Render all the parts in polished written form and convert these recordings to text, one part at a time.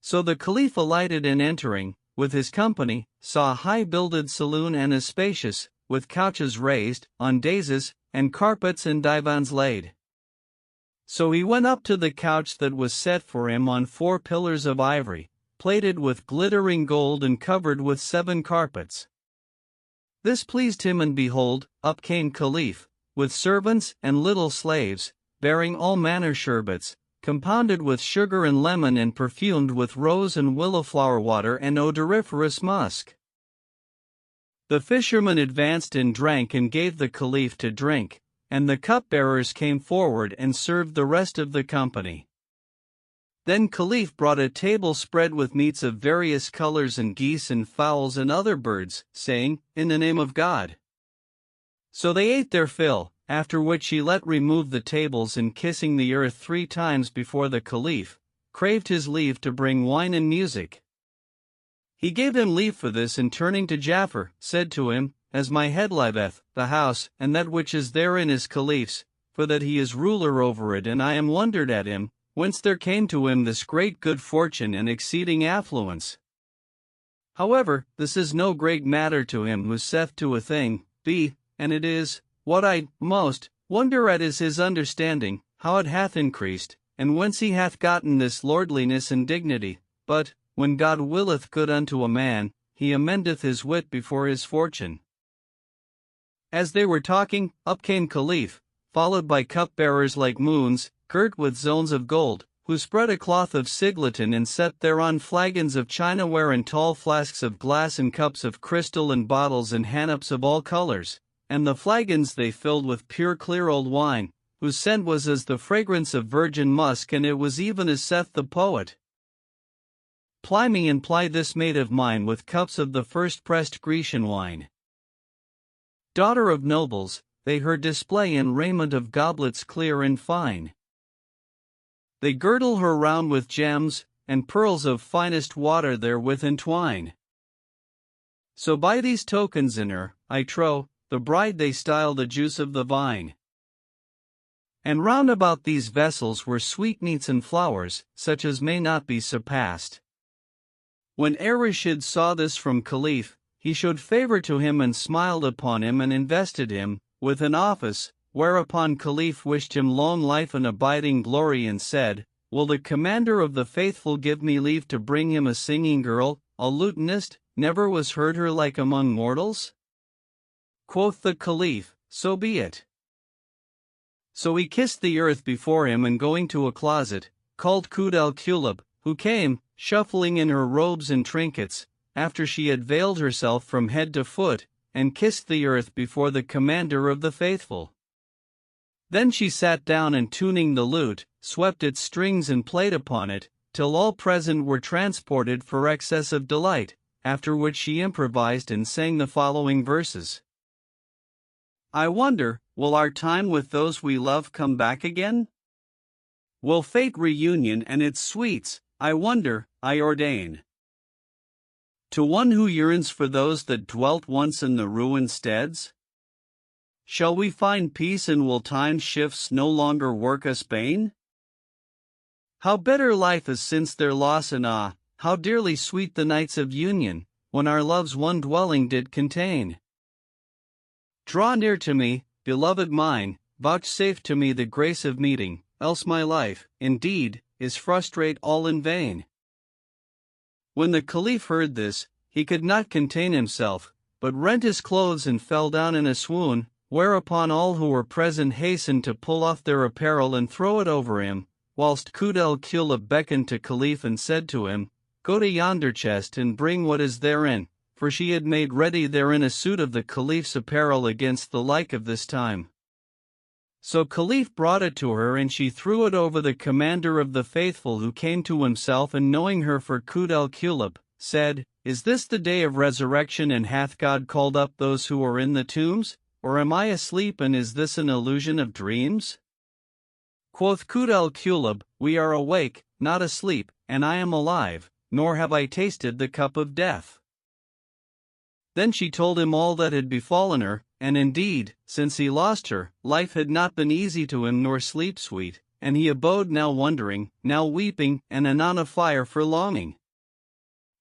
So the Caliph alighted and entering, with his company, saw a high-builded saloon and as spacious, with couches raised, on daïses, and carpets and divans laid. So he went up to the couch that was set for him on 4 pillars of ivory, plated with glittering gold and covered with 7 carpets. This pleased him, and behold, up came Caliph, with servants and little slaves, bearing all manner sherbets, compounded with sugar and lemon and perfumed with rose and willowflower water and odoriferous musk. The fisherman advanced and drank and gave the Caliph to drink, and the cupbearers came forward and served the rest of the company. Then Caliph brought a table spread with meats of various colors and geese and fowls and other birds, saying, "In the name of God." So they ate their fill, after which he let remove the tables, and kissing the earth 3 times before the Caliph, craved his leave to bring wine and music. He gave him leave for this, and turning to Ja'far, said to him, "As my head liveth, the house, and that which is therein is Caliph's, for that he is ruler over it, and I am wondered at him, whence there came to him this great good fortune and exceeding affluence. However, this is no great matter to him who saith to a thing, Be, and it is. What I most wonder at is his understanding, how it hath increased, and whence he hath gotten this lordliness and dignity. But, when God willeth good unto a man, he amendeth his wit before his fortune." As they were talking, up came Caliph, followed by cupbearers like moons, girt with zones of gold, who spread a cloth of sigleton and set thereon flagons of chinaware and tall flasks of glass and cups of crystal and bottles and hannops of all colors, and the flagons they filled with pure clear old wine, whose scent was as the fragrance of virgin musk, and it was even as saith the poet, "Ply me and ply this maid of mine with cups of the first pressed Grecian wine." Daughter of nobles, they her display in raiment of goblets clear and fine. They girdle her round with gems, and pearls of finest water therewith entwine. So by these tokens in her, I trow, the bride they style the juice of the vine. And round about these vessels were sweetmeats and flowers, such as may not be surpassed. When Arishid saw this from Caliph, he showed favor to him and smiled upon him and invested him with an office, whereupon Caliph wished him long life and abiding glory and said, "Will the commander of the faithful give me leave to bring him a singing girl, a lutanist? Never was heard her like among mortals?" Quoth the Caliph, "So be it." So he kissed the earth before him, and going to a closet, called Kud al-Kulub, who came, shuffling in her robes and trinkets, after she had veiled herself from head to foot, and kissed the earth before the commander of the faithful. Then she sat down, and tuning the lute, swept its strings and played upon it, till all present were transported for excess of delight, after which she improvised and sang the following verses. I wonder, will our time with those we love come back again? Will fate reunion and its sweets, I wonder, I ordain? To one who yearns for those that dwelt once in the ruined steads? Shall we find peace, and will time's shifts no longer work us bane? How bitter life is since their loss, and how dearly sweet the nights of union, when our loves one dwelling did contain. Draw near to me, beloved mine, vouchsafe to me the grace of meeting, else my life, indeed, is frustrate all in vain. When the Caliph heard this, he could not contain himself, but rent his clothes and fell down in a swoon, whereupon all who were present hastened to pull off their apparel and throw it over him, whilst Kud al-Kulub beckoned to Caliph and said to him, Go to yonder chest and bring what is therein, for she had made ready therein a suit of the Caliph's apparel against the like of this time. So Caliph brought it to her, and she threw it over the commander of the faithful, who came to himself, and knowing her for Kud al-Kulub, said, Is this the day of resurrection, and hath God called up those who are in the tombs? Or am I asleep, and is this an illusion of dreams? Quoth Kud al-Kulub, We are awake, not asleep, and I am alive, nor have I tasted the cup of death. Then she told him all that had befallen her, and indeed, since he lost her, life had not been easy to him nor sleep sweet, and he abode now wondering, now weeping, and anon afire for longing.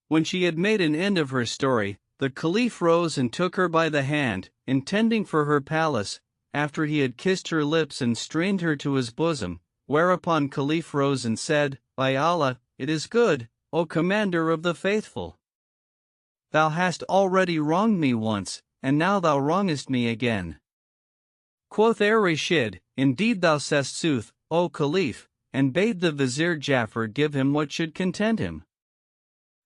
When she had made an end of her story, the Caliph rose and took her by the hand, intending for her palace, after he had kissed her lips and strained her to his bosom, whereupon Caliph rose and said, By Allah, it is good, O Commander of the Faithful. Thou hast already wronged me once, and now thou wrongest me again. Quoth Rashid, Indeed thou sayest sooth, O Caliph, and bade the Vizier Jafar give him what should content him.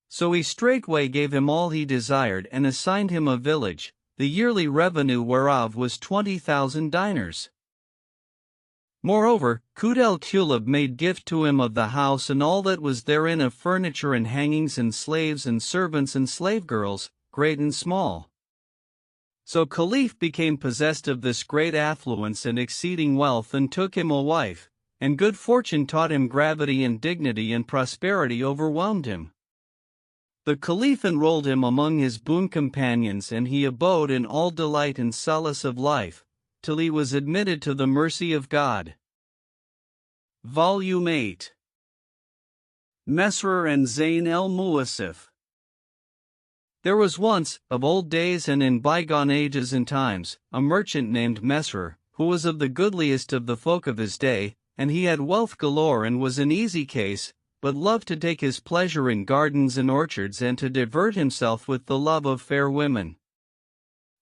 So he straightway gave him all he desired and assigned him a village, the yearly revenue whereof was 20,000 dinars. Moreover, Kut el-Kulub made gift to him of the house and all that was therein of furniture and hangings and slaves and servants and slave girls, great and small. So Caliph became possessed of this great affluence and exceeding wealth and took him a wife, and good fortune taught him gravity and dignity and prosperity overwhelmed him. The Caliph enrolled him among his boon companions and he abode in all delight and solace of life, till he was admitted to the mercy of God. Volume 8. Mesrer and Zayn el-Muwassif. There was once, of old days and in bygone ages and times, a merchant named Mesrer, who was of the goodliest of the folk of his day, and he had wealth galore and was in easy case, but loved to take his pleasure in gardens and orchards and to divert himself with the love of fair women.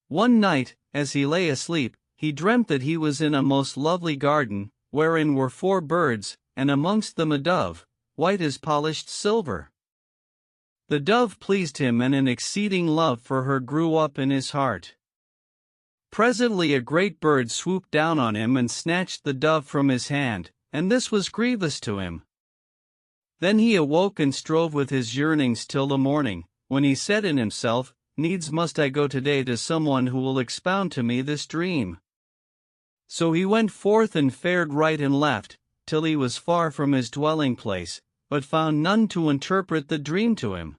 One night, as he lay asleep, he dreamt that he was in a most lovely garden, wherein were 4 birds, and amongst them a dove, white as polished silver. The dove pleased him and an exceeding love for her grew up in his heart. Presently a great bird swooped down on him and snatched the dove from his hand, and this was grievous to him. Then he awoke and strove with his yearnings till the morning, when he said in himself, Needs must I go today to someone who will expound to me this dream. So he went forth and fared right and left, till he was far from his dwelling place, but found none to interpret the dream to him.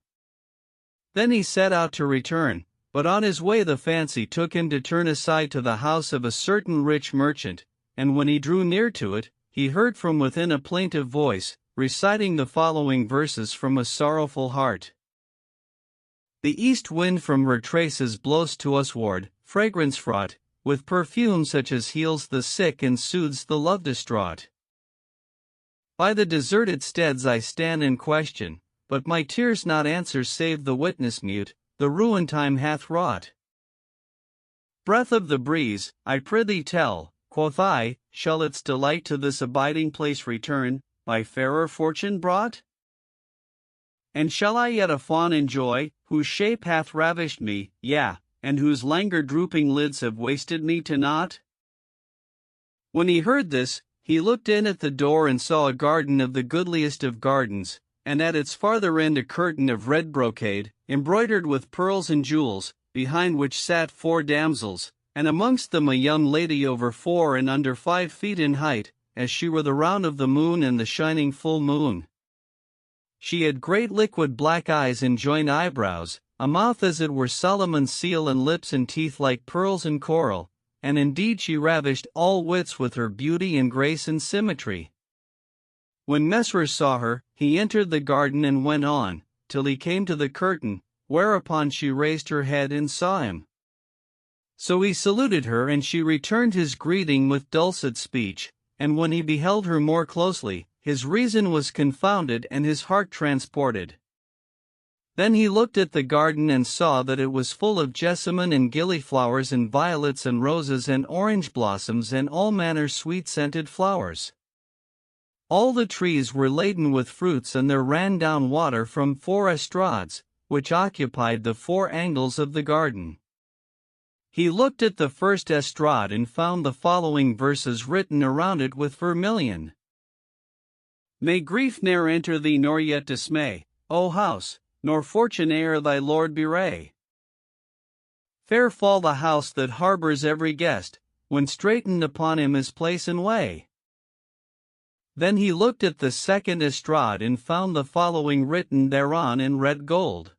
Then he set out to return, but on his way the fancy took him to turn aside to the house of a certain rich merchant, and when he drew near to it, he heard from within a plaintive voice, reciting the following verses from a sorrowful heart. The east wind from her traces blows to usward, fragrance fraught, with perfume such as heals the sick and soothes the love distraught. By the deserted steads I stand in question, but my tears not answer save the witness mute, the ruin time hath wrought. Breath of the breeze, I prithee tell, quoth I, shall its delight to this abiding place return, by fairer fortune brought? And shall I yet a fawn enjoy, whose shape hath ravished me, yea, and whose languor drooping lids have wasted me to naught? When he heard this, he looked in at the door and saw a garden of the goodliest of gardens, and at its farther end a curtain of red brocade, embroidered with pearls and jewels, behind which sat 4 damsels, and amongst them a young lady over 4 and under 5 feet in height, as she were the round of the moon and the shining full moon. She had great liquid black eyes and joined eyebrows, a mouth as it were Solomon's seal and lips and teeth like pearls and coral, and indeed she ravished all wits with her beauty and grace and symmetry. When Mesrer saw her, he entered the garden and went on, till he came to the curtain, whereupon she raised her head and saw him. So he saluted her and she returned his greeting with dulcet speech, and when he beheld her more closely, his reason was confounded and his heart transported. Then he looked at the garden and saw that it was full of jessamine and gilliflowers and violets and roses and orange blossoms and all manner sweet-scented flowers. All the trees were laden with fruits and there ran down water from 4 estrades, which occupied the 4 angles of the garden. He looked at the first estrade and found the following verses written around it with vermilion. May grief ne'er enter thee nor yet dismay, O house, nor fortune e'er thy lord bewray. Fair fall the house that harbors every guest, when straitened upon him his place and way. Then he looked at the second estrade and found the following written thereon in red gold.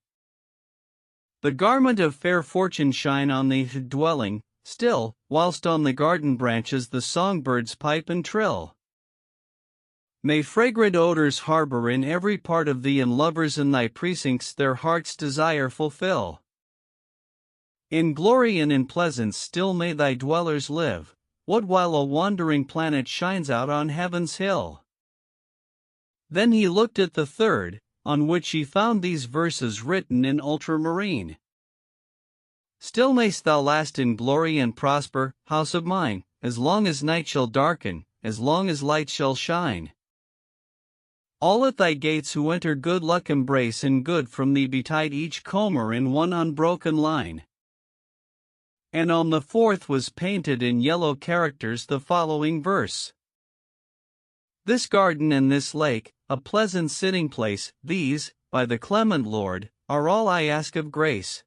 The garment of fair fortune shine on thee dwelling, still, whilst on the garden branches the songbirds pipe and trill. May fragrant odors harbor in every part of thee, and lovers in thy precincts their heart's desire fulfill. In glory and in pleasance still may thy dwellers live, what while a wandering planet shines out on heaven's hill. Then he looked at the third, on which he found these verses written in ultramarine. Still mayst thou last in glory and prosper, house of mine, as long as night shall darken, as long as light shall shine. All at thy gates who enter good luck embrace, and good from thee betide each comer in one unbroken line. And on the fourth was painted in yellow characters the following verse. This garden and this lake, a pleasant sitting place, these, by the clement Lord, are all I ask of grace.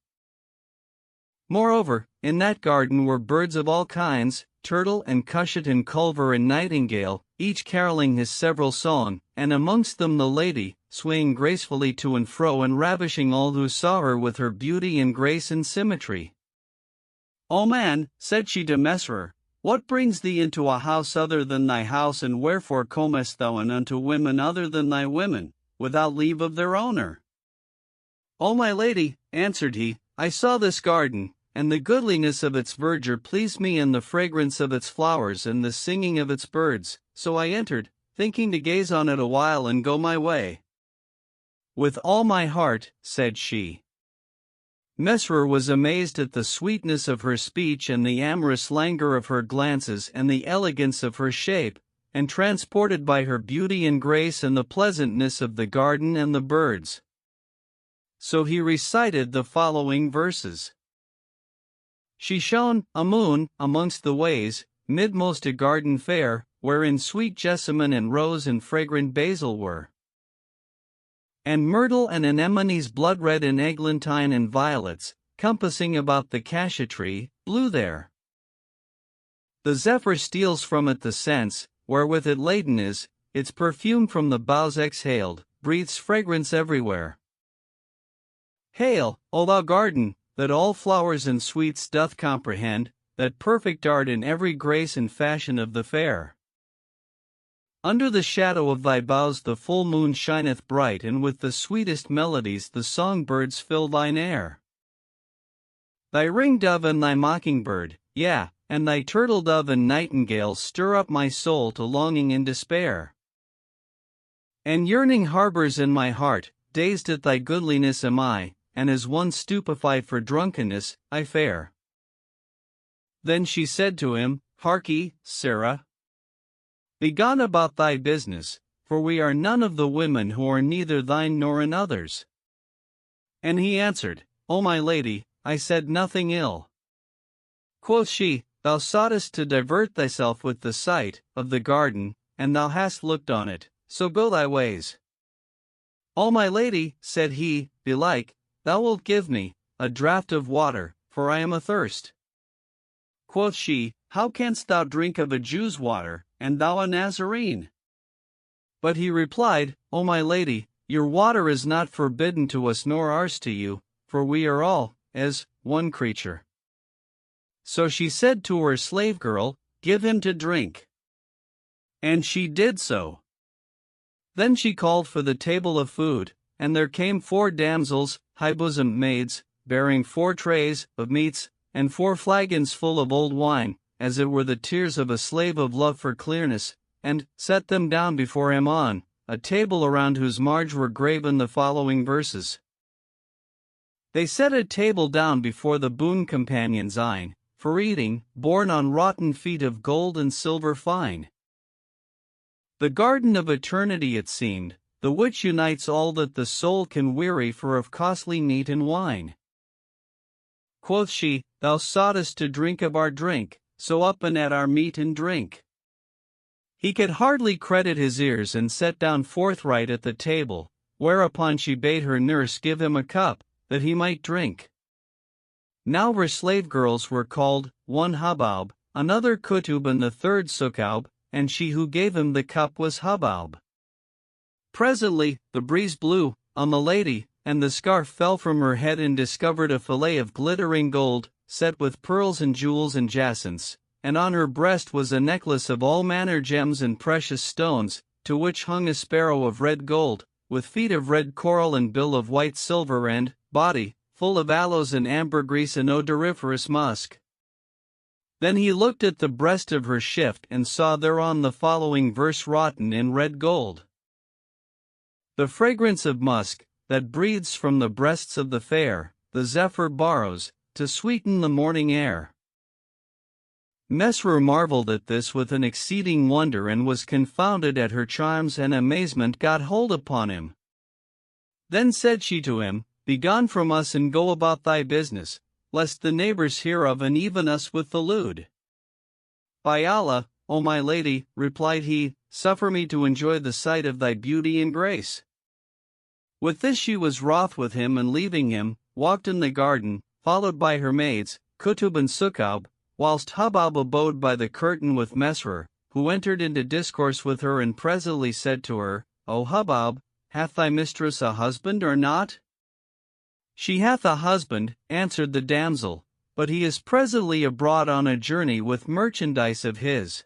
Moreover, in that garden were birds of all kinds, turtle and cushat and culver and nightingale, each carolling his several song, and amongst them the lady, swaying gracefully to and fro and ravishing all who saw her with her beauty and grace and symmetry. O man, said she to Messer, what brings thee into a house other than thy house, and wherefore comest thou in unto women other than thy women, without leave of their owner? O my lady, answered he, I saw this garden, and the goodliness of its verdure pleased me, and the fragrance of its flowers and the singing of its birds, so I entered, thinking to gaze on it a while and go my way. With all my heart, said she. Messer was amazed at the sweetness of her speech and the amorous languor of her glances and the elegance of her shape, and transported by her beauty and grace and the pleasantness of the garden and the birds. So he recited the following verses. She shone, a moon, amongst the ways, midmost a garden fair, wherein sweet jessamine and rose and fragrant basil were. And myrtle and anemones blood-red and eglantine and violets, compassing about the cassia tree, blew there. The zephyr steals from it the scents, wherewith it laden is, its perfume from the boughs exhaled, breathes fragrance everywhere. Hail, O thou garden, that all flowers and sweets doth comprehend, that perfect art in every grace and fashion of the fair. Under the shadow of thy boughs the full moon shineth bright, and with the sweetest melodies the song-birds fill thine air. Thy ring-dove and thy mocking-bird, yea, and thy turtle-dove and nightingale stir up my soul to longing and despair. And yearning harbors in my heart, dazed at thy goodliness am I, and as one stupefied for drunkenness, I fare. Then she said to him, Harkee, Sarah. Begone about thy business, for we are none of the women who are neither thine nor another's. And he answered, O my lady, I said nothing ill. Quoth she, Thou soughtest to divert thyself with the sight of the garden, and thou hast looked on it, so go thy ways. O my lady, said he, belike, thou wilt give me a draught of water, for I am athirst. Quoth she, How canst thou drink of a Jew's water, and thou a Nazarene? But he replied, O my lady, your water is not forbidden to us nor ours to you, for we are all, as, one creature. So she said to her slave girl, Give him to drink. And she did so. Then she called for the table of food, and there came 4 damsels, high-bosomed maids, bearing 4 trays of meats, and 4 flagons full of old wine, as it were the tears of a slave of love for clearness, and set them down before him on a table around whose marge were graven the following verses. They set a table down before the boon companion's eyne, for eating, borne on rotten feet of gold and silver fine. The garden of eternity it seemed, the which unites all that the soul can weary for of costly meat and wine. Quoth she, Thou soughtest to drink of our drink, so up and at our meat and drink. He could hardly credit his ears and sat down forthright at the table, whereupon she bade her nurse give him a cup, that he might drink. Now her slave girls were called, one Hubbub, another Kutub and the third Sukub, and she who gave him the cup was Hubbub. Presently, the breeze blew on the lady, and the scarf fell from her head and discovered a fillet of glittering gold, set with pearls and jewels and jacinths, and on her breast was a necklace of all manner gems and precious stones, to which hung a sparrow of red gold, with feet of red coral and bill of white silver and body, full of aloes and ambergris and odoriferous musk. Then he looked at the breast of her shift and saw thereon the following verse wroughten in red gold. The fragrance of musk, that breathes from the breasts of the fair, the zephyr borrows, to sweeten the morning air. Mesrour marveled at this with an exceeding wonder and was confounded at her charms, and amazement got hold upon him. Then said she to him, Begone from us and go about thy business, lest the neighbors hear of and even us with the lewd. By Allah, O my lady, replied he, suffer me to enjoy the sight of thy beauty and grace. With this she was wroth with him, and leaving him, walked in the garden, followed by her maids, Kutub and Sukab, whilst Hubab abode by the curtain with Mesrour, who entered into discourse with her and presently said to her, O Hubab, hath thy mistress a husband or not? She hath a husband, answered the damsel, but he is presently abroad on a journey with merchandise of his.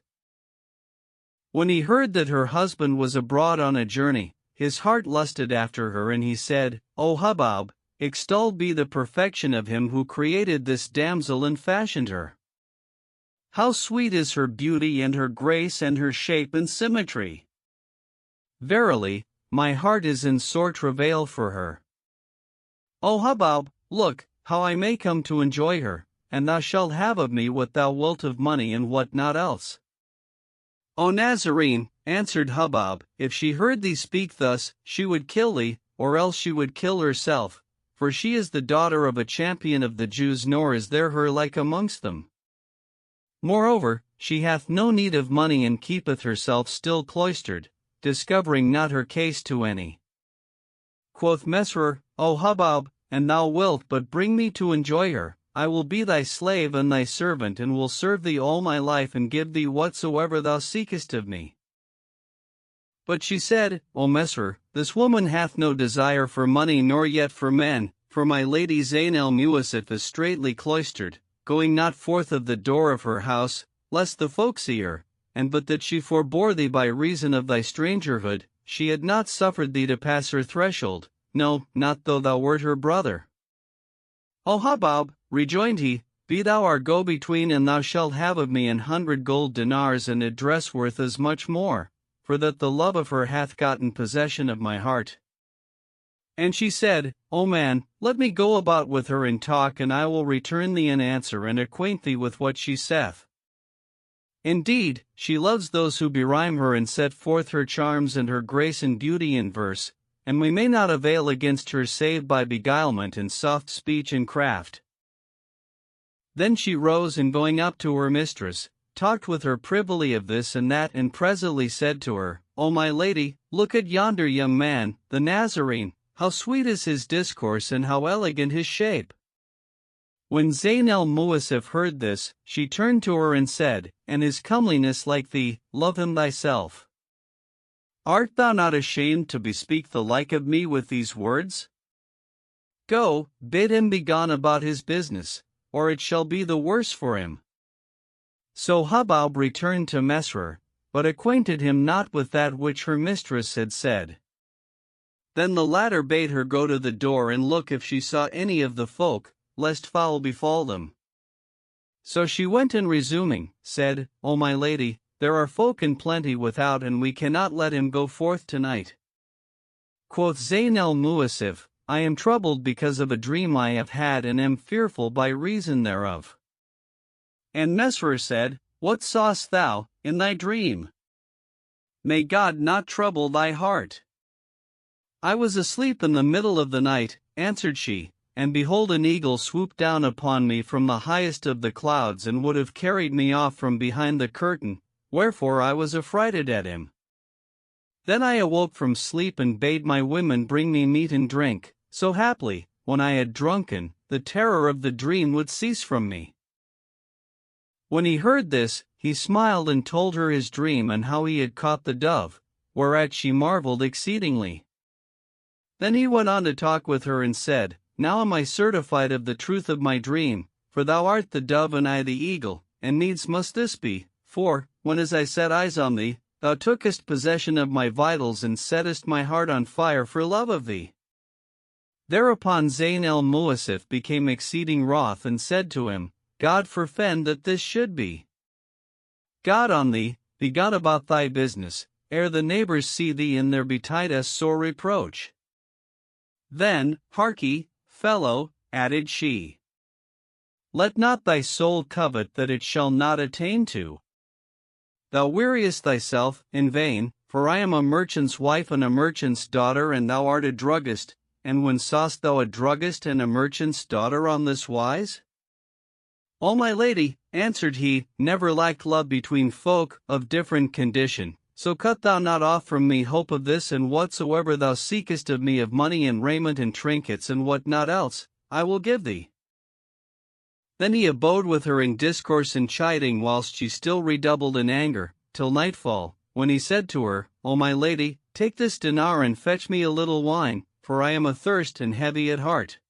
When he heard that her husband was abroad on a journey, his heart lusted after her, and he said, O Hubab, extolled be the perfection of him who created this damsel and fashioned her. How sweet is her beauty and her grace and her shape and symmetry! Verily, my heart is in sore travail for her. O Hubab, look, how I may come to enjoy her, and thou shalt have of me what thou wilt of money and what not else. O Nazarene, answered Hubab, if she heard thee speak thus, she would kill thee, or else she would kill herself, for she is the daughter of a champion of the Jews, nor is there her like amongst them. Moreover, she hath no need of money and keepeth herself still cloistered, discovering not her case to any. Quoth Mesrour, O Hubab, and thou wilt but bring me to enjoy her, I will be thy slave and thy servant, and will serve thee all my life and give thee whatsoever thou seekest of me. But she said, O Mesrour, this woman hath no desire for money nor yet for men, for my lady Zayn al-Muwassif is straitly cloistered, going not forth of the door of her house, lest the folk see her, and but that she forbore thee by reason of thy strangerhood, she had not suffered thee to pass her threshold, no, not though thou wert her brother. O Hubab, rejoined he, be thou our go-between, and thou shalt have of me 100 gold dinars and a dress worth as much more, for that the love of her hath gotten possession of my heart. And she said, O man, let me go about with her and talk, and I will return thee an answer and acquaint thee with what she saith. Indeed, she loves those who berhyme her and set forth her charms and her grace and beauty in verse, and we may not avail against her save by beguilement and soft speech and craft. Then she rose, and going up to her mistress, talked with her privily of this and that, and presently said to her, O my lady, look at yonder young man, the Nazarene, how sweet is his discourse and how elegant his shape. When Zayn al-Muwassif heard this, she turned to her and said, And his comeliness like thee, love him thyself. Art thou not ashamed to bespeak the like of me with these words? Go, bid him begone about his business, or it shall be the worse for him. So Hubab returned to Mesrour, but acquainted him not with that which her mistress had said. Then the latter bade her go to the door and look if she saw any of the folk, lest foul befall them. So she went, and resuming, said, O my lady, there are folk in plenty without, and we cannot let him go forth tonight. Quoth Zayn al-Muwassif, I am troubled because of a dream I have had, and am fearful by reason thereof. And Mesrour said, What sawest thou in thy dream? May God not trouble thy heart. I was asleep in the middle of the night, answered she, and behold, an eagle swooped down upon me from the highest of the clouds, and would have carried me off from behind the curtain, wherefore I was affrighted at him. Then I awoke from sleep and bade my women bring me meat and drink, so haply, when I had drunken, the terror of the dream would cease from me. When he heard this, he smiled and told her his dream and how he had caught the dove, whereat she marveled exceedingly. Then he went on to talk with her and said, Now am I certified of the truth of my dream, for thou art the dove and I the eagle, and needs must this be, for, when as I set eyes on thee, thou tookest possession of my vitals and settest my heart on fire for love of thee. Thereupon Zayn al-Muwassif became exceeding wroth and said to him, God forfend that this should be. God on thee, be gone about thy business, ere the neighbors see thee and there betide us sore reproach. Then, harkee, fellow, added she, let not thy soul covet that it shall not attain to. Thou weariest thyself in vain, for I am a merchant's wife and a merchant's daughter, and thou art a druggist, and when saw'st thou a druggist and a merchant's daughter on this wise? O my lady, answered he, never lacked love between folk of different condition, so cut thou not off from me hope of this, and whatsoever thou seekest of me of money and raiment and trinkets and what not else, I will give thee. Then he abode with her in discourse and chiding whilst she still redoubled in anger, till nightfall, when he said to her, O my lady, take this dinar and fetch me a little wine, for I am athirst and heavy at heart.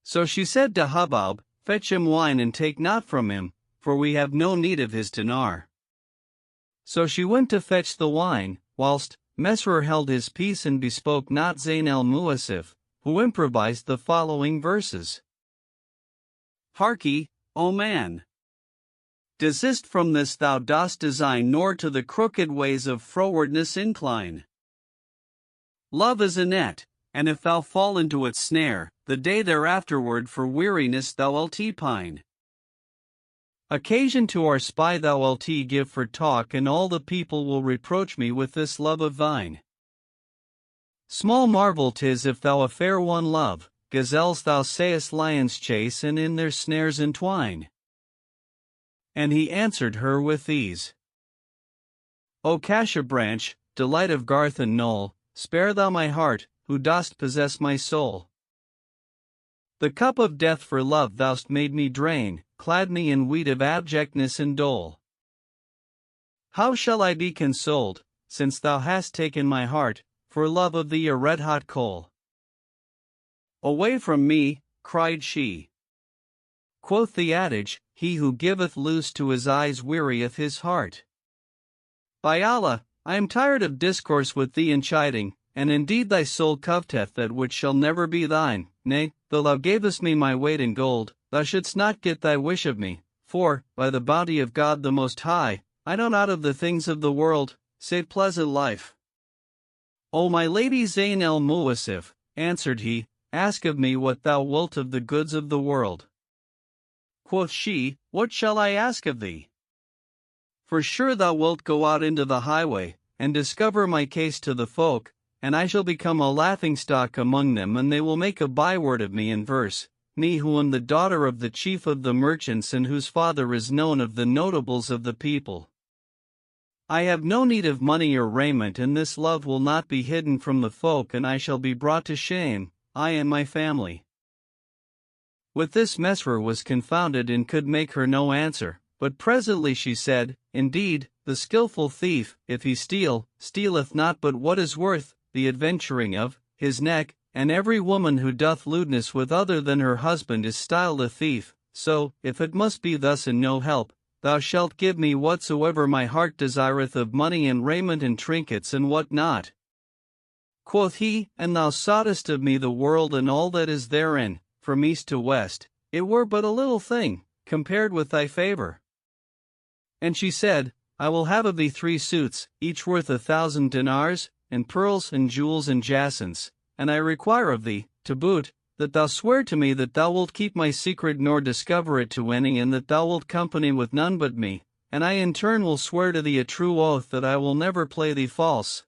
So she said to Hubab, fetch him wine and take not from him, for we have no need of his dinar. So she went to fetch the wine, whilst Mesrer held his peace and bespoke not Zayn al-Muwassif, who improvised the following verses. Harkee, O man! Desist from this thou dost design, nor to the crooked ways of frowardness incline. Love is a net, and if thou fall into its snare, the day thereafterward for weariness thou wilt pine. Occasion to our spy thou wilt give for talk, and all the people will reproach me with this love of thine. Small marvel 'tis if thou a fair one love, gazelles thou sayest lions chase and in their snares entwine. And he answered her with these. O cassia branch, delight of garth and knoll, spare thou my heart, who dost possess my soul. The cup of death for love thou'st made me drain, clad me in weed of abjectness and dole. How shall I be consoled, since thou hast taken my heart, for love of thee a red-hot coal? Away from me, cried she. Quoth the adage, he who giveth loose to his eyes wearieth his heart. By Allah, I am tired of discourse with thee and chiding, and indeed thy soul coveteth that which shall never be thine. Nay, though thou gavest me my weight in gold, thou shouldst not get thy wish of me, for, by the bounty of God the Most High, I know not of the things of the world, save pleasant life. O my lady Zayn al-Muwassif, answered he, ask of me what thou wilt of the goods of the world. Quoth she, what shall I ask of thee? For sure thou wilt go out into the highway, and discover my case to the folk, and I shall become a laughingstock among them, and they will make a byword of me in verse, me who am the daughter of the chief of the merchants and whose father is known of the notables of the people. I have no need of money or raiment, and this love will not be hidden from the folk, and I shall be brought to shame, I and my family. With this Mesrer was confounded and could make her no answer, but presently she said, indeed, the skilful thief, if he steal, stealeth not but what is worth the adventuring of his neck, and every woman who doth lewdness with other than her husband is styled a thief, so, if it must be thus and no help, thou shalt give me whatsoever my heart desireth of money and raiment and trinkets and what not. Quoth he, and thou soughtest of me the world and all that is therein, from east to west, it were but a little thing, compared with thy favor. And she said, I will have of thee 3 suits, each worth 1,000 dinars, and pearls and jewels and jacinths, and I require of thee, to boot, that thou swear to me that thou wilt keep my secret nor discover it to any, and that thou wilt company with none but me, and I in turn will swear to thee a true oath that I will never play thee false.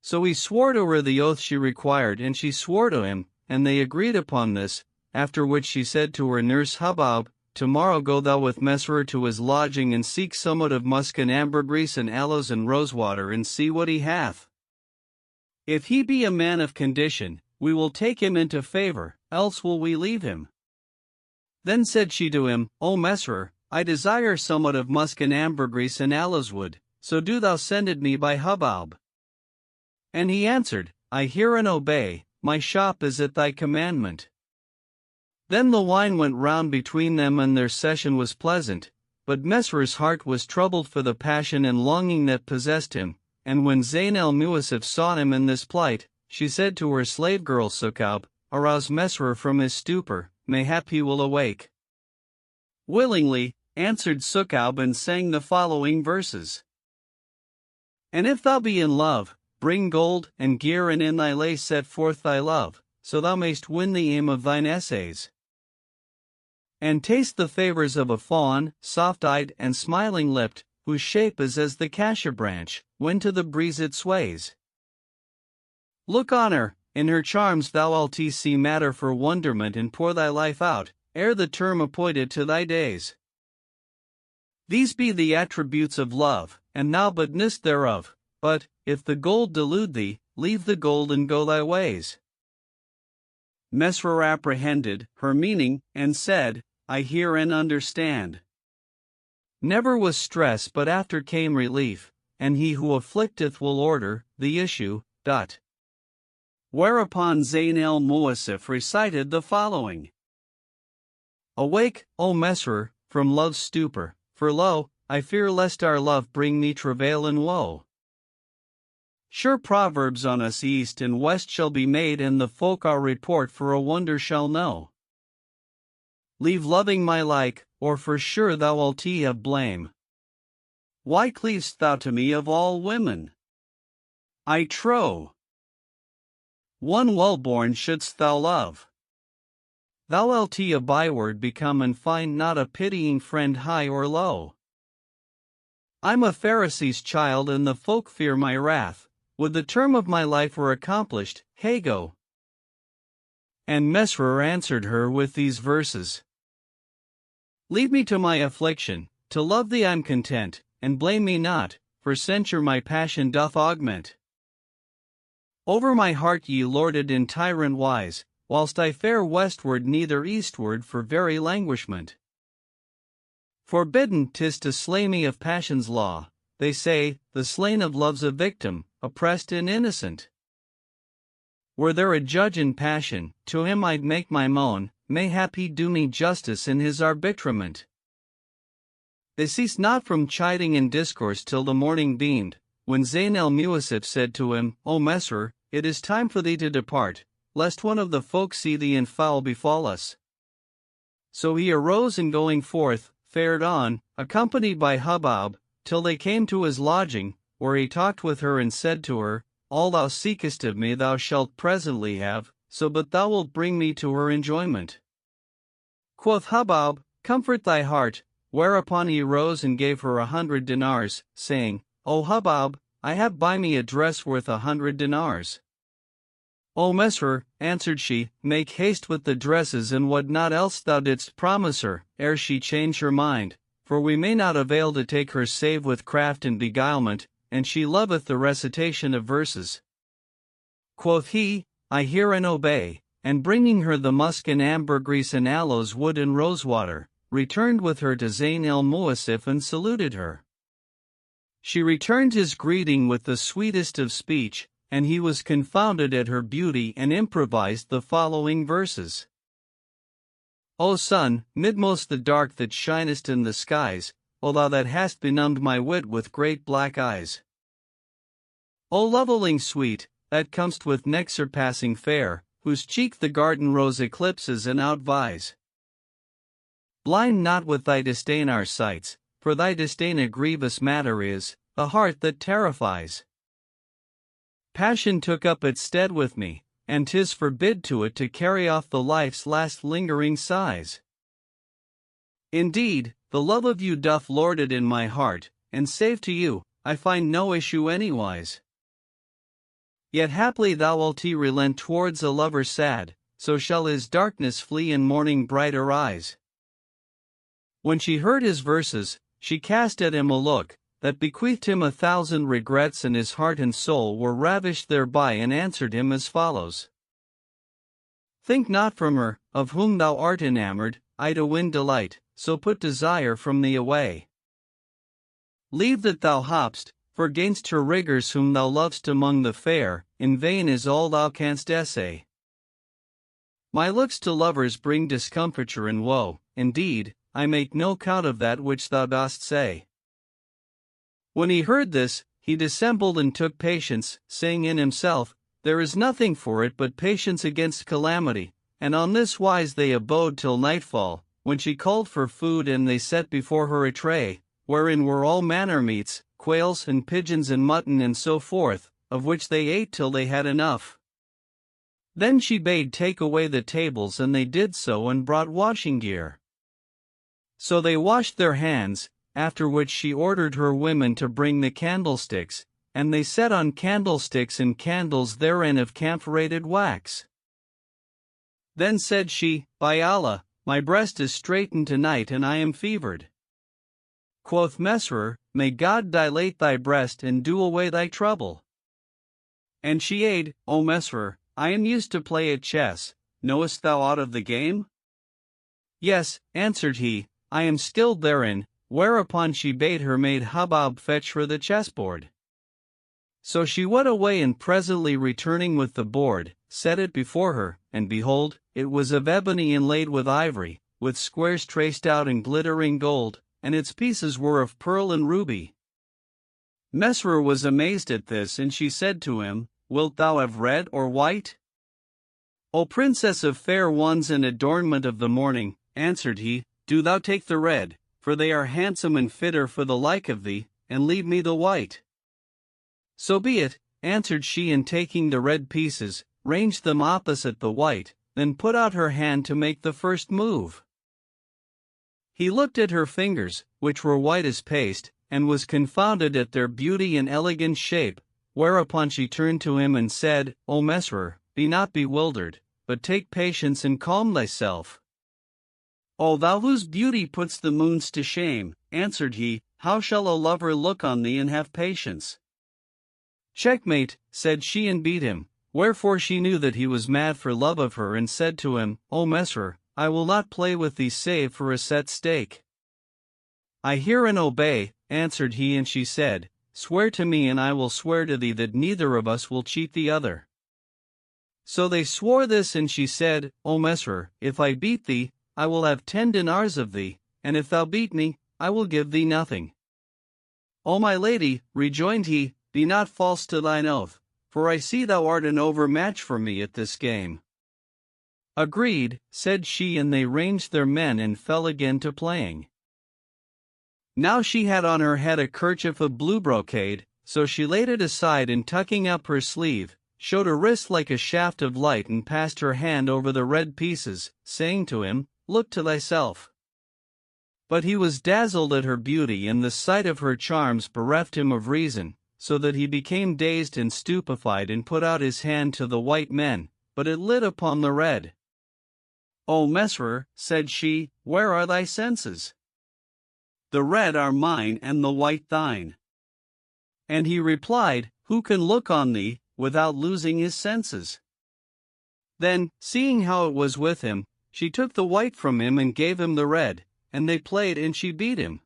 So he swore to her the oath she required, and she swore to him, and they agreed upon this, after which she said to her nurse Hubab, tomorrow go thou with Mesrer to his lodging and seek somewhat of musk and ambergris and aloes and rosewater and see what he hath. If he be a man of condition, we will take him into favor, else will we leave him. Then said she to him, O Mesrer, I desire somewhat of musk and ambergris and aloes wood, so do thou send it me by Hubab. And he answered, I hear and obey, my shop is at thy commandment. Then the wine went round between them and their session was pleasant, but Mesrur's heart was troubled for the passion and longing that possessed him, and when Zayn al-Muwassif saw him in this plight, she said to her slave girl Sukab, "Arouse Mesrur from his stupor, mayhap he will awake." "Willingly," answered Sukab and sang the following verses. "And if thou be in love, bring gold and gear, and in thy lay set forth thy love, so thou mayst win the aim of thine essays. And taste the favors of a fawn, soft-eyed and smiling-lipped, whose shape is as the cassia branch, when to the breeze it sways. Look on her, in her charms thou'lt see matter for wonderment, and pour thy life out, ere the term appointed to thy days. These be the attributes of love, and thou but know'st thereof, but, if the gold delude thee, leave the gold and go thy ways." Mesrur apprehended her meaning, and said, "I hear and understand." Never was stress, but after came relief, and he who afflicteth will order the issue. Whereupon Zayn al-Muwassif recited the following. "Awake, O Mesrur, from love's stupor, for lo, I fear lest our love bring me travail and woe. Sure proverbs on us east and west shall be made, and the folk our report for a wonder shall know. Leave loving my like, or for sure thou'lt have blame. Why cleavest thou to me of all women? I trow one well-born shouldst thou love. Thou'lt a byword become, and find not a pitying friend high or low. I'm a Pharisee's child, and the folk fear my wrath. Would the term of my life were accomplished, hey go." And Mesrur answered her with these verses. "Leave me to my affliction, to love thee I'm content, and blame me not, for censure my passion doth augment. Over my heart ye lord it in tyrant wise, whilst I fare westward neither eastward for very languishment. Forbidden 'tis to slay me of passion's law, they say, the slain of love's a victim, oppressed and innocent. Were there a judge in passion, to him I'd make my moan, mayhap he'd do me justice in his arbitrament." They ceased not from chiding and discourse till the morning beamed, when Zayn al-Muwassif said to him, "O Mesrur, it is time for thee to depart, lest one of the folk see thee and foul befall us." So he arose, and going forth, fared on, accompanied by Hubab, till they came to his lodging, where he talked with her and said to her, "All thou seekest of me thou shalt presently have, so but thou wilt bring me to her enjoyment." Quoth Hubab, "Comfort thy heart," whereupon he rose and gave her 100 dinars, saying, "O Hubab, I have by me a dress worth 100 dinars. "O Mesrur," answered she, "make haste with the dresses and what not else thou didst promise her, ere she change her mind, for we may not avail to take her save with craft and beguilement, and she loveth the recitation of verses." Quoth he, "I hear and obey," and bringing her the musk and ambergris and aloes wood and rosewater, returned with her to Zayn al-Muwassif and saluted her. She returned his greeting with the sweetest of speech, and he was confounded at her beauty and improvised the following verses. "O sun, midmost the dark that shinest in the skies, O thou that hast benumbed my wit with great black eyes. O loveling sweet, that comest with neck surpassing fair, whose cheek the garden rose eclipses and outvies. Blind not with thy disdain our sights, for thy disdain a grievous matter is, a heart that terrifies. Passion took up its stead with me, and 'tis forbid to it to carry off the life's last lingering sighs. Indeed, the love of you doth lord it in my heart, and save to you, I find no issue anywise. Yet haply thou wilt relent towards a lover sad, so shall his darkness flee and morning bright arise." When she heard his verses, she cast at him a look that bequeathed him 1,000 regrets, and his heart and soul were ravished thereby, and answered him as follows. "Think not from her, of whom thou art enamored, I to win delight, so put desire from thee away. Leave that thou hopst, for 'gainst her rigors whom thou lovest among the fair, in vain is all thou canst essay. My looks to lovers bring discomfiture and woe, indeed, I make no count of that which thou dost say. When he heard this, he dissembled and took patience, saying in himself, There is nothing for it but patience against calamity. And on this wise they abode till nightfall, when she called for food, and they set before her a tray, wherein were all manner meats, quails and pigeons and mutton and so forth, of which they ate till they had enough. Then she bade take away the tables, and they did so, and brought washing gear. So they washed their hands, after which she ordered her women to bring the candlesticks, and they set on candlesticks and candles therein of camphorated wax. Then said she, By Allah, my breast is straitened tonight, and I am fevered. Quoth Mesrer, May God dilate thy breast and do away thy trouble. And she aid, O Mesrer, I am used to play at chess. Knowest thou aught of the game? Yes, answered he, I am skilled therein. Whereupon she bade her maid Hubab fetch her the chessboard. So she went away, and presently returning with the board, set it before her, and behold, it was of ebony inlaid with ivory, with squares traced out in glittering gold, and its pieces were of pearl and ruby. Mesrer was amazed at this, and she said to him, Wilt thou have red or white? O princess of fair ones and adornment of the morning, answered he, do thou take the red, for they are handsome and fitter for the like of thee, and leave me the white. So be it, answered she, and taking the red pieces, ranged them opposite the white, then put out her hand to make the first move. He looked at her fingers, which were white as paste, and was confounded at their beauty and elegant shape, whereupon she turned to him and said, O Mesrer, be not bewildered, but take patience and calm thyself. O thou whose beauty puts the moons to shame, answered he, how shall a lover look on thee and have patience? Checkmate, said she, and beat him, wherefore she knew that he was mad for love of her, and said to him, O Mesrer, I will not play with thee save for a set stake. I hear and obey, answered he, and she said, Swear to me, and I will swear to thee that neither of us will cheat the other. So they swore this, and she said, O Mesrer, if I beat thee, I will have 10 dinars of thee, and if thou beat me, I will give thee nothing. O my lady, rejoined he, be not false to thine oath, for I see thou art an overmatch for me at this game. Agreed, said she, and they ranged their men and fell again to playing. Now she had on her head a kerchief of blue brocade, so she laid it aside, and tucking up her sleeve, showed a wrist like a shaft of light, and passed her hand over the red pieces, saying to him, Look to thyself. But he was dazzled at her beauty, and the sight of her charms bereft him of reason, so that he became dazed and stupefied, and put out his hand to the white men, but it lit upon the red. O Mesrer, said she, where are thy senses? The red are mine, and the white thine. And he replied, Who can look on thee, without losing his senses? Then, seeing how it was with him, she took the white from him and gave him the red, and they played, and she beat him.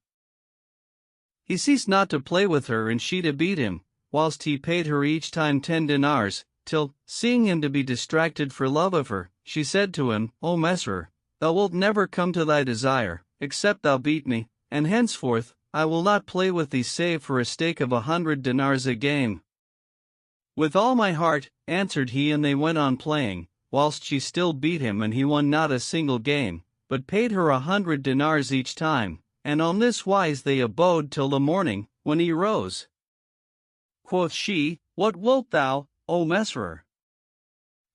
He ceased not to play with her, and she to beat him, whilst he paid her each time 10 dinars, till, seeing him to be distracted for love of her, she said to him, O Mesrer, thou wilt never come to thy desire, except thou beat me, and henceforth I will not play with thee save for a stake of 100 dinars a game. With all my heart, answered he, and they went on playing, whilst she still beat him, and he won not a single game, but paid her 100 dinars each time, and on this wise they abode till the morning, when he rose. Quoth she, What wilt thou, O Mesrer?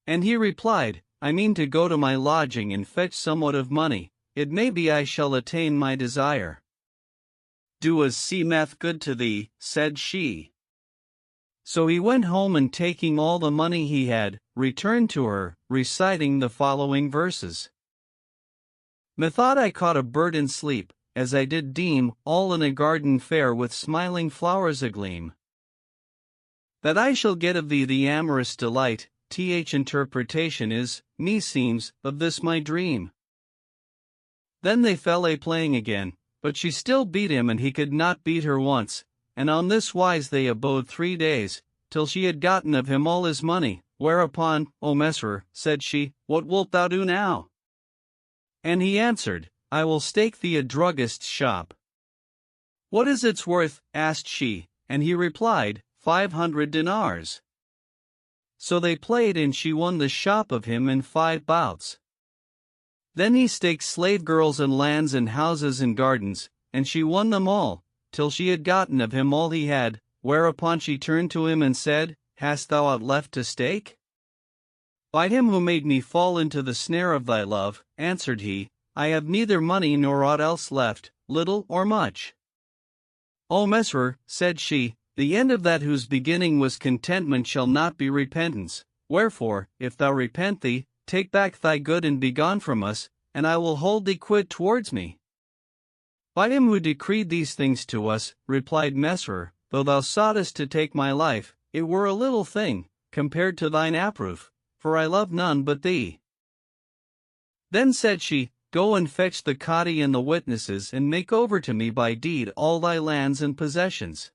And he replied, I mean to go to my lodging and fetch somewhat of money, it may be I shall attain my desire. Do as seemeth good to thee, said she. So he went home, and taking all the money he had, returned to her, reciting the following verses. Methought I caught a bird in sleep, as I did deem, all in a garden fair with smiling flowers agleam. That I shall get of thee the amorous delight, interpretation is, meseems, of this my dream. Then they fell a playing again, but she still beat him, and he could not beat her once, and on this wise they abode 3 days, till she had gotten of him all his money, whereupon, O Mesrer, said she, What wilt thou do now? And he answered, I will stake thee a druggist's shop. What is its worth? Asked she, and he replied, 500 dinars. So they played and she won the shop of him in 5 bouts. Then he staked slave girls and lands and houses and gardens, and she won them all, till she had gotten of him all he had, whereupon she turned to him and said, Hast thou aught left to stake? By him who made me fall into the snare of thy love, answered he, I have neither money nor aught else left, little or much. O Mesrer, said she, the end of that whose beginning was contentment shall not be repentance, wherefore, if thou repent thee, take back thy good and be gone from us, and I will hold thee quit towards me. By him who decreed these things to us, replied Mesrer, though thou soughtest to take my life, it were a little thing, compared to thine approof, for I love none but thee. Then said she, Go and fetch the Cadi and the witnesses and make over to me by deed all thy lands and possessions.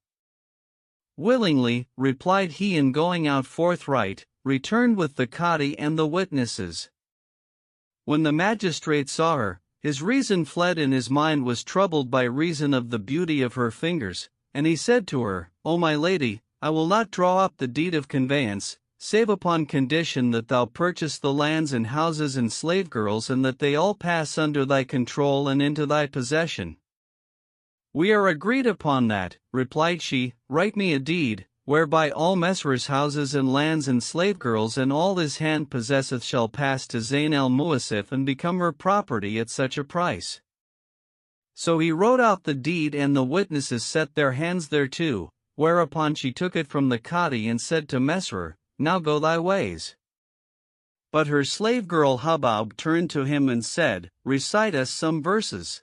Willingly, replied he, and going out forthright, returned with the Cadi and the witnesses. When the magistrate saw her, his reason fled and his mind was troubled by reason of the beauty of her fingers, and he said to her, O my lady, I will not draw up the deed of conveyance, save upon condition that thou purchase the lands and houses and slave girls and that they all pass under thy control and into thy possession. We are agreed upon that, replied she, write me a deed, whereby all Mesrer's houses and lands and slave girls and all his hand possesseth shall pass to Zayn al-Mu'asif and become her property at such a price. So he wrote out the deed and the witnesses set their hands thereto, whereupon she took it from the Cadi and said to Mesrer, Now go thy ways. But her slave girl Hubab turned to him and said, Recite us some verses.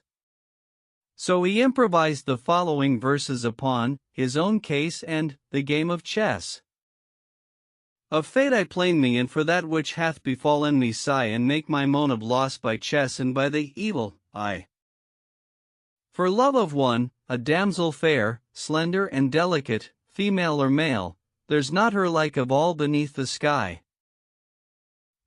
So he improvised the following verses upon his own case and the game of chess. Of fate I plain me, and for that which hath befallen me sigh, and make my moan of loss by chess and by the evil eye. For love of one, a damsel fair, slender and delicate, female or male, there's not her like of all beneath the sky.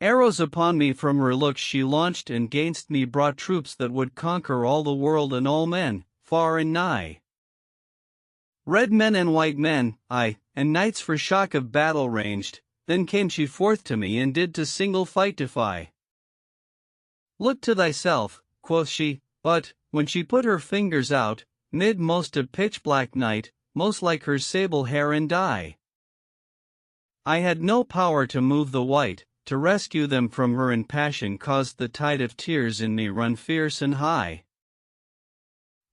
Arrows upon me from her looks she launched, and gainst me brought troops that would conquer all the world and all men, far and nigh. Red men and white men, aye, and knights for shock of battle ranged, then came she forth to me and did to single fight defy. Look to thyself, quoth she, but, when she put her fingers out, mid most a pitch-black night, most like her sable hair and dye. I had no power to move the white, to rescue them from her, in passion caused the tide of tears in me run fierce and high.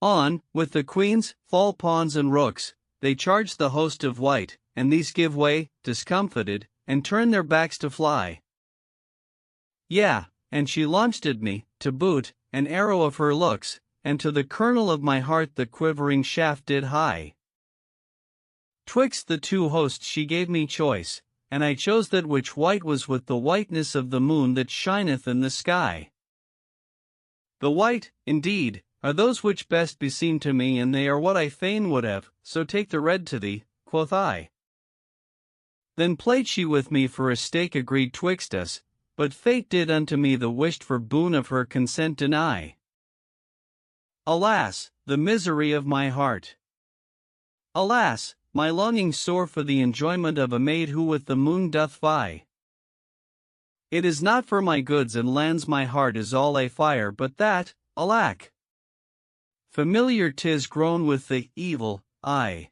On, with the queens, fall pawns and rooks, they charge the host of white, and these give way, discomfited, and turn their backs to fly. Yea, and she launched at me, to boot, an arrow of her looks, and to the kernel of my heart the quivering shaft did hie. Twixt the two hosts she gave me choice, and I chose that which white was with the whiteness of the moon that shineth in the sky. The white, indeed, are those which best beseem to me, and they are what I fain would have, so take the red to thee, quoth I. Then played she with me for a stake agreed twixt us, but fate did unto me the wished for boon of her consent deny. Alas, the misery of my heart! Alas, my longing sore for the enjoyment of a maid who with the moon doth vie. It is not for my goods and lands my heart is all I fire, but that, alack! Familiar 'tis grown with the evil eye.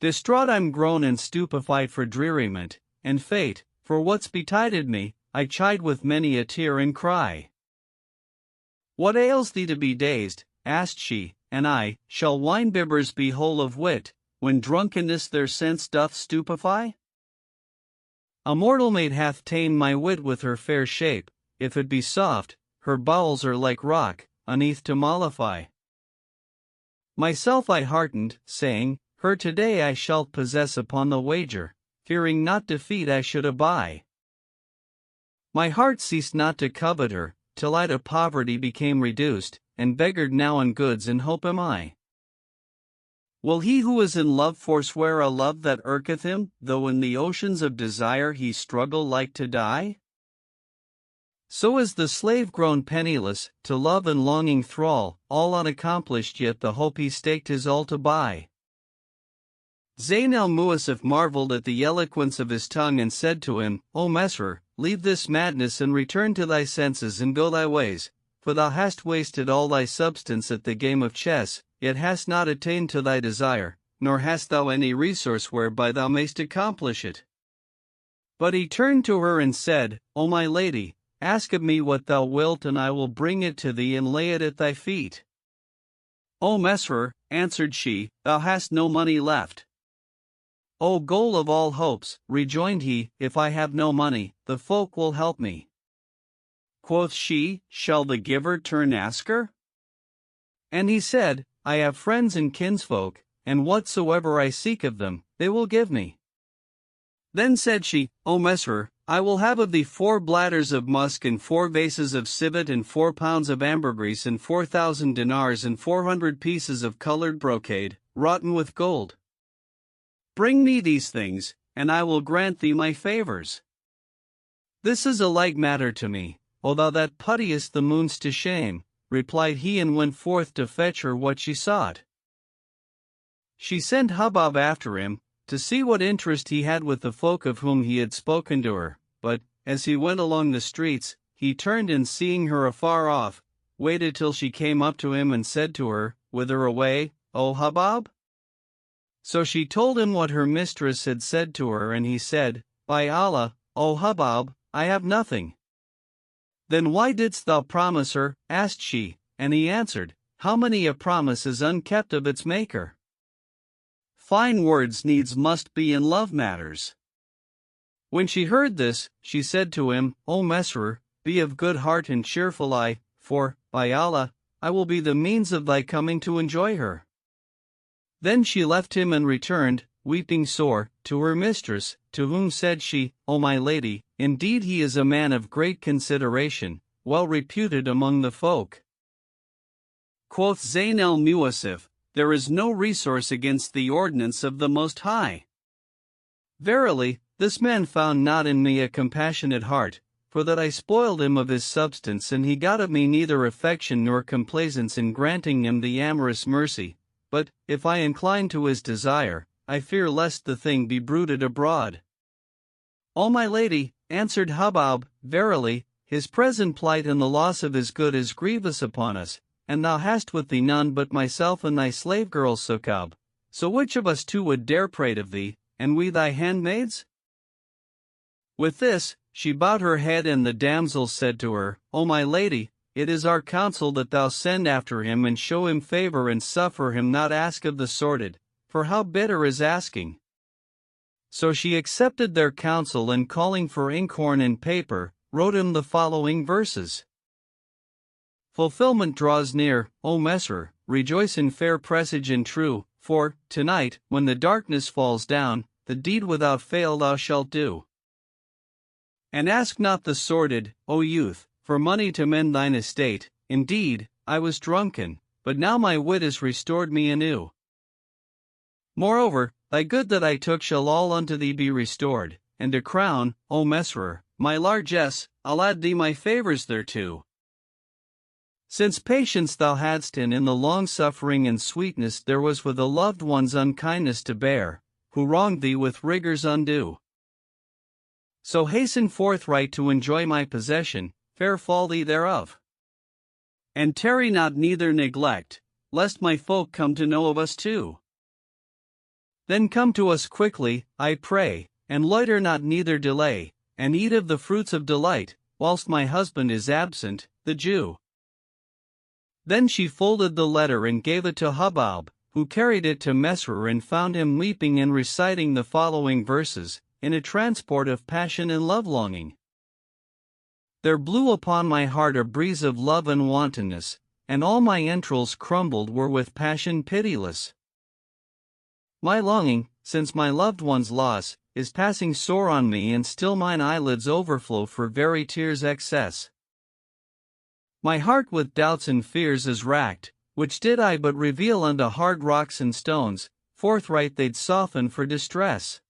Distraught I'm grown and stupefied for dreariment, and fate, for what's betided me, I chide with many a tear and cry. What ails thee to be dazed? Asked she, and I, shall wine-bibbers be whole of wit, when drunkenness their sense doth stupefy? A mortal maid hath ta'en my wit with her fair shape, if it be soft, her bowels are like rock, uneath to mollify. Myself I heartened, saying, her today I shall possess upon the wager, fearing not defeat I should abye. My heart ceased not to covet her, till I to poverty became reduced, and beggared now in goods in hope am I. Will he who is in love forswear a love that irketh him, though in the oceans of desire he struggle like to die? So is the slave grown penniless, to love and longing thrall, all unaccomplished yet the hope he staked his all to buy. Zayn al-Mu'asif marveled at the eloquence of his tongue and said to him, O Mesrer, leave this madness and return to thy senses and go thy ways, for thou hast wasted all thy substance at the game of chess, yet hast not attained to thy desire, nor hast thou any resource whereby thou mayst accomplish it. But he turned to her and said, O my lady, ask of me what thou wilt and I will bring it to thee and lay it at thy feet. O Mesrer, answered she, thou hast no money left. O goal of all hopes, rejoined he, if I have no money, the folk will help me. Quoth she, shall the giver turn asker? And he said, I have friends and kinsfolk, and whatsoever I seek of them, they will give me. Then said she, O Mesrer, I will have of thee 4 bladders of musk and 4 vases of civet and 4 pounds of ambergris and 4,000 dinars and 400 pieces of colored brocade, wroughten with gold. Bring me these things, and I will grant thee my favors. This is a like matter to me, O thou that puttiest the moons to shame, replied he and went forth to fetch her what she sought. She sent Hubab after him, to see what interest he had with the folk of whom he had spoken to her, but, as he went along the streets, he turned and seeing her afar off, waited till she came up to him and said to her, Whither away, O Hubab? So she told him what her mistress had said to her and he said, By Allah, O Hubab, I have nothing. Then why didst thou promise her, asked she, and he answered, How many a promise is unkept of its maker? Fine words needs must be in love matters. When she heard this, she said to him, O Mesrer, be of good heart and cheerful for, by Allah, I will be the means of thy coming to enjoy her. Then she left him and returned, weeping sore, to her mistress, to whom said she, O my lady, indeed he is a man of great consideration, well reputed among the folk. Quoth Zayn al-Mu'asif, There is no resource against the ordinance of the Most High. Verily, this man found not in me a compassionate heart, for that I spoiled him of his substance and he got of me neither affection nor complaisance in granting him the amorous mercy, but, if I incline to his desire, I fear lest the thing be bruited abroad. O my lady, answered Hubab, verily, his present plight and the loss of his good is grievous upon us, and thou hast with thee none but myself and thy slave girl Sukab, so which of us 2 would dare prate of thee, and we thy handmaids? With this, she bowed her head and the damsel said to her, O my lady, it is our counsel that thou send after him and show him favor and suffer him not ask of the sordid, for how bitter is asking. So she accepted their counsel and calling for inkhorn and paper, wrote him the following verses. Fulfillment draws near, O Mesrer, rejoice in fair presage and true, for, tonight, when the darkness falls down, the deed without fail thou shalt do. And ask not the sordid, O youth, for money to mend thine estate, indeed, I was drunken, but now my wit is restored me anew. Moreover, thy good that I took shall all unto thee be restored, and a crown, O Mesrer, my largesse, I'll add thee my favors thereto. Since patience thou hadst and in the long suffering and sweetness there was with a loved one's unkindness to bear, who wronged thee with rigors undue. So hasten forthright to enjoy my possession, fair fall thee thereof. And tarry not neither neglect, lest my folk come to know of us too. Then come to us quickly, I pray, and loiter not neither delay, and eat of the fruits of delight, whilst my husband is absent, the Jew. Then she folded the letter and gave it to Hubab, who carried it to Mesrer and found him weeping and reciting the following verses, in a transport of passion and love-longing. There blew upon my heart a breeze of love and wantonness, and all my entrails crumbled were with passion pitiless. My longing, since my loved one's loss, is passing sore on me and still mine eyelids overflow for very tears' excess. My heart with doubts and fears is racked, which did I but reveal unto hard rocks and stones, forthright they'd soften for distress.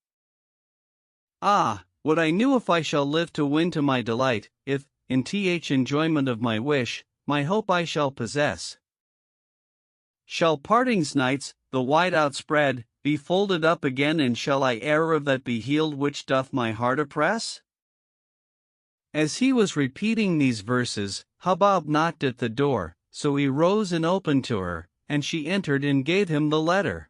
Ah, what I knew if I shall live to win to my delight, if, in enjoyment of my wish, my hope I shall possess. Shall parting's nights, the wide outspread, be folded up again, and shall I e'er of that be healed which doth my heart oppress? As he was repeating these verses, Hubbub knocked at the door, so he rose and opened to her, and she entered and gave him the letter.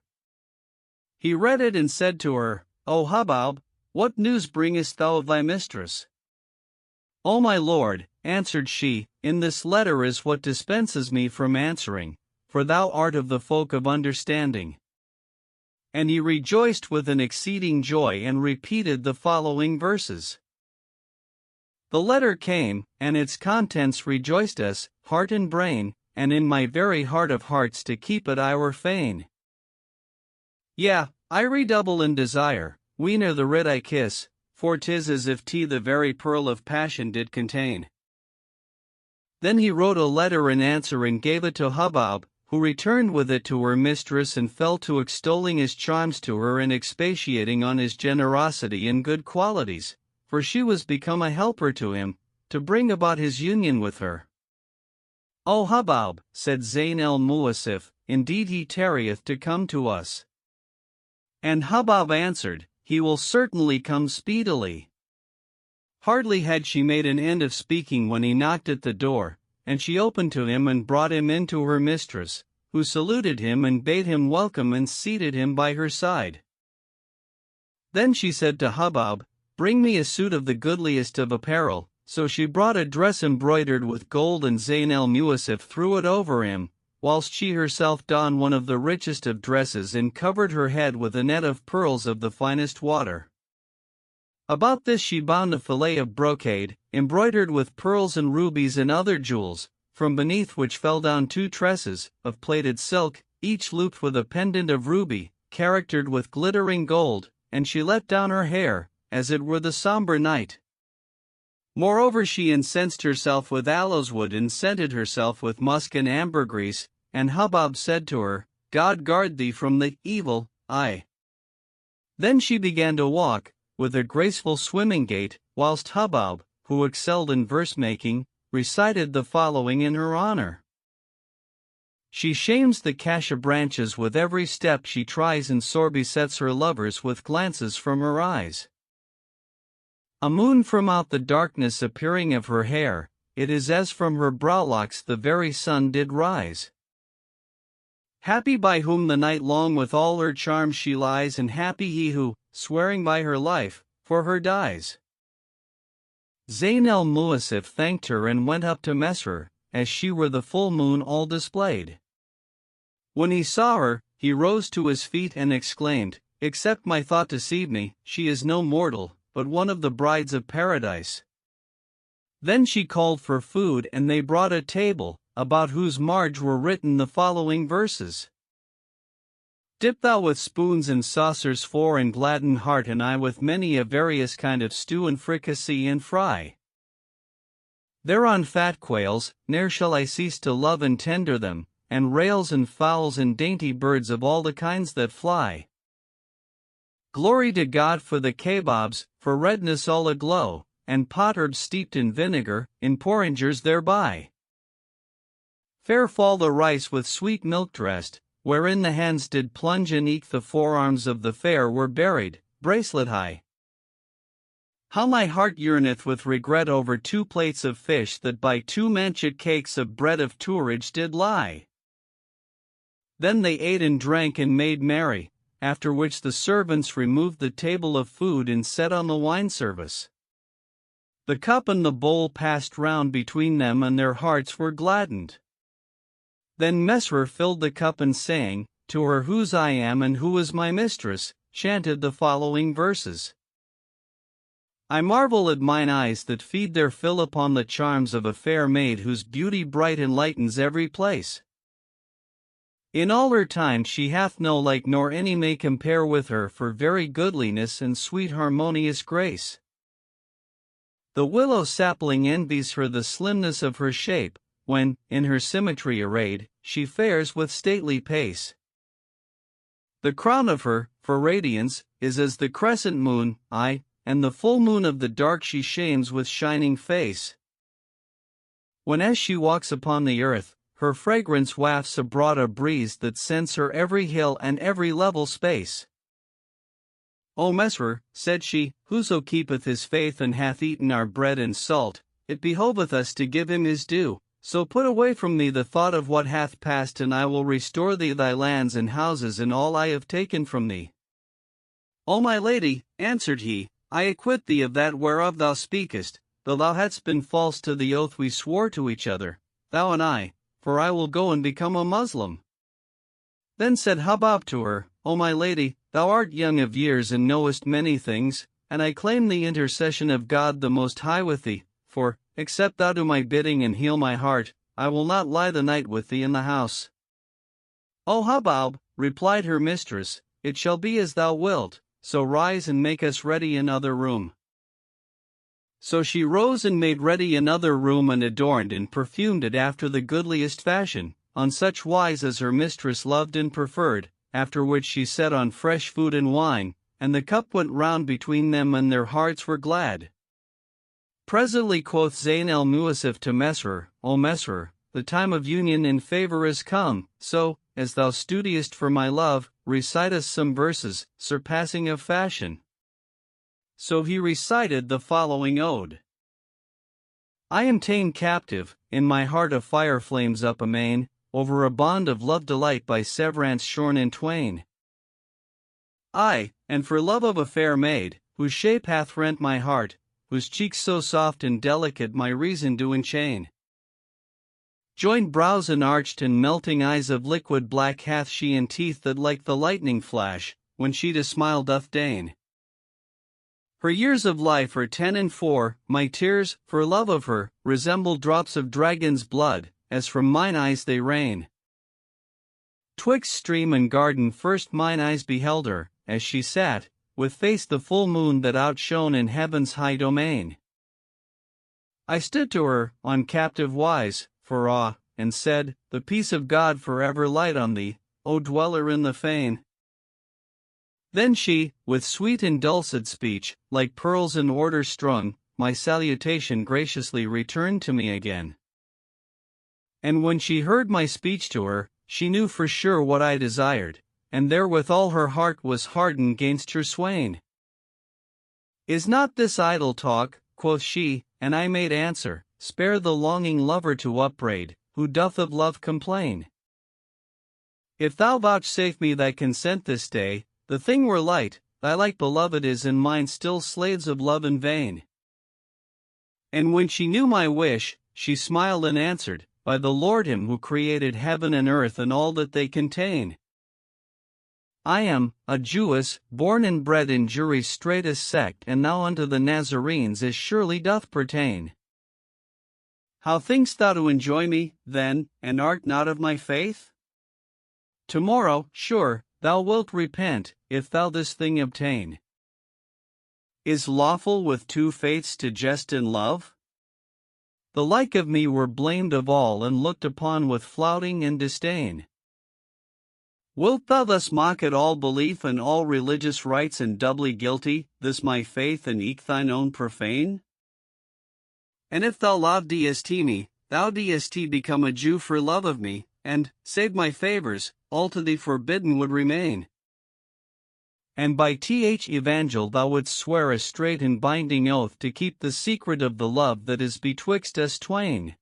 He read it and said to her, O Hubbub, what news bringest thou of thy mistress? O my lord, answered she, in this letter is what dispenses me from answering, for thou art of the folk of understanding. And he rejoiced with an exceeding joy and repeated the following verses. The letter came, and its contents rejoiced us, heart and brain, and in my very heart of hearts to keep it I were fain. Yea, I redouble in desire, weener the writ I kiss, for 'tis as if tea the very pearl of passion did contain. Then he wrote a letter in answer and gave it to Hubbub, who returned with it to her mistress and fell to extolling his charms to her and expatiating on his generosity and good qualities, for she was become a helper to him, to bring about his union with her. O Hubbub, said Zayn el-Muasif, indeed he tarrieth to come to us. And Hubbub answered, he will certainly come speedily. Hardly had she made an end of speaking when he knocked at the door, and she opened to him and brought him in to her mistress, who saluted him and bade him welcome and seated him by her side. Then she said to Hubbub, bring me a suit of the goodliest of apparel, so she brought a dress embroidered with gold, and Zayn el-Muasif threw it over him, whilst she herself donned one of the richest of dresses and covered her head with a net of pearls of the finest water. About this she bound a fillet of brocade, embroidered with pearls and rubies and other jewels, from beneath which fell down 2 tresses, of plaited silk, each looped with a pendant of ruby, charactered with glittering gold, and she let down her hair, as it were the sombre night. Moreover she incensed herself with aloes wood and scented herself with musk and ambergris, and Hubbub said to her, God guard thee from the evil eye. Then she began to walk, with a graceful swimming gait, whilst Hubbub, who excelled in verse-making, recited the following in her honor. She shames the cassia branches with every step she tries, and sore besets her lovers with glances from her eyes. A moon from out the darkness appearing of her hair, it is as from her browlocks the very sun did rise. Happy by whom the night long with all her charms she lies, and happy he who, swearing by her life, for her dies. Zayn el-Muasif thanked her and went up to Mesrer, as she were the full moon all displayed. When he saw her, he rose to his feet and exclaimed, except my thought deceive me, she is no mortal, but one of the brides of paradise. Then she called for food, and they brought a table, about whose marge were written the following verses. Dip thou with spoons and saucers 4, and gladden heart and I with many a various kind of stew and fricassee and fry. Thereon fat quails, ne'er shall I cease to love and tender them, and rails and fowls and dainty birds of all the kinds that fly. Glory to God for the kebabs, for redness all aglow, and potterbs steeped in vinegar, in porringers thereby. Fair fall the rice with sweet milk dressed, wherein the hands did plunge, and eke the forearms of the fair were buried, bracelet high. How my heart yearneth with regret over 2 plates of fish that by 2 manchet cakes of bread of tourage did lie. Then they ate and drank and made merry, after which the servants removed the table of food and set on the wine service. The cup and the bowl passed round between them, and their hearts were gladdened. Then Mesrer filled the cup and sang, to her whose I am and who is my mistress, chanted the following verses. I marvel at mine eyes that feed their fill upon the charms of a fair maid whose beauty bright enlightens every place. In all her time she hath no like, nor any may compare with her for very goodliness and sweet harmonious grace. The willow sapling envies her the slimness of her shape, when, in her symmetry arrayed, she fares with stately pace. The crown of her, for radiance, is as the crescent moon, and the full moon of the dark she shames with shining face. When as she walks upon the earth, her fragrance wafts abroad a breeze that scents her every hill and every level space. O Messer, said she, whoso keepeth his faith and hath eaten our bread and salt, it behoveth us to give him his due. So put away from thee the thought of what hath passed, and I will restore thee thy lands and houses and all I have taken from thee. O my lady, answered he, I acquit thee of that whereof thou speakest, though thou hadst been false to the oath we swore to each other, thou and I, for I will go and become a Muslim. Then said Hubab to her, O my lady, thou art young of years and knowest many things, and I claim the intercession of God the Most High with thee, for, except thou do my bidding and heal my heart, I will not lie the night with thee in the house. O Hubab, replied her mistress, it shall be as thou wilt, so rise and make us ready another room. So she rose and made ready another room and adorned and perfumed it after the goodliest fashion, on such wise as her mistress loved and preferred, after which she set on fresh food and wine, and the cup went round between them and their hearts were glad. Presently quoth Zayn al-Mu'asif to Mesrer, O Mesrer, the time of union in favor is come, so, as thou studiest for my love, recite us some verses, surpassing of fashion. So he recited the following ode. I am ta'en captive, in my heart a fire flames up amain, over a bond of love delight by severance shorn in twain. Ay, and for love of a fair maid, whose shape hath rent my heart, whose cheeks so soft and delicate my reason do enchain. Joined brows and arched and melting eyes of liquid black hath she, and teeth that like the lightning flash, when she to smile doth deign. Her years of life are 10 and 4, my tears, for love of her, resemble drops of dragon's blood, as from mine eyes they rain. Twixt stream and garden first mine eyes beheld her, as she sat, with face the full moon that outshone in heaven's high domain. I stood to her, on captive wise, for awe, and said, the peace of God forever light on thee, O dweller in the fane. Then she, with sweet and dulcet speech, like pearls in order strung, my salutation graciously returned to me again. And when she heard my speech to her, she knew for sure what I desired, and therewithal her heart was hardened gainst her swain. Is not this idle talk, quoth she, and I made answer, spare the longing lover to upbraid, who doth of love complain. If thou vouchsafe me thy consent this day, the thing were light, thy like beloved is and mine still slaves of love in vain. And when she knew my wish, she smiled and answered, by the Lord him who created heaven and earth and all that they contain. I am a Jewess, born and bred in Jury's straitest sect, and now unto the Nazarenes as surely doth pertain. How think'st thou to enjoy me, then, and art not of my faith? Tomorrow, sure, thou wilt repent, if thou this thing obtain. Is lawful with two faiths to jest in love? The like of me were blamed of all and looked upon with flouting and disdain. Wilt thou thus mock at all belief and all religious rites, and doubly guilty, this my faith and eke thine own profane? And if thou deest me, thou deest become a Jew for love of me, and, save my favors, all to thee forbidden would remain. And by Evangel thou wouldst swear a straight and binding oath to keep the secret of the love that is betwixt us twain.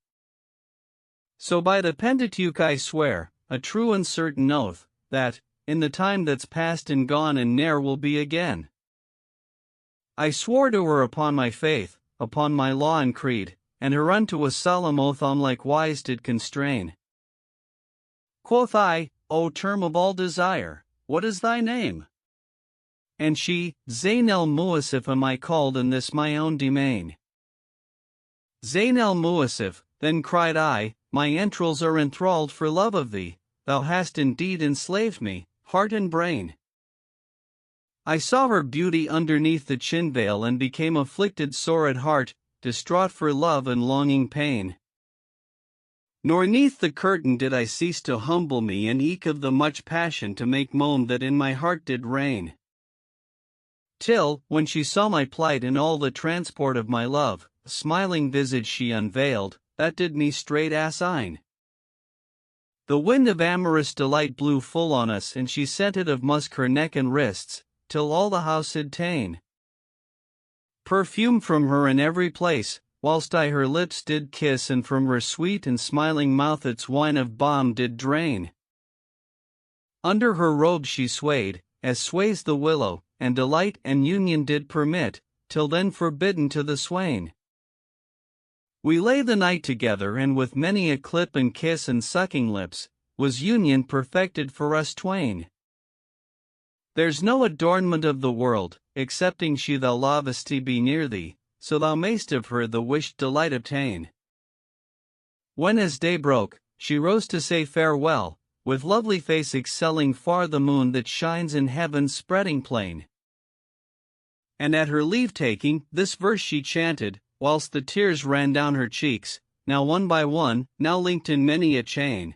So by the Pentateuch I swear, a true and certain oath, that, in the time that's past and gone and ne'er will be again, I swore to her upon my faith, upon my law and creed, and her unto a solemn oath on like wise did constrain. Quoth I, O term of all desire, what is thy name? And she, Zayn al-Mu'asif am I called in this my own domain. Zayn al-Mu'asif, then cried I, my entrails are enthralled for love of thee, thou hast indeed enslaved me, heart and brain. I saw her beauty underneath the chin veil and became afflicted sore at heart, distraught for love and longing pain. Nor neath the curtain did I cease to humble me, and eke of the much passion to make moan that in my heart did reign. Till, when she saw my plight and all the transport of my love, a smiling visage she unveiled, that did me straight assign. The wind of amorous delight blew full on us, and she scented of musk her neck and wrists, till all the house did ta'en perfume from her in every place, whilst I her lips did kiss, and from her sweet and smiling mouth its wine of balm did drain. Under her robe she swayed, as sways the willow, and delight and union did permit, till then forbidden to the swain. We lay the night together, and with many a clip and kiss and sucking lips, was union perfected for us twain. There's no adornment of the world, excepting she thou lovest to be near thee, so thou mayst of her the wished delight obtain. When as day broke, she rose to say farewell, with lovely face excelling far the moon that shines in heaven's spreading plain. And at her leave-taking, this verse she chanted, whilst the tears ran down her cheeks, now one by one, now linked in many a chain.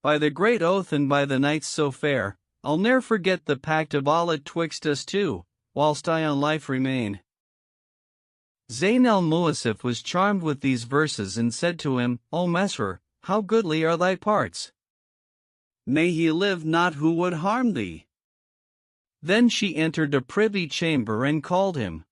By the great oath and by the nights so fair, I'll ne'er forget the pact of Allah twixt us two, whilst I on life remain. Zayn al-Mu'asif was charmed with these verses and said to him, O Mesrer, how goodly are thy parts! May he live not who would harm thee. Then she entered a privy chamber and called him.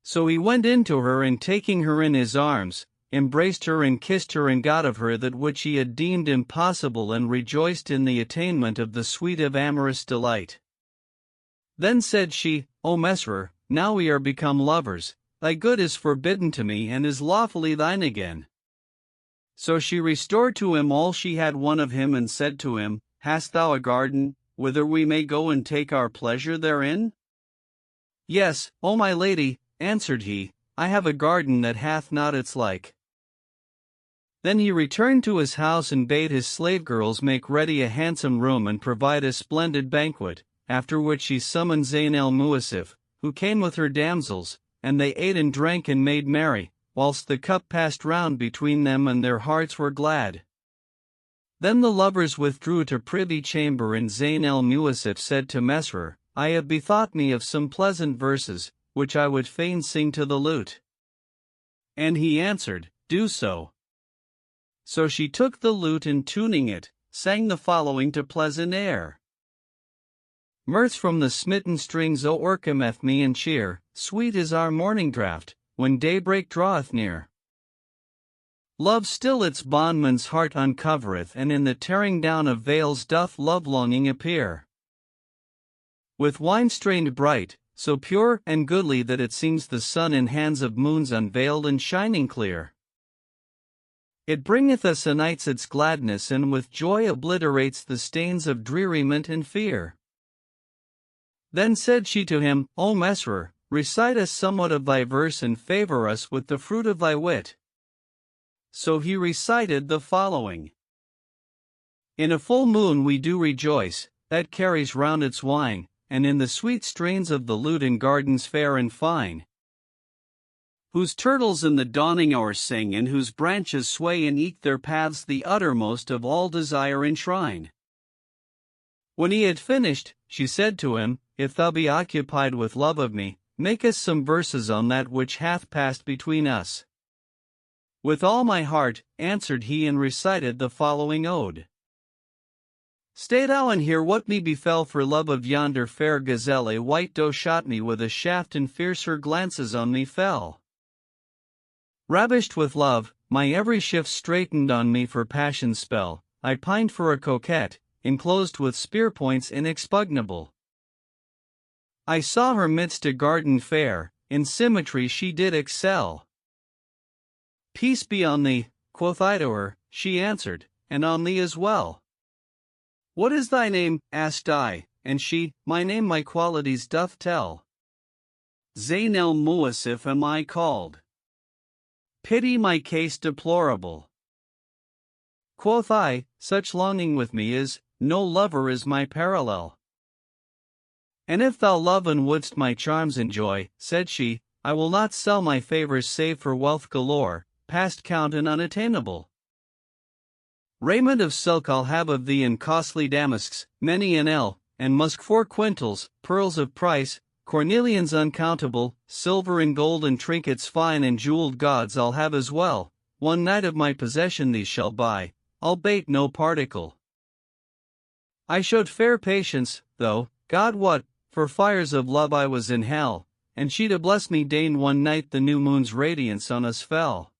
So he went in to her, and taking her in his arms, embraced her and kissed her, and got of her that which he had deemed impossible, and rejoiced in the attainment of the sweet of amorous delight. Then said she, O Mesrer, now we are become lovers, thy good is forbidden to me and is lawfully thine again. So she restored to him all she had won of him, and said to him, Hast thou a garden, whither we may go and take our pleasure therein? Yes, O my lady, answered he, I have a garden that hath not its like. Then he returned to his house and bade his slave girls make ready a handsome room and provide a splendid banquet, after which he summoned Zayn al-Mu'asif, who came with her damsels, and they ate and drank and made merry, whilst the cup passed round between them, and their hearts were glad. Then the lovers withdrew to privy chamber, and Zayn al-Mu'asif said to Mesrer, I have bethought me of some pleasant verses, which I would fain sing to the lute. And he answered, Do so. So she took the lute, and tuning it, sang the following to pleasant air. Mirth from the smitten strings, O o'ercometh me in cheer, sweet is our morning draught, when daybreak draweth near. Love still its bondman's heart uncovereth, and in the tearing down of veils doth love-longing appear. With wine strained bright, so pure and goodly that it seems the sun in hands of moons unveiled and shining clear. It bringeth us a night's its gladness, and with joy obliterates the stains of dreariment and fear. Then said she to him, O Mesrer, recite us somewhat of thy verse, and favor us with the fruit of thy wit. So he recited the following. In a full moon we do rejoice, that carries round its wine, and in the sweet strains of the lute in gardens fair and fine, whose turtles in the dawning hour sing, and whose branches sway and eke their paths the uttermost of all desire enshrine. When he had finished, she said to him, If thou be occupied with love of me, make us some verses on that which hath passed between us. With all my heart, answered he, and recited the following ode. Stay thou and hear what me befell, for love of yonder fair gazelle. A white doe shot me with a shaft, and fierce her glances on me fell. Ravished with love, my every shift straitened on me for passion's spell. I pined for a coquette, enclosed with spear points inexpugnable. I saw her midst a garden fair, in symmetry she did excel. Peace be on thee, quoth I to her, she answered, and on thee as well. What is thy name, asked I, and she, My name my qualities doth tell. Zayn al-Mu'asif am I called. Pity my case deplorable. Quoth I, such longing with me is, no lover is my parallel. And if thou love and wouldst my charms enjoy, said she, I will not sell my favors save for wealth galore, past count and unattainable. Raiment of silk I'll have of thee, and costly damasks, many an ell, and musk 4 quintals, pearls of price, cornelians uncountable, silver and gold and trinkets fine and jeweled gauds I'll have as well, one night of my possession these shall buy, I'll bate no particle. I showed fair patience, though, God wot, for fires of love I was in hell, and she to bless me deigned one night the new moon's radiance on us fell.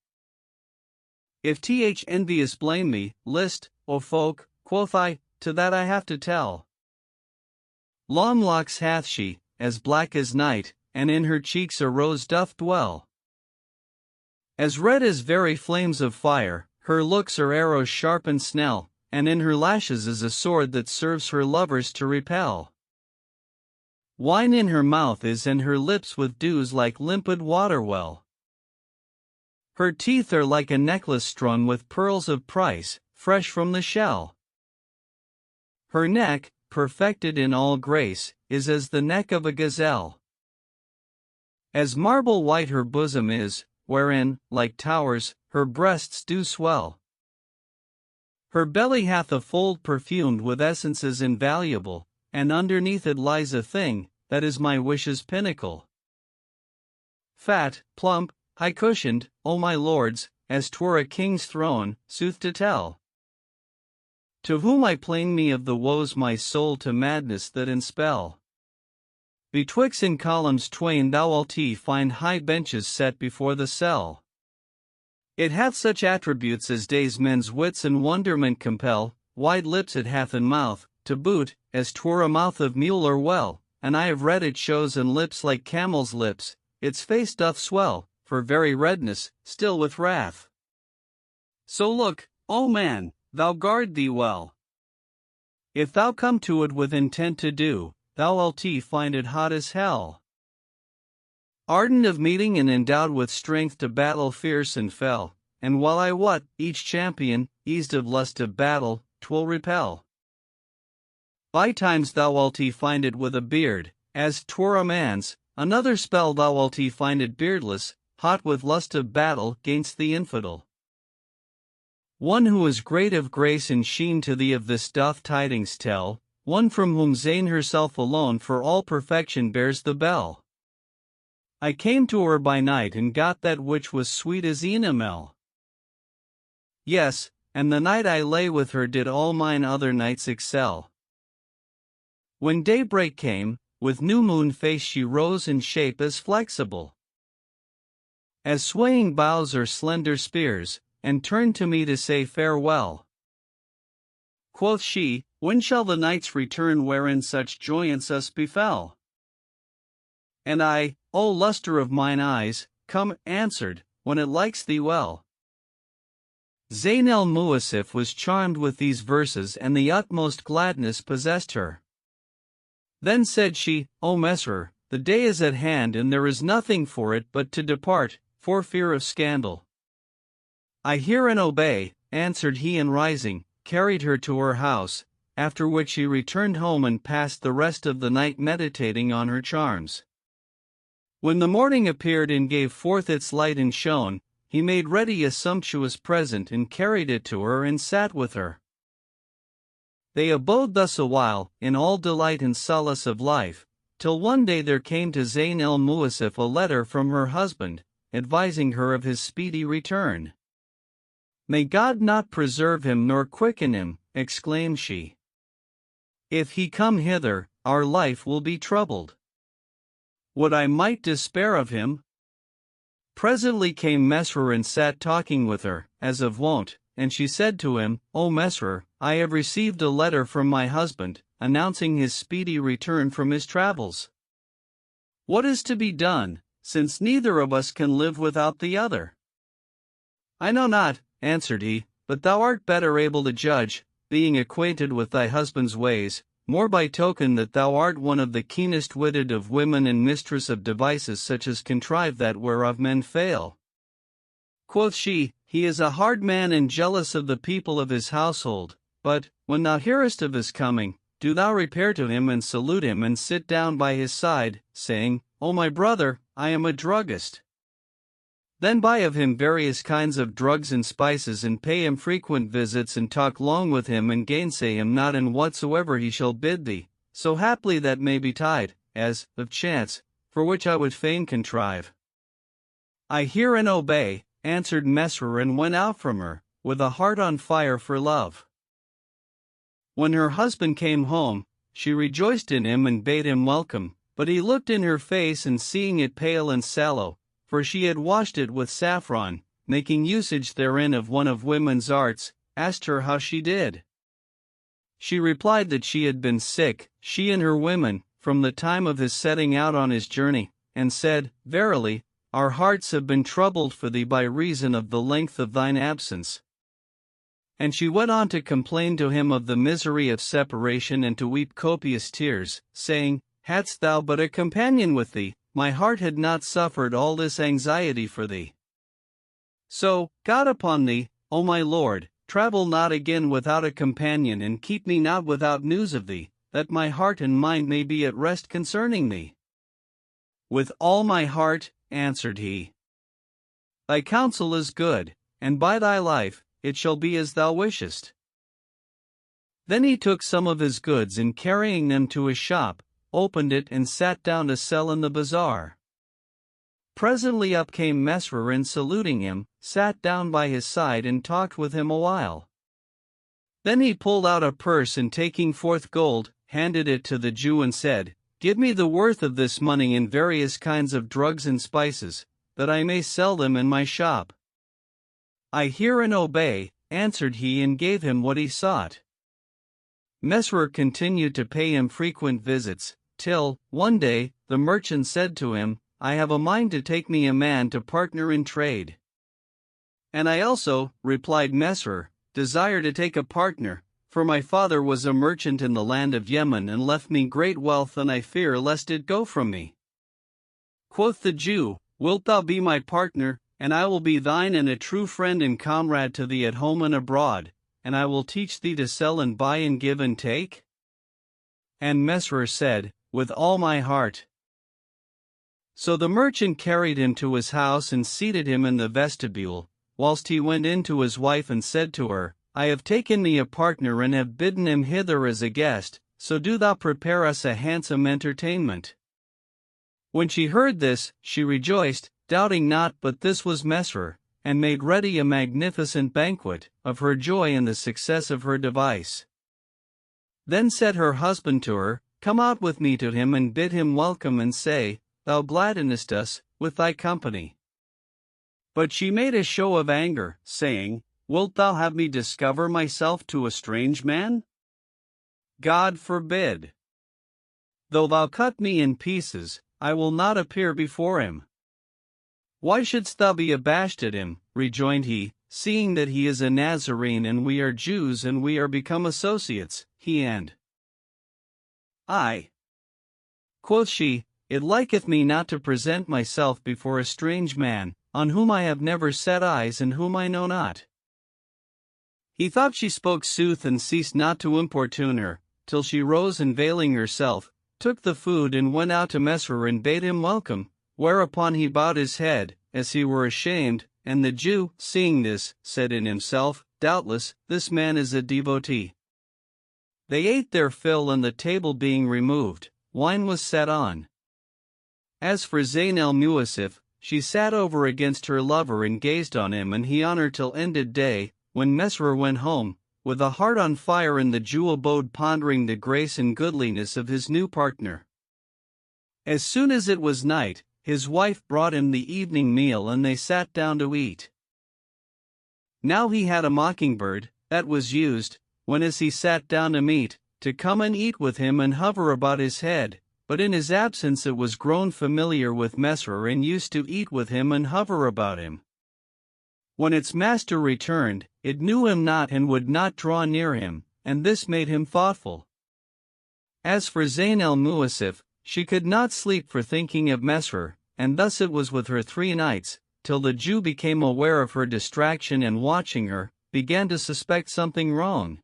If th envious blame me, list, O folk, quoth I, to that I have to tell. Long locks hath she, as black as night, and in her cheeks a rose doth dwell. As red as very flames of fire, her looks are arrows sharp and snell, and in her lashes is a sword that serves her lovers to repel. Wine in her mouth is and her lips with dews like limpid water well. Her teeth are like a necklace strung with pearls of price, fresh from the shell. Her neck, perfected in all grace, is as the neck of a gazelle. As marble white her bosom is, wherein, like towers, her breasts do swell. Her belly hath a fold perfumed with essences invaluable, and underneath it lies a thing, that is my wish's pinnacle. Fat, plump, high-cushioned, O my lords, as 'twere a king's throne, sooth to tell. To whom I plain me of the woes my soul to madness that enspell. Betwixt in columns twain thou'lt find high benches set before the cell. It hath such attributes as daze men's wits and wonderment compel, wide lips it hath and mouth, to boot, as 'twere a mouth of mule or well, and I have read it shows and lips like camel's lips, its face doth swell, for very redness, still with wrath. So look, O man, thou guard thee well. If thou come to it with intent to do, thou'lt find it hot as hell. Ardent of meeting and endowed with strength to battle fierce and fell, and while I wot, each champion, eased of lust of battle, 'twill repel. By times thou'lt find it with a beard, as 'twere a man's, another spell thou'lt find it beardless, hot with lust of battle 'gainst the infidel. One who is great of grace and sheen to thee of this doth tidings tell, one from whom Zane herself alone for all perfection bears the bell. I came to her by night and got that which was sweet as enamel. Yes, and the night I lay with her did all mine other nights excel. When daybreak came, with new moon face she rose in shape as flexible as swaying boughs or slender spears, and turned to me to say farewell. Quoth she, when shall the nights return wherein such joyance us befell? And I, O lustre of mine eyes, come, answered, when it likes thee well. Zayn al-Mu'asif was charmed with these verses and the utmost gladness possessed her. Then said she, O Mesrer, the day is at hand and there is nothing for it but to depart, for fear of scandal. I hear and obey, answered he, and rising, carried her to her house, after which he returned home and passed the rest of the night meditating on her charms. When the morning appeared and gave forth its light and shone, he made ready a sumptuous present and carried it to her and sat with her. They abode thus a while, in all delight and solace of life, till one day there came to Zayn al-Mu'asif a letter from her husband, advising her of his speedy return. May God not preserve him nor quicken him, exclaimed she. If he come hither, our life will be troubled. Would I might despair of him? Presently came Mesrer and sat talking with her, as of wont, and she said to him, O Mesrer, I have received a letter from my husband, announcing his speedy return from his travels. What is to be done, since neither of us can live without the other? I know not, answered he, but thou art better able to judge, being acquainted with thy husband's ways, more by token that thou art one of the keenest witted of women and mistress of devices such as contrive that whereof men fail. Quoth she, he is a hard man and jealous of the people of his household, but, when thou hearest of his coming, do thou repair to him and salute him and sit down by his side, saying, O my brother, I am a druggist. Then buy of him various kinds of drugs and spices and pay him frequent visits and talk long with him and gainsay him not in whatsoever he shall bid thee, so haply that may betide, as, of chance, for which I would fain contrive. I hear and obey, answered Messer, and went out from her, with a heart on fire for love. When her husband came home, she rejoiced in him and bade him welcome, but he looked in her face, and seeing it pale and sallow, for she had washed it with saffron, making usage therein of one of women's arts, asked her how she did. She replied that she had been sick, she and her women, from the time of his setting out on his journey, and said, Verily, our hearts have been troubled for thee by reason of the length of thine absence. And she went on to complain to him of the misery of separation and to weep copious tears, saying, Hadst thou but a companion with thee, my heart had not suffered all this anxiety for thee. So, God upon thee, O my Lord, travel not again without a companion, and keep me not without news of thee, that my heart and mind may be at rest concerning thee. With all my heart, answered he. Thy counsel is good, and by thy life, it shall be as thou wishest. Then he took some of his goods, and carrying them to his shop, opened it and sat down to sell in the bazaar. Presently up came Messer, and saluting him, sat down by his side and talked with him a while. Then he pulled out a purse, and taking forth gold, handed it to the Jew and said, Give me the worth of this money in various kinds of drugs and spices, that I may sell them in my shop. I hear and obey, answered he, and gave him what he sought. Messer continued to pay him frequent visits, till, one day, the merchant said to him, I have a mind to take me a man to partner in trade. And I also, replied Messer, desire to take a partner, for my father was a merchant in the land of Yemen and left me great wealth, and I fear lest it go from me. Quoth the Jew, Wilt thou be my partner, and I will be thine, and a true friend and comrade to thee at home and abroad, and I will teach thee to sell and buy and give and take? And Messer said, With all my heart. So the merchant carried him to his house and seated him in the vestibule, whilst he went in to his wife and said to her, I have taken me a partner and have bidden him hither as a guest, so do thou prepare us a handsome entertainment. When she heard this, she rejoiced, doubting not but this was Messer, and made ready a magnificent banquet, of her joy in the success of her device. Then said her husband to her, Come out with me to him and bid him welcome, and say, Thou gladdenest us with thy company. But she made a show of anger, saying, Wilt thou have me discover myself to a strange man? God forbid. Though thou cut me in pieces, I will not appear before him. Why shouldst thou be abashed at him, rejoined he, seeing that he is a Nazarene and we are Jews and we are become associates, he and I. Quoth she, It liketh me not to present myself before a strange man, on whom I have never set eyes and whom I know not. He thought she spoke sooth and ceased not to importune her, till she rose and veiling herself, took the food and went out to Messer and bade him welcome, whereupon he bowed his head, as he were ashamed, and the Jew, seeing this, said in himself, Doubtless, this man is a devotee. They ate their fill, and the table being removed, wine was set on. As for Zayn al-Muasif, she sat over against her lover and gazed on him, and he on her till ended day, when Messer went home, with a heart on fire, and the Jew abode pondering the grace and goodliness of his new partner. As soon as it was night, his wife brought him the evening meal, and they sat down to eat. Now he had a mockingbird, that was used, when as he sat down to meat, to come and eat with him and hover about his head, but in his absence it was grown familiar with Messer and used to eat with him and hover about him. When its master returned, it knew him not and would not draw near him, and this made him thoughtful. As for Zayn al-Muasif, she could not sleep for thinking of Messer, and thus it was with her 3 nights, till the Jew became aware of her distraction and watching her, began to suspect something wrong.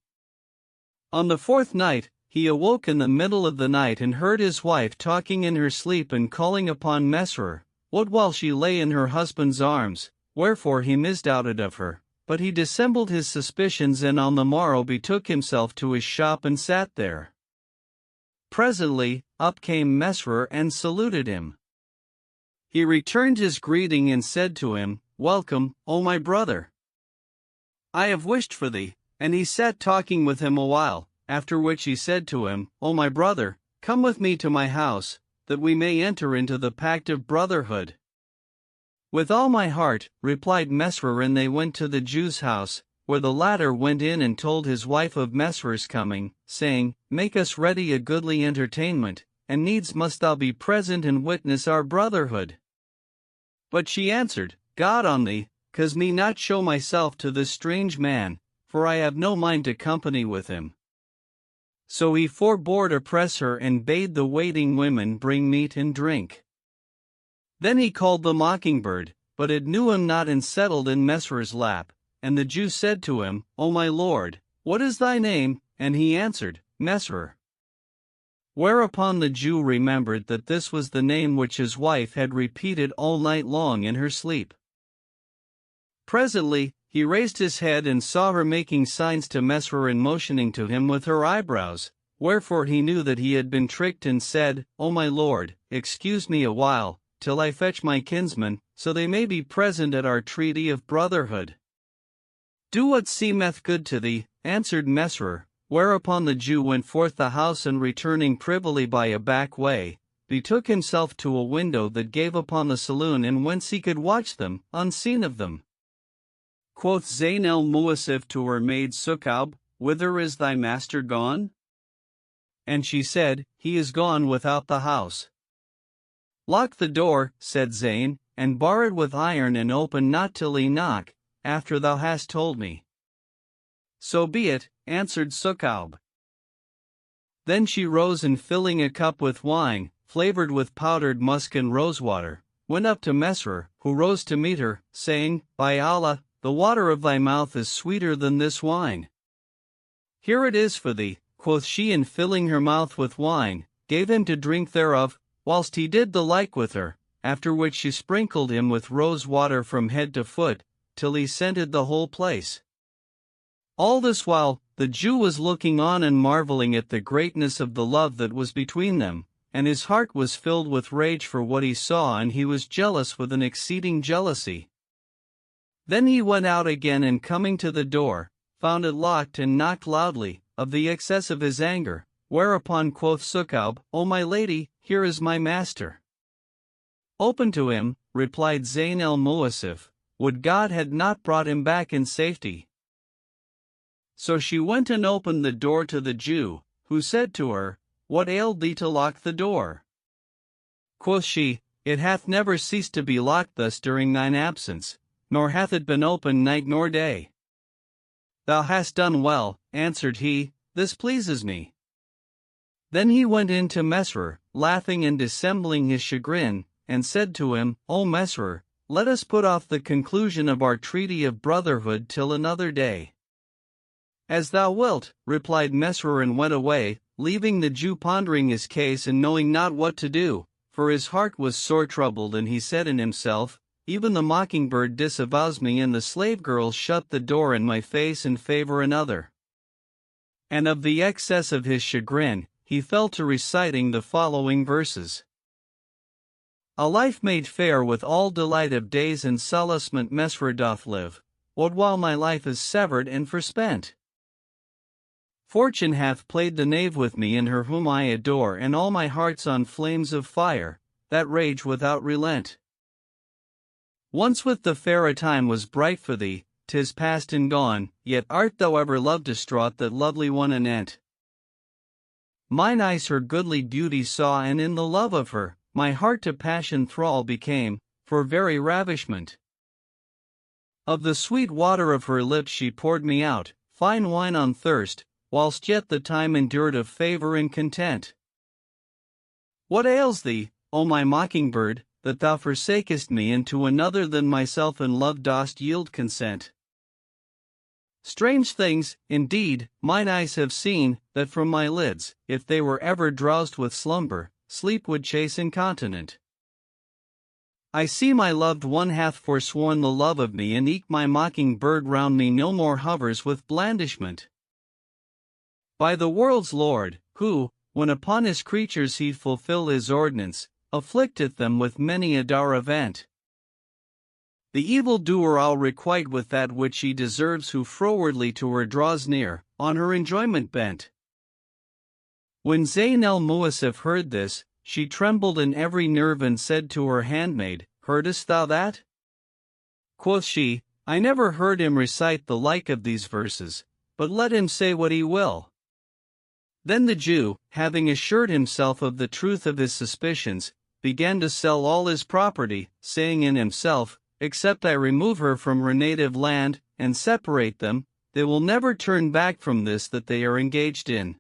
On the 4th night, he awoke in the middle of the night and heard his wife talking in her sleep and calling upon Messer, what while she lay in her husband's arms, wherefore he misdoubted of her, but he dissembled his suspicions and on the morrow betook himself to his shop and sat there. Presently, up came Mesrer and saluted him. He returned his greeting and said to him, "Welcome, O my brother. I have wished for thee." And he sat talking with him a while, after which he said to him, "O my brother, come with me to my house, that we may enter into the pact of brotherhood." "With all my heart," replied Mesrer, and they went to the Jew's house, where the latter went in and told his wife of Mesrer's coming, saying, "Make us ready a goodly entertainment, and needs must thou be present and witness our brotherhood." But she answered, "God on thee, cause me not show myself to this strange man, for I have no mind to company with him." So he forbore to press her and bade the waiting women bring meat and drink. Then he called the mockingbird, but it knew him not and settled in Mesrer's lap, and the Jew said to him, "O my lord, what is thy name?" And he answered, "Mesrer." Whereupon the Jew remembered that this was the name which his wife had repeated all night long in her sleep. Presently, he raised his head and saw her making signs to Mesrer and motioning to him with her eyebrows, wherefore he knew that he had been tricked and said, "O my lord, excuse me a while, till I fetch my kinsmen, so they may be present at our treaty of brotherhood." "Do what seemeth good to thee," answered Mesrer, whereupon the Jew went forth the house and returning privily by a back way, betook himself to a window that gave upon the saloon and whence he could watch them, unseen of them. Quoth Zayn el-Muasif to her maid Sukaub, "Whither is thy master gone?" And she said, "He is gone without the house." "Lock the door," said Zayn, "and bar it with iron and open not till he knock, after thou hast told me." "So be it," answered Sukaub. Then she rose and filling a cup with wine, flavored with powdered musk and rosewater, went up to Mesrer, who rose to meet her, saying, "By Allah, the water of thy mouth is sweeter than this wine." "Here it is for thee," quoth she, and filling her mouth with wine, gave him to drink thereof, whilst he did the like with her, after which she sprinkled him with rose water from head to foot, till he scented the whole place. All this while, the Jew was looking on and marveling at the greatness of the love that was between them, and his heart was filled with rage for what he saw, and he was jealous with an exceeding jealousy. Then he went out again, and coming to the door, found it locked and knocked loudly, of the excess of his anger, whereupon quoth Sukaub, "O my lady, here is my master." "Open to him," replied Zayn el-Muasif, "would God had not brought him back in safety." So she went and opened the door to the Jew, who said to her, "What ailed thee to lock the door?" Quoth she, "It hath never ceased to be locked thus during thine absence, nor hath it been opened night nor day." "Thou hast done well," answered he, "this pleases me." Then he went in to Mesrer, laughing and dissembling his chagrin, and said to him, "O Mesrer, let us put off the conclusion of our treaty of brotherhood till another day." "As thou wilt," replied Mesrer, and went away, leaving the Jew pondering his case and knowing not what to do, for his heart was sore troubled, and he said in himself, "Even the mockingbird disavows me, and the slave girls shut the door in my face and favor another." And of the excess of his chagrin, he fell to reciting the following verses. A life made fair with all delight of days and solacement Mesrer doth live, what while my life is severed and forspent. Fortune hath played the knave with me and her whom I adore, and all my heart's on flames of fire, that rage without relent. Once with the fair a time was bright for thee, 'tis past and gone, yet art thou ever love distraught that lovely one anent. Mine eyes her goodly beauty saw, and in the love of her, my heart to passion thrall became, for very ravishment. Of the sweet water of her lips she poured me out, fine wine on thirst, whilst yet the time endured of favor and content. What ails thee, O my mockingbird, that thou forsakest me, and to another than myself in love dost yield consent? Strange things, indeed, mine eyes have seen, that from my lids, if they were ever drowsed with slumber, sleep would chase incontinent. I see my loved one hath forsworn the love of me, and eke my mocking-bird round me no more hovers with blandishment. By the world's Lord, who, when upon his creatures he'd fulfill his ordinance, afflicteth them with many a dour event. The evil-doer I'll requite with that which he deserves who frowardly to her draws near, on her enjoyment bent. When Zayn al-Muasif heard this, she trembled in every nerve and said to her handmaid, Heardest thou that? Quoth she, I never heard him recite the like of these verses, but let him say what he will. Then the Jew, having assured himself of the truth of his suspicions, began to sell all his property, saying in himself, Except I remove her from her native land, and separate them, they will never turn back from this that they are engaged in.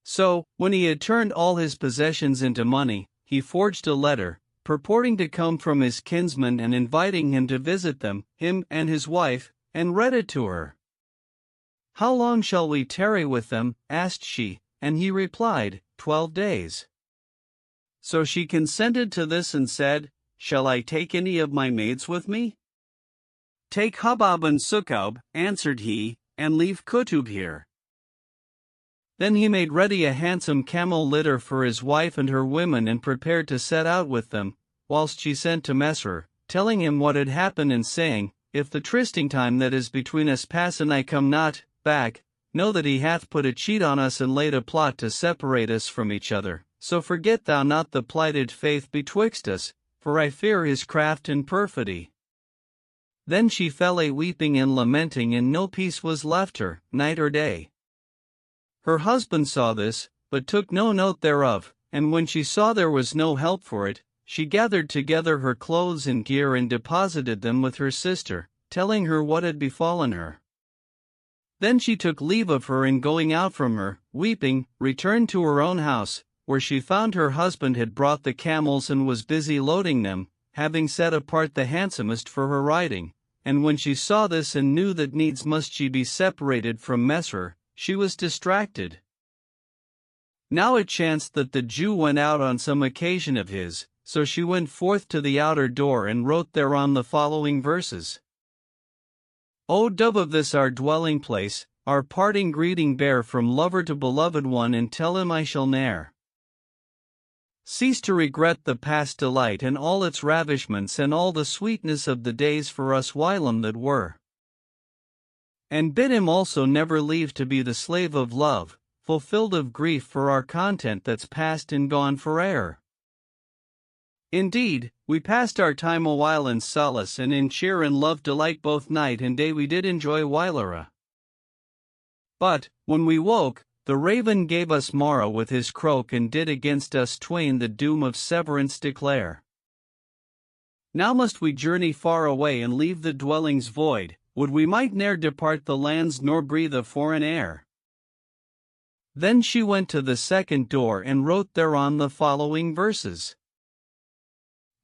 So, when he had turned all his possessions into money, he forged a letter, purporting to come from his kinsman and inviting him to visit them, him and his wife, and read it to her. How long shall we tarry with them? Asked she, and he replied, 12 days. So she consented to this and said, Shall I take any of my maids with me? Take Hubab and Sukab, answered he, and leave Kutub here. Then he made ready a handsome camel litter for his wife and her women and prepared to set out with them, whilst she sent to Messer, telling him what had happened and saying, If the trysting time that is between us pass and I come not back, know that he hath put a cheat on us and laid a plot to separate us from each other, so forget thou not the plighted faith betwixt us, for I fear his craft and perfidy. Then she fell a weeping and lamenting, and no peace was left her, night or day. Her husband saw this, but took no note thereof, and when she saw there was no help for it, she gathered together her clothes and gear and deposited them with her sister, telling her what had befallen her. Then she took leave of her and going out from her, weeping, returned to her own house, where she found her husband had brought the camels and was busy loading them, having set apart the handsomest for her riding, and when she saw this and knew that needs must she be separated from Messer, she was distracted. Now it chanced that the Jew went out on some occasion of his, so she went forth to the outer door and wrote thereon the following verses. O dove of this our dwelling place, our parting greeting bear from lover to beloved one, and tell him I shall ne'er cease to regret the past delight and all its ravishments and all the sweetness of the days for us whilom that were. And bid him also never leave to be the slave of love, fulfilled of grief for our content that's past and gone fore'er. Indeed, we passed our time a while in solace and in cheer and love delight both night and day we did enjoy whilera. But, when we woke, the raven gave us morrow with his croak and did against us twain the doom of severance declare. Now must we journey far away and leave the dwellings void, would we might ne'er depart the lands nor breathe a foreign air. Then she went to the second door and wrote thereon the following verses.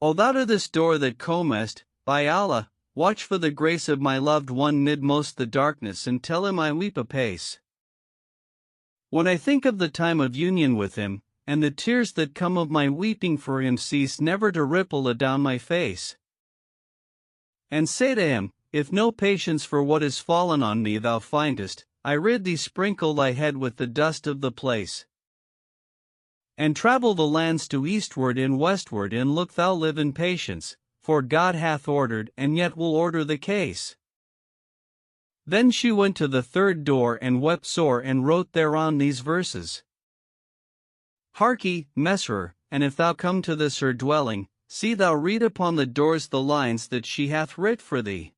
O thou to this door that comest, by Allah, watch for the grace of my loved one midmost the darkness and tell him I weep apace. When I think of the time of union with him, and the tears that come of my weeping for him cease never to ripple adown my face. And say to him, if no patience for what is fallen on me thou findest, I rid thee sprinkle thy head with the dust of the place. And travel the lands to eastward and westward and look thou live in patience, for God hath ordered and yet will order the case. Then she went to the third door and wept sore and wrote thereon these verses. Harkee, Messer, and if thou come to this her dwelling, see thou read upon the doors the lines that she hath writ for thee.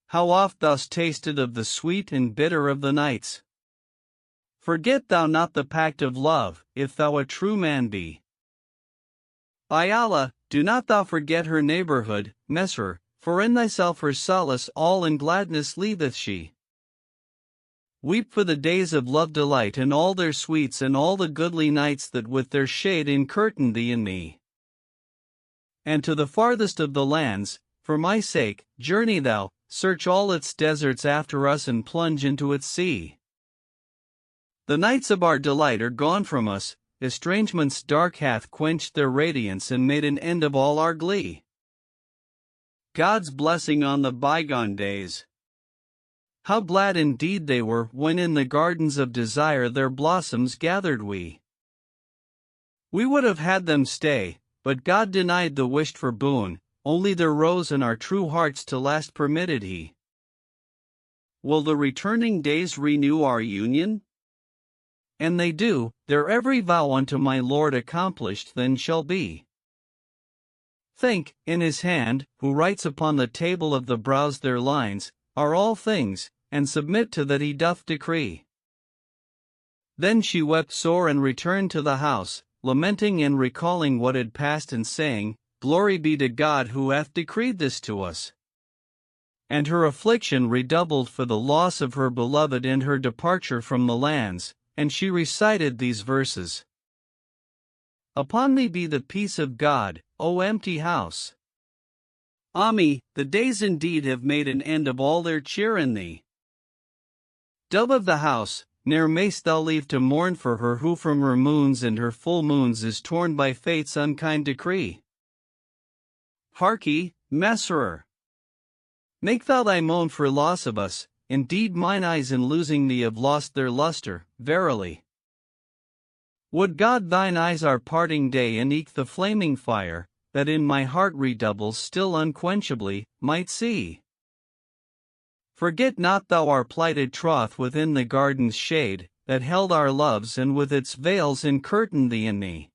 How oft thou'st tasted of the sweet and bitter of the nights. Forget thou not the pact of love, if thou a true man be. By Allah, do not thou forget her neighborhood, Messer, for in thyself her solace all in gladness leaveth she. Weep for the days of love delight and all their sweets and all the goodly nights that with their shade encurtain thee and me. And to the farthest of the lands, for my sake, journey thou, search all its deserts after us and plunge into its sea. The nights of our delight are gone from us, estrangement's dark hath quenched their radiance and made an end of all our glee. God's blessing on the bygone days. How glad indeed they were when in the gardens of desire their blossoms gathered we. We would have had them stay, but God denied the wished for boon, only their rose in our true hearts to last permitted He. Will the returning days renew our union? And they do, their every vow unto my Lord accomplished then shall be. Think, in His hand, who writes upon the table of the brows their lines, are all things, and submit to that He doth decree. Then she wept sore and returned to the house, lamenting and recalling what had passed and saying, Glory be to God who hath decreed this to us. And her affliction redoubled for the loss of her beloved and her departure from the lands, and she recited these verses. Upon thee be the peace of God, O empty house. Ah me, the days indeed have made an end of all their cheer in thee. Dove of the house, ne'er mayst thou leave to mourn for her who from her moons and her full moons is torn by fate's unkind decree. Harkee, Messerer. Make thou thy moan for loss of us, indeed mine eyes in losing thee have lost their luster, verily. Would God thine eyes our parting day and eke the flaming fire, that in my heart redoubles still unquenchably, might see. Forget not thou our plighted troth within the garden's shade, that held our loves and with its veils encurtained thee and me.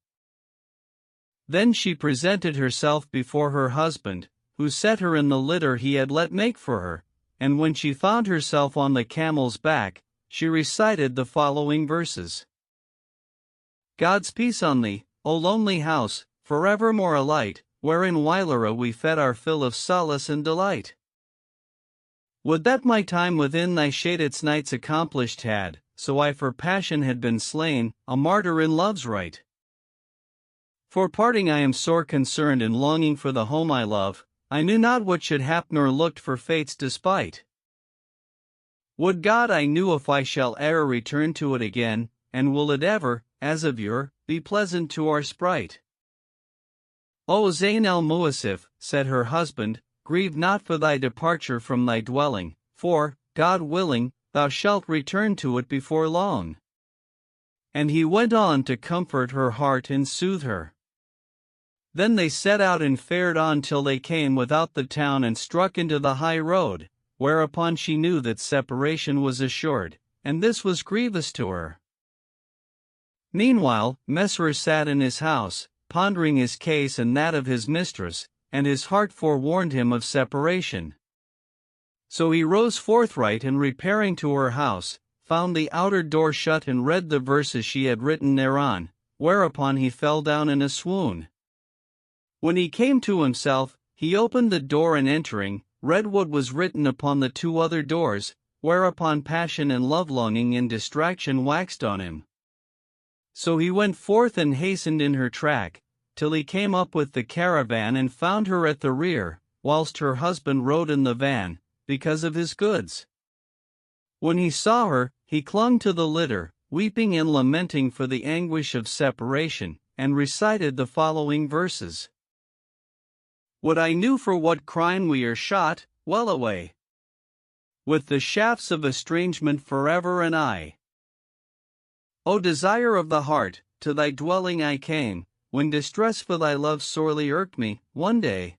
Then she presented herself before her husband, who set her in the litter he had let make for her, and when she found herself on the camel's back, she recited the following verses. God's peace on thee, O lonely house, forevermore a light, wherein whilera we fed our fill of solace and delight. Would that my time within thy shade its nights accomplished had, so I for passion had been slain, a martyr in love's right. For parting I am sore concerned and longing for the home I love, I knew not what should hap nor looked for fate's despite. Would God I knew if I shall e'er return to it again, and will it ever, as of yore, be pleasant to our sprite. O Zayn al-Mu'asif, said her husband, grieve not for thy departure from thy dwelling, for, God willing, thou shalt return to it before long. And he went on to comfort her heart and soothe her. Then they set out and fared on till they came without the town and struck into the high road, whereupon she knew that separation was assured, and this was grievous to her. Meanwhile, Messerer sat in his house, pondering his case and that of his mistress, and his heart forewarned him of separation. So he rose forthright and repairing to her house, found the outer door shut and read the verses she had written thereon, whereupon he fell down in a swoon. When he came to himself, he opened the door and entering, read what was written upon the two other doors, whereupon passion and love-longing and distraction waxed on him. So he went forth and hastened in her track, till he came up with the caravan and found her at the rear, whilst her husband rode in the van, because of his goods. When he saw her, he clung to the litter, weeping and lamenting for the anguish of separation, and recited the following verses. Would I knew for what crime we are shot, well away. With the shafts of estrangement forever and aye. O desire of the heart, to thy dwelling I came, when distress for thy love sorely irked me, one day.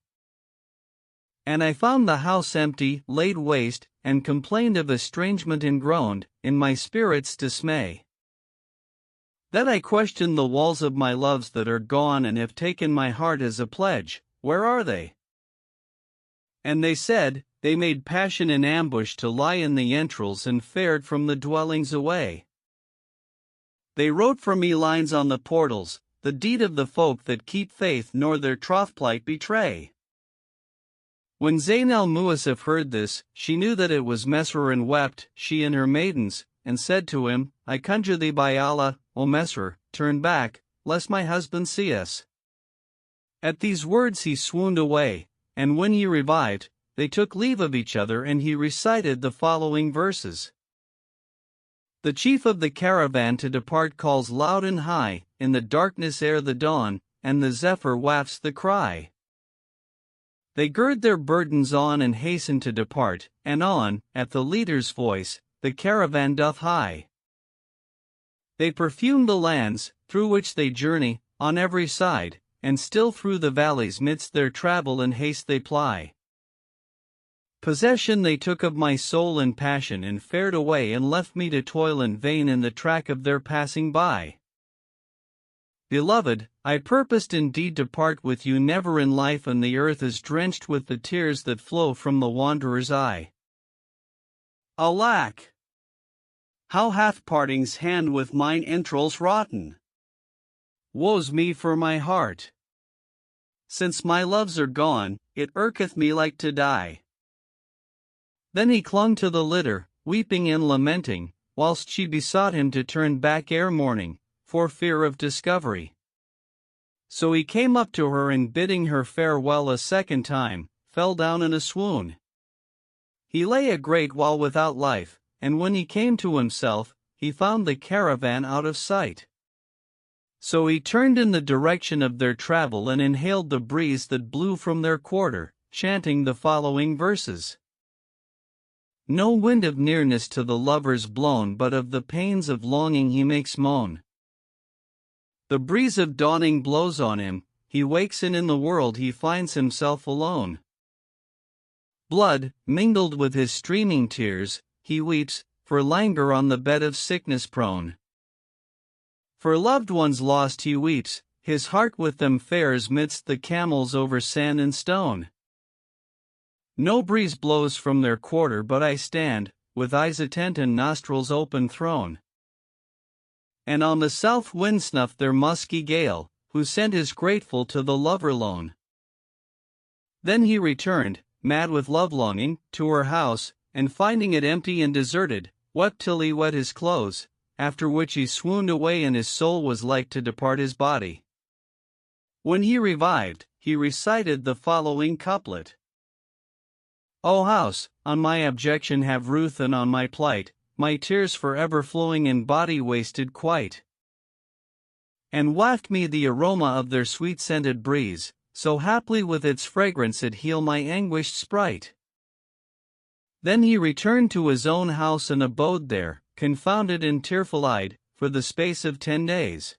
And I found the house empty, laid waste, and complained of estrangement and groaned, in my spirit's dismay. Then I questioned the walls of my loves that are gone and have taken my heart as a pledge, where are they? And they said, they made passion in ambush to lie in the entrails and fared from the dwellings away. They wrote for me lines on the portals, the deed of the folk that keep faith nor their troth plight betray. When Zayn al-Mu'asif heard this, she knew that it was Messerer and wept, she and her maidens, and said to him, I conjure thee by Allah, O Messerer, turn back, lest my husband see us. At these words he swooned away, and when he revived, they took leave of each other and he recited the following verses. The chief of the caravan to depart calls loud and high, in the darkness ere the dawn, and the zephyr wafts the cry. They gird their burdens on and hasten to depart, and on, at the leader's voice, the caravan doth hie. They perfume the lands, through which they journey, on every side, and still through the valleys midst their travel in haste they ply. Possession they took of my soul in passion and fared away and left me to toil in vain in the track of their passing by. Beloved, I purposed indeed to part with you never in life, and the earth is drenched with the tears that flow from the wanderer's eye. Alack! How hath parting's hand with mine entrails wroughten? Woe's me for my heart! Since my loves are gone, it irketh me like to die. Then he clung to the litter, weeping and lamenting, whilst she besought him to turn back ere morning, for fear of discovery. So he came up to her and bidding her farewell a second time, fell down in a swoon. He lay a great while without life, and when he came to himself, he found the caravan out of sight. So he turned in the direction of their travel and inhaled the breeze that blew from their quarter, chanting the following verses. No wind of nearness to the lover's blown, but of the pains of longing he makes moan. The breeze of dawning blows on him, he wakes and in the world he finds himself alone. Blood, mingled with his streaming tears, he weeps, for languor on the bed of sickness prone. For loved ones lost he weeps, his heart with them fares midst the camels over sand and stone. No breeze blows from their quarter, but I stand, with eyes attent and nostrils open thrown. And on the south wind snuff their musky gale, whose scent is grateful to the lover lone. Then he returned, mad with love-longing, to her house, and finding it empty and deserted, wept till he wet his clothes, after which he swooned away and his soul was like to depart his body. When he revived, he recited the following couplet. O house, on my abjection have ruth, and on my plight, my tears forever flowing in body wasted quite. And waft me the aroma of their sweet-scented breeze, so haply with its fragrance it heal my anguished sprite. Then he returned to his own house and abode there, confounded and tearful-eyed, for the space of 10 days.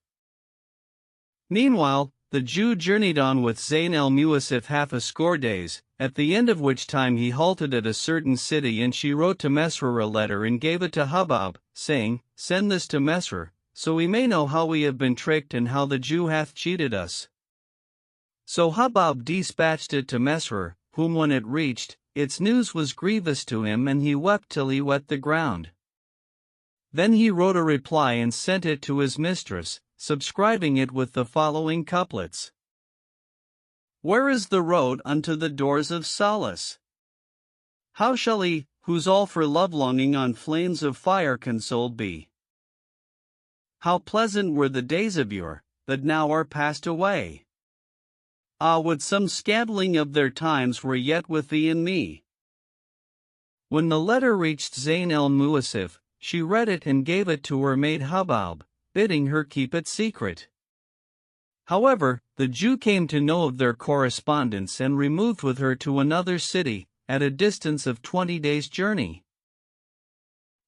Meanwhile, the Jew journeyed on with Zayn al-Muwassif half a score days, at the end of which time he halted at a certain city, and she wrote to Mesrer a letter and gave it to Hubab, saying, Send this to Mesrer, so we may know how we have been tricked and how the Jew hath cheated us. So Hubab dispatched it to Mesrer, whom when it reached, its news was grievous to him, and he wept till he wet the ground. Then he wrote a reply and sent it to his mistress, subscribing it with the following couplets. Where is the road unto the doors of solace? How shall he, who's all for love-longing on flames of fire consoled be? How pleasant were the days of yore, that now are passed away. Ah, would some scantling of their times were yet with thee and me. When the letter reached Zayn al-Muwassif, she read it and gave it to her maid Hubab, bidding her keep it secret. However, the Jew came to know of their correspondence and removed with her to another city, at a distance of 20 days' journey.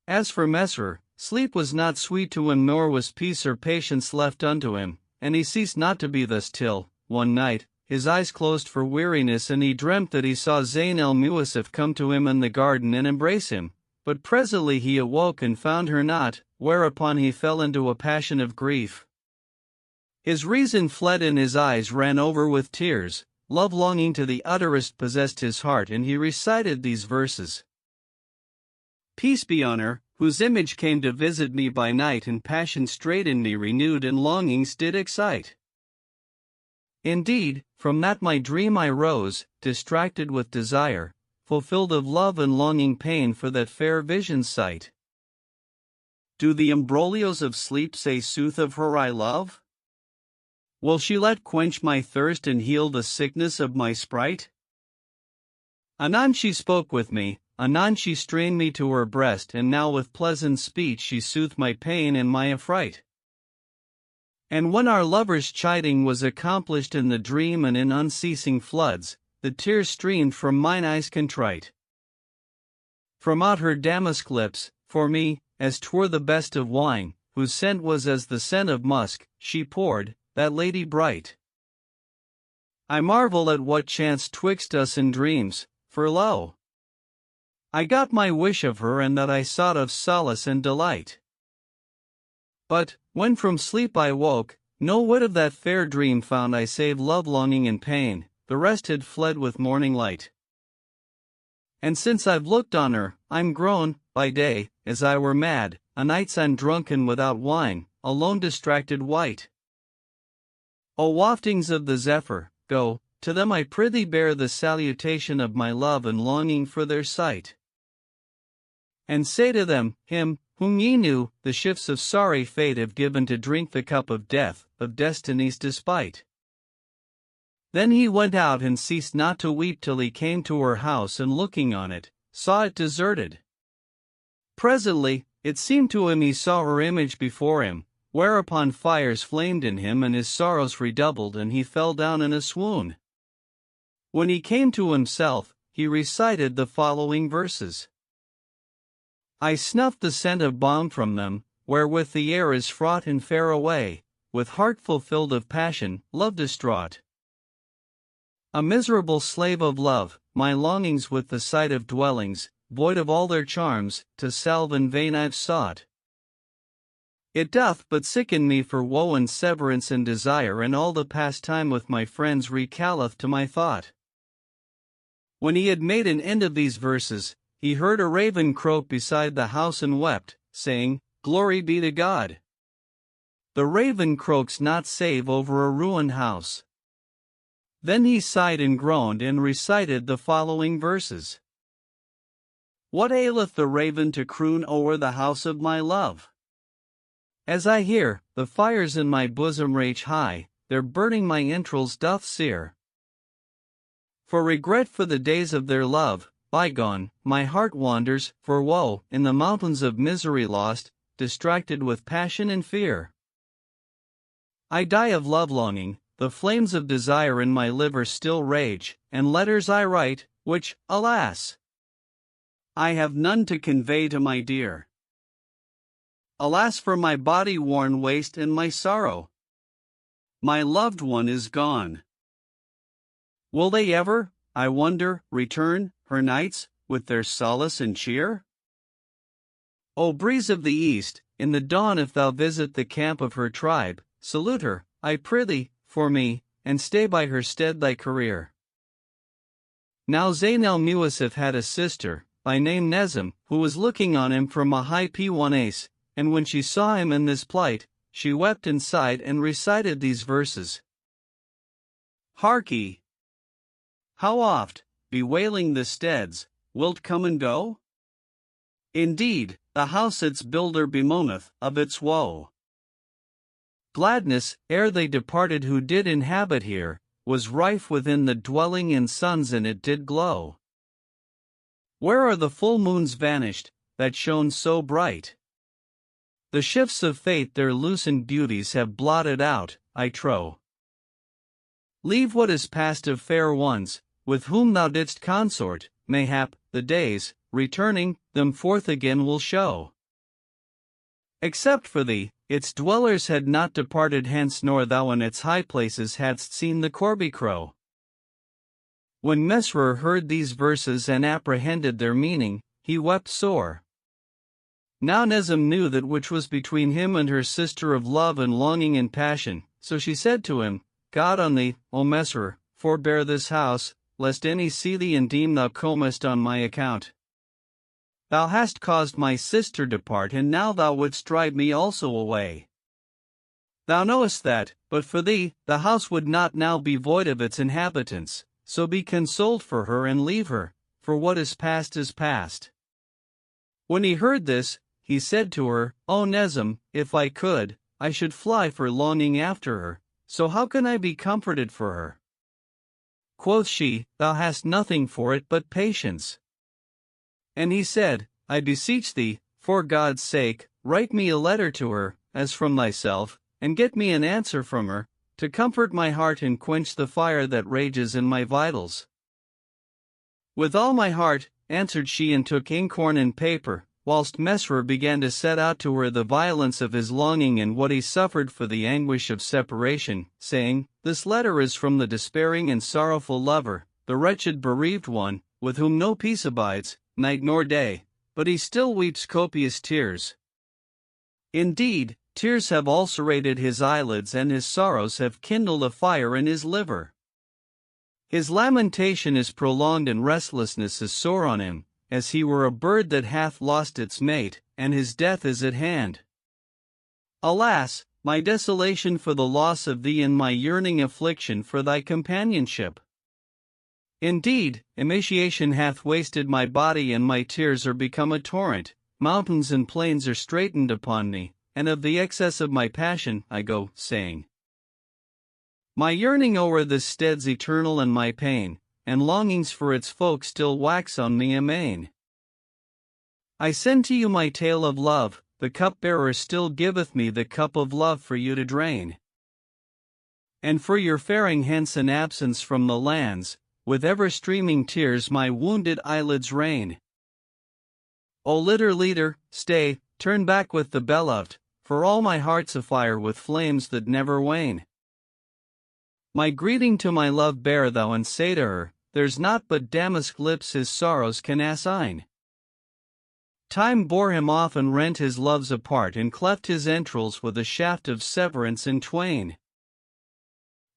As for Mesrer, sleep was not sweet to him, nor was peace or patience left unto him, and he ceased not to be thus till, one night, his eyes closed for weariness, and he dreamt that he saw Zayn al-Muwassif come to him in the garden and embrace him, but presently he awoke and found her not, whereupon he fell into a passion of grief. His reason fled and his eyes ran over with tears, love-longing to the utterest possessed his heart, and he recited these verses. Peace be on her, whose image came to visit me by night, and passion straight in me renewed and longings did excite. Indeed, from that my dream I rose, distracted with desire, fulfilled of love and longing pain for that fair vision's sight. Do the imbroglios of sleep say sooth of her I love? Will she let quench my thirst and heal the sickness of my sprite? Anon she spoke with me, anon she strained me to her breast, and now with pleasant speech she soothed my pain and my affright. And when our lovers' chiding was accomplished in the dream and in unceasing floods, the tears streamed from mine eyes contrite. From out her damask lips, for me, as 'twere the best of wine, whose scent was as the scent of musk, she poured, that lady bright. I marvel at what chanced twixt us in dreams, for lo! I got my wish of her, and that I sought of solace and delight. But, when from sleep I woke, no whit of that fair dream found I save love longing and pain, the rest had fled with morning light. And since I've looked on her, I'm grown, by day, as I were mad, a nights I'm drunken without wine, alone distracted white. O waftings of the zephyr, go, to them I prithee bear the salutation of my love and longing for their sight. And say to them, him, whom ye knew, the shifts of sorry fate have given to drink the cup of death, of destiny's despite. Then he went out and ceased not to weep till he came to her house, and looking on it, saw it deserted. Presently, it seemed to him he saw her image before him, whereupon fires flamed in him and his sorrows redoubled, and he fell down in a swoon. When he came to himself, he recited the following verses. I snuffed the scent of balm from them, wherewith the air is fraught and fare away, with heart fulfilled of passion, love distraught. A miserable slave of love, my longings with the sight of dwellings, void of all their charms, to salve in vain I've sought. It doth but sicken me for woe and severance and desire, and all the past time with my friends recalleth to my thought. When he had made an end of these verses, he heard a raven croak beside the house and wept, saying, Glory be to God! The raven croaks not save over a ruined house. Then he sighed and groaned and recited the following verses. What aileth the raven to croon o'er the house of my love? As I hear, the fires in my bosom rage high, their burning my entrails doth sear. For regret for the days of their love, bygone, my heart wanders, for woe, in the mountains of misery lost, distracted with passion and fear. I die of love longing, the flames of desire in my liver still rage, and letters I write, which, alas! I have none to convey to my dear. Alas for my body worn waste and my sorrow! My loved one is gone. Will they ever, I wonder, return, her nights, with their solace and cheer? O breeze of the east, in the dawn if thou visit the camp of her tribe, salute her, I prithee, for me, and stay by her stead thy career. Now Zayn al-Muwassif had a sister, by name Nezim, who was looking on him from a high P1 and when she saw him in this plight, she wept and sighed and recited these verses. Harkee! How oft, bewailing the steads, wilt come and go? Indeed, the house its builder bemoaneth of its woe. Gladness, ere they departed who did inhabit here, was rife within the dwelling, and suns in it did glow. Where are the full moons vanished, that shone so bright? The shifts of fate their loosened beauties have blotted out, I trow. Leave what is past of fair ones, with whom thou didst consort, mayhap, the days, returning, them forth again will show. Except for thee, its dwellers had not departed hence, nor thou in its high places hadst seen the corby crow. When Mesrer heard these verses and apprehended their meaning, he wept sore. Now Nezim knew that which was between him and her sister of love and longing and passion, so she said to him, God on thee, O Mesrer, forbear this house, lest any see thee and deem thou comest on my account. Thou hast caused my sister depart, and now thou wouldst drive me also away. Thou knowest that, but for thee, the house would not now be void of its inhabitants, so be consoled for her and leave her, for what is past. When he heard this, he said to her, O Nezim, if I could, I should fly for longing after her, so how can I be comforted for her? Quoth she, Thou hast nothing for it but patience. And he said, I beseech thee, for God's sake, write me a letter to her, as from thyself, and get me an answer from her, to comfort my heart and quench the fire that rages in my vitals. With all my heart, answered she, and took inkhorn and paper, whilst Mesrour began to set out to her the violence of his longing and what he suffered for the anguish of separation, saying, This letter is from the despairing and sorrowful lover, the wretched bereaved one, with whom no peace abides, night nor day, but he still weeps copious tears. Indeed, tears have ulcerated his eyelids and his sorrows have kindled a fire in his liver. His lamentation is prolonged and restlessness is sore on him, as he were a bird that hath lost its mate, and his death is at hand. Alas, my desolation for the loss of thee and my yearning affliction for thy companionship! Indeed, emaciation hath wasted my body and my tears are become a torrent, mountains and plains are straitened upon me, and of the excess of my passion I go, saying, My yearning o'er this stead's eternal and my pain, and longings for its folk still wax on me amain. I send to you my tale of love, the cupbearer still giveth me the cup of love for you to drain. And for your faring hence and absence from the lands, with ever-streaming tears my wounded eyelids rain. O litter leader, stay, turn back with the beloved, for all my heart's afire with flames that never wane. My greeting to my love bear thou and say to her, There's naught but damask lips his sorrows can assign. Time bore him off and rent his loves apart and cleft his entrails with a shaft of severance in twain.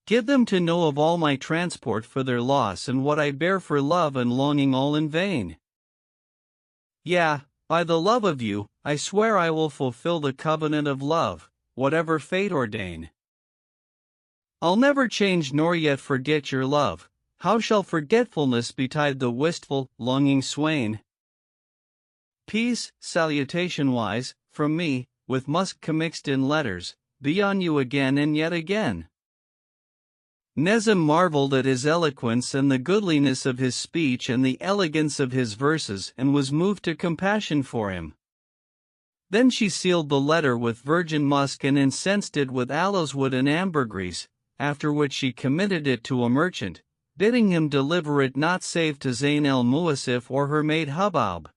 Give them to know of all my transport for their loss and what I bear for love and longing all in vain. Yea, by the love of you, I swear I will fulfill the covenant of love, whatever fate ordain. I'll never change nor yet forget your love. How shall forgetfulness betide the wistful, longing swain? Peace, salutation-wise, from me, with musk commixed in letters, be on you again and yet again. Nezim marveled at his eloquence and the goodliness of his speech and the elegance of his verses and was moved to compassion for him. Then she sealed the letter with virgin musk and incensed it with aloes wood and ambergris, after which she committed it to a merchant, bidding him deliver it not save to Zayn el-Muasif or her maid Hubab.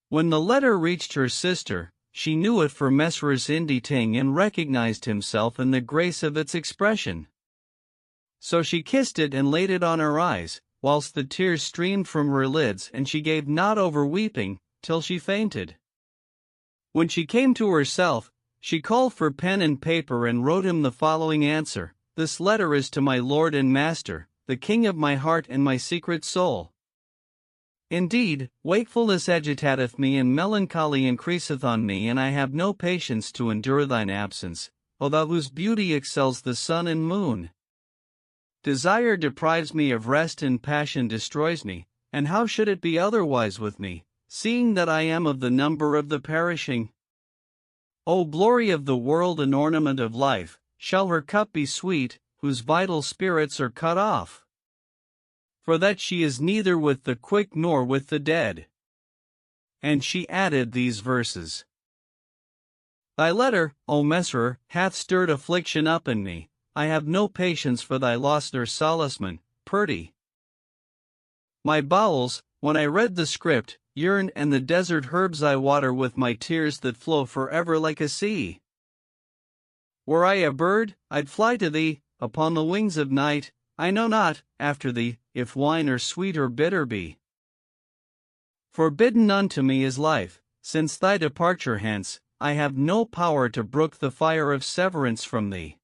When the letter reached her sister, she knew it for Mesrour's inditing and recognized himself in the grace of its expression. So she kissed it and laid it on her eyes, whilst the tears streamed from her lids and she gave not over weeping, till she fainted. When she came to herself, she called for pen and paper and wrote him the following answer, This letter is to my lord and master, the king of my heart and my secret soul. Indeed, wakefulness agitateth me and melancholy increaseth on me and I have no patience to endure thine absence, O thou whose beauty excels the sun and moon. Desire deprives me of rest and passion destroys me, and how should it be otherwise with me, seeing that I am of the number of the perishing? O glory of the world and ornament of life, shall her cup be sweet, whose vital spirits are cut off? For that she is neither with the quick nor with the dead. And she added these verses. Thy letter, O Mesrour, hath stirred affliction up in me, I have no patience for thy loss nor solacement, Purdy. My bowels, when I read the script, yearn and the desert herbs I water with my tears that flow forever like a sea. Were I a bird, I'd fly to thee, upon the wings of night, I know not, after thee, if wine or sweet or bitter be. Forbidden unto me is life, since thy departure hence, I have no power to brook the fire of severance from thee.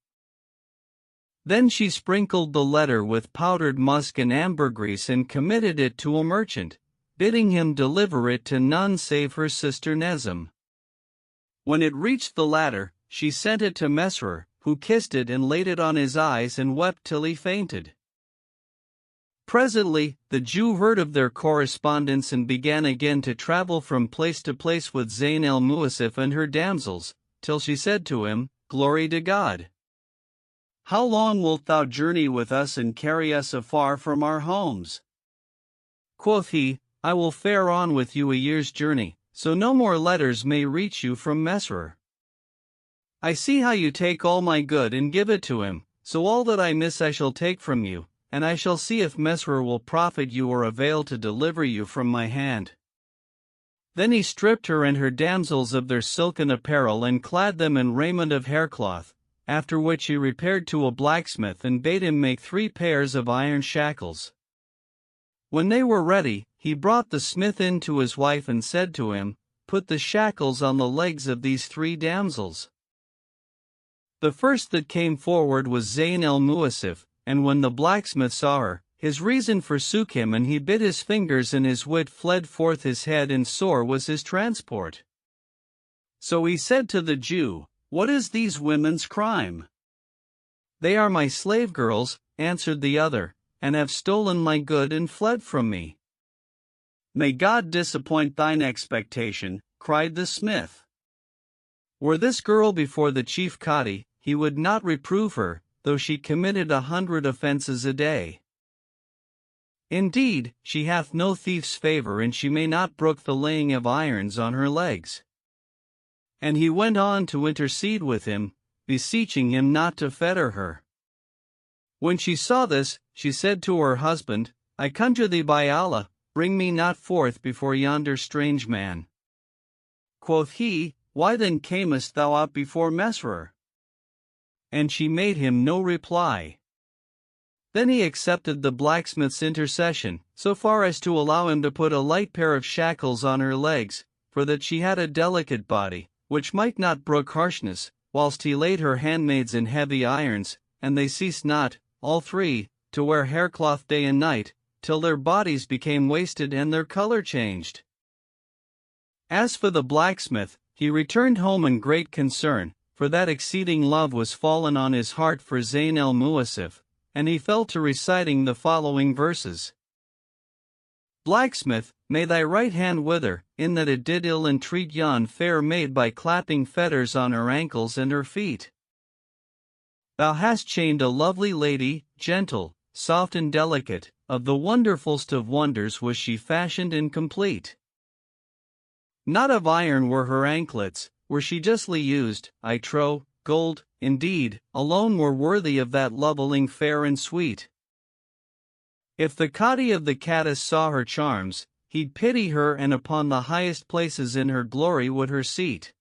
Then she sprinkled the letter with powdered musk and ambergris and committed it to a merchant, bidding him deliver it to none save her sister Nezim. When it reached the latter, she sent it to Mesrour, who kissed it and laid it on his eyes and wept till he fainted. Presently, the Jew heard of their correspondence and began again to travel from place to place with Zayn el-Muasif and her damsels, till she said to him, Glory to God! How long wilt thou journey with us and carry us afar from our homes? Quoth he, I will fare on with you a year's journey, so no more letters may reach you from Mesrour. I see how you take all my good and give it to him, so all that I miss I shall take from you, and I shall see if Mesrer will profit you or avail to deliver you from my hand. Then he stripped her and her damsels of their silken apparel and clad them in raiment of haircloth, after which he repaired to a blacksmith and bade him make 3 pairs of iron shackles. When they were ready, he brought the smith in to his wife and said to him, "Put the shackles on the legs of these 3 damsels." The first that came forward was Zayn el-Muasif, and when the blacksmith saw her, his reason forsook him and he bit his fingers and his wit fled forth his head and sore was his transport. So he said to the Jew, "What is these women's crime?" "They are my slave girls," answered the other, "and have stolen my good and fled from me." "May God disappoint thine expectation," cried the smith. "Were this girl before the chief Cadi, he would not reprove her, though she committed 100 offenses a day. Indeed, she hath no thief's favor and she may not brook the laying of irons on her legs." And he went on to intercede with him, beseeching him not to fetter her. When she saw this, she said to her husband, "I conjure thee by Allah, bring me not forth before yonder strange man." Quoth he, "Why then camest thou up before Mesrer?" And she made him no reply. Then he accepted the blacksmith's intercession, so far as to allow him to put a light pair of shackles on her legs, for that she had a delicate body, which might not brook harshness, whilst he laid her handmaids in heavy irons, and they ceased not, all 3, to wear haircloth day and night, till their bodies became wasted and their color changed. As for the blacksmith, he returned home in great concern, for that exceeding love was fallen on his heart for Zayn el-Muasif, and he fell to reciting the following verses. "Blacksmith, may thy right hand wither, in that it did ill entreat yon fair maid by clapping fetters on her ankles and her feet. Thou hast chained a lovely lady, gentle, soft and delicate, of the wonderfulst of wonders was she fashioned and complete. Not of iron were her anklets, were she justly used, I trow, gold, indeed, alone were worthy of that loveling fair and sweet. If the Cadi of the Caddis saw her charms, he'd pity her and upon the highest places in her glory would her seat."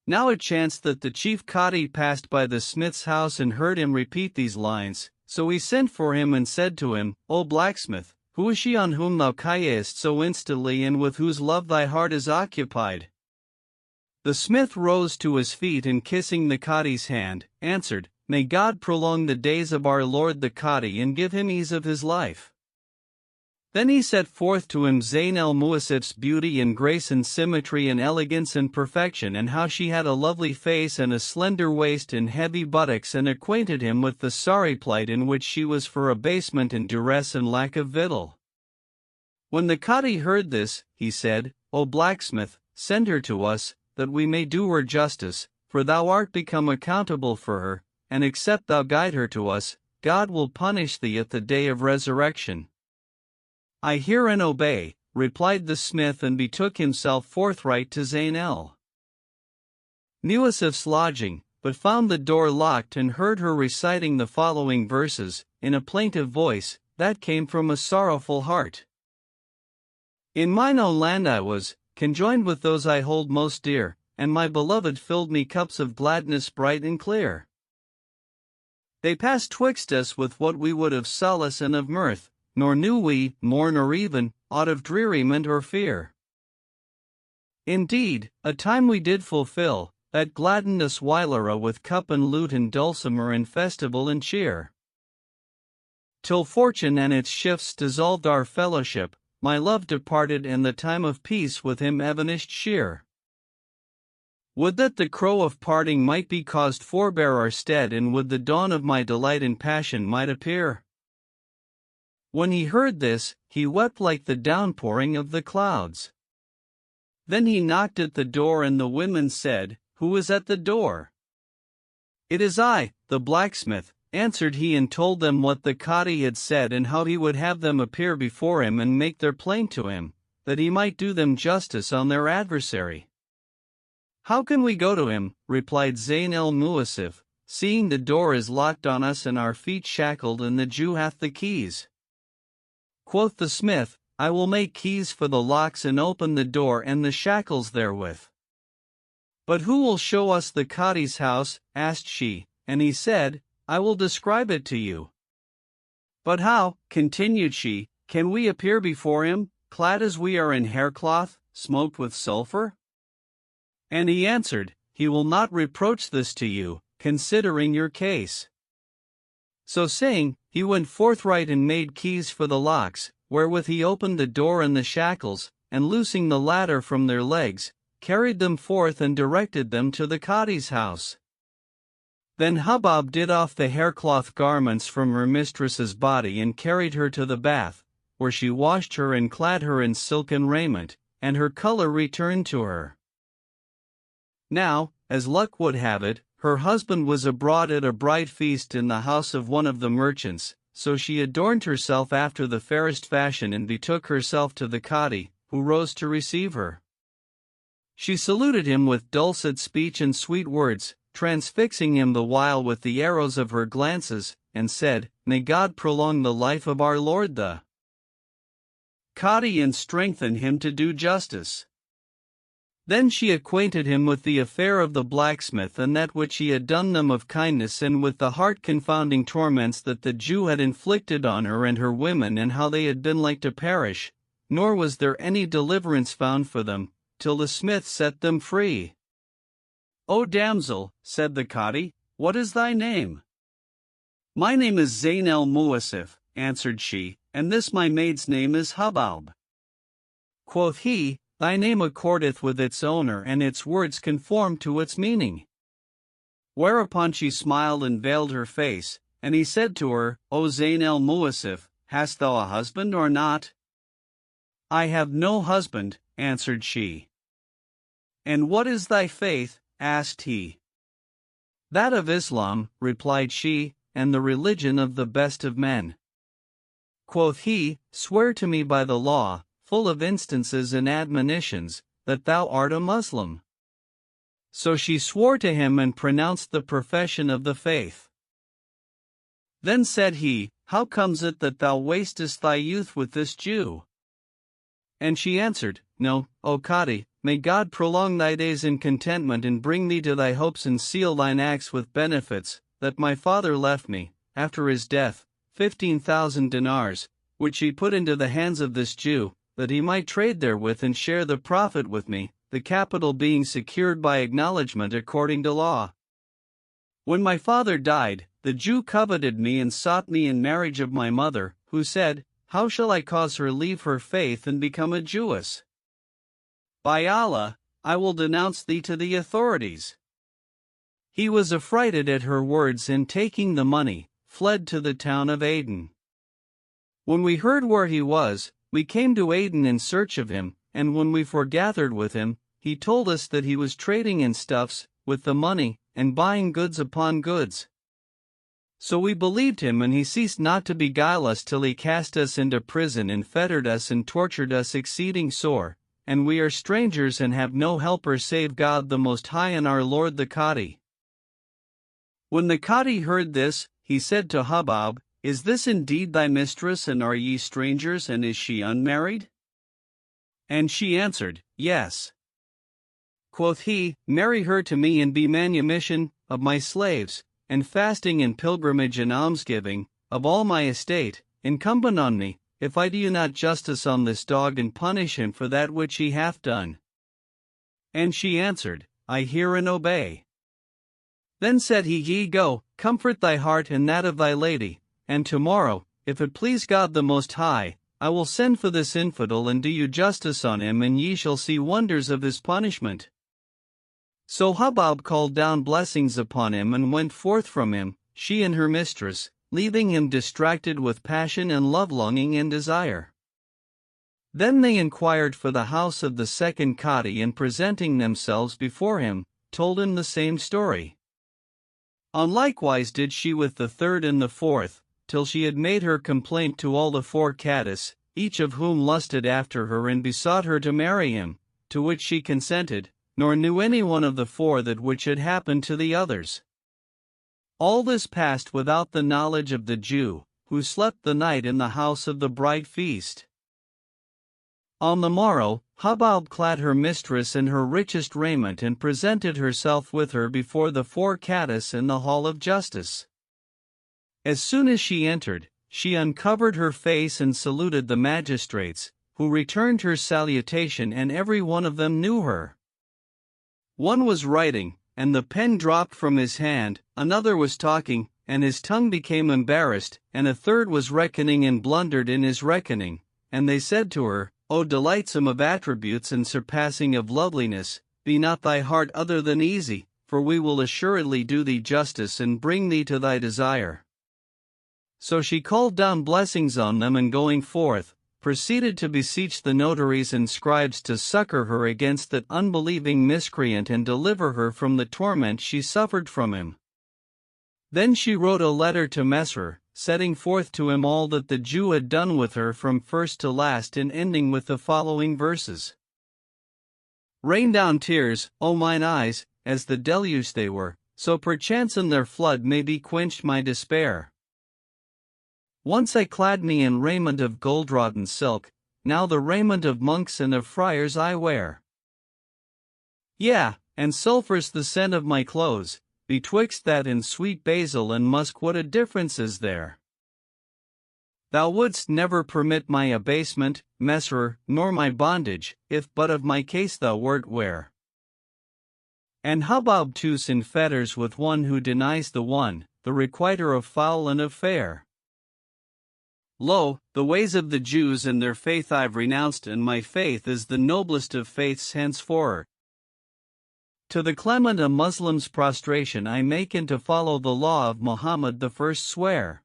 Now it chanced that the chief Cadi passed by the smith's house and heard him repeat these lines, so he sent for him and said to him, "O blacksmith, who is she on whom thou cayest so instantly and with whose love thy heart is occupied?" The smith rose to his feet and kissing the Cadi's hand, answered, "May God prolong the days of our Lord the Cadi and give him ease of his life." Then he set forth to him Zayn el-Muasif's beauty and grace and symmetry and elegance and perfection and how she had a lovely face and a slender waist and heavy buttocks and acquainted him with the sorry plight in which she was for abasement and duress and lack of victual. When the Cadi heard this, he said, "O blacksmith, send her to us, that we may do her justice, for thou art become accountable for her, and except thou guide her to us, God will punish thee at the day of resurrection." "I hear and obey," replied the smith and betook himself forthright to Zayn el-Muasif's lodging, but found the door locked and heard her reciting the following verses, in a plaintive voice, that came from a sorrowful heart. "In mine own land I was, conjoined with those I hold most dear, and my beloved filled me cups of gladness bright and clear. They passed twixt us with what we would of solace and of mirth, nor knew we, more nor even, aught of dreariment or fear. Indeed, a time we did fulfill, that gladdened us whilera with cup and lute and dulcimer and festival and cheer. Till fortune and its shifts dissolved our fellowship, my love departed and the time of peace with him evanished sheer. Would that the crow of parting might be caused forbear our stead and would the dawn of my delight and passion might appear." When he heard this, he wept like the downpouring of the clouds. Then he knocked at the door and the women said, "Who is at the door?" "It is I, the blacksmith," answered he and told them what the Cadi had said and how he would have them appear before him and make their plaint to him, that he might do them justice on their adversary. "How can we go to him?" replied Zayn el-Muasif, seeing the door is locked on us and our feet shackled, and the Jew hath the keys. Quoth the smith, I will make keys for the locks and open the door and the shackles therewith. But who will show us the Cadi's house? Asked she, and he said, I will describe it to you. But how, continued she, can we appear before him, clad as we are in haircloth, smoked with sulfur? And he answered, He will not reproach this to you, considering your case. So saying, he went forthright and made keys for the locks, wherewith he opened the door and the shackles, and loosing the latter from their legs, carried them forth and directed them to the Cadi's house. Then Hubbab did off the haircloth garments from her mistress's body and carried her to the bath, where she washed her and clad her in silken raiment, and her color returned to her. Now, as luck would have it, her husband was abroad at a bright feast in the house of one of the merchants, so she adorned herself after the fairest fashion and betook herself to the Cadi, who rose to receive her. She saluted him with dulcet speech and sweet words, transfixing him the while with the arrows of her glances, and said, May God prolong the life of our Lord the Cadi and strengthen him to do justice. Then she acquainted him with the affair of the blacksmith and that which he had done them of kindness, and with the heart-confounding torments that the Jew had inflicted on her and her women, and how they had been like to perish, nor was there any deliverance found for them, till the smith set them free. O damsel, said the Cadi, what is thy name? My name is Zayn el-Muasif, answered she, and this my maid's name is Hubbab. Quoth he, Thy name accordeth with its owner, and its words conform to its meaning. Whereupon she smiled and veiled her face, and he said to her, O Zayn el-Muasif, hast thou a husband or not? I have no husband, answered she. And what is thy faith? Asked he. That of Islam, replied she, and the religion of the best of men. Quoth he, Swear to me by the law, full of instances and admonitions, that thou art a Muslim. So she swore to him and pronounced the profession of the faith. Then said he, How comes it that thou wastest thy youth with this Jew? And she answered, No, O Cadi, may God prolong thy days in contentment and bring thee to thy hopes and seal thine acts with benefits, that my father left me, after his death, 15,000 dinars, which he put into the hands of this Jew, that he might trade therewith and share the profit with me, the capital being secured by acknowledgment according to law. When my father died, the Jew coveted me and sought me in marriage of my mother, who said, How shall I cause her leave her faith and become a Jewess? By Allah, I will denounce thee to the authorities. He was affrighted at her words, and taking the money, fled to the town of Aden. When we heard where he was, we came to Aden in search of him, and when we foregathered with him, he told us that he was trading in stuffs, with the money, and buying goods upon goods. So we believed him, and he ceased not to beguile us till he cast us into prison and fettered us and tortured us exceeding sore, and we are strangers and have no helper save God the Most High and our Lord the Cadi. When the Cadi heard this, he said to Hubbab, Is this indeed thy mistress, and are ye strangers, and is she unmarried? And she answered, Yes. Quoth he, Marry her to me and be manumission of my slaves, and fasting and pilgrimage and almsgiving, of all my estate, incumbent on me, if I do not justice on this dog and punish him for that which he hath done. And she answered, I hear and obey. Then said he, Ye go, comfort thy heart and that of thy lady, and tomorrow, if it please God the Most High, I will send for this infidel and do you justice on him, and ye shall see wonders of his punishment. So Hubbab called down blessings upon him and went forth from him, she and her mistress, leaving him distracted with passion and love-longing and desire. Then they inquired for the house of the second Cadi, and presenting themselves before him, told him the same story. On likewise did she with the third and the fourth, till she had made her complaint to all the four Cadis, each of whom lusted after her and besought her to marry him, to which she consented, nor knew any one of the four that which had happened to the others. All this passed without the knowledge of the Jew, who slept the night in the house of the bright feast. On the morrow, Hubab clad her mistress in her richest raiment and presented herself with her before the four caddies in the hall of justice. As soon as she entered, she uncovered her face and saluted the magistrates, who returned her salutation, and every one of them knew her. One was writing, and the pen dropped from his hand, another was talking, and his tongue became embarrassed, and a third was reckoning and blundered in his reckoning, and they said to her, O delightsome of attributes and surpassing of loveliness, be not thy heart other than easy, for we will assuredly do thee justice and bring thee to thy desire. So she called down blessings on them, and going forth, proceeded to beseech the notaries and scribes to succor her against that unbelieving miscreant and deliver her from the torment she suffered from him. Then she wrote a letter to Mesrer, setting forth to him all that the Jew had done with her from first to last, and ending with the following verses. Rain down tears, O mine eyes, as the deluge they were, so perchance in their flood may be quenched my despair. Once I clad me in raiment of goldenrod and silk, now the raiment of monks and of friars I wear. Yea, and sulphur's the scent of my clothes, betwixt that and sweet basil and musk what a difference is there! Thou wouldst never permit my abasement, Mesrer, nor my bondage, if but of my case thou wert ware. And Hubab too's in fetters with one who denies the one, the requiter of foul and of fair. Lo, the ways of the Jews and their faith I've renounced, and my faith is the noblest of faiths henceforward. To the clement a Muslim's prostration I make, and to follow the law of Muhammad the first swear.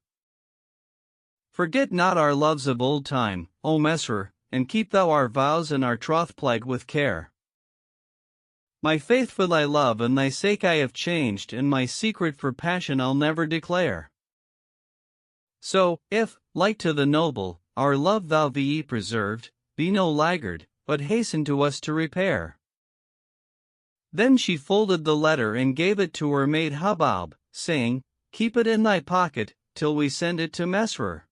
Forget not our loves of old time, O Mesrer, and keep thou our vows and our troth plight with care. My faith for thy love and thy sake I have changed, and my secret for passion I'll never declare. So, if, like to the noble, our love thou be preserved, be no laggard, but hasten to us to repair. Then she folded the letter and gave it to her maid Hubab, saying, Keep it in thy pocket, till we send it to Mesrer.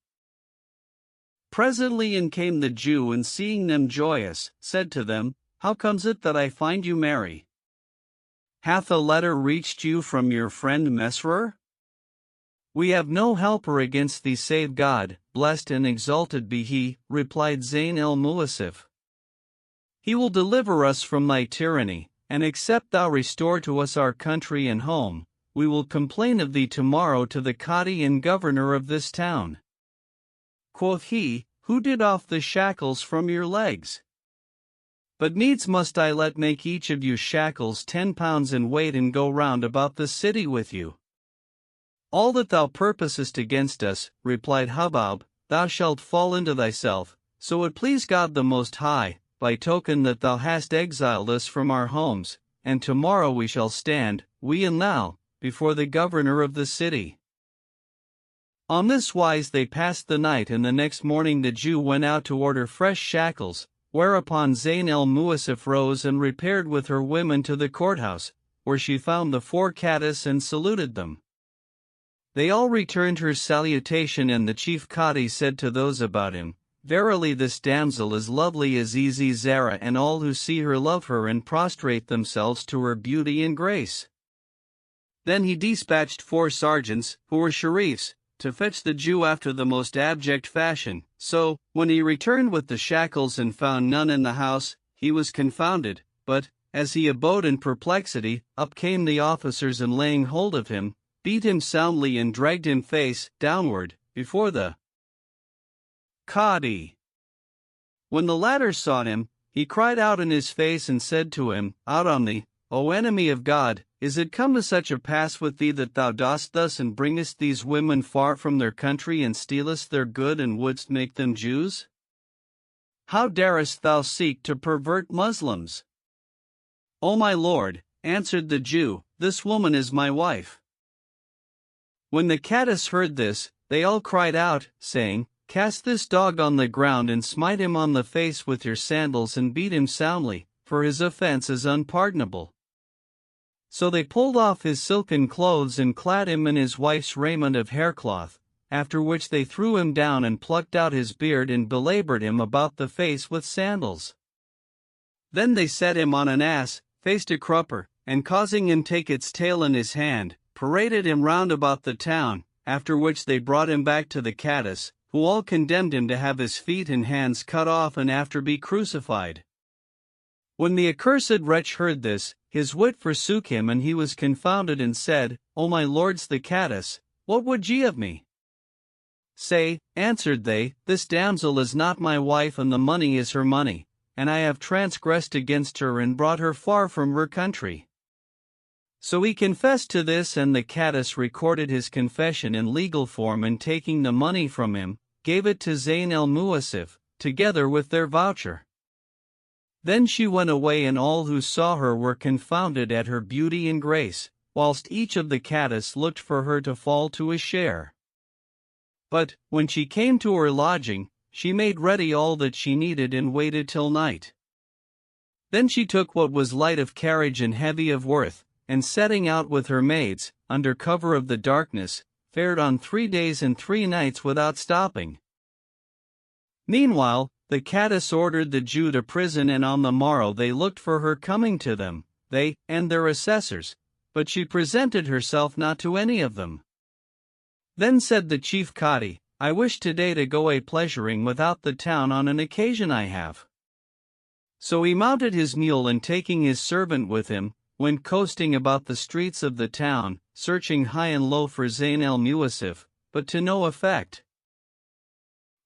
Presently in came the Jew, and seeing them joyous, said to them, How comes it that I find you merry? Hath a letter reached you from your friend Mesrer? We have no helper against thee save God, blessed and exalted be he, replied Zayn el-Muasif. He will deliver us from thy tyranny, and except thou restore to us our country and home, we will complain of thee tomorrow to the Cadi and governor of this town. Quoth he, Who did off the shackles from your legs? But needs must I let make each of you shackles 10 pounds in weight, and go round about the city with you. All that thou purposest against us, replied Hubab, thou shalt fall into thyself, so it please God the Most High, by token that thou hast exiled us from our homes, and tomorrow we shall stand, we and thou, before the governor of the city. On this wise they passed the night, and the next morning the Jew went out to order fresh shackles, whereupon Zayn el-Muasif rose and repaired with her women to the courthouse, where she found the 4 caddies and saluted them. They all returned her salutation, and the chief Cadi said to those about him, Verily this damsel is lovely as easy Zara, and all who see her love her and prostrate themselves to her beauty and grace. Then he dispatched 4 sergeants, who were sharifs, to fetch the Jew after the most abject fashion. So, when he returned with the shackles and found none in the house, he was confounded, but, as he abode in perplexity, up came the officers, and laying hold of him, beat him soundly and dragged him face downward, before the Cadi. When the latter saw him, he cried out in his face and said to him, Out on thee, O enemy of God, is it come to such a pass with thee that thou dost thus and bringest these women far from their country and stealest their good and wouldst make them Jews? How darest thou seek to pervert Muslims? O my lord, answered the Jew, this woman is my wife. When the caddies heard this, they all cried out, saying, Cast this dog on the ground and smite him on the face with your sandals and beat him soundly, for his offense is unpardonable. So they pulled off his silken clothes and clad him in his wife's raiment of haircloth, after which they threw him down and plucked out his beard and belaboured him about the face with sandals. Then they set him on an ass, faced a crupper, and causing him take its tail in his hand, paraded him round about the town, after which they brought him back to the Caddis, who all condemned him to have his feet and hands cut off and after be crucified. When the accursed wretch heard this, his wit forsook him and he was confounded and said, O my lords the Caddis, what would ye of me? Say, answered they, this damsel is not my wife and the money is her money, and I have transgressed against her and brought her far from her country. So he confessed to this and the Caddis recorded his confession in legal form and taking the money from him, gave it to Zayn el-Muasif, together with their voucher. Then she went away and all who saw her were confounded at her beauty and grace, whilst each of the Caddis looked for her to fall to his share. But, when she came to her lodging, she made ready all that she needed and waited till night. Then she took what was light of carriage and heavy of worth, and setting out with her maids, under cover of the darkness, fared on 3 days and 3 nights without stopping. Meanwhile, the Caddis ordered the Jew to prison and on the morrow they looked for her coming to them, they, and their assessors, but she presented herself not to any of them. Then said the chief Cadi, I wish today to go a-pleasuring without the town on an occasion I have. So he mounted his mule and taking his servant with him, went coasting about the streets of the town, searching high and low for Zayn el-Muasif, but to no effect.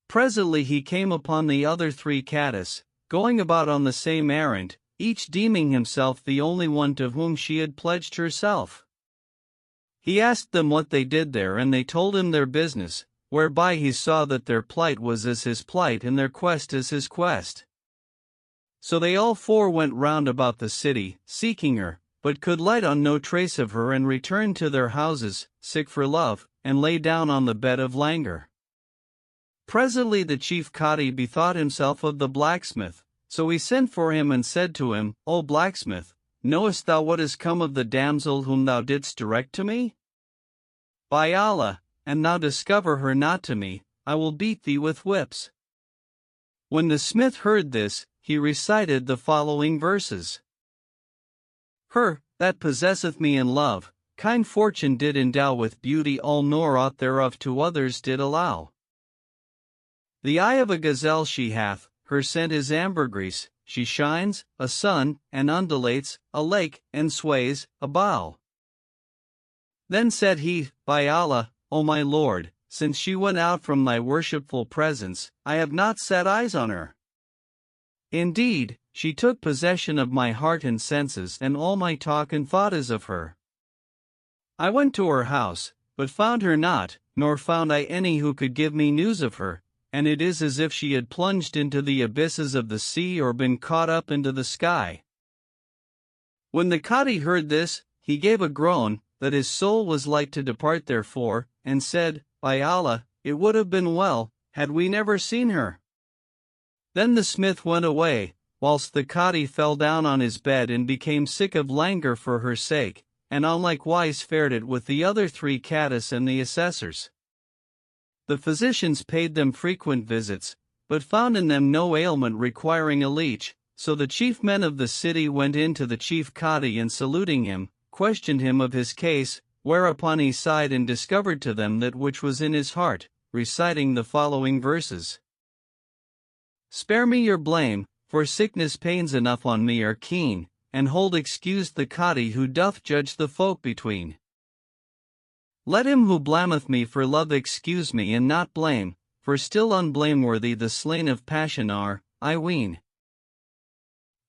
Presently he came upon the other 3 Caddis, going about on the same errand, each deeming himself the only one to whom she had pledged herself. He asked them what they did there and they told him their business, whereby he saw that their plight was as his plight and their quest as his quest. So they all 4 went round about the city, seeking her, but could light on no trace of her and returned to their houses, sick for love, and lay down on the bed of languor. Presently the chief Cadi bethought himself of the blacksmith, so he sent for him and said to him, O blacksmith, knowest thou what is come of the damsel whom thou didst direct to me? By Allah, and thou discover her not to me, I will beat thee with whips. When the smith heard this, he recited the following verses. Her, that possesseth me in love, kind fortune did endow with beauty all nor aught thereof to others did allow. The eye of a gazelle she hath, her scent is ambergris, she shines, a sun, and undulates, a lake, and sways, a bough. Then said he, By Allah, O my Lord, since she went out from thy worshipful presence, I have not set eyes on her. Indeed, she took possession of my heart and senses and all my talk and thought is of her. I went to her house, but found her not, nor found I any who could give me news of her, and it is as if she had plunged into the abysses of the sea or been caught up into the sky. When the Cadi heard this, he gave a groan, that his soul was like to depart therefore, and said, By Allah, it would have been well, had we never seen her. Then the smith went away, whilst the Cadi fell down on his bed and became sick of languor for her sake, and on like wise fared it with the other 3 Caddis and the assessors. The physicians paid them frequent visits, but found in them no ailment requiring a leech, so the chief men of the city went in to the chief Cadi and saluting him, questioned him of his case, whereupon he sighed and discovered to them that which was in his heart, reciting the following verses. Spare me your blame, for sickness pains enough on me are keen, and hold excused the Cadi who doth judge the folk between. Let him who blameth me for love excuse me and not blame, for still unblameworthy the slain of passion are, I ween.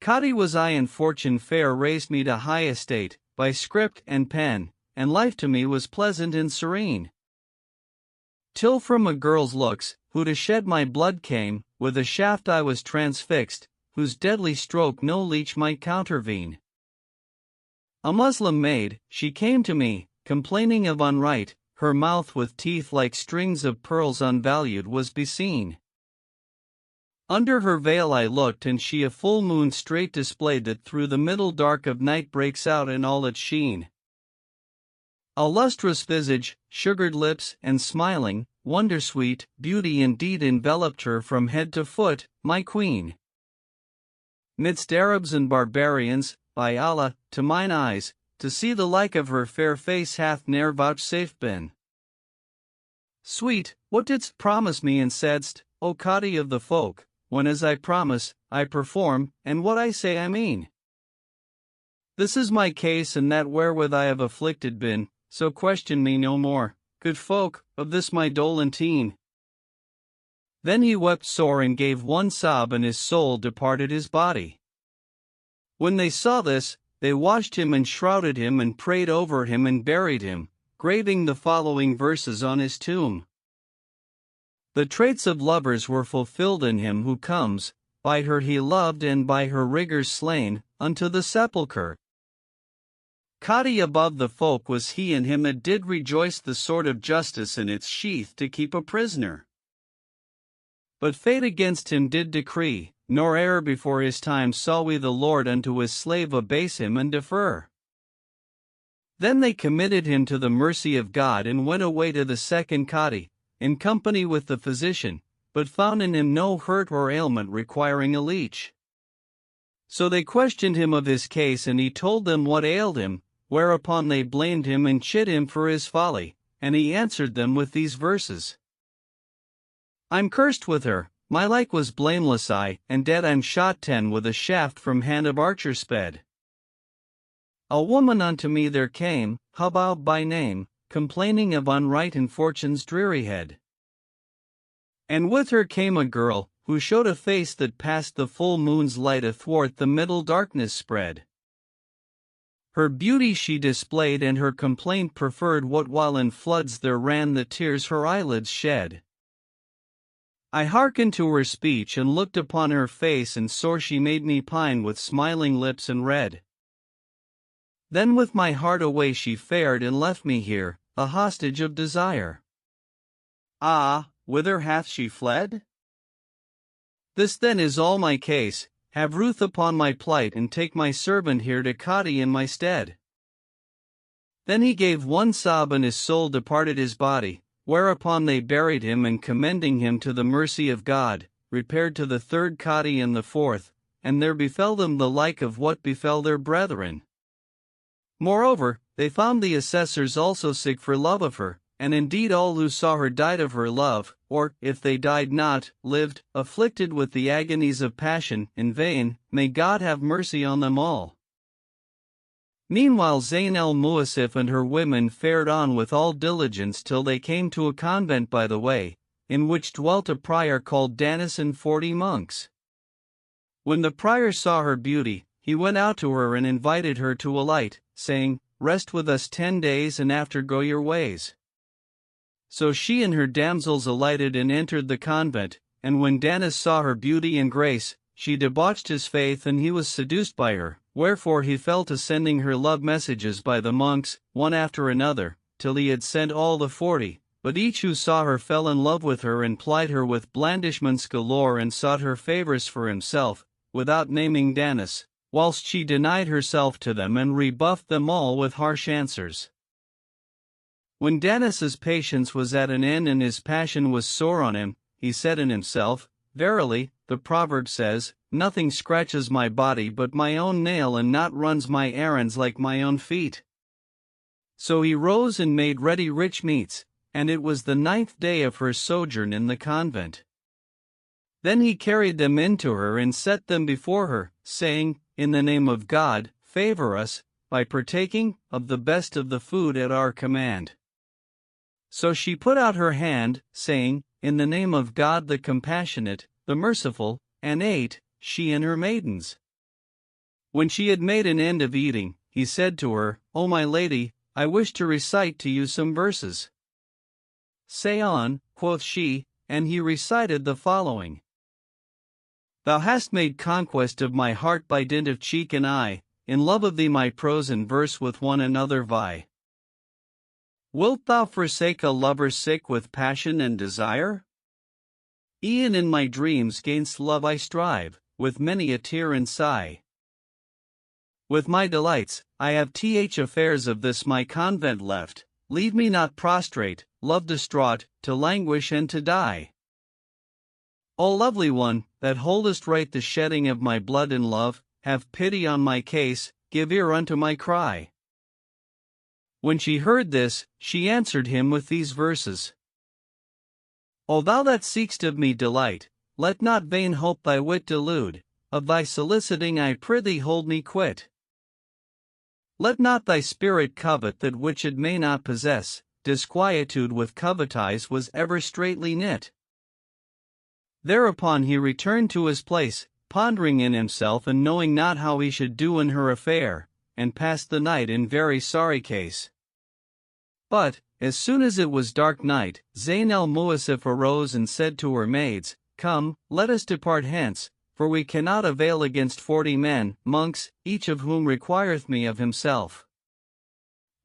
Cadi was I and fortune fair raised me to high estate, by script and pen, and life to me was pleasant and serene. Till from a girl's looks, who to shed my blood came, with a shaft I was transfixed, whose deadly stroke no leech might countervene. A Muslim maid, she came to me, complaining of unright, her mouth with teeth like strings of pearls unvalued was beseen. Under her veil I looked, and she a full moon straight displayed, that through the middle dark of night breaks out in all its sheen. A lustrous visage, sugared lips, and smiling, wonder-sweet beauty indeed enveloped her from head to foot, my queen. Midst Arabs and barbarians, by Allah, to mine eyes, to see the like of her fair face hath ne'er vouchsafed been. Sweet, what didst promise me and saidst, O Cadi of the folk, when as I promise, I perform, and what I say I mean? This is my case, and that wherewith I have afflicted been, so question me no more, good folk, of this my dolent teen. Then he wept sore and gave one sob, and his soul departed his body. When they saw this, they washed him and shrouded him and prayed over him and buried him, graving the following verses on his tomb. The traits of lovers were fulfilled in him who comes, by her he loved and by her rigors slain, unto the sepulchre. Cadi above the folk was he, and him it did rejoice the sword of justice in its sheath to keep a prisoner. But fate against him did decree, nor e'er before his time saw we the Lord unto his slave abase him and defer. Then they committed him to the mercy of God and went away to the second Cadi, in company with the physician, but found in him no hurt or ailment requiring a leech. So they questioned him of his case, and he told them what ailed him, whereupon they blamed him and chid him for his folly, and he answered them with these verses. I'm cursed with her, my like was blameless I, and dead I'm shot 10 with a shaft from hand of archer sped. A woman unto me there came, Hubab by name, complaining of unright in fortune's dreary head. And with her came a girl, who showed a face that passed the full moon's light athwart the middle darkness spread. Her beauty she displayed, and her complaint preferred what while in floods there ran the tears her eyelids shed. I hearkened to her speech and looked upon her face, and sore she made me pine with smiling lips and red. Then with my heart away she fared and left me here, a hostage of desire. Ah, whither hath she fled? This then is all my case, have ruth upon my plight and take my servant here to Cadi in my stead. Then he gave one sob and his soul departed his body, whereupon they buried him and commending him to the mercy of God, repaired to the third Cadi and the fourth, and there befell them the like of what befell their brethren. Moreover, they found the assessors also sick for love of her, and indeed all who saw her died of her love, or, if they died not, lived, afflicted with the agonies of passion, in vain. May God have mercy on them all. Meanwhile Zayn al-Muasif and her women fared on with all diligence till they came to a convent by the way, in which dwelt a prior called Danis and 40 monks. When the prior saw her beauty, he went out to her and invited her to alight, saying, Rest with us 10 days and after go your ways. So she and her damsels alighted and entered the convent, and when Danis saw her beauty and grace, she debauched his faith and he was seduced by her, wherefore he fell to sending her love messages by the monks, one after another, till he had sent all the 40, but each who saw her fell in love with her and plied her with blandishments galore and sought her favors for himself, without naming Danis, whilst she denied herself to them and rebuffed them all with harsh answers. When Danis's patience was at an end and his passion was sore on him, he said in himself, Verily, the proverb says, Nothing scratches my body but my own nail, and not runs my errands like my own feet. So he rose and made ready rich meats, and it was the 9th day of her sojourn in the convent. Then he carried them in to her and set them before her, saying, In the name of God, favor us, by partaking of the best of the food at our command. So she put out her hand, saying, In the name of God the compassionate, the merciful, and ate, she and her maidens. When she had made an end of eating, he said to her, O my lady, I wish to recite to you some verses. Say on, quoth she, and he recited the following. Thou hast made conquest of my heart by dint of cheek and eye, in love of thee my prose and verse with one another vie. Wilt thou forsake a lover sick with passion and desire? E'en in my dreams gainst love I strive, with many a tear and sigh. With my delights, I have affairs of this my convent left, leave me not prostrate, love distraught, to languish and to die. O lovely one, that holdest right the shedding of my blood in love, have pity on my case, give ear unto my cry. When she heard this, she answered him with these verses. O thou that seek'st of me delight, let not vain hope thy wit delude, of thy soliciting I prithee hold me quit. Let not thy spirit covet that which it may not possess, disquietude with covetise was ever straitly knit. Thereupon he returned to his place, pondering in himself and knowing not how he should do in her affair, and passed the night in very sorry case. But, as soon as it was dark night, Zayn al-Mu'asif arose and said to her maids, Come, let us depart hence, for we cannot avail against 40 men, monks, each of whom requireth me of himself.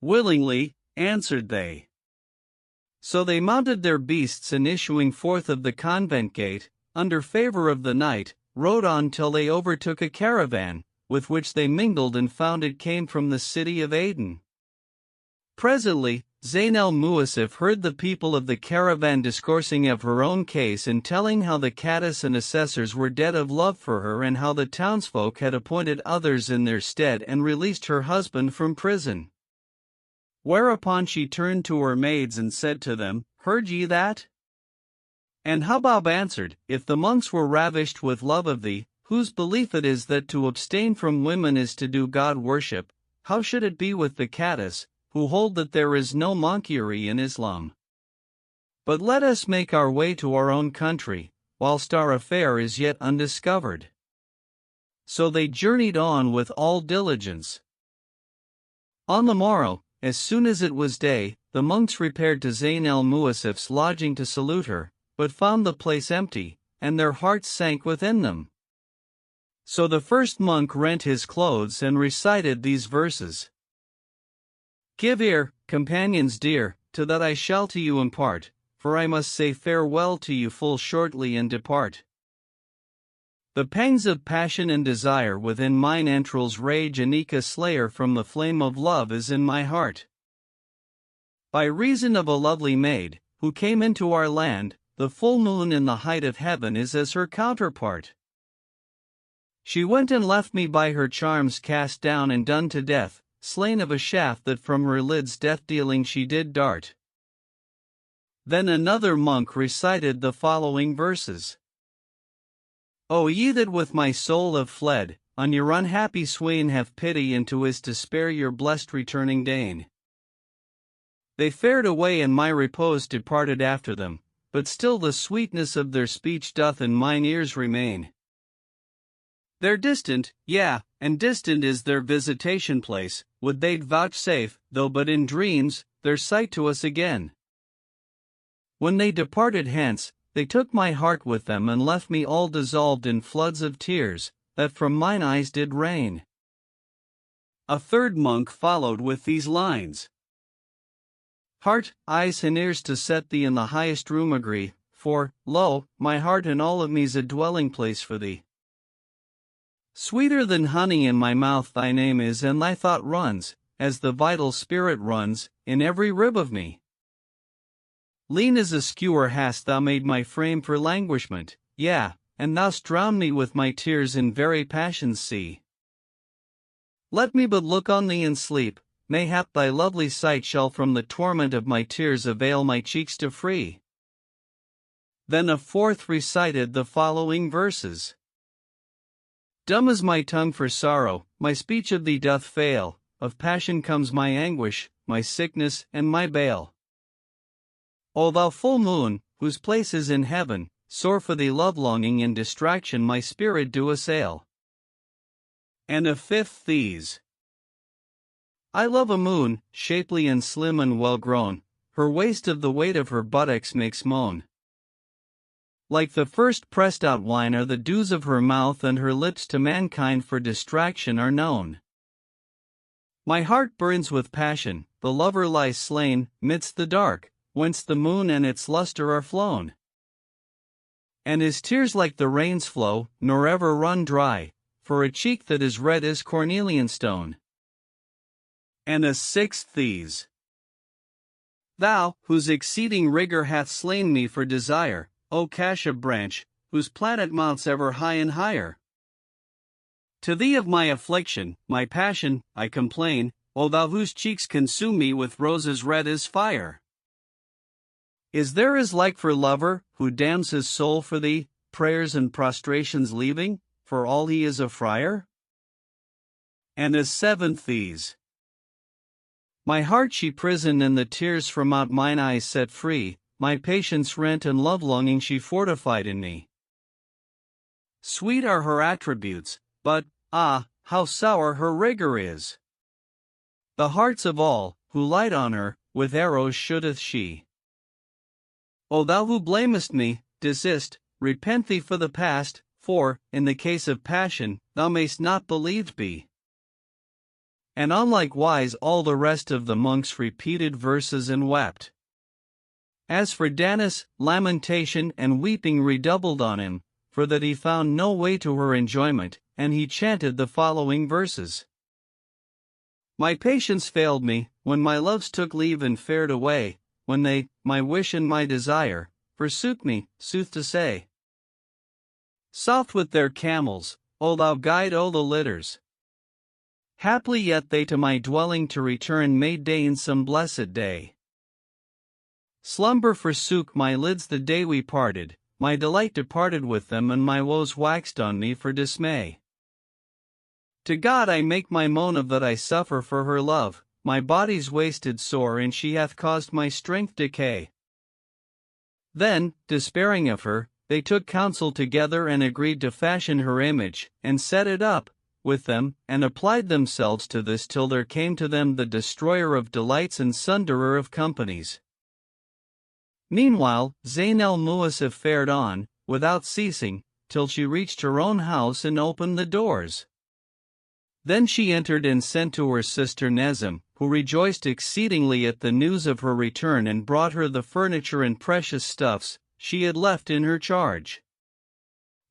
Willingly, answered they. So they mounted their beasts and issuing forth of the convent gate, under favor of the night, rode on till they overtook a caravan, with which they mingled and found it came from the city of Aden. Presently, Zayn al-Mu'asif heard the people of the caravan discoursing of her own case and telling how the cadis and assessors were dead of love for her and how the townsfolk had appointed others in their stead and released her husband from prison. Whereupon she turned to her maids and said to them, Heard ye that? And Hubab answered, If the monks were ravished with love of thee, whose belief it is that to abstain from women is to do God worship, how should it be with the cadis, who hold that there is no monkery in Islam? But let us make our way to our own country, whilst our affair is yet undiscovered. So they journeyed on with all diligence. On the morrow, as soon as it was day, the monks repaired to Zayn al-Mu'asif's lodging to salute her, but found the place empty, and their hearts sank within them. So the first monk rent his clothes and recited these verses. Give ear, companions dear, to that I shall to you impart, for I must say farewell to you full shortly and depart. The pangs of passion and desire within mine entrails rage, and eke a slayer from the flame of love is in my heart. By reason of a lovely maid, who came into our land, the full moon in the height of heaven is as her counterpart. She went and left me by her charms cast down and done to death, slain of a shaft that from her lids death-dealing she did dart. Then another monk recited the following verses. O ye that with my soul have fled, on your unhappy swain have pity, and to his despair your blessed returning deign. They fared away and my repose departed after them, but still the sweetness of their speech doth in mine ears remain. They're distant, and distant is their visitation place, would they'd vouchsafe, though but in dreams, their sight to us again. When they departed hence, they took my heart with them and left me all dissolved in floods of tears, that from mine eyes did rain. A third monk followed with these lines. Heart, eyes and ears to set thee in the highest room agree, for, lo, my heart and all of me's a dwelling place for thee. Sweeter than honey in my mouth thy name is, and thy thought runs, as the vital spirit runs, in every rib of me. Lean as a skewer hast thou made my frame for languishment, and thou'st drowned me with my tears in very passion's sea. Let me but look on thee and sleep, mayhap thy lovely sight shall from the torment of my tears avail my cheeks to free. Then a fourth recited the following verses. Dumb is my tongue for sorrow, my speech of thee doth fail, of passion comes my anguish, my sickness and my bale. O thou full moon, whose place is in heaven, sore for thee love-longing and distraction my spirit do assail. And a fifth these. I love a moon, shapely and slim and well-grown, her waist of the weight of her buttocks makes moan. Like the first pressed out wine are the dews of her mouth, and her lips to mankind for distraction are known. My heart burns with passion, the lover lies slain, midst the dark, whence the moon and its lustre are flown. And his tears like the rain's flow, nor ever run dry, for a cheek that is red as cornelian stone. And a sixth these. Thou, whose exceeding rigor hath slain me for desire, O cassia branch, whose planet mounts ever high and higher. To thee of my affliction, my passion, I complain, O thou whose cheeks consume me with roses red as fire. Is there as like for lover, who damns his soul for thee, prayers and prostrations leaving, for all he is a friar? And as seventh these. My heart she prisoned and the tears from out mine eyes set free, my patience rent and love longing she fortified in me. Sweet are her attributes, but, ah, how sour her rigor is! The hearts of all, who light on her, with arrows shooteth she. O thou who blamest me, desist, repent thee for the past, for, in the case of passion, thou mayst not believed be. And on like wise all the rest of the monks repeated verses and wept. As for Danis, lamentation and weeping redoubled on him, for that he found no way to her enjoyment, and he chanted the following verses. My patience failed me, when my loves took leave and fared away, when they, my wish and my desire, forsook me, sooth to say. Soft with their camels, O thou guide o the litters. Haply yet they to my dwelling to return may deign some blessed day. Slumber forsook my lids the day we parted, my delight departed with them and my woes waxed on me for dismay. To God I make my moan of that I suffer for her love, my body's wasted sore and she hath caused my strength decay. Then, despairing of her, they took counsel together and agreed to fashion her image, and set it up, with them, and applied themselves to this till there came to them the destroyer of delights and sunderer of companies. Meanwhile, Zayn al-Muwassif fared on, without ceasing, till she reached her own house and opened the doors. Then she entered and sent to her sister Nezim, who rejoiced exceedingly at the news of her return and brought her the furniture and precious stuffs she had left in her charge.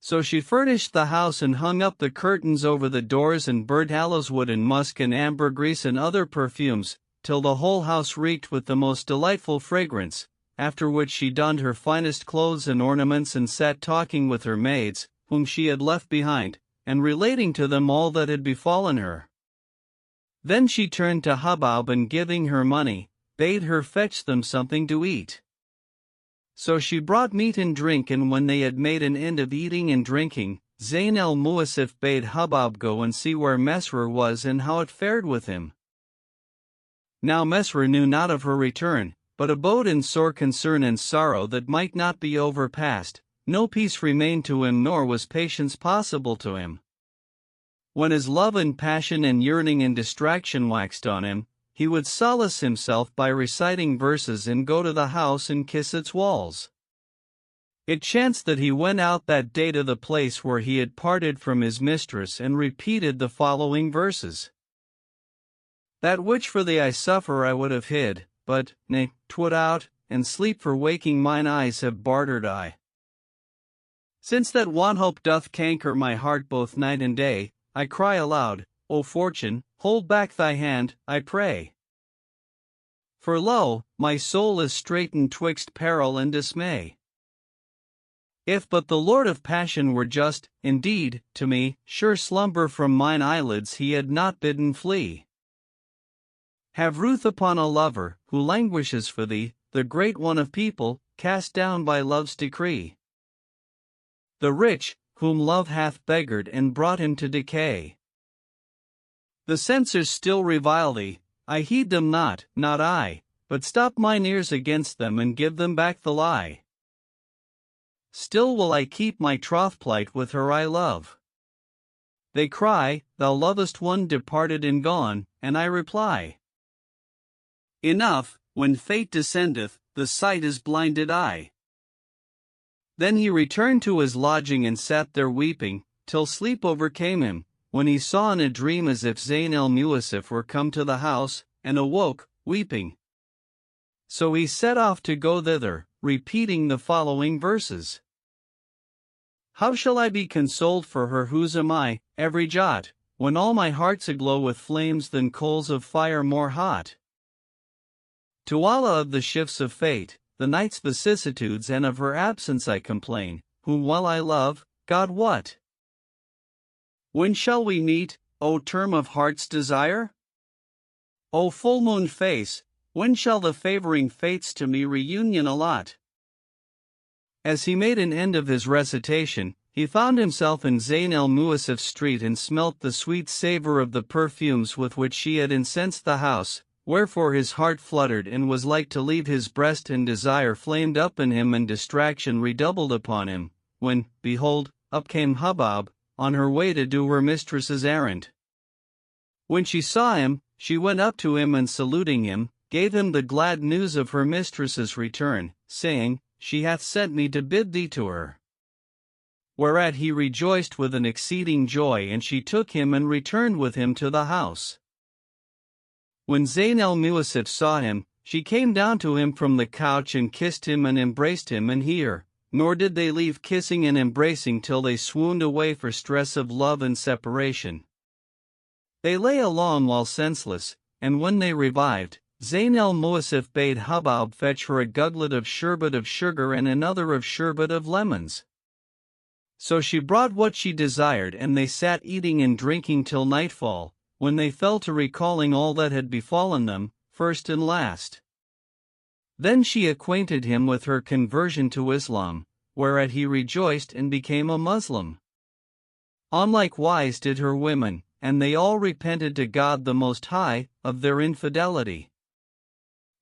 So she furnished the house and hung up the curtains over the doors and burnt aloeswood and musk and ambergris and other perfumes, till the whole house reeked with the most delightful fragrance, after which she donned her finest clothes and ornaments and sat talking with her maids, whom she had left behind, and relating to them all that had befallen her. Then she turned to Hubab and giving her money, bade her fetch them something to eat. So she brought meat and drink, and when they had made an end of eating and drinking, Zayn al-Muwassif bade Hubab go and see where Mesrour was and how it fared with him. Now Mesrour knew not of her return, but abode in sore concern and sorrow that might not be overpassed. No peace remained to him nor was patience possible to him. When his love and passion and yearning and distraction waxed on him, he would solace himself by reciting verses and go to the house and kiss its walls. It chanced that he went out that day to the place where he had parted from his mistress and repeated the following verses. That which for thee I suffer I would have hid, but, nay, 'twould out, and sleep for waking mine eyes have bartered I. Since that want hope doth canker my heart both night and day, I cry aloud, O fortune, hold back thy hand, I pray. For lo, my soul is straitened twixt peril and dismay. If but the Lord of passion were just, indeed, to me, sure slumber from mine eyelids he had not bidden flee. Have ruth upon a lover, who languishes for thee, the great one of people, cast down by love's decree. The rich, whom love hath beggared and brought him to decay. The censors still revile thee, I heed them not, not I, but stop mine ears against them and give them back the lie. Still will I keep my troth plight with her I love. They cry, thou lovest one departed and gone, and I reply. Enough, when fate descendeth, the sight is blinded eye. Then he returned to his lodging and sat there weeping, till sleep overcame him, when he saw in a dream as if Zayn al-Muwassif were come to the house, and awoke, weeping. So he set off to go thither, repeating the following verses. How shall I be consoled for her whose am I, every jot, when all my heart's aglow with flames than coals of fire more hot? To Allah of the shifts of fate, the night's vicissitudes and of her absence I complain, whom well I love, God what? When shall we meet, O term of heart's desire? O full moon face, when shall the favoring fates to me reunion allot? As he made an end of his recitation, he found himself in Zayn el-Muasif Street and smelt the sweet savor of the perfumes with which she had incensed the house, wherefore his heart fluttered and was like to leave his breast, and desire flamed up in him and distraction redoubled upon him, when, behold, up came Hubab, on her way to do her mistress's errand. When she saw him, she went up to him and saluting him, gave him the glad news of her mistress's return, saying, She hath sent me to bid thee to her. Whereat he rejoiced with an exceeding joy, and she took him and returned with him to the house. When Zayn el-Muasif saw him, she came down to him from the couch and kissed him and embraced him and he her, nor did they leave kissing and embracing till they swooned away for stress of love and separation. They lay a long while senseless, and when they revived, Zayn el-Muasif bade Hubab fetch her a gugglet of sherbet of sugar and another of sherbet of lemons. So she brought what she desired, and they sat eating and drinking till nightfall, when they fell to recalling all that had befallen them, first and last. Then she acquainted him with her conversion to Islam, whereat he rejoiced and became a Muslim. On like wise did her women, and they all repented to God the Most High of their infidelity.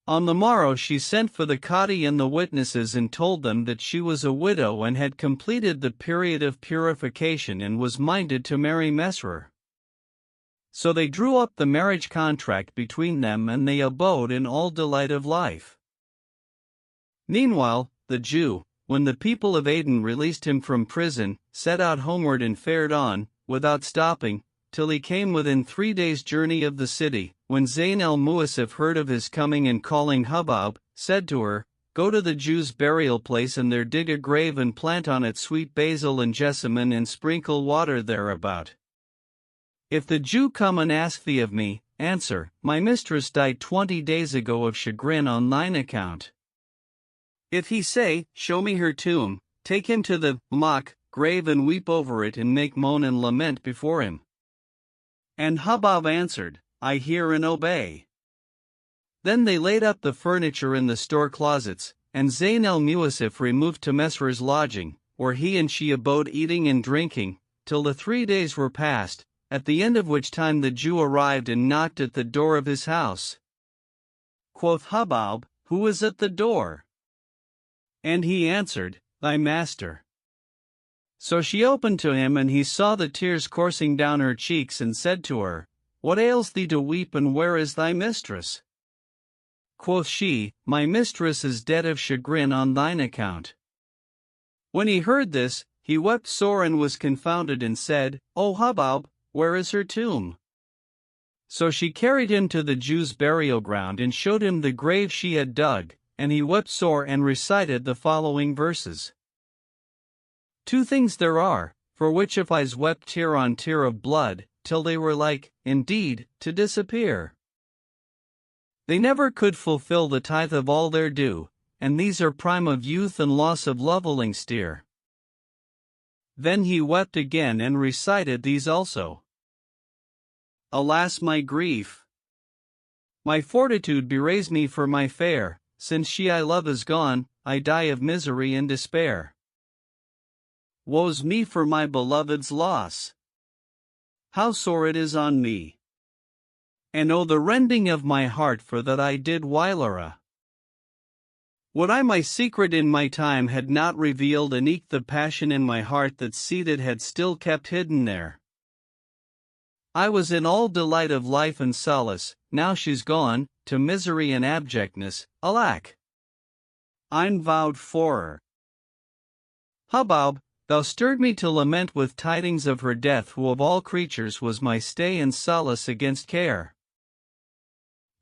On the morrow she sent for the Qadi and the witnesses and told them that she was a widow and had completed the period of purification and was minded to marry Mesrer. So they drew up the marriage contract between them, and they abode in all delight of life. Meanwhile, the Jew, when the people of Aden released him from prison, set out homeward and fared on, without stopping, till he came within 3 days' journey of the city. When Zayn el-Muasif heard of his coming and calling Hubab, said to her, Go to the Jews' burial place and there dig a grave and plant on it sweet basil and jessamine and sprinkle water thereabout. If the Jew come and ask thee of me, answer, My mistress died 20 days ago of chagrin on thine account. If he say, Show me her tomb, take him to the grave and weep over it and make moan and lament before him. And Hubab answered, I hear and obey. Then they laid up the furniture in the store closets, and Zayn el-Muasif removed to Mesrer's lodging, where he and she abode eating and drinking, till the 3 days were past, at the end of which time the Jew arrived and knocked at the door of his house. Quoth Hubab, Who is at the door? And he answered, Thy master. So she opened to him, and he saw the tears coursing down her cheeks, and said to her, What ails thee to weep, and where is thy mistress? Quoth she, My mistress is dead of chagrin on thine account. When he heard this, he wept sore and was confounded, and said, O Hubab, where is her tomb? So she carried him to the Jews' burial ground and showed him the grave she had dug, and he wept sore and recited the following verses. 2 things there are, for which if eyes wept tear on tear of blood, till they were like, indeed, to disappear. They never could fulfill the tithe of all their due, and these are prime of youth and loss of loveling steer. Then he wept again and recited these also. Alas my grief! My fortitude beways me for my fair, since she I love is gone, I die of misery and despair. Woe's me for my beloved's loss! How sore it is on me! And oh the rending of my heart for that I did whilera! Would I my secret in my time had not revealed, and eke the passion in my heart that seated had still kept hidden there. I was in all delight of life and solace, now she's gone, to misery and abjectness, alack! I'm vowed for her. Hubab, thou stirred me to lament with tidings of her death, who of all creatures was my stay and solace against care.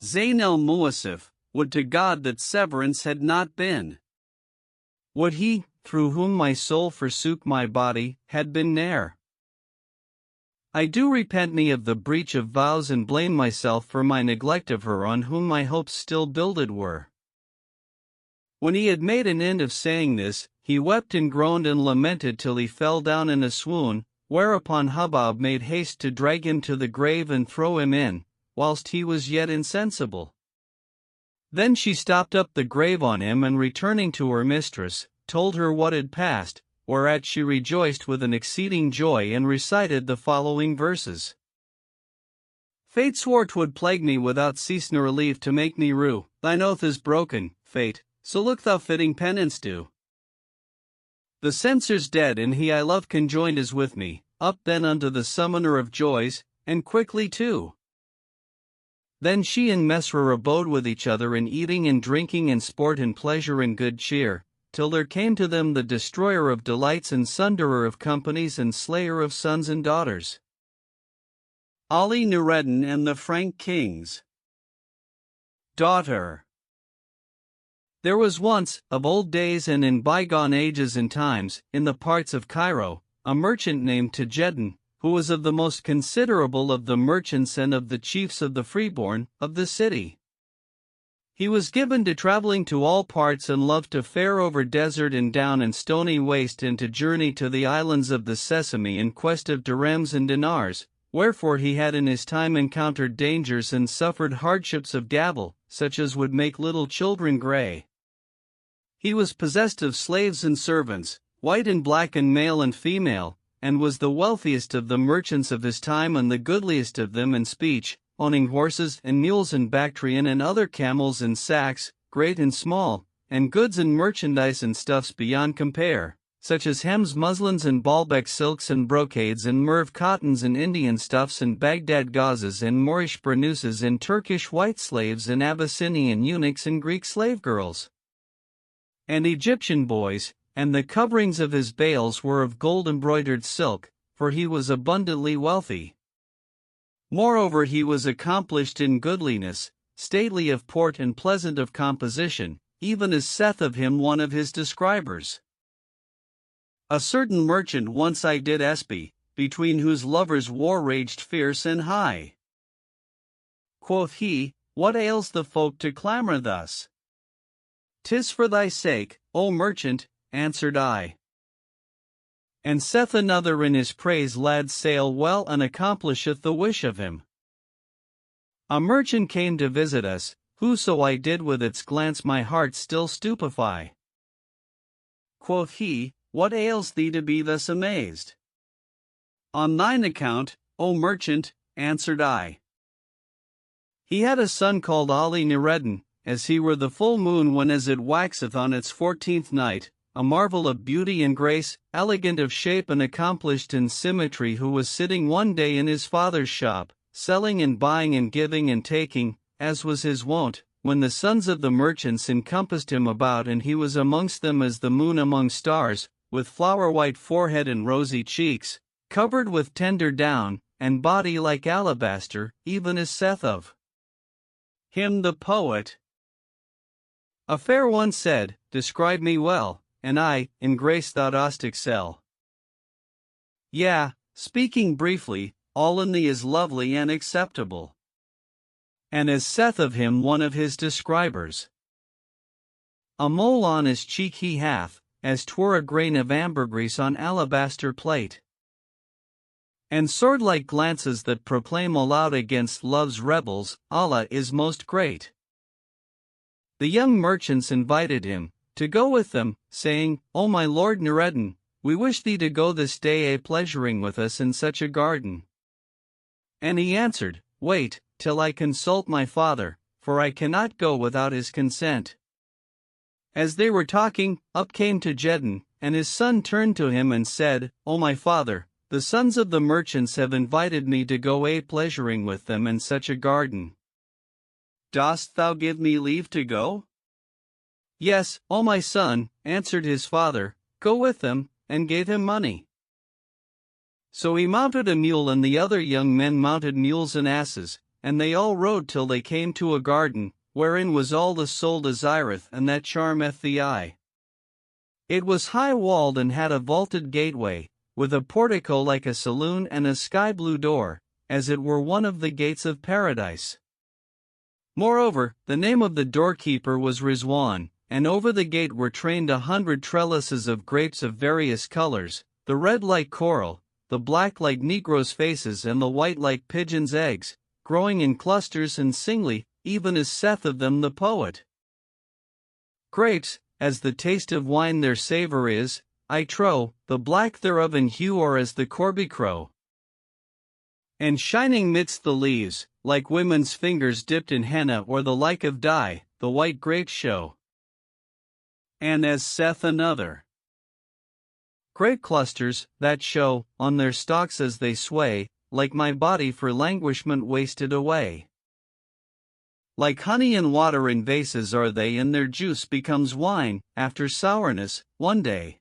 Zayn el-Muasif, would to God that severance had not been. Would he, through whom my soul forsook my body, had been ne'er. I do repent me of the breach of vows and blame myself for my neglect of her on whom my hopes still builded were. When he had made an end of saying this, he wept and groaned and lamented till he fell down in a swoon, whereupon Hubab made haste to drag him to the grave and throw him in, whilst he was yet insensible. Then she stopped up the grave on him and returning to her mistress, told her what had passed, whereat she rejoiced with an exceeding joy and recited the following verses. Fate swore 'twould plague me without cease nor relief to make me rue. Thine oath is broken, Fate, so look thou fitting penance do. The censor's dead and he I love conjoined is with me, up then unto the summoner of joys, and quickly too. Then she and Mesra abode with each other in eating and drinking and sport and pleasure and good cheer, till there came to them the destroyer of delights and sunderer of companies and slayer of sons and daughters. Ali Nureddin and the Frank Kings. Daughter. There was once, of old days and in bygone ages and times, in the parts of Cairo, a merchant named Tajeddin, who was of the most considerable of the merchants and of the chiefs of the freeborn of the city. He was given to traveling to all parts and loved to fare over desert and down and stony waste and to journey to the islands of the Sesame in quest of dirhams and dinars, wherefore he had in his time encountered dangers and suffered hardships of gabble, such as would make little children grey. He was possessed of slaves and servants, white and black and male and female, and was the wealthiest of the merchants of his time and the goodliest of them in speech, owning horses and mules and Bactrian and other camels and sacks, great and small, and goods and merchandise and stuffs beyond compare, such as hems, muslins and Baalbek silks and brocades and Merv cottons and Indian stuffs and Baghdad gauzes and Moorish burnouses and Turkish white slaves and Abyssinian eunuchs and Greek slave girls and Egyptian boys, and the coverings of his bales were of gold-embroidered silk, for he was abundantly wealthy. Moreover, he was accomplished in goodliness, stately of port and pleasant of composition, even as saith of him one of his describers. A certain merchant once I did espy, between whose lovers war raged fierce and high. Quoth he, what ails the folk to clamor thus? 'Tis for thy sake, O merchant, answered I. And saith another in his praise, lads sail well and accomplisheth the wish of him. A merchant came to visit us, whoso I did with its glance my heart still stupefy. Quoth he, what ails thee to be thus amazed? On thine account, O merchant, answered I. He had a son called Ali Nureddin, as he were the full moon when as it waxeth on its 14th night, a marvel of beauty and grace, elegant of shape and accomplished in symmetry, who was sitting one day in his father's shop, selling and buying and giving and taking, as was his wont, when the sons of the merchants encompassed him about, and he was amongst them as the moon among stars, with flower-white forehead and rosy cheeks, covered with tender down, and body like alabaster, even as saith of him the poet. A fair one said, describe me well, and I, in grace thou dost excel. Yea, speaking briefly, all in thee is lovely and acceptable. And as saith of him one of his describers, a mole on his cheek he hath, as 'twere a grain of ambergris on alabaster plate. And sword-like glances that proclaim aloud against love's rebels, Allah is most great. The young merchants invited him to go with them, saying, O my lord Nureddin, we wish thee to go this day a pleasuring with us in such a garden. And he answered, wait, till I consult my father, for I cannot go without his consent. As they were talking, up came Tajeddin, and his son turned to him and said, O my father, the sons of the merchants have invited me to go a pleasuring with them in such a garden. Dost thou give me leave to go? Yes, O my son, answered his father, go with them, and gave him money. So he mounted a mule and the other young men mounted mules and asses, and they all rode till they came to a garden, wherein was all the soul desireth and that charmeth the eye. It was high-walled and had a vaulted gateway, with a portico like a saloon and a sky-blue door, as it were one of the gates of paradise. Moreover, the name of the doorkeeper was Rizwan, and over the gate were trained 100 trellises of grapes of various colors, the red like coral, the black like negroes' faces and the white like pigeons' eggs, growing in clusters and singly, even as saith of them the poet. Grapes, as the taste of wine their savor is, I trow, the black thereof in hue are as the corbicrow. And shining midst the leaves, like women's fingers dipped in henna or the like of dye, the white grapes show. And as saith another, grape clusters, that show, on their stalks as they sway, like my body for languishment wasted away. Like honey and water in vases are they, and their juice becomes wine, after sourness, one day.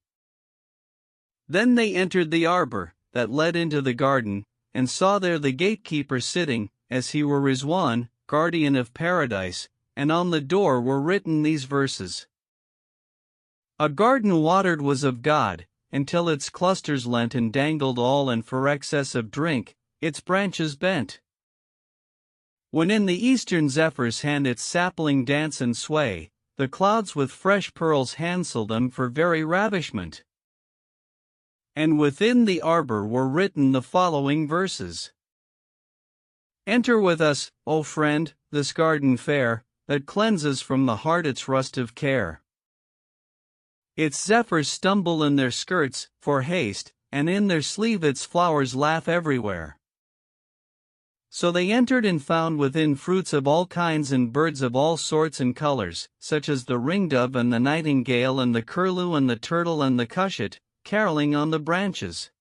Then they entered the arbor, that led into the garden, and saw there the gatekeeper sitting, as he were Rizwan, guardian of paradise, and on the door were written these verses. A garden watered was of God, until its clusters leant and dangled all, and for excess of drink, its branches bent. When in the eastern zephyrs hand its sapling dance and sway, the clouds with fresh pearls hansel them for very ravishment. And within the arbor were written the following verses. Enter with us, O friend, this garden fair, that cleanses from the heart its rust of care. Its zephyrs stumble in their skirts, for haste, and in their sleeve its flowers laugh everywhere. So they entered and found within fruits of all kinds and birds of all sorts and colors, such as the ringdove and the nightingale and the curlew and the turtle and the cushat, caroling on the branches.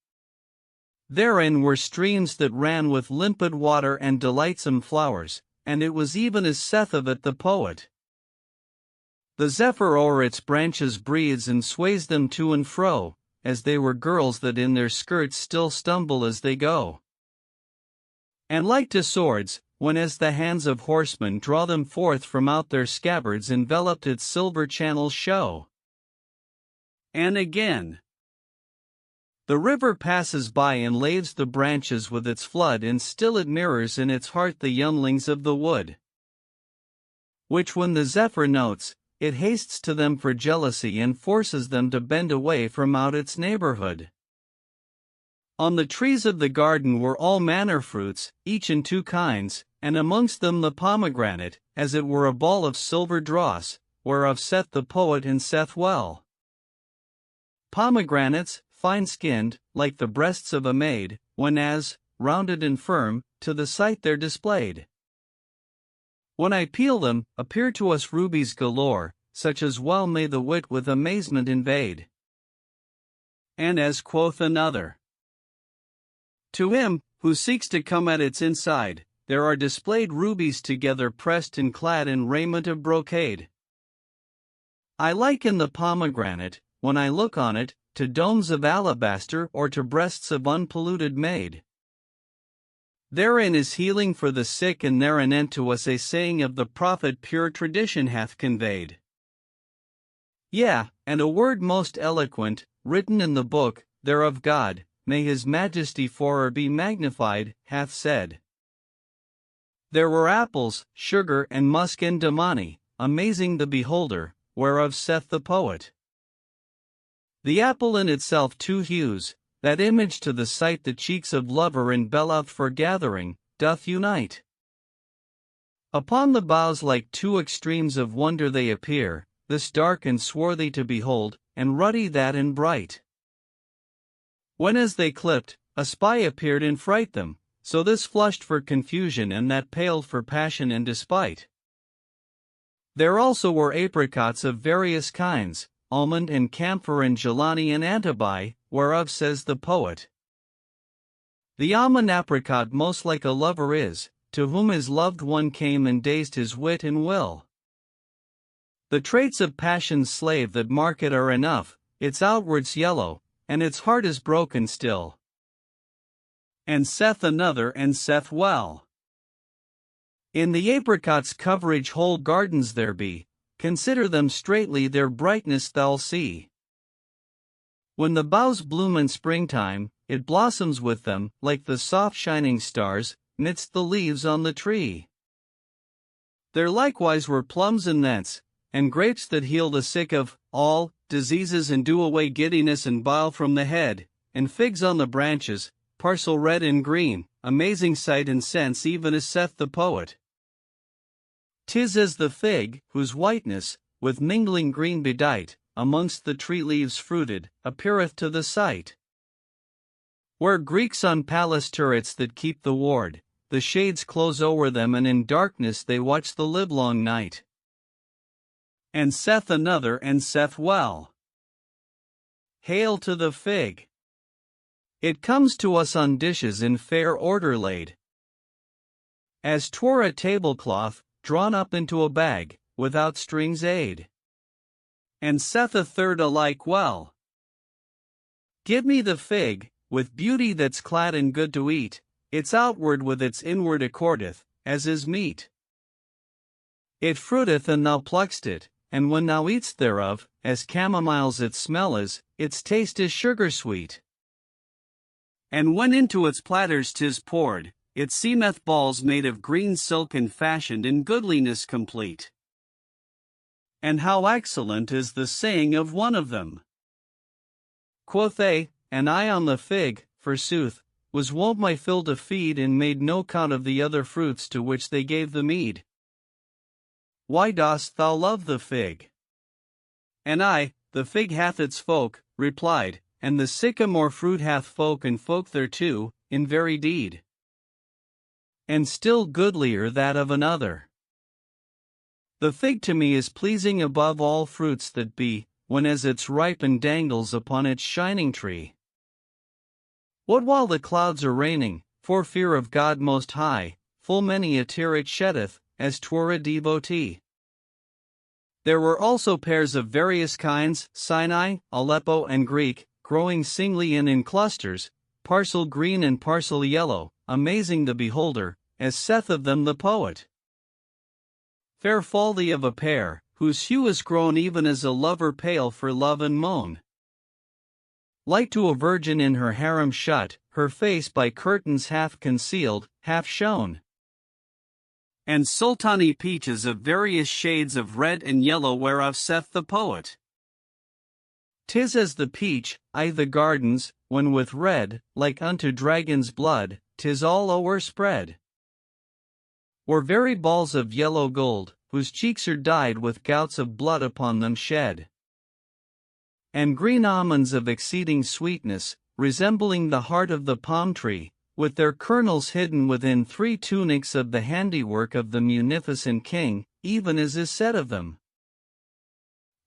Therein were streams that ran with limpid water and delightsome flowers, and it was even as saith of it the poet. The zephyr o'er its branches breathes and sways them to and fro, as they were girls that in their skirts still stumble as they go. And like to swords, when as the hands of horsemen draw them forth from out their scabbards, enveloped its silver channels show. And again, the river passes by and laves the branches with its flood, and still it mirrors in its heart the younglings of the wood, which when the zephyr notes, it hastes to them for jealousy and forces them to bend away from out its neighborhood. On the trees of the garden were all manner fruits, each in 2 kinds, and amongst them the pomegranate, as it were a ball of silver dross, whereof saith the poet and saith well. Pomegranates, fine-skinned, like the breasts of a maid, when as, rounded and firm, to the sight they're displayed. When I peel them, appear to us rubies galore, such as well may the wit with amazement invade. And as quoth another, to him, who seeks to come at its inside, there are displayed rubies together pressed and clad in raiment of brocade. I liken the pomegranate, when I look on it, to domes of alabaster or to breasts of unpolluted maid. Therein is healing for the sick, and therein unto us a saying of the prophet pure tradition hath conveyed. Yea, and a word most eloquent, written in the book, thereof God, may his majesty forever be magnified, hath said. There were apples, sugar and musk and damani, amazing the beholder, whereof saith the poet. The apple in itself 2 hues, that image to the sight the cheeks of lover and beloved for gathering, doth unite. Upon the boughs like 2 extremes of wonder they appear, this dark and swarthy to behold, and ruddy that and bright. When as they clipped, a spy appeared and fright them, so this flushed for confusion and that paled for passion and despite. There also were apricots of various kinds, almond and camphor and gelani and antibai, whereof says the poet. The almond apricot most like a lover is, to whom his loved one came and dazed his wit and will. The traits of passion's slave that mark it are enough, its outward's yellow, and its heart is broken still. And saith another and saith well. In the apricot's coverage whole gardens there be, consider them straightly their brightness thou'll see. When the boughs bloom in springtime, it blossoms with them, like the soft shining stars, midst the leaves on the tree. There likewise were plums and nuts, and grapes that heal the sick of all diseases and do away giddiness and bile from the head, and figs on the branches, parcel red and green, amazing sight and sense even as saith the poet. 'Tis as the fig, whose whiteness, with mingling green bedight, amongst the tree leaves fruited, appeareth to the sight. Where Greeks on palace turrets that keep the ward, the shades close o'er them and in darkness they watch the livelong night. And saith another and saith well. Hail to the fig! It comes to us on dishes in fair order laid, as 'twere a tablecloth, drawn up into a bag, without strings aid. And saith a third alike well. Give me the fig, with beauty that's clad in good to eat, its outward with its inward accordeth, as is meet. It fruiteth and thou pluck'st it, and when thou eat'st thereof, as camomiles its smell is, its taste is sugar sweet. And when into its platters 'tis poured, it seemeth balls made of green silk and fashioned in goodliness complete. And how excellent is the saying of one of them. Quoth they, and I on the fig, forsooth, was wont my fill to feed and made no count of the other fruits to which they gave the meed. Why dost thou love the fig? And I, the fig hath its folk, replied, and the sycamore fruit hath folk and folk thereto, in very deed. And still goodlier that of another. The fig to me is pleasing above all fruits that be, when as it's ripe and dangles upon its shining tree. What while the clouds are raining, for fear of God most high, full many a tear it sheddeth, as 'twere a devotee. There were also pears of various kinds, Sinai, Aleppo and Greek, growing singly and in clusters, parcel green and parcel yellow, amazing the beholder, as saith of them the poet. Fair folly of a pear, whose hue is grown even as a lover pale for love and moan. Like to a virgin in her harem shut, her face by curtains half concealed, half shown. And sultani peaches of various shades of red and yellow whereof saith the poet. 'Tis as the peach, I the gardens, when with red, like unto dragon's blood, 'tis all o'er spread. Or very balls of yellow gold, whose cheeks are dyed with gouts of blood upon them shed. And green almonds of exceeding sweetness, resembling the heart of the palm tree, with their kernels hidden within 3 tunics of the handiwork of the munificent king, even as is said of them.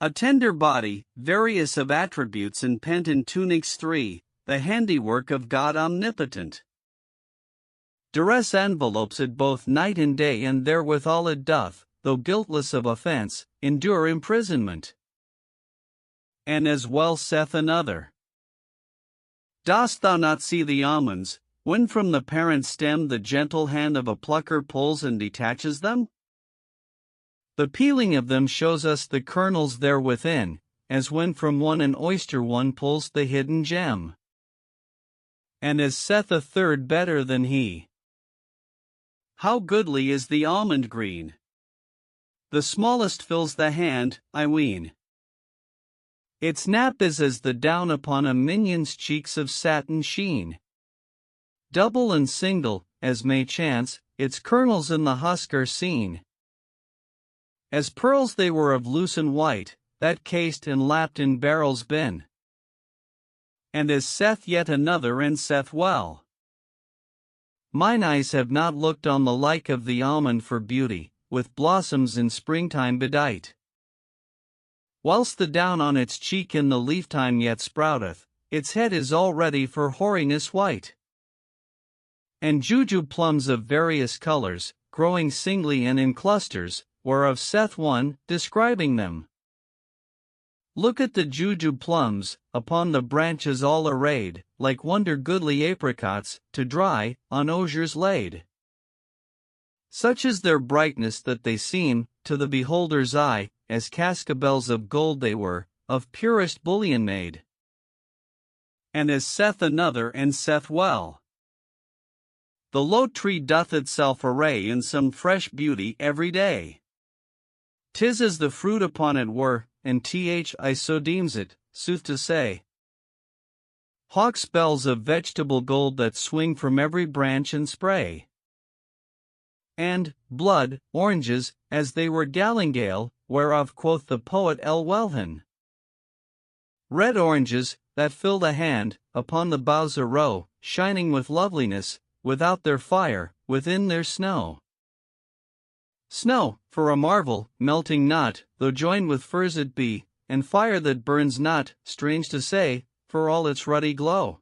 A tender body, various of attributes and pent in tunics 3, the handiwork of God omnipotent. Duress envelopes it both night and day, and therewithal it doth, though guiltless of offense, endure imprisonment. And as well saith another. Dost thou not see the almonds, when from the parent stem the gentle hand of a plucker pulls and detaches them? The peeling of them shows us the kernels there within, as when from an oyster one pulls the hidden gem. And as saith a third better than he. How goodly is the almond green! The smallest fills the hand, I ween. Its nap is as the down upon a minion's cheeks of satin sheen. Double and single, as may chance, its kernels in the husk are seen. As pearls they were of lucent white, that cased and lapped in barrels been. And as saith yet another and saith well. Mine eyes have not looked on the like of the almond for beauty, with blossoms in springtime bedight. Whilst the down on its cheek in the leaf time yet sprouteth, its head is already for hoariness white. And jujube plums of various colors, growing singly and in clusters, whereof saith one, describing them. Look at the jujube plums, upon the branches all arrayed, like wonder goodly apricots, to dry, on osiers laid. Such is their brightness that they seem, to the beholder's eye, as cascabels of gold they were, of purest bullion made. and as saith another and saith well. The low tree doth itself array in some fresh beauty every day. 'Tis as the fruit upon it were, and I so deems it, sooth to say. Hawks bells of vegetable gold that swing from every branch and spray. And, blood, oranges, as they were galingale, whereof quoth the poet Llewellyn. Red oranges, that fill the hand, upon the boughs a row, shining with loveliness, without their fire, within their snow. Snow, for a marvel, melting not, though joined with furs it be, and fire that burns not, strange to say, for all its ruddy glow.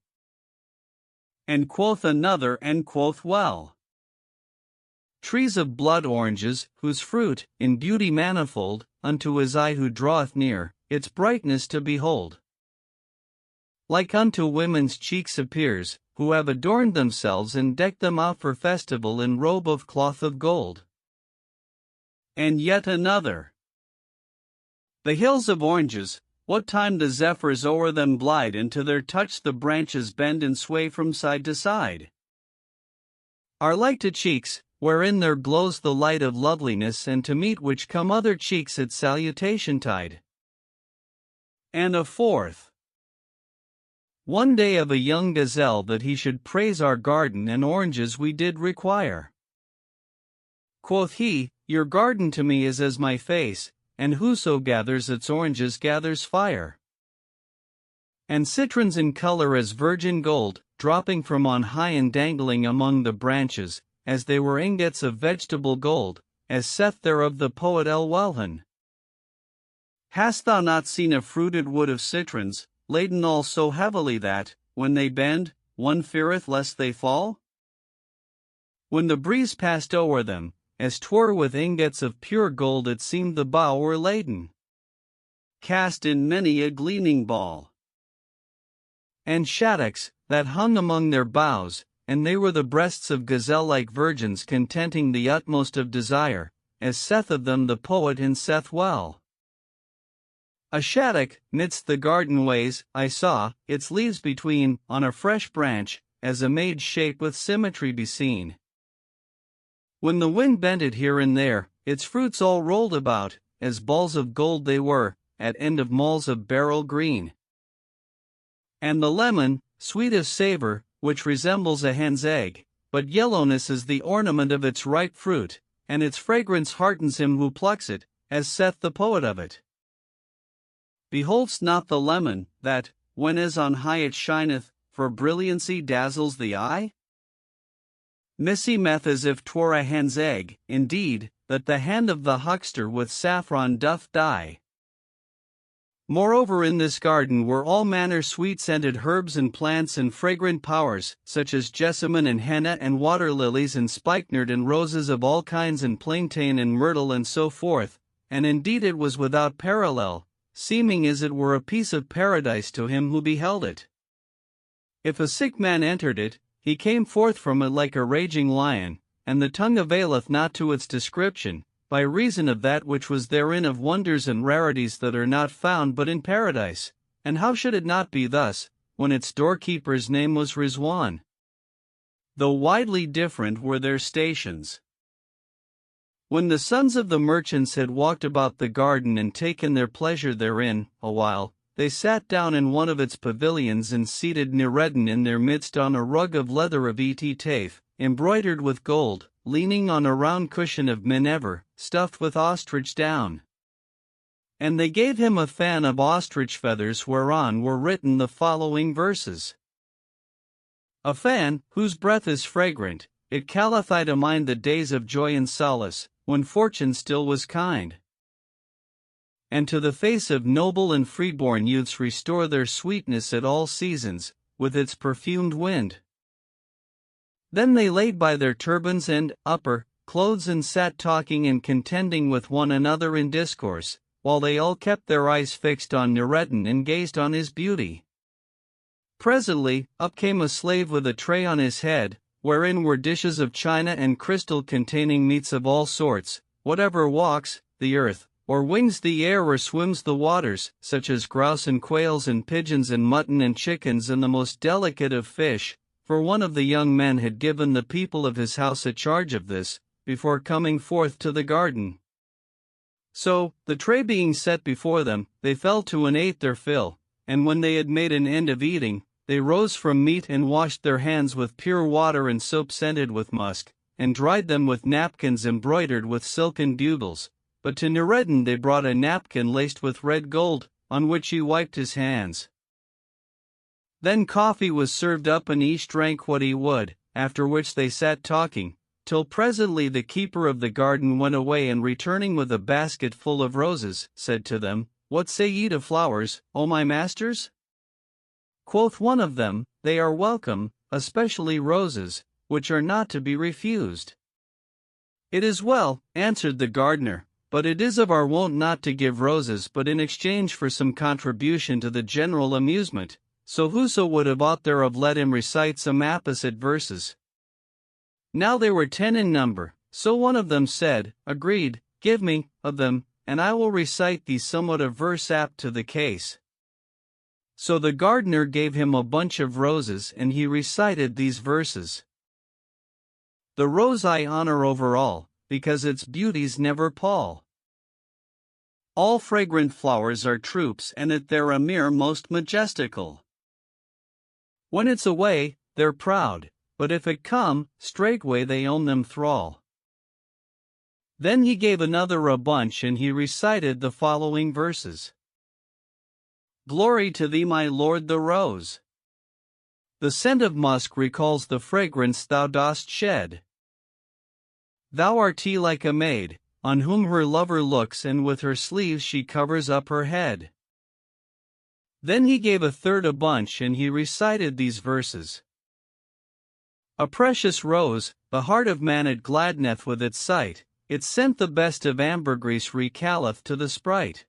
And quoth another and quoth well. Trees of blood oranges, whose fruit, in beauty manifold, unto his eye who draweth near, its brightness to behold. Like unto women's cheeks appears, who have adorned themselves and decked them out for festival in robe of cloth of gold. And yet another. The hills of oranges, what time the zephyrs o'er them glide, and to their touch the branches bend and sway from side to side, are like to cheeks, wherein there glows the light of loveliness, and to meet which come other cheeks at salutation tide. And a fourth. One day of a young gazelle that he should praise our garden and oranges we did require. Quoth he, your garden to me is as my face, and whoso gathers its oranges gathers fire. And citrons in color as virgin gold, dropping from on high and dangling among the branches, as they were ingots of vegetable gold, as saith thereof the poet Llewellyn. Hast thou not seen a fruited wood of citrons, laden all so heavily that, when they bend, one feareth lest they fall? When the breeze passed o'er them, as 'twere with ingots of pure gold, it seemed the bough were laden, cast in many a gleaming ball. And shaddocks, that hung among their boughs, and they were the breasts of gazelle-like virgins contenting the utmost of desire, as saith of them the poet and saith well. A shaddock, midst the garden ways, I saw, its leaves between, on a fresh branch, as a maid's shape with symmetry be seen. When the wind bent it here and there, its fruits all rolled about, as balls of gold they were, at end of malls of beryl green. And the lemon, sweet of savor, which resembles a hen's egg, but yellowness is the ornament of its ripe fruit, and its fragrance heartens him who plucks it, as saith the poet of it. Behold'st not the lemon, that, when as on high it shineth, for brilliancy dazzles the eye? Meseemeth as if 'twere a hen's egg, indeed, that the hand of the huckster with saffron doth dye. Moreover, in this garden were all manner sweet-scented herbs and plants and fragrant powers, such as jessamine and henna and water lilies and spikenard and roses of all kinds and plantain and myrtle and so forth, and indeed it was without parallel, seeming as it were a piece of paradise to him who beheld it. If a sick man entered it, he came forth from it like a raging lion, and the tongue availeth not to its description, by reason of that which was therein of wonders and rarities that are not found but in paradise. And how should it not be thus, when its doorkeeper's name was Rizwan? Though widely different were their stations. When the sons of the merchants had walked about the garden and taken their pleasure therein, awhile, they sat down in one of its pavilions and seated Nureddin in their midst on a rug of leather of Taif, embroidered with gold, leaning on a round cushion of minever, stuffed with ostrich down. And they gave him a fan of ostrich feathers whereon were written the following verses. A fan, whose breath is fragrant, it calleth I to mind the days of joy and solace, when fortune still was kind. And to the face of noble and freeborn youths restore their sweetness at all seasons, with its perfumed wind. Then they laid by their turbans and upper clothes and sat talking and contending with one another in discourse, while they all kept their eyes fixed on Nureddin and gazed on his beauty. Presently, up came a slave with a tray on his head, wherein were dishes of china and crystal containing meats of all sorts, whatever walks the earth, or wings the air or swims the waters, such as grouse and quails and pigeons and mutton and chickens and the most delicate of fish, for one of the young men had given the people of his house a charge of this, before coming forth to the garden. So, the tray being set before them, they fell to and ate their fill, and when they had made an end of eating, they rose from meat and washed their hands with pure water and soap scented with musk, and dried them with napkins embroidered with silken bugles. But to Noureddin they brought a napkin laced with red gold, on which he wiped his hands. Then coffee was served up and each drank what he would, after which they sat talking, till presently the keeper of the garden went away and returning with a basket full of roses, said to them, "What say ye to flowers, O my masters?" Quoth one of them, "They are welcome, especially roses, which are not to be refused." "It is well," answered the gardener, "but it is of our wont not to give roses but in exchange for some contribution to the general amusement, so whoso would have aught thereof let him recite some apposite verses." Now they were 10 in number, so one of them said, "Agreed, give me of them, and I will recite thee somewhat of verse apt to the case." So the gardener gave him a bunch of roses and he recited these verses. "The rose I honor over all, because its beauties never pall. All fragrant flowers are troops and it they're a mere most majestical. When it's away, they're proud, but if it come, straightway they own them thrall." Then he gave another a bunch and he recited the following verses. "Glory to thee my lord the rose. The scent of musk recalls the fragrance thou dost shed. Thou art like a maid, on whom her lover looks and with her sleeves she covers up her head." Then he gave a third a bunch and he recited these verses. "A precious rose, the heart of man it gladdeneth with its sight, its scent the best of ambergris recalleth to the sprite.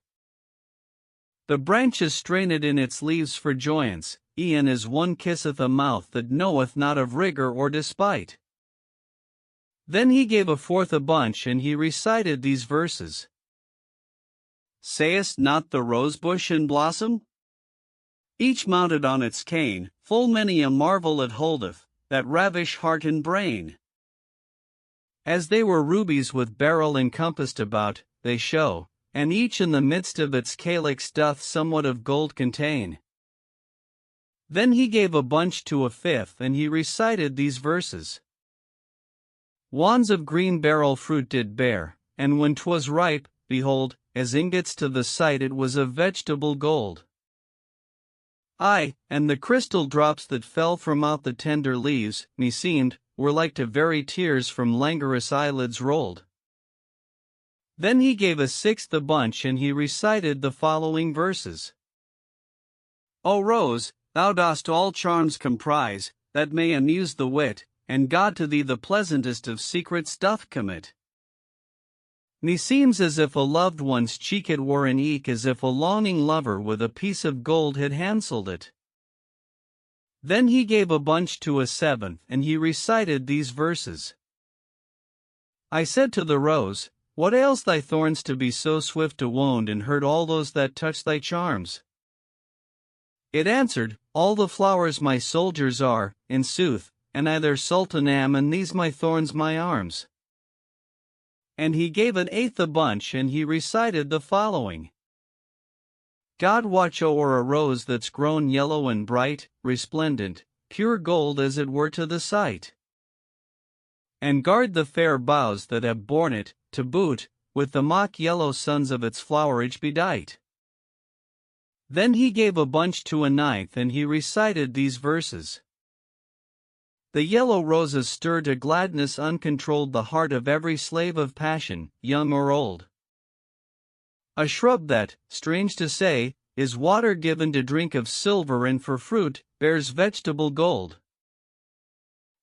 The branches strained in its leaves for joyance, e'en as one kisseth a mouth that knoweth not of rigor or despite." Then he gave a fourth a bunch and he recited these verses. "Sayest not the rosebush in blossom? Each mounted on its cane, full many a marvel it holdeth, that ravish heart and brain. As they were rubies with beryl encompassed about, they show, and each in the midst of its calyx doth somewhat of gold contain." Then he gave a bunch to a fifth and he recited these verses. "Wands of green beryl fruit did bear, and when 'twas ripe, behold, as ingots to the sight it was of vegetable gold. Aye, and the crystal drops that fell from out the tender leaves, meseemed, were like to very tears from languorous eyelids rolled." Then he gave a sixth a bunch and he recited the following verses. "O rose, thou dost all charms comprise, that may amuse the wit, and God to thee the pleasantest of secrets doth commit. Meseems as if a loved one's cheek it were, and eke as if a longing lover with a piece of gold had handselled it." Then he gave a bunch to a seventh and he recited these verses. "I said to the rose, What ails thy thorns to be so swift to wound and hurt all those that touch thy charms?" It answered, "All the flowers my soldiers are, in sooth, and I their sultan am, and these my thorns my arms." And he gave an eighth a bunch and he recited the following. "God watch o'er a rose that's grown yellow and bright, resplendent, pure gold as it were to the sight. And guard the fair boughs that have borne it, to boot, with the mock yellow suns of its flowerage bedight." Then he gave a bunch to a ninth and he recited these verses. "The yellow roses stir to gladness uncontrolled the heart of every slave of passion, young or old. A shrub that, strange to say, is water given to drink of silver and for fruit, bears vegetable gold."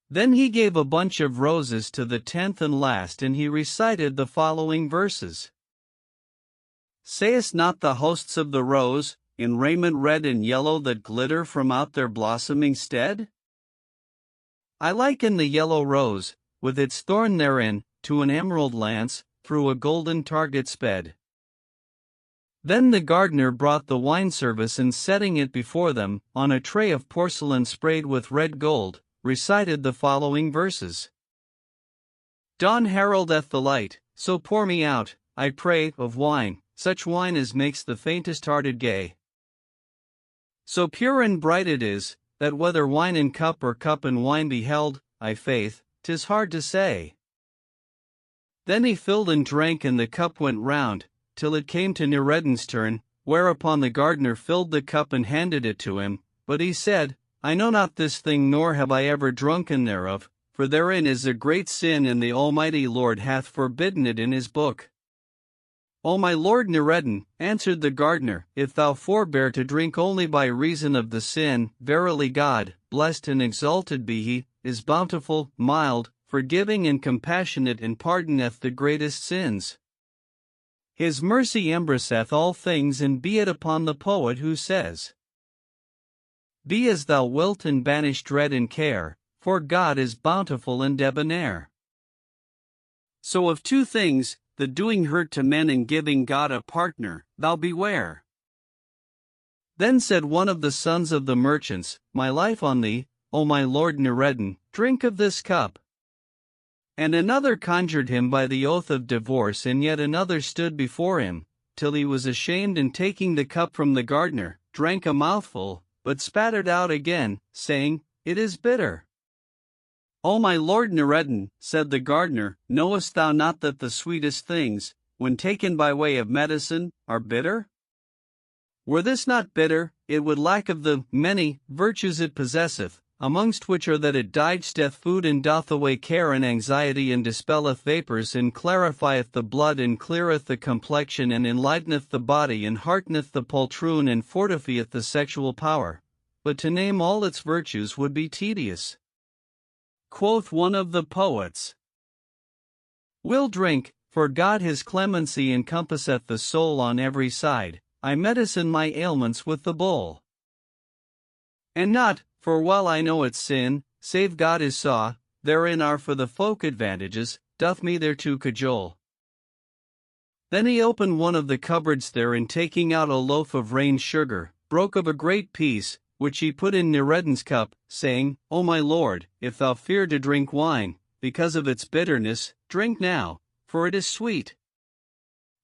Then he gave a bunch of roses to the 10th and last and he recited the following verses. "Sayest not the hosts of the rose, in raiment red and yellow that glitter from out their blossoming stead? I liken the yellow rose, with its thorn therein, to an emerald lance, through a golden target sped. Then the gardener brought the wine service and setting it before them, on a tray of porcelain sprayed with red gold, recited the following verses. Dawn heraldeth the light, so pour me out, I pray, of wine, such wine as makes the faintest hearted gay. So pure and bright it is, that whether wine in cup or cup in wine be held, I faith, 'tis hard to say. Then he filled and drank and the cup went round, till it came to Noureddin's turn, whereupon the gardener filled the cup and handed it to him, but he said, I know not this thing nor have I ever drunken thereof, for therein is a great sin and the Almighty Lord hath forbidden it in his book. O my lord Noureddin, answered the gardener, if thou forbear to drink only by reason of the sin, verily God, blessed and exalted be he, is bountiful, mild, forgiving and compassionate and pardoneth the greatest sins. His mercy embraceth all things and be it upon the poet who says, Be as thou wilt and banish dread and care, for God is bountiful and debonair. So of two things, the doing hurt to men and giving God a partner, thou beware. Then said one of the sons of the merchants, My life on thee, O my lord Noureddin, drink of this cup. And another conjured him by the oath of divorce and yet another stood before him, till he was ashamed and taking the cup from the gardener, drank a mouthful, but spat it out again, saying, It is bitter. O my lord Noureddin, said the gardener, knowest thou not that the sweetest things, when taken by way of medicine, are bitter? Were this not bitter, it would lack of the many virtues it possesseth, amongst which are that it digesteth food and doth away care and anxiety and dispelleth vapors and clarifieth the blood and cleareth the complexion and enlighteneth the body and hearteneth the poltroon and fortifieth the sexual power. But to name all its virtues would be tedious. Quoth one of the poets, Will drink, for God his clemency encompasseth the soul on every side, I medicine my ailments with the bowl. And not, for well I know it's sin, save God is saw, therein are for the folk advantages, doth me thereto cajole. Then he opened one of the cupboards there and taking out a loaf of rain sugar, broke of a great piece, which he put in Noureddin's cup, saying, O my lord, if thou fear to drink wine, because of its bitterness, drink now, for it is sweet.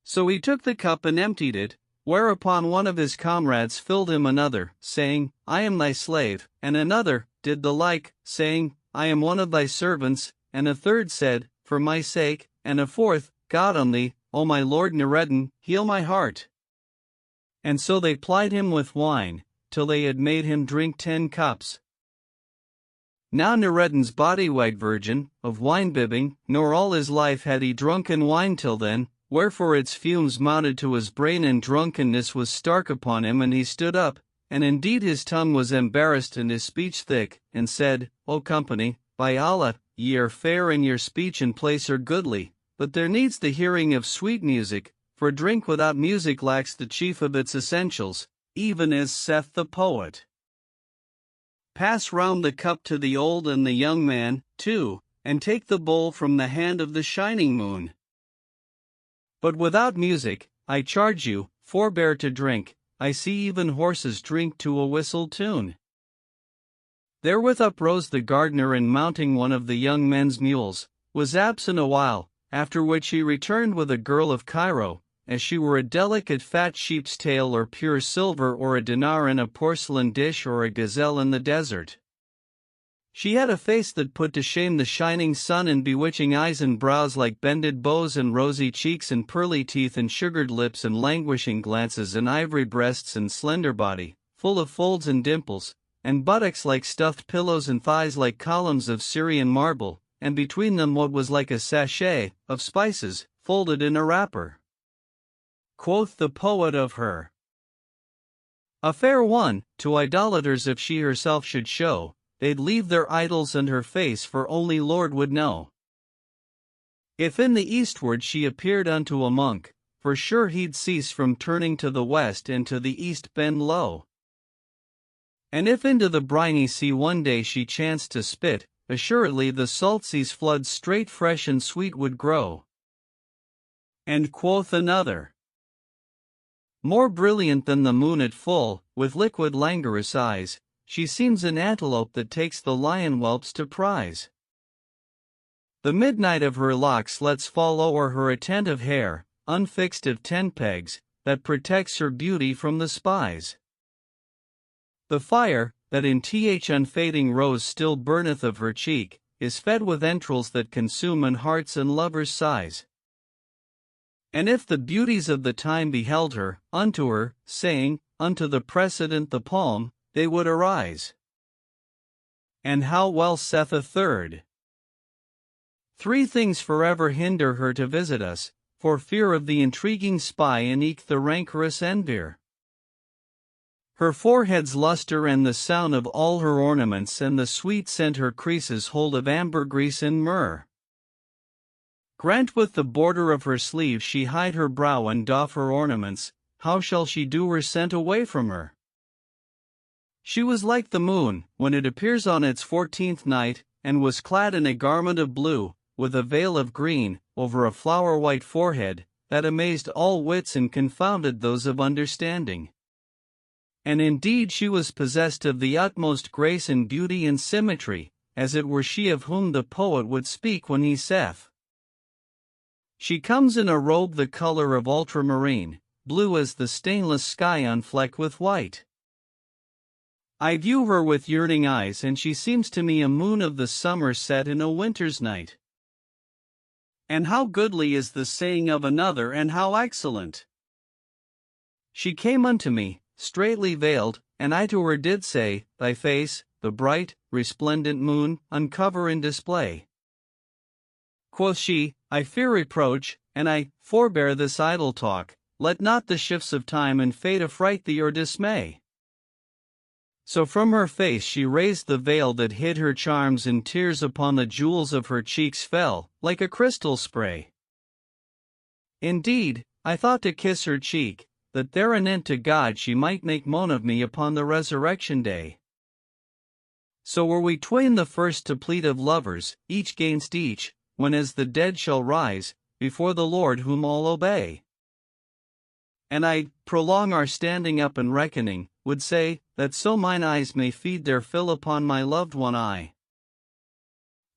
So he took the cup and emptied it, whereupon one of his comrades filled him another, saying, I am thy slave, and another did the like, saying, I am one of thy servants, and a third said, For my sake, and a fourth, God on thee, O my lord Noureddin, heal my heart. And so they plied him with wine, till they had made him drink 10 cups. Now Noureddin's body white virgin, of wine-bibbing, nor all his life had he drunken wine till then, wherefore its fumes mounted to his brain and drunkenness was stark upon him and he stood up, and indeed his tongue was embarrassed and his speech thick, and said, O company, by Allah, ye are fair and your speech and place are goodly, but there needs the hearing of sweet music, for drink without music lacks the chief of its essentials, even as saith the poet. Pass round the cup to the old and the young man, too, and take the bowl from the hand of the shining moon. But without music, I charge you, forbear to drink, I see even horses drink to a whistled tune. Therewith uprose the gardener and mounting one of the young men's mules, was absent a while, after which he returned with a girl of Cairo, as she were a delicate fat sheep's tail or pure silver or a dinar in a porcelain dish or a gazelle in the desert. She had a face that put to shame the shining sun and bewitching eyes and brows like bended bows and rosy cheeks and pearly teeth and sugared lips and languishing glances and ivory breasts and slender body, full of folds and dimples, and buttocks like stuffed pillows and thighs like columns of Syrian marble, and between them what was like a sachet of spices, folded in a wrapper. Quoth the poet of her, A fair one, to idolaters if she herself should show, they'd leave their idols and her face for only Lord would know. If in the eastward she appeared unto a monk, for sure he'd cease from turning to the west and to the east bend low. And if into the briny sea one day she chanced to spit, assuredly the salt sea's floods straight fresh and sweet would grow. And quoth another, More brilliant than the moon at full, with liquid languorous eyes, she seems an antelope that takes the lion whelps to prize. The midnight of her locks lets fall o'er her attentive hair, unfixed of 10 pegs, that protects her beauty from the spies. The fire, that in unfading rose still burneth of her cheek, is fed with entrails that consume and hearts and lovers' sighs. And if the beauties of the time beheld her, unto her, saying, unto the precedent the palm, they would arise. And how well saith a third? 3 things forever hinder her to visit us, for fear of the intriguing spy and eke the rancorous envier. Her forehead's lustre and the sound of all her ornaments and the sweet scent her creases hold of ambergris and myrrh. Grant with the border of her sleeve she hide her brow and doff her ornaments, how shall she do her scent away from her? She was like the moon, when it appears on its 14th night, and was clad in a garment of blue, with a veil of green, over a flower-white forehead, that amazed all wits and confounded those of understanding. And indeed she was possessed of the utmost grace and beauty and symmetry, as it were she of whom the poet would speak when he saith, she comes in a robe the color of ultramarine, blue as the stainless sky unflecked with white. I view her with yearning eyes and she seems to me a moon of the summer set in a winter's night. And how goodly is the saying of another and how excellent! She came unto me, straitly veiled, and I to her did say, thy face, the bright, resplendent moon, uncover and display. Quoth she, I fear reproach, and I forbear this idle talk, let not the shifts of time and fate affright thee or dismay. So from her face she raised the veil that hid her charms, and tears upon the jewels of her cheeks fell, like a crystal spray. Indeed, I thought to kiss her cheek, that there anent to God she might make moan of me upon the resurrection day. So were we twain the first to plead of lovers, each gainst each, when as the dead shall rise, before the Lord whom all obey. And I, prolong our standing up and reckoning, would say, that so mine eyes may feed their fill upon my loved one eye.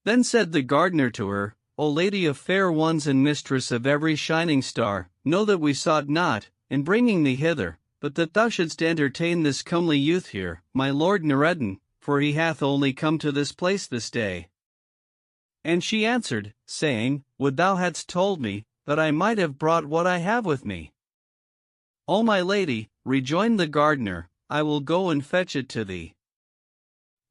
Then said the gardener to her, O lady of fair ones and mistress of every shining star, know that we sought not, in bringing thee hither, but that thou shouldst entertain this comely youth here, my lord narrated, for he hath only come to this place this day. And she answered, saying, would thou hadst told me, that I might have brought what I have with me. O my lady, rejoined the gardener, I will go and fetch it to thee.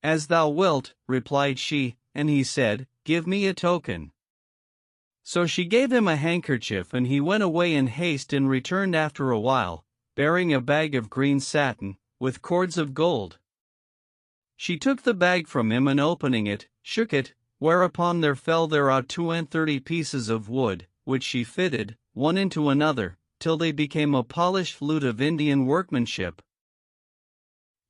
As thou wilt, replied she, and he said, give me a token. So she gave him a handkerchief and he went away in haste and returned after a while, bearing a bag of green satin, with cords of gold. She took the bag from him and opening it, shook it, whereupon there fell thereout 32 pieces of wood, which she fitted, one into another, till they became a polished flute of Indian workmanship.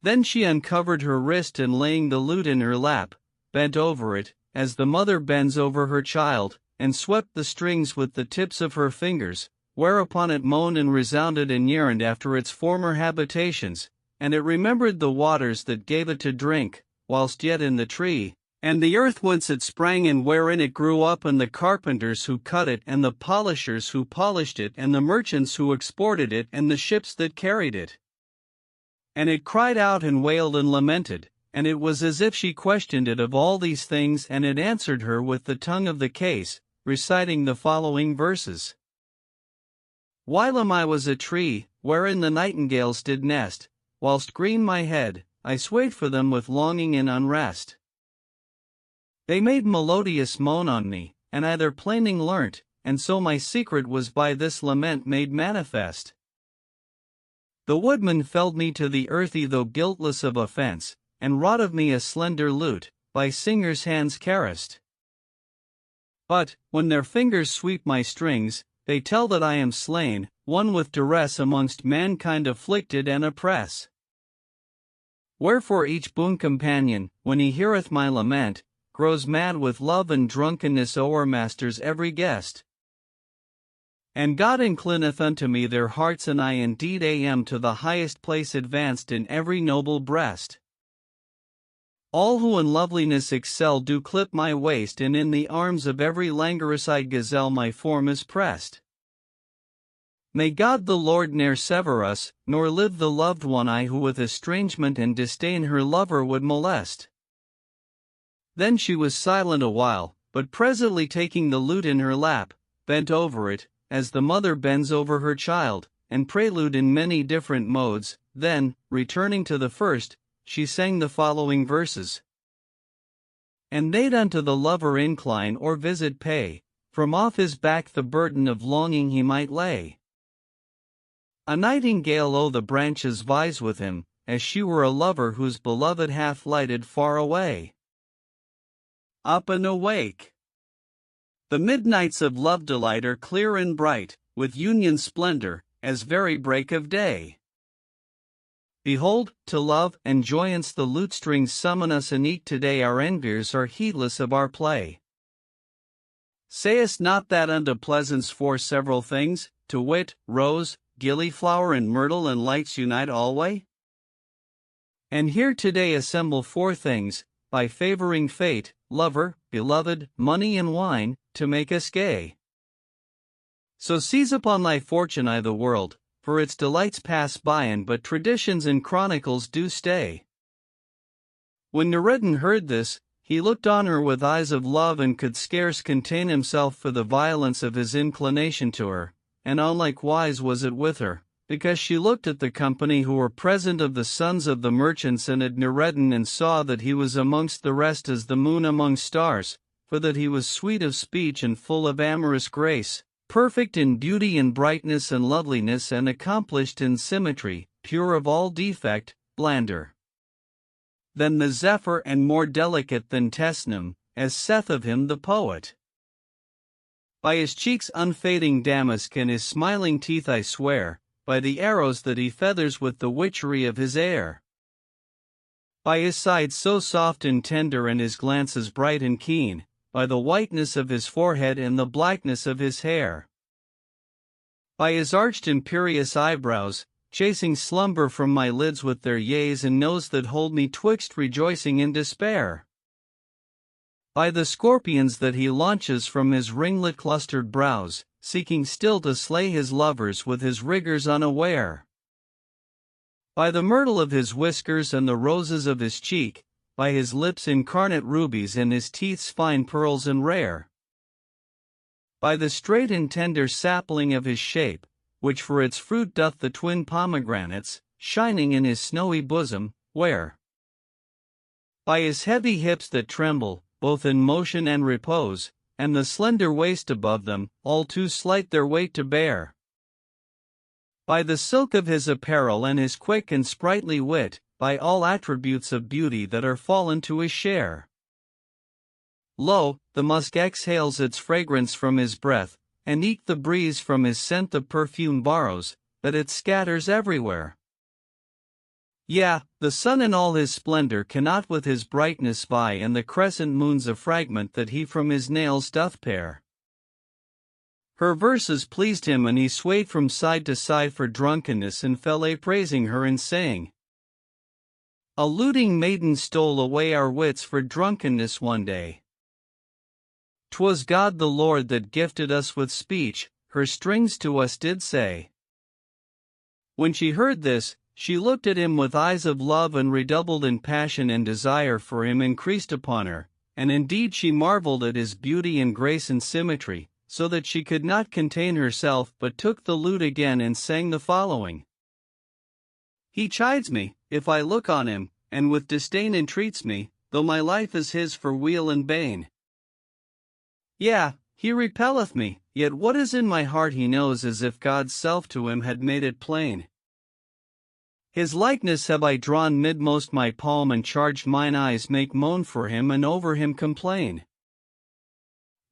Then she uncovered her wrist and laying the lute in her lap, bent over it, as the mother bends over her child, and swept the strings with the tips of her fingers, whereupon it moaned and resounded and yearned after its former habitations, and it remembered the waters that gave it to drink, whilst yet in the tree, and the earth whence it sprang and wherein it grew up, and the carpenters who cut it, and the polishers who polished it, and the merchants who exported it, and the ships that carried it. And it cried out and wailed and lamented, and it was as if she questioned it of all these things, and it answered her with the tongue of the case, reciting the following verses. Whilom I was a tree, wherein the nightingales did nest, whilst green my head, I swayed for them with longing and unrest. They made melodious moan on me, and I their plaining learnt, and so my secret was by this lament made manifest. The woodman felled me to the earthy though guiltless of offence, and wrought of me a slender lute, by singers' hands caressed. But, when their fingers sweep my strings, they tell that I am slain, one with duress amongst mankind afflicted and oppressed. Wherefore each boon companion, when he heareth my lament, grows mad with love and drunkenness o'ermasters every guest. And God inclineth unto me their hearts, and I indeed am to the highest place advanced in every noble breast. All who in loveliness excel do clip my waist, and in the arms of every languorous-eyed gazelle my form is pressed. May God the Lord ne'er sever us, nor live the loved one I who with estrangement and disdain her lover would molest. Then she was silent a while, but presently taking the lute in her lap, bent over it, as the mother bends over her child, and prelude in many different modes. Then, returning to the first, she sang the following verses. And they'd unto the lover incline or visit pay, from off his back the burden of longing he might lay. A nightingale o' the branches vies with him, as she were a lover whose beloved hath lighted far away. Up and awake. The midnights of love delight are clear and bright, with union splendor, as very break of day. Behold, to love and joyance the lute strings summon us, and eke today our enviers are heedless of our play. Sayest not that unto pleasance four several things, to wit, rose, gillyflower and myrtle and lights unite alway? And here today assemble four things, by favoring fate, lover, beloved, money and wine, to make us gay. So seize upon thy fortune I the world, for its delights pass by and but traditions and chronicles do stay. When Narrated heard this, he looked on her with eyes of love and could scarce contain himself for the violence of his inclination to her, and on like wise was it with her, because she looked at the company who were present of the sons of the merchants, and at Narrated and saw that he was amongst the rest as the moon among stars, for that he was sweet of speech and full of amorous grace, perfect in beauty and brightness and loveliness, and accomplished in symmetry, pure of all defect, blander than the zephyr and more delicate than Tesnim, as saith of him the poet. By his cheeks unfading damask and his smiling teeth I swear, by the arrows that he feathers with the witchery of his air. By his side so soft and tender and his glances bright and keen, by the whiteness of his forehead and the blackness of his hair. By his arched imperious eyebrows, chasing slumber from my lids with their yeas and noes that hold me twixt rejoicing and despair. By the scorpions that he launches from his ringlet clustered brows, seeking still to slay his lovers with his rigors unaware. By the myrtle of his whiskers and the roses of his cheek, by his lips incarnate rubies and his teeth's fine pearls and rare. By the straight and tender sapling of his shape, which for its fruit doth the twin pomegranates, shining in his snowy bosom, wear. By his heavy hips that tremble, both in motion and repose, and the slender waist above them, all too slight their weight to bear. By the silk of his apparel and his quick and sprightly wit, by all attributes of beauty that are fallen to his share. Lo, the musk exhales its fragrance from his breath, and eke the breeze from his scent the perfume borrows, that it scatters everywhere. Yea, the sun in all his splendor cannot with his brightness vie, and the crescent moon's a fragment that he from his nails doth pare. Her verses pleased him, and he swayed from side to side for drunkenness, and fell a praising her and saying, a looting maiden stole away our wits for drunkenness one day. 'Twas God the Lord that gifted us with speech, her strings to us did say. When she heard this, she looked at him with eyes of love, and redoubled in passion, and desire for him increased upon her, and indeed she marveled at his beauty and grace and symmetry, so that she could not contain herself, but took the lute again and sang the following. He chides me, if I look on him, and with disdain entreats me, though my life is his for weal and bane. Yea, he repelleth me, yet what is in my heart he knows, as if God's self to him had made it plain. His likeness have I drawn midmost my palm, and charged mine eyes make moan for him and over him complain.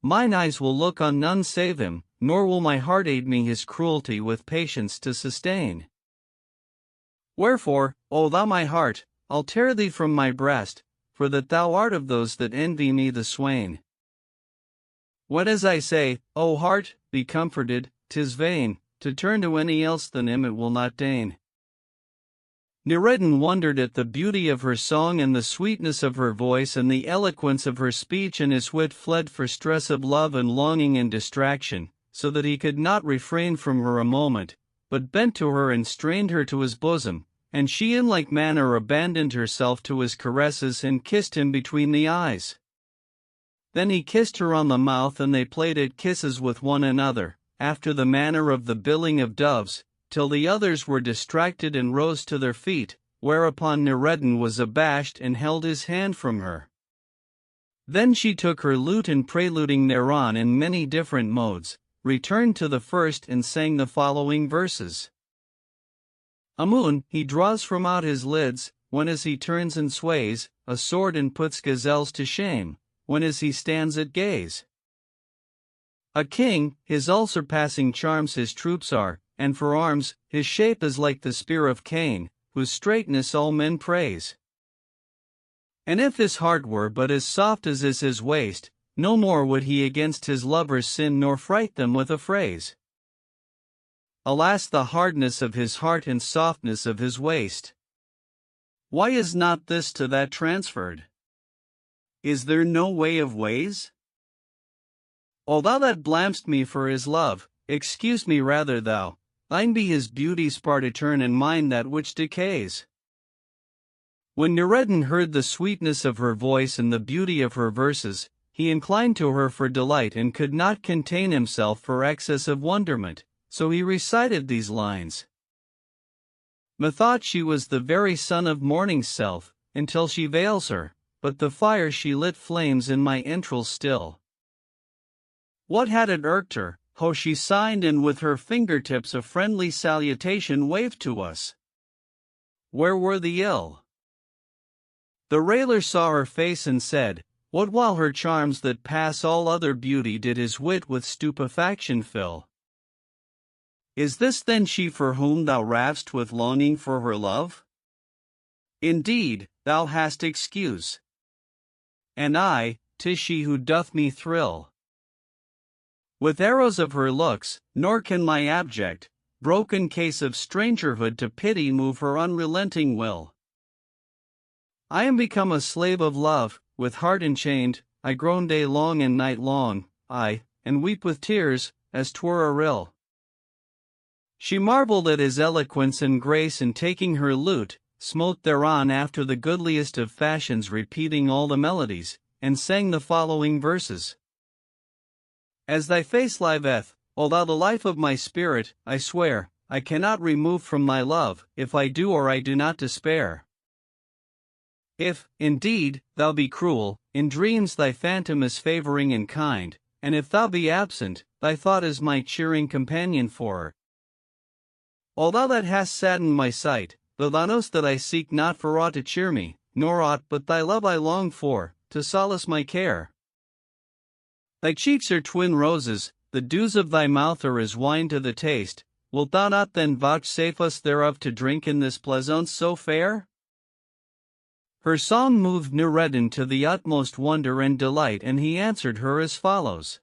Mine eyes will look on none save him, nor will my heart aid me his cruelty with patience to sustain. Wherefore, O thou my heart, I'll tear thee from my breast, for that thou art of those that envy me the swain. When as I say, O heart, be comforted, 'tis vain, to turn to any else than him it will not deign. Nureddin wondered at the beauty of her song and the sweetness of her voice and the eloquence of her speech, and his wit fled for stress of love and longing and distraction, so that he could not refrain from her a moment, but bent to her and strained her to his bosom, and she in like manner abandoned herself to his caresses and kissed him between the eyes. Then he kissed her on the mouth, and they played at kisses with one another, after the manner of the billing of doves, till the others were distracted and rose to their feet, whereupon Nureddin was abashed and held his hand from her. Then she took her lute and preluding thereon in many different modes, returned to the first and sang the following verses. Amun, he draws from out his lids, when as he turns and sways, a sword and puts gazelles to shame, when as he stands at gaze. A king, his all-surpassing charms his troops are, and for arms, his shape is like the spear of Cain, whose straightness all men praise. And if his heart were but as soft as is his waist, no more would he against his lovers sin nor fright them with a phrase. Alas, the hardness of his heart and softness of his waist! Why is not this to that transferred? Is there no way of ways? O thou that blam'st me for his love, excuse me rather thou, thine be his beauty's part etern and mine that which decays. When Nureddin heard the sweetness of her voice and the beauty of her verses, he inclined to her for delight and could not contain himself for excess of wonderment, so he recited these lines. Methought she was the very sun of morning's self, until she veils her, but the fire she lit flames in my entrails still. What had it irked her, how she signed and with her fingertips a friendly salutation waved to us? Where were the ill? The railer saw her face and said, what while her charms that pass all other beauty did his wit with stupefaction fill? Is this then she for whom thou rav'st with longing for her love? Indeed, thou hast excuse. And I, 'tis she who doth me thrill with arrows of her looks, nor can my abject, broken case of strangerhood to pity move her unrelenting will. I am become a slave of love, with heart enchained, I groan day long and night long, and weep with tears, as 'twere a rill. She marveled at his eloquence and grace, and taking her lute, smote thereon after the goodliest of fashions, repeating all the melodies, and sang the following verses. As thy face liveth, O thou the life of my spirit, I swear, I cannot remove from thy love, if I do or I do not despair. If, indeed, thou be cruel, in dreams thy phantom is favoring and kind, and if thou be absent, thy thought is my cheering companion for. O thou that hast saddened my sight, though thou know'st that I seek not for aught to cheer me, nor aught but thy love I long for, to solace my care. Thy cheeks are twin roses, the dews of thy mouth are as wine to the taste, wilt thou not then vouchsafe us thereof to drink in this pleasance so fair? Her song moved Nureddin to the utmost wonder and delight, and he answered her as follows.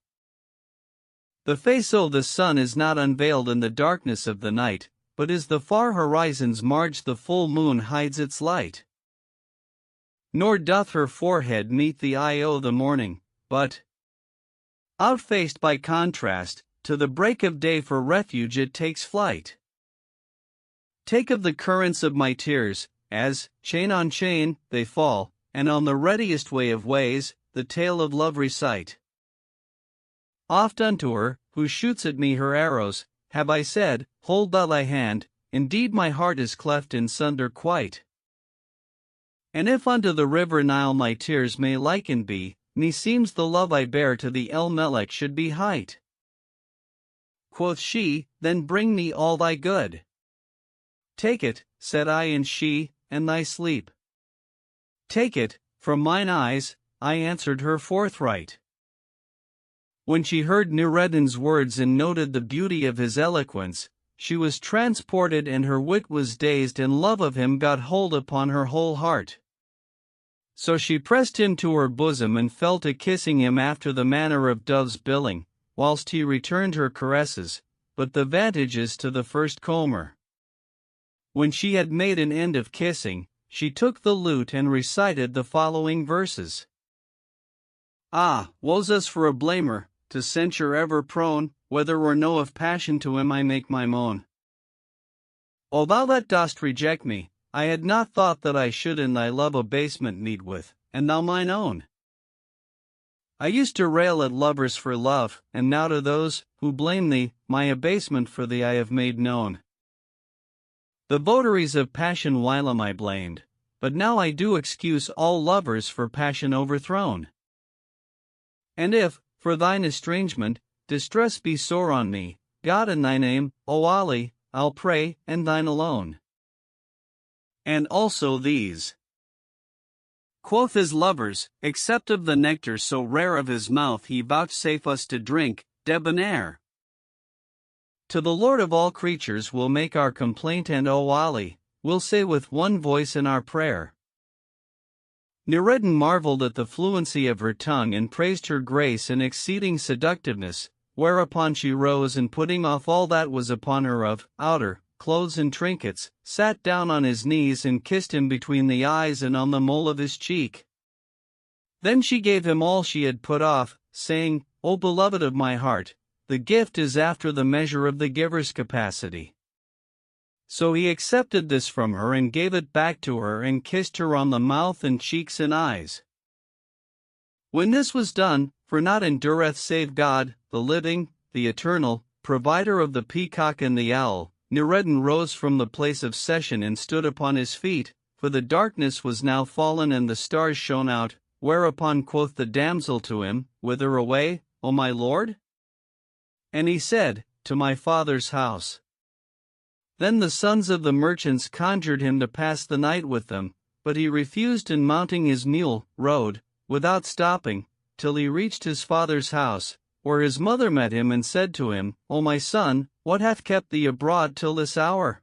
The face o' the sun is not unveiled in the darkness of the night, but is the far horizon's marge the full moon hides its light. Nor doth her forehead meet the eye o' the morning, but, outfaced by contrast, to the break of day for refuge it takes flight. Take of the currents of my tears, as, chain on chain, they fall, and on the readiest way of ways, the tale of love recite. Oft unto her, who shoots at me her arrows, have I said, hold thou thy hand, indeed my heart is cleft in sunder quite. And if unto the river Nile my tears may likened be, meseems the love I bear to the El Melech should be height. Quoth she, then bring me all thy good. Take it, said I, and she, and thy sleep. Take it, from mine eyes, I answered her forthright. When she heard Nureddin's words and noted the beauty of his eloquence, she was transported and her wit was dazed, and love of him got hold upon her whole heart. So she pressed him to her bosom and fell to kissing him after the manner of doves billing, whilst he returned her caresses, but the vantage is to the first comber. When she had made an end of kissing, she took the lute and recited the following verses. Ah, woe's us for a blamer, to censure ever prone, whether or no of passion to him I make my moan. O thou that dost reject me, I had not thought that I should in thy love abasement meet with, and thou mine own. I used to rail at lovers for love, and now to those who blame thee, my abasement for thee I have made known. The votaries of passion whilom I blamed, but now I do excuse all lovers for passion overthrown. And if, for thine estrangement, distress be sore on me, God in thy name, O Ali, I'll pray, and thine alone. And also these. Quoth his lovers, accept of the nectar so rare of his mouth he vouchsafe us to drink, debonair. To the Lord of all creatures we'll make our complaint, and O Ali, we'll say with one voice in our prayer. Nureddin marveled at the fluency of her tongue and praised her grace and exceeding seductiveness, whereupon she rose and putting off all that was upon her of outer clothes and trinkets, sat down on his knees and kissed him between the eyes and on the mole of his cheek. Then she gave him all she had put off, saying, O beloved of my heart, the gift is after the measure of the giver's capacity. So he accepted this from her and gave it back to her and kissed her on the mouth and cheeks and eyes. When this was done, for not endureth save God, the living, the eternal, provider of the peacock and the owl, Nureddin rose from the place of session and stood upon his feet, for the darkness was now fallen and the stars shone out, whereupon quoth the damsel to him, Whither away, O my lord? And he said, To my father's house. Then the sons of the merchants conjured him to pass the night with them, but he refused, and mounting his mule, rode, without stopping, till he reached his father's house, where his mother met him and said to him, O my son, what hath kept thee abroad till this hour?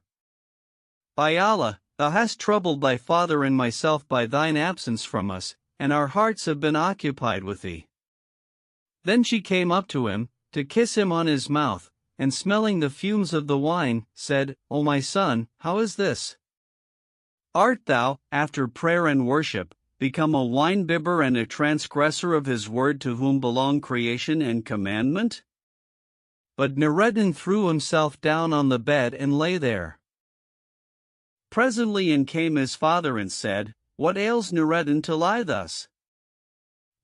By Allah, thou hast troubled thy father and myself by thine absence from us, and our hearts have been occupied with thee. Then she came up to him, to kiss him on his mouth, and smelling the fumes of the wine, said, O my son, how is this? Art thou, after prayer and worship, become a wine-bibber and a transgressor of his word to whom belong creation and commandment? But Nureddin threw himself down on the bed and lay there. Presently in came his father and said, What ails Nureddin to lie thus?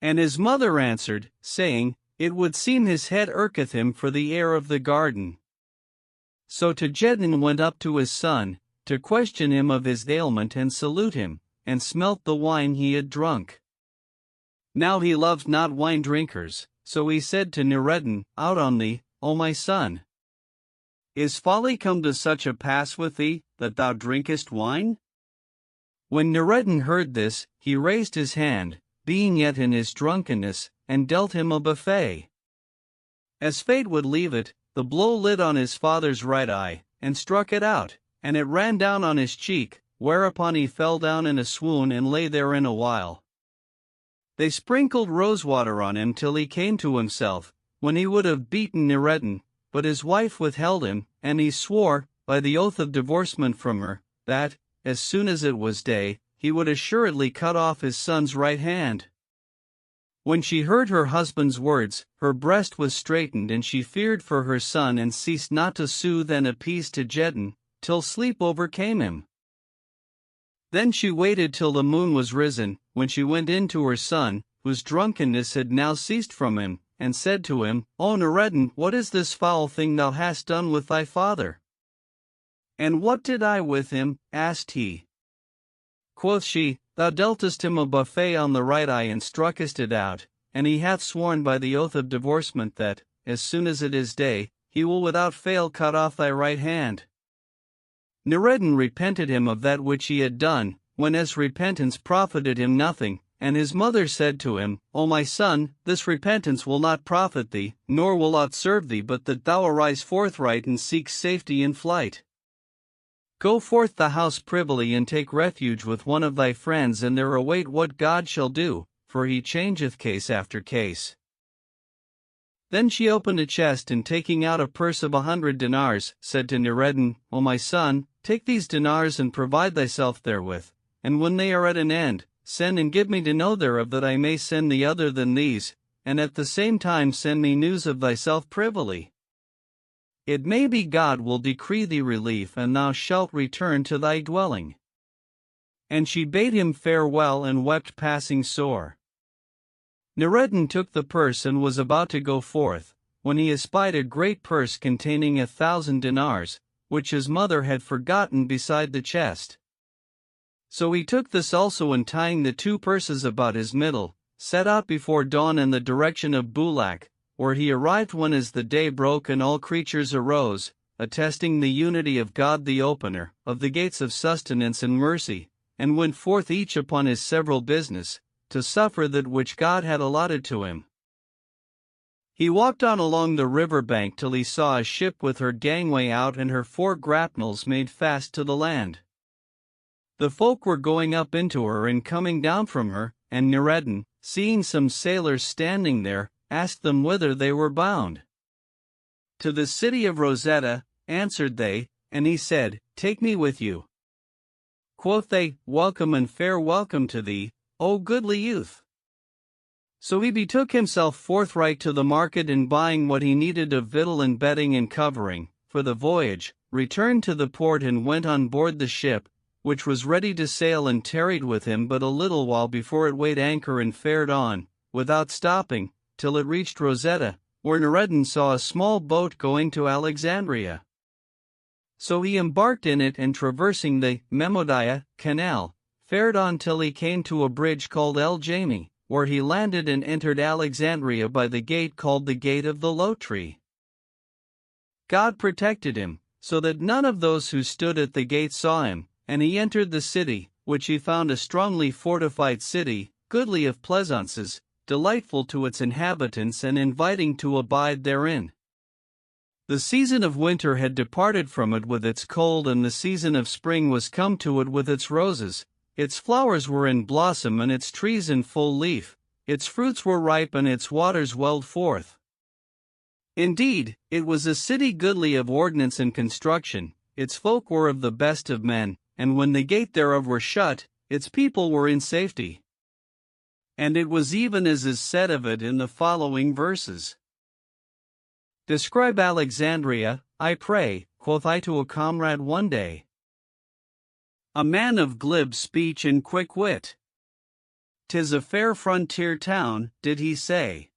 And his mother answered, saying, It would seem his head irketh him for the air of the garden. So Tajeddin went up to his son, to question him of his ailment and salute him, and smelt the wine he had drunk. Now he loved not wine drinkers, so he said to Nureddin, Out on thee, O my son! Is folly come to such a pass with thee, that thou drinkest wine? When Nureddin heard this, he raised his hand, being yet in his drunkenness, and dealt him a buffet. As fate would leave it, the blow lit on his father's right eye, and struck it out, and it ran down on his cheek, whereupon he fell down in a swoon and lay therein a while. They sprinkled rosewater on him till he came to himself, when he would have beaten Nureddin, but his wife withheld him, and he swore, by the oath of divorcement from her, that, as soon as it was day, he would assuredly cut off his son's right hand. When she heard her husband's words, her breast was straitened and she feared for her son and ceased not to soothe and appease Tajeddin, till sleep overcame him. Then she waited till the moon was risen, when she went in to her son, whose drunkenness had now ceased from him, and said to him, O Nureddin, what is this foul thing thou hast done with thy father? And what did I with him? asked he. Quoth she, Thou dealtest him a buffet on the right eye and struckest it out, and he hath sworn by the oath of divorcement that, as soon as it is day, he will without fail cut off thy right hand. Nureddin repented him of that which he had done, when as repentance profited him nothing, and his mother said to him, O my son, this repentance will not profit thee, nor will aught serve thee but that thou arise forthright and seek safety in flight. Go forth the house privily and take refuge with one of thy friends and there await what God shall do, for he changeth case after case. Then she opened a chest and taking out a purse of 100 dinars, said to Nureddin, O my son, take these dinars and provide thyself therewith, and when they are at an end, send and give me to know thereof that I may send thee other than these, and at the same time send me news of thyself privily. It may be God will decree thee relief and thou shalt return to thy dwelling. And she bade him farewell and wept passing sore. Nureddin took the purse and was about to go forth, when he espied a great purse containing 1,000 dinars, which his mother had forgotten beside the chest. So he took this also and tying the 2 purses about his middle, set out before dawn in the direction of Bulak, where he arrived when as the day broke and all creatures arose, attesting the unity of God the Opener, of the gates of sustenance and mercy, and went forth each upon his several business, to suffer that which God had allotted to him. He walked on along the river bank till he saw a ship with her gangway out and her 4 grapnels made fast to the land. The folk were going up into her and coming down from her, and Nureddin, seeing some sailors standing there, asked them whither they were bound. To the city of Rosetta, answered they, and he said, Take me with you. Quoth they, Welcome and fair welcome to thee, O goodly youth. So he betook himself forthright to the market and buying what he needed of victual and bedding and covering, for the voyage, returned to the port and went on board the ship, which was ready to sail and tarried with him but a little while before it weighed anchor and fared on, without stopping, till it reached Rosetta, where Nureddin saw a small boat going to Alexandria. So he embarked in it and traversing the Memodiah canal, fared on till he came to a bridge called El Jami, where he landed and entered Alexandria by the gate called the Gate of the Low Tree. God protected him, so that none of those who stood at the gate saw him, and he entered the city, which he found a strongly fortified city, goodly of pleasaunces, delightful to its inhabitants and inviting to abide therein. The season of winter had departed from it with its cold and the season of spring was come to it with its roses. Its flowers were in blossom and its trees in full leaf, its fruits were ripe and its waters welled forth. Indeed, it was a city goodly of ordinance and construction, its folk were of the best of men, and when the gate thereof were shut, its people were in safety. And it was even as is said of it in the following verses. Describe Alexandria, I pray, quoth I to a comrade one day. A man of glib speech and quick wit. 'Tis a fair frontier town, did he say.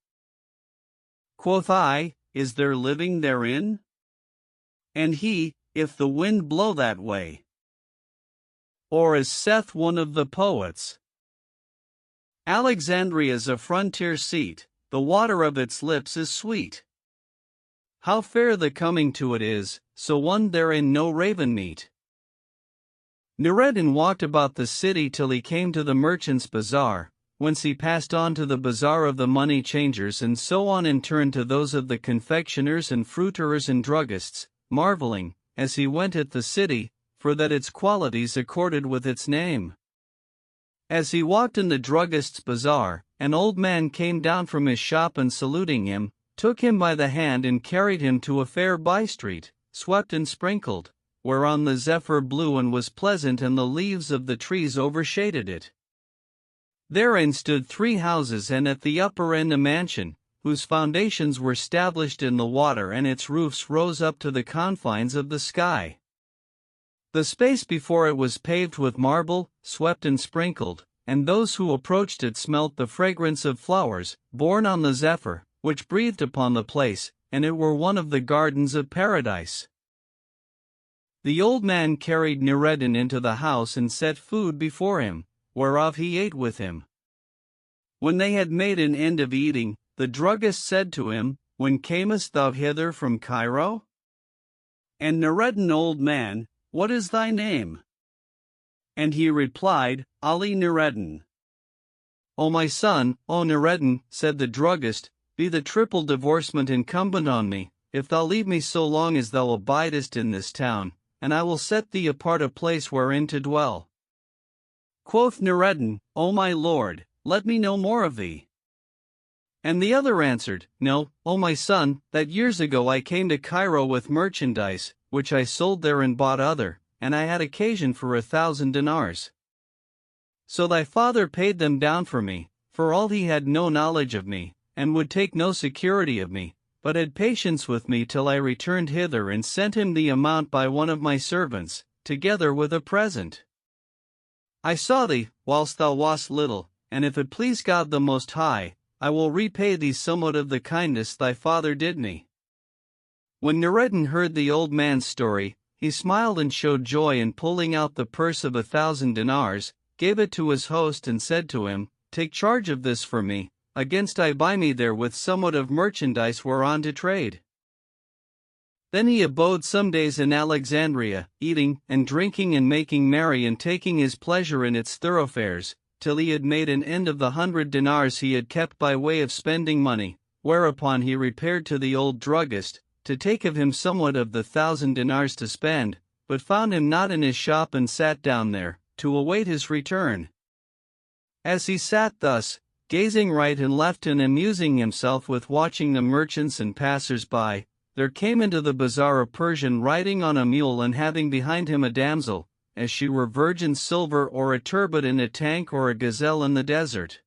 Quoth I, is there living therein? And he, if the wind blow that way. Or is Seth one of the poets? Alexandria's a frontier seat, the water of its lips is sweet. How fair the coming to it is, so one therein no raven meet. Nureddin walked about the city till he came to the merchants' bazaar, whence he passed on to the bazaar of the money changers and so on in turn to those of the confectioners and fruiterers and druggists, marveling, as he went at the city, for that its qualities accorded with its name. As he walked in the druggist's bazaar, an old man came down from his shop and saluting him, took him by the hand and carried him to a fair by-street, swept and sprinkled, whereon the zephyr blew and was pleasant and the leaves of the trees overshaded it. Therein stood 3 houses and at the upper end a mansion, whose foundations were stablished in the water and its roofs rose up to the confines of the sky. The space before it was paved with marble, swept and sprinkled, and those who approached it smelt the fragrance of flowers, borne on the zephyr, which breathed upon the place, and it were one of the gardens of paradise. The old man carried Nureddin into the house and set food before him, whereof he ate with him. When they had made an end of eating, the druggist said to him, When camest thou hither from Cairo? And Nureddin, old man, what is thy name? And he replied, Ali Nureddin. O my son, O Nureddin, said the druggist, be the triple divorcement incumbent on me, if thou leave me so long as thou abidest in this town, and I will set thee apart a place wherein to dwell. Quoth Nureddin, O my lord, let me know more of thee. And the other answered, No, O my son, that years ago I came to Cairo with merchandise, which I sold there and bought other, and I had occasion for 1,000 dinars. So thy father paid them down for me, for all he had no knowledge of me, and would take no security of me, but had patience with me till I returned hither and sent him the amount by one of my servants, together with a present. I saw thee, whilst thou wast little, and if it please God the Most High, I will repay thee somewhat of the kindness thy father did me. When Nureddin heard the old man's story, he smiled and showed joy, and pulling out the purse of 1,000 dinars, gave it to his host and said to him, Take charge of this for me, against I buy me therewith somewhat of merchandise whereon to trade. Then he abode some days in Alexandria, eating and drinking and making merry and taking his pleasure in its thoroughfares, till he had made an end of the 100 dinars he had kept by way of spending money, whereupon he repaired to the old druggist, to take of him somewhat of the 1,000 dinars to spend, but found him not in his shop and sat down there, to await his return. As he sat thus, gazing right and left and amusing himself with watching the merchants and passers-by, there came into the bazaar a Persian riding on a mule and having behind him a damsel, as she were virgin silver or a turbot in a tank or a gazelle in the desert.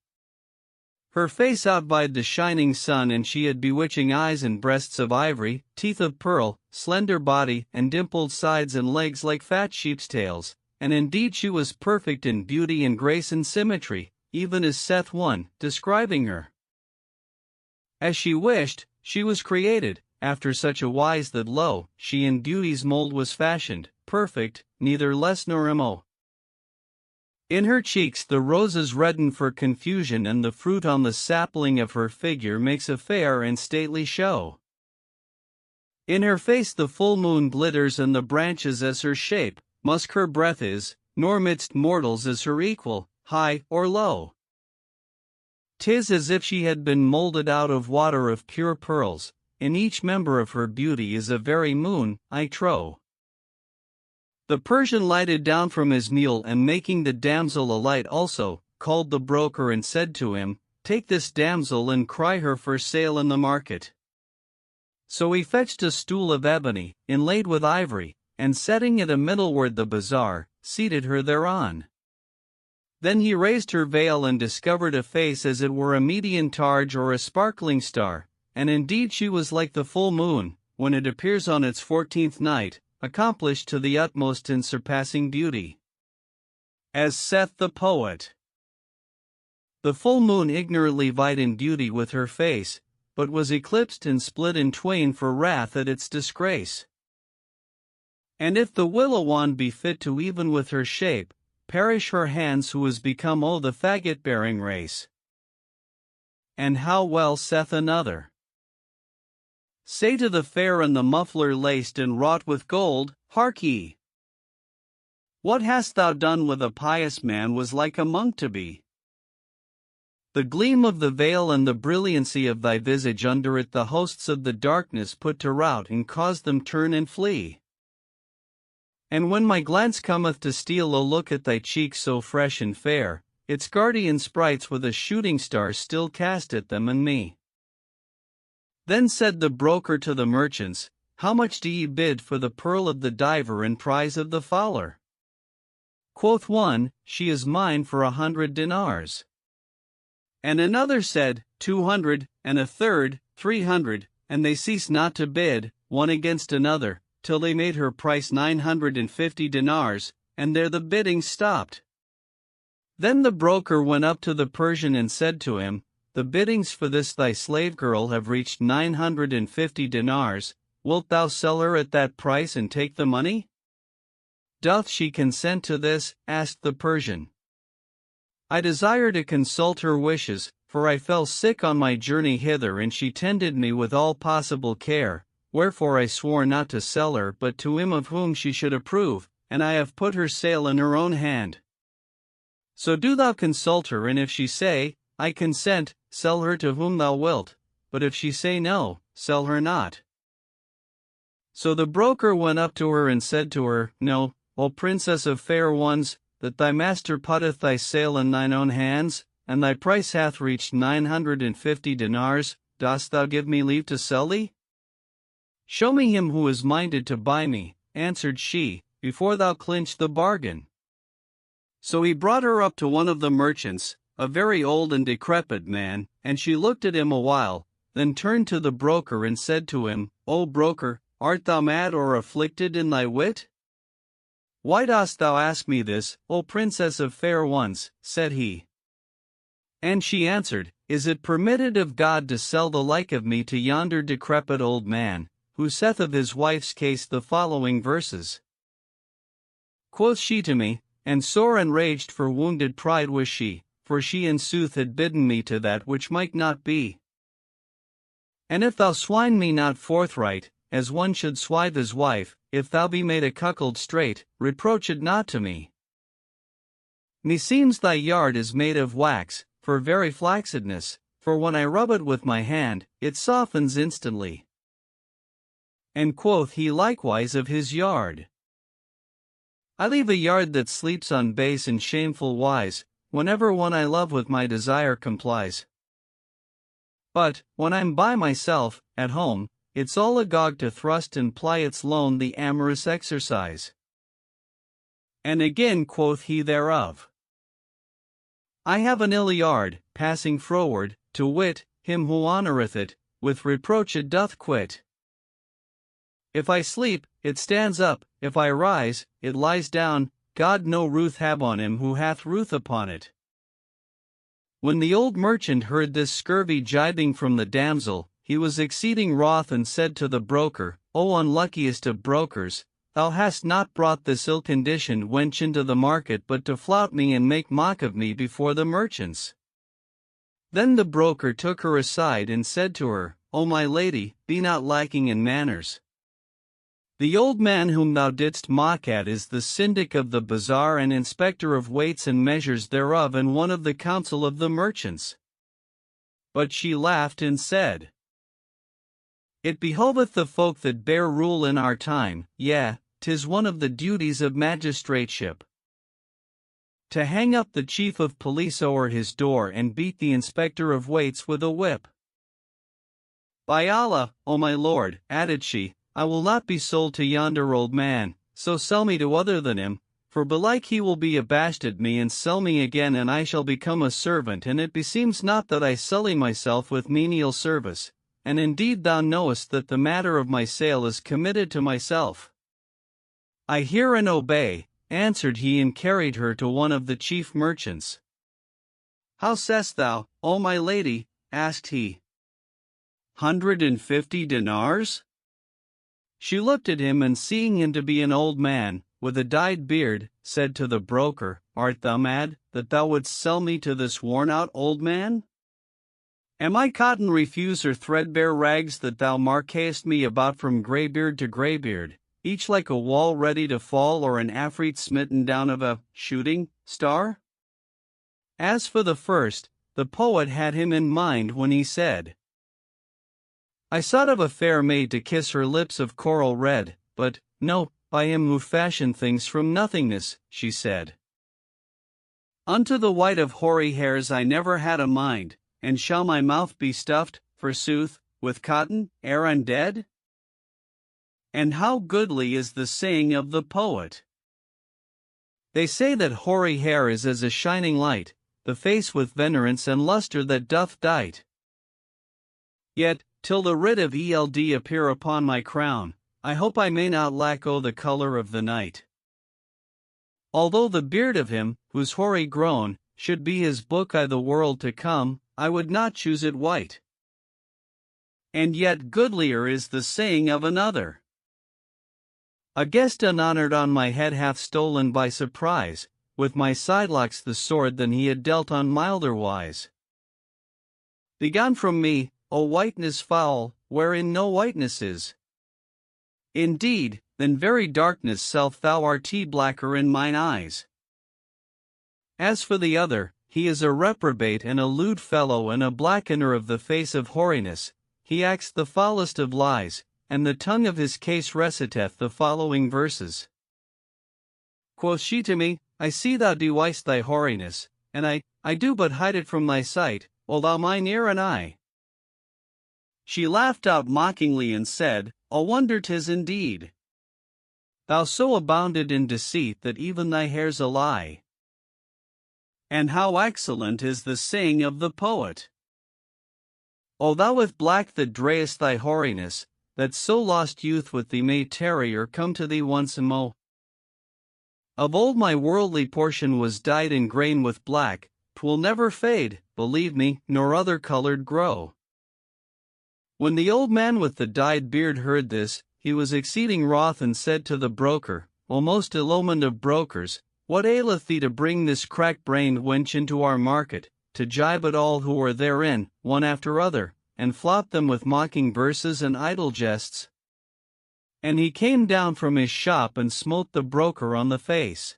Her face outvied the shining sun, and she had bewitching eyes and breasts of ivory, teeth of pearl, slender body, and dimpled sides and legs like fat sheep's tails, and indeed she was perfect in beauty and grace and symmetry, even as saith one, describing her. As she wished, she was created, after such a wise that lo, she in beauty's mold was fashioned, perfect, neither less nor mo. In her cheeks the roses redden for confusion, and the fruit on the sapling of her figure makes a fair and stately show. In her face the full moon glitters, and the branches as her shape, musk her breath is, nor midst mortals is her equal, high or low. 'Tis as if she had been molded out of water of pure pearls, in each member of her beauty is a very moon, I trow. The Persian lighted down from his mule, and making the damsel alight also, called the broker and said to him, Take this damsel and cry her for sale in the market. So he fetched a stool of ebony, inlaid with ivory, and setting it a middleward the bazaar, seated her thereon. Then he raised her veil and discovered a face as it were a Median targe or a sparkling star, and indeed she was like the full moon, when it appears on its 14th night, accomplished to the utmost in surpassing beauty. As saith the poet, The full moon ignorantly vied in beauty with her face, but was eclipsed and split in twain for wrath at its disgrace. And if the willow wand be fit to even with her shape, perish her hands who is become the faggot-bearing race. And how well saith another, Say to the fair and the muffler laced and wrought with gold, Hark ye! What hast thou done with a pious man was like a monk to be. The gleam of the veil and the brilliancy of thy visage under it the hosts of the darkness put to rout and cause them turn and flee. And when my glance cometh to steal a look at thy cheeks so fresh and fair, its guardian sprites with a shooting star still cast at them and me. Then said the broker to the merchants, How much do ye bid for the pearl of the diver and prize of the fowler? Quoth one, She is mine for 100 dinars. And another said, 200, and a third, 300, and they ceased not to bid, one against another, till they made her price 950 dinars, and there the bidding stopped. Then the broker went up to the Persian and said to him, The biddings for this thy slave girl have reached 950 dinars, wilt thou sell her at that price and take the money? Doth she consent to this? Asked the Persian. I desire to consult her wishes, for I fell sick on my journey hither and she tended me with all possible care, wherefore I swore not to sell her but to him of whom she should approve, and I have put her sale in her own hand. So do thou consult her, and if she say, I consent, sell her to whom thou wilt, but if she say no, sell her not. So the broker went up to her and said to her, No, O princess of fair ones, that thy master putteth thy sale in thine own hands, and thy price hath reached 950 dinars, dost thou give me leave to sell thee? Show me him who is minded to buy me, answered she, before thou clinch the bargain. So he brought her up to one of the merchants, a very old and decrepit man, and she looked at him a while, then turned to the broker and said to him, O broker, art thou mad or afflicted in thy wit? Why dost thou ask me this, O princess of fair ones? Said he. And she answered, Is it permitted of God to sell the like of me to yonder decrepit old man, who saith of his wife's case the following verses? Quoth she to me, and sore enraged for wounded pride was she, for she in sooth had bidden me to that which might not be. And if thou swine me not forthright, as one should swithe his wife, if thou be made a cuckold straight, reproach it not to me. Meseems thy yard is made of wax, for very flaxedness, for when I rub it with my hand, it softens instantly. And quoth he likewise of his yard. I leave a yard that sleeps on base and shameful wise, whenever one I love with my desire complies. But, when I'm by myself, at home, it's all agog to thrust and ply its loan the amorous exercise. And again quoth he thereof. I have an ill yard, passing froward, to wit, him who honoureth it, with reproach it doth quit. If I sleep, it stands up, if I rise, it lies down, God no ruth have on him who hath ruth upon it. When the old merchant heard this scurvy gibing from the damsel, he was exceeding wroth and said to the broker, O unluckiest of brokers, thou hast not brought this ill-conditioned wench into the market but to flout me and make mock of me before the merchants. Then the broker took her aside and said to her, O my lady, be not lacking in manners. The old man whom thou didst mock at is the syndic of the bazaar and inspector of weights and measures thereof and one of the council of the merchants. But she laughed and said, It behoveth the folk that bear rule in our time, yea, 'tis one of the duties of magistrateship, to hang up the chief of police o'er his door and beat the inspector of weights with a whip. By Allah, O my lord, added she, I will not be sold to yonder old man, so sell me to other than him, for belike he will be abashed at me and sell me again and I shall become a servant and it beseems not that I sully myself with menial service, and indeed thou knowest that the matter of my sale is committed to myself. I hear and obey, answered he and carried her to one of the chief merchants. How sayest thou, O my lady? Asked he. 150 dinars? She looked at him and seeing him to be an old man, with a dyed beard, said to the broker, Art thou mad, that thou wouldst sell me to this worn-out old man? Am I cotton refuse or threadbare rags that thou markest me about from greybeard to greybeard, each like a wall ready to fall or an afreet smitten down of a shooting star? As for the first, the poet had him in mind when he said, I sought of a fair maid to kiss her lips of coral red, but, no, by him who fashioned things from nothingness, she said. Unto the white of hoary hairs I never had a mind, and shall my mouth be stuffed, forsooth, with cotton, ere I'm dead? And how goodly is the saying of the poet! They say that hoary hair is as a shining light, the face with venerance and lustre that doth dight. Yet, till the writ of eld appear upon my crown, I hope I may not lack the colour of the night. Although the beard of him, whose hoary grown, should be his book I the world to come, I would not choose it white. And yet goodlier is the saying of another. A guest unhonoured on my head hath stolen by surprise, with my sidelocks the sword than he had dealt on milder wise. Begone from me, O whiteness foul, wherein no whiteness is. Indeed, than very darkness self thou art blacker in mine eyes. As for the other, he is a reprobate and a lewd fellow and a blackener of the face of hoariness, he acts the foulest of lies, and the tongue of his case reciteth the following verses. Quoth she to me, I see thou dewice thy hoariness, and I do but hide it from thy sight, O thou mine ear and eye. She laughed out mockingly and said, A wonder 'tis indeed. Thou so abounded in deceit that even thy hair's a lie. And how excellent is the saying of the poet! O thou with black that drayest thy hoariness, that so lost youth with thee may tarry or come to thee once and mo. Of old my worldly portion was dyed in grain with black, 'twill never fade, believe me, nor other colored grow. When the old man with the dyed beard heard this, he was exceeding wroth and said to the broker, O most ill-omened of brokers, what aileth thee to bring this crack-brained wench into our market, to gibe at all who are therein, one after other, and flop them with mocking verses and idle jests? And he came down from his shop and smote the broker on the face.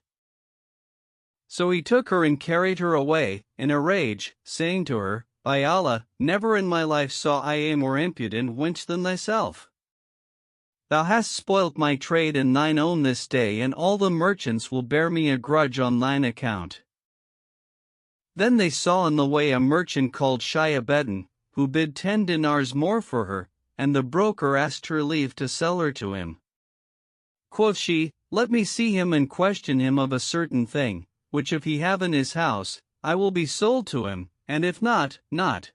So he took her and carried her away, in a rage, saying to her, By Allah, never in my life saw I a more impudent wench than thyself. Thou hast spoilt my trade and thine own this day, and all the merchants will bear me a grudge on thine account. Then they saw in the way a merchant called Shiabeddin, who bid 10 dinars more for her, and the broker asked her leave to sell her to him. Quoth she, Let me see him and question him of a certain thing, which if he have in his house, I will be sold to him, and if not, not.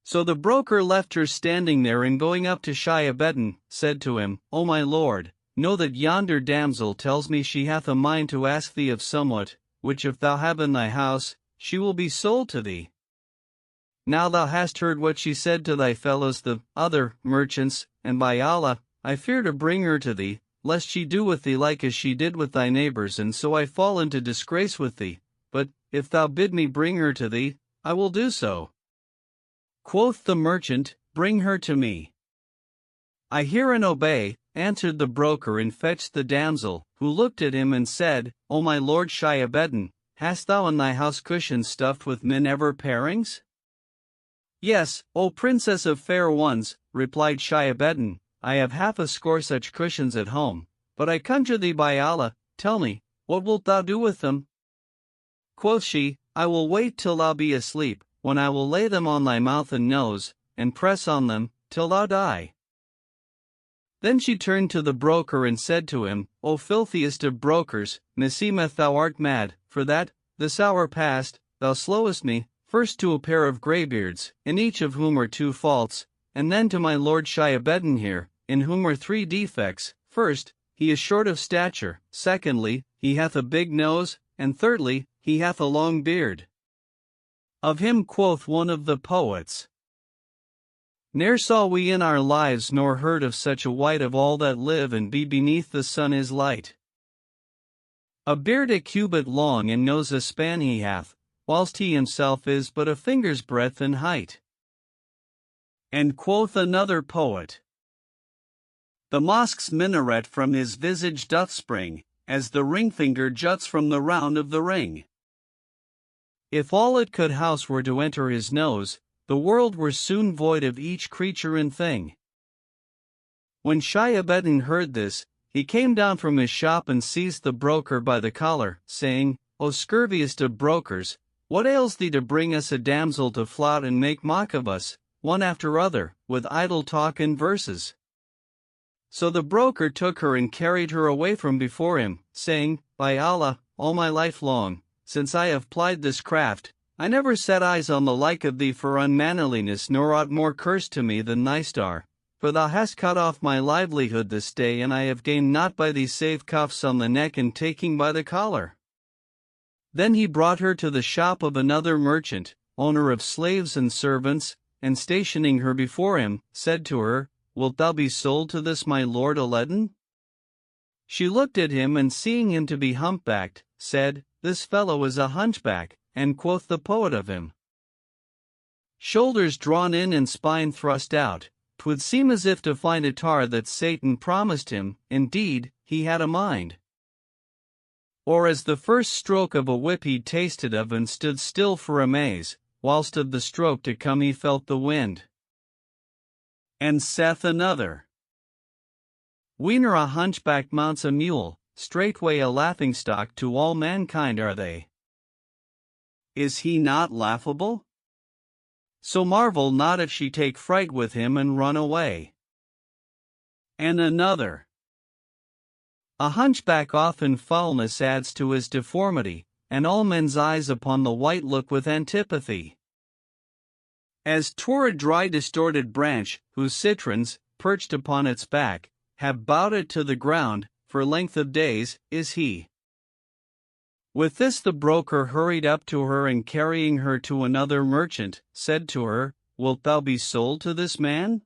So the broker left her standing there, and going up to Shiabeddin, said to him, O my lord, know that yonder damsel tells me she hath a mind to ask thee of somewhat, which if thou have in thy house, she will be sold to thee. Now thou hast heard what she said to thy fellows the other merchants, and by Allah, I fear to bring her to thee, lest she do with thee like as she did with thy neighbors, and so I fall into disgrace with thee, but, if thou bid me bring her to thee, I will do so. Quoth the merchant, Bring her to me. I hear and obey, answered the broker, and fetched the damsel, who looked at him and said, O my lord Shiabeddin, hast thou in thy house cushions stuffed with minever parings? Yes, O princess of fair ones, replied Shiabeddin, I have half a score such cushions at home, but I conjure thee by Allah, tell me, what wilt thou do with them? Quoth she, I will wait till thou be asleep, when I will lay them on thy mouth and nose, and press on them, till thou die. Then she turned to the broker and said to him, O filthiest of brokers, meseemeth thou art mad, for that, this hour past, thou slowest me, first to a pair of greybeards, in each of whom are 2 faults, and then to my lord Shiabeddin here, in whom are 3 defects. First, he is short of stature, secondly, he hath a big nose, and thirdly, he hath a long beard. Of him quoth one of the poets, Ne'er saw we in our lives nor heard of such a wight of all that live and be beneath the sun is light. A beard a cubit long and nose a span he hath, whilst he himself is but a finger's breadth in height. And quoth another poet, The mosque's minaret from his visage doth spring, as the ring finger juts from the round of the ring. If all it could house were to enter his nose, the world were soon void of each creature and thing. When Shiabeddin heard this, he came down from his shop and seized the broker by the collar, saying, O scurviest of brokers, what ails thee to bring us a damsel to flout and make mock of us, one after other, with idle talk and verses? So the broker took her and carried her away from before him, saying, By Allah, all my life long, since I have plied this craft, I never set eyes on the like of thee for unmannerliness, nor aught more cursed to me than thy star. For thou hast cut off my livelihood this day, and I have gained naught by thee save cuffs on the neck and taking by the collar. Then he brought her to the shop of another merchant, owner of slaves and servants, and stationing her before him, said to her, Wilt thou be sold to this my lord Aladdin? She looked at him, and seeing him to be humpbacked, said, This fellow is a hunchback. And quoth the poet of him, Shoulders drawn in and spine thrust out, 'twould seem as if to find a tar that Satan promised him, indeed, he had a mind. Or as the first stroke of a whip he tasted of and stood still for amaze, whilst of the stroke to come he felt the wind. And saith another, Whene'er a hunchback mounts a mule, straightway a laughingstock to all mankind are they. Is he not laughable? So marvel not if she take fright with him and run away. And another. A hunchback often foulness adds to his deformity, and all men's eyes upon the white look with antipathy. As twere a dry distorted branch, whose citrons, perched upon its back, have bowed it to the ground, for length of days, is he. With this the broker hurried up to her and carrying her to another merchant, said to her, Wilt thou be sold to this man?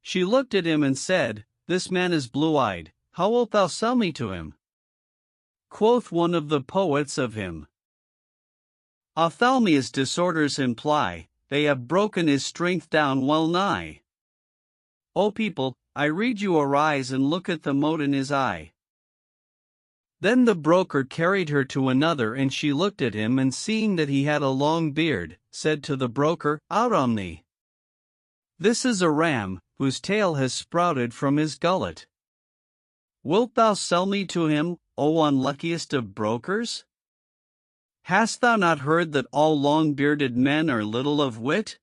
She looked at him and said, This man is blue-eyed, how wilt thou sell me to him? Quoth one of the poets of him, Ophthalmia's disorders imply, they have broken his strength down well nigh. O people, I read you arise and look at the mote in his eye. Then the broker carried her to another, and she looked at him, and seeing that he had a long beard, said to the broker, Out on thee! This is a ram, whose tail has sprouted from his gullet. Wilt thou sell me to him, O unluckiest of brokers? Hast thou not heard that all long-bearded men are little of wit?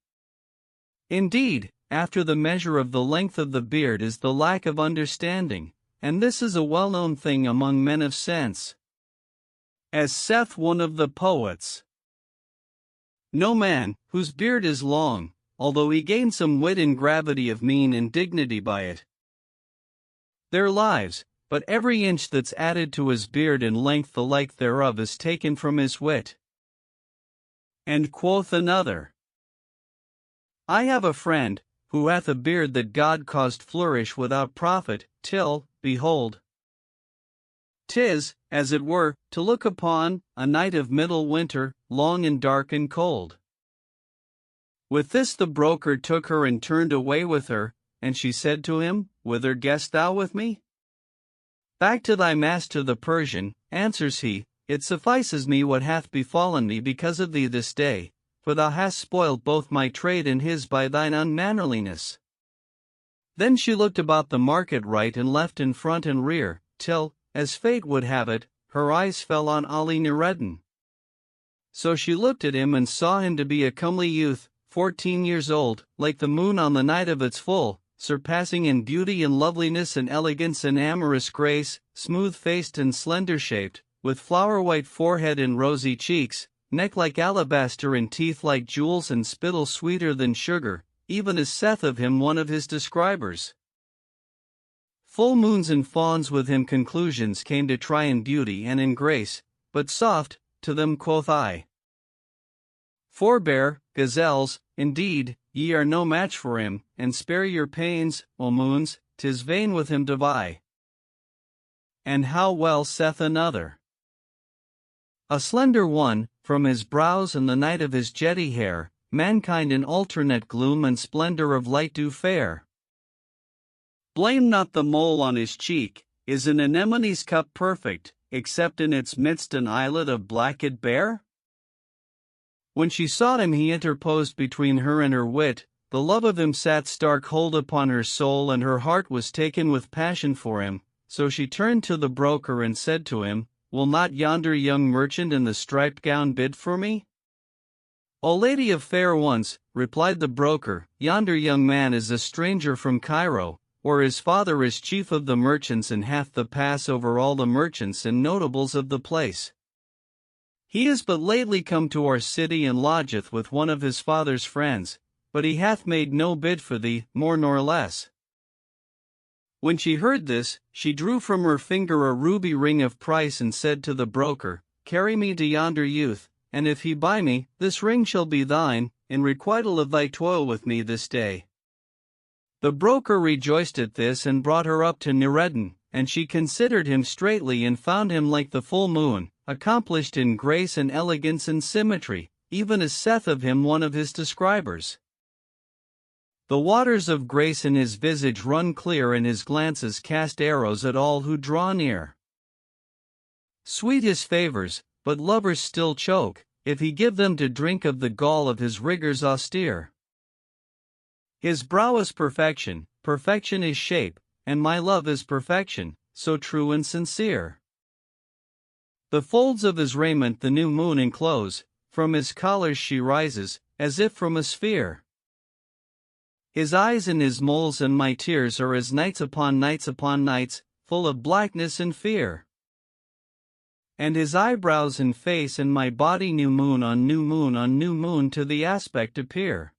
Indeed, after the measure of the length of the beard is the lack of understanding, and this is a well-known thing among men of sense. As saith one of the poets, No man, whose beard is long, although he gain some wit and gravity of mien and dignity by it, their lives, but every inch that's added to his beard in length the like thereof is taken from his wit. And quoth another, I have a friend, who hath a beard that God caused flourish without profit, till, behold, 'tis, as it were, to look upon, a night of middle winter, long and dark and cold. With this the broker took her and turned away with her, and she said to him, Whither guest thou with me? Back to thy master the Persian, answers he, It suffices me what hath befallen me because of thee this day, for thou hast spoiled both my trade and his by thine unmannerliness. Then she looked about the market right and left in front and rear, till, as fate would have it, her eyes fell on Ali Nureddin. So she looked at him and saw him to be a comely youth, 14 years old, like the moon on the night of its full, surpassing in beauty and loveliness and elegance and amorous grace, smooth-faced and slender-shaped, with flower-white forehead and rosy cheeks, neck like alabaster and teeth like jewels and spittle sweeter than sugar, even as saith of him one of his describers. Full moons and fawns with him conclusions came to try in beauty and in grace, but soft, to them quoth I. Forbear, gazelles, indeed, ye are no match for him, and spare your pains, O moons, 'tis vain with him to vie. And how well saith another, A slender one, from his brows and the night of his jetty hair, mankind in alternate gloom and splendor of light do fare. Blame not the mole on his cheek, is an anemone's cup perfect, except in its midst an islet of black it bear? When she sought him he interposed between her and her wit, the love of him sat stark hold upon her soul and her heart was taken with passion for him, so she turned to the broker and said to him, Will not yonder young merchant in the striped gown bid for me? O lady of fair ones, replied the broker, yonder young man is a stranger from Cairo, where his father is chief of the merchants and hath the pass over all the merchants and notables of the place. He is but lately come to our city and lodgeth with one of his father's friends, but he hath made no bid for thee, more nor less. When she heard this, she drew from her finger a ruby ring of price and said to the broker, Carry me to yonder youth, and if he buy me, this ring shall be thine, in requital of thy toil with me this day. The broker rejoiced at this and brought her up to Nureddin, and she considered him straitly and found him like the full moon, accomplished in grace and elegance and symmetry, even as saith of him one of his describers. The waters of grace in his visage run clear and his glances cast arrows at all who draw near. Sweet his favors, but lovers still choke, if he give them to drink of the gall of his rigors austere. His brow is perfection, perfection is shape, and my love is perfection, so true and sincere. The folds of his raiment the new moon enclose, from his collars she rises, as if from a sphere. His eyes and his moles and my tears are as nights upon nights upon nights, full of blackness and fear. And his eyebrows and face and my body new moon on new moon on new moon to the aspect appear.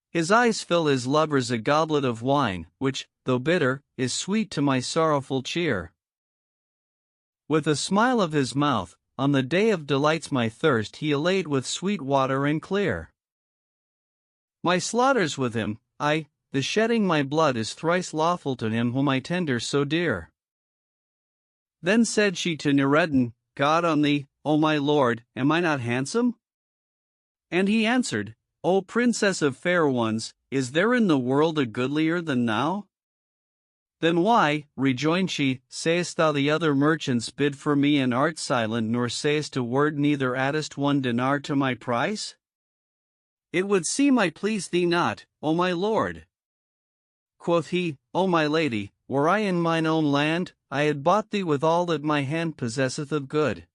His eyes fill his lovers a goblet of wine, which, though bitter, is sweet to my sorrowful cheer. With a smile of his mouth, on the day of delights my thirst he allayed with sweet water and clear. My slaughters with him, the shedding my blood is thrice lawful to him whom I tender so dear. Then said she to Noureddin, God on thee, O my lord, am I not handsome? And he answered, O princess of fair ones, is there in the world a goodlier than thou? Then why, rejoined she, sayest thou the other merchants bid for me and art silent, nor sayest a word, neither addest 1 dinar to my price? It would seem I please thee not, O my lord. Quoth he, O my lady, were I in mine own land, I had bought thee with all that my hand possesseth of good.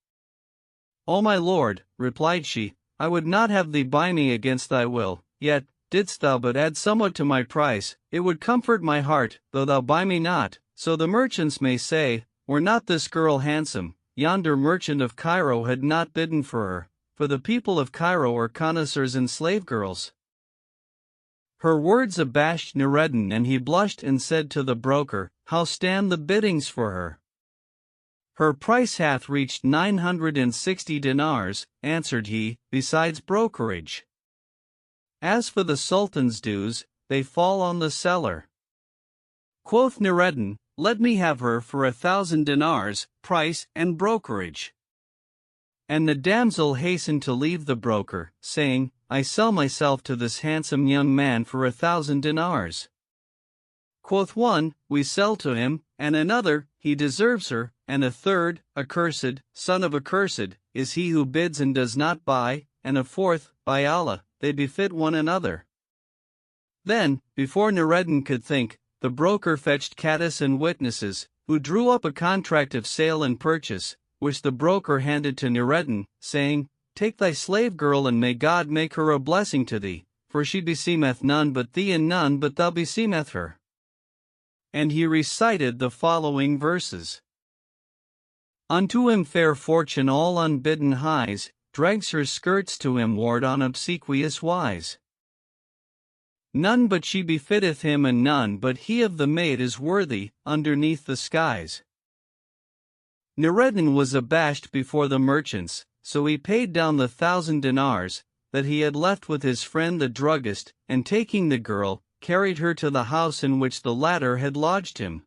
O my lord, replied she, I would not have thee buy me against thy will, yet, didst thou but add somewhat to my price, it would comfort my heart, though thou buy me not, so the merchants may say, were not this girl handsome, yonder merchant of Cairo had not bidden for her, for the people of Cairo are connoisseurs in slave girls. Her words abashed Noureddin, and he blushed and said to the broker, How stand the biddings for her? Her price hath reached 960 dinars, answered he, besides brokerage. As for the Sultan's dues, they fall on the seller. Quoth Noureddin, Let me have her for 1,000 dinars, price and brokerage. And the damsel hastened to leave the broker, saying, I sell myself to this handsome young man for 1,000 dinars. Quoth one, We sell to him, and another, He deserves her, and a third, Accursed, son of accursed, is he who bids and does not buy, and a fourth, By Allah, they befit one another. Then, before Noureddin could think, the broker fetched Cadis and witnesses, who drew up a contract of sale and purchase, which the broker handed to Noureddin, saying, Take thy slave girl, and may God make her a blessing to thee, for she beseemeth none but thee, and none but thou beseemeth her. And he recited the following verses. Unto him fair fortune all unbidden hies, drags her skirts to him ward on obsequious wise. None but she befitteth him, and none but he of the maid is worthy, underneath the skies. Noureddin was abashed before the merchants, so he paid down the 1,000 dinars that he had left with his friend the druggist, and taking the girl, carried her to the house in which the latter had lodged him.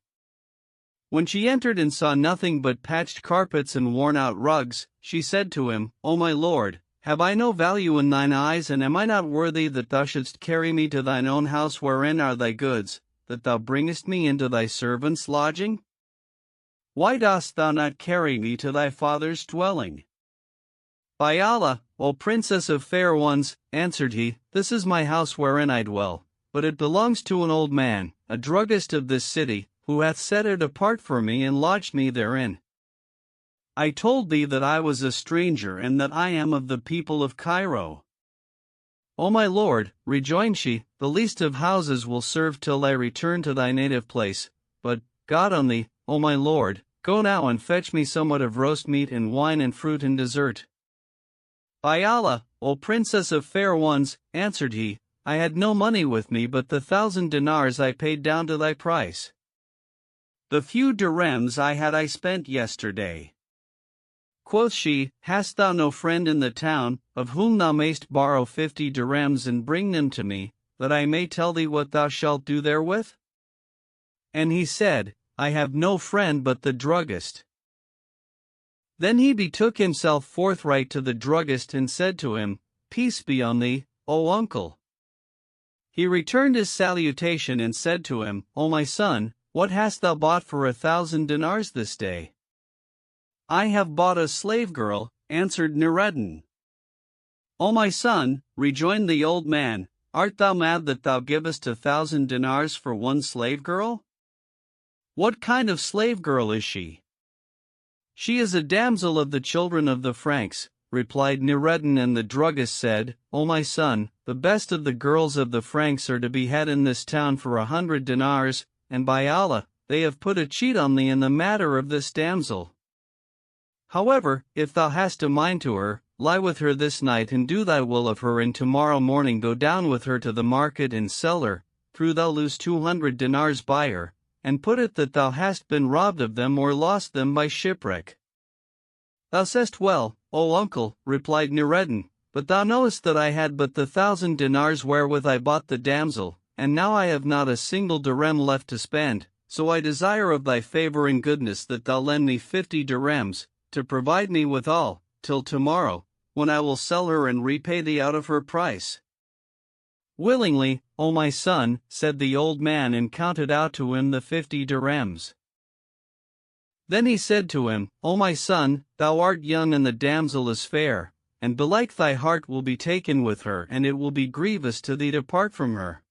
When she entered and saw nothing but patched carpets and worn-out rugs, she said to him, O my lord, have I no value in thine eyes, and am I not worthy that thou shouldst carry me to thine own house wherein are thy goods, that thou bringest me into thy servant's lodging? Why dost thou not carry me to thy father's dwelling? By Allah, O princess of fair ones, answered he, this is my house wherein I dwell, but it belongs to an old man, a druggist of this city, who hath set it apart for me and lodged me therein. I told thee that I was a stranger and that I am of the people of Cairo. O my lord, rejoined she, the least of houses will serve till thy return to thy native place, but, God on thee, O my lord, go now and fetch me somewhat of roast meat and wine and fruit and dessert. By Allah, O princess of fair ones, answered he, I had no money with me but the 1,000 dinars I paid down to thy price. The few dirhams I had I spent yesterday. Quoth she, hast thou no friend in the town, of whom thou mayst borrow 50 dirhams and bring them to me, that I may tell thee what thou shalt do therewith? And he said, I have no friend but the druggist. Then he betook himself forthright to the druggist and said to him, Peace be on thee, O uncle. He returned his salutation and said to him, O my son, what hast thou bought for 1,000 dinars this day? I have bought a slave girl, answered Noureddin. O my son, rejoined the old man, art thou mad that thou givest 1,000 dinars for one slave girl? What kind of slave girl is she? She is a damsel of the children of the Franks, replied Noureddin, and the druggist said, O my son, the best of the girls of the Franks are to be had in this town for 100 dinars, and by Allah, they have put a cheat on thee in the matter of this damsel. However, if thou hast a mind to her, lie with her this night and do thy will of her, and tomorrow morning go down with her to the market and sell her, through thou lose 200 dinars by her, and put it that thou hast been robbed of them or lost them by shipwreck. Thou sayest well, O uncle, replied Noureddin, but thou knowest that I had but the 1,000 dinars wherewith I bought the damsel, and now I have not a single dirham left to spend, so I desire of thy favor and goodness that thou lend me 50 dirhams, to provide me withal, till tomorrow, when I will sell her and repay thee out of her price. Willingly, O my son, said the old man, and counted out to him the 50 dirhams. Then he said to him, O my son, thou art young and the damsel is fair, and belike thy heart will be taken with her, and it will be grievous to thee to part from her.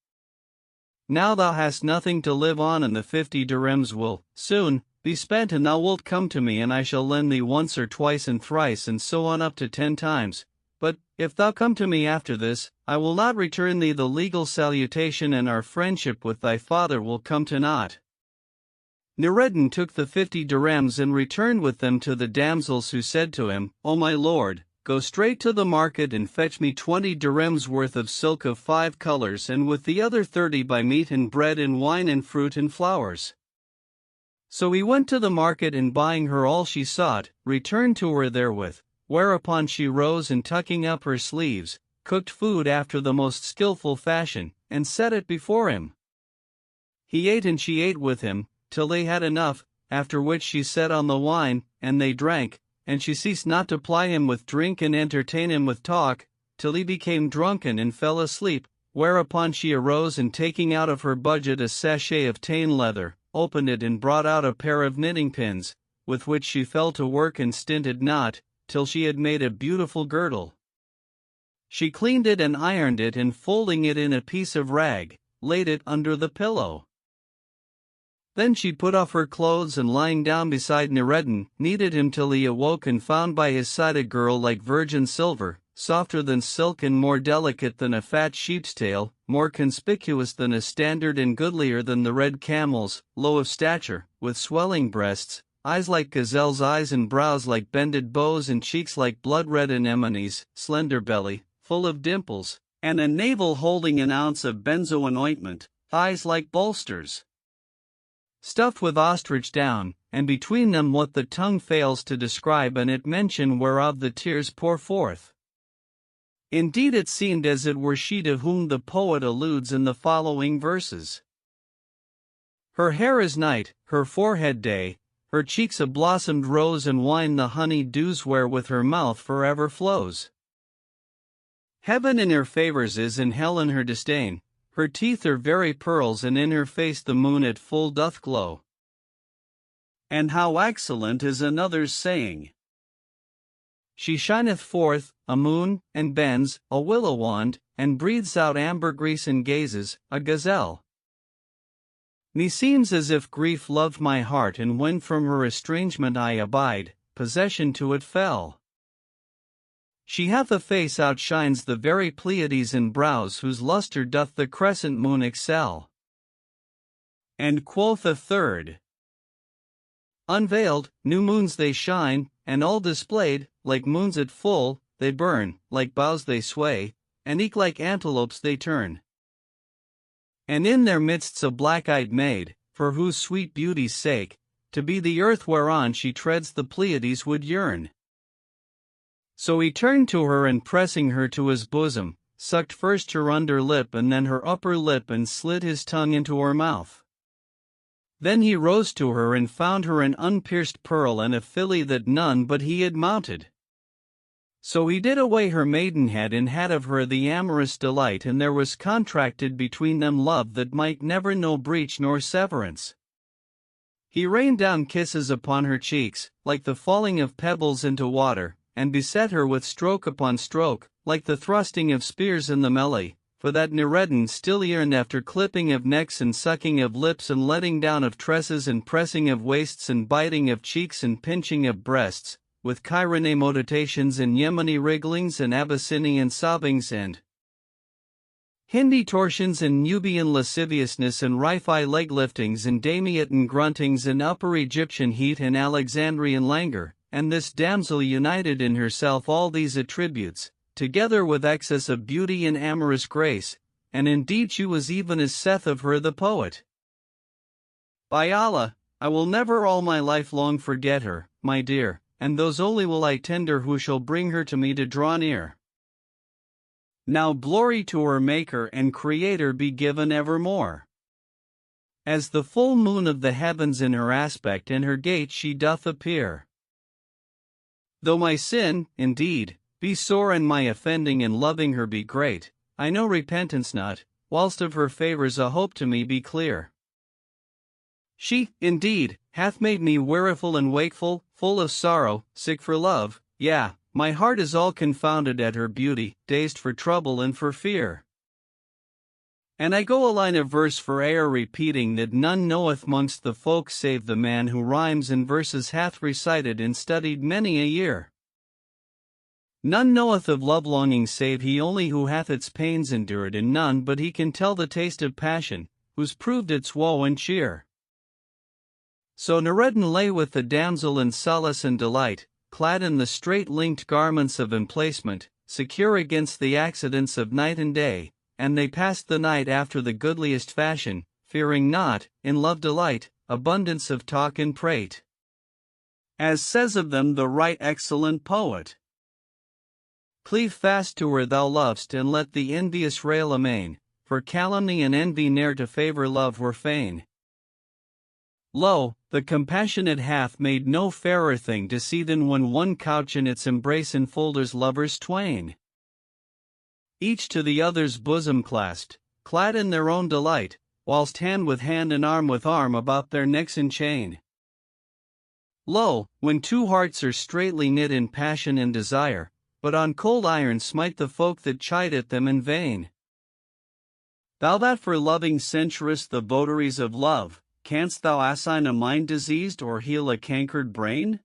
Now thou hast nothing to live on, and the 50 dirhams will, soon, be spent, and thou wilt come to me, and I shall lend thee once or twice and thrice, and so on up to 10 times. But, if thou come to me after this, I will not return thee the legal salutation, and our friendship with thy father will come to naught. Noureddin took the 50 dirhams and returned with them to the damsels, who said to him, O my lord, go straight to the market and fetch me 20 dirhams worth of silk of 5 colors, and with the other 30 buy meat and bread and wine and fruit and flowers. So he went to the market, and buying her all she sought, returned to her therewith, whereupon she rose, and tucking up her sleeves, cooked food after the most skilful fashion, and set it before him. He ate and she ate with him, till they had enough, after which she set on the wine, and they drank, and she ceased not to ply him with drink and entertain him with talk, till he became drunken and fell asleep, whereupon she arose, and taking out of her budget a sachet of tane leather, opened it and brought out a pair of knitting pins, with which she fell to work and stinted not, till she had made a beautiful girdle. She cleaned it and ironed it, and folding it in a piece of rag, laid it under the pillow. Then she put off her clothes, and lying down beside Noureddin, kneaded him till he awoke, and found by his side a girl like virgin silver, softer than silk and more delicate than a fat sheep's tail, more conspicuous than a standard and goodlier than the red camels, low of stature, with swelling breasts, eyes like gazelles' eyes, and brows like bended bows, and cheeks like blood-red anemones, slender belly, full of dimples, and a navel holding an ounce of benzoin ointment, thighs like bolsters, stuffed with ostrich down, and between them what the tongue fails to describe, and it mention whereof the tears pour forth. Indeed, it seemed as it were she to whom the poet alludes in the following verses. Her hair is night, her forehead day, her cheeks a blossomed rose, and wine the honey dews wherewith her mouth forever flows. Heaven in her favors is, and hell in her disdain. Her teeth are very pearls, and in her face the moon at full doth glow. And how excellent is another's saying. She shineth forth, a moon, and bends, a willow wand, and breathes out ambergris, and gazes, a gazelle. Meseems as if grief loved my heart, and when from her estrangement I abide, possession to it fell. She hath a face outshines the very Pleiades, and brows whose lustre doth the crescent moon excel. And quoth a third, unveiled, new moons they shine, and all displayed, like moons at full, they burn, like boughs they sway, and eke like antelopes they turn. And in their midst's a black-eyed maid, for whose sweet beauty's sake, to be the earth whereon she treads the Pleiades would yearn. So he turned to her, and pressing her to his bosom, sucked first her under lip and then her upper lip, and slid his tongue into her mouth. Then he rose to her, and found her an unpierced pearl, and a filly that none but he had mounted. So he did away her maidenhead, and had of her the amorous delight, and there was contracted between them love that might never know breach nor severance. He rained down kisses upon her cheeks, like the falling of pebbles into water, and beset her with stroke upon stroke, like the thrusting of spears in the melee, for that Noureddin still yearned after clipping of necks and sucking of lips and letting down of tresses and pressing of waists and biting of cheeks and pinching of breasts, with Kyrene motations and Yemeni wrigglings and Abyssinian sobbings and Hindi torsions and Nubian lasciviousness and Rifi leg liftings and Damiatan gruntings and Upper Egyptian heat and Alexandrian languor, and this damsel united in herself all these attributes, together with excess of beauty and amorous grace, and indeed she was even as saith of her the poet. By Allah, I will never all my life long forget her, my dear, and those only will I tender who shall bring her to me to draw near. Now glory to her Maker and Creator be given evermore. As the full moon of the heavens in her aspect and her gait she doth appear. Though my sin, indeed, be sore and my offending in loving her be great, I know repentance not, whilst of her favours a hope to me be clear. She, indeed, hath made me weariful and wakeful, full of sorrow, sick for love, yea, my heart is all confounded at her beauty, dazed for trouble and for fear. And I go a line of verse for e'er repeating that none knoweth mongst the folk save the man who rhymes and verses hath recited and studied many a year. None knoweth of love-longing save he only who hath its pains endured, and none but he can tell the taste of passion, who's proved its woe and cheer. So Noureddin lay with the damsel in solace and delight, clad in the straight-linked garments of emplacement, secure against the accidents of night and day, and they passed the night after the goodliest fashion, fearing not, in love delight, abundance of talk and prate. As says of them the right excellent poet, cleave fast to her thou lovest and let the envious rail amain, for calumny and envy ne'er to favour love were fain. Lo, the compassionate hath made no fairer thing to see than when one couch in its embrace enfolders lovers twain, each to the other's bosom clasped, clad in their own delight, whilst hand with hand and arm with arm about their necks enchain. Lo, when two hearts are straitly knit in passion and desire, but on cold iron smite the folk that chide at them in vain. Thou that for loving censurest the votaries of love, canst thou assign a mind diseased or heal a cankered brain?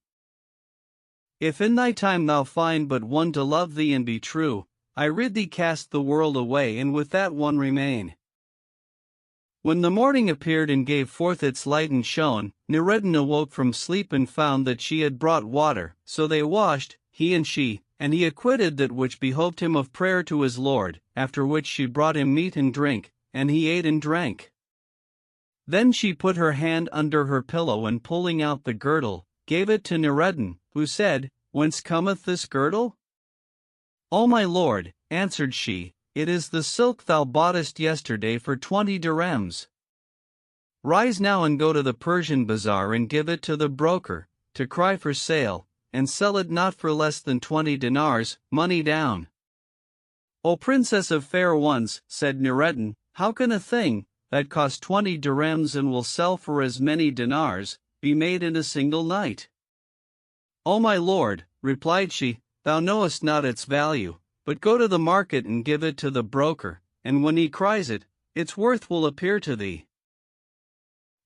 If in thy time thou find but one to love thee and be true, I rid thee cast the world away and with that one remain. When the morning appeared and gave forth its light and shone, Noureddin awoke from sleep and found that she had brought water, so they washed, he and she, and he acquitted that which behoved him of prayer to his Lord, after which she brought him meat and drink, and he ate and drank. Then she put her hand under her pillow and pulling out the girdle, gave it to Noureddin, who said, Whence cometh this girdle? O my lord, answered she, it is the silk thou boughtest yesterday for 20 dirhams. Rise now and go to the Persian bazaar and give it to the broker, to cry for sale, and sell it not for less than 20 dinars, money down. O princess of fair ones, said Noureddin, how can a thing, that cost 20 dirhams and will sell for as many dinars, be made in a single night? O my lord, replied she, thou knowest not its value, but go to the market and give it to the broker, and when he cries it, its worth will appear to thee.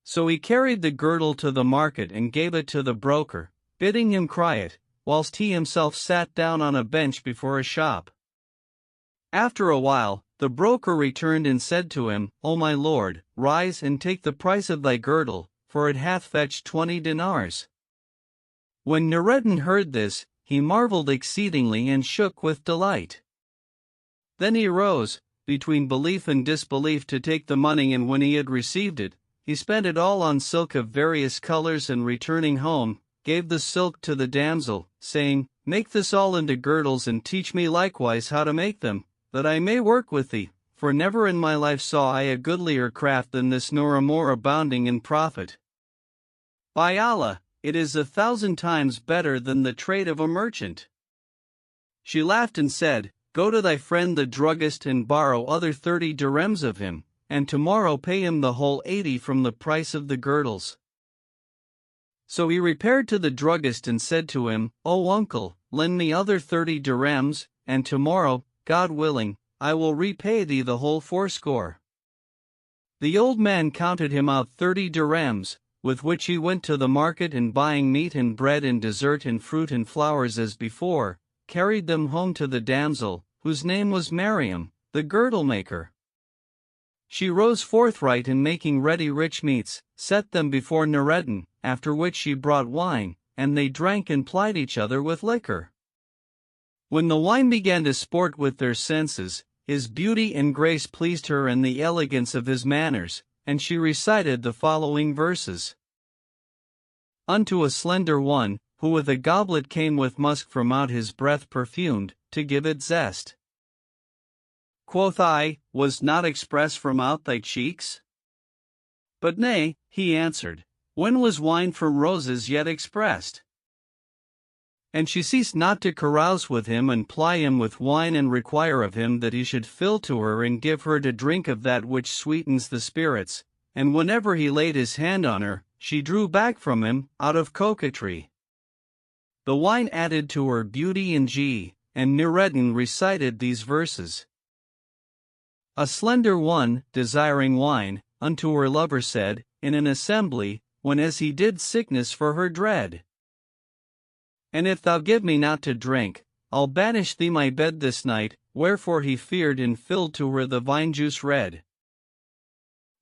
So he carried the girdle to the market and gave it to the broker, bidding him cry it, whilst he himself sat down on a bench before a shop. After a while, the broker returned and said to him, O my lord, rise and take the price of thy girdle, for it hath fetched 20 dinars. When Noureddin heard this, he marveled exceedingly and shook with delight. Then he rose, between belief and disbelief, to take the money, and when he had received it, he spent it all on silk of various colors, and returning home, gave the silk to the damsel, saying, Make this all into girdles and teach me likewise how to make them, that I may work with thee, for never in my life saw I a goodlier craft than this, nor a more abounding in profit. By Allah, it is 1,000 times better than the trade of a merchant. She laughed and said, Go to thy friend the druggist and borrow other 30 dirhams of him, and tomorrow pay him the whole 80 from the price of the girdles. So he repaired to the druggist and said to him, O uncle, lend me other 30 dirhams, and tomorrow, God willing, I will repay thee the whole 80. The old man counted him out 30 dirhams, with which he went to the market and buying meat and bread and dessert and fruit and flowers as before, carried them home to the damsel, whose name was Miriam, the girdle maker. She rose forthright and making ready rich meats, set them before Noureddin, after which she brought wine, and they drank and plied each other with liquor. When the wine began to sport with their senses, his beauty and grace pleased her and the elegance of his manners, and she recited the following verses. Unto a slender one, who with a goblet came with musk from out his breath perfumed, to give it zest. Quoth I, was not express from out thy cheeks? But nay, he answered, when was wine from roses yet expressed? And she ceased not to carouse with him and ply him with wine and require of him that he should fill to her and give her to drink of that which sweetens the spirits, and whenever he laid his hand on her, she drew back from him, out of coquetry. The wine added to her beauty and and Noureddin recited these verses. A slender one, desiring wine, unto her lover said, in an assembly, when as he did sickness for her dread. And if thou give me not to drink, I'll banish thee my bed this night, wherefore he feared and filled to her the vine juice red.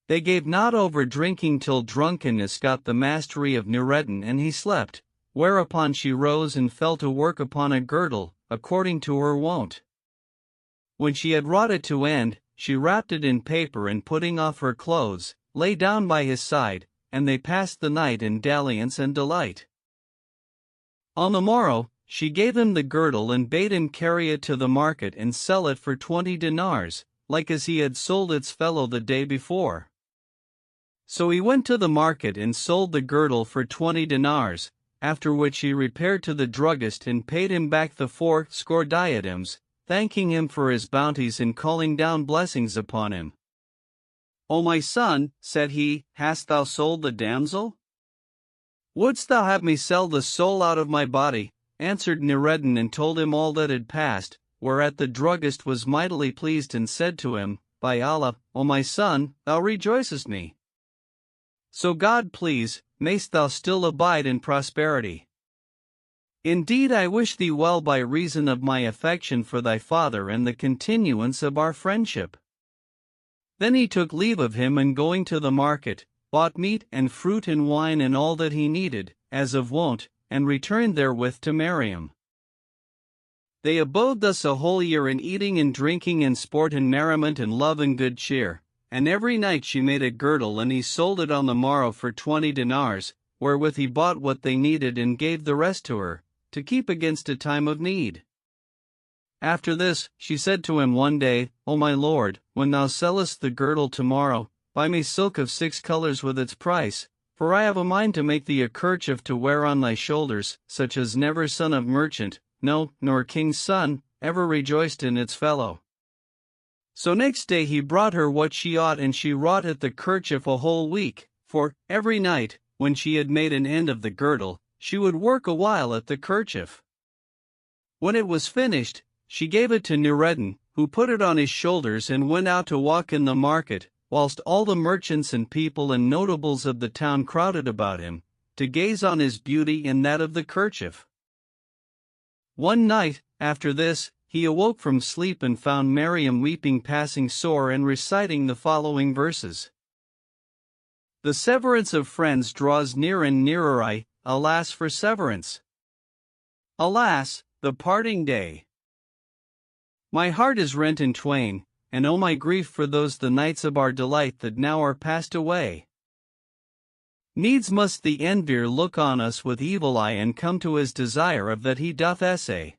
They gave not over drinking till drunkenness got the mastery of Noureddin and he slept, whereupon she rose and fell to work upon a girdle, according to her wont. When she had wrought it to end, she wrapped it in paper and putting off her clothes, lay down by his side, and they passed the night in dalliance and delight. On the morrow, she gave him the girdle and bade him carry it to the market and sell it for 20 dinars, like as he had sold its fellow the day before. So he went to the market and sold the girdle for 20 dinars, after which he repaired to the druggist and paid him back the 80 diadems, thanking him for his bounties and calling down blessings upon him. O my son, said he, hast thou sold the damsel? Wouldst thou have me sell the soul out of my body? Answered Noureddin and told him all that had passed, whereat the druggist was mightily pleased and said to him, By Allah, O my son, thou rejoicest me. So God please, mayst thou still abide in prosperity. Indeed I wish thee well by reason of my affection for thy father and the continuance of our friendship. Then he took leave of him and going to the market, bought meat and fruit and wine and all that he needed, as of wont, and returned therewith to Miriam. They abode thus a whole year in eating and drinking and sport and merriment and love and good cheer, and every night she made a girdle and he sold it on the morrow for 20 dinars, wherewith he bought what they needed and gave the rest to her, to keep against a time of need. After this, she said to him one day, O my lord, when thou sellest the girdle tomorrow, buy me silk of 6 colors with its price, for I have a mind to make thee a kerchief to wear on thy shoulders, such as never son of merchant, no, nor king's son, ever rejoiced in its fellow. So next day he brought her what she ought and she wrought at the kerchief a whole week, for, every night, when she had made an end of the girdle, she would work a while at the kerchief. When it was finished, she gave it to Noureddin, who put it on his shoulders and went out to walk in the market, whilst all the merchants and people and notables of the town crowded about him, to gaze on his beauty and that of the kerchief. One night, after this, he awoke from sleep and found Miriam weeping passing sore and reciting the following verses. The severance of friends draws near and nearer, alas for severance! Alas, the parting day! My heart is rent in twain, and oh my grief for those the nights of our delight that now are passed away. Needs must the envier look on us with evil eye and come to his desire of that he doth essay.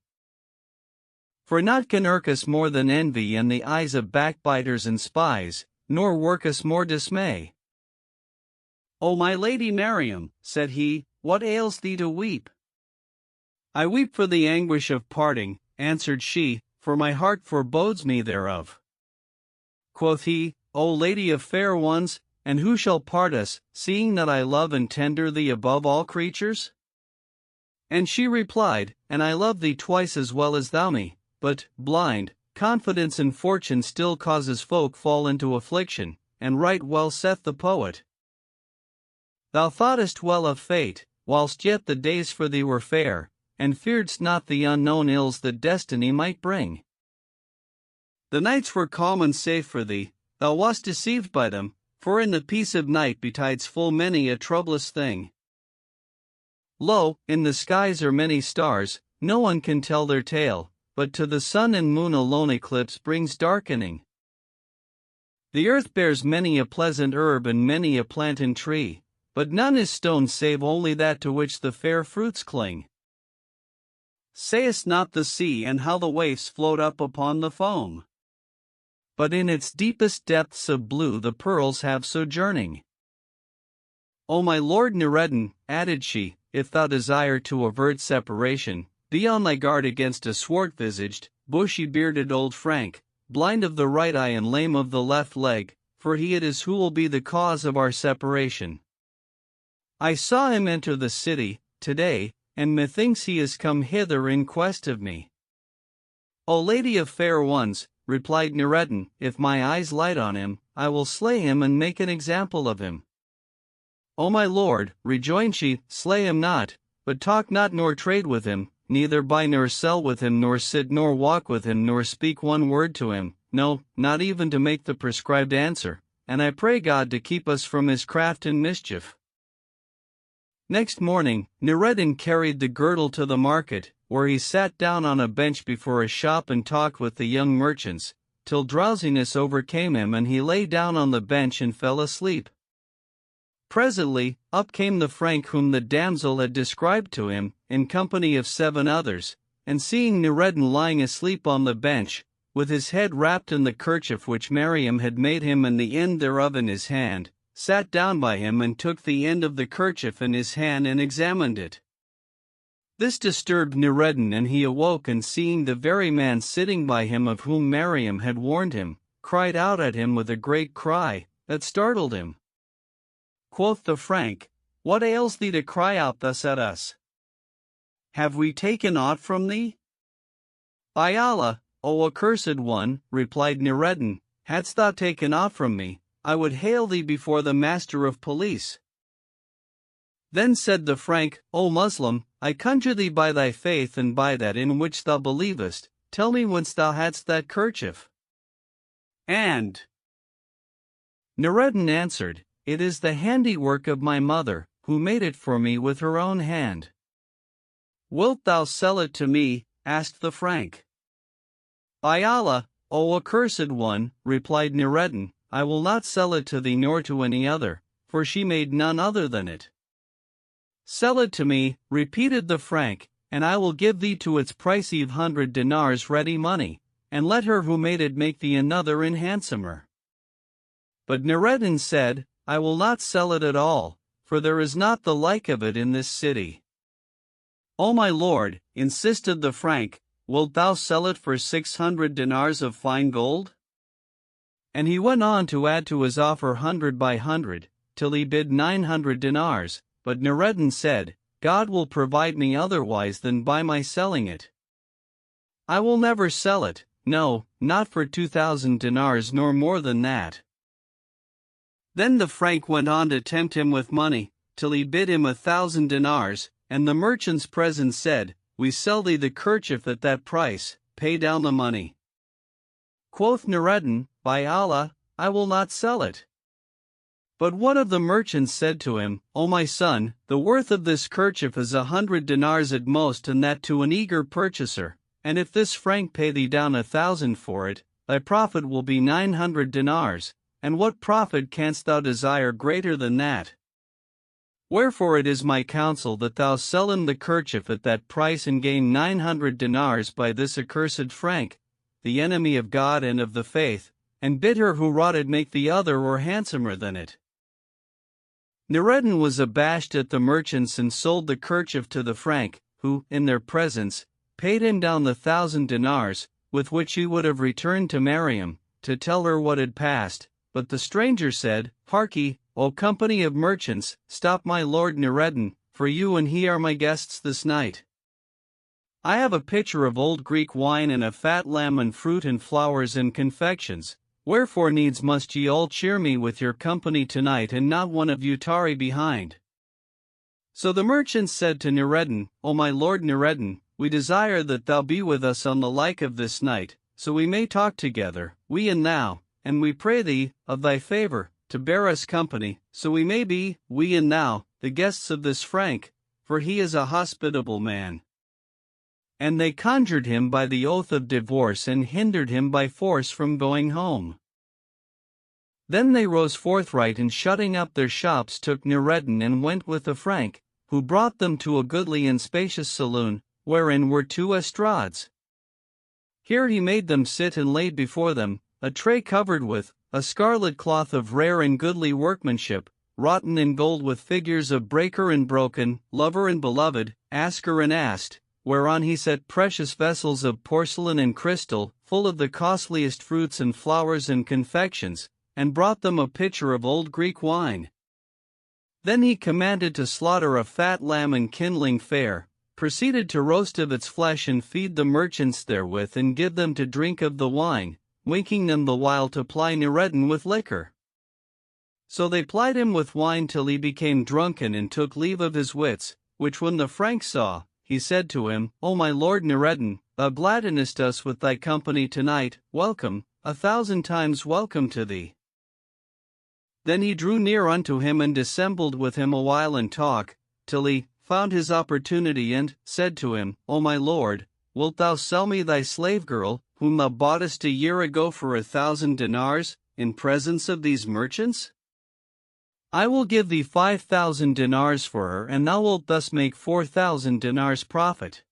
For naught can irk us more than envy and the eyes of backbiters and spies, nor work us more dismay. O my lady Miriam, said he, what ails thee to weep? I weep for the anguish of parting, answered she, for my heart forebodes me thereof. Quoth he, O lady of fair ones, and who shall part us, seeing that I love and tender thee above all creatures? And she replied, And I love thee twice as well as thou me, but, blind, confidence in fortune still causes folk fall into affliction, and right well saith the poet. Thou thoughtest well of fate, whilst yet the days for thee were fair, and fearedst not the unknown ills that destiny might bring. The nights were calm and safe for thee, thou wast deceived by them, for in the peace of night betides full many a troublous thing. Lo, in the skies are many stars, no one can tell their tale, but to the sun and moon a lone eclipse brings darkening. The earth bears many a pleasant herb and many a plant and tree, but none is stone save only that to which the fair fruits cling. Sayest not the sea and how the waves float up upon the foam? But in its deepest depths of blue the pearls have sojourning. O my lord Noureddin, added she, if thou desire to avert separation, be on thy guard against a swart-visaged, bushy-bearded old Frank, blind of the right eye and lame of the left leg, for he it is who will be the cause of our separation. I saw him enter the city, today, and methinks he is come hither in quest of me. O lady of fair ones, replied Noureddin, if my eyes light on him, I will slay him and make an example of him. O my lord, rejoined she, slay him not, but talk not nor trade with him, neither buy nor sell with him, nor sit nor walk with him, nor speak one word to him, no, not even to make the prescribed answer, and I pray God to keep us from his craft and mischief. Next morning, Noureddin carried the girdle to the market, where he sat down on a bench before a shop and talked with the young merchants, till drowsiness overcame him and he lay down on the bench and fell asleep. Presently, up came the Frank whom the damsel had described to him, in company of 7 others, and seeing Noureddin lying asleep on the bench, with his head wrapped in the kerchief which Mariam had made him and the end thereof in his hand, sat down by him and took the end of the kerchief in his hand and examined it. This disturbed Noureddin, and he awoke, and seeing the very man sitting by him of whom Mariam had warned him, cried out at him with a great cry, that startled him. Quoth the Frank, what ails thee to cry out thus at us? Have we taken aught from thee? By Allah, O accursed one, replied Noureddin, hadst thou taken aught from me, I would hale thee before the master of police. Then said the Frank, O Muslim, I conjure thee by thy faith and by that in which thou believest, tell me whence thou hadst that kerchief. And Noureddin answered, it is the handiwork of my mother, who made it for me with her own hand. Wilt thou sell it to me? Asked the Frank. By Allah, O accursed one, replied Noureddin, I will not sell it to thee nor to any other, for she made none other than it. Sell it to me, repeated the Frank, and I will give thee to its price 100 dinars ready money, and let her who made it make thee another in handsomer. But Noureddin said, I will not sell it at all, for there is not the like of it in this city. O my lord, insisted the Frank, wilt thou sell it for 600 dinars of fine gold? And he went on to add to his offer 100 by 100, till he bid 900 dinars, but Noureddin said, God will provide me otherwise than by my selling it. I will never sell it, no, not for 2,000 dinars nor more than that. Then the Frank went on to tempt him with money, till he bid him 1,000 dinars, and the merchants present said, we sell thee the kerchief at that price, pay down the money. Quoth Noureddin, by Allah, I will not sell it. But one of the merchants said to him, O my son, the worth of this kerchief is 100 dinars at most, and that to an eager purchaser, and if this Frank pay thee down 1,000 for it, thy profit will be 900 dinars, and what profit canst thou desire greater than that? Wherefore it is my counsel that thou sell him the kerchief at that price and gain 900 dinars by this accursed Frank, the enemy of God and of the faith, and bid her who wrought it make the other or handsomer than it. Noureddin was abashed at the merchants and sold the kerchief to the Frank, who, in their presence, paid him down the 1,000 dinars, with which he would have returned to Mariam, to tell her what had passed. But the stranger said, Harkye, O company of merchants, stop my lord Noureddin, for you and he are my guests this night. I have a pitcher of old Greek wine and a fat lamb and fruit and flowers and confections, wherefore needs must ye all cheer me with your company tonight and not one of you tarry behind. So the merchants said to Noureddin, O my lord Noureddin, we desire that thou be with us on the like of this night, so we may talk together, we and thou, and we pray thee, of thy favor, to bear us company, so we may be, we and thou, the guests of this Frank, for he is a hospitable man. And they conjured him by the oath of divorce and hindered him by force from going home. Then they rose forthright and shutting up their shops took Noureddin and went with the Frank, who brought them to a goodly and spacious saloon, wherein were 2 estrades. Here he made them sit and laid before them a tray covered with a scarlet cloth of rare and goodly workmanship, wroughten in gold with figures of breaker and broken, lover and beloved, asker and ast, whereon he set precious vessels of porcelain and crystal, full of the costliest fruits and flowers and confections, and brought them a pitcher of old Greek wine. Then he commanded to slaughter a fat lamb and kindling fare, proceeded to roast of its flesh and feed the merchants therewith and give them to drink of the wine, winking them the while to ply Noureddin with liquor. So they plied him with wine till he became drunken and took leave of his wits, which when the Frank saw, he said to him, O my lord Noureddin, thou gladdenest us with thy company tonight, welcome, 1,000 times welcome to thee. Then he drew near unto him and dissembled with him a while in talk, till he found his opportunity and said to him, O my lord, wilt thou sell me thy slave girl, whom thou boughtest a year ago for 1,000 dinars, in presence of these merchants? I will give thee 5,000 dinars for her, and thou wilt thus make 4,000 dinars profit.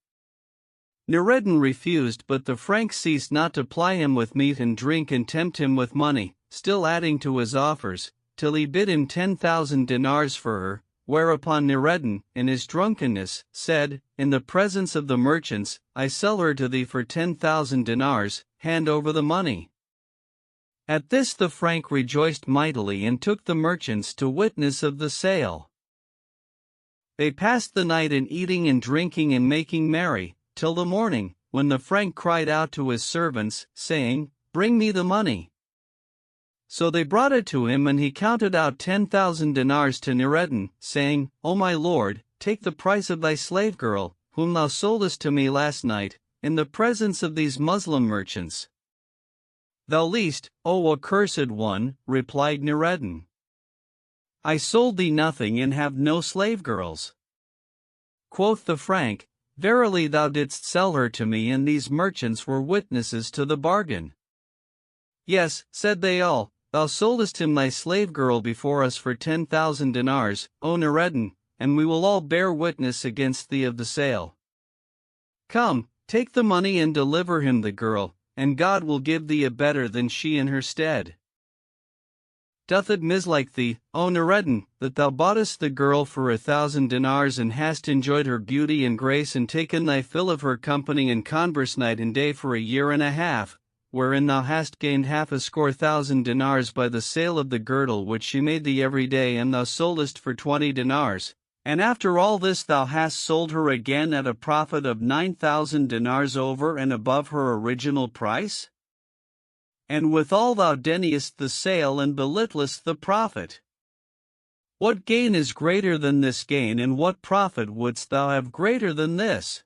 Noureddin refused, but the Frank ceased not to ply him with meat and drink and tempt him with money, still adding to his offers, till he bid him 10,000 dinars for her, whereupon Noureddin, in his drunkenness, said, in the presence of the merchants, I sell her to thee for 10,000 dinars, hand over the money. At this the Frank rejoiced mightily and took the merchants to witness of the sale. They passed the night in eating and drinking and making merry, till the morning, when the Frank cried out to his servants, saying, Bring me the money. So they brought it to him and he counted out 10,000 dinars to Noureddin, saying, O my lord, take the price of thy slave girl, whom thou soldest to me last night, in the presence of these Muslim merchants. Thou liest, O accursed one, replied Noureddin. I sold thee nothing and have no slave girls. Quoth the Frank, Verily thou didst sell her to me and these merchants were witnesses to the bargain. Yes, said they all, thou soldest him thy slave girl before us for 10,000 dinars, O Noureddin, and we will all bear witness against thee of the sale. Come, take the money and deliver him the girl, and God will give thee a better than she in her stead. Doth it mislike thee, O Noureddin, that thou boughtest the girl for 1,000 dinars and hast enjoyed her beauty and grace and taken thy fill of her company and converse night and day for a year and a half, wherein thou hast gained 6,000 dinars by the sale of the girdle which she made thee every day and thou soldest for 20 dinars, and after all this thou hast sold her again at a profit of 9,000 dinars over and above her original price? And withal thou deniest the sale and belittlest the profit. What gain is greater than this gain, and what profit wouldst thou have greater than this?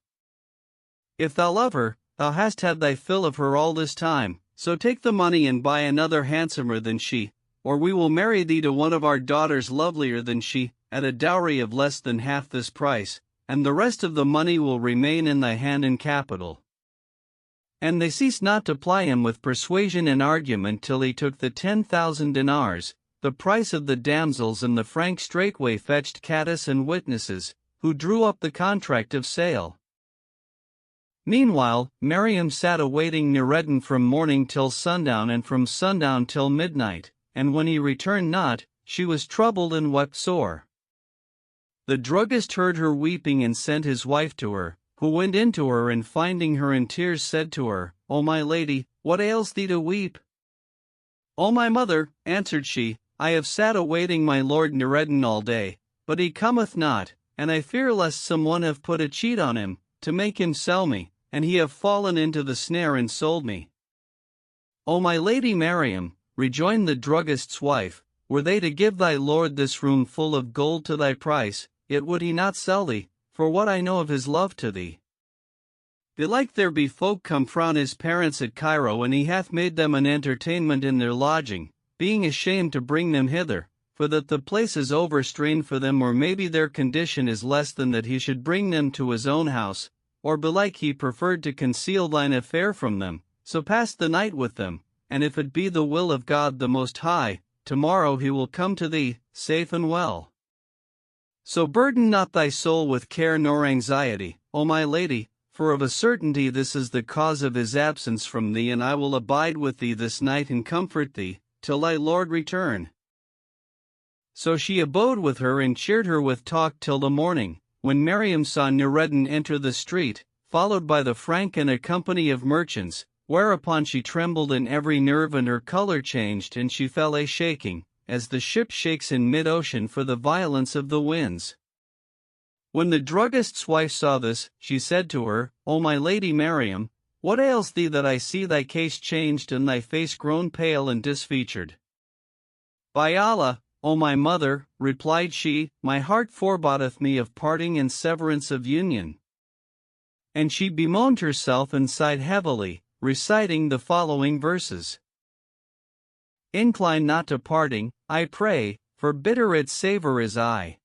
If thou love her, thou hast had thy fill of her all this time, so take the money and buy another handsomer than she, or we will marry thee to one of our daughters lovelier than she, at a dowry of less than half this price, and the rest of the money will remain in thy hand in capital. And they ceased not to ply him with persuasion and argument till he took the 10,000 dinars, the price of the damsels, and the Frank straightway fetched Cadis and witnesses, who drew up the contract of sale. Meanwhile, Miriam sat awaiting Noureddin from morning till sundown and from sundown till midnight, and when he returned not, she was troubled and wept sore. The druggist heard her weeping and sent his wife to her, who went in to her and finding her in tears said to her, O my lady, what ails thee to weep? O my mother, answered she, I have sat awaiting my lord Noureddin all day, but he cometh not, and I fear lest some one have put a cheat on him, to make him sell me, and he have fallen into the snare and sold me. O my lady Miriam, rejoined the druggist's wife, were they to give thy lord this room full of gold to thy price, yet would he not sell thee, for what I know of his love to thee. Belike there be folk come from his parents at Cairo, and he hath made them an entertainment in their lodging, being ashamed to bring them hither, for that the place is overstrained for them, or maybe their condition is less than that he should bring them to his own house, or belike he preferred to conceal thine affair from them, so pass the night with them, and if it be the will of God the Most High, tomorrow he will come to thee, safe and well. So burden not thy soul with care nor anxiety, O my lady, for of a certainty this is the cause of his absence from thee, and I will abide with thee this night and comfort thee, till thy Lord return. So she abode with her and cheered her with talk till the morning, when Miriam saw Noureddin enter the street, followed by the Frank and a company of merchants, whereupon she trembled in every nerve and her color changed and she fell a shaking, as the ship shakes in mid-ocean for the violence of the winds. When the druggist's wife saw this, she said to her, O my lady Miriam, what ails thee that I see thy case changed and thy face grown pale and disfeatured? By Allah, O my mother, replied she, my heart forebodeth me of parting and severance of union. And she bemoaned herself and sighed heavily, reciting the following verses. Incline not to parting, I pray, for bitter its savor is I.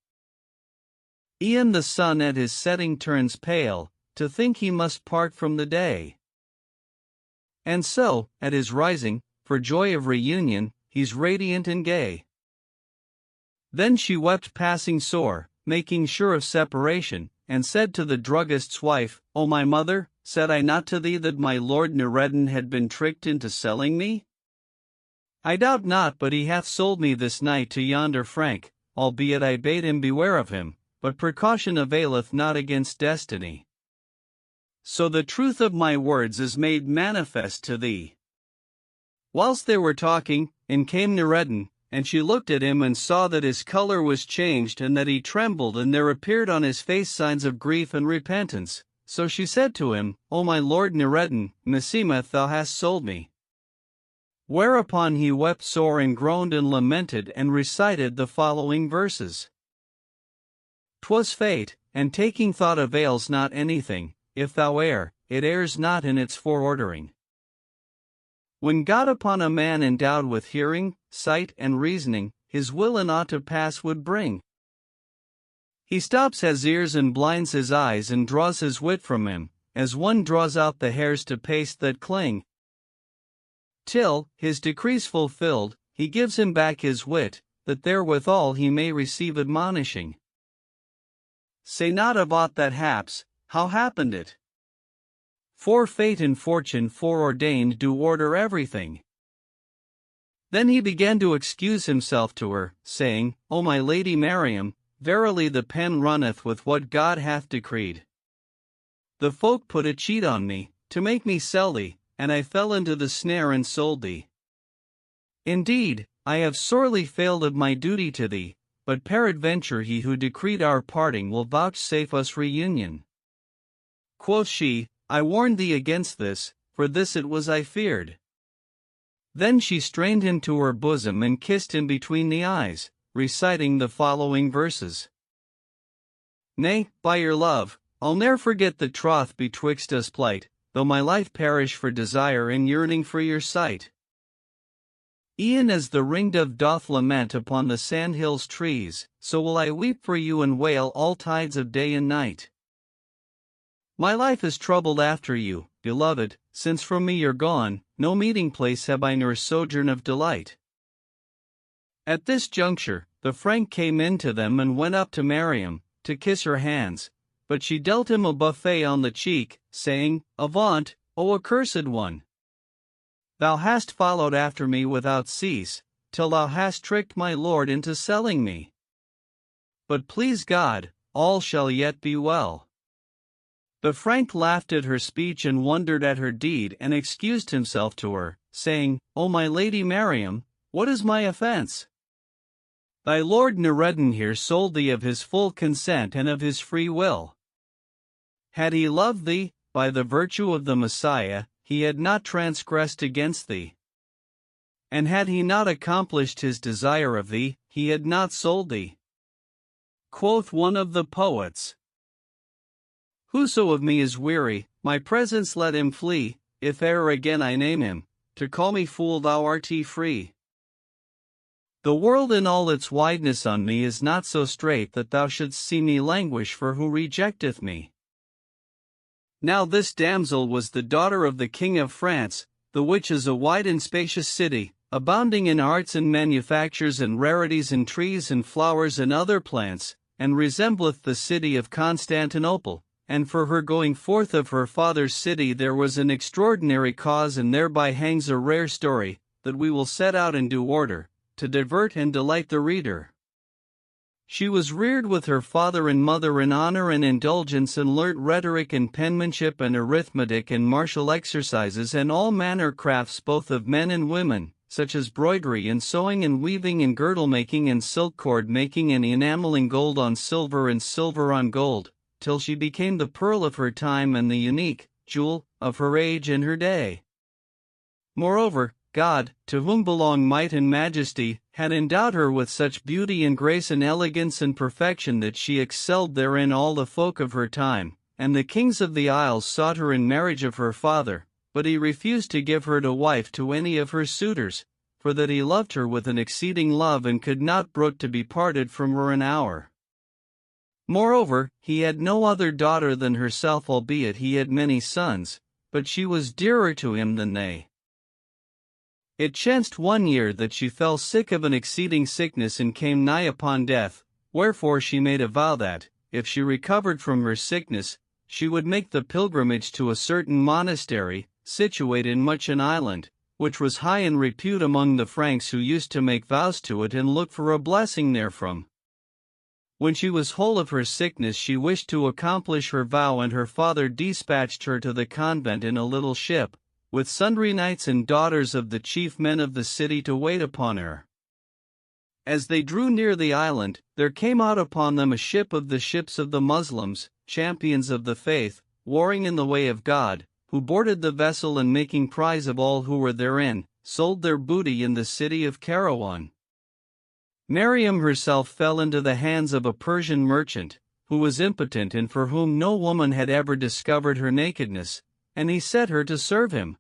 E'en the sun at his setting turns pale, to think he must part from the day. And so, at his rising, for joy of reunion, he's radiant and gay. Then she wept passing sore, making sure of separation, and said to the druggist's wife, O my mother, said I not to thee that my lord Noureddin had been tricked into selling me? I doubt not but he hath sold me this night to yonder Frank, albeit I bade him beware of him, but precaution availeth not against destiny. So the truth of my words is made manifest to thee. Whilst they were talking, in came Noureddin, and she looked at him and saw that his color was changed and that he trembled, and there appeared on his face signs of grief and repentance. So she said to him, O my lord Noureddin, meseemeth thou hast sold me. Whereupon he wept sore and groaned and lamented and recited the following verses. 'Twas fate, and taking thought avails not anything, if thou err, it errs not in its foreordering. When God upon a man endowed with hearing, sight and reasoning, his will and ought to pass would bring. He stops his ears and blinds his eyes and draws his wit from him, as one draws out the hairs to paste that cling. Till, his decrees fulfilled, he gives him back his wit, that therewithal he may receive admonishing. Say not of aught that haps, how happened it? For fate and fortune foreordained do order everything. Then he began to excuse himself to her, saying, O my lady Miriam, verily the pen runneth with what God hath decreed. The folk put a cheat on me, to make me sell thee, and I fell into the snare and sold thee. Indeed, I have sorely failed of my duty to thee, but peradventure he who decreed our parting will vouchsafe us reunion. Quoth she, I warned thee against this, for this it was I feared. Then she strained him to her bosom and kissed him between the eyes, reciting the following verses. Nay, by your love, I'll ne'er forget the troth betwixt us plight, though my life perish for desire and yearning for your sight. E'en as the ringdove doth lament upon the sandhills trees, so will I weep for you and wail all tides of day and night. My life is troubled after you, beloved, since from me you're gone, no meeting place have I nor sojourn of delight. At this juncture, the Frank came in to them and went up to Miriam, to kiss her hands, but she dealt him a buffet on the cheek, saying, Avaunt, O accursed one! Thou hast followed after me without cease, till thou hast tricked my lord into selling me. But please God, all shall yet be well. The Frank laughed at her speech and wondered at her deed and excused himself to her, saying, O my lady Miriam, what is my offense? Thy lord Noureddin here sold thee of his full consent and of his free will. Had he loved thee, by the virtue of the Messiah, he had not transgressed against thee. And had he not accomplished his desire of thee, he had not sold thee. Quoth one of the poets, "Whoso of me is weary, my presence let him flee, if e'er again I name him, to call me fool thou art free. The world in all its wideness on me is not so straight that thou shouldst see me languish for who rejecteth me." Now this damsel was the daughter of the King of France, the which is a wide and spacious city, abounding in arts and manufactures and rarities and trees and flowers and other plants, and resembleth the city of Constantinople. And for her going forth of her father's city there was an extraordinary cause, and thereby hangs a rare story, that we will set out in due order, to divert and delight the reader. She was reared with her father and mother in honor and indulgence, and learnt rhetoric and penmanship and arithmetic and martial exercises and all manner crafts both of men and women, such as broidery and sewing and weaving and girdle making and silk cord making and enameling gold on silver and silver on gold, till she became the pearl of her time and the unique jewel of her age and her day. Moreover, God, to whom belong might and majesty, had endowed her with such beauty and grace and elegance and perfection that she excelled therein all the folk of her time, and the kings of the isles sought her in marriage of her father, but he refused to give her to wife to any of her suitors, for that he loved her with an exceeding love and could not brook to be parted from her an hour. Moreover, he had no other daughter than herself, albeit he had many sons, but she was dearer to him than they. It chanced one year that she fell sick of an exceeding sickness and came nigh upon death, wherefore she made a vow that, if she recovered from her sickness, she would make the pilgrimage to a certain monastery, situate in much an island, which was high in repute among the Franks, who used to make vows to it and look for a blessing therefrom. When she was whole of her sickness she wished to accomplish her vow, and her father dispatched her to the convent in a little ship, with sundry knights and daughters of the chief men of the city to wait upon her. As they drew near the island, there came out upon them a ship of the ships of the Muslims, champions of the faith, warring in the way of God, who boarded the vessel, and making prize of all who were therein, sold their booty in the city of Kairouan. Miriam herself fell into the hands of a Persian merchant, who was impotent and for whom no woman had ever discovered her nakedness, and he set her to serve him.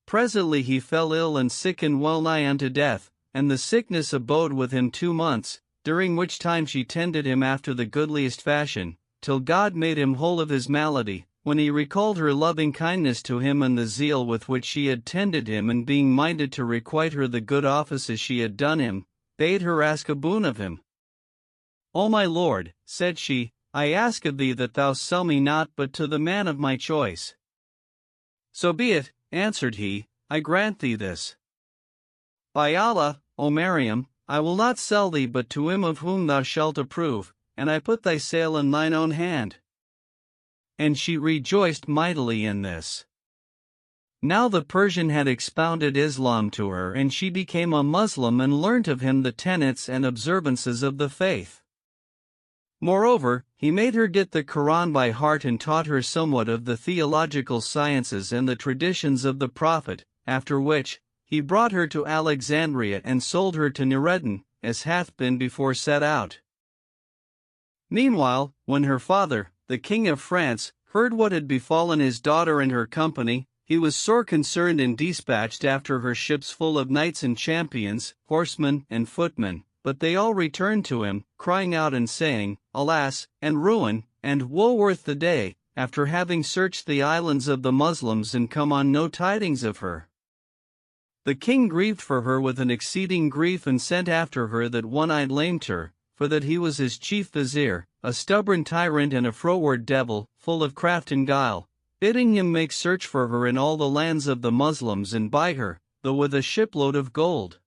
Presently he fell ill and sick and well nigh unto death, and the sickness abode with him 2 months, during which time she tended him after the goodliest fashion, till God made him whole of his malady, when he recalled her loving kindness to him and the zeal with which she had tended him, and being minded to requite her the good offices she had done him, bade her ask a boon of him. "O my lord," said she, "I ask of thee that thou sell me not but to the man of my choice." "So be it," answered he, "I grant thee this. By Allah, O Miriam, I will not sell thee but to him of whom thou shalt approve, and I put thy sale in thine own hand." And she rejoiced mightily in this. Now the Persian had expounded Islam to her, and she became a Muslim and learnt of him the tenets and observances of the faith. Moreover, he made her get the Quran by heart and taught her somewhat of the theological sciences and the traditions of the Prophet, after which, he brought her to Alexandria and sold her to Nureddin, as hath been before set out. Meanwhile, when her father, the King of France, heard what had befallen his daughter and her company, he was sore concerned and dispatched after her ships full of knights and champions, horsemen and footmen, but they all returned to him, crying out and saying, "Alas, and ruin, and woe worth the day," after having searched the islands of the Muslims and come on no tidings of her. The king grieved for her with an exceeding grief, and sent after her that one-eyed lameter, for that he was his chief vizier, a stubborn tyrant and a froward devil, full of craft and guile, bidding him make search for her in all the lands of the Muslims and buy her, though with a shipload of gold.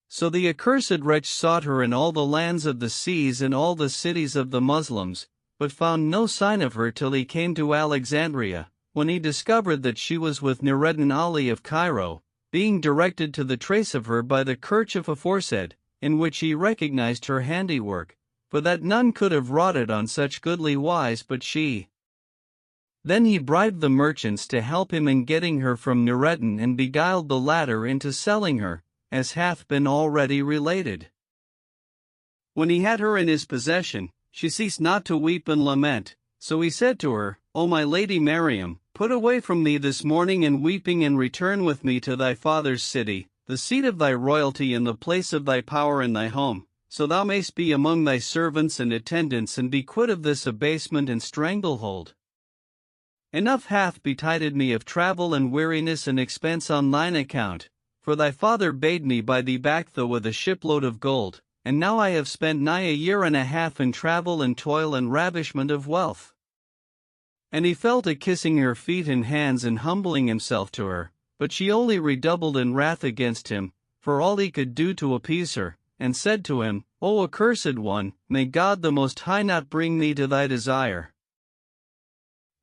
So the accursed wretch sought her in all the lands of the seas and all the cities of the Muslims, but found no sign of her till he came to Alexandria, when he discovered that she was with Nureddin Ali of Cairo, being directed to the trace of her by the kerchief aforesaid, in which he recognized her handiwork, for that none could have wrought it on such goodly wise but she. Then he bribed the merchants to help him in getting her from Nureddin, and beguiled the latter into selling her, as hath been already related. When he had her in his possession, she ceased not to weep and lament. So he said to her, O my lady Miriam, put away from thee this mourning and weeping, and return with me to thy father's city, the seat of thy royalty and the place of thy power in thy home, so thou mayst be among thy servants and attendants, and be quit of this abasement and stranglehold. Enough hath betided me of travel and weariness and expense on thine account, for thy father bade me buy thee back though with a shipload of gold, and now I have spent nigh a year and a half in travel and toil and ravishment of wealth. And he fell to kissing her feet and hands and humbling himself to her, but she only redoubled in wrath against him, for all he could do to appease her, and said to him, O accursed one, may God the Most High not bring thee to thy desire.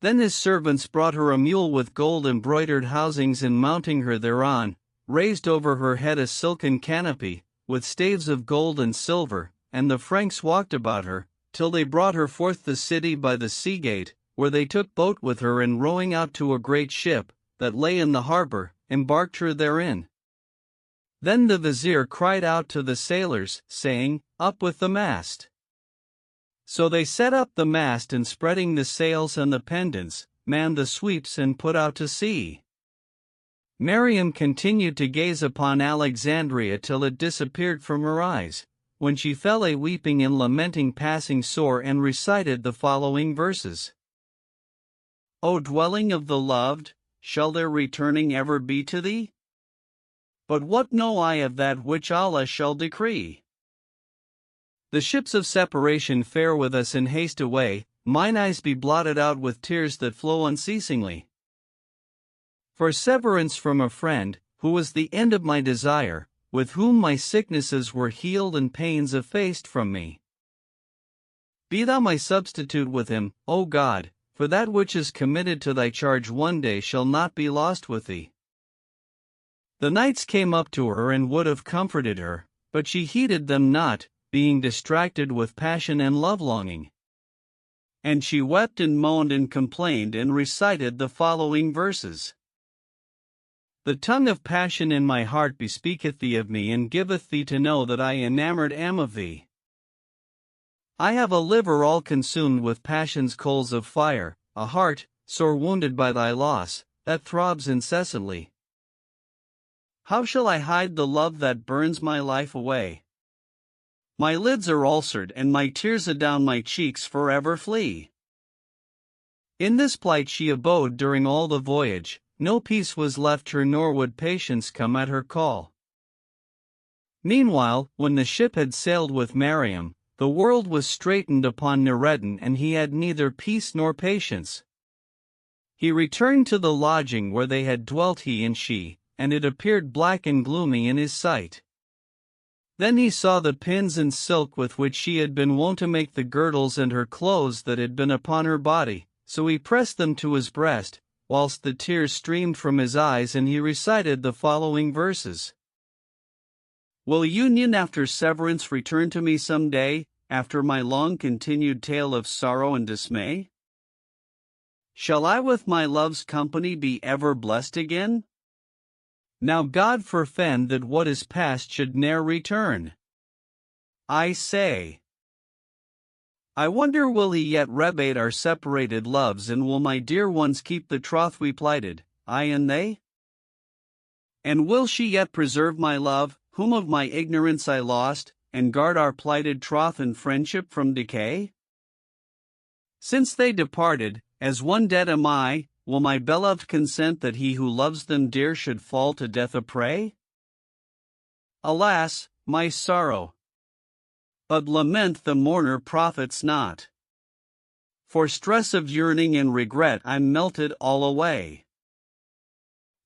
Then his servants brought her a mule with gold embroidered housings, and mounting her thereon, raised over her head a silken canopy, with staves of gold and silver, and the Franks walked about her, till they brought her forth the city by the sea gate, where they took boat with her, and rowing out to a great ship, that lay in the harbor, embarked her therein. Then the vizier cried out to the sailors, saying, Up with the mast. So they set up the mast, and spreading the sails and the pendants, manned the sweeps and put out to sea. Miriam continued to gaze upon Alexandria till it disappeared from her eyes, when she fell a weeping and lamenting passing sore, and recited the following verses. O dwelling of the loved, shall their returning ever be to thee? But what know I of that which Allah shall decree? The ships of separation fare with us in haste away, mine eyes be blotted out with tears that flow unceasingly. For severance from a friend, who was the end of my desire, with whom my sicknesses were healed and pains effaced from me. Be thou my substitute with him, O God, for that which is committed to thy charge one day shall not be lost with thee. The knights came up to her and would have comforted her, but she heeded them not, being distracted with passion and love-longing. And she wept and moaned and complained, and recited the following verses. The tongue of passion in my heart bespeaketh thee of me, and giveth thee to know that I enamored am of thee. I have a liver all consumed with passion's coals of fire, a heart, sore wounded by thy loss, that throbs incessantly. How shall I hide the love that burns my life away? My lids are ulcered, and my tears adown my cheeks forever flee. In this plight she abode during all the voyage, no peace was left her, nor would patience come at her call. Meanwhile, when the ship had sailed with Miriam, the world was straitened upon Noureddin, and he had neither peace nor patience. He returned to the lodging where they had dwelt, he and she, and it appeared black and gloomy in his sight. Then he saw the pins and silk with which she had been wont to make the girdles and her clothes that had been upon her body, so he pressed them to his breast, whilst the tears streamed from his eyes, and he recited the following verses. Will union after severance return to me some day, after my long-continued tale of sorrow and dismay? Shall I with my love's company be ever blessed again? Now God forfend that what is past should ne'er return. I say, I wonder will he yet rebate our separated loves, and will my dear ones keep the troth we plighted, I and they? And will she yet preserve my love, whom of my ignorance I lost, and guard our plighted troth and friendship from decay? Since they departed, as one dead am I, will my beloved consent that he who loves them dear should fall to death a prey? Alas, my sorrow! But lament the mourner profits not. For stress of yearning and regret I'm melted all away.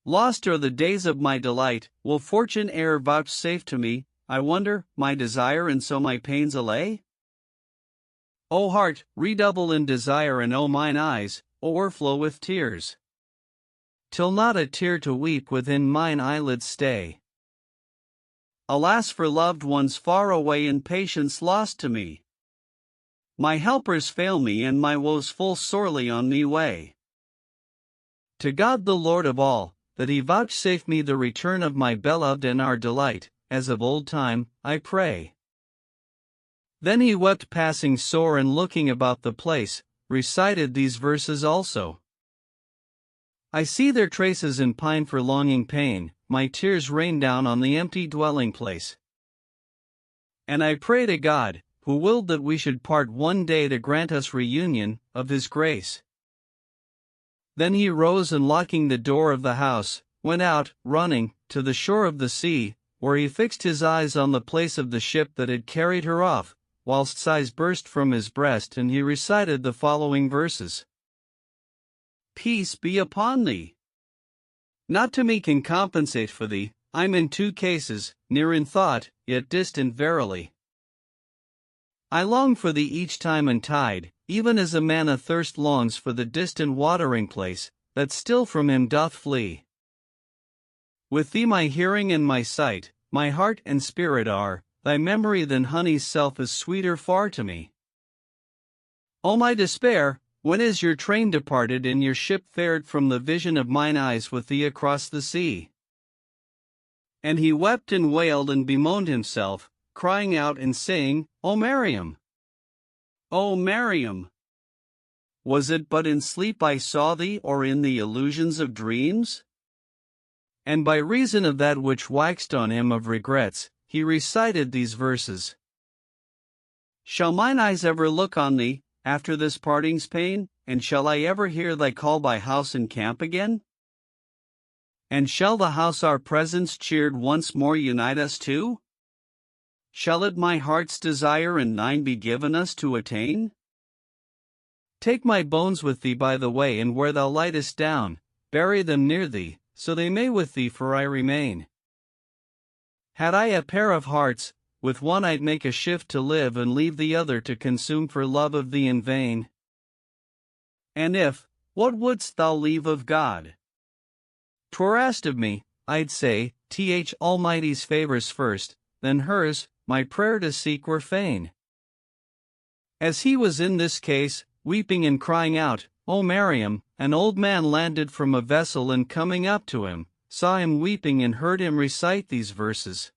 Lost are the days of my delight, will fortune e'er vouchsafe to me, I wonder, my desire, and so my pains allay? O heart, redouble in desire, and O mine eyes, o'erflow with tears, till not a tear to weep within mine eyelids stay. Alas for loved ones far away, and patience lost to me. My helpers fail me, and my woes full sorely on me weigh. To God the Lord of all, that he vouchsafe me the return of my beloved and our delight, as of old time, I pray. Then he wept, passing sore, and looking about the place, recited these verses also. I see their traces and pine for longing pain, my tears rain down on the empty dwelling place. And I pray to God, who willed that we should part one day, to grant us reunion of His grace. Then he rose, and locking the door of the house, went out, running, to the shore of the sea, where he fixed his eyes on the place of the ship that had carried her off, whilst sighs burst from his breast, and he recited the following verses. Peace be upon thee. Not to me can compensate for thee, I'm in two cases, near in thought, yet distant verily. I long for thee each time and tide, even as a man athirst longs for the distant watering place, that still from him doth flee. With thee my hearing and my sight, my heart and spirit are, thy memory than honey's self is sweeter far to me. O my despair, when is your train departed, and your ship fared from the vision of mine eyes with thee across the sea? And he wept and wailed and bemoaned himself, crying out and saying, O Mariam! O Mariam! Was it but in sleep I saw thee, or in the illusions of dreams? And by reason of that which waxed on him of regrets, he recited these verses. Shall mine eyes ever look on thee, after this parting's pain, and shall I ever hear thy call by house and camp again? And shall the house our presence cheered once more unite us two? Shall it my heart's desire and thine be given us to attain? Take my bones with thee by the way, and where thou lightest down, bury them near thee, so they may with thee for I remain. Had I a pair of hearts, with one I'd make a shift to live, and leave the other to consume for love of thee in vain. And if, what wouldst thou leave of God? 'Twere asked of me, I'd say, Almighty's favors first, then hers, my prayer to seek were fain. As he was in this case, weeping and crying out, O Mariam, an old man landed from a vessel, and coming up to him, saw him weeping and heard him recite these verses.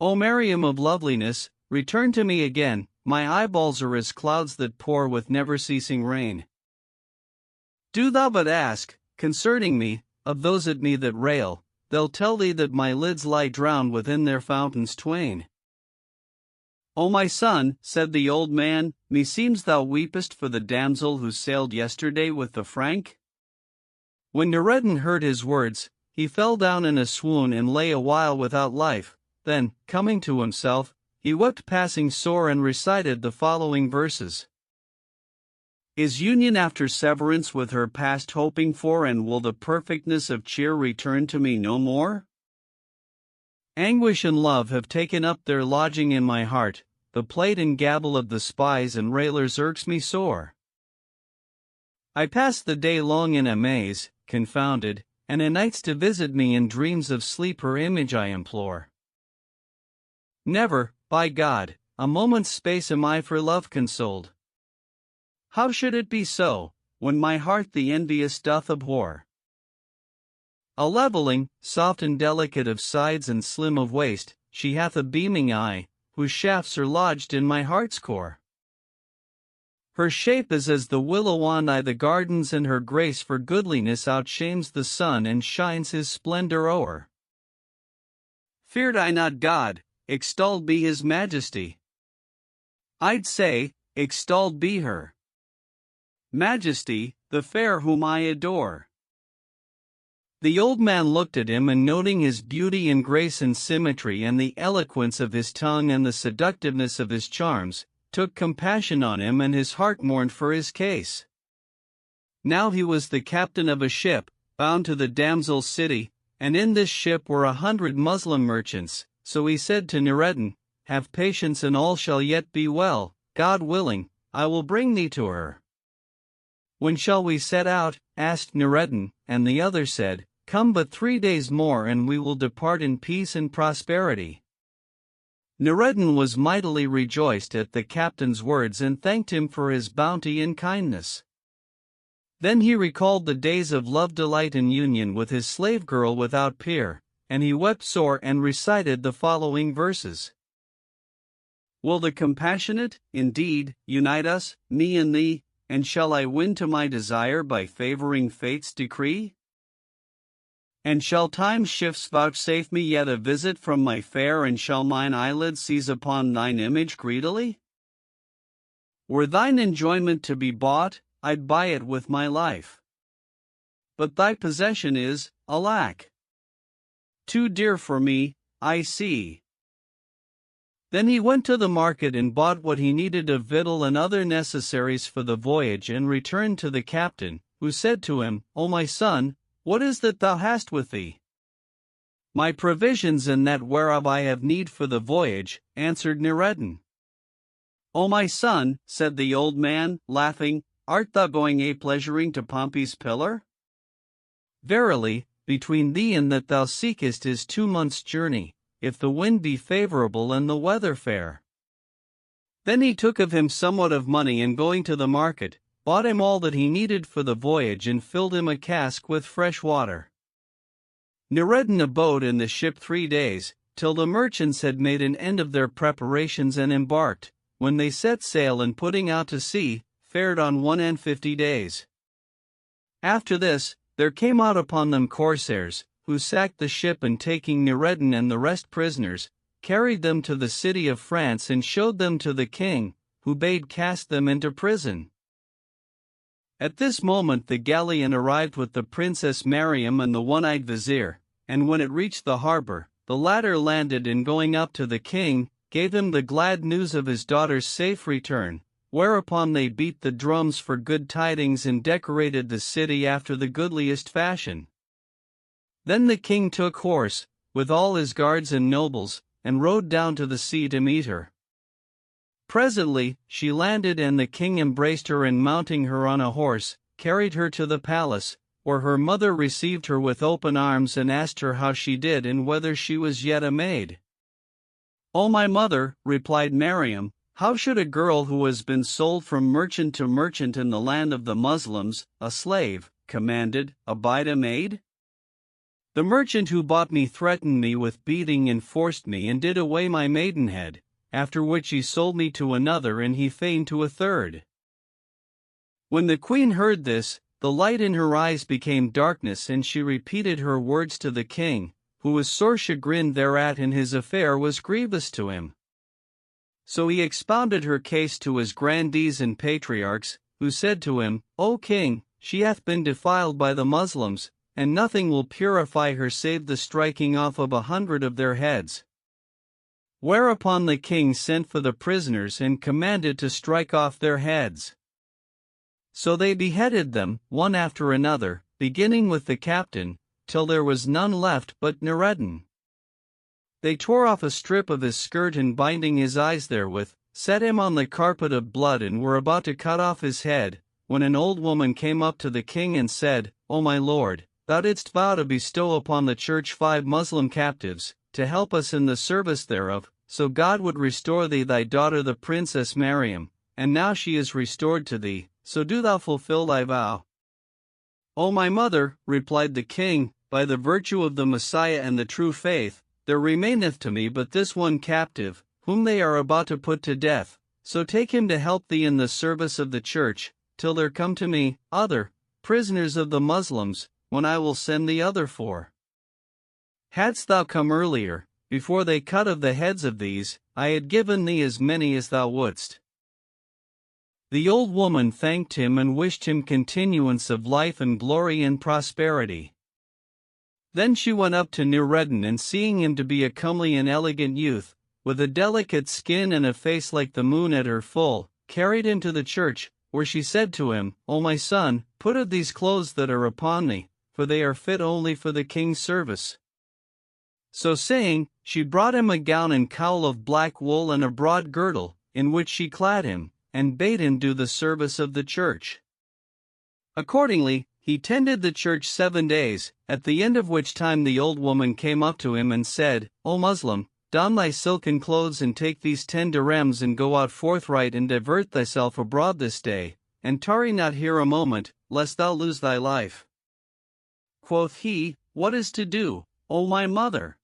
O Mariam of loveliness, return to me again, my eyeballs are as clouds that pour with never-ceasing rain. Do thou but ask, concerning me, of those at me that rail, they'll tell thee that my lids lie drowned within their fountains twain. O my son, said the old man, meseems thou weepest for the damsel who sailed yesterday with the Frank? When Noureddin heard his words, he fell down in a swoon and lay a while without life. Then, coming to himself, he wept passing sore and recited the following verses. Is union after severance with her past hoping for, and will the perfectness of cheer return to me no more? Anguish and love have taken up their lodging in my heart, the plate and gabble of the spies and railers irks me sore. I pass the day long in amaze, confounded, and in nights to visit me in dreams of sleep her image I implore. Never, by God, a moment's space am I for love consoled. How should it be so, when my heart the envious doth abhor? A levelling, soft and delicate of sides and slim of waist, she hath a beaming eye, whose shafts are lodged in my heart's core. Her shape is as the willow wand I the gardens, and her grace for goodliness outshames the sun and shines his splendor o'er. Feared I not God, extolled be his majesty. I'd say, extolled be her majesty, the fair whom I adore. The old man looked at him, and noting his beauty and grace and symmetry, and the eloquence of his tongue and the seductiveness of his charms, took compassion on him, and his heart mourned for his case. Now he was the captain of a ship, bound to the damsel's city, and in this ship were 100 Muslim merchants. So he said to Noureddin, Have patience, and all shall yet be well, God willing, I will bring thee to her. When shall we set out? Asked Noureddin, and the other said, Come but 3 days more, and we will depart in peace and prosperity. Noureddin was mightily rejoiced at the captain's words, and thanked him for his bounty and kindness. Then he recalled the days of love, delight, and union with his slave girl without peer, and he wept sore and recited the following verses. Will the compassionate, indeed, unite us, me and thee, and shall I win to my desire by favoring fate's decree? And shall time's shifts vouchsafe me yet a visit from my fair, and shall mine eyelids seize upon thine image greedily? Were thine enjoyment to be bought, I'd buy it with my life. But thy possession is, alack, too dear for me, I see. Then he went to the market and bought what he needed of victual and other necessaries for the voyage, and returned to the captain, who said to him, O my son, what is that thou hast with thee? My provisions and that whereof I have need for the voyage, answered Noureddin. O my son, said the old man, laughing, art thou going a-pleasuring to Pompey's pillar? Verily, between thee and that thou seekest is 2 months' journey, if the wind be favorable and the weather fair. Then he took of him somewhat of money, and going to the market, bought him all that he needed for the voyage, and filled him a cask with fresh water. Noureddin abode in the ship 3 days, till the merchants had made an end of their preparations and embarked, when they set sail, and putting out to sea, fared on 51 days. After this, there came out upon them corsairs, who sacked the ship, and taking Noureddin and the rest prisoners, carried them to the city of France, and showed them to the king, who bade cast them into prison. At this moment the galleon arrived with the Princess Mariam and the one-eyed vizier, and when it reached the harbor, the latter landed, and going up to the king, gave him the glad news of his daughter's safe return, whereupon they beat the drums for good tidings, and decorated the city after the goodliest fashion. Then the king took horse, with all his guards and nobles, and rode down to the sea to meet her. Presently, she landed, and the king embraced her, and mounting her on a horse, carried her to the palace, where her mother received her with open arms, and asked her how she did, and whether she was yet a maid. O my mother, replied Mariam, how should a girl who has been sold from merchant to merchant in the land of the Muslims, a slave, commanded, abide a maid? The merchant who bought me threatened me with beating, and forced me, and did away my maidenhead, after which he sold me to another, and he feigned to a third. When the queen heard this, the light in her eyes became darkness, and she repeated her words to the king, who was sore chagrined thereat, and his affair was grievous to him. So he expounded her case to his grandees and patriarchs, who said to him, O king, she hath been defiled by the Muslims, and nothing will purify her save the striking off of 100 of their heads. Whereupon the king sent for the prisoners, and commanded to strike off their heads. So they beheaded them, one after another, beginning with the captain, till there was none left but Noureddin. They tore off a strip of his skirt, and binding his eyes therewith, set him on the carpet of blood, and were about to cut off his head, when an old woman came up to the king and said, O my lord, thou didst vow to bestow upon the church 5 Muslim captives, to help us in the service thereof, so God would restore thee thy daughter the Princess Mariam, and now she is restored to thee, so do thou fulfill thy vow. O my mother, replied the king, by the virtue of the Messiah and the true faith, there remaineth to me but this one captive, whom they are about to put to death, so take him to help thee in the service of the church, till there come to me other prisoners of the Muslims, when I will send the other 4. Hadst thou come earlier, before they cut of the heads of these, I had given thee as many as thou wouldst. The old woman thanked him, and wished him continuance of life and glory and prosperity. Then she went up to Noureddin, and seeing him to be a comely and elegant youth, with a delicate skin and a face like the moon at her full, carried him to the church, where she said to him, O my son, put of these clothes that are upon thee, for they are fit only for the king's service. So saying, she brought him a gown and cowl of black wool, and a broad girdle, in which she clad him, and bade him do the service of the church. Accordingly, he tended the church 7 days, at the end of which time the old woman came up to him and said, O Muslim, don thy silken clothes, and take these 10 dirhams, and go out forthright, and divert thyself abroad this day, and tarry not here a moment, lest thou lose thy life. Quoth he, What is to do, O my mother?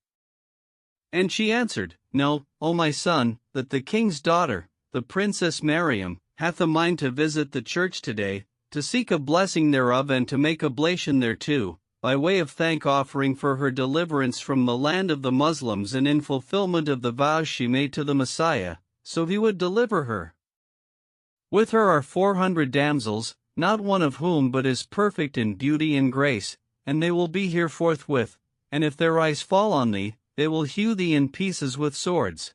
And she answered, No, O my son, that the king's daughter, the Princess Miriam, hath a mind to visit the church today, to seek a blessing thereof and to make oblation thereto, by way of thank-offering for her deliverance from the land of the Muslims and in fulfillment of the vows she made to the Messiah, so he would deliver her. With her are 400 damsels, not one of whom but is perfect in beauty and grace, and they will be here forthwith, and if their eyes fall on thee, they will hew thee in pieces with swords.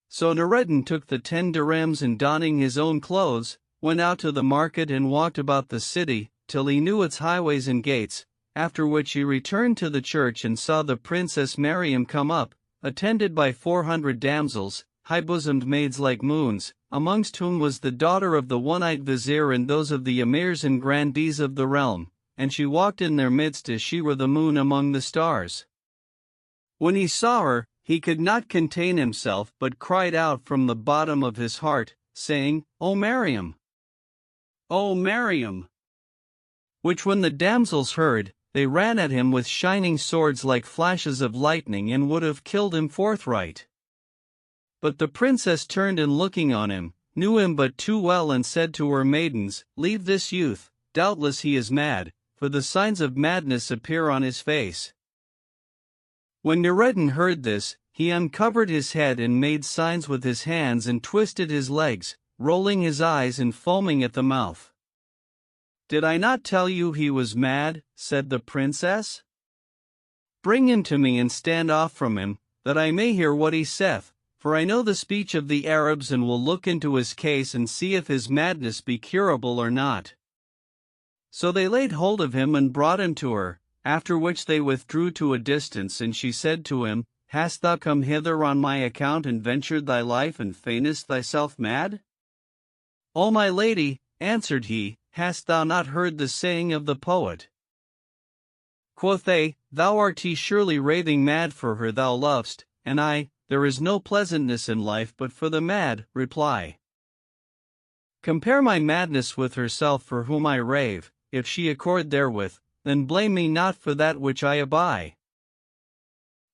So Noureddin took the 10 dirhams and donning his own clothes, went out to the market and walked about the city, till he knew its highways and gates, after which he returned to the church and saw the Princess Miriam come up, attended by 400 damsels, high-bosomed maids like moons, amongst whom was the daughter of the one-eyed vizier and those of the emirs and grandees of the realm, and she walked in their midst as she were the moon among the stars. When he saw her, he could not contain himself but cried out from the bottom of his heart, saying, "O Miriam! O Miriam!" Which when the damsels heard, they ran at him with shining swords like flashes of lightning and would have killed him forthright. But the princess turned and looking on him, knew him but too well and said to her maidens, "Leave this youth, doubtless he is mad, for the signs of madness appear on his face." When Noureddin heard this, he uncovered his head and made signs with his hands and twisted his legs, rolling his eyes and foaming at the mouth. "Did I not tell you he was mad?" said the princess. "Bring him to me and stand off from him, that I may hear what he saith, for I know the speech of the Arabs and will look into his case and see if his madness be curable or not." So they laid hold of him and brought him to her, after which they withdrew to a distance, and she said to him, "Hast thou come hither on my account and ventured thy life and feignest thyself mad?" "O my lady," answered he, "hast thou not heard the saying of the poet? Quoth they, thou art he surely raving mad for her thou lovest, and I, there is no pleasantness in life but for the mad, reply. Compare my madness with herself for whom I rave, if she accord therewith, then blame me not for that which I abye.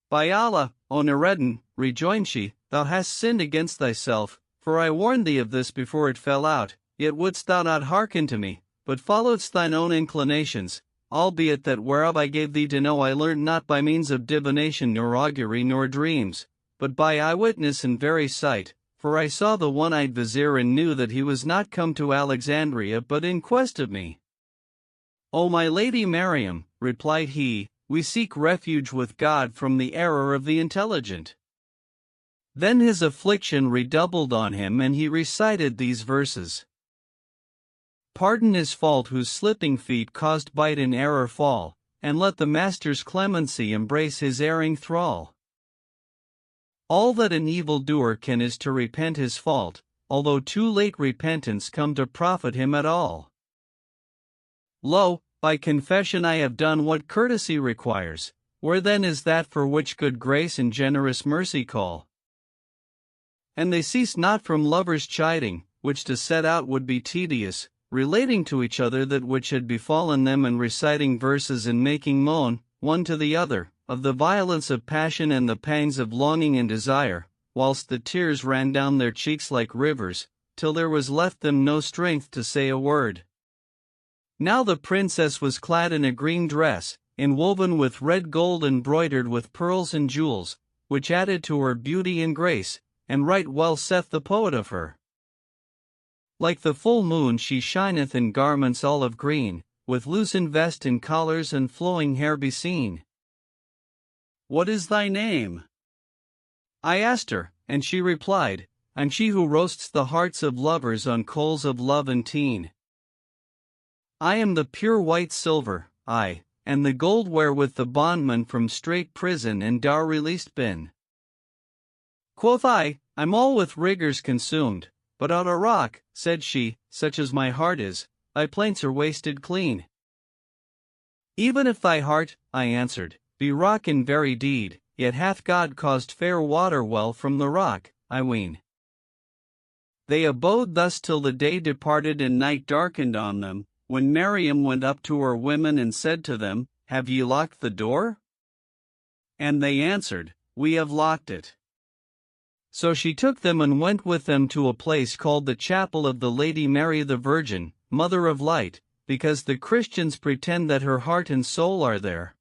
By Allah, O Noureddin, rejoined she, thou hast sinned against thyself, for I warned thee of this before it fell out, yet wouldst thou not hearken to me, but followedst thine own inclinations, albeit that whereof I gave thee to know I learnt not by means of divination nor augury nor dreams, but by eyewitness and very sight, for I saw the one-eyed vizier and knew that he was not come to Alexandria but in quest of me. O my lady Miriam, replied he, we seek refuge with God from the error of the intelligent. Then his affliction redoubled on him and he recited these verses. Pardon his fault whose slipping feet caused bite in error fall, and let the master's clemency embrace his erring thrall. All that an evildoer can is to repent his fault, although too late repentance come to profit him at all. Lo, by confession I have done what courtesy requires, where then is that for which good grace and generous mercy call? And they cease not from lovers chiding, which to set out would be tedious, relating to each other that which had befallen them and reciting verses and making moan, one to the other, of the violence of passion and the pangs of longing and desire, whilst the tears ran down their cheeks like rivers, till there was left them no strength to say a word. Now the princess was clad in a green dress, inwoven with red gold embroidered with pearls and jewels, which added to her beauty and grace, and right well saith the poet of her. Like the full moon she shineth in garments olive green, with loosened vest and collars and flowing hair beseen. What is thy name? I asked her, and she replied, I'm she who roasts the hearts of lovers on coals of love and teen. I am the pure white silver, I, and the gold wherewith the bondman from strait prison and dour released been. Quoth I, I'm all with rigors consumed, but on a rock, said she, such as my heart is, thy plaints are wasted clean. Even if thy heart, I answered, be rock in very deed, yet hath God caused fair water well from the rock, I ween. They abode thus till the day departed and night darkened on them, when Miriam went up to her women and said to them, Have ye locked the door? And they answered, We have locked it. So she took them and went with them to a place called the Chapel of the Lady Mary the Virgin, Mother of Light, because the Christians pretend that her heart and soul are there.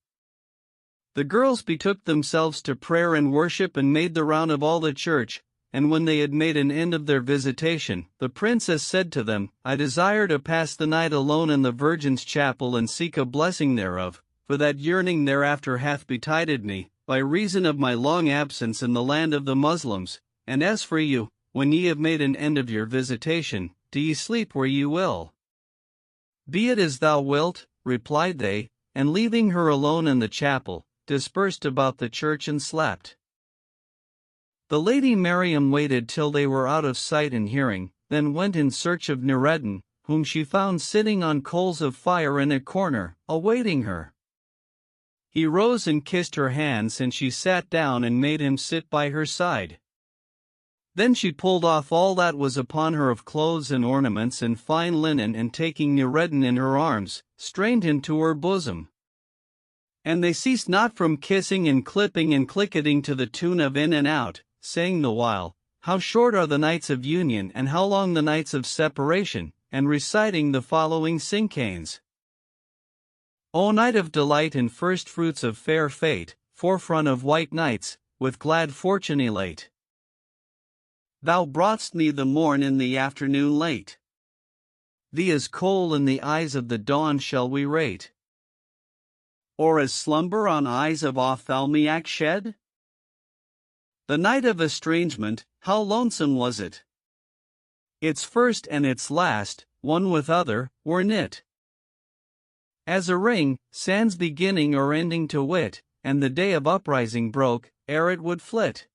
The girls betook themselves to prayer and worship and made the round of all the church, and when they had made an end of their visitation, the princess said to them, I desire to pass the night alone in the Virgin's chapel and seek a blessing thereof, for that yearning thereafter hath betided me, by reason of my long absence in the land of the Muslims. And as for you, when ye have made an end of your visitation, do ye sleep where ye will? Be it as thou wilt, replied they, and leaving her alone in the chapel, dispersed about the church and slept. The Lady Miriam waited till they were out of sight and hearing, then went in search of Noureddin, whom she found sitting on coals of fire in a corner, awaiting her. He rose and kissed her hands, and she sat down and made him sit by her side. Then she pulled off all that was upon her of clothes and ornaments and fine linen, and taking Noureddin in her arms, strained him to her bosom. And they ceased not from kissing and clipping and clicketing to the tune of In and Out, saying the while, How short are the nights of union and how long the nights of separation, and reciting the following cinquains. O night of delight and first fruits of fair fate, forefront of white nights, with glad fortune elate. Thou brought'st me the morn in the afternoon late. Thee as coal in the eyes of the dawn shall we rate. Or as slumber on eyes of ophthalmiac shed? The night of estrangement, how lonesome was it! Its first and its last, one with other, were knit. As a ring, sans beginning or ending to wit, and the day of uprising broke, ere it would flit.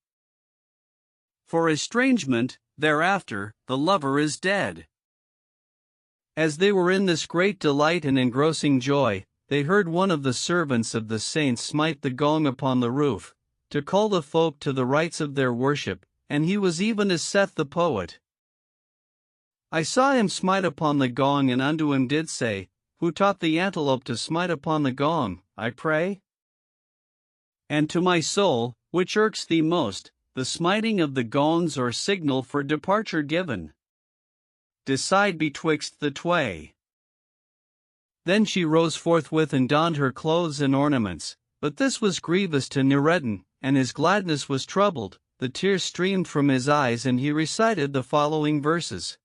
For estrangement, thereafter, the lover is dead. As they were in this great delight and engrossing joy, they heard one of the servants of the saints smite the gong upon the roof, to call the folk to the rites of their worship, and he was even as saith the poet. I saw him smite upon the gong, and unto him did say, Who taught the antelope to smite upon the gong, I pray? And to my soul, which irks thee most, the smiting of the gongs or signal for departure given? Decide betwixt the tway. Then she rose forthwith and donned her clothes and ornaments, but this was grievous to Noureddin, and his gladness was troubled, the tears streamed from his eyes, and he recited the following verses.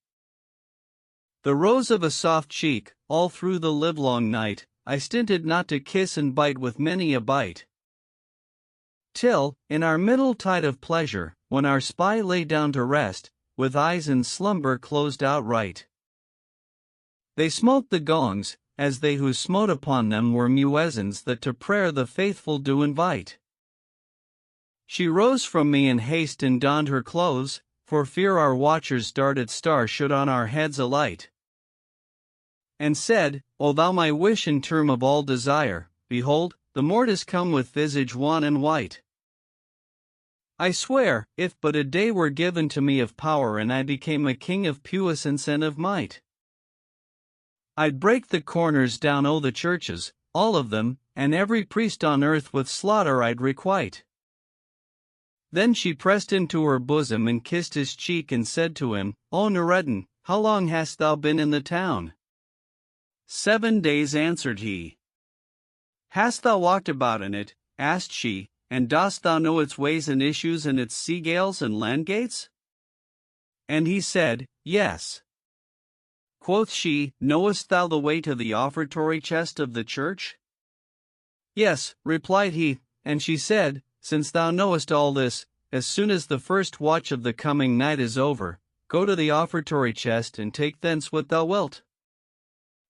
The rose of a soft cheek, all through the livelong night, I stinted not to kiss and bite with many a bite. Till, in our middle tide of pleasure, when our spy lay down to rest, with eyes in slumber closed outright, they smote the gongs, as they who smote upon them were muezzins that to prayer the faithful do invite. She rose from me in haste and donned her clothes, for fear our watcher's darted star should on our heads alight. And said, O thou my wish and term of all desire, behold, the mort is come with visage wan and white. I swear, if but a day were given to me of power and I became a king of puissance and of might, I'd break the corners down o' the churches, all of them, and every priest on earth with slaughter I'd requite. Then she pressed him to her bosom and kissed his cheek and said to him, O Noureddin, how long hast thou been in the town? 7 days, answered he. Hast thou walked about in it, asked she, and dost thou know its ways and issues and its sea-gales and land-gates? And he said, Yes. Quoth she, Knowest thou the way to the offertory chest of the church? Yes, replied he, and she said, Since thou knowest all this, as soon as the first watch of the coming night is over, go to the offertory chest and take thence what thou wilt.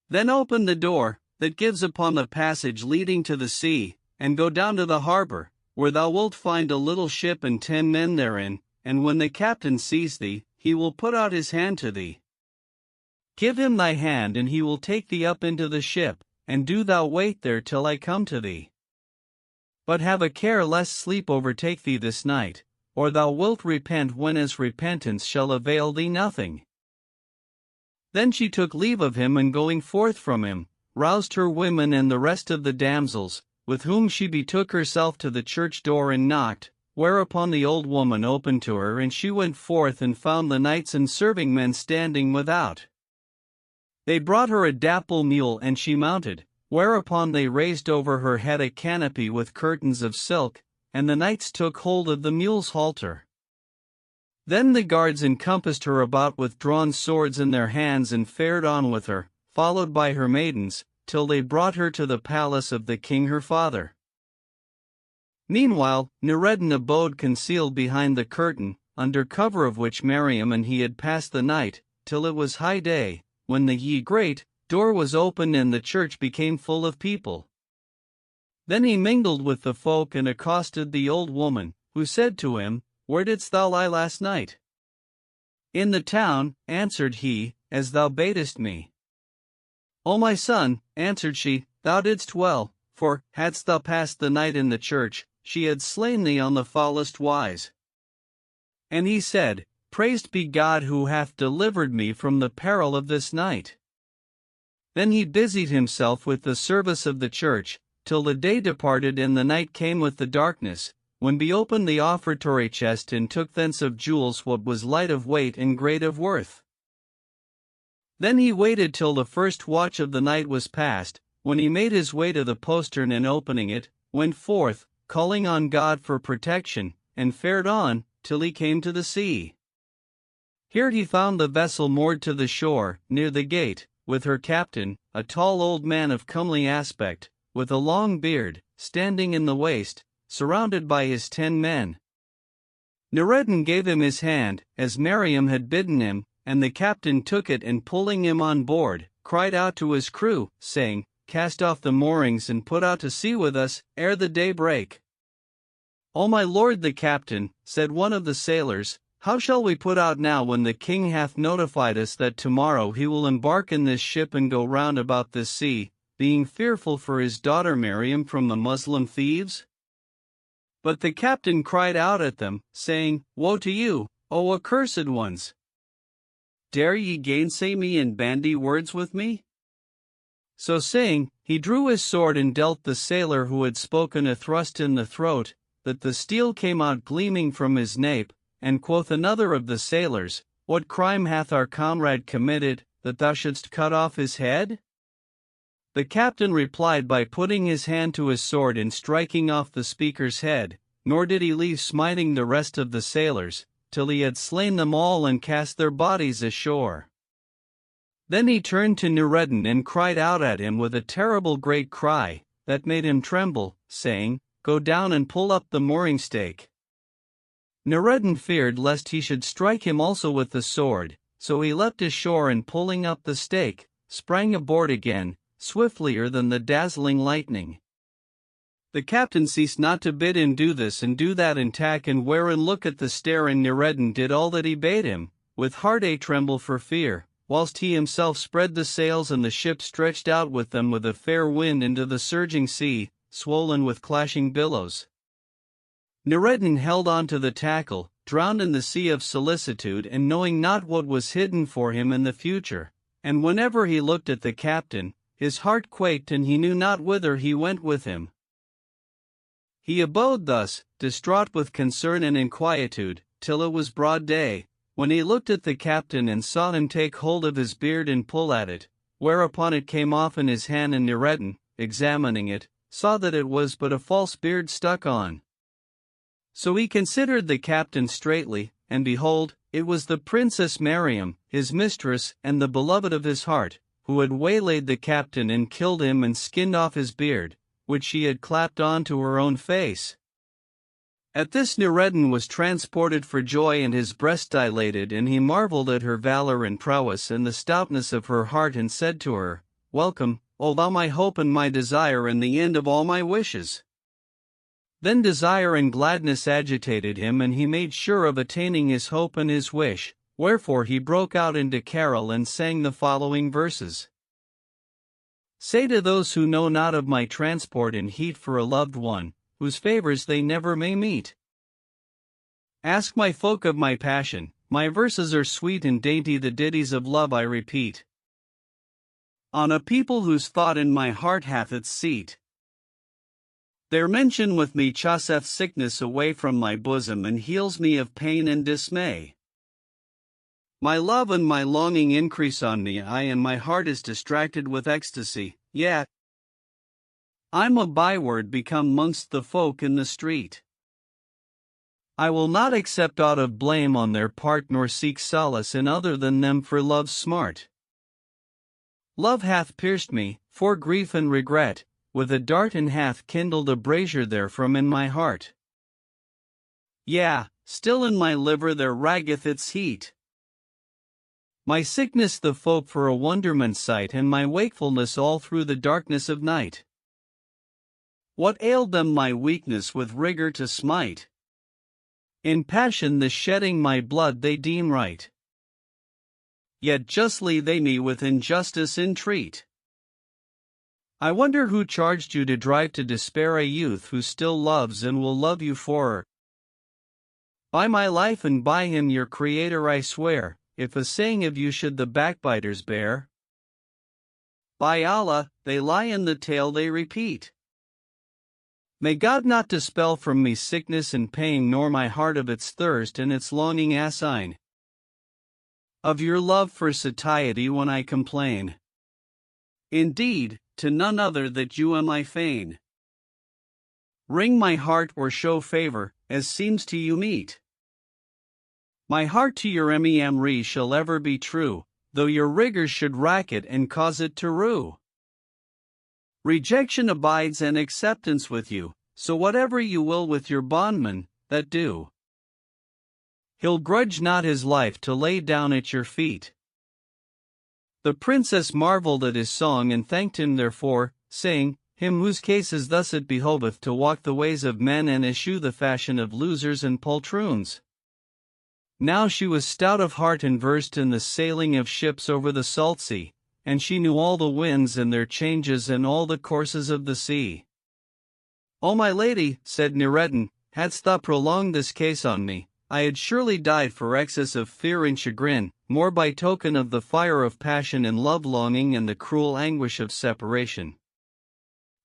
Then open the door that gives upon the passage leading to the sea, and go down to the harbor, where thou wilt find a little ship and 10 men therein, and when the captain sees thee, he will put out his hand to thee. Give him thy hand, and he will take thee up into the ship, and do thou wait there till I come to thee. But have a care lest sleep overtake thee this night, or thou wilt repent whenas repentance shall avail thee nothing. Then she took leave of him, and going forth from him, roused her women and the rest of the damsels, with whom she betook herself to the church door and knocked, Whereupon the old woman opened to her, and she went forth and found the knights and serving men standing without. They brought her a dapple mule, and she mounted, whereupon they raised over her head a canopy with curtains of silk, and the knights took hold of the mule's halter. Then the guards encompassed her about with drawn swords in their hands and fared on with her, followed by her maidens, till they brought her to the palace of the king her father. Meanwhile, Noureddin abode concealed behind the curtain, under cover of which Mariam and he had passed the night, till it was high day, when the great door was opened and the church became full of people. Then he mingled with the folk and accosted the old woman, who said to him, "Where didst thou lie last night?" "In the town," answered he, "as thou badest me." "O my son," answered she, "thou didst well, for, hadst thou passed the night in the church, she had slain thee on the foulest wise." And he said, "Praised be God who hath delivered me from the peril of this night." Then he busied himself with the service of the church, till the day departed and the night came with the darkness, when he opened the offertory chest and took thence of jewels what was light of weight and great of worth. Then he waited till the first watch of the night was past, when he made his way to the postern and opening it, went forth, calling on God for protection, and fared on, till he came to the sea. Here he found the vessel moored to the shore, near the gate, with her captain, a tall old man of comely aspect, with a long beard, standing in the waist, surrounded by his 10 men. Noureddin gave him his hand, as Mariam had bidden him, and the captain took it and pulling him on board, cried out to his crew, saying, "Cast off the moorings and put out to sea with us, ere the day break." "O my lord the captain," said one of the sailors, "how shall we put out now when the king hath notified us that tomorrow he will embark in this ship and go round about this sea, being fearful for his daughter Mariam from the Moslem thieves?" But the captain cried out at them, saying, "Woe to you, O accursed ones! Dare ye gainsay me and bandy words with me?" So saying, he drew his sword and dealt the sailor who had spoken a thrust in the throat, that the steel came out gleaming from his nape, and quoth another of the sailors, "What crime hath our comrade committed, that thou shouldst cut off his head?" The captain replied by putting his hand to his sword and striking off the speaker's head, nor did he leave smiting the rest of the sailors, till he had slain them all and cast their bodies ashore. Then he turned to Noureddin and cried out at him with a terrible great cry, that made him tremble, saying, "Go down and pull up the mooring stake." Noureddin feared lest he should strike him also with the sword, so he leapt ashore and pulling up the stake, sprang aboard again, swiftlier than the dazzling lightning. The captain ceased not to bid him do this and do that and tack and wear and look at the stair, and Noureddin did all that he bade him, with heart a tremble for fear, whilst he himself spread the sails and the ship stretched out with them with a fair wind into the surging sea, swollen with clashing billows. Noureddin held on to the tackle, drowned in the sea of solicitude and knowing not what was hidden for him in the future, and whenever he looked at the captain, his heart quaked and he knew not whither he went with him. He abode thus, distraught with concern and inquietude, till it was broad day, when he looked at the captain and saw him take hold of his beard and pull at it, whereupon it came off in his hand, and Noureddin, examining it, saw that it was but a false beard stuck on. So he considered the captain straitly, and behold, it was the Princess Mariam, his mistress and the beloved of his heart, who had waylaid the captain and killed him and skinned off his beard, which she had clapped on to her own face. At this Noureddin was transported for joy and his breast dilated, and he marveled at her valor and prowess and the stoutness of her heart, and said to her, "Welcome, O thou my hope and my desire and the end of all my wishes." Then desire and gladness agitated him, and he made sure of attaining his hope and his wish, wherefore he broke out into carol and sang the following verses. Say to those who know not of my transport and heat for a loved one, whose favors they never may meet. Ask my folk of my passion, my verses are sweet and dainty, the ditties of love I repeat. On a people whose thought in my heart hath its seat. Their mention with me chaseth sickness away from my bosom and heals me of pain and dismay. My love and my longing increase on me, and my heart is distracted with ecstasy, yet I'm a byword become mongst the folk in the street. I will not accept aught of blame on their part nor seek solace in other than them for love's smart. Love hath pierced me, for grief and regret, with a dart and hath kindled a brazier therefrom in my heart. Yea, still in my liver there raggeth its heat. My sickness the folk for a wonderment sight, and my wakefulness all through the darkness of night. What ailed them my weakness with rigor to smite? In passion the shedding my blood they deem right. Yet justly they me with injustice entreat. I wonder who charged you to drive to despair a youth who still loves and will love you for. By my life and by him your Creator I swear, if a saying of you should the backbiters bear, by Allah, they lie in the tale they repeat. May God not dispel from me sickness and pain, nor my heart of its thirst and its longing assign of your love for satiety when I complain. Indeed, to none other that you am I fain. Wring my heart or show favor, as seems to you meet. My heart to your Emry shall ever be true, though your rigors should rack it and cause it to rue. Rejection abides and acceptance with you, so whatever you will with your bondman, that do. He'll grudge not his life to lay down at your feet. The princess marveled at his song and thanked him therefor, saying, Him whose case is thus it behoveth to walk the ways of men and eschew the fashion of losers and poltroons. Now she was stout of heart and versed in the sailing of ships over the salt sea, and she knew all the winds and their changes and all the courses of the sea. O my lady, said Noureddin, hadst thou prolonged this case on me, I had surely died for excess of fear and chagrin, more by token of the fire of passion and love-longing and the cruel anguish of separation.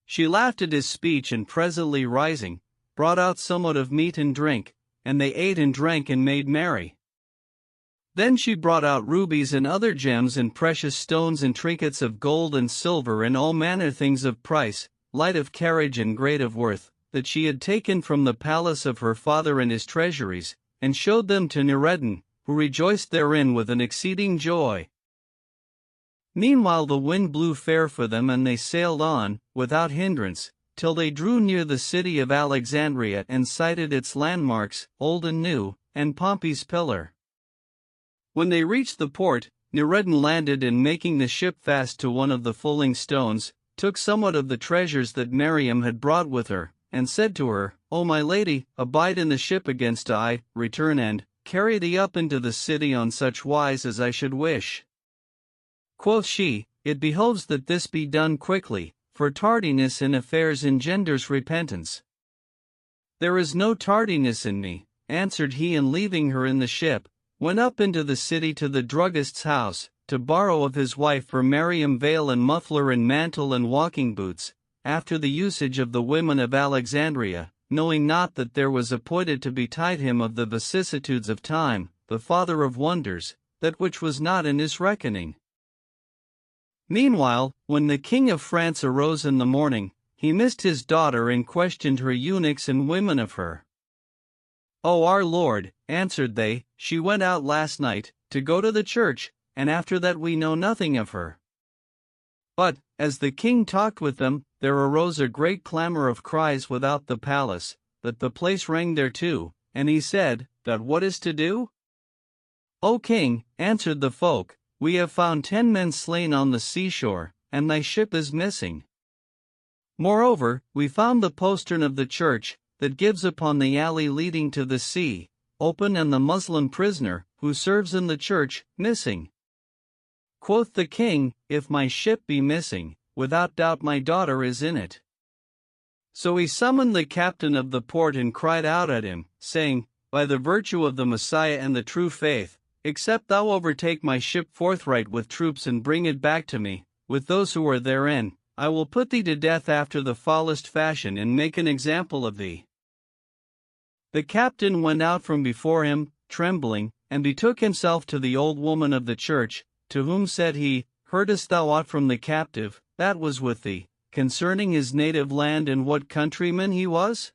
She laughed at his speech and presently rising, brought out somewhat of meat and drink, and they ate and drank and made merry. Then she brought out rubies and other gems and precious stones and trinkets of gold and silver and all manner things of price, light of carriage and great of worth, that she had taken from the palace of her father and his treasuries, and showed them to Noureddin, who rejoiced therein with an exceeding joy. Meanwhile the wind blew fair for them and they sailed on, without hindrance, till they drew near the city of Alexandria and sighted its landmarks, old and new, and Pompey's pillar. When they reached the port, Noureddin landed and making the ship fast to one of the fulling stones, took somewhat of the treasures that Miriam had brought with her, and said to her, O my lady, abide in the ship against I return and carry thee up into the city on such wise as I should wish. Quoth she, It behoves that this be done quickly, for tardiness in affairs engenders repentance. There is no tardiness in me, answered he, and leaving her in the ship, went up into the city to the druggist's house, to borrow of his wife for Miriam veil and muffler and mantle and walking boots, after the usage of the women of Alexandria, knowing not that there was appointed to betide him of the vicissitudes of time, the Father of wonders, that which was not in his reckoning. Meanwhile, when the king of France arose in the morning, he missed his daughter and questioned her eunuchs and women of her. O our lord, answered they, she went out last night, to go to the church, and after that we know nothing of her. But, as the king talked with them, there arose a great clamor of cries without the palace, that the place rang thereto, and he said, That what is to do? O king, answered the folk, we have found 10 men slain on the seashore, and thy ship is missing. Moreover, we found the postern of the church, that gives upon the alley leading to the sea, open, and the Muslim prisoner, who serves in the church, missing. Quoth the king, If my ship be missing, without doubt my daughter is in it. So he summoned the captain of the port and cried out at him, saying, By the virtue of the Messiah and the true faith, except thou overtake my ship forthright with troops and bring it back to me, with those who are therein, I will put thee to death after the foulest fashion and make an example of thee. The captain went out from before him, trembling, and betook himself to the old woman of the church, to whom said he, Heardest thou aught from the captive, that was with thee, concerning his native land and what countryman he was?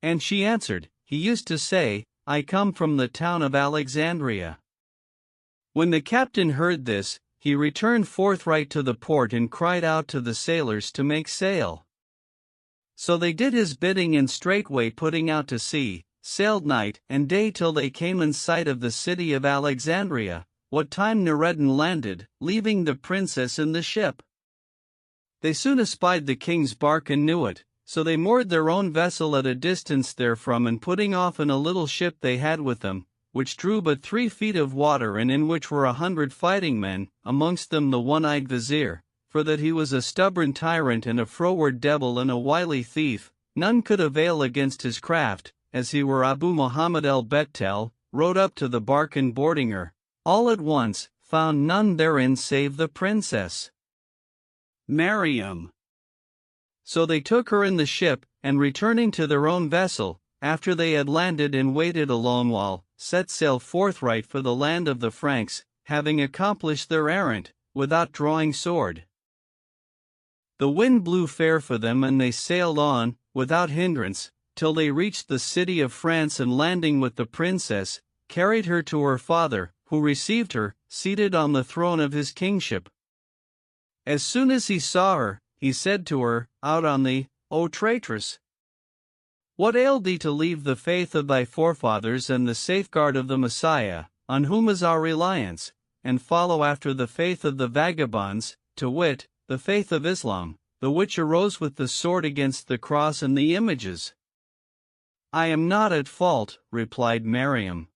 And she answered, He used to say, I come from the town of Alexandria. When the captain heard this, he returned forthright to the port and cried out to the sailors to make sail. So they did his bidding, and straightway putting out to sea, sailed night and day till they came in sight of the city of Alexandria, what time narrated landed, leaving the princess in the ship. They soon espied the king's bark and knew it, so they moored their own vessel at a distance therefrom, and putting off in a little ship they had with them, which drew but 3 feet of water and in which were 100 fighting men, amongst them the one-eyed vizier, for that he was a stubborn tyrant and a froward devil and a wily thief, none could avail against his craft, as he were Abu Muhammad el-Bettel, rode up to the bark and boarding her, all at once, found none therein save the princess Mariam. So they took her in the ship, and returning to their own vessel, after they had landed and waited a long while, set sail forthright for the land of the Franks, having accomplished their errand, without drawing sword. The wind blew fair for them, and they sailed on, without hindrance, till they reached the city of France, and landing with the princess, carried her to her father, who received her, seated on the throne of his kingship. As soon as he saw her, he said to her, Out on thee, O traitress! What ailed thee to leave the faith of thy forefathers and the safeguard of the Messiah, on whom is our reliance, and follow after the faith of the vagabonds, to wit, the faith of Islam, the which arose with the sword against the cross and the images? I am not at fault, replied Mariam.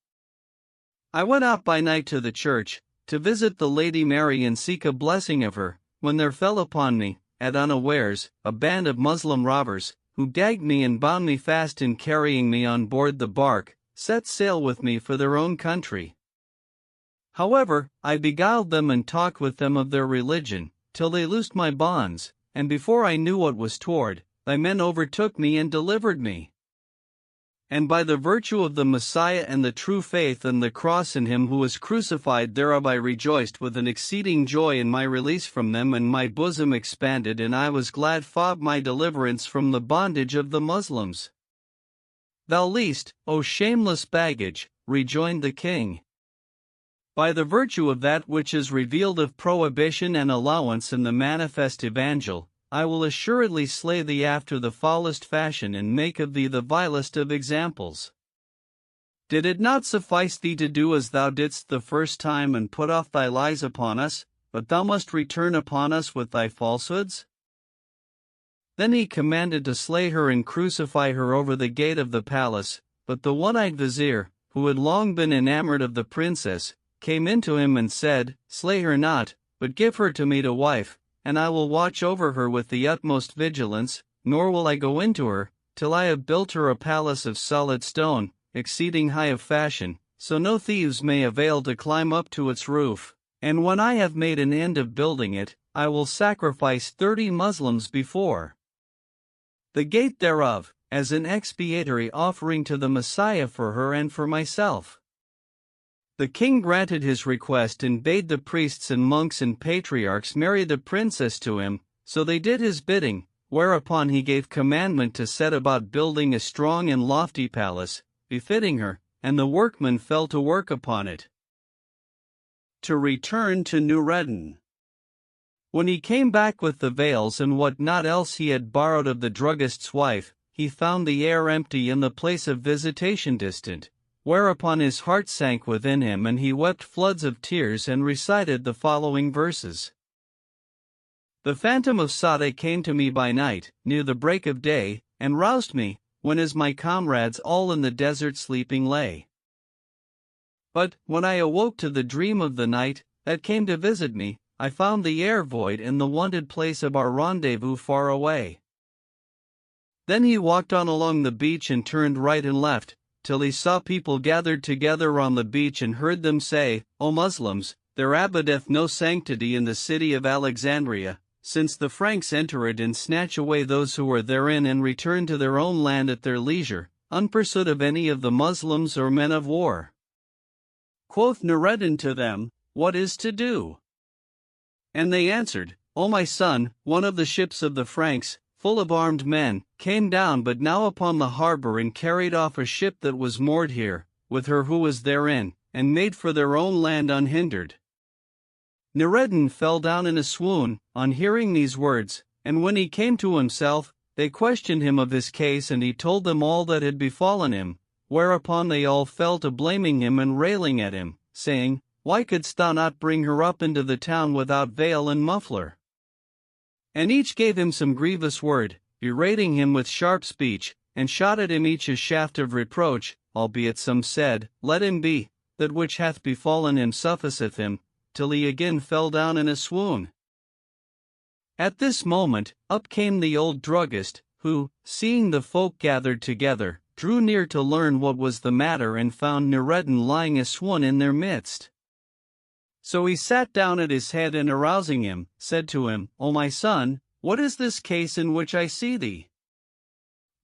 I went out by night to the church, to visit the Lady Mary and seek a blessing of her, when there fell upon me, at unawares, a band of Muslim robbers, who gagged me and bound me fast, and carrying me on board the bark, set sail with me for their own country. However, I beguiled them and talked with them of their religion, till they loosed my bonds, and before I knew what was toward, thy men overtook me and delivered me. And by the virtue of the Messiah and the true faith and the cross in him who was crucified, thereof I rejoiced with an exceeding joy in my release from them, and my bosom expanded, and I was glad for my deliverance from the bondage of the Muslims. Thou least, O shameless baggage, rejoined the king. By the virtue of that which is revealed of prohibition and allowance in the manifest evangel, I will assuredly slay thee after the foulest fashion, and make of thee the vilest of examples. Did it not suffice thee to do as thou didst the first time, and put off thy lies upon us, but thou must return upon us with thy falsehoods? Then he commanded to slay her and crucify her over the gate of the palace, but the one-eyed vizier, who had long been enamored of the princess, came into him and said, Slay her not, but give her to me to wife, and I will watch over her with the utmost vigilance, nor will I go into her, till I have built her a palace of solid stone, exceeding high of fashion, so no thieves may avail to climb up to its roof, and when I have made an end of building it, I will sacrifice 30 Muslims before the gate thereof, as an expiatory offering to the Messiah for her and for myself. The king granted his request, and bade the priests and monks and patriarchs marry the princess to him, so they did his bidding, whereupon he gave commandment to set about building a strong and lofty palace, befitting her, and the workmen fell to work upon it. To return to Nureddin. When he came back with the veils and what not else he had borrowed of the druggist's wife, he found the air empty and the place of visitation distant, whereupon his heart sank within him, and he wept floods of tears and recited the following verses. The phantom of Sade came to me by night, near the break of day, and roused me, when as my comrades all in the desert sleeping lay. But, when I awoke to the dream of the night, that came to visit me, I found the air void and the wonted place of our rendezvous far away. Then he walked on along the beach and turned right and left, till he saw people gathered together on the beach, and heard them say, O Muslims, there abideth no sanctity in the city of Alexandria, since the Franks enter it and snatch away those who are therein and return to their own land at their leisure, unpursued of any of the Muslims or men of war. Quoth Nureddin to them, What is to do? And they answered, O my son, one of the ships of the Franks, full of armed men, came down but now upon the harbor and carried off a ship that was moored here, with her who was therein, and made for their own land unhindered. Nureddin fell down in a swoon, on hearing these words, and when he came to himself, they questioned him of his case and he told them all that had befallen him, whereupon they all fell to blaming him and railing at him, saying, Why couldst thou not bring her up into the town without veil and muffler? And each gave him some grievous word, berating him with sharp speech, and shot at him each a shaft of reproach, albeit some said, Let him be, that which hath befallen him sufficeth him, till he again fell down in a swoon. At this moment, up came the old druggist, who, seeing the folk gathered together, drew near to learn what was the matter and found Nureddin lying a swoon in their midst. So he sat down at his head and arousing him, said to him, O my son, what is this case in which I see thee?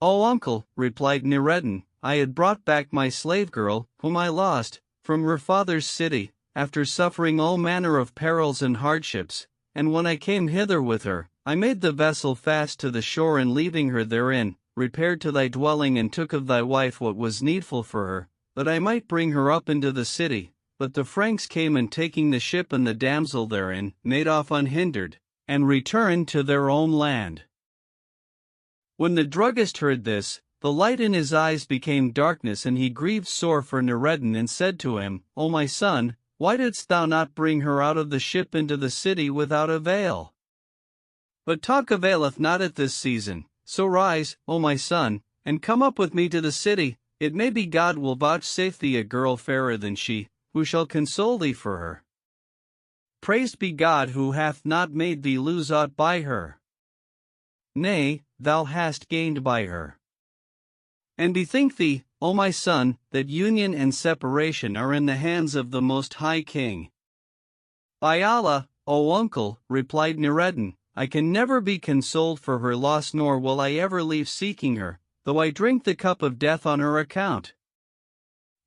O uncle, replied Nureddin, I had brought back my slave girl, whom I lost, from her father's city, after suffering all manner of perils and hardships, and when I came hither with her, I made the vessel fast to the shore and leaving her therein, repaired to thy dwelling and took of thy wife what was needful for her, that I might bring her up into the city. But the Franks came and taking the ship and the damsel therein, made off unhindered, and returned to their own land. When the druggist heard this, the light in his eyes became darkness and he grieved sore for Nureddin and said to him, O my son, why didst thou not bring her out of the ship into the city without a veil? But talk availeth not at this season, so rise, O my son, and come up with me to the city, it may be God will vouchsafe thee a girl fairer than she, who shall console thee for her. Praised be God who hath not made thee lose aught by her. Nay, thou hast gained by her. And bethink thee, O my son, that union and separation are in the hands of the Most High King. By Allah, O uncle, replied Nureddin, I can never be consoled for her loss nor will I ever leave seeking her, though I drink the cup of death on her account.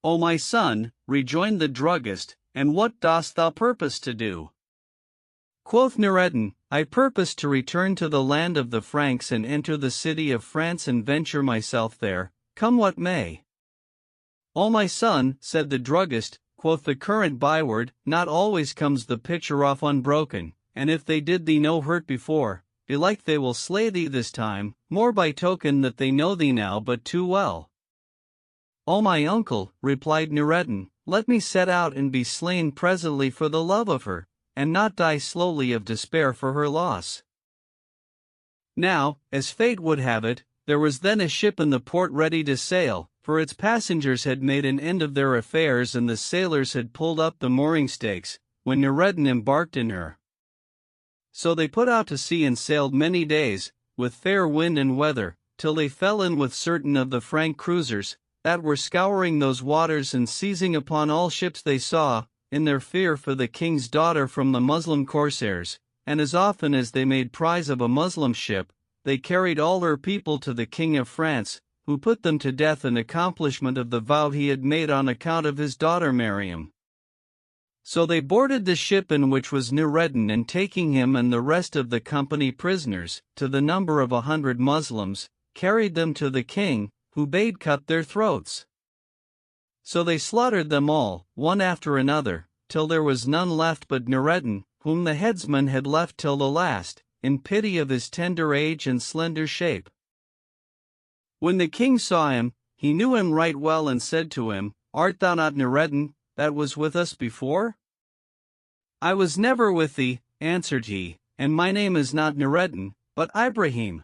O my son, rejoined the druggist, and what dost thou purpose to do? Quoth Nureddin, I purpose to return to the land of the Franks and enter the city of France and venture myself there, come what may. O my son, said the druggist, quoth the current byword, not always comes the pitcher off unbroken, and if they did thee no hurt before, belike they will slay thee this time, more by token that they know thee now but too well. O my uncle, replied Nureddin, let me set out and be slain presently for the love of her, and not die slowly of despair for her loss. Now, as fate would have it, there was then a ship in the port ready to sail, for its passengers had made an end of their affairs and the sailors had pulled up the mooring stakes, when Nureddin embarked in her. So they put out to sea and sailed many days, with fair wind and weather, till they fell in with certain of the Frank cruisers, that were scouring those waters and seizing upon all ships they saw, in their fear for the king's daughter from the Muslim corsairs, and as often as they made prize of a Muslim ship, they carried all her people to the king of France, who put them to death in accomplishment of the vow he had made on account of his daughter Maryam. So they boarded the ship in which was Nureddin and taking him and the rest of the company prisoners, to the number of 100 Muslims, carried them to the king, who bade cut their throats. So they slaughtered them all, one after another, till there was none left but Nureddin, whom the headsman had left till the last, in pity of his tender age and slender shape. When the king saw him, he knew him right well and said to him, Art thou not Nureddin, that was with us before? I was never with thee, answered he, and my name is not Nureddin, but Ibrahim.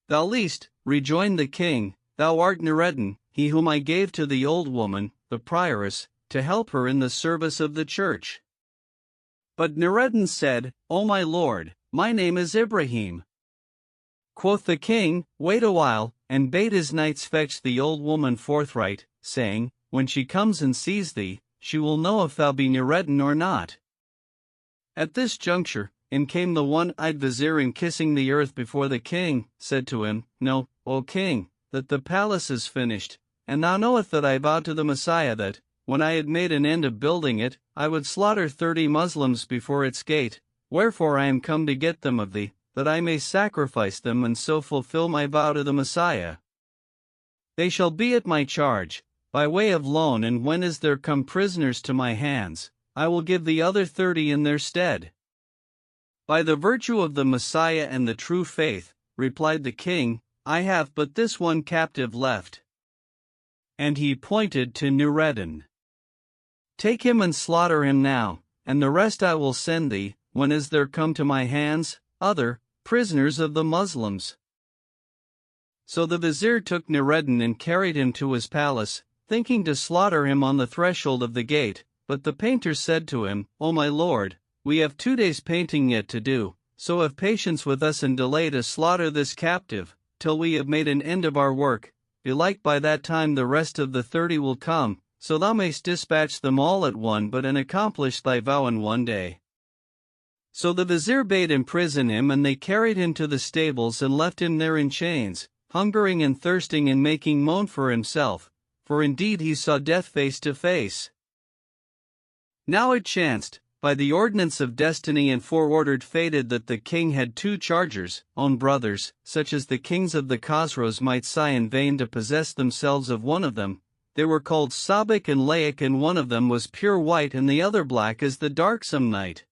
Thou liest, rejoined the king, thou art Nureddin, he whom I gave to the old woman, the prioress, to help her in the service of the church. But Nureddin said, O my lord, my name is Ibrahim. Quoth the king, Wait a while, and bade his knights fetch the old woman forthright, saying, When she comes and sees thee, she will know if thou be Nureddin or not. At this juncture, in came the one-eyed vizier and kissing the earth before the king, said to him, Know, O king, that the palace is finished, and thou knowest that I vowed to the Messiah that, when I had made an end of building it, I would slaughter 30 Muslims before its gate, wherefore I am come to get them of thee, that I may sacrifice them and so fulfill my vow to the Messiah. They shall be at my charge, by way of loan, and when as there come prisoners to my hands, I will give the other 30 in their stead. By the virtue of the Messiah and the true faith, replied the king, I have but this one captive left. And he pointed to Nureddin. Take him and slaughter him now, and the rest I will send thee, when as there come to my hands, other prisoners of the Muslims. So the vizier took Nureddin and carried him to his palace, thinking to slaughter him on the threshold of the gate, but the painter said to him, O my lord, we have 2 days painting yet to do, so have patience with us and delay to slaughter this captive, till we have made an end of our work. Belike by that time the rest of the 30 will come, so thou mayst dispatch them all at one but and accomplish thy vow in 1 day. So the vizier bade imprison him, and they carried him to the stables and left him there in chains, hungering and thirsting and making moan for himself, for indeed he saw death face to face. Now it chanced, by the ordinance of destiny and foreordered fated, that the king had 2 chargers, own brothers, such as the kings of the Khosrows might sigh in vain to possess themselves of one of them. They were called Sabak and Laik, and one of them was pure white and the other black as the darksome night.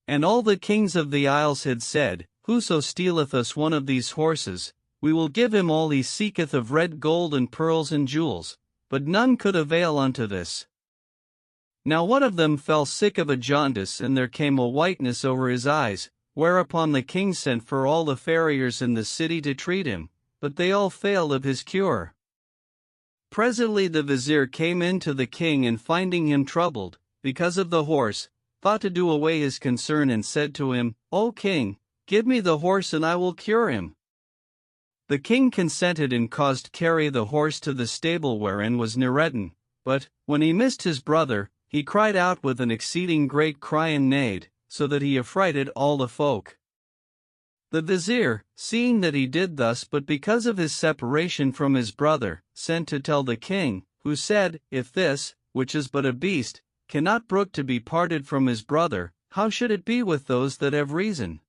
And all the kings of the isles had said, Whoso stealeth us one of these horses, we will give him all he seeketh of red gold and pearls and jewels, but none could avail unto this. Now one of them fell sick of a jaundice, and there came a whiteness over his eyes, whereupon the king sent for all the farriers in the city to treat him, but they all failed of his cure. Presently the vizier came in to the king, and finding him troubled, because of the horse, thought to do away his concern, and said to him, O king, give me the horse and I will cure him. The king consented and caused carry the horse to the stable wherein was Nureddin, but, when he missed his brother, he cried out with an exceeding great cry and neighed, so that he affrighted all the folk. The vizier, seeing that he did thus but because of his separation from his brother, sent to tell the king, who said, If this, which is but a beast, cannot brook to be parted from his brother, how should it be with those that have reason?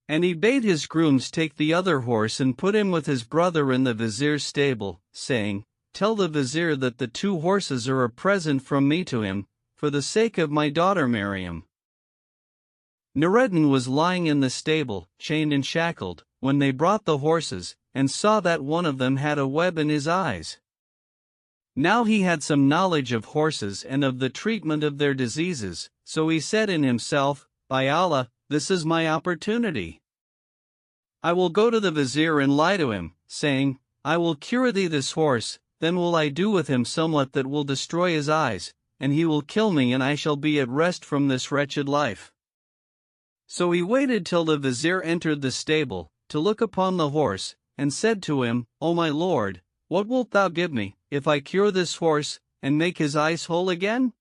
And he bade his grooms take the other horse and put him with his brother in the vizier's stable, saying, Tell the vizier that the 2 horses are a present from me to him, for the sake of my daughter Maryam. Nureddin was lying in the stable, chained and shackled, when they brought the horses, and saw that one of them had a web in his eyes. Now he had some knowledge of horses and of the treatment of their diseases, so he said in himself, By Allah, this is my opportunity. I will go to the vizier and lie to him, saying, I will cure thee this horse, then will I do with him somewhat that will destroy his eyes, and he will kill me, and I shall be at rest from this wretched life. So he waited till the vizier entered the stable, to look upon the horse, and said to him, O my lord, what wilt thou give me, if I cure this horse, and make his eyes whole again?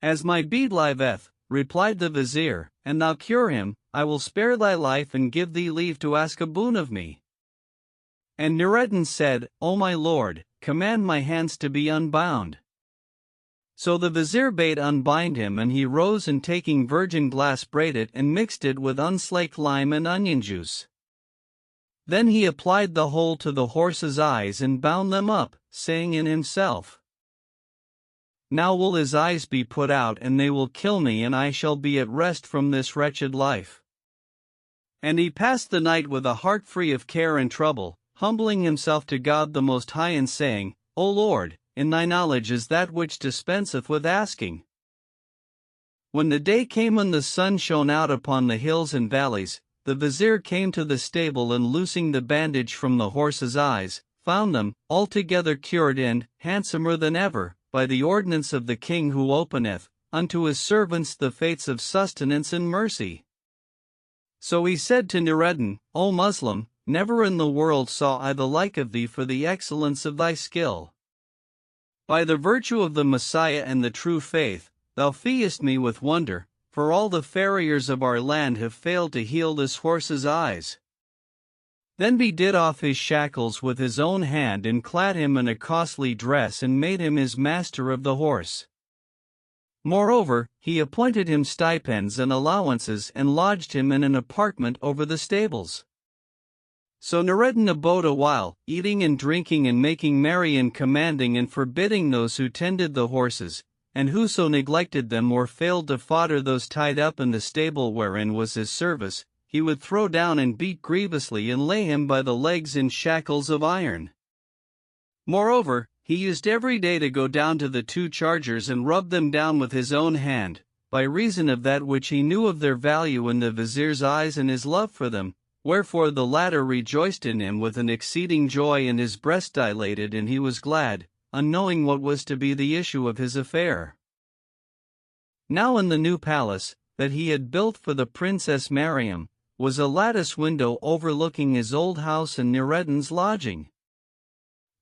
As my bead liveth, replied the vizier, and thou cure him, I will spare thy life and give thee leave to ask a boon of me. And Nureddin said, O my lord, command my hands to be unbound. So the vizier bade unbind him, and he rose, and taking virgin glass brayed it and mixed it with unslaked lime and onion juice. Then he applied the whole to the horse's eyes and bound them up, saying in himself, Now will his eyes be put out, and they will kill me, and I shall be at rest from this wretched life. And he passed the night with a heart free of care and trouble, humbling himself to God the Most High, and saying, O Lord, in thy knowledge is that which dispenseth with asking. When the day came and the sun shone out upon the hills and valleys, the vizier came to the stable, and loosing the bandage from the horse's eyes, found them altogether cured and handsomer than ever, by the ordinance of the king, who openeth unto his servants the fates of sustenance and mercy. So he said to Nureddin, O Muslim, never in the world saw I the like of thee for the excellence of thy skill. By the virtue of the Messiah and the true faith, thou feest me with wonder, for all the farriers of our land have failed to heal this horse's eyes. Then he did off his shackles with his own hand and clad him in a costly dress and made him his master of the horse. Moreover, he appointed him stipends and allowances and lodged him in an apartment over the stables. So Narrated abode a while, eating and drinking and making merry and commanding and forbidding those who tended the horses, and whoso neglected them or failed to fodder those tied up in the stable wherein was his service, he would throw down and beat grievously and lay him by the legs in shackles of iron. Moreover, he used every day to go down to the 2 chargers and rub them down with his own hand, by reason of that which he knew of their value in the vizier's eyes and his love for them, wherefore the latter rejoiced in him with an exceeding joy and his breast dilated and he was glad, unknowing what was to be the issue of his affair. Now in the new palace, that he had built for the Princess Mariam, was a lattice window overlooking his old house and Nureddin's lodging.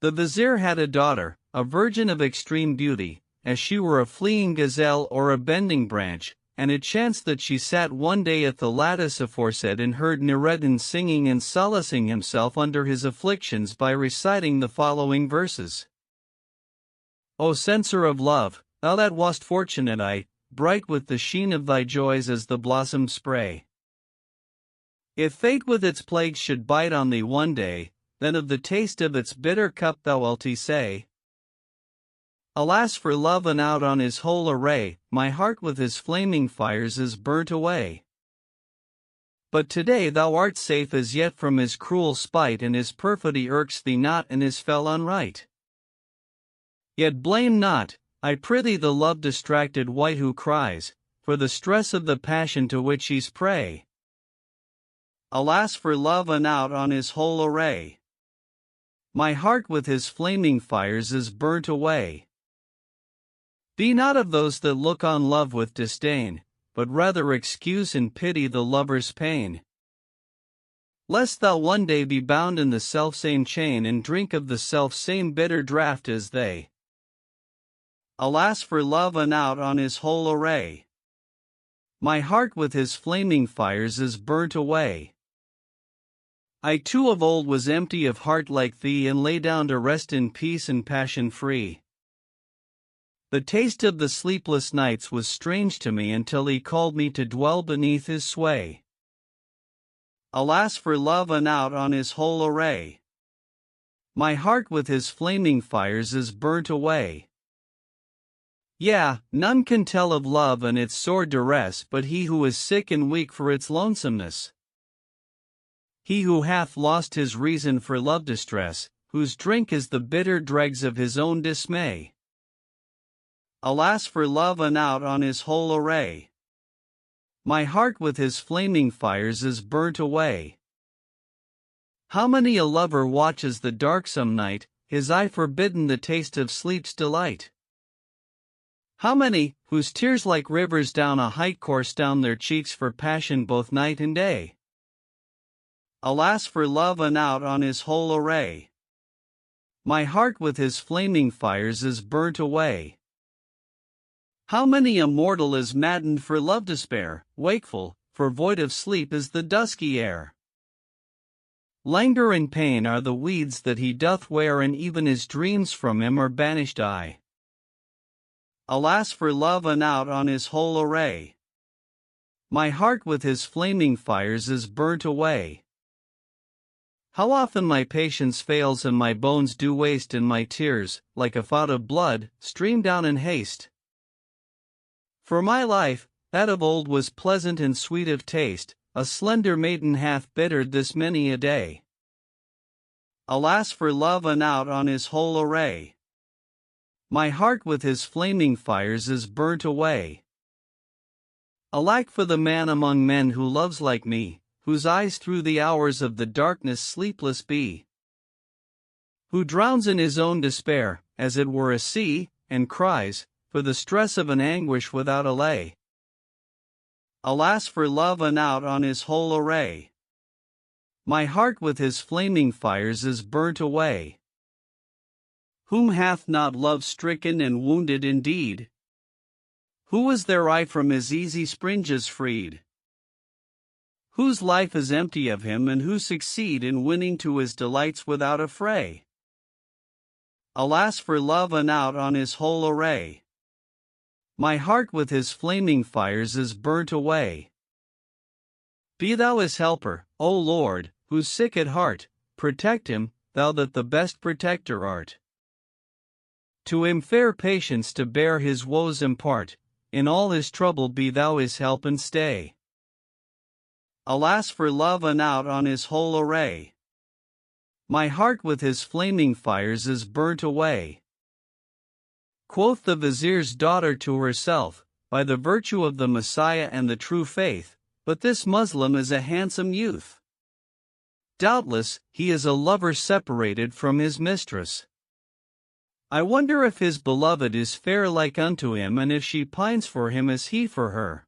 The vizier had a daughter, a virgin of extreme beauty, as she were a fleeing gazelle or a bending branch, and it chanced that she sat one day at the lattice aforesaid and heard Nureddin singing and solacing himself under his afflictions by reciting the following verses. O censor of love, thou that wast fortunate, bright with the sheen of thy joys as the blossom spray. If fate with its plagues should bite on thee one day, then of the taste of its bitter cup thou wilt say, Alas for love, and out on his whole array, my heart with his flaming fires is burnt away. But today thou art safe as yet from his cruel spite, and his perfidy irks thee not and his fell unright. Yet blame not, I prithee, the love-distracted wight who cries, for the stress of the passion to which he's prey. Alas for love, and out on his whole array, my heart with his flaming fires is burnt away. Be not of those that look on love with disdain, but rather excuse and pity the lover's pain. Lest thou one day be bound in the selfsame chain and drink of the self-same bitter draught as they. Alas for love, and out on his whole array, my heart with his flaming fires is burnt away. I too of old was empty of heart like thee, and lay down to rest in peace and passion free. The taste of the sleepless nights was strange to me until he called me to dwell beneath his sway. Alas for love, and out on his whole array, my heart with his flaming fires is burnt away. Yea, none can tell of love and its sore duress but he who is sick and weak for its lonesomeness. He who hath lost his reason for love distress, whose drink is the bitter dregs of his own dismay. Alas for love, and out on his whole array, my heart with his flaming fires is burnt away. How many a lover watches the darksome night, his eye forbidden the taste of sleep's delight? How many, whose tears like rivers down a height course down their cheeks for passion both night and day? Alas for love, and out on his whole array, my heart with his flaming fires is burnt away. How many a mortal is maddened for love despair, wakeful, for void of sleep is the dusky air. Languor and pain are the weeds that he doth wear, and even his dreams from him are banished. Alas for love, and out on his whole array, my heart with his flaming fires is burnt away. How often my patience fails and my bones do waste, and my tears, like a fount of blood, stream down in haste. For my life, that of old was pleasant and sweet of taste, a slender maiden hath bittered this many a day. Alas for love, and out on his whole array, my heart with his flaming fires is burnt away. Alack for the man among men who loves like me, whose eyes through the hours of the darkness sleepless be, who drowns in his own despair, as it were a sea, and cries, for the stress of an anguish without allay. Alas for love, and out on his whole array, my heart with his flaming fires is burnt away. Whom hath not love stricken and wounded indeed? Who was there I from his easy springes freed? Whose life is empty of him and who succeed in winning to his delights without affray? Alas for love and out on his whole array. My heart with his flaming fires is burnt away. Be thou his helper, O Lord, who's sick at heart, protect him, thou that the best protector art. To him fair patience to bear his woes impart, in all his trouble be thou his help and stay. Alas for love and out on his whole array. My heart with his flaming fires is burnt away. Quoth the vizier's daughter to herself, by the virtue of the Messiah and the true faith, but this Muslim is a handsome youth. Doubtless, he is a lover separated from his mistress. I wonder if his beloved is fair like unto him, and if she pines for him as he for her.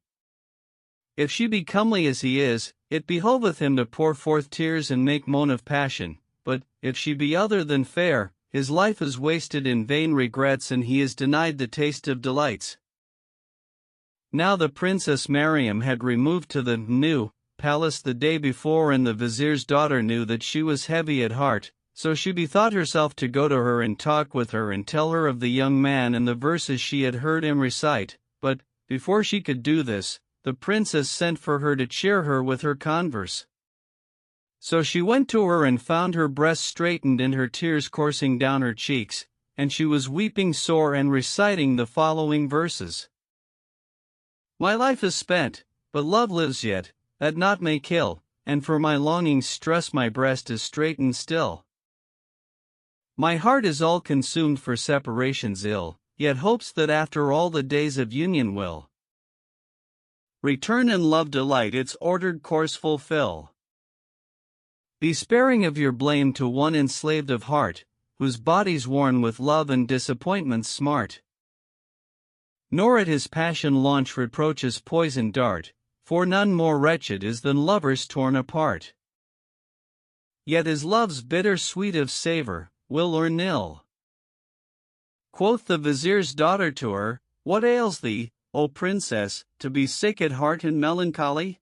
If she be comely as he is, it behoveth him to pour forth tears and make moan of passion, but, if she be other than fair, his life is wasted in vain regrets and he is denied the taste of delights. Now the Princess Mariam had removed to the new palace the day before, and the vizier's daughter knew that she was heavy at heart, so she bethought herself to go to her and talk with her and tell her of the young man and the verses she had heard him recite, but, before she could do this, the princess sent for her to cheer her with her converse. So she went to her and found her breast straightened and her tears coursing down her cheeks, and she was weeping sore and reciting the following verses. My life is spent, but love lives yet, that naught may kill, and for my longing's stress my breast is straitened still. My heart is all consumed for separation's ill, yet hopes that after all the days of union will return and love delight its ordered course fulfill. Be sparing of your blame to one enslaved of heart, whose body's worn with love and disappointments smart. Nor at his passion launch reproaches poison dart, for none more wretched is than lovers torn apart. Yet is love's bitter sweet of savor, will or nil. Quoth the vizier's daughter to her, What ails thee, O princess, to be sick at heart and melancholy?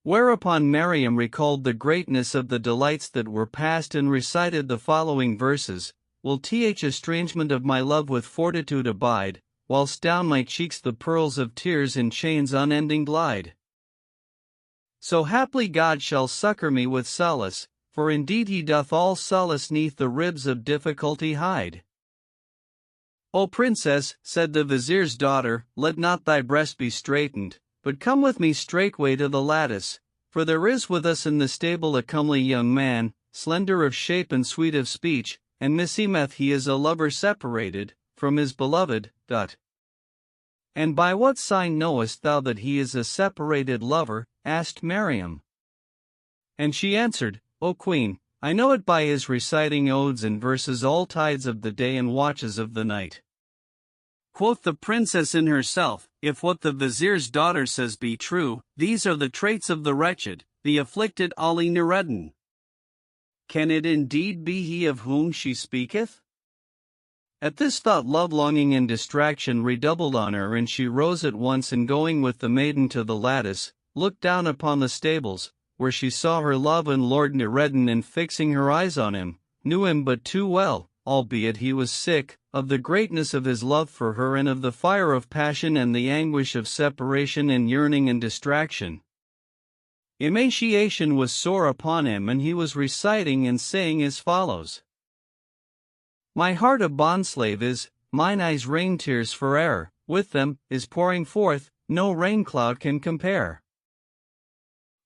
Whereupon Mariam recalled the greatness of the delights that were past and recited the following verses, Will th estrangement of my love with fortitude abide, whilst down my cheeks the pearls of tears in chains unending glide. So haply God shall succor me with solace, for indeed he doth all solace neath the ribs of difficulty hide. O princess, said the vizier's daughter, let not thy breast be straitened, but come with me straightway to the lattice, for there is with us in the stable a comely young man, slender of shape and sweet of speech, and meseemeth he is a lover separated from his beloved. And by what sign knowest thou that he is a separated lover? Asked Mariam. And she answered, O queen, I know it by his reciting odes and verses all tides of the day and watches of the night. Quoth the princess in herself, If what the vizier's daughter says be true, these are the traits of the wretched, the afflicted Ali Nureddin. Can it indeed be he of whom she speaketh? At this thought love-longing and distraction redoubled on her, and she rose at once and going with the maiden to the lattice, looked down upon the stables, where she saw her love and Lord Nureddin, and fixing her eyes on him, knew him but too well, albeit he was sick, of the greatness of his love for her and of the fire of passion and the anguish of separation and yearning and distraction. Emaciation was sore upon him, and he was reciting and saying as follows. My heart a bondslave is, mine eyes rain tears for e'er, with them, is pouring forth, no rain cloud can compare.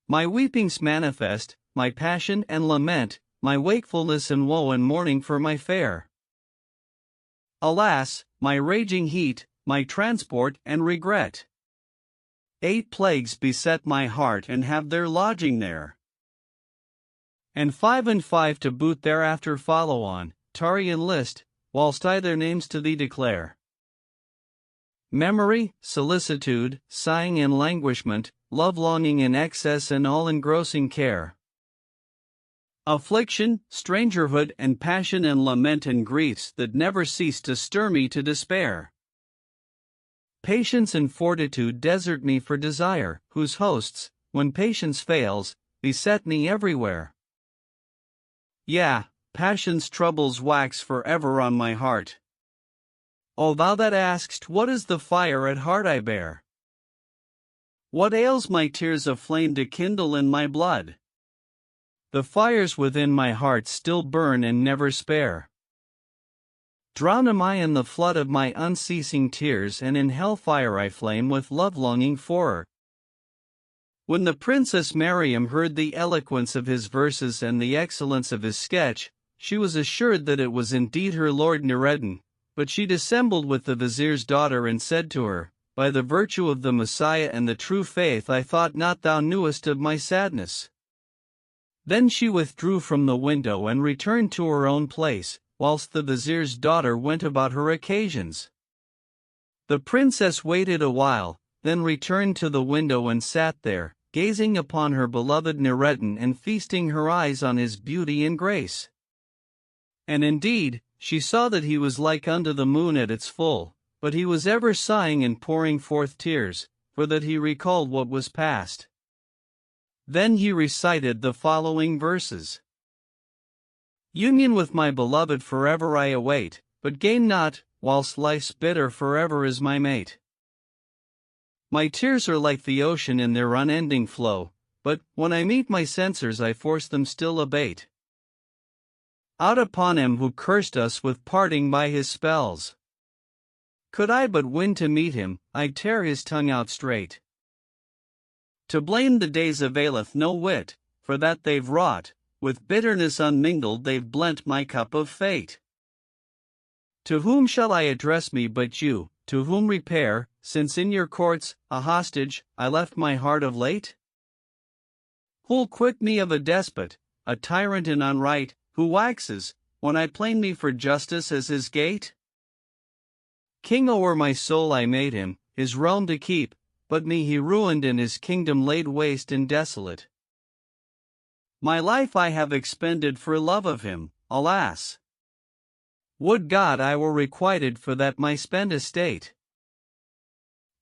My weepings manifest, my passion and lament, my wakefulness and woe and mourning for my fair. Alas, my raging heat, my transport and regret. 8 plagues beset my heart and have their lodging there. And 5 and 5 to boot thereafter follow on, tarry and list, whilst I their names to thee declare. Memory, solicitude, sighing and languishment, love-longing in excess and all-engrossing care. Affliction, strangerhood and passion and lament and griefs that never cease to stir me to despair. Patience and fortitude desert me for desire, whose hosts, when patience fails, beset me everywhere. Yea, passion's troubles wax forever on my heart. O thou that ask'st what is the fire at heart I bear? What ails my tears a flame to kindle in my blood? The fires within my heart still burn and never spare. Drowned am I in the flood of my unceasing tears, and in hell-fire I flame with love-longing for her. When the Princess Mariam heard the eloquence of his verses and the excellence of his sketch, she was assured that it was indeed her lord Nureddin, but she dissembled with the vizier's daughter and said to her, By the virtue of the Messiah and the true faith, I thought not thou knewest of my sadness. Then she withdrew from the window and returned to her own place, whilst the vizier's daughter went about her occasions. The princess waited a while, then returned to the window and sat there, gazing upon her beloved Nureddin and feasting her eyes on his beauty and grace. And indeed, she saw that he was like unto the moon at its full, but he was ever sighing and pouring forth tears, for that he recalled what was past. Then he recited the following verses. Union with my beloved forever I await, but gain not, whilst life's bitter forever is my mate. My tears are like the ocean in their unending flow, but, when I meet my censors I force them still abate. Out upon him who cursed us with parting by his spells. Could I but win to meet him, I'd tear his tongue out straight. To blame the days availeth no whit, for that they've wrought, with bitterness unmingled they've blent my cup of fate. To whom shall I address me but you, to whom repair, since in your courts, a hostage, I left my heart of late? Who'll quit me of a despot, a tyrant and unright, who waxes, when I plain me for justice as his gate? King o'er my soul I made him, his realm to keep, but me he ruined and his kingdom laid waste and desolate. My life I have expended for love of him, alas! Would God I were requited for that my spent estate.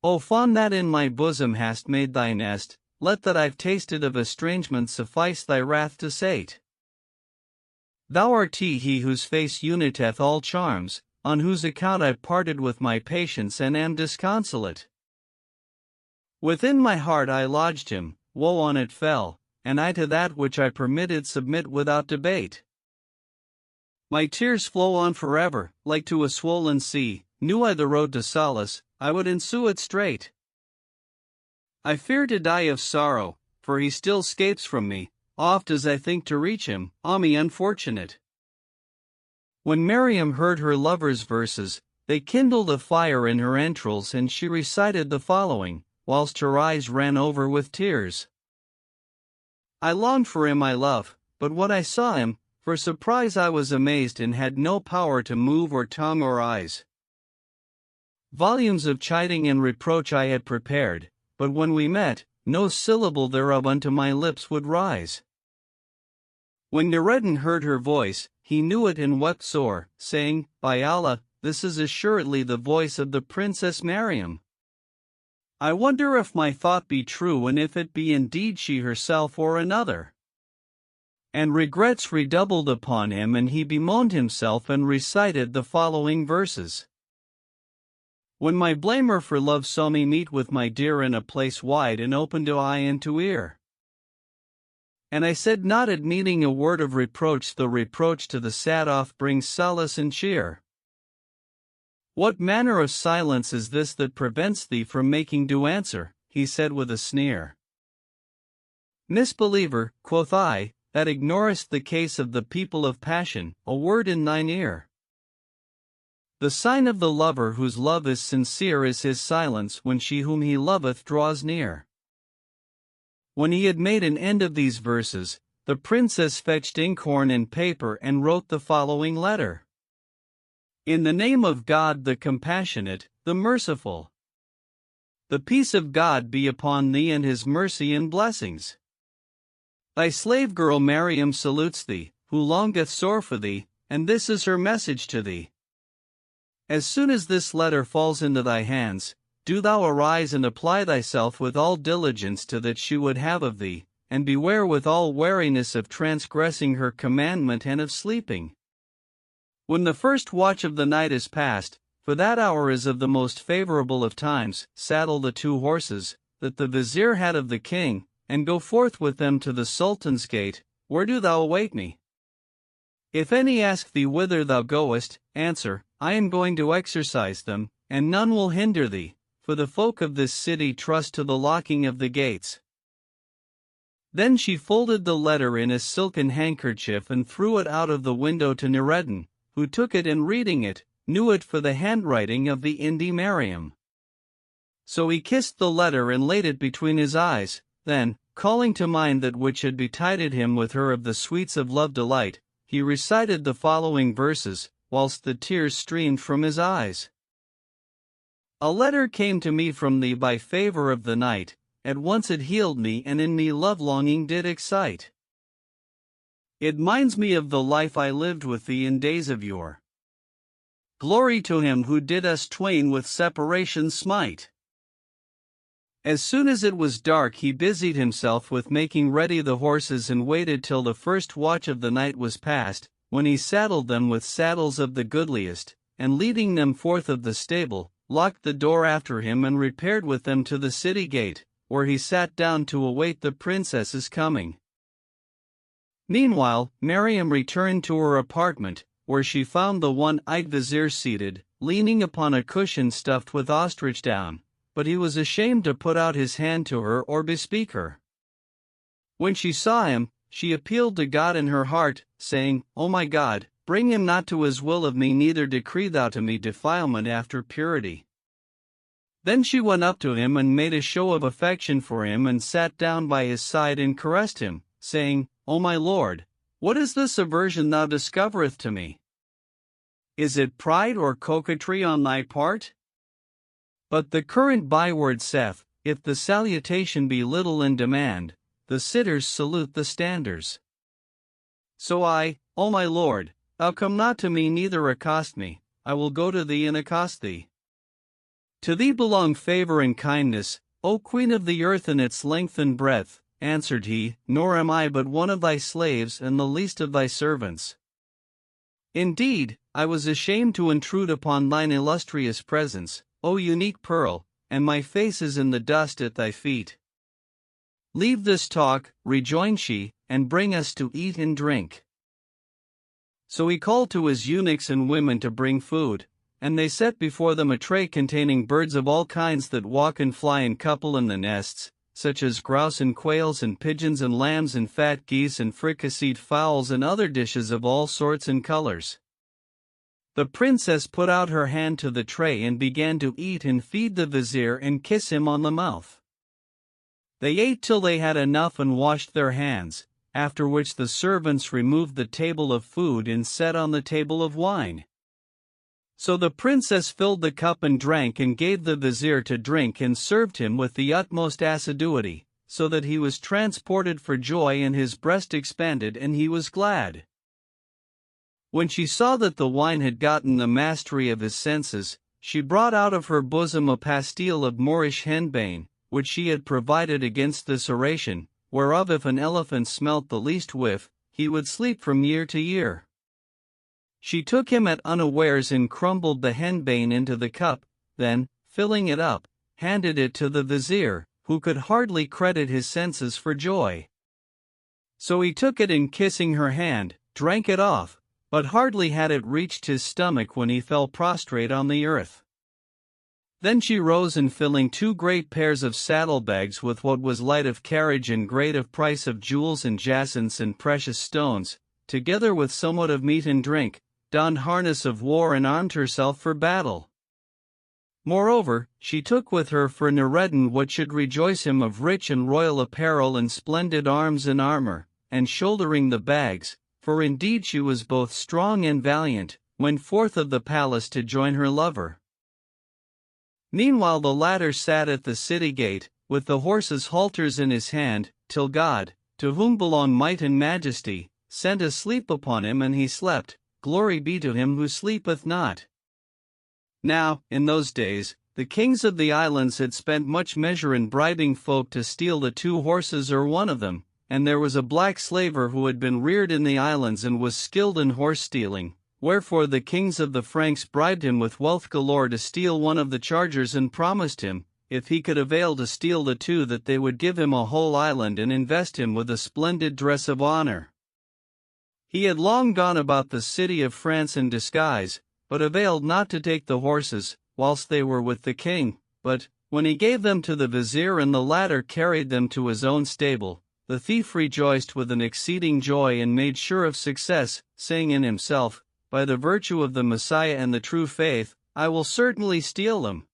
O fond that in my bosom hast made thy nest, let that I've tasted of estrangement suffice thy wrath to sate. Thou art he whose face uniteth all charms, on whose account I parted with my patience and am disconsolate. Within my heart I lodged him, woe on it fell, and I to that which I permitted submit without debate. My tears flow on forever, like to a swollen sea, knew I the road to solace, I would ensue it straight. I fear to die of sorrow, for he still scapes from me, oft as I think to reach him, ah me unfortunate. When Mariam heard her lover's verses, they kindled a fire in her entrails and she recited the following, whilst her eyes ran over with tears. I longed for him I love, but when I saw him, for surprise I was amazed and had no power to move or tongue or eyes. Volumes of chiding and reproach I had prepared, but when we met, no syllable thereof unto my lips would rise. When Nureddin heard her voice, he knew it and wept sore, saying, By Allah, this is assuredly the voice of the Princess Mariam. I wonder if my thought be true and if it be indeed she herself or another. And regrets redoubled upon him and he bemoaned himself and recited the following verses. When my blamer for love saw me meet with my dear in a place wide and open to eye and to ear. And I said not admeaning a word of reproach, though reproach to the sad oft brings solace and cheer. What manner of silence is this that prevents thee from making due answer? He said with a sneer. Misbeliever, quoth I, that ignorest the case of the people of passion, a word in thine ear. The sign of the lover whose love is sincere is his silence when she whom he loveth draws near. When he had made an end of these verses, the princess fetched inkhorn and paper and wrote the following letter. In the name of God the compassionate, the merciful. The peace of God be upon thee and his mercy and blessings. Thy slave girl Mariam salutes thee, who longeth sore for thee, and this is her message to thee. As soon as this letter falls into thy hands, Do thou arise and apply thyself with all diligence to that she would have of thee, and beware with all wariness of transgressing her commandment and of sleeping. When the first watch of the night is past, for that hour is of the most favorable of times, saddle the 2 horses, that the vizier had of the king, and go forth with them to the Sultan's gate, where do thou await me. If any ask thee whither thou goest, answer, I am going to exercise them, and none will hinder thee, for the folk of this city trust to the locking of the gates. Then she folded the letter in a silken handkerchief and threw it out of the window to Noureddin, who took it and reading it, knew it for the handwriting of the Indi Mariam. So he kissed the letter and laid it between his eyes, then, calling to mind that which had betided him with her of the sweets of love delight, he recited the following verses, whilst the tears streamed from his eyes. A letter came to me from thee by favor of the night, at once it healed me and in me love-longing did excite. It minds me of the life I lived with thee in days of yore. Glory to him who did us twain with separation smite. As soon as it was dark he busied himself with making ready the horses and waited till the first watch of the night was past, when he saddled them with saddles of the goodliest, and leading them forth of the stable, locked the door after him and repaired with them to the city gate, where he sat down to await the princess's coming. Meanwhile, Mariam returned to her apartment, where she found the one-eyed vizier seated, leaning upon a cushion stuffed with ostrich down, but he was ashamed to put out his hand to her or bespeak her. When she saw him, she appealed to God in her heart, saying, O my God, bring him not to his will of me, neither decree thou to me defilement after purity. Then she went up to him and made a show of affection for him and sat down by his side and caressed him, saying, O my Lord, what is this aversion thou discovereth to me? Is it pride or coquetry on thy part? But the current byword saith, if the salutation be little in demand, the sitters salute the standers. So I, O my Lord, thou come not to me neither accost me, I will go to thee and accost thee. To thee belong favor and kindness, O Queen of the earth in its length and breadth, answered he, nor am I but one of thy slaves and the least of thy servants. Indeed, I was ashamed to intrude upon thine illustrious presence, O unique pearl, and my face is in the dust at thy feet. Leave this talk, rejoined she, and bring us to eat and drink. So he called to his eunuchs and women to bring food, and they set before them a tray containing birds of all kinds that walk and fly and couple in the nests, such as grouse and quails and pigeons and lambs and fat geese and fricasseed fowls and other dishes of all sorts and colors. The princess put out her hand to the tray and began to eat and feed the vizier and kiss him on the mouth. They ate till they had enough and washed their hands, after which the servants removed the table of food and set on the table of wine. So the princess filled the cup and drank and gave the vizier to drink and served him with the utmost assiduity, so that he was transported for joy and his breast expanded and he was glad. When she saw that the wine had gotten the mastery of his senses, she brought out of her bosom a pastille of Moorish henbane, which she had provided against this oration, whereof if an elephant smelt the least whiff, he would sleep from year to year. She took him at unawares and crumbled the henbane into the cup, then, filling it up, handed it to the vizier, who could hardly credit his senses for joy. So he took it and kissing her hand, drank it off, but hardly had it reached his stomach when he fell prostrate on the earth. Then she rose and filling 2 great pairs of saddlebags with what was light of carriage and great of price of jewels and jacinths and precious stones, together with somewhat of meat and drink, donned harness of war and armed herself for battle. Moreover, she took with her for Noureddin what should rejoice him of rich and royal apparel and splendid arms and armor, and shouldering the bags, for indeed she was both strong and valiant, went forth of the palace to join her lover. Meanwhile the latter sat at the city gate, with the horse's halters in his hand, till God, to whom belong might and majesty, sent a sleep upon him and he slept, glory be to him who sleepeth not. Now, in those days, the kings of the islands had spent much measure in bribing folk to steal the 2 horses or one of them, and there was a black slaver who had been reared in the islands and was skilled in horse stealing, wherefore the kings of the Franks bribed him with wealth galore to steal one of the chargers and promised him, if he could avail to steal the 2, that they would give him a whole island and invest him with a splendid dress of honor. He had long gone about the city of France in disguise, but availed not to take the horses, whilst they were with the king, but, when he gave them to the vizier and the latter carried them to his own stable, the thief rejoiced with an exceeding joy and made sure of success, saying in himself, by the virtue of the Messiah and the true faith, I will certainly steal them.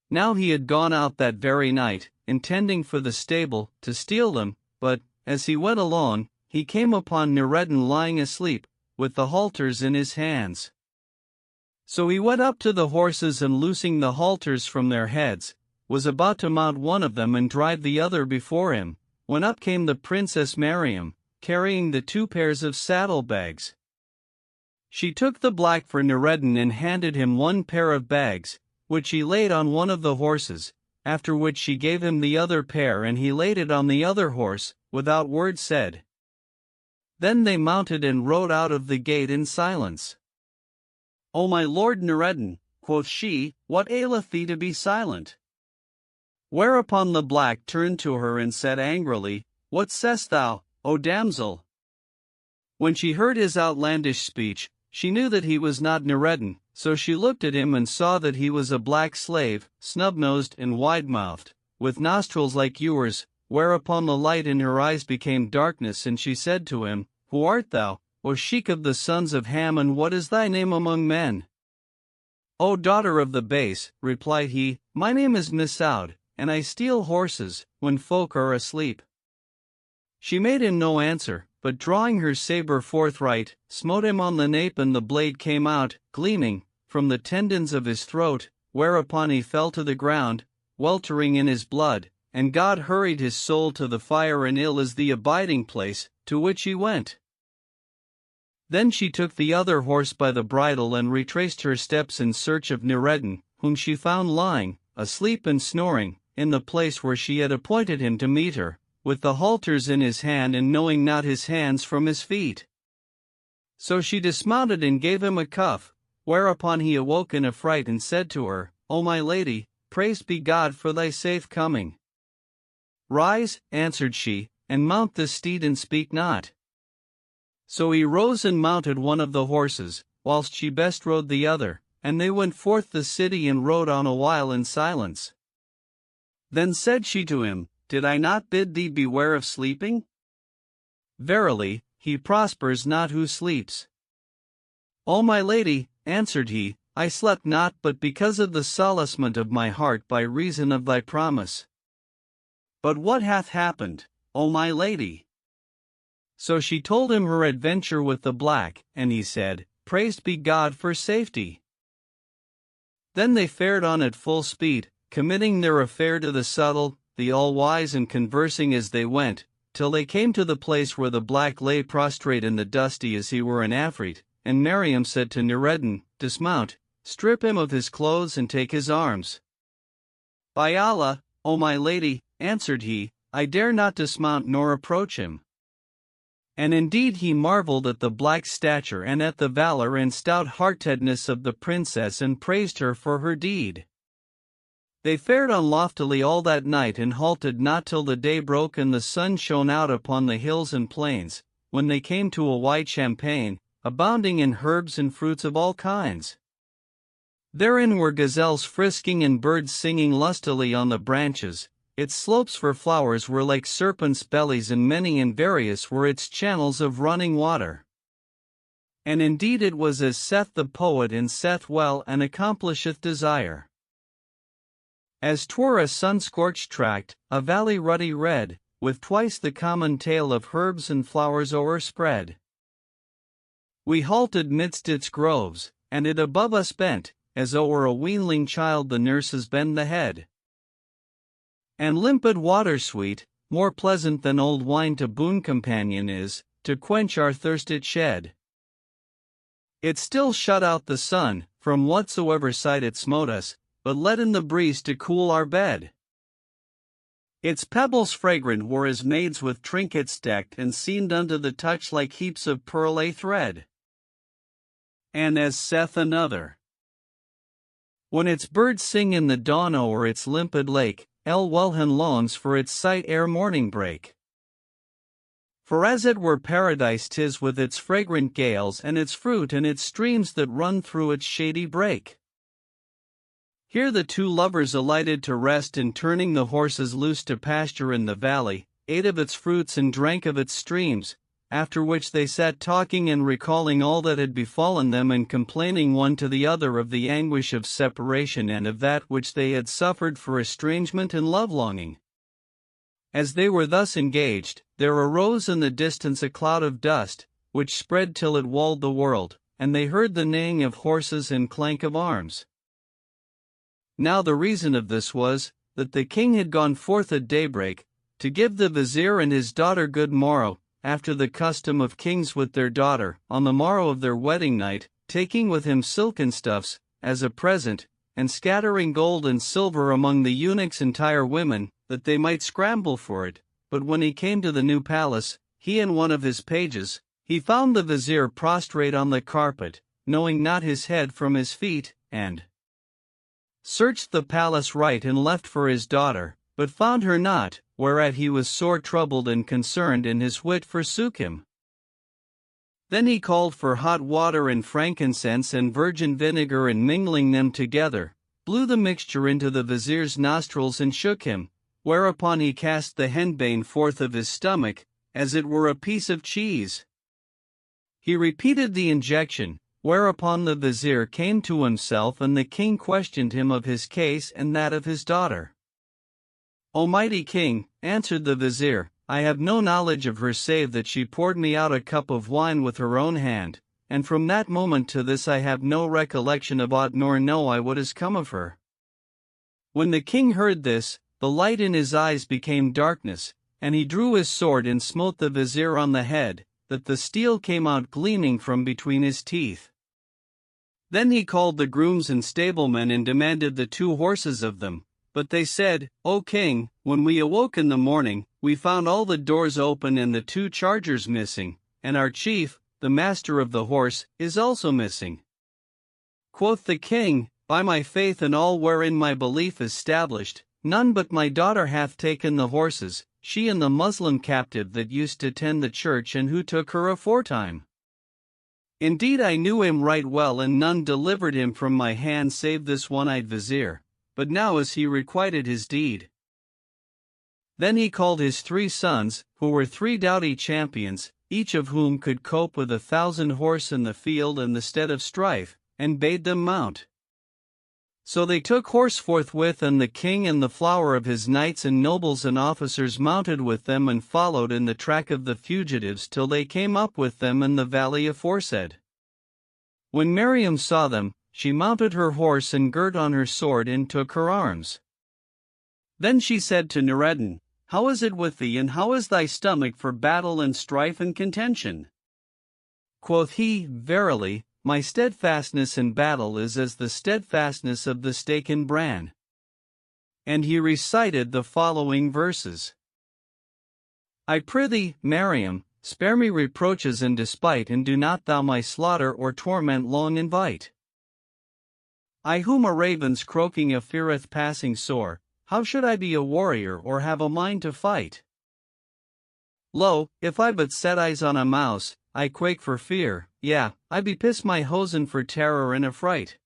Now he had gone out that very night, intending for the stable, to steal them, but, as he went along, he came upon Noureddin lying asleep, with the halters in his hands. So he went up to the horses and loosing the halters from their heads, was about to mount one of them and drive the other before him, when up came the Princess Mariam, carrying the 2 pairs of saddle-bags. She took the black for Noureddin and handed him 1 pair of bags, which he laid on one of the horses, after which she gave him the other pair and he laid it on the other horse, without word said. Then they mounted and rode out of the gate in silence. O my lord Noureddin, quoth she, what aileth thee to be silent? Whereupon the black turned to her and said angrily, What sayst thou, O damsel? When she heard his outlandish speech, she knew that he was not Noureddin, so she looked at him and saw that he was a black slave, snub-nosed and wide-mouthed, with nostrils like ewers, whereupon the light in her eyes became darkness and she said to him, Who art thou, O sheik of the sons of Ham, and what is thy name among men? O daughter of the base, replied he, my name is Misaud, and I steal horses, when folk are asleep. She made him no answer, but drawing her saber forthright, smote him on the nape and the blade came out, gleaming, from the tendons of his throat, whereupon he fell to the ground, weltering in his blood, and God hurried his soul to the fire, and ill is the abiding place, to which he went. Then she took the other horse by the bridle and retraced her steps in search of Noureddin, whom she found lying, asleep and snoring, in the place where she had appointed him to meet her, with the halters in his hand and knowing not his hands from his feet. So she dismounted and gave him a cuff, whereupon he awoke in a fright and said to her, O my lady, praised be God for thy safe coming. Rise, answered she, and mount this steed and speak not. So he rose and mounted one of the horses, whilst she bestrode the other, and they went forth the city and rode on a while in silence. Then said she to him, Did I not bid thee beware of sleeping? Verily, he prospers not who sleeps. O my lady, answered he, I slept not but because of the solacement of my heart by reason of thy promise. But what hath happened, O my lady? So she told him her adventure with the black, and he said, Praised be God for safety. Then they fared on at full speed, committing their affair to the subtle, the all-wise, and conversing as they went, till they came to the place where the black lay prostrate in the dusty as he were an Afrit, and Mariam said to Noureddin, Dismount, strip him of his clothes and take his arms. By Allah, O my lady, answered he, I dare not dismount nor approach him. And indeed he marveled at the black stature and at the valor and stout-heartedness of the princess and praised her for her deed. They fared on loftily all that night and halted not till the day broke and the sun shone out upon the hills and plains, when they came to a wide champaign, abounding in herbs and fruits of all kinds. Therein were gazelles frisking and birds singing lustily on the branches. Its slopes for flowers were like serpents' bellies, and many and various were its channels of running water. And indeed it was as saith the poet and saith well and accomplisheth desire. As 'twere a sun-scorched tract, a valley ruddy red, with twice the common tale of herbs and flowers o'erspread. We halted midst its groves, and it above us bent, as o'er a weanling child the nurses bend the head. And limpid water sweet, more pleasant than old wine to boon companion is, to quench our thirst it shed. It still shut out the sun, from whatsoever side it smote us, but let in the breeze to cool our bed. Its pebbles fragrant were as maids with trinkets decked and seemed unto the touch like heaps of pearl thread. And as saith another, when its birds sing in the dawn o'er its limpid lake, Wellhen longs for its sight ere morning break. For as it were paradise 'tis with its fragrant gales and its fruit and its streams that run through its shady brake. Here the two lovers alighted to rest, and turning the horses loose to pasture in the valley, ate of its fruits and drank of its streams, after which they sat talking and recalling all that had befallen them and complaining one to the other of the anguish of separation and of that which they had suffered for estrangement and love-longing. As they were thus engaged, there arose in the distance a cloud of dust, which spread till it walled the world, and they heard the neighing of horses and clank of arms. Now the reason of this was, that the king had gone forth at daybreak, to give the vizier and his daughter good morrow, after the custom of kings with their daughter, on the morrow of their wedding night, taking with him silken stuffs, as a present, and scattering gold and silver among the eunuchs and tirewomen, that they might scramble for it. But when he came to the new palace, he and one of his pages, he found the vizier prostrate on the carpet, knowing not his head from his feet, and searched the palace right and left for his daughter, but found her not, whereat he was sore troubled and concerned, and his wit forsook him. Then he called for hot water and frankincense and virgin vinegar, and mingling them together, blew the mixture into the vizier's nostrils and shook him, whereupon he cast the henbane forth of his stomach, as it were a piece of cheese. He repeated the injection, whereupon the vizier came to himself, and the king questioned him of his case and that of his daughter. "O mighty king," answered the vizier, "I have no knowledge of her save that she poured me out a cup of wine with her own hand, and from that moment to this I have no recollection of aught, nor know I what has come of her." When the king heard this, the light in his eyes became darkness, and he drew his sword and smote the vizier on the head, that the steel came out gleaming from between his teeth. Then he called the grooms and stablemen and demanded the 2 horses of them, but they said, "O king, when we awoke in the morning, we found all the doors open and the 2 chargers missing, and our chief, the master of the horse, is also missing." Quoth the king, "By my faith and all wherein my belief is stablished, none but my daughter hath taken the horses, she and the Muslim captive that used to tend the church and who took her aforetime. Indeed I knew him right well, and none delivered him from my hand save this one-eyed vizier, but now is he requited his deed." Then he called his 3 sons, who were 3 doughty champions, each of whom could cope with 1,000 horse in the field and the stead of strife, and bade them mount. So they took horse forthwith, and the king and the flower of his knights and nobles and officers mounted with them and followed in the track of the fugitives till they came up with them in the valley aforesaid. When Miriam saw them, she mounted her horse and girt on her sword and took her arms. Then she said to Nureddin, "How is it with thee, and how is thy stomach for battle and strife and contention?" Quoth he, "Verily, my steadfastness in battle is as the steadfastness of the stake in bran." And he recited the following verses. "I prithee, Mariam, spare me reproaches and despite, and do not thou my slaughter or torment long invite. I whom a raven's croaking affeareth passing sore, how should I be a warrior or have a mind to fight? Lo, if I but set eyes on a mouse, I quake for fear, yea, I bepiss my hosen for terror and affright.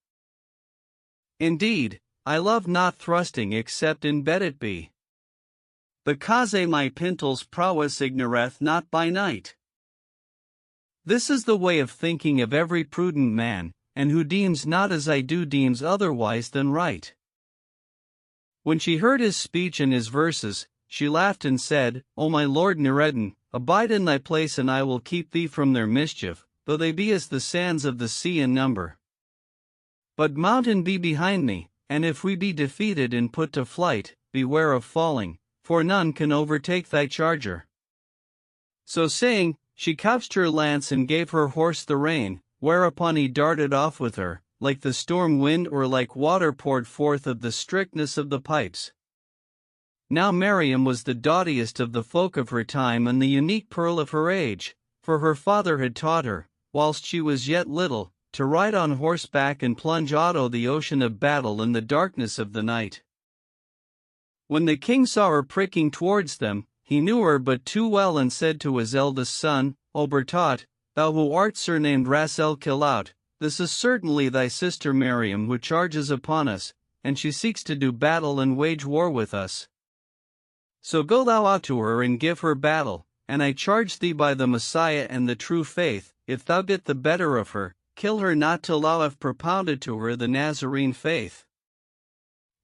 Indeed, I love not thrusting except in bed it be. Because my pintal's prowess ignoreth not by night." This is the way of thinking of every prudent man, and who deems not as I do deems otherwise than right. When she heard his speech and his verses, she laughed and said, "O my lord Nureddin, abide in thy place, and I will keep thee from their mischief, though they be as the sands of the sea in number. But mount and be behind me, and if we be defeated and put to flight, beware of falling, for none can overtake thy charger." So saying, she couched her lance and gave her horse the rein, whereupon he darted off with her, like the storm wind or like water poured forth of the strictness of the pipes. Now Miriam was the doughtiest of the folk of her time and the unique pearl of her age, for her father had taught her, whilst she was yet little, to ride on horseback and plunge out the ocean of battle in the darkness of the night. When the king saw her pricking towards them, he knew her but too well and said to his eldest son, O Bertot, thou who art surnamed Ras el Kilaut, this is certainly thy sister Miriam who charges upon us, and she seeks to do battle and wage war with us. So go thou out to her and give her battle, and I charge thee by the Messiah and the true faith, if thou get the better of her, kill her not till thou have propounded to her the Nazarene faith.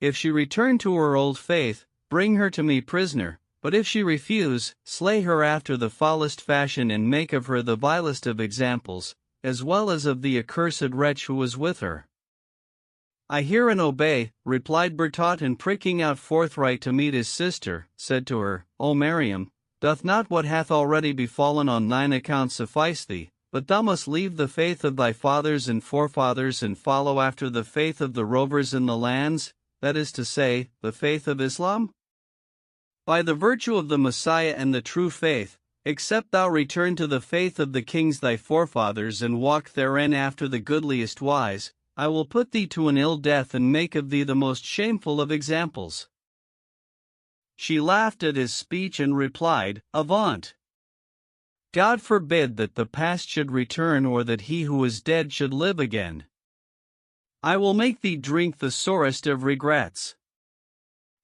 If she return to her old faith, bring her to me prisoner, but if she refuse, slay her after the foulest fashion and make of her the vilest of examples, as well as of the accursed wretch who was with her. I hear and obey, replied Bertot, and pricking out forthright to meet his sister, said to her, O Miriam, doth not what hath already befallen on thine account suffice thee, but thou must leave the faith of thy fathers and forefathers and follow after the faith of the rovers in the lands, that is to say, the faith of Islam? By the virtue of the Messiah and the true faith, except thou return to the faith of the kings thy forefathers and walk therein after the goodliest wise, I will put thee to an ill death and make of thee the most shameful of examples. She laughed at his speech and replied, Avaunt! God forbid that the past should return or that he who is dead should live again. I will make thee drink the sorest of regrets.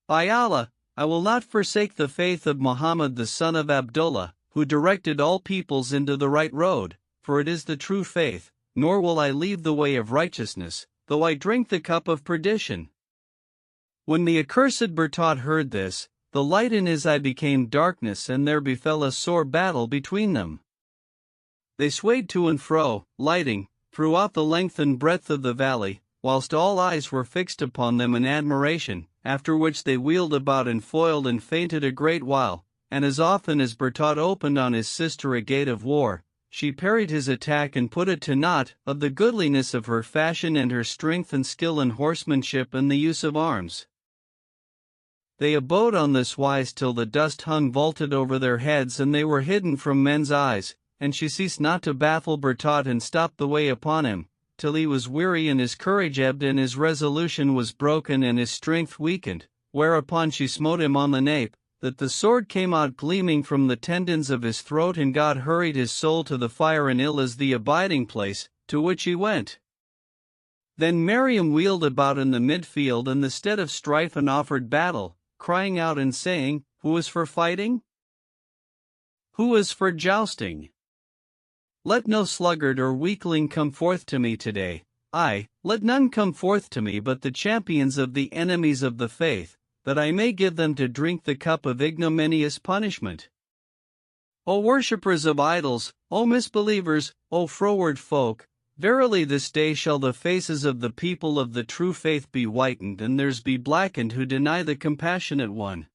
By Allah, I will not forsake the faith of Muhammad the son of Abdullah, who directed all peoples into the right road, for it is the true faith, nor will I leave the way of righteousness, though I drink the cup of perdition. When the accursed Bertot heard this, the light in his eye became darkness and there befell a sore battle between them. They swayed to and fro, lighting, throughout the length and breadth of the valley, whilst all eyes were fixed upon them in admiration, after which they wheeled about and foiled and feinted a great while, and as often as Bertot opened on his sister a gate of war, she parried his attack and put it to naught, of the goodliness of her fashion and her strength and skill in horsemanship and the use of arms. They abode on this wise till the dust hung vaulted over their heads and they were hidden from men's eyes, and she ceased not to baffle Bertot and stopped the way upon him, till he was weary and his courage ebbed and his resolution was broken and his strength weakened, whereupon she smote him on the nape, that the sword came out gleaming from the tendons of his throat, and God hurried his soul to the fire and ill as the abiding place, to which he went. Then Miriam wheeled about in the midfield in the stead of strife and offered battle, crying out and saying, Who is for fighting? Who is for jousting? Let no sluggard or weakling come forth to me today, let none come forth to me but the champions of the enemies of the faith, that I may give them to drink the cup of ignominious punishment. O worshippers of idols, O misbelievers, O froward folk, verily this day shall the faces of the people of the true faith be whitened and theirs be blackened who deny the compassionate one.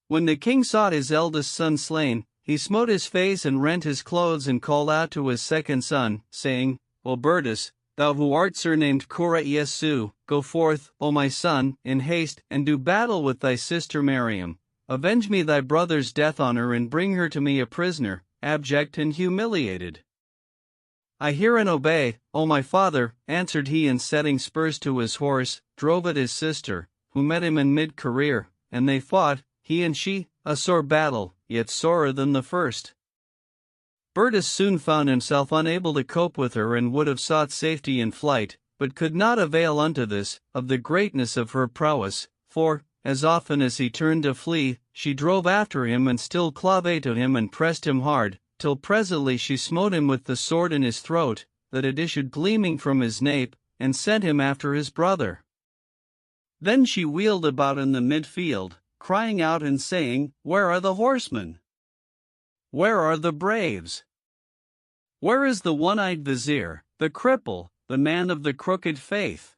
When the king saw his eldest son slain, he smote his face and rent his clothes and called out to his second son, saying, O Bertus, thou who art surnamed Kura Iesu, go forth, O my son, in haste, and do battle with thy sister Miriam. Avenge me thy brother's death on her and bring her to me a prisoner, abject and humiliated. I hear and obey, O my father, answered he, and setting spurs to his horse, drove at his sister, who met him in mid-career, and they fought, he and she, a sore battle, yet sorer than the first. Bertus soon found himself unable to cope with her and would have sought safety in flight, but could not avail unto this, of the greatness of her prowess, for, as often as he turned to flee, she drove after him and still clave to him and pressed him hard, till presently she smote him with the sword in his throat, that it issued gleaming from his nape, and sent him after his brother. Then she wheeled about in the midfield, crying out and saying, Where are the horsemen? Where are the braves? Where is the one-eyed vizier, the cripple, the man of the crooked faith?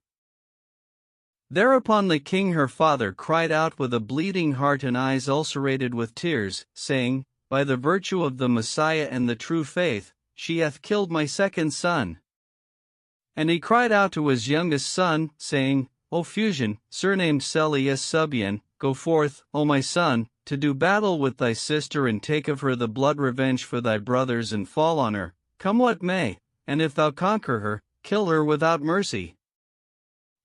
Thereupon the king her father cried out with a bleeding heart and eyes ulcerated with tears, saying, By the virtue of the Messiah and the true faith, she hath killed my second son. And he cried out to his youngest son, saying, O Fusion, surnamed Celius Subian, go forth, O my son, to do battle with thy sister and take of her the blood revenge for thy brothers and fall on her, come what may, and if thou conquer her, kill her without mercy.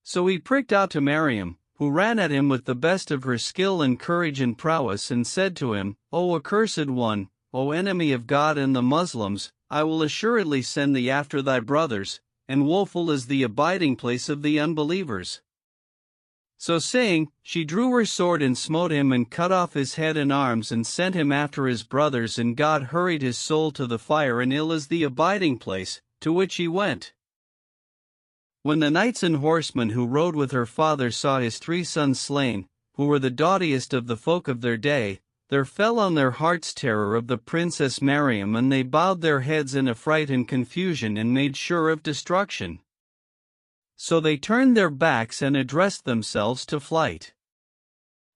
So he pricked out to Miriam, who ran at him with the best of her skill and courage and prowess, and said to him, O accursed one, O enemy of God and the Muslims, I will assuredly send thee after thy brothers, and woeful is the abiding place of the unbelievers. So saying, she drew her sword and smote him and cut off his head and arms and sent him after his brothers, and God hurried his soul to the fire, and ill is the abiding place, to which he went. When the knights and horsemen who rode with her father saw his 3 sons slain, who were the doughtiest of the folk of their day, there fell on their hearts terror of the princess Miriam, and they bowed their heads in affright and confusion and made sure of destruction. So they turned their backs and addressed themselves to flight.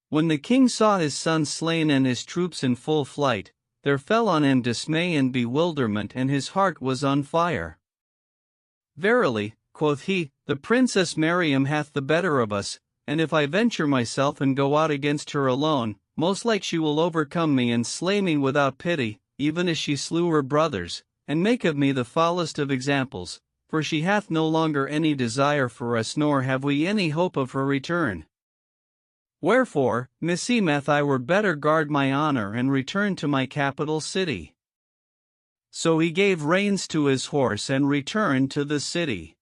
When the king saw his sons slain and his troops in full flight, there fell on him dismay and bewilderment, and his heart was on fire. Verily, quoth he, the princess Miriam hath the better of us, and if I venture myself and go out against her alone, most like she will overcome me and slay me without pity, even as she slew her brothers, and make of me the foulest of examples, for she hath no longer any desire for us, nor have we any hope of her return. Wherefore, meseemeth I were better guard my honor and return to my capital city. So he gave reins to his horse and returned to the city.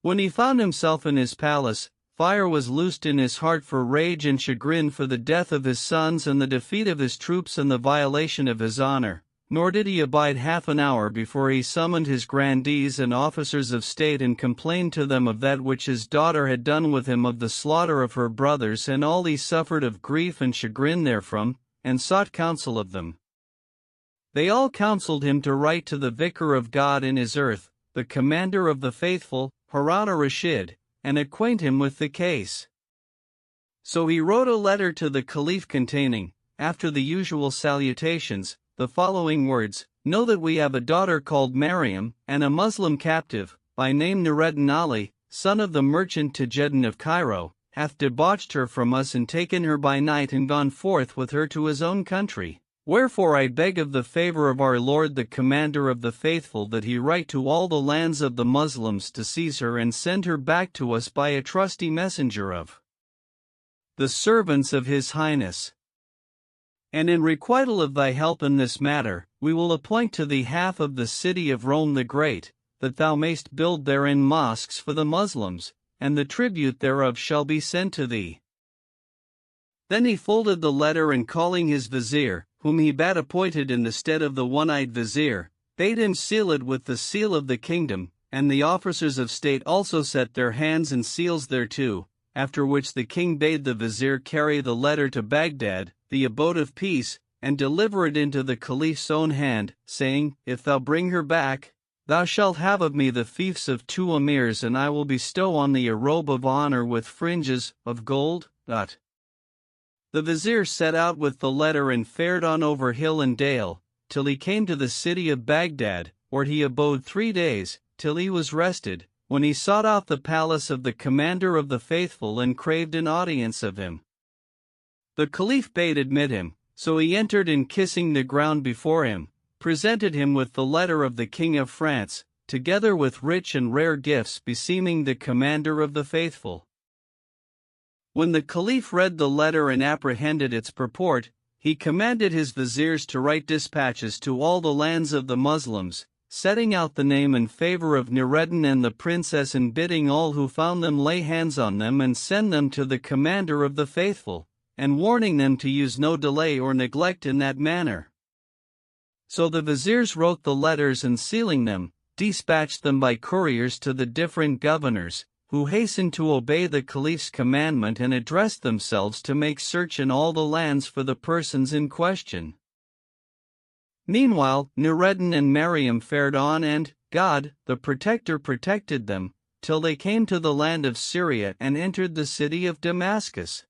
When he found himself in his palace, fire was loosed in his heart for rage and chagrin for the death of his sons and the defeat of his troops and the violation of his honor, nor did he abide half an hour before he summoned his grandees and officers of state and complained to them of that which his daughter had done with him, of the slaughter of her brothers, and all he suffered of grief and chagrin therefrom, and sought counsel of them. They all counseled him to write to the vicar of God in his earth, the commander of the faithful, Harun al-Rashid, and acquaint him with the case. So he wrote a letter to the caliph containing, after the usual salutations, the following words: Know that we have a daughter called Miriam, and a Muslim captive, by name Nureddin Ali, son of the merchant Tajeddin of Cairo, hath debauched her from us and taken her by night and gone forth with her to his own country. Wherefore I beg of the favor of our Lord the Commander of the Faithful that he write to all the lands of the Muslims to seize her and send her back to us by a trusty messenger of the servants of His Highness. And in requital of thy help in this matter, we will appoint to thee half of the city of Rome the Great, that thou mayst build therein mosques for the Muslims, and the tribute thereof shall be sent to thee. Then he folded the letter, and calling his vizier, whom he bade appointed in the stead of the one-eyed vizier, bade him seal it with the seal of the kingdom, and the officers of state also set their hands and seals thereto, after which the king bade the vizier carry the letter to Baghdad, the abode of peace, and deliver it into the caliph's own hand, saying, If thou bring her back, thou shalt have of me the fiefs of 2 emirs, and I will bestow on thee a robe of honor with fringes, of gold. The vizier set out with the letter and fared on over hill and dale, till he came to the city of Baghdad, where he abode 3 days, till he was rested, when he sought out the palace of the commander of the faithful and craved an audience of him. The caliph bade admit him, so he entered, and kissing the ground before him, presented him with the letter of the king of France, together with rich and rare gifts beseeming the commander of the faithful. When the caliph read the letter and apprehended its purport, he commanded his viziers to write dispatches to all the lands of the Muslims, setting out the name in favor of Nureddin and the princess, and bidding all who found them lay hands on them and send them to the commander of the faithful, and warning them to use no delay or neglect in that manner. So the viziers wrote the letters, and sealing them, dispatched them by couriers to the different governors, who hastened to obey the caliph's commandment and addressed themselves to make search in all the lands for the persons in question. Meanwhile, Nureddin and Miriam fared on, and God, the Protector, protected them, till they came to the land of Syria and entered the city of Damascus.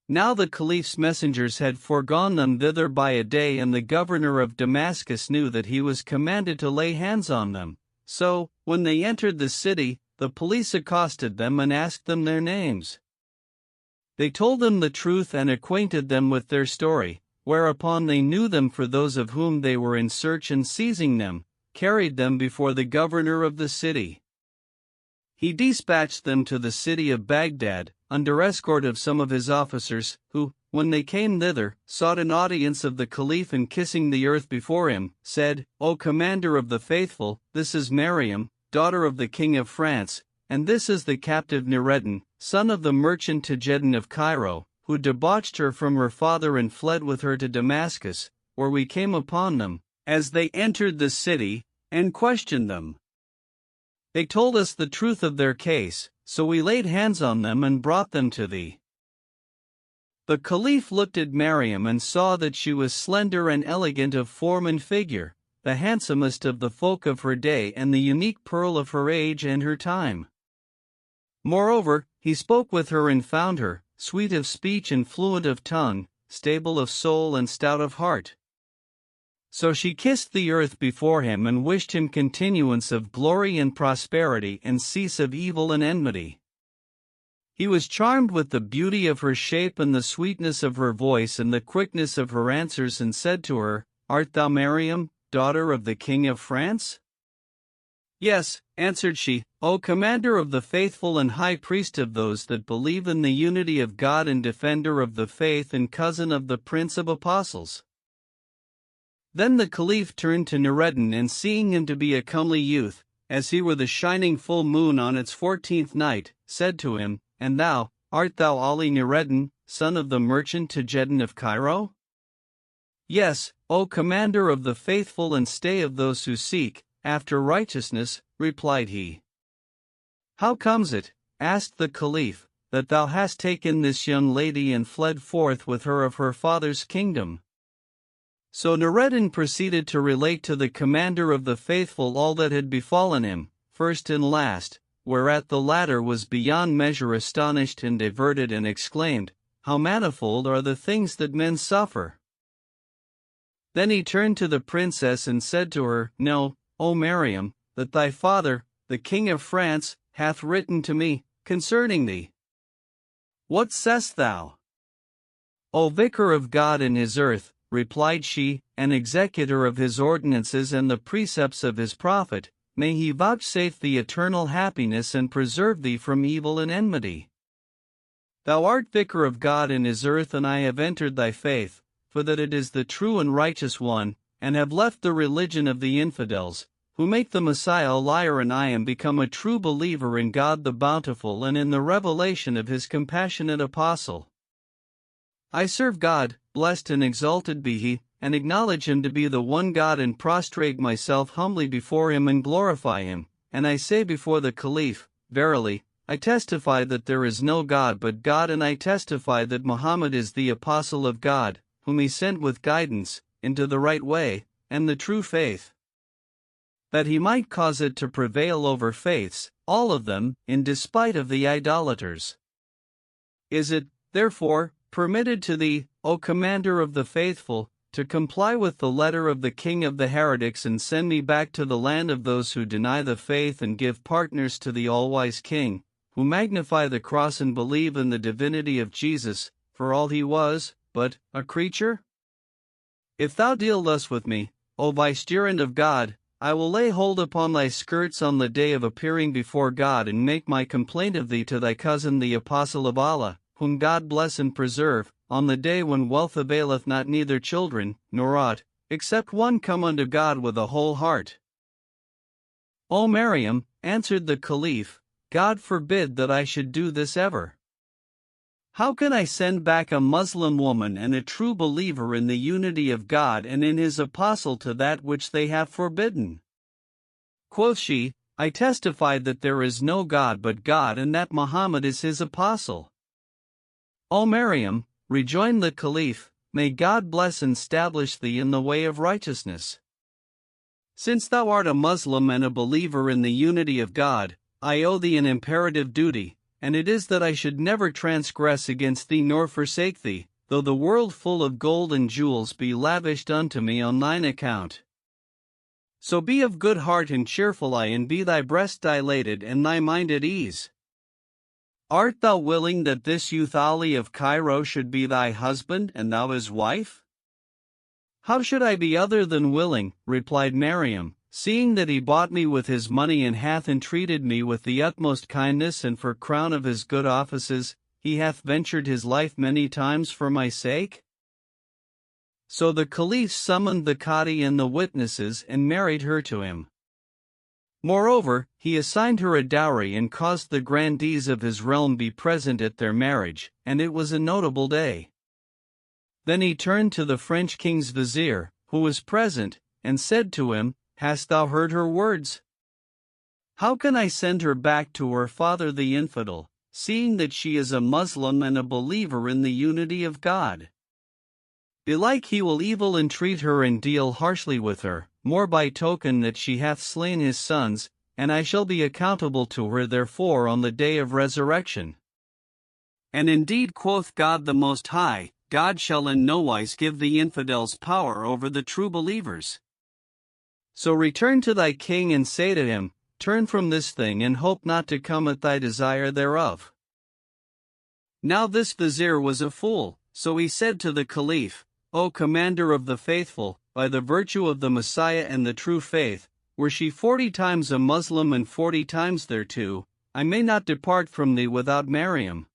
Now the caliph's messengers had foregone them thither by a day, and the governor of Damascus knew that he was commanded to lay hands on them. So, when they entered the city, the police accosted them and asked them their names. They told them the truth and acquainted them with their story, whereupon they knew them for those of whom they were in search, and seizing them, carried them before the governor of the city. He dispatched them to the city of Baghdad, under escort of some of his officers, who, when they came thither, sought an audience of the Caliph, and kissing the earth before him, said, "O Commander of the Faithful, this is Maryam, daughter of the King of France, and this is the captive Nureddin, son of the merchant Pigeon of Cairo, who debauched her from her father and fled with her to Damascus, where we came upon them, as they entered the city, and questioned them. They told us the truth of their case, so we laid hands on them and brought them to thee." The Caliph looked at Maryam and saw that she was slender and elegant of form and figure, the handsomest of the folk of her day and the unique pearl of her age and her time. Moreover, he spoke with her and found her, sweet of speech and fluent of tongue, stable of soul and stout of heart. So she kissed the earth before him and wished him continuance of glory and prosperity and cease of evil and enmity. He was charmed with the beauty of her shape and the sweetness of her voice and the quickness of her answers, and said to her, "Art thou Maryam, daughter of the King of France?" "Yes," answered she, "O Commander of the Faithful and High Priest of those that believe in the unity of God and Defender of the Faith and cousin of the Prince of Apostles." Then the Caliph turned to Nureddin, and seeing him to be a comely youth, as he were the shining full moon on its 14th night, said to him, "And thou, art thou Ali Nureddin, son of the merchant Pigeon of Cairo?" "Yes, O Commander of the Faithful and stay of those who seek after righteousness," replied he. "How comes it," asked the Caliph, "that thou hast taken this young lady and fled forth with her of her father's kingdom?" So Nureddin proceeded to relate to the Commander of the Faithful all that had befallen him, first and last, whereat the latter was beyond measure astonished and diverted, and exclaimed, "How manifold are the things that men suffer!" Then he turned to the princess and said to her, "Know, O Maryam, that thy father, the King of France, hath written to me concerning thee." "What sayest thou?" "O Vicar of God in his earth," replied she, "an executor of his ordinances and the precepts of his prophet, may he vouchsafe thee eternal happiness and preserve thee from evil and enmity. Thou art vicar of God in his earth, and I have entered thy faith, for that it is the true and righteous one, and have left the religion of the infidels, who make the Messiah a liar, and I am become a true believer in God the Bountiful and in the revelation of his compassionate apostle. I serve God, blessed and exalted be he, and acknowledge him to be the one God, and prostrate myself humbly before him and glorify him, and I say before the Caliph, verily, I testify that there is no God but God, and I testify that Muhammad is the apostle of God, whom he sent with guidance, into the right way, and the true faith, that he might cause it to prevail over faiths, all of them, in despite of the idolaters. Is it, therefore, permitted to thee, O Commander of the Faithful, to comply with the letter of the King of the Heretics, and send me back to the land of those who deny the faith and give partners to the all-wise King, who magnify the cross and believe in the divinity of Jesus, for all he was, but a creature? If thou deal thus with me, O Vicegerent of God, I will lay hold upon thy skirts on the day of appearing before God, and make my complaint of thee to thy cousin the Apostle of Allah, whom God bless and preserve, on the day when wealth availeth not, neither children, nor aught, except one come unto God with a whole heart." "O Maryam," answered the Caliph, "God forbid that I should do this ever. How can I send back a Muslim woman and a true believer in the unity of God and in his apostle to that which they have forbidden?" Quoth she, "I testify that there is no God but God, and that Muhammad is his apostle." "O Maryam," rejoined the Caliph, "may God bless and stablish thee in the way of righteousness. Since thou art a Muslim and a believer in the unity of God, I owe thee an imperative duty, and it is that I should never transgress against thee nor forsake thee, though the world full of gold and jewels be lavished unto me on thine account. So be of good heart and cheerful eye, and be thy breast dilated and thy mind at ease. Art thou willing that this youth Ali of Cairo should be thy husband and thou his wife? How should I be other than willing, replied Miriam, seeing that he bought me with his money and hath entreated me with the utmost kindness, and for crown of his good offices, he hath ventured his life many times for my sake? So the Caliph summoned the Cadi and the witnesses and married her to him. Moreover, he assigned her a dowry and caused the grandees of his realm be present at their marriage, and it was a notable day. Then he turned to the French king's vizier, who was present, and said to him, Hast thou heard her words? How can I send her back to her father the infidel, seeing that she is a Muslim and a believer in the unity of God? Belike he will evil entreat her and deal harshly with her, more by token that she hath slain his sons, and I shall be accountable to her therefore on the day of resurrection. And indeed, quoth God the Most High, God shall in no wise give the infidels power over the true believers. So return to thy king and say to him, Turn from this thing and hope not to come at thy desire thereof. Now this vizier was a fool, so he said to the Caliph, O commander of the faithful, by the virtue of the Messiah and the true faith, were she 40 times a Muslim and 40 times thereto, I may not depart from thee without Miriam.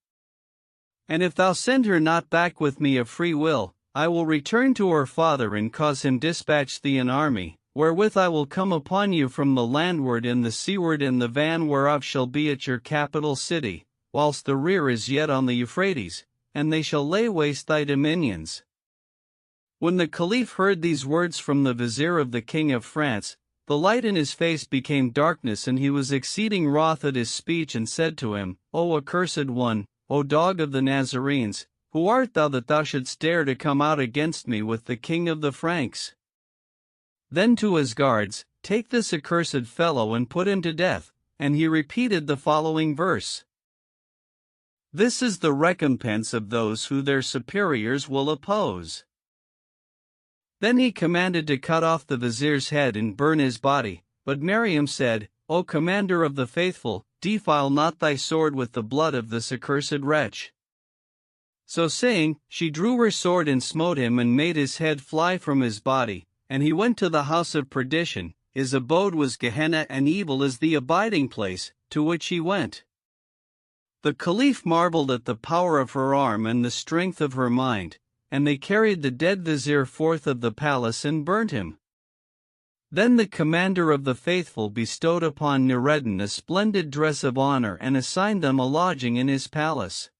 And if thou send her not back with me of free will, I will return to her father and cause him dispatch thee an army, wherewith I will come upon you from the landward and the seaward, and the van whereof shall be at your capital city, whilst the rear is yet on the Euphrates, and they shall lay waste thy dominions. When the Caliph heard these words from the vizier of the king of France, the light in his face became darkness, and he was exceeding wroth at his speech, and said to him, O accursed one, O dog of the Nazarenes, who art thou that thou shouldst dare to come out against me with the king of the Franks? Then to his guards, Take this accursed fellow and put him to death, and he repeated the following verse. This is the recompense of those who their superiors will oppose. Then he commanded to cut off the vizier's head and burn his body, but Miriam said, O commander of the faithful, defile not thy sword with the blood of this accursed wretch. So saying, she drew her sword and smote him and made his head fly from his body, and he went to the house of perdition. His abode was Gehenna, and evil is the abiding place, to which he went. The Caliph marveled at the power of her arm and the strength of her mind, and they carried the dead vizier forth of the palace and burnt him. Then the commander of the faithful bestowed upon Nureddin a splendid dress of honor and assigned them a lodging in his palace.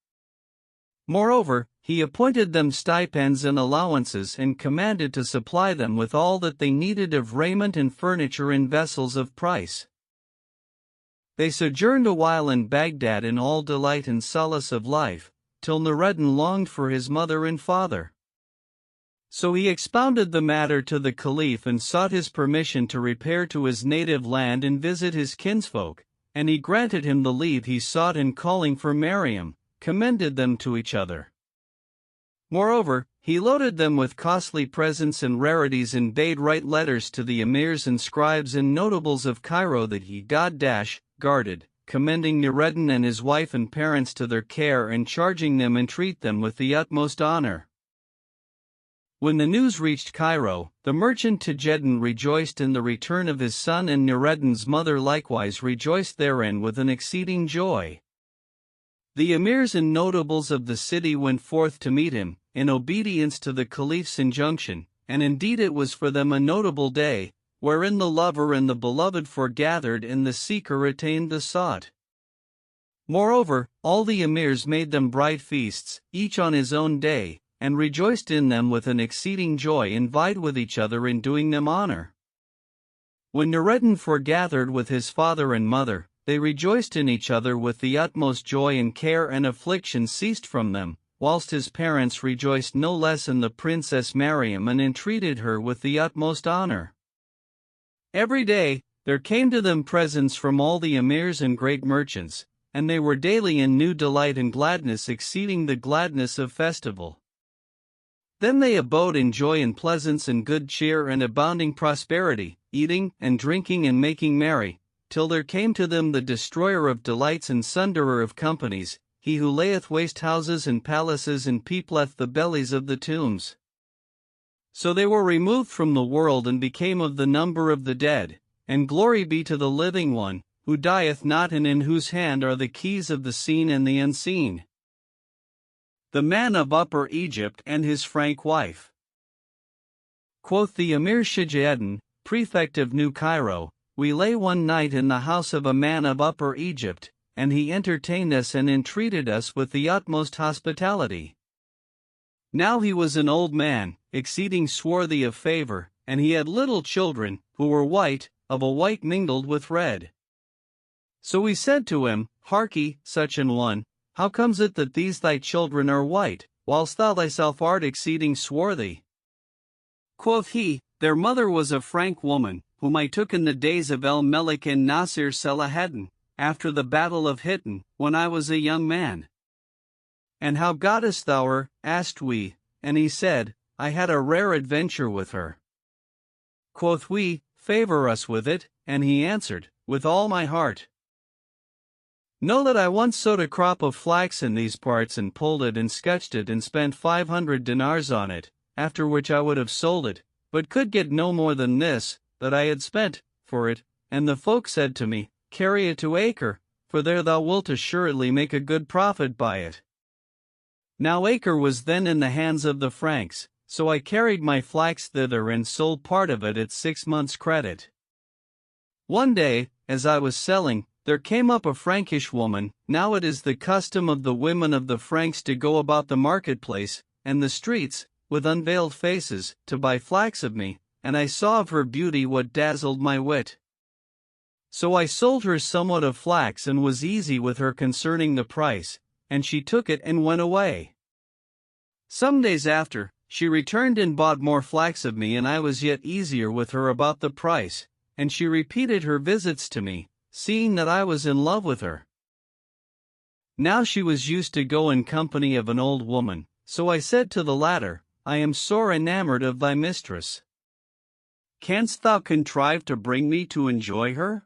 Moreover, he appointed them stipends and allowances and commanded to supply them with all that they needed of raiment and furniture in vessels of price. They sojourned a while in Baghdad in all delight and solace of life, till Nureddin longed for his mother and father. So he expounded the matter to the Caliph and sought his permission to repair to his native land and visit his kinsfolk, and he granted him the leave he sought, and calling for Miriam, commended them to each other. Moreover, he loaded them with costly presents and rarities, and bade write letters to the emirs and scribes and notables of Cairo that he guarded, commending Nureddin and his wife and parents to their care, and charging them entreat them with the utmost honor. When the news reached Cairo, the merchant Tajeddin rejoiced in the return of his son, and Nureddin's mother likewise rejoiced therein with an exceeding joy. The emirs and notables of the city went forth to meet him, in obedience to the Caliph's injunction, and indeed it was for them a notable day, wherein the lover and the beloved foregathered, and the seeker attained the sought. Moreover, all the emirs made them bright feasts, each on his own day, and rejoiced in them with an exceeding joy, and vied with each other in doing them honor. When Nureddin foregathered with his father and mother, they rejoiced in each other with the utmost joy, and care and affliction ceased from them, whilst his parents rejoiced no less in the princess Miriam, and entreated her with the utmost honor. Every day, there came to them presents from all the emirs and great merchants, and they were daily in new delight and gladness, exceeding the gladness of festival. Then they abode in joy and pleasance and good cheer and abounding prosperity, eating and drinking and making merry, till there came to them the destroyer of delights and sunderer of companies, he who layeth waste houses and palaces and peopleth the bellies of the tombs. So they were removed from the world and became of the number of the dead, and glory be to the living one, who dieth not and in whose hand are the keys of the seen and the unseen. The man of Upper Egypt and his frank wife. Quoth the Emir Shija'eddin, prefect of New Cairo, we lay one night in the house of a man of Upper Egypt, and he entertained us and entreated us with the utmost hospitality. Now he was an old man, exceeding swarthy of favor, and he had little children, who were white, of a white mingled with red. So we said to him, Harkye, such an one, how comes it that these thy children are white, whilst thou thyself art exceeding swarthy? Quoth he, their mother was a frank woman, whom I took in the days of El-Melik and Nasir Salahaddin, after the battle of Hittin, when I was a young man. And how gottest thou her? Asked we, and he said, I had a rare adventure with her. Quoth we, favor us with it, and he answered, with all my heart. Know that I once sowed a crop of flax in these parts and pulled it and scutched it and spent 500 dinars on it, after which I would have sold it, but could get no more than this, that I had spent, for it, and the folk said to me, carry it to Acre, for there thou wilt assuredly make a good profit by it. Now Acre was then in the hands of the Franks, so I carried my flax thither and sold part of it at 6 months' credit. One day, as I was selling, there came up a Frankish woman. Now it is the custom of the women of the Franks to go about the marketplace, and the streets, with unveiled faces, to buy flax of me, and I saw of her beauty what dazzled my wit. So I sold her somewhat of flax and was easy with her concerning the price, and she took it and went away. Some days after, she returned and bought more flax of me, and I was yet easier with her about the price, and she repeated her visits to me, seeing that I was in love with her. Now she was used to go in company of an old woman, so I said to the latter, I am sore enamored of thy mistress. Canst thou contrive to bring me to enjoy her?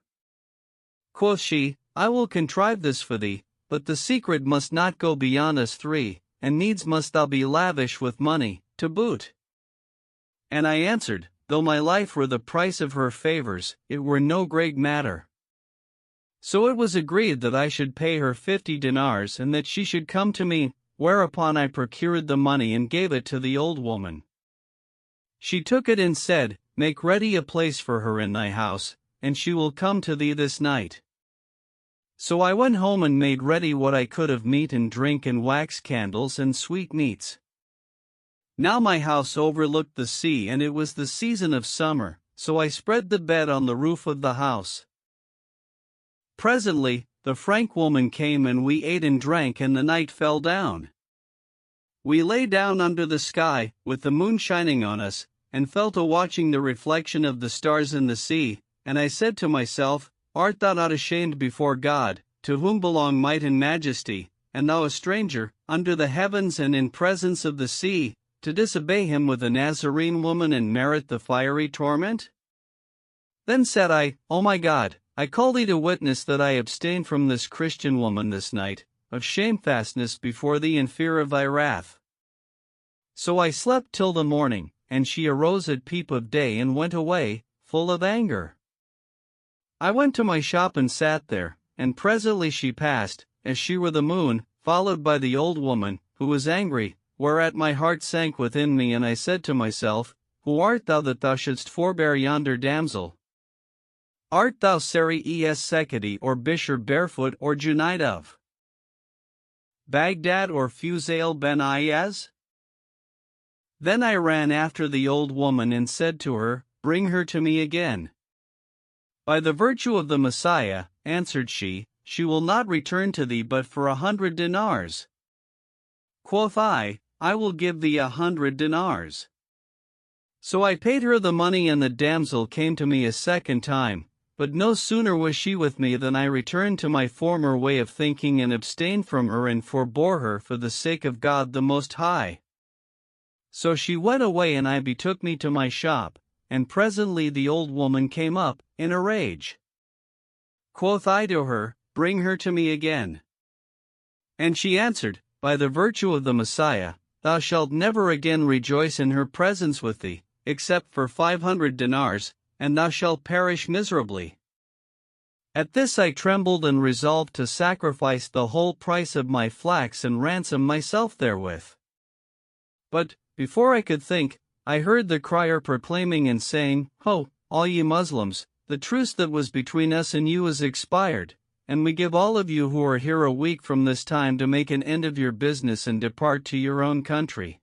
Quoth she, I will contrive this for thee, but the secret must not go beyond us three, and needs must thou be lavish with money, to boot. And I answered, though my life were the price of her favors, it were no great matter. So it was agreed that I should pay her 50 dinars and that she should come to me, whereupon I procured the money and gave it to the old woman. She took it and said, make ready a place for her in thy house, and she will come to thee this night. So I went home and made ready what I could of meat and drink and wax candles and sweetmeats. Now my house overlooked the sea, and it was the season of summer, so I spread the bed on the roof of the house. Presently, the Frank woman came and we ate and drank, and the night fell down. We lay down under the sky, with the moon shining on us, and fell to watching the reflection of the stars in the sea, and I said to myself, art thou not ashamed before God, to whom belong might and majesty, and thou a stranger, under the heavens and in presence of the sea, to disobey him with a Nazarene woman and merit the fiery torment? Then said I, O my God, I call thee to witness that I abstain from this Christian woman this night, of shamefastness before thee and fear of thy wrath. So I slept till the morning, and she arose at peep of day and went away, full of anger. I went to my shop and sat there, and presently she passed, as she were the moon, followed by the old woman, who was angry, whereat my heart sank within me, and I said to myself, who art thou that thou shouldst forbear yonder damsel? Art thou Sari es Sekedi or Bishr Barefoot or Junaid of Baghdad or Fuzail ben Ayaz? Then I ran after the old woman and said to her, bring her to me again. By the virtue of the Messiah, answered she will not return to thee but for 100 dinars. Quoth I will give thee 100 dinars. So I paid her the money, and the damsel came to me a second time, but no sooner was she with me than I returned to my former way of thinking and abstained from her and forbore her for the sake of God the Most High. So she went away, and I betook me to my shop, and presently the old woman came up, in a rage. Quoth I to her, Bring her to me again. And she answered, By the virtue of the Messiah, thou shalt never again rejoice in her presence with thee, except for 500 dinars, and thou shalt perish miserably. At this I trembled and resolved to sacrifice the whole price of my flax and ransom myself therewith. But, before I could think, I heard the crier proclaiming and saying, Ho, all ye Muslims, the truce that was between us and you is expired, and we give all of you who are here a week from this time to make an end of your business and depart to your own country.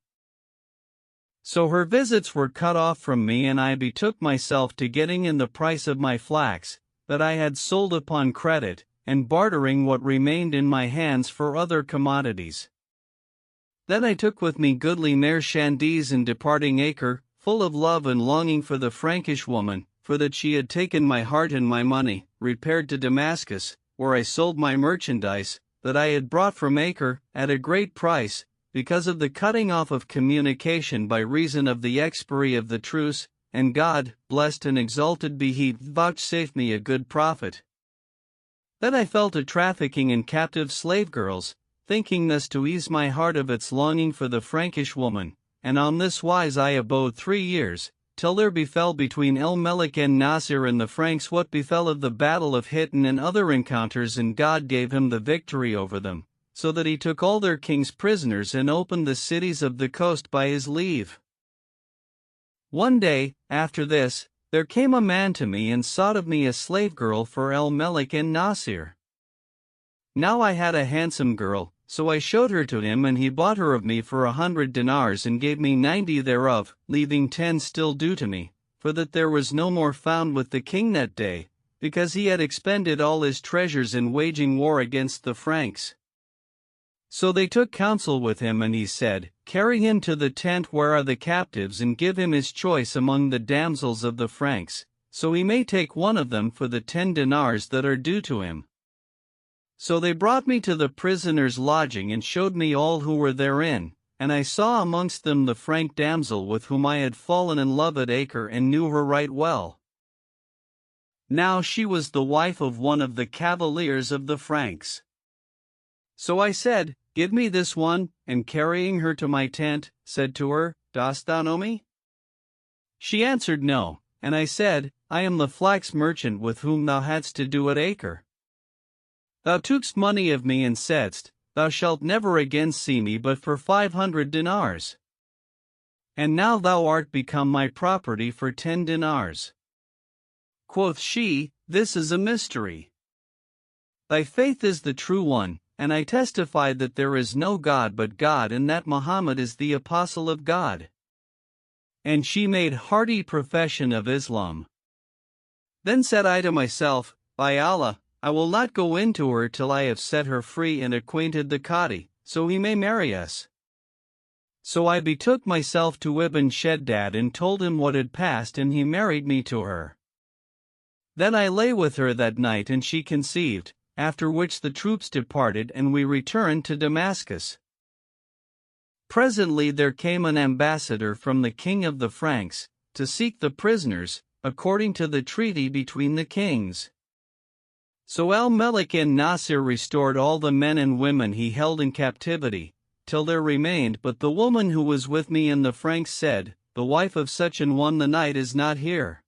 So her visits were cut off from me, and I betook myself to getting in the price of my flax, that I had sold upon credit, and bartering what remained in my hands for other commodities. Then I took with me goodly marchandise, and departing Acre, full of love and longing for the Frankish woman, for that she had taken my heart and my money, repaired to Damascus, where I sold my merchandise, that I had brought from Acre, at a great price, because of the cutting off of communication by reason of the expiry of the truce, and God, blessed and exalted be He, vouchsafed me a good profit. Then I fell to trafficking in captive slave girls, thinking thus to ease my heart of its longing for the Frankish woman, and on this wise I abode 3 years, till there befell between El-Melek and Nasir and the Franks what befell of the battle of Hittin and other encounters, and God gave him the victory over them, so that he took all their kings prisoners and opened the cities of the coast by his leave. One day, after this, there came a man to me and sought of me a slave girl for El-Melek and Nasir. Now I had a handsome girl, so I showed her to him, and he bought her of me for 100 dinars and gave me 90 thereof, leaving 10 still due to me, for that there was no more found with the king that day, because he had expended all his treasures in waging war against the Franks. So they took counsel with him, and he said, Carry him to the tent where are the captives, and give him his choice among the damsels of the Franks, so he may take one of them for the 10 dinars that are due to him. So they brought me to the prisoners' lodging and showed me all who were therein, and I saw amongst them the Frank damsel with whom I had fallen in love at Acre and knew her right well. Now she was the wife of one of the cavaliers of the Franks. So I said, Give me this one, and carrying her to my tent, said to her, Dost thou know me? She answered no, and I said, I am the flax merchant with whom thou hadst to do at Acre. Thou tookst money of me and saidst, Thou shalt never again see me but for 500 dinars. And now thou art become my property for 10 dinars. Quoth she, This is a mystery. Thy faith is the true one, and I testify that there is no God but God, and that Muhammad is the apostle of God. And she made hearty profession of Islam. Then said I to myself, By Allah, I will not go into her till I have set her free and acquainted the Qadi, so he may marry us. So I betook myself to Ibn Sheddad and told him what had passed, and he married me to her. Then I lay with her that night, and she conceived, after which the troops departed and we returned to Damascus. Presently there came an ambassador from the king of the Franks, to seek the prisoners, according to the treaty between the kings. So El-Melek and Nasir restored all the men and women he held in captivity, till there remained but the woman who was with me, and the Franks said, The wife of such an one the night is not here.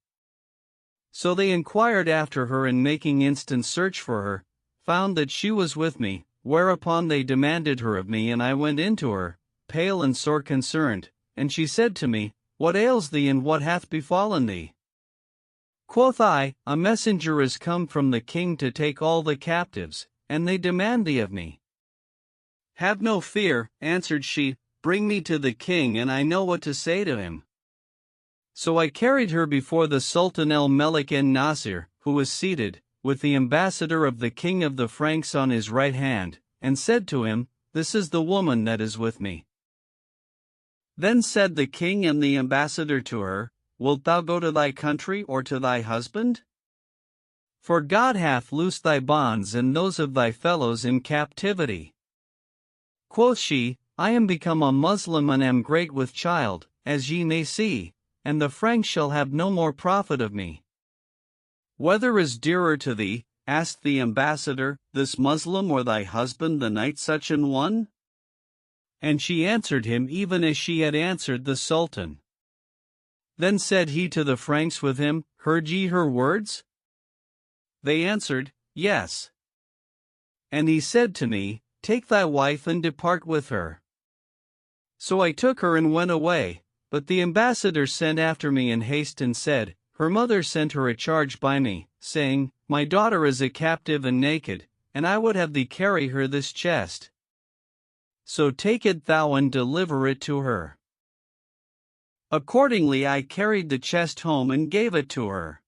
So they inquired after her, and making instant search for her, found that she was with me, whereupon they demanded her of me, and I went into her, pale and sore concerned, and she said to me, What ails thee, and what hath befallen thee? Quoth I, A messenger is come from the king to take all the captives, and they demand thee of me. Have no fear, answered she, bring me to the king, and I know what to say to him. So I carried her before the Sultan El-Melek en Nasir, who was seated, with the ambassador of the king of the Franks on his right hand, and said to him, This is the woman that is with me. Then said the king and the ambassador to her, Wilt thou go to thy country or to thy husband? For God hath loosed thy bonds and those of thy fellows in captivity. Quoth she, I am become a Muslim and am great with child, as ye may see, and the Franks shall have no more profit of me. Whether is dearer to thee, asked the ambassador, this Muslim or thy husband the knight such an one? And she answered him even as she had answered the Sultan. Then said he to the Franks with him, Heard ye her words? They answered, Yes. And he said to me, Take thy wife and depart with her. So I took her and went away, but the ambassador sent after me in haste and said, Her mother sent her a charge by me, saying, My daughter is a captive and naked, and I would have thee carry her this chest. So take it thou and deliver it to her. Accordingly I carried the chest home and gave it to her.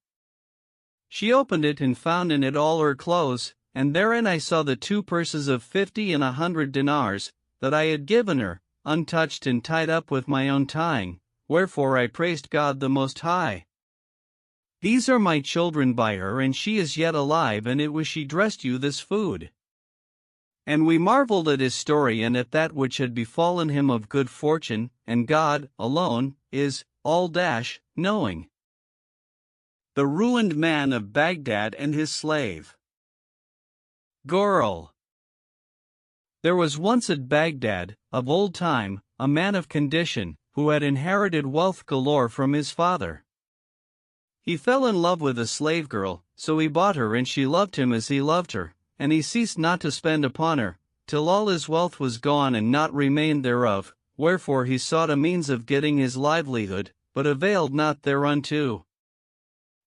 She opened it and found in it all her clothes, and therein I saw the 2 purses of 50 and 100 dinars, that I had given her, untouched and tied up with my own tying, wherefore I praised God the Most High. These are my children by her, and she is yet alive, and it was she dressed you this food. And we marveled at his story and at that which had befallen him of good fortune, and God, alone, is, knowing. The Ruined Man of Baghdad and His Slave. Girl. There was once at Baghdad, of old time, a man of condition, who had inherited wealth galore from his father. He fell in love with a slave girl, so he bought her, and she loved him as he loved her, and he ceased not to spend upon her, till all his wealth was gone and naught remained thereof, wherefore he sought a means of getting his livelihood, but availed not thereunto.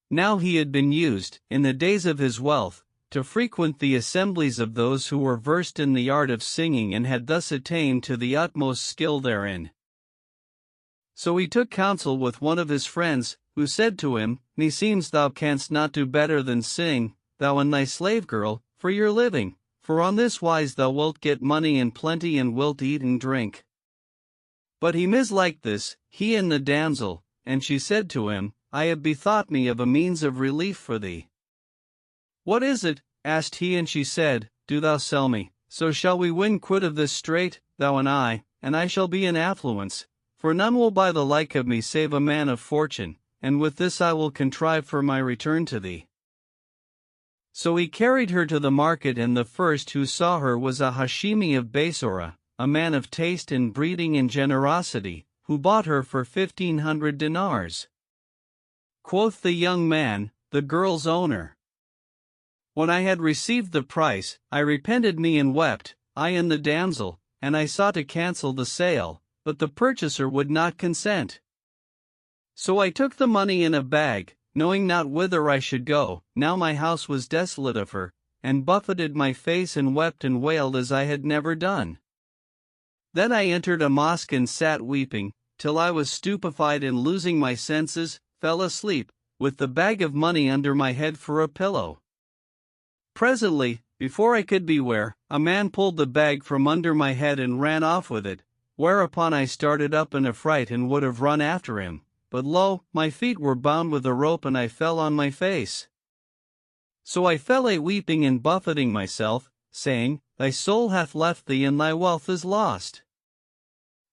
Now he had been used, in the days of his wealth, to frequent the assemblies of those who were versed in the art of singing and had thus attained to the utmost skill therein. So he took counsel with one of his friends, who said to him, Meseems thou canst not do better than sing, thou and thy slave girl, for your living, for on this wise thou wilt get money in plenty and wilt eat and drink. But he misliked this, he and the damsel, and she said to him, I have bethought me of a means of relief for thee. What is it? Asked he, and she said, Do thou sell me, so shall we win quit of this strait, thou and I shall be in affluence, for none will buy the like of me save a man of fortune, and with this I will contrive for my return to thee. So he carried her to the market, and the first who saw her was a Hashimi of Basora, a man of taste and breeding and generosity, who bought her for 1,500 dinars. Quoth the young man, the girl's owner, When I had received the price, I repented me and wept, I and the damsel, and I sought to cancel the sale, but the purchaser would not consent. So I took the money in a bag, knowing not whither I should go. Now my house was desolate of her, and buffeted my face and wept and wailed as I had never done. Then I entered a mosque and sat weeping, till I was stupefied and losing my senses, fell asleep, with the bag of money under my head for a pillow. Presently, before I could beware, a man pulled the bag from under my head and ran off with it, whereupon I started up in a fright and would have run after him, but lo, my feet were bound with a rope and I fell on my face. So I fell a weeping and buffeting myself, saying, Thy soul hath left thee and thy wealth is lost.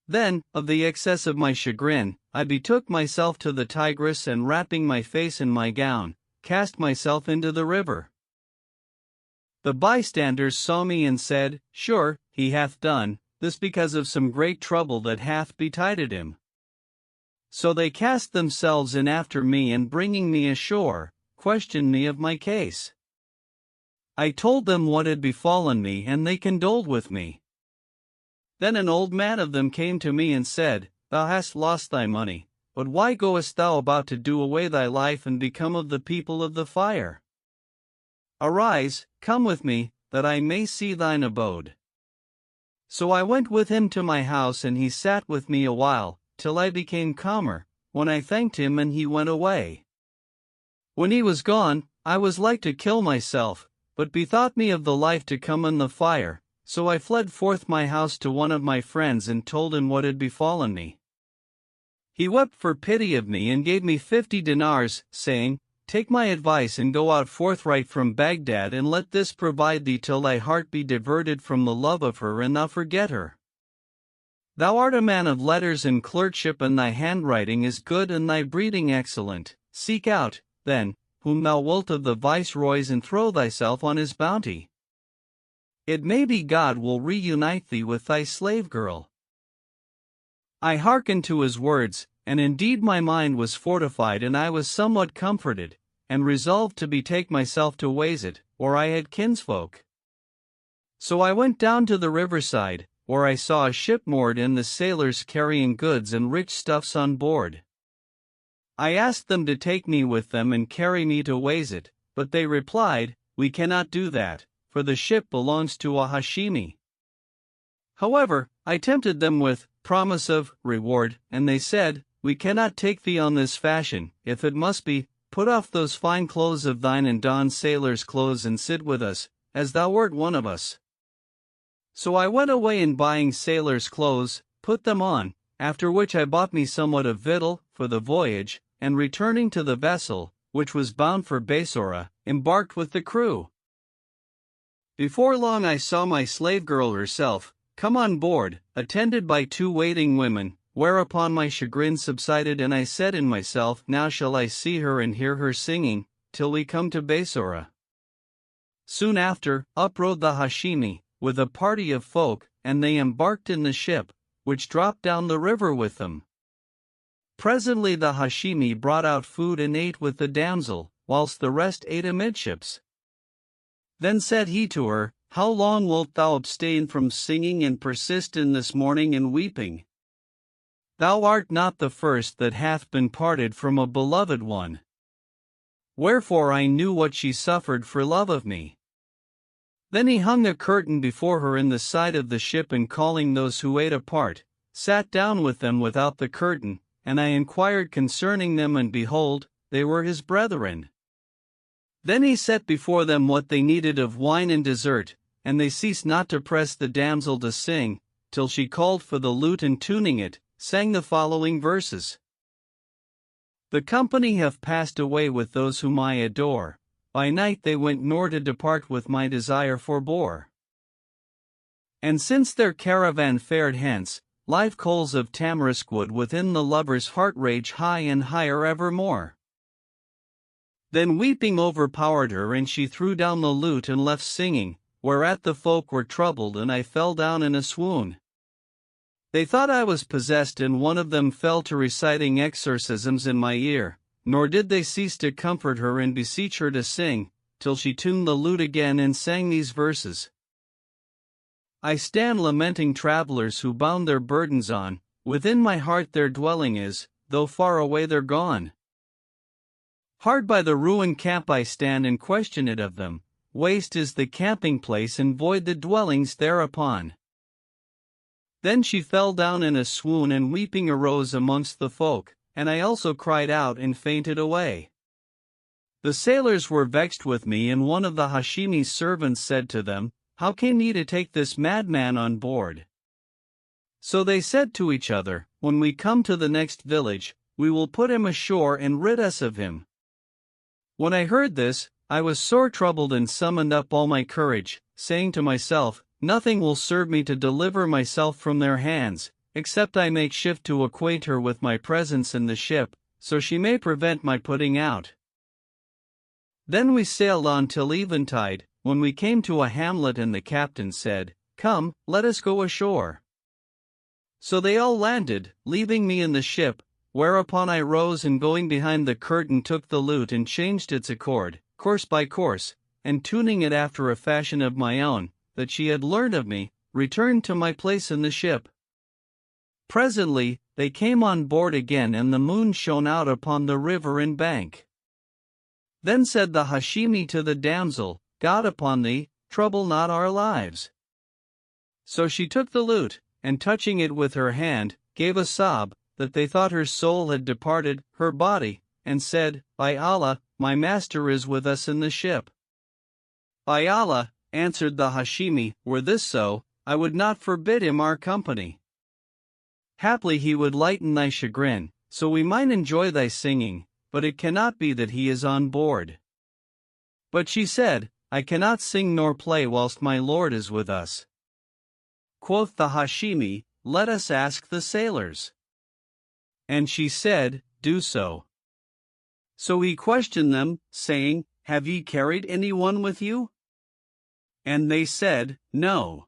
Then, of the excess of my chagrin, I betook myself to the Tigris and wrapping my face in my gown, cast myself into the river. The bystanders saw me and said, Sure, he hath done this because of some great trouble that hath betided him. So they cast themselves in after me and bringing me ashore, questioned me of my case. I told them what had befallen me and they condoled with me. Then an old man of them came to me and said, Thou hast lost thy money, but why goest thou about to do away thy life and become of the people of the fire? Arise, come with me, that I may see thine abode. So I went with him to my house and he sat with me a while, till I became calmer, when I thanked him and he went away. When he was gone, I was like to kill myself, but bethought me of the life to come in the fire, so I fled forth my house to one of my friends and told him what had befallen me. He wept for pity of me and gave me 50 dinars, saying, Take my advice and go out forthright from Baghdad and let this provide thee till thy heart be diverted from the love of her and thou forget her. Thou art a man of letters and clerkship, and thy handwriting is good and thy breeding excellent. Seek out, then, whom thou wilt of the viceroys, and throw thyself on his bounty. It may be God will reunite thee with thy slave girl. I hearkened to his words, and indeed my mind was fortified, and I was somewhat comforted, and resolved to betake myself to Waysit, where I had kinsfolk. So I went down to the riverside, where I saw a ship moored and the sailors carrying goods and rich stuffs on board. I asked them to take me with them and carry me to Waysit, but they replied, We cannot do that, for the ship belongs to a Hashimi. However, I tempted them with promise of reward, and they said, We cannot take thee on this fashion. If it must be, put off those fine clothes of thine and don sailor's clothes and sit with us, as thou wert one of us. So I went away, and buying sailor's clothes, put them on, after which I bought me somewhat of victual for the voyage, and returning to the vessel, which was bound for Basora, embarked with the crew. Before long I saw my slave girl herself come on board, attended by 2 waiting women, whereupon my chagrin subsided, and I said in myself, Now shall I see her and hear her singing, till we come to Basora. Soon after, up rode the Hashimi, with a party of folk, and they embarked in the ship, which dropped down the river with them. Presently the Hashimi brought out food and ate with the damsel, whilst the rest ate amidships. Then said he to her, How long wilt thou abstain from singing and persist in this mourning and weeping? Thou art not the first that hath been parted from a beloved one. Wherefore I knew what she suffered for love of me. Then he hung a curtain before her in the side of the ship, and calling those who ate apart, sat down with them without the curtain, and I inquired concerning them, and behold, they were his brethren. Then he set before them what they needed of wine and dessert, and they ceased not to press the damsel to sing, till she called for the lute, and tuning it, sang the following verses. The company have passed away with those whom I adore. By night they went, nor to depart with my desire forbore. And since their caravan fared hence, live coals of tamarisk wood within the lover's heart rage high and higher evermore. Then weeping overpowered her, and she threw down the lute and left singing, whereat the folk were troubled, and I fell down in a swoon. They thought I was possessed, and one of them fell to reciting exorcisms in my ear, nor did they cease to comfort her and beseech her to sing, till she tuned the lute again and sang these verses. I stand lamenting travelers who bound their burdens on, within my heart their dwelling is, though far away they're gone. Hard by the ruined camp I stand and question it of them, waste is the camping place and void the dwellings thereupon. Then she fell down in a swoon, and weeping arose amongst the folk, and I also cried out and fainted away. The sailors were vexed with me, and one of the Hashimi's servants said to them, How came ye to take this madman on board? So they said to each other, When we come to the next village, we will put him ashore and rid us of him. When I heard this, I was sore troubled, and summoned up all my courage, saying to myself, Nothing will serve me to deliver myself from their hands, except I make shift to acquaint her with my presence in the ship, so she may prevent my putting out. Then we sailed on till eventide, when we came to a hamlet, and the captain said, Come, let us go ashore. So they all landed, leaving me in the ship, whereupon I rose, and going behind the curtain took the lute and changed its accord, course by course, and tuning it after a fashion of my own, that she had learned of me, returned to my place in the ship. Presently, they came on board again, and the moon shone out upon the river and bank. Then said the Hashimi to the damsel, God upon thee, trouble not our lives. So she took the lute, and touching it with her hand, gave a sob, that they thought her soul had departed her body, and said, By Allah, my master is with us in the ship. By Allah, answered the Hashimi, were this so, I would not forbid him our company. Haply he would lighten thy chagrin, so we might enjoy thy singing, but it cannot be that he is on board. But she said, I cannot sing nor play whilst my lord is with us. Quoth the Hashimi, "Let us ask the sailors." And she said, "Do so." So he questioned them, saying, "Have ye carried any one with you?" And they said, "No."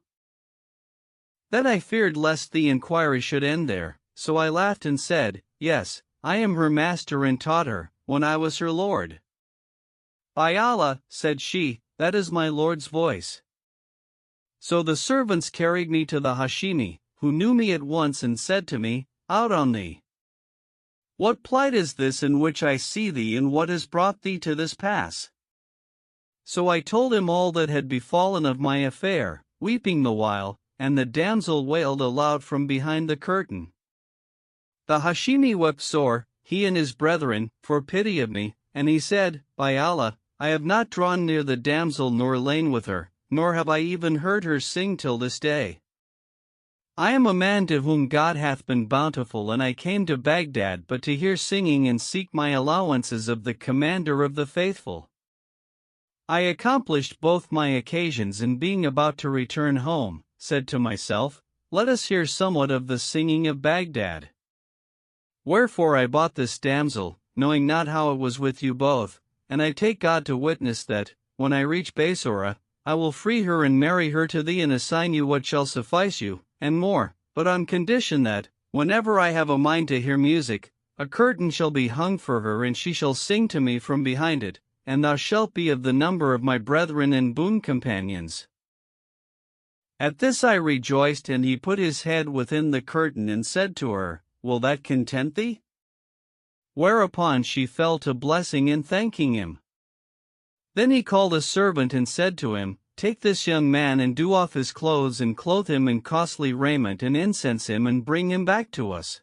Then I feared lest the inquiry should end there, so I laughed and said, "Yes, I am her master and taught her, when I was her lord." "By Allah," said she, "that is my lord's voice." So the servants carried me to the Hashimi, who knew me at once and said to me, "Out on thee! What plight is this in which I see thee, and what has brought thee to this pass?" So I told him all that had befallen of my affair, weeping the while, and the damsel wailed aloud from behind the curtain. The Hashimi wept sore, he and his brethren, for pity of me, and he said, "By Allah, I have not drawn near the damsel nor lain with her, nor have I even heard her sing till this day. I am a man to whom God hath been bountiful, and I came to Baghdad but to hear singing and seek my allowances of the Commander of the Faithful. I accomplished both my occasions, and being about to return home, said to myself, Let us hear somewhat of the singing of Baghdad. Wherefore I bought this damsel, knowing not how it was with you both, and I take God to witness that, when I reach Basora, I will free her and marry her to thee and assign you what shall suffice you, and more, but on condition that, whenever I have a mind to hear music, a curtain shall be hung for her and she shall sing to me from behind it, and thou shalt be of the number of my brethren and boon companions. At this I rejoiced, and he put his head within the curtain and said to her, Will that content thee? Whereupon she fell to blessing and thanking him. Then he called a servant and said to him, Take this young man and do off his clothes and clothe him in costly raiment and incense him and bring him back to us.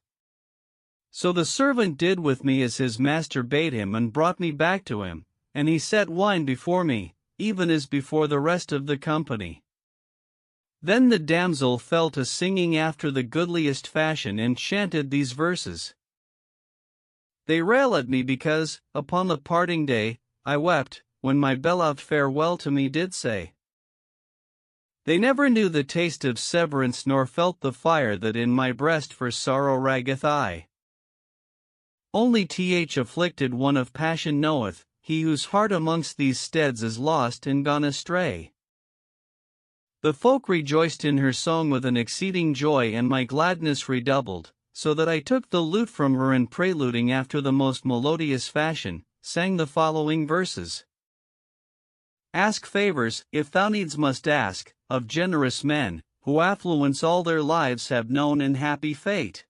So the servant did with me as his master bade him and brought me back to him, and he set wine before me, even as before the rest of the company. Then the damsel fell to singing after the goodliest fashion and chanted these verses. They rail at me because, upon the parting day, I wept, when my beloved farewell to me did say. They never knew the taste of severance nor felt the fire that in my breast for sorrow raggeth I. Only afflicted one of passion knoweth, he whose heart amongst these steads is lost and gone astray. The folk rejoiced in her song with an exceeding joy, and my gladness redoubled, so that I took the lute from her and preluding after the most melodious fashion, sang the following verses. Ask favors, if thou needs must ask, of generous men, who affluence all their lives have known in happy fate.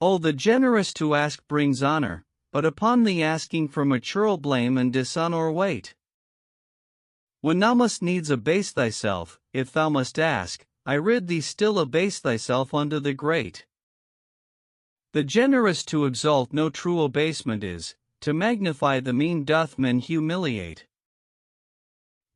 Oh, the generous to ask brings honor, but upon the asking for matural blame and dishonor wait. When thou must needs abase thyself, if thou must ask, I rid thee still abase thyself unto the great. The generous to exalt no true abasement is, to magnify the mean doth men humiliate.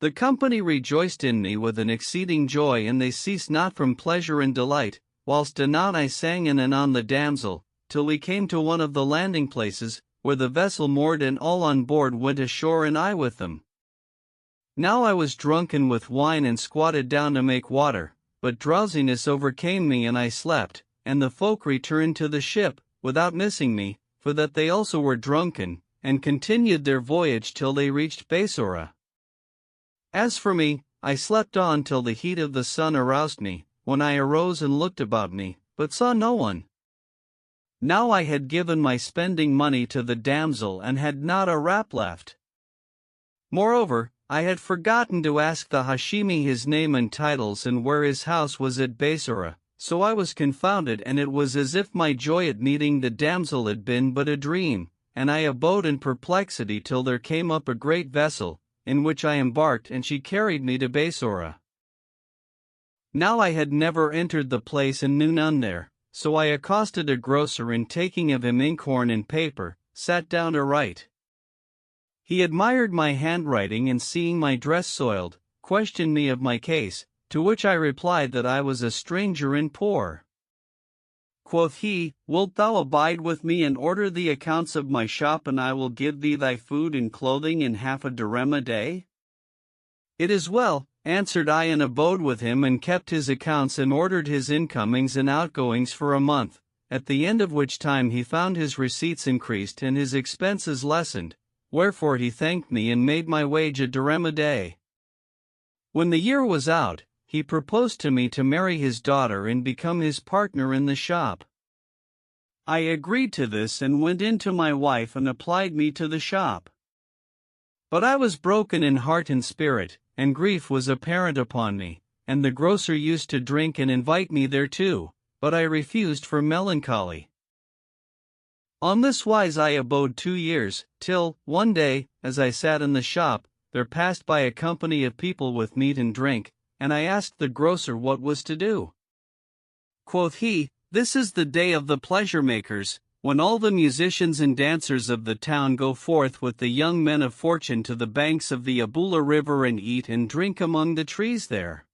The company rejoiced in me with an exceeding joy, and they ceased not from pleasure and delight, whilst anon I sang and anon the damsel, till we came to one of the landing places, where the vessel moored and all on board went ashore and I with them. Now I was drunken with wine and squatted down to make water, but drowsiness overcame me and I slept, and the folk returned to the ship, without missing me, for that they also were drunken, and continued their voyage till they reached Basora. As for me, I slept on till the heat of the sun aroused me, when I arose and looked about me, but saw no one. Now I had given my spending money to the damsel and had not a rap left. Moreover, I had forgotten to ask the Hashimi his name and titles and where his house was at Basora, so I was confounded, and it was as if my joy at meeting the damsel had been but a dream, and I abode in perplexity till there came up a great vessel, in which I embarked, and she carried me to Basora. Now I had never entered the place and knew none there, so I accosted a grocer, and taking of him inkhorn and paper, sat down to write. He admired my handwriting, and seeing my dress soiled, questioned me of my case, to which I replied that I was a stranger and poor. Quoth he, Wilt thou abide with me and order the accounts of my shop, and I will give thee thy food and clothing in half a dirham a day? It is well, answered I, and abode with him and kept his accounts and ordered his incomings and outgoings for a month, at the end of which time he found his receipts increased and his expenses lessened, wherefore he thanked me and made my wage a dirham a day. When the year was out, he proposed to me to marry his daughter and become his partner in the shop. I agreed to this and went in to my wife and applied me to the shop. But I was broken in heart and spirit, and grief was apparent upon me, and the grocer used to drink and invite me thereto, but I refused for melancholy. On this wise I abode 2 years, till, one day, as I sat in the shop, there passed by a company of people with meat and drink, and I asked the grocer what was to do. Quoth he, "This is the day of the pleasure makers, when all the musicians and dancers of the town go forth with the young men of fortune to the banks of the Abula River and eat and drink among the trees there."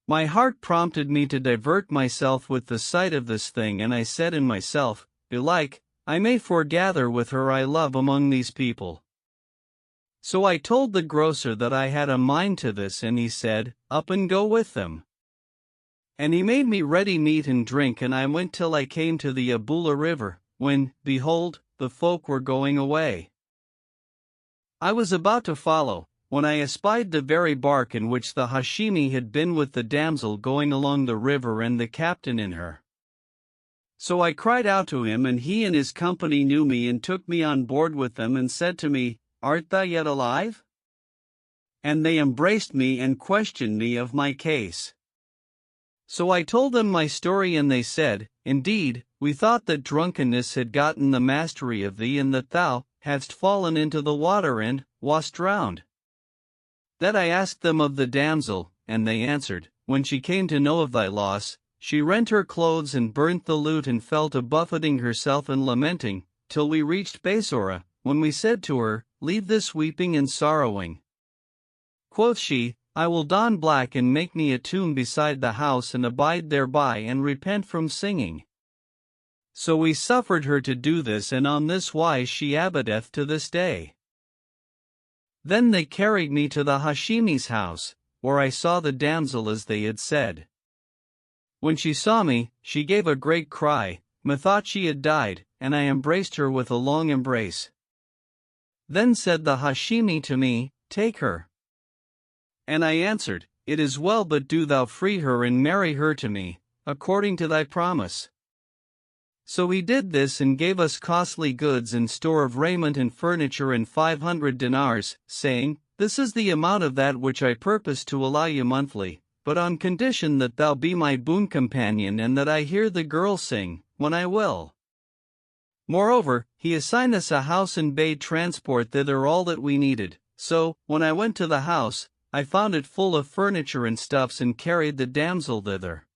My heart prompted me to divert myself with the sight of this thing, and I said in myself, belike, I may foregather with her I love among these people. So I told the grocer that I had a mind to this, and he said, Up and go with them. And he made me ready meat and drink, and I went till I came to the Abula River, when, behold, the folk were going away. I was about to follow, when I espied the very bark in which the Hashimi had been with the damsel going along the river and the captain in her. So I cried out to him, and he and his company knew me and took me on board with them and said to me, Art thou yet alive? And they embraced me and questioned me of my case. So I told them my story, and they said, Indeed, we thought that drunkenness had gotten the mastery of thee, and that thou hadst fallen into the water and wast drowned. That I asked them of the damsel, and they answered, When she came to know of thy loss, she rent her clothes and burnt the lute and fell to buffeting herself and lamenting, till we reached Basora, when we said to her, Leave this weeping and sorrowing. Quoth she, I will don black and make me a tomb beside the house and abide thereby and repent from singing. So we suffered her to do this, and on this wise she abideth to this day. Then they carried me to the Hashimi's house, where I saw the damsel as they had said. When she saw me, she gave a great cry, methought she had died, and I embraced her with a long embrace. Then said the Hashimi to me, Take her. And I answered, It is well, but do thou free her and marry her to me, according to thy promise. So he did this and gave us costly goods and store of raiment and furniture and 500 dinars, saying, This is the amount of that which I purpose to allow you monthly, but on condition that thou be my boon companion and that I hear the girl sing, when I will. Moreover, he assigned us a house and bade transport thither all that we needed. So, when I went to the house, I found it full of furniture and stuffs and carried the damsel thither.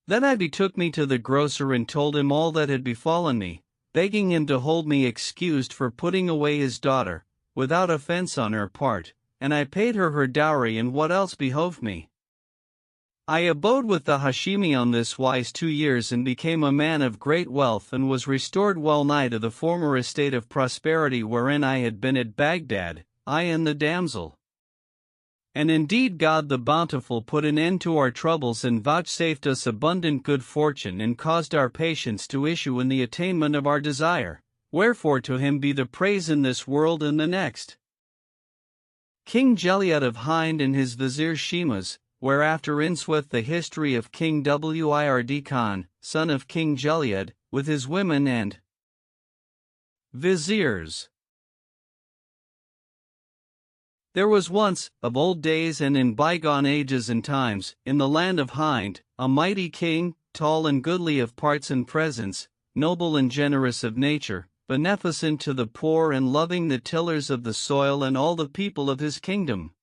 Then I betook me to the grocer and told him all that had befallen me, begging him to hold me excused for putting away his daughter, without offense on her part, and I paid her her dowry and what else behoved me. I abode with the Hashimi on this wise 2 years and became a man of great wealth and was restored well nigh to the former estate of prosperity wherein I had been at Baghdad, I and the damsel. And indeed God the Bountiful put an end to our troubles and vouchsafed us abundant good fortune and caused our patience to issue in the attainment of our desire, wherefore to him be the praise in this world and the next. King Jeliad of Hind and his vizier Shimas, whereafter ensueth the history of King Wird Khan, son of King Jeliad, with his women and viziers. There was once, of old days and in bygone ages and times, in the land of Hind, a mighty king, tall and goodly of parts and presence, noble and generous of nature, beneficent to the poor and loving the tillers of the soil and all the people of his kingdom.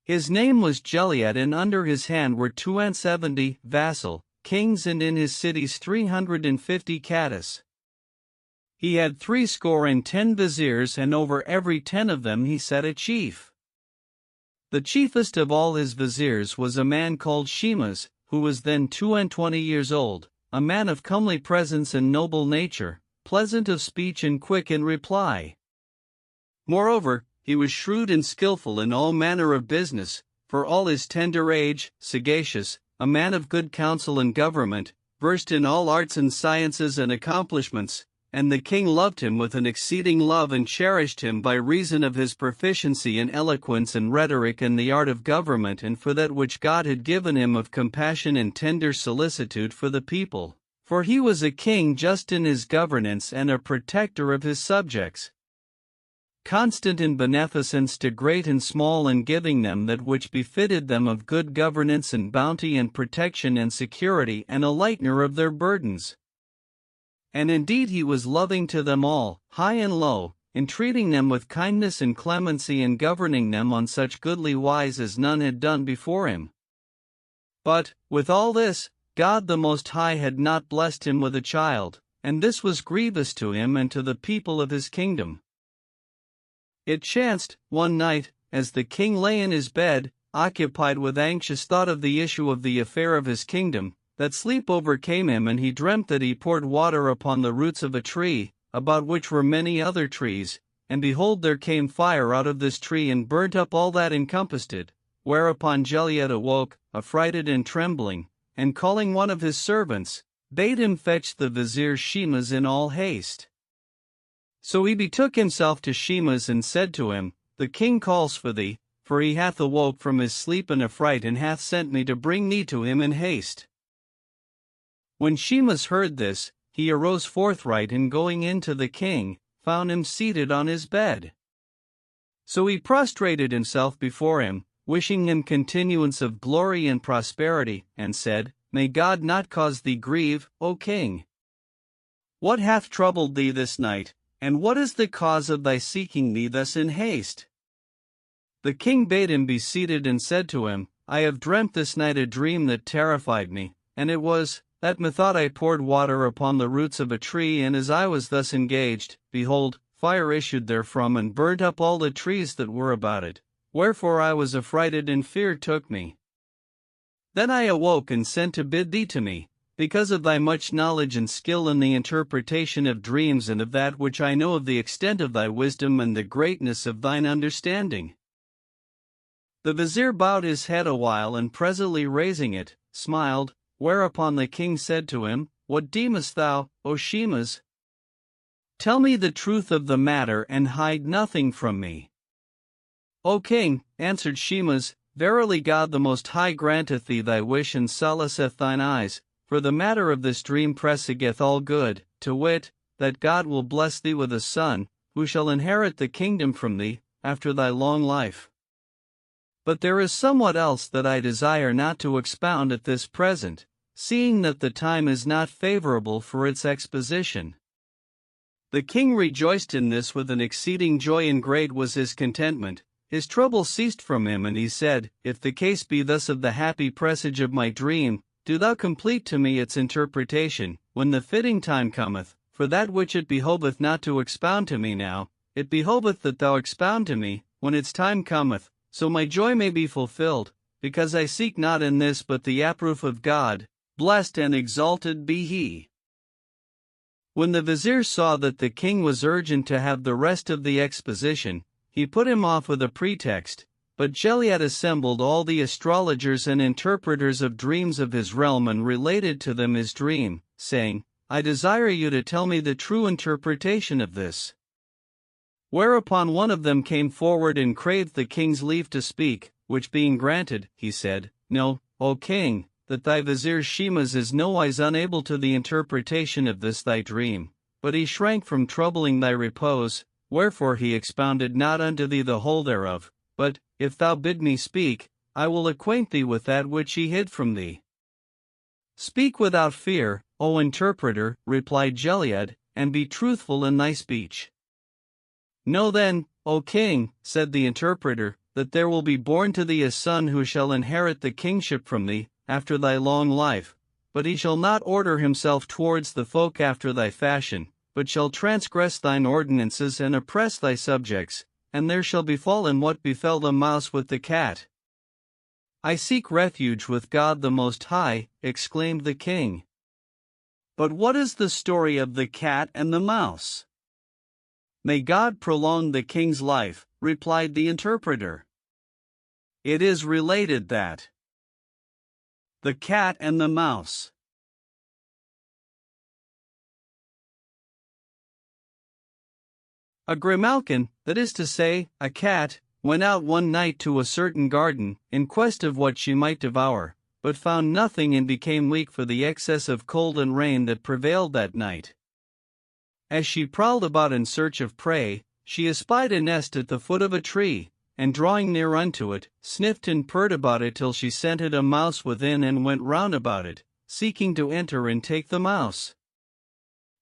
His name was Jeliad, and under his hand were 270 vassal kings, and in his cities 350 cadis. He had 70 viziers, and over every 10 of them he set a chief. The chiefest of all his viziers was a man called Shimas, who was then 22 years old, a man of comely presence and noble nature, pleasant of speech and quick in reply. Moreover, he was shrewd and skillful in all manner of business, for all his tender age, sagacious, a man of good counsel and government, versed in all arts and sciences and accomplishments, and the king loved him with an exceeding love and cherished him by reason of his proficiency in eloquence and rhetoric and the art of government, and for that which God had given him of compassion and tender solicitude for the people. For he was a king just in his governance and a protector of his subjects, constant in beneficence to great and small, and giving them that which befitted them of good governance and bounty and protection and security, and a lightener of their burdens. And indeed he was loving to them all, high and low, entreating them with kindness and clemency, and governing them on such goodly wise as none had done before him. But, with all this, God the Most High had not blessed him with a child, and this was grievous to him and to the people of his kingdom. It chanced, one night, as the king lay in his bed, occupied with anxious thought of the issue of the affair of his kingdom, that sleep overcame him, and he dreamt that he poured water upon the roots of a tree, about which were many other trees, and behold, there came fire out of this tree and burnt up all that encompassed it. Whereupon Gilead awoke, affrighted and trembling, and calling one of his servants, bade him fetch the vizier Shimas in all haste. So he betook himself to Shimas and said to him, The king calls for thee, for he hath awoke from his sleep in affright, and hath sent me to bring thee to him in haste. When Shimas heard this, he arose forthright, and going in to the king, found him seated on his bed. So he prostrated himself before him, wishing him continuance of glory and prosperity, and said, May God not cause thee grieve, O king. What hath troubled thee this night, and what is the cause of thy seeking me thus in haste? The king bade him be seated, and said to him, I have dreamt this night a dream that terrified me, and it was, that methought I poured water upon the roots of a tree, and as I was thus engaged, behold, fire issued therefrom and burnt up all the trees that were about it, wherefore I was affrighted, and fear took me. Then I awoke and sent to bid thee to me, because of thy much knowledge and skill in the interpretation of dreams, and of that which I know of the extent of thy wisdom and the greatness of thine understanding. The vizier bowed his head a while, and presently raising it, smiled, whereupon the king said to him, What deemest thou, O Shimas? Tell me the truth of the matter, and hide nothing from me. O king, answered Shimas, verily God the Most High granteth thee thy wish and solaceth thine eyes, for the matter of this dream presageth all good, to wit, that God will bless thee with a son, who shall inherit the kingdom from thee, after thy long life. But there is somewhat else that I desire not to expound at this present, seeing that the time is not favorable for its exposition. The king rejoiced in this with an exceeding joy, and great was his contentment. His trouble ceased from him, and he said, If the case be thus of the happy presage of my dream, do thou complete to me its interpretation, when the fitting time cometh, for that which it behoveth not to expound to me now, it behoveth that thou expound to me, when its time cometh, so my joy may be fulfilled, because I seek not in this but the approof of God, blessed and exalted be he. When the vizier saw that the king was urgent to have the rest of the exposition, he put him off with a pretext, but Gilead assembled all the astrologers and interpreters of dreams of his realm, and related to them his dream, saying, I desire you to tell me the true interpretation of this. Whereupon one of them came forward and craved the king's leave to speak, which being granted, he said, Know, O king, that thy vizier Shimas is nowise unable to the interpretation of this thy dream, but he shrank from troubling thy repose, wherefore he expounded not unto thee the whole thereof, but, if thou bid me speak, I will acquaint thee with that which he hid from thee. Speak without fear, O interpreter, replied Gilead, and be truthful in thy speech. Know then, O king, said the interpreter, that there will be born to thee a son who shall inherit the kingship from thee, after thy long life, but he shall not order himself towards the folk after thy fashion, but shall transgress thine ordinances and oppress thy subjects, and there shall befall him what befell the mouse with the cat. I seek refuge with God the Most High, exclaimed the king. But what is the story of the cat and the mouse? "May God prolong the king's life," replied the interpreter. It is related that the cat and the mouse. A grimalkin, that is to say, a cat, went out one night to a certain garden, in quest of what she might devour, but found nothing and became weak for the excess of cold and rain that prevailed that night. As she prowled about in search of prey, she espied a nest at the foot of a tree, and drawing near unto it, sniffed and purred about it till she scented a mouse within and went round about it, seeking to enter and take the mouse.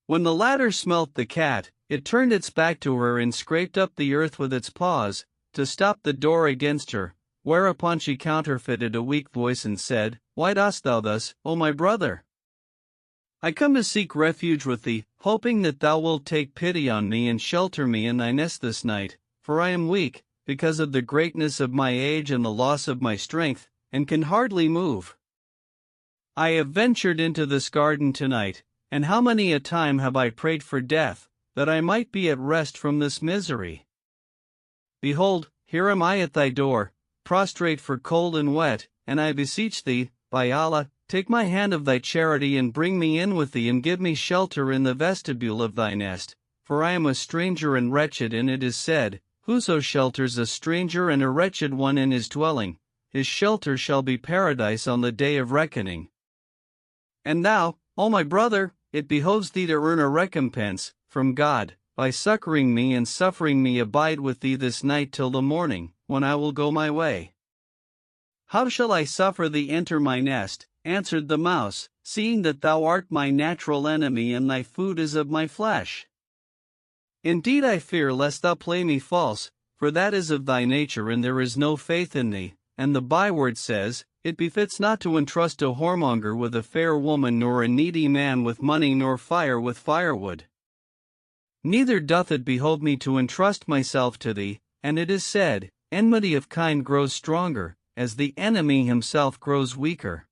When the latter smelt the cat, it turned its back to her and scraped up the earth with its paws, to stop the door against her, whereupon she counterfeited a weak voice and said, "Why dost thou thus, O my brother? I come to seek refuge with thee, hoping that thou wilt take pity on me and shelter me in thy nest this night, for I am weak, because of the greatness of my age and the loss of my strength, and can hardly move. I have ventured into this garden tonight, and how many a time have I prayed for death, that I might be at rest from this misery. Behold, here am I at thy door, prostrate for cold and wet, and I beseech thee, by Allah, take my hand of thy charity and bring me in with thee and give me shelter in the vestibule of thy nest, for I am a stranger and wretched, and it is said, whoso shelters a stranger and a wretched one in his dwelling, his shelter shall be paradise on the day of reckoning. And thou, O my brother, it behoves thee to earn a recompense from God, by succoring me and suffering me abide with thee this night till the morning, when I will go my way." "How shall I suffer thee enter my nest," answered the mouse, "seeing that thou art my natural enemy and thy food is of my flesh? Indeed I fear lest thou play me false, for that is of thy nature and there is no faith in thee, and the byword says, it befits not to entrust a whoremonger with a fair woman nor a needy man with money nor fire with firewood. Neither doth it behove me to entrust myself to thee, and it is said, enmity of kind grows stronger, as the enemy himself grows weaker."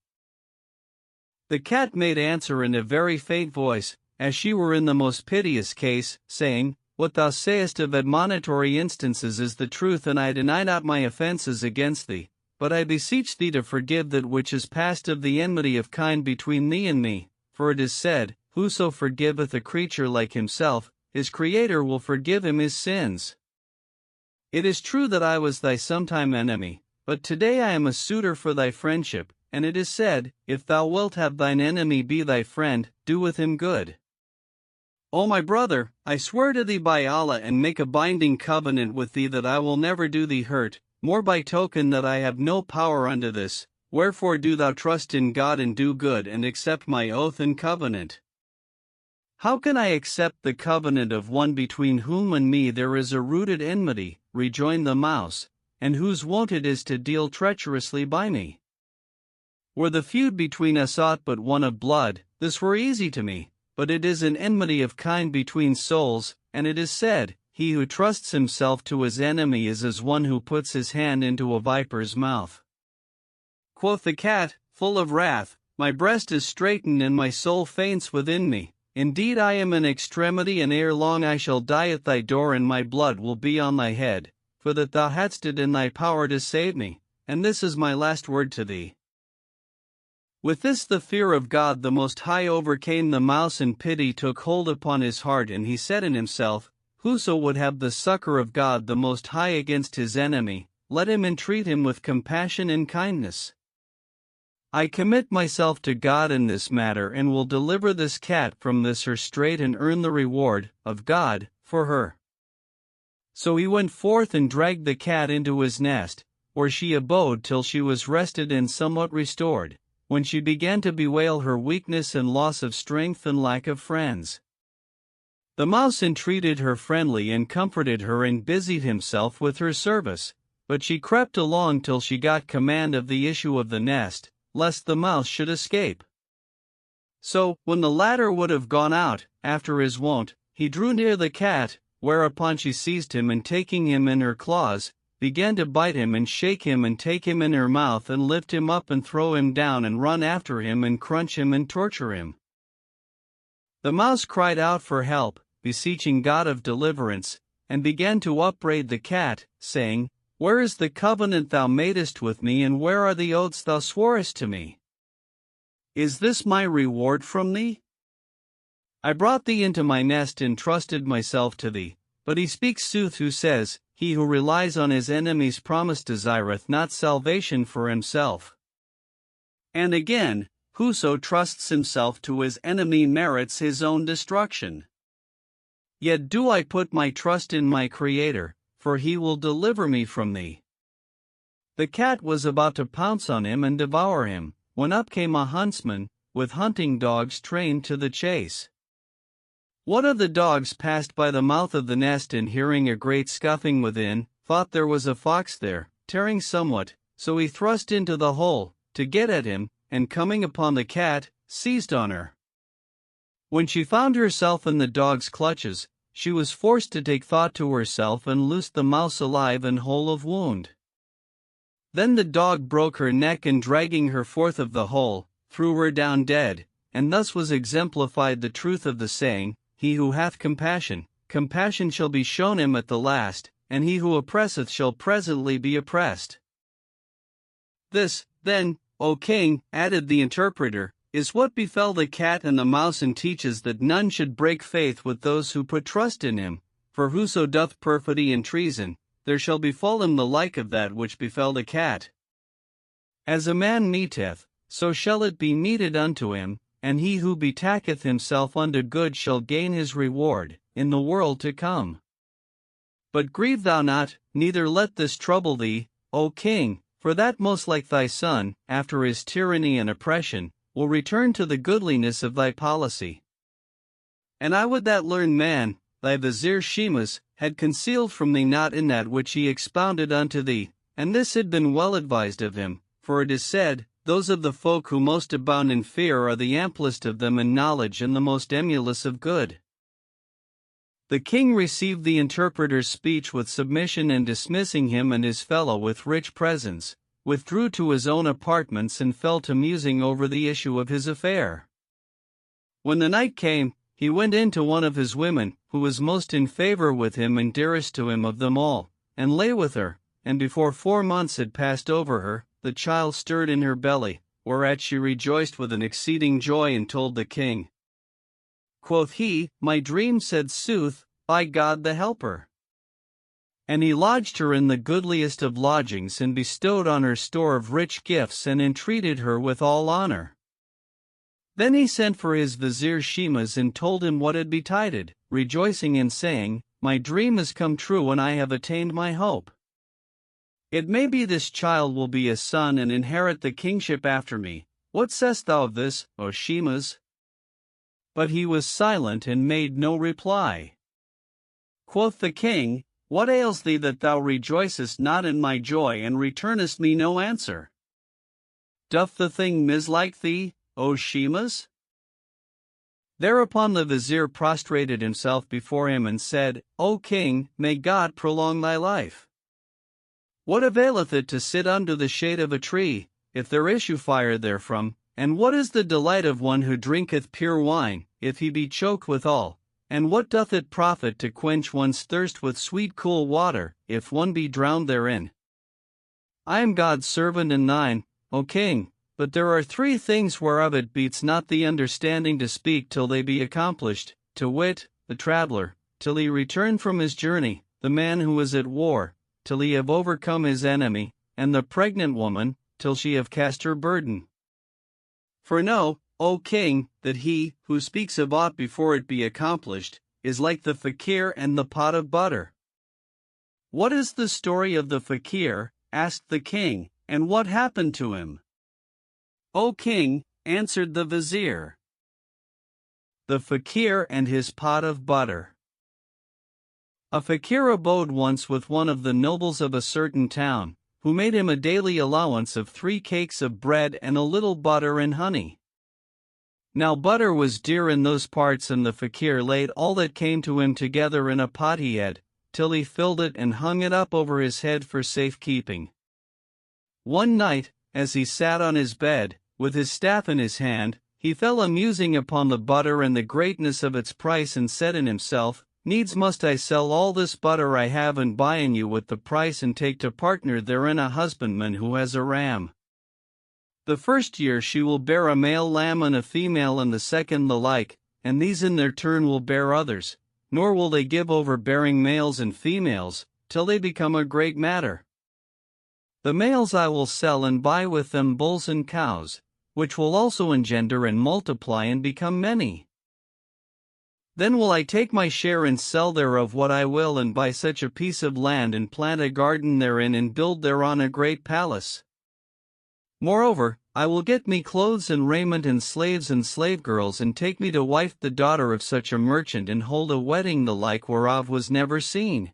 The cat made answer in a very faint voice, as she were in the most piteous case, saying, "What thou sayest of admonitory instances is the truth, and I deny not my offences against thee, but I beseech thee to forgive that which is past of the enmity of kind between thee and me, for it is said, whoso forgiveth a creature like himself, his Creator will forgive him his sins. It is true that I was thy sometime enemy, but today I am a suitor for thy friendship, and it is said, if thou wilt have thine enemy be thy friend, do with him good. O my brother, I swear to thee by Allah and make a binding covenant with thee that I will never do thee hurt, more by token that I have no power unto this, wherefore do thou trust in God and do good and accept my oath and covenant." "How can I accept the covenant of one between whom and me there is a rooted enmity," rejoined the mouse, "and whose wont it is to deal treacherously by me? Were the feud between us aught but one of blood, this were easy to me, but it is an enmity of kind between souls, and it is said, he who trusts himself to his enemy is as one who puts his hand into a viper's mouth." Quoth the cat, full of wrath, "My breast is straitened and my soul faints within me. Indeed I am in extremity, and ere long I shall die at thy door, and my blood will be on thy head, for that thou hadst it in thy power to save me, and this is my last word to thee." With this the fear of God the Most High overcame the mouse, and pity took hold upon his heart, and he said in himself, "Whoso would have the succor of God the Most High against his enemy, let him entreat him with compassion and kindness. I commit myself to God in this matter, and will deliver this cat from this her strait and earn the reward of God for her." So he went forth and dragged the cat into his nest, where she abode till she was rested and somewhat restored, when she began to bewail her weakness and loss of strength and lack of friends. The mouse entreated her friendly and comforted her and busied himself with her service, but she crept along till she got command of the issue of the nest, lest the mouse should escape. So, when the latter would have gone out, after his wont, he drew near the cat, whereupon she seized him and taking him in her claws, began to bite him and shake him and take him in her mouth and lift him up and throw him down and run after him and crunch him and torture him. The mouse cried out for help, beseeching God of deliverance, and began to upbraid the cat, saying, "Where is the covenant thou madest with me, and where are the oaths thou sworest to me? Is this my reward from thee? I brought thee into my nest and trusted myself to thee." But he speaks sooth who says, "He who relies on his enemy's promise desireth not salvation for himself." And again, whoso trusts himself to his enemy merits his own destruction. Yet do I put my trust in my Creator, for he will deliver me from thee. The cat was about to pounce on him and devour him, when up came a huntsman, with hunting dogs trained to the chase. One of the dogs passed by the mouth of the nest and hearing a great scuffing within, thought there was a fox there, tearing somewhat, so he thrust into the hole, to get at him, and coming upon the cat, seized on her. When she found herself in the dog's clutches, she was forced to take thought to herself and loosed the mouse alive and whole of wound. Then the dog broke her neck and dragging her forth of the hole, threw her down dead, and thus was exemplified the truth of the saying, "He who hath compassion, compassion shall be shown him at the last, and he who oppresseth shall presently be oppressed." This, then, O king, added the interpreter, is what befell the cat and the mouse, and teaches that none should break faith with those who put trust in him, for whoso doth perfidy and treason, there shall befall him the like of that which befell the cat. As a man meteth, so shall it be meted unto him, and he who betaketh himself unto good shall gain his reward, in the world to come. But grieve thou not, neither let this trouble thee, O king, for that most like thy son, after his tyranny and oppression, will return to the goodliness of thy policy. And I would that learned man, thy vizier Shimas, had concealed from thee not in that which he expounded unto thee, and this had been well advised of him, for it is said, those of the folk who most abound in fear are the amplest of them in knowledge and the most emulous of good. The king received the interpreter's speech with submission, and dismissing him and his fellow with rich presents, withdrew to his own apartments and fell to musing over the issue of his affair. When the night came, he went in to one of his women, who was most in favor with him and dearest to him of them all, and lay with her, and before 4 months had passed over her, the child stirred in her belly, whereat she rejoiced with an exceeding joy and told the king. Quoth he, "My dream said sooth, by God the Helper." And he lodged her in the goodliest of lodgings, and bestowed on her store of rich gifts, and entreated her with all honor. Then he sent for his vizier Shimas and told him what had betided, rejoicing and saying, "My dream is come true, and I have attained my hope. It may be this child will be a son and inherit the kingship after me. What sayest thou of this, O Shimas?" But he was silent and made no reply. Quoth the king, "What ails thee that thou rejoicest not in my joy and returnest me no answer? Doth the thing mislike thee, O Shimas?" Thereupon the vizier prostrated himself before him and said, "O king, may God prolong thy life. What availeth it to sit under the shade of a tree, if there issue fire therefrom? And what is the delight of one who drinketh pure wine, if he be choked withal? And what doth it profit to quench one's thirst with sweet cool water, if one be drowned therein? I am God's servant and thine, O king, but there are 3 things whereof it beats not the understanding to speak till they be accomplished, to wit, the traveler, till he return from his journey, the man who is at war, till he have overcome his enemy, and the pregnant woman, till she have cast her burden. For know, O king, that he, who speaks of aught before it be accomplished, is like the fakir and the pot of butter." "What is the story of the fakir?" asked the king, "and what happened to him?" "O king," answered the vizier, "The fakir and his pot of butter. A fakir abode once with one of the nobles of a certain town, who made him a daily allowance of 3 cakes of bread and a little butter and honey. Now butter was dear in those parts, and the fakir laid all that came to him together in a pot he had, till he filled it and hung it up over his head for safekeeping. One night, as he sat on his bed, with his staff in his hand, he fell a musing upon the butter and the greatness of its price, and said in himself, Needs must I sell all this butter I have and buy in you with the price, and take to partner therein a husbandman who has a ram. The first year she will bear a male lamb and a female, and the second the like, and these in their turn will bear others, nor will they give over bearing males and females, till they become a great matter. The males I will sell and buy with them bulls and cows, which will also engender and multiply and become many. Then will I take my share and sell thereof what I will, and buy such a piece of land and plant a garden therein and build thereon a great palace. Moreover, I will get me clothes and raiment and slaves and slave girls, and take me to wife the daughter of such a merchant, and hold a wedding the like whereof was never seen.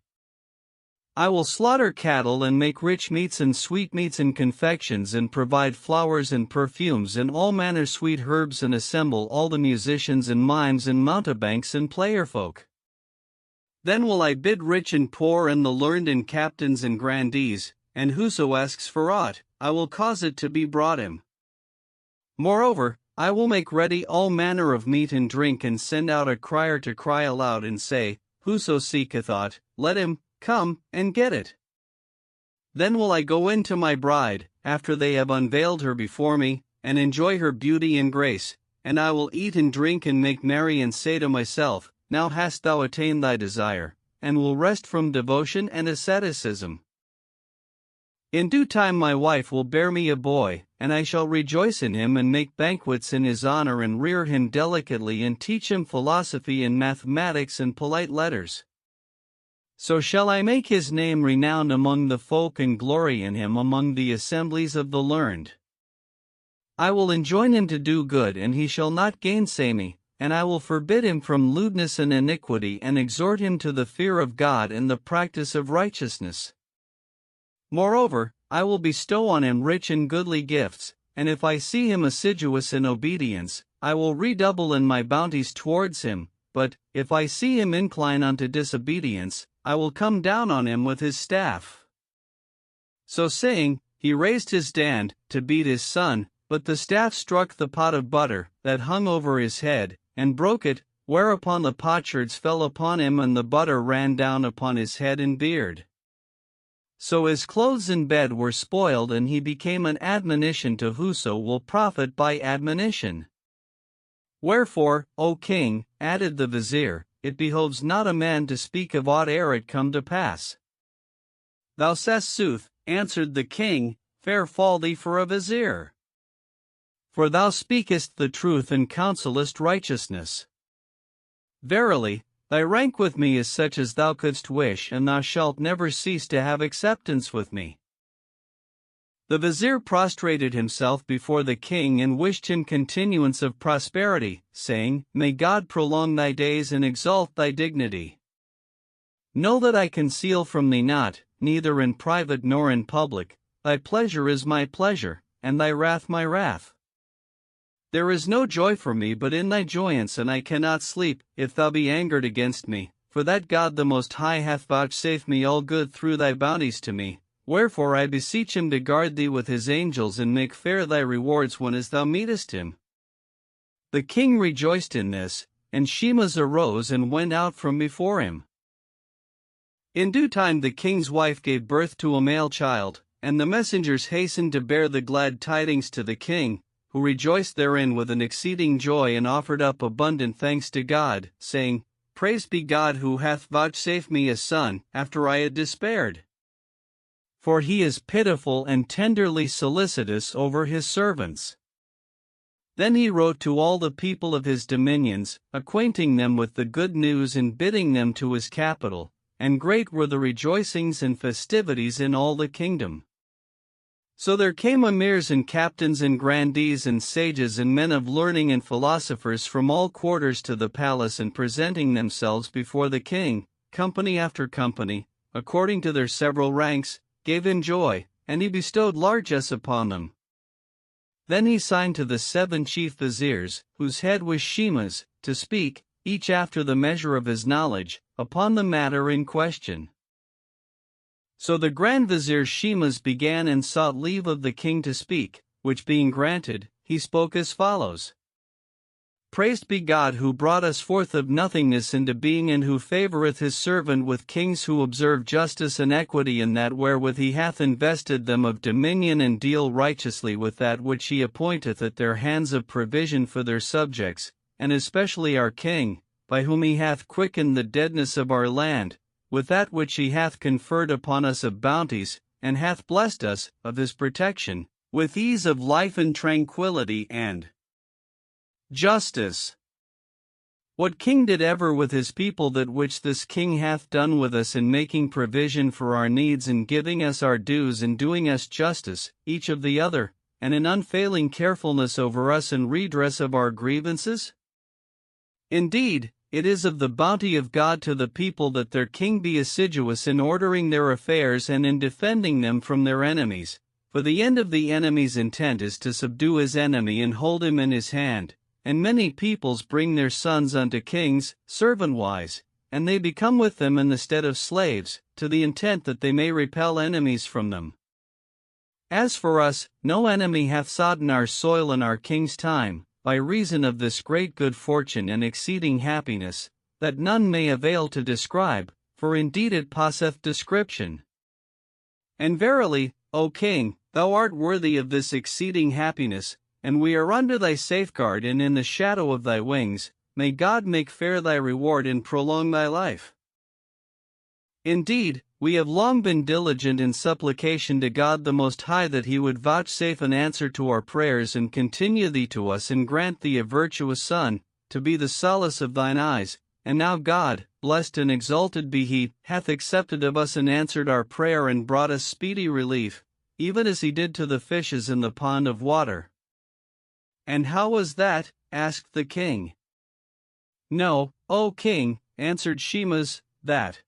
I will slaughter cattle and make rich meats and sweetmeats and confections, and provide flowers and perfumes and all manner sweet herbs, and assemble all the musicians and mimes and mountebanks and playerfolk. Then will I bid rich and poor and the learned and captains and grandees, and whoso asks for aught, I will cause it to be brought him. Moreover, I will make ready all manner of meat and drink, and send out a crier to cry aloud and say, Whoso seeketh aught, let him come and get it. Then will I go in to my bride, after they have unveiled her before me, and enjoy her beauty and grace, and I will eat and drink and make merry, and say to myself, Now hast thou attained thy desire, and will rest from devotion and asceticism. In due time my wife will bear me a boy, and I shall rejoice in him, and make banquets in his honor, and rear him delicately, and teach him philosophy and mathematics and polite letters. So shall I make his name renowned among the folk, and glory in him among the assemblies of the learned. I will enjoin him to do good, and he shall not gainsay me, and I will forbid him from lewdness and iniquity, and exhort him to the fear of God and the practice of righteousness. Moreover, I will bestow on him rich and goodly gifts, and if I see him assiduous in obedience, I will redouble in my bounties towards him, but, if I see him incline unto disobedience, I will come down on him with his staff. So saying, he raised his hand to beat his son, but the staff struck the pot of butter that hung over his head, and broke it, whereupon the potsherds fell upon him, and the butter ran down upon his head and beard. So his clothes and bed were spoiled, and he became an admonition to whoso will profit by admonition. Wherefore, O king, added the vizier, it behoves not a man to speak of aught ere it come to pass. Thou sayest sooth, answered the king, fair fall thee for a vizier. For thou speakest the truth and counsellest righteousness. Verily, thy rank with me is such as thou couldst wish, and thou shalt never cease to have acceptance with me. The vizier prostrated himself before the king and wished him continuance of prosperity, saying, May God prolong thy days and exalt thy dignity. Know that I conceal from thee not, neither in private nor in public, thy pleasure is my pleasure, and thy wrath my wrath. There is no joy for me but in thy joyance, and I cannot sleep, if thou be angered against me, for that God the Most High hath vouchsafed me all good through thy bounties to me. Wherefore I beseech him to guard thee with his angels, and make fair thy rewards whenas thou meetest him. The king rejoiced in this, and Shemaz arose and went out from before him. In due time the king's wife gave birth to a male child, and the messengers hastened to bear the glad tidings to the king, who rejoiced therein with an exceeding joy, and offered up abundant thanks to God, saying, Praised be God who hath vouchsafed me a son, after I had despaired. For he is pitiful and tenderly solicitous over his servants. Then he wrote to all the people of his dominions, acquainting them with the good news and bidding them to his capital, and great were the rejoicings and festivities in all the kingdom. So there came emirs and captains and grandees and sages and men of learning and philosophers from all quarters to the palace, and presenting themselves before the king, company after company, according to their several ranks, gave him joy, and he bestowed largesse upon them. Then he signed to the 7 chief viziers, whose head was Shemaz, to speak, each after the measure of his knowledge, upon the matter in question. So the grand vizier Shemaz began and sought leave of the king to speak, which being granted, he spoke as follows. Praised be God who brought us forth of nothingness into being, and who favoureth his servant with kings who observe justice and equity in that wherewith he hath invested them of dominion, and deal righteously with that which he appointeth at their hands of provision for their subjects, and especially our king, by whom he hath quickened the deadness of our land, with that which he hath conferred upon us of bounties, and hath blessed us, of his protection, with ease of life and tranquility and justice. What king did ever with his people that which this king hath done with us, in making provision for our needs, and giving us our dues, and doing us justice, each of the other, and in unfailing carefulness over us and redress of our grievances? Indeed, it is of the bounty of God to the people that their king be assiduous in ordering their affairs and in defending them from their enemies, for the end of the enemy's intent is to subdue his enemy and hold him in his hand. And many peoples bring their sons unto kings, servant-wise, and they become with them in the stead of slaves, to the intent that they may repel enemies from them. As for us, no enemy hath sodden our soil in our king's time, by reason of this great good fortune and exceeding happiness, that none may avail to describe, for indeed it passeth description. And verily, O king, thou art worthy of this exceeding happiness, and we are under thy safeguard and in the shadow of thy wings. May God make fair thy reward and prolong thy life. Indeed, we have long been diligent in supplication to God the Most High that he would vouchsafe an answer to our prayers, and continue thee to us, and grant thee a virtuous son, to be the solace of thine eyes. And now God, blessed and exalted be he, hath accepted of us and answered our prayer, and brought us speedy relief, even as he did to the fishes in the pond of water. And how was that? Asked the king. No, O king, answered Shemaz, that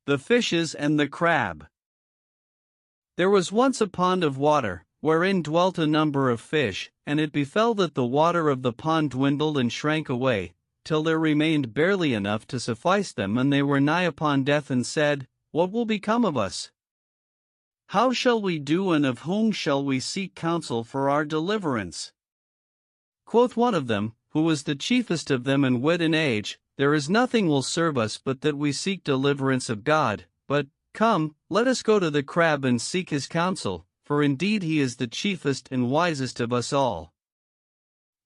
the fishes and the crab. There was once a pond of water, wherein dwelt a number of fish, and it befell that the water of the pond dwindled and shrank away, till there remained barely enough to suffice them, and they were nigh upon death, and said, What will become of us? How shall we do, and of whom shall we seek counsel for our deliverance? Quoth one of them, who was the chiefest of them in wit and age, There is nothing will serve us but that we seek deliverance of God. But, come, let us go to the crab and seek his counsel, for indeed he is the chiefest and wisest of us all.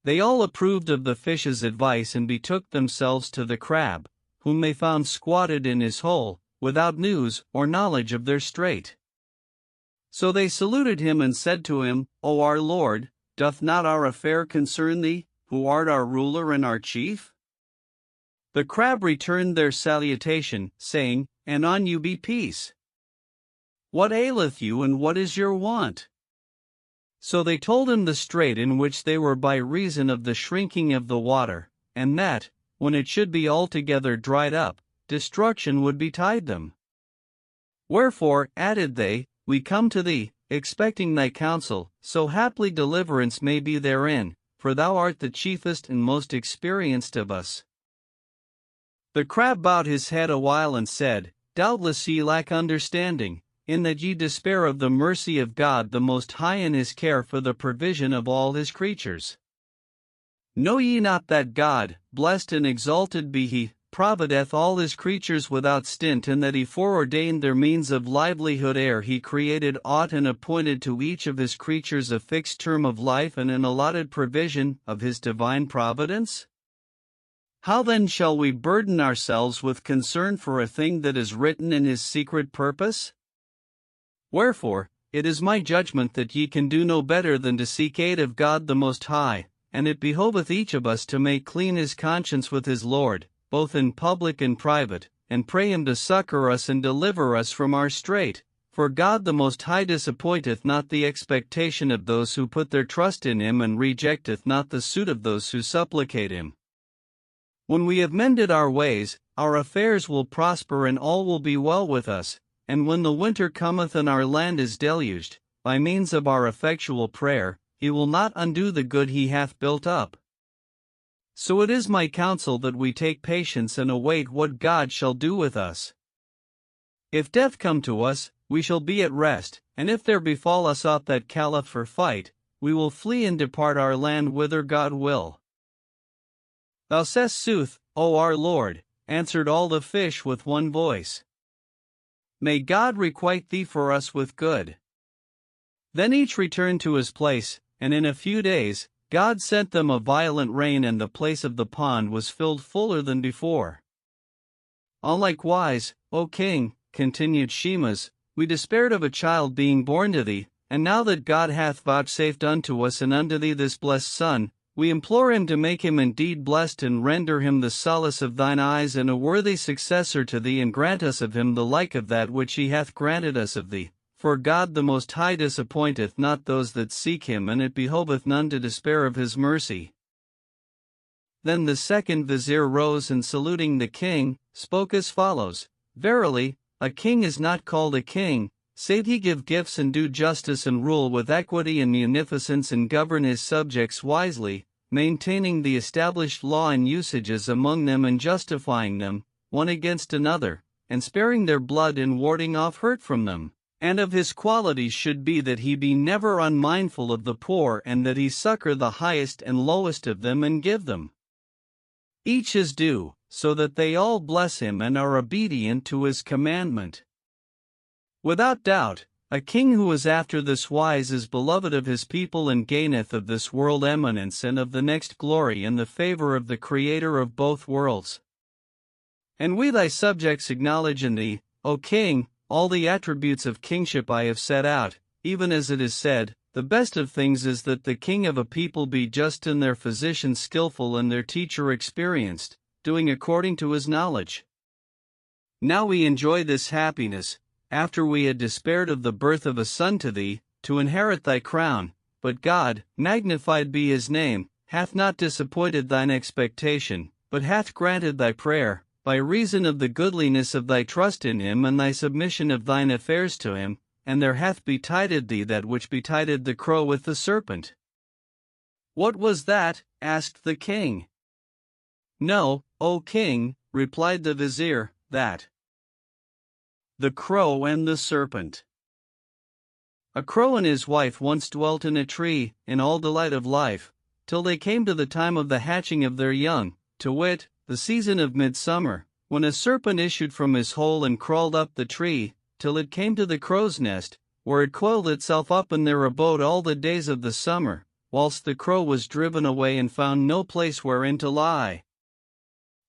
They all approved of the fish's advice, and betook themselves to the crab, whom they found squatted in his hole, without news or knowledge of their strait. So they saluted him and said to him, O our Lord, doth not our affair concern thee, who art our ruler and our chief? The crab returned their salutation, saying, And on you be peace. What aileth you, and what is your want? So they told him the strait in which they were by reason of the shrinking of the water, and that, when it should be altogether dried up, destruction would betide them. Wherefore, added they, we come to thee, expecting thy counsel, so haply deliverance may be therein, for thou art the chiefest and most experienced of us. The crab bowed his head a while and said, Doubtless ye lack understanding, in that ye despair of the mercy of God the Most High in his care for the provision of all his creatures. Know ye not that God, blessed and exalted be he, provideth all his creatures without stint, and that he foreordained their means of livelihood ere he created aught, and appointed to each of his creatures a fixed term of life and an allotted provision of his divine providence? How then shall we burden ourselves with concern for a thing that is written in his secret purpose? Wherefore, it is my judgment that ye can do no better than to seek aid of God the Most High, and it behoveth each of us to make clean his conscience with his Lord, both in public and private, and pray him to succor us and deliver us from our strait. For God the Most High disappointeth not the expectation of those who put their trust in him, and rejecteth not the suit of those who supplicate him. When we have mended our ways, our affairs will prosper and all will be well with us, and when the winter cometh and our land is deluged, by means of our effectual prayer, he will not undo the good he hath built up. So it is my counsel that we take patience and await what God shall do with us. If death come to us, we shall be at rest, and if there befall us aught that calleth for fight, we will flee and depart our land whither God will. Thou sayest sooth, O our Lord, answered all the fish with one voice. May God requite thee for us with good. Then each returned to his place, and in a few days, God sent them a violent rain, and the place of the pond was filled fuller than before. On like wise, O king, continued Shemas, we despaired of a child being born to thee, and now that God hath vouchsafed unto us and unto thee this blessed son, we implore him to make him indeed blessed and render him the solace of thine eyes and a worthy successor to thee, and grant us of him the like of that which he hath granted us of thee. For God the Most High disappointeth not those that seek him, and it behoveth none to despair of his mercy. Then the second vizier rose, and saluting the king, spoke as follows: Verily, a king is not called a king, save he give gifts and do justice and rule with equity and munificence and govern his subjects wisely, maintaining the established law and usages among them and justifying them, one against another, and sparing their blood and warding off hurt from them. And of his qualities should be that he be never unmindful of the poor, and that he succor the highest and lowest of them and give them each his due, so that they all bless him and are obedient to his commandment. Without doubt, a king who is after this wise is beloved of his people, and gaineth of this world eminence and of the next glory in the favor of the Creator of both worlds. And we thy subjects acknowledge in thee, O king, all the attributes of kingship I have set out, even as it is said, the best of things is that the king of a people be just and their physician skillful and their teacher experienced, doing according to his knowledge. Now we enjoy this happiness, after we had despaired of the birth of a son to thee, to inherit thy crown, but God, magnified be his name, hath not disappointed thine expectation, but hath granted thy prayer, by reason of the goodliness of thy trust in him and thy submission of thine affairs to him, and there hath betided thee that which betided the crow with the serpent. What was that? Asked the king. Know, O king, replied the vizier, that the crow and the serpent. A crow and his wife once dwelt in a tree, in all delight of life, till they came to the time of the hatching of their young, to wit, the season of midsummer, when a serpent issued from his hole and crawled up the tree, till it came to the crow's nest, where it coiled itself up in their abode all the days of the summer, whilst the crow was driven away and found no place wherein to lie.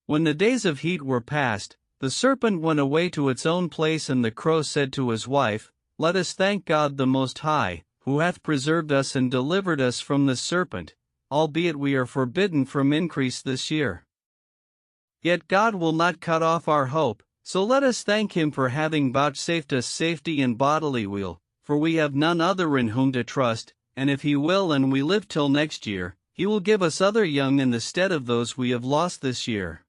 When the days of heat were past, the serpent went away to its own place, and the crow said to his wife, Let us thank God the Most High, who hath preserved us and delivered us from the serpent, albeit we are forbidden from increase this year. Yet God will not cut off our hope, so let us thank him for having vouchsafed us safety and bodily weal, for we have none other in whom to trust, and if he will and we live till next year, he will give us other young in the stead of those we have lost this year.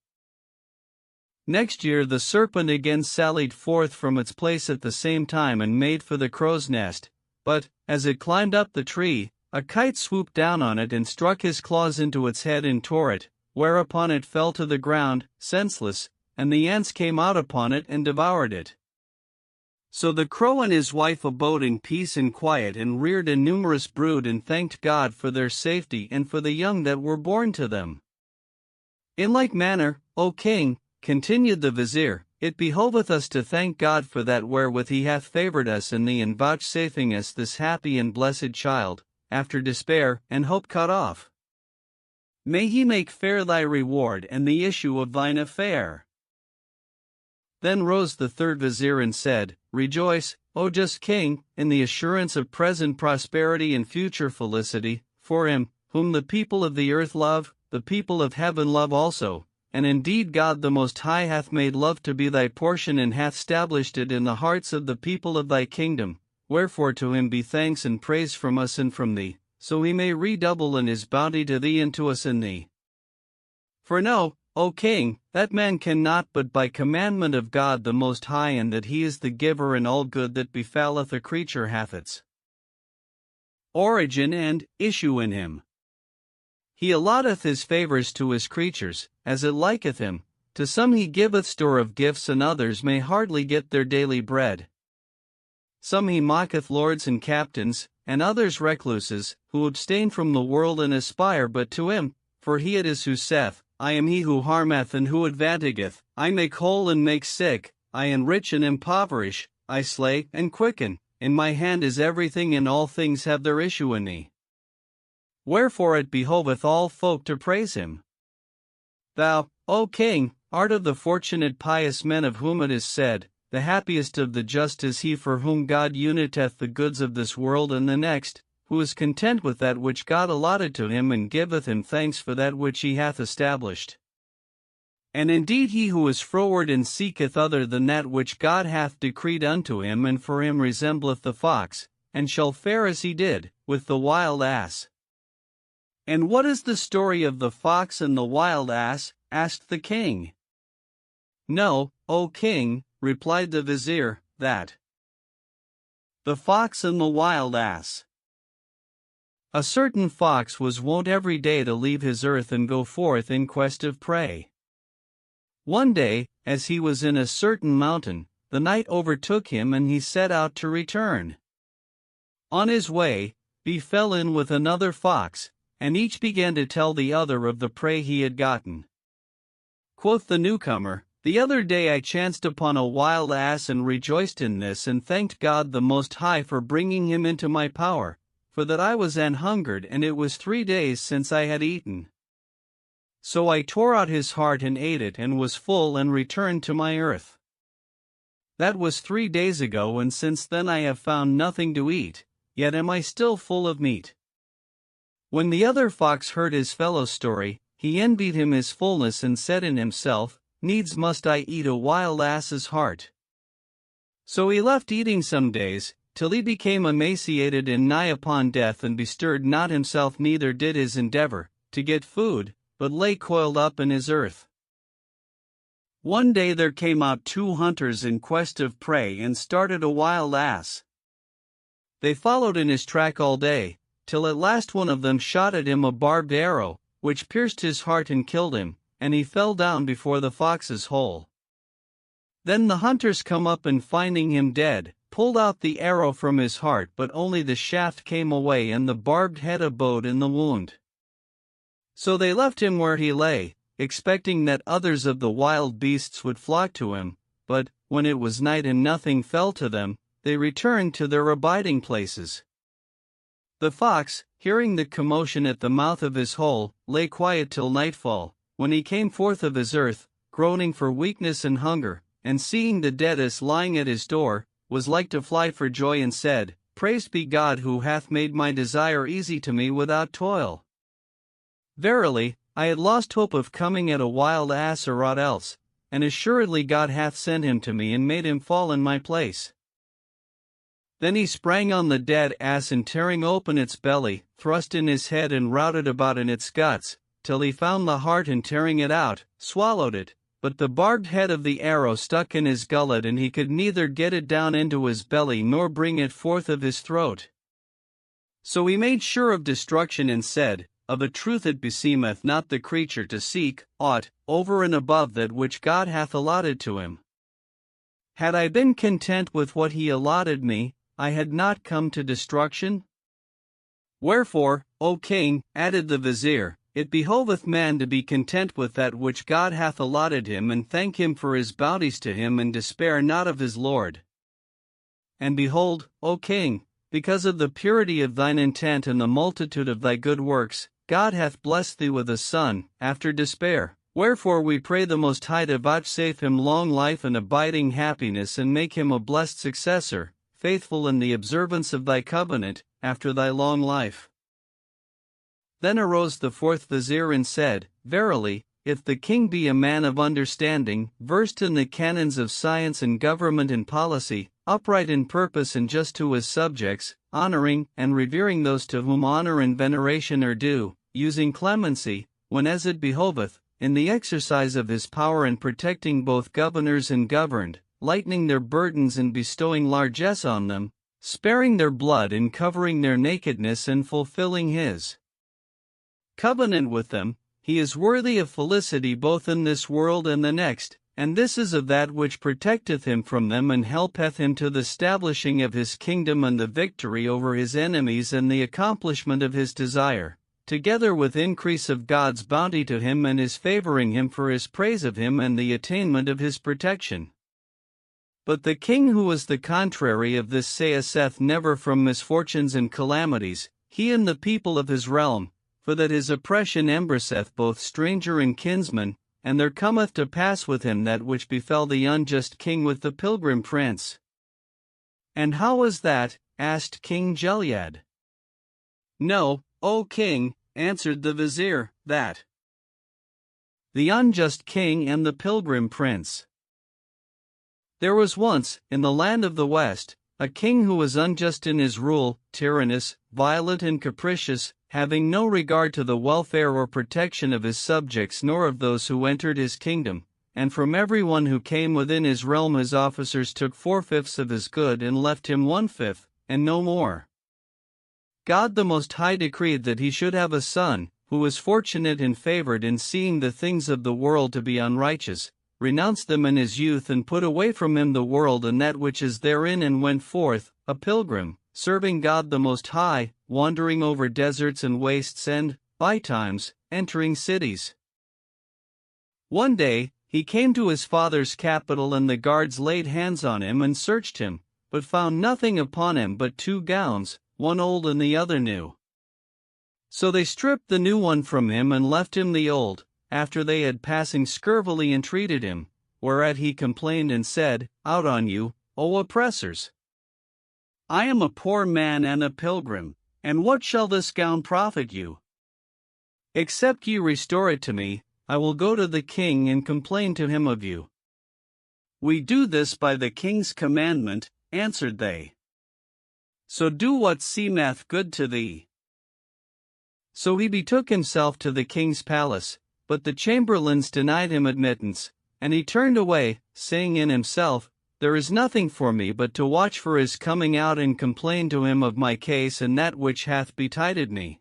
Next year the serpent again sallied forth from its place at the same time and made for the crow's nest, but, as it climbed up the tree, a kite swooped down on it and struck his claws into its head and tore it, whereupon it fell to the ground, senseless, and the ants came out upon it and devoured it. So the crow and his wife abode in peace and quiet, and reared a numerous brood, and thanked God for their safety and for the young that were born to them. In like manner, O king, continued the vizier, it behoveth us to thank God for that wherewith he hath favored us in thee in vouchsafing us this happy and blessed child, after despair and hope cut off. May he make fair thy reward and the issue of thine affair. Then rose the third vizier and said, Rejoice, O just king, in the assurance of present prosperity and future felicity, for him, whom the people of the earth love, the people of heaven love also. And indeed God the Most High hath made love to be thy portion, and hath stablished it in the hearts of the people of thy kingdom, wherefore to him be thanks and praise from us and from thee, so he may redouble in his bounty to thee and to us in thee. For know, O king, that man cannot but by commandment of God the Most High, and that he is the giver, and all good that befalleth a creature hath its origin and issue in him. He allotteth his favors to his creatures, as it liketh him. To some he giveth store of gifts, and others may hardly get their daily bread. Some he mocketh lords and captains, and others recluses, who abstain from the world and aspire but to him, for he it is who saith, I am he who harmeth and who advantageth, I make whole and make sick, I enrich and impoverish, I slay and quicken, in my hand is everything and all things have their issue in me. Wherefore it behoveth all folk to praise him. Thou, O King, art of the fortunate pious men of whom it is said, the happiest of the just is he for whom God uniteth the goods of this world and the next, who is content with that which God allotted to him and giveth him thanks for that which he hath established. And indeed he who is froward and seeketh other than that which God hath decreed unto him and for him resembleth the fox, and shall fare as he did, with the wild ass. And what is the story of the fox and the wild ass? Asked the king. Know, O king, replied the vizier, that the fox and the wild ass. A certain fox was wont every day to leave his earth and go forth in quest of prey. One day, as he was in a certain mountain, the night overtook him and he set out to return. On his way, he fell in with another fox, and each began to tell the other of the prey he had gotten. Quoth the newcomer, the other day I chanced upon a wild ass and rejoiced in this and thanked God the Most High for bringing him into my power, for that I was an hungered and it was 3 days since I had eaten. So I tore out his heart and ate it and was full and returned to my earth. That was 3 days ago and since then I have found nothing to eat, yet am I still full of meat. When the other fox heard his fellow's story, he envied him his fullness and said in himself, needs must I eat a wild ass's heart. So he left eating some days, till he became emaciated and nigh upon death and bestirred not himself neither did his endeavor, to get food, but lay coiled up in his earth. One day there came out 2 hunters in quest of prey and started a wild ass. They followed in his track all day, till at last one of them shot at him a barbed arrow, which pierced his heart and killed him, and he fell down before the fox's hole. Then the hunters come up and finding him dead, pulled out the arrow from his heart but only the shaft came away and the barbed head abode in the wound. So they left him where he lay, expecting that others of the wild beasts would flock to him, but, when it was night and nothing fell to them, they returned to their abiding places. The fox, hearing the commotion at the mouth of his hole, lay quiet till nightfall, when he came forth of his earth, groaning for weakness and hunger, and seeing the dead ass lying at his door, was like to fly for joy and said, Praised be God who hath made my desire easy to me without toil. Verily, I had lost hope of coming at a wild ass or aught else, and assuredly God hath sent him to me and made him fall in my place. Then he sprang on the dead ass and tearing open its belly, thrust in his head and routed about in its guts, till he found the heart and tearing it out, swallowed it, but the barbed head of the arrow stuck in his gullet and he could neither get it down into his belly nor bring it forth of his throat. So he made sure of destruction and said, Of a truth it beseemeth not the creature to seek aught over and above that which God hath allotted to him. Had I been content with what he allotted me, I had not come to destruction. Wherefore, O king, added the vizier, it behoveth man to be content with that which God hath allotted him and thank him for his bounties to him and despair not of his Lord. And behold, O king, because of the purity of thine intent and the multitude of thy good works, God hath blessed thee with a son, after despair. Wherefore we pray the Most High to vouchsafe him long life and abiding happiness and make him a blessed successor, faithful in the observance of thy covenant, after thy long life. Then arose the 4th vizier and said, Verily, if the king be a man of understanding, versed in the canons of science and government and policy, upright in purpose and just to his subjects, honoring and revering those to whom honor and veneration are due, using clemency, when as it behoveth, in the exercise of his power and protecting both governors and governed, lightening their burdens and bestowing largesse on them, sparing their blood and covering their nakedness and fulfilling his covenant with them, he is worthy of felicity both in this world and the next, and this is of that which protecteth him from them and helpeth him to the establishing of his kingdom and the victory over his enemies and the accomplishment of his desire, together with increase of God's bounty to him and his favoring him for his praise of him and the attainment of his protection. But the king who was the contrary of this saith never from misfortunes and calamities, he and the people of his realm, for that his oppression embraceth both stranger and kinsman, and there cometh to pass with him that which befell the unjust king with the pilgrim prince. And how was that? Asked King Jeliad. Know, O king, answered the vizier, that the unjust king and the pilgrim prince. There was once, in the land of the West, a king who was unjust in his rule, tyrannous, violent and capricious, having no regard to the welfare or protection of his subjects nor of those who entered his kingdom, and from every one who came within his realm his officers took 4/5 of his good and left him 1/5, and no more. God the Most High decreed that he should have a son, who was fortunate and favored in seeing the things of the world to be unrighteous, renounced them in his youth and put away from him the world and that which is therein and went forth, a pilgrim, serving God the Most High, wandering over deserts and wastes and, by times, entering cities. One day, he came to his father's capital and the guards laid hands on him and searched him, but found nothing upon him but 2 gowns, one old and the other new. So they stripped the new one from him and left him the old, after they had passing scurvily entreated him, whereat he complained and said, Out on you, O oppressors! I am a poor man and a pilgrim, and what shall this gown profit you? Except ye restore it to me, I will go to the king and complain to him of you. We do this by the king's commandment, answered they. So do what seemeth good to thee. So he betook himself to the king's palace, but the chamberlains denied him admittance, and he turned away, saying in himself, There is nothing for me but to watch for his coming out and complain to him of my case and that which hath betided me.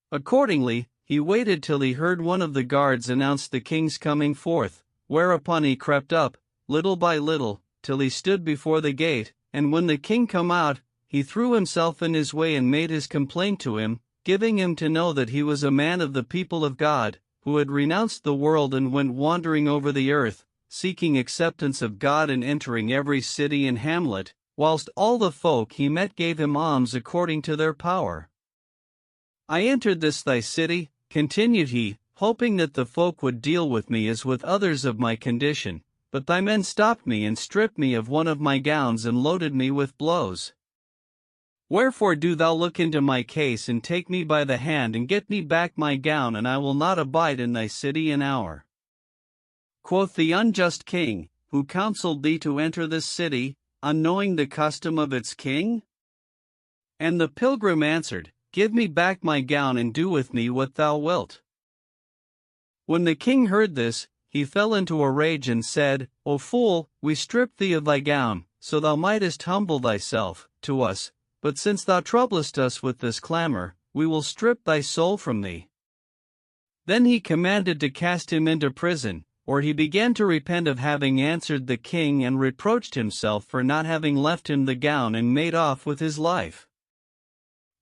Accordingly, he waited till he heard one of the guards announce the king's coming forth, whereupon he crept up, little by little, till he stood before the gate, and when the king come out, he threw himself in his way and made his complaint to him, giving him to know that he was a man of the people of God, who had renounced the world and went wandering over the earth, seeking acceptance of God and entering every city and hamlet, whilst all the folk he met gave him alms according to their power. I entered this thy city, continued he, hoping that the folk would deal with me as with others of my condition, but thy men stopped me and stripped me of one of my gowns and loaded me with blows. Wherefore do thou look into my case and take me by the hand and get me back my gown, and I will not abide in thy city an hour. Quoth the unjust king, Who counseled thee to enter this city, unknowing the custom of its king? And the pilgrim answered, Give me back my gown and do with me what thou wilt. When the king heard this, he fell into a rage and said, O fool, we stripped thee of thy gown, so thou mightest humble thyself to us, but since thou troublest us with this clamor, we will strip thy soul from thee. Then he commanded to cast him into prison, or he began to repent of having answered the king and reproached himself for not having left him the gown and made off with his life.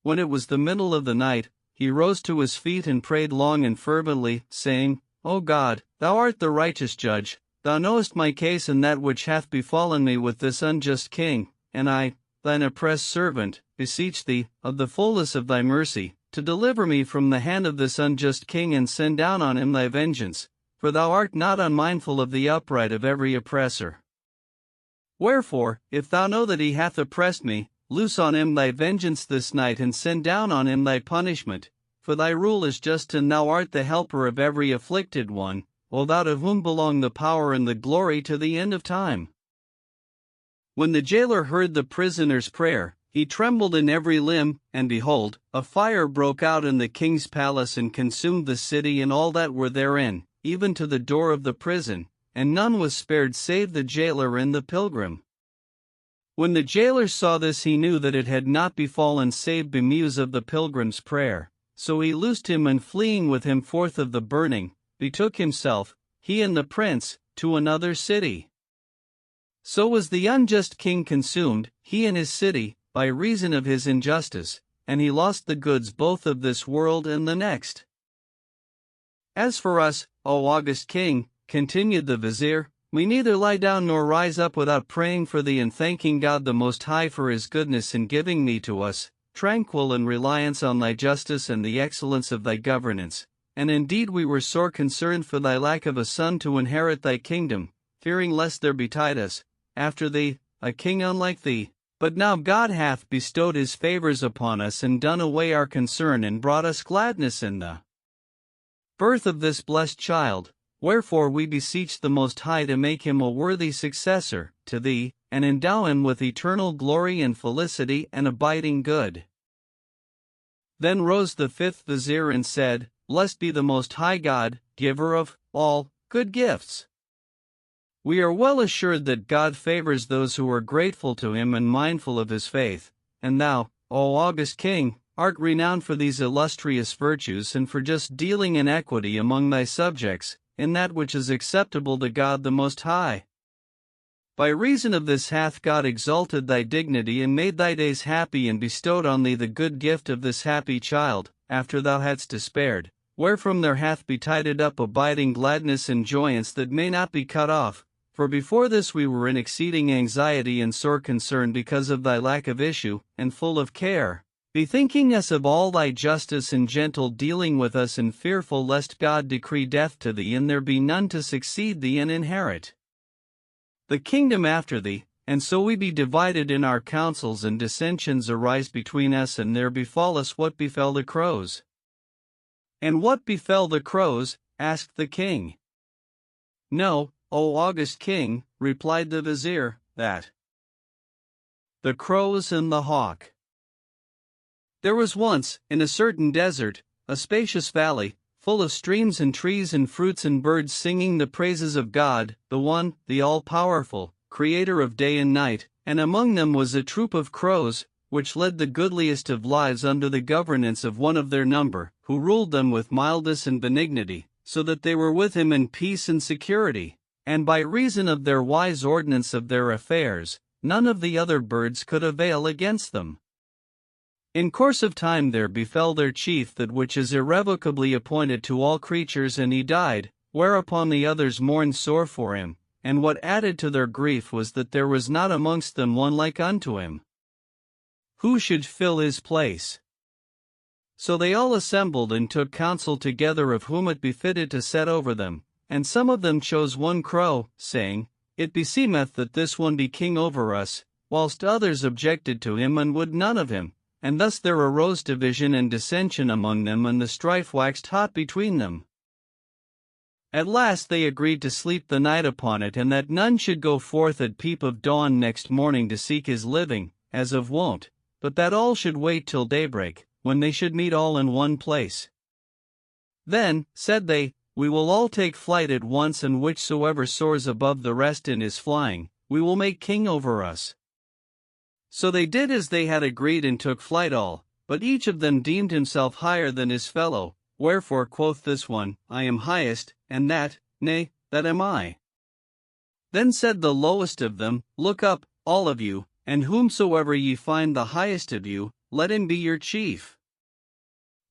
When it was the middle of the night, he rose to his feet and prayed long and fervently, saying, O God, thou art the righteous judge, thou knowest my case and that which hath befallen me with this unjust king, and I, thine oppressed servant, beseech thee, of the fullness of thy mercy, to deliver me from the hand of this unjust king and send down on him thy vengeance, for thou art not unmindful of the upright of every oppressor. Wherefore, if thou know that he hath oppressed me, loose on him thy vengeance this night and send down on him thy punishment, for thy rule is just and thou art the helper of every afflicted one, O thou to whom belong the power and the glory to the end of time. When the jailer heard the prisoner's prayer, he trembled in every limb, and behold, a fire broke out in the king's palace and consumed the city and all that were therein, even to the door of the prison, and none was spared save the jailer and the pilgrim. When the jailer saw this, he knew that it had not befallen save bemuse of the pilgrim's prayer, so he loosed him and fleeing with him forth of the burning, betook himself, he and the prince, to another city. So was the unjust king consumed, he and his city, by reason of his injustice, and he lost the goods both of this world and the next. As for us, O august king, continued the vizier, we neither lie down nor rise up without praying for thee and thanking God the Most High for his goodness in giving thee to us, tranquil in reliance on thy justice and the excellence of thy governance. And indeed we were sore concerned for thy lack of a son to inherit thy kingdom, fearing lest there betide us, after thee, a king unlike thee. But now God hath bestowed his favors upon us and done away our concern and brought us gladness in the birth of this blessed child, wherefore we beseech the Most High to make him a worthy successor to thee, and endow him with eternal glory and felicity and abiding good. Then rose the fifth vizier and said, Blessed be the Most High God, giver of all good gifts. We are well assured that God favors those who are grateful to him and mindful of his faith, and thou, O august king, art renowned for these illustrious virtues and for just dealing in equity among thy subjects, in that which is acceptable to God the Most High. By reason of this hath God exalted thy dignity and made thy days happy and bestowed on thee the good gift of this happy child, after thou hadst despaired, wherefrom there hath betided up abiding gladness and joyance that may not be cut off, for before this we were in exceeding anxiety and sore concern because of thy lack of issue, and full of care, bethinking us of all thy justice and gentle dealing with us and fearful lest God decree death to thee and there be none to succeed thee and inherit the kingdom after thee, and so we be divided in our counsels and dissensions arise between us and there befall us what befell the crows. And what befell the crows? Asked the king. No, O august king, replied the vizier, that the crows and the hawk. There was once, in a certain desert, a spacious valley, full of streams and trees and fruits and birds singing the praises of God, the one, the all-powerful, creator of day and night, and among them was a troop of crows, which led the goodliest of lives under the governance of one of their number, who ruled them with mildness and benignity, so that they were with him in peace and security, and by reason of their wise ordinance of their affairs, none of the other birds could avail against them. In course of time there befell their chief that which is irrevocably appointed to all creatures, and he died, whereupon the others mourned sore for him, and what added to their grief was that there was not amongst them one like unto him, who should fill his place. So they all assembled and took counsel together of whom it befitted to set over them, and some of them chose one crow, saying, It beseemeth that this one be king over us, whilst others objected to him and would none of him. And thus there arose division and dissension among them, and the strife waxed hot between them. At last they agreed to sleep the night upon it, and that none should go forth at peep of dawn next morning to seek his living, as of wont, but that all should wait till daybreak, when they should meet all in one place. Then, said they, we will all take flight at once, and whichsoever soars above the rest in his flying, we will make king over us. So they did as they had agreed and took flight all, but each of them deemed himself higher than his fellow, wherefore quoth this one, I am highest, and that, nay, that am I. Then said the lowest of them, Look up, all of you, and whomsoever ye find the highest of you, let him be your chief.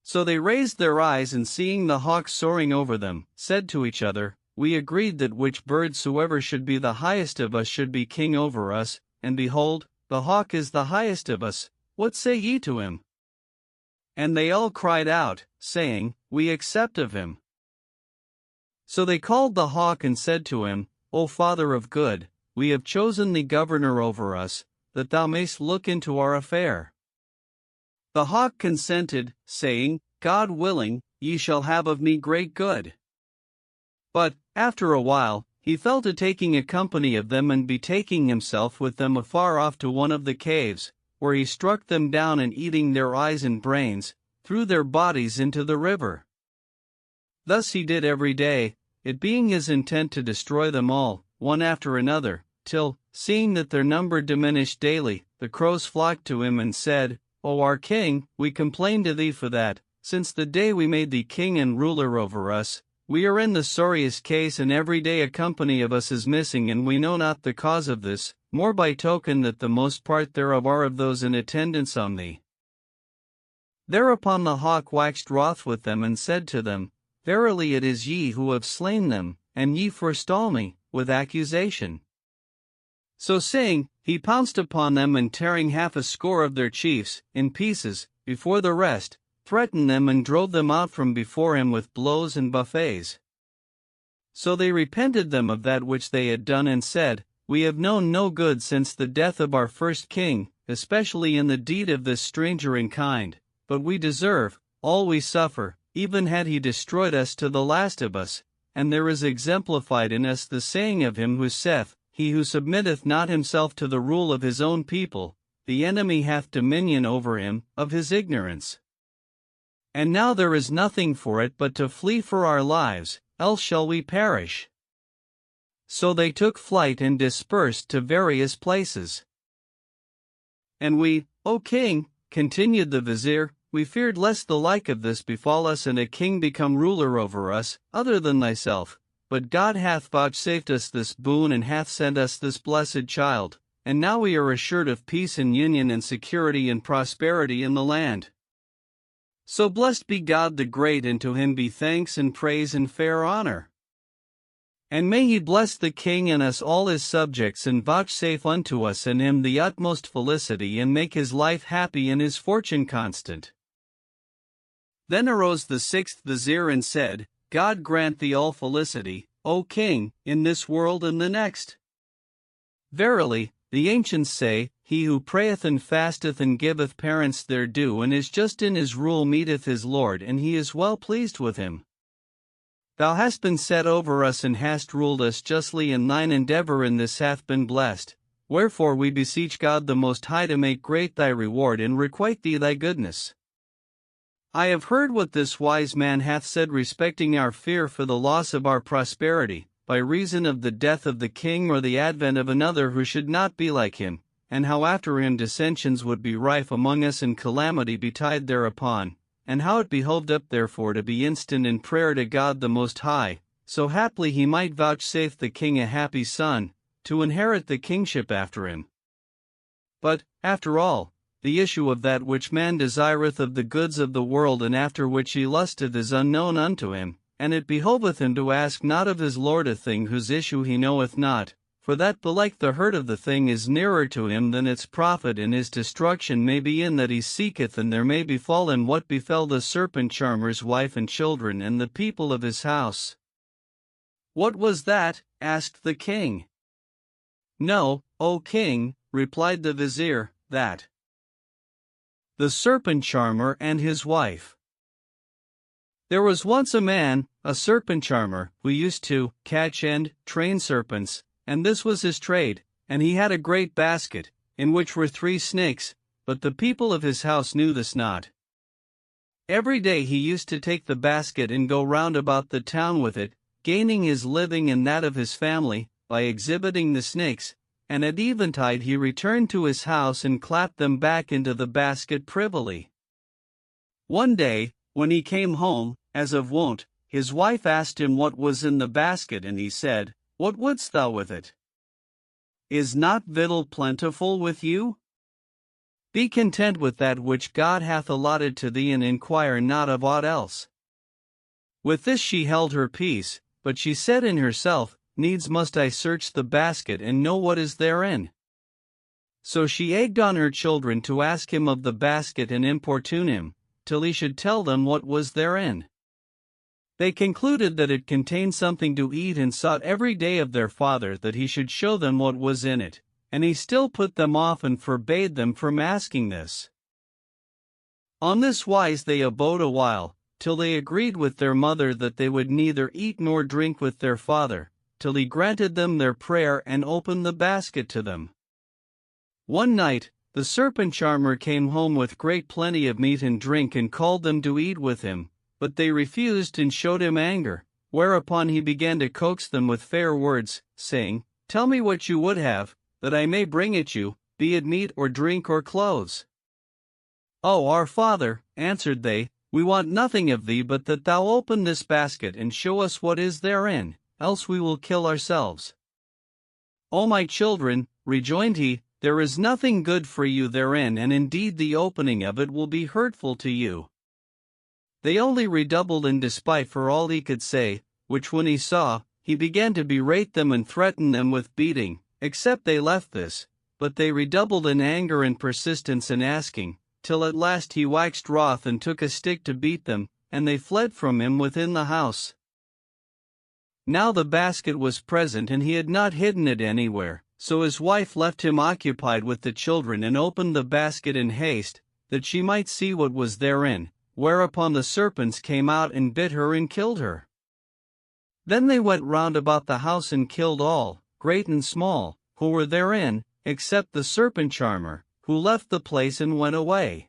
So they raised their eyes, and seeing the hawk soaring over them, said to each other, We agreed that which bird soever should be the highest of us should be king over us, and behold, the hawk is the highest of us, what say ye to him? And they all cried out, saying, We accept of him. So they called the hawk and said to him, O Father of good, we have chosen thee governor over us, that thou mayst look into our affair. The hawk consented, saying, God willing, ye shall have of me great good. But, after a while, he fell to taking a company of them and betaking himself with them afar off to one of the caves, where he struck them down and eating their eyes and brains, threw their bodies into the river. Thus he did every day, it being his intent to destroy them all, one after another, till, seeing that their number diminished daily, the crows flocked to him and said, O our king, we complain to thee for that, since the day we made thee king and ruler over us, we are in the sorriest case, and every day a company of us is missing, and we know not the cause of this, more by token that the most part thereof are of those in attendance on thee. Thereupon the hawk waxed wroth with them and said to them, Verily it is ye who have slain them, and ye forestall me, with accusation. So saying, he pounced upon them and tearing 60 of their chiefs in pieces, before the rest, threatened them and drove them out from before him with blows and buffets. So they repented them of that which they had done and said, We have known no good since the death of our first king, especially in the deed of this stranger in kind, but we deserve all we suffer, even had he destroyed us to the last of us, and there is exemplified in us the saying of him who saith, He who submitteth not himself to the rule of his own people, the enemy hath dominion over him, of his ignorance. And now there is nothing for it but to flee for our lives, else shall we perish. So they took flight and dispersed to various places. And we, O king, continued the vizier, we feared lest the like of this befall us and a king become ruler over us, other than thyself, but God hath vouchsafed us this boon and hath sent us this blessed child, and now we are assured of peace and union and security and prosperity in the land. So blessed be God the great, and to him be thanks and praise and fair honor. And may he bless the king and us all his subjects, and vouchsafe unto us and him the utmost felicity, and make his life happy and his fortune constant. Then arose the 6th vizier and said, God grant thee all felicity, O king, in this world and the next. Verily, the ancients say, He who prayeth and fasteth and giveth parents their due and is just in his rule meeteth his Lord, and he is well pleased with him. Thou hast been set over us and hast ruled us justly, and thine endeavor in this hath been blessed. Wherefore we beseech God the Most High to make great thy reward and requite thee thy goodness. I have heard what this wise man hath said respecting our fear for the loss of our prosperity, by reason of the death of the king or the advent of another who should not be like him, and how after him dissensions would be rife among us and calamity betide thereupon, and how it behoved up therefore to be instant in prayer to God the Most High, so haply he might vouchsafe the king a happy son, to inherit the kingship after him. But, after all, the issue of that which man desireth of the goods of the world and after which he lusteth is unknown unto him, and it behoveth him to ask not of his Lord a thing whose issue he knoweth not, for that belike the hurt of the thing is nearer to him than its profit, and his destruction may be in that he seeketh, and there may befall him what befell the serpent charmer's wife and children and the people of his house. What was that? Asked the king. No, O king, replied the vizier, that the serpent charmer and his wife. There was once a man, a serpent charmer, who used to catch and train serpents, and this was his trade, and he had a great basket, in which were 3 snakes, but the people of his house knew this not. Every day he used to take the basket and go round about the town with it, gaining his living and that of his family, by exhibiting the snakes, and at eventide he returned to his house and clapped them back into the basket privily. One day, when he came home, as of wont, his wife asked him what was in the basket, and he said, What wouldst thou with it? Is not victual plentiful with you? Be content with that which God hath allotted to thee, and inquire not of aught else. With this she held her peace, but she said in herself, Needs must I search the basket and know what is therein. So she egged on her children to ask him of the basket and importune him, till he should tell them what was therein. They concluded that it contained something to eat, and sought every day of their father that he should show them what was in it, and he still put them off and forbade them from asking this. On this wise they abode a while, till they agreed with their mother that they would neither eat nor drink with their father, till he granted them their prayer and opened the basket to them. One night, the serpent charmer came home with great plenty of meat and drink and called them to eat with him, but they refused and showed him anger, whereupon he began to coax them with fair words, saying, Tell me what you would have, that I may bring it you, be it meat or drink or clothes. O our father, answered they, we want nothing of thee but that thou open this basket and show us what is therein, else we will kill ourselves. O my children, rejoined he, there is nothing good for you therein, and indeed the opening of it will be hurtful to you. They only redoubled in despite for all he could say, which when he saw, he began to berate them and threaten them with beating, except they left this, but they redoubled in anger and persistence in asking, till at last he waxed wroth and took a stick to beat them, and they fled from him within the house. Now the basket was present and he had not hidden it anywhere, so his wife left him occupied with the children and opened the basket in haste, that she might see what was therein, whereupon the serpents came out and bit her and killed her. Then they went round about the house and killed all, great and small, who were therein, except the serpent charmer, who left the place and went away.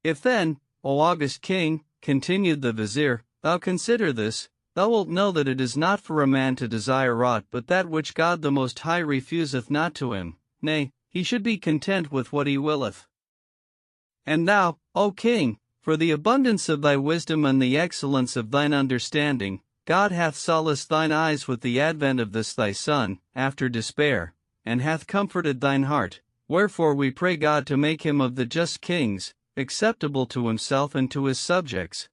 If then, O august king, continued the vizier, thou consider this, thou wilt know that it is not for a man to desire aught but that which God the Most High refuseth not to him, nay, he should be content with what he willeth. And thou, O king, for the abundance of thy wisdom and the excellence of thine understanding, God hath solaced thine eyes with the advent of this thy son, after despair, and hath comforted thine heart, wherefore we pray God to make him of the just kings, acceptable to himself and to his subjects.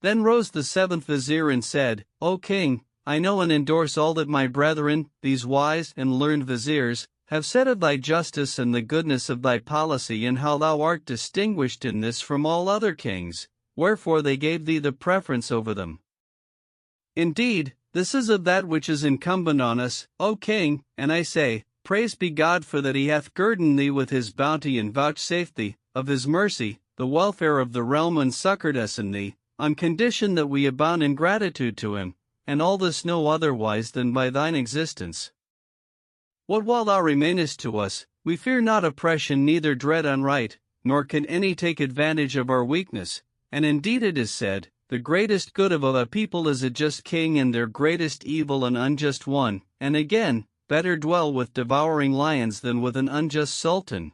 Then rose the seventh vizier and said, O king, I know and endorse all that my brethren, these wise and learned viziers, have said of thy justice and the goodness of thy policy, and how thou art distinguished in this from all other kings, wherefore they gave thee the preference over them. Indeed, this is of that which is incumbent on us, O king, and I say, Praise be God for that he hath girded thee with his bounty and vouchsafed thee, of his mercy, the welfare of the realm and succored us in thee, on condition that we abound in gratitude to him, and all this no otherwise than by thine existence. What while thou remainest to us, we fear not oppression neither dread unright, nor can any take advantage of our weakness, and indeed it is said, the greatest good of a people is a just king and their greatest evil an unjust one, and again, better dwell with devouring lions than with an unjust sultan.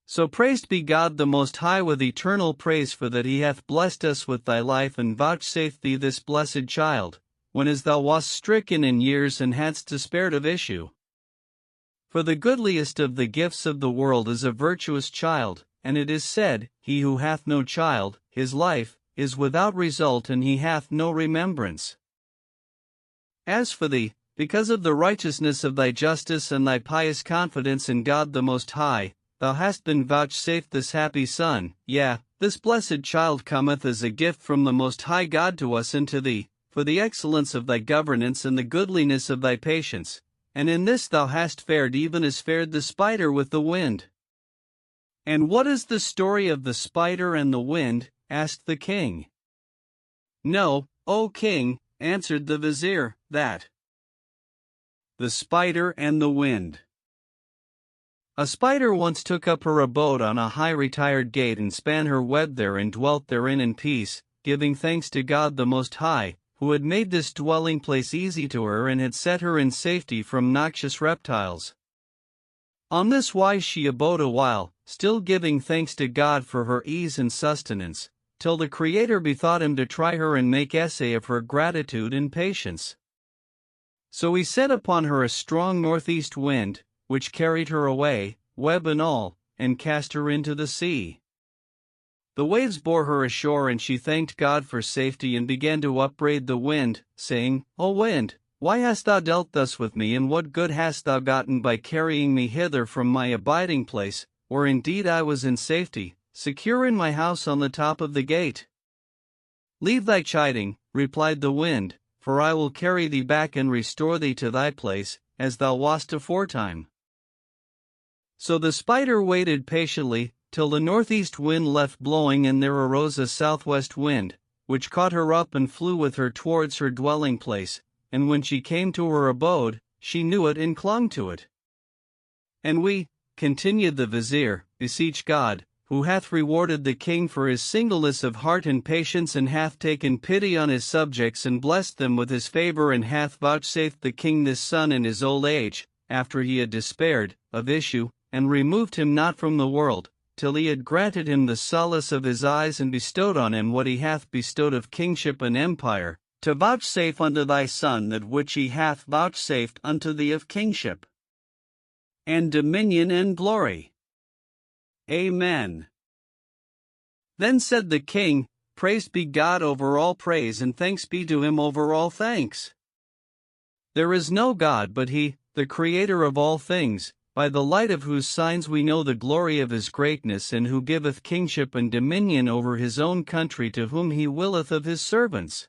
So praised be God the Most High with eternal praise for that he hath blessed us with thy life and vouchsafed thee this blessed child, when as thou wast stricken in years and hadst despaired of issue. For the goodliest of the gifts of the world is a virtuous child, and it is said, he who hath no child, his life, is without result and he hath no remembrance. As for thee, because of the righteousness of thy justice and thy pious confidence in God the Most High, thou hast been vouchsafed this happy son, yea, this blessed child cometh as a gift from the Most High God to us and to thee, for the excellence of thy governance and the goodliness of thy patience, and in this thou hast fared even as fared the spider with the wind. And what is the story of the spider and the wind? Asked the king. Know, O king, answered the vizier, that the spider and the wind. A spider once took up her abode on a high retired gate and span her web there and dwelt therein in peace, giving thanks to God the Most High, who had made this dwelling place easy to her and had set her in safety from noxious reptiles. On this wise she abode a while, still giving thanks to God for her ease and sustenance, till the Creator bethought him to try her and make essay of her gratitude and patience. So he set upon her a strong northeast wind, which carried her away, web and all, and cast her into the sea. The waves bore her ashore and she thanked God for safety and began to upbraid the wind, saying, O wind, why hast thou dealt thus with me, and what good hast thou gotten by carrying me hither from my abiding place, where indeed I was in safety, secure in my house on the top of the gate? Leave thy chiding, replied the wind, for I will carry thee back and restore thee to thy place, as thou wast aforetime. So the spider waited patiently, till the northeast wind left blowing and there arose a southwest wind, which caught her up and flew with her towards her dwelling place, and when she came to her abode, she knew it and clung to it. And we, continued the vizier, beseech God, who hath rewarded the king for his singleness of heart and patience, and hath taken pity on his subjects and blessed them with his favor, and hath vouchsafed the king this son in his old age, after he had despaired of issue, and removed him not from the world, till he had granted him the solace of his eyes and bestowed on him what he hath bestowed of kingship and empire, to vouchsafe unto thy son that which he hath vouchsafed unto thee of kingship. and dominion and glory. Amen. Then said the king, Praised be God over all praise, and thanks be to him over all thanks. There is no God but he, the creator of all things, by the light of whose signs we know the glory of his greatness, and who giveth kingship and dominion over his own country to whom he willeth of his servants.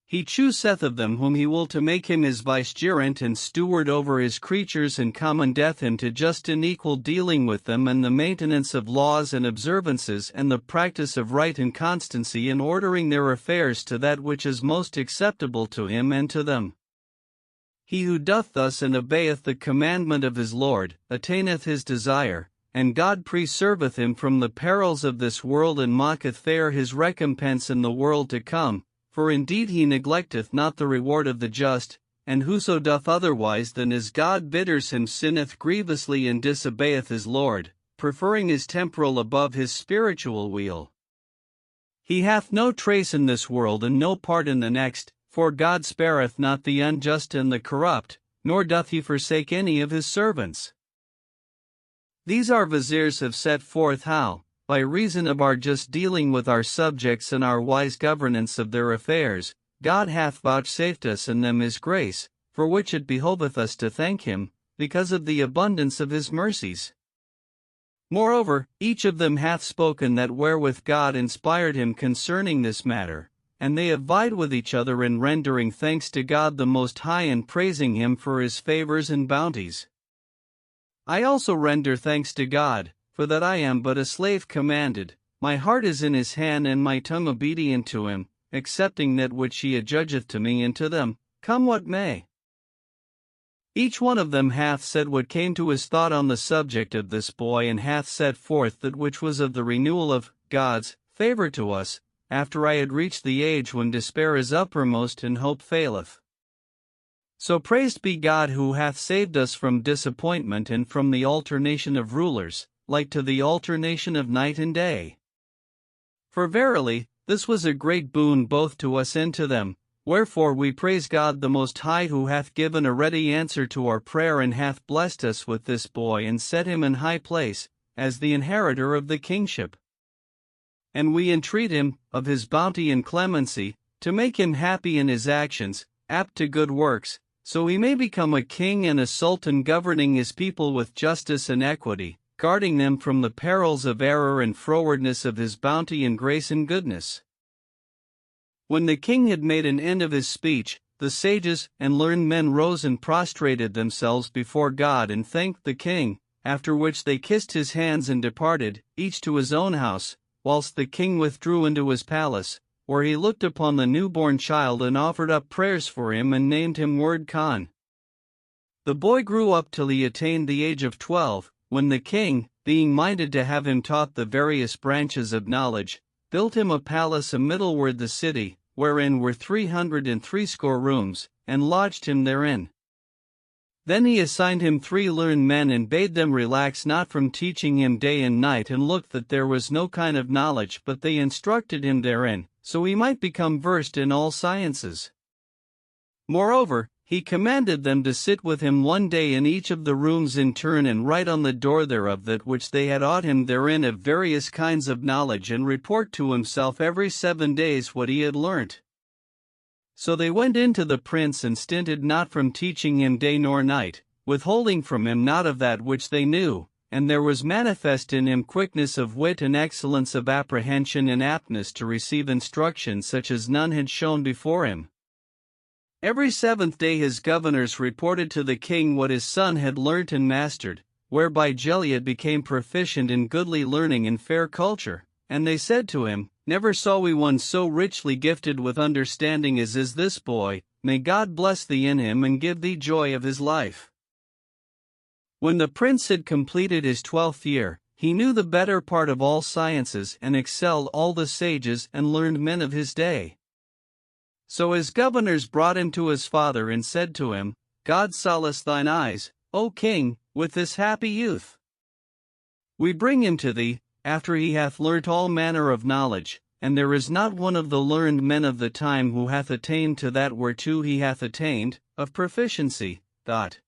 He chooseth of them whom he will to make him his vicegerent and steward over his creatures, and commandeth him to just and equal dealing with them, and the maintenance of laws and observances, and the practice of right and constancy in ordering their affairs to that which is most acceptable to him and to them. He who doth thus and obeyeth the commandment of his Lord, attaineth his desire, and God preserveth him from the perils of this world, and maketh fair his recompense in the world to come. For indeed he neglecteth not the reward of the just, and whoso doth otherwise than as God bidders him sinneth grievously and disobeyeth his Lord, preferring his temporal above his spiritual weal. He hath no trace in this world and no part in the next, for God spareth not the unjust and the corrupt, nor doth he forsake any of his servants. These our viziers have set forth how, by reason of our just dealing with our subjects and our wise governance of their affairs, God hath vouchsafed us in them his grace, for which it behoveth us to thank him, because of the abundance of his mercies. Moreover, each of them hath spoken that wherewith God inspired him concerning this matter, and they have vied with each other in rendering thanks to God the Most High and praising him for his favors and bounties. I also render thanks to God, for that I am but a slave commanded, my heart is in his hand and my tongue obedient to him, accepting that which he adjudgeth to me and to them, come what may. Each one of them hath said what came to his thought on the subject of this boy, and hath set forth that which was of the renewal of God's favor to us, after I had reached the age when despair is uppermost and hope faileth. So praised be God who hath saved us from disappointment and from the alternation of rulers, like to the alternation of night and day. For verily, this was a great boon both to us and to them, wherefore we praise God the Most High, who hath given a ready answer to our prayer, and hath blessed us with this boy and set him in high place, as the inheritor of the kingship. And we entreat him, of his bounty and clemency, to make him happy in his actions, apt to good works, so he may become a king and a sultan, governing his people with justice and equity, guarding them from the perils of error and frowardness of his bounty and grace and goodness. When the king had made an end of his speech, the sages and learned men rose and prostrated themselves before God and thanked the king, after which they kissed his hands and departed, each to his own house, whilst the king withdrew into his palace, where he looked upon the newborn child and offered up prayers for him and named him Word Khan. The boy grew up till he attained the age of 12, when the king, being minded to have him taught the various branches of knowledge, built him a palace amiddleward the city, wherein were 360 rooms, and lodged him therein. Then he assigned him 3 learned men, and bade them relax not from teaching him day and night, and looked that there was no kind of knowledge but they instructed him therein, so he might become versed in all sciences. Moreover, he commanded them to sit with him one day in each of the rooms in turn, and write on the door thereof that which they had aught him therein of various kinds of knowledge, and report to himself every 7 days what he had learnt. So they went in to the prince, and stinted not from teaching him day nor night, withholding from him naught of that which they knew, and there was manifest in him quickness of wit and excellence of apprehension and aptness to receive instruction such as none had shown before him. Every 7th day his governors reported to the king what his son had learnt and mastered, whereby Gilead became proficient in goodly learning and fair culture, and they said to him, Never saw we one so richly gifted with understanding as is this boy, may God bless thee in him and give thee joy of his life. When the prince had completed his 12th year, he knew the better part of all sciences and excelled all the sages and learned men of his day. So his governors brought him to his father and said to him, God solace thine eyes, O king, with this happy youth. We bring him to thee, after he hath learnt all manner of knowledge, and there is not one of the learned men of the time who hath attained to that whereto he hath attained, of proficiency, thought.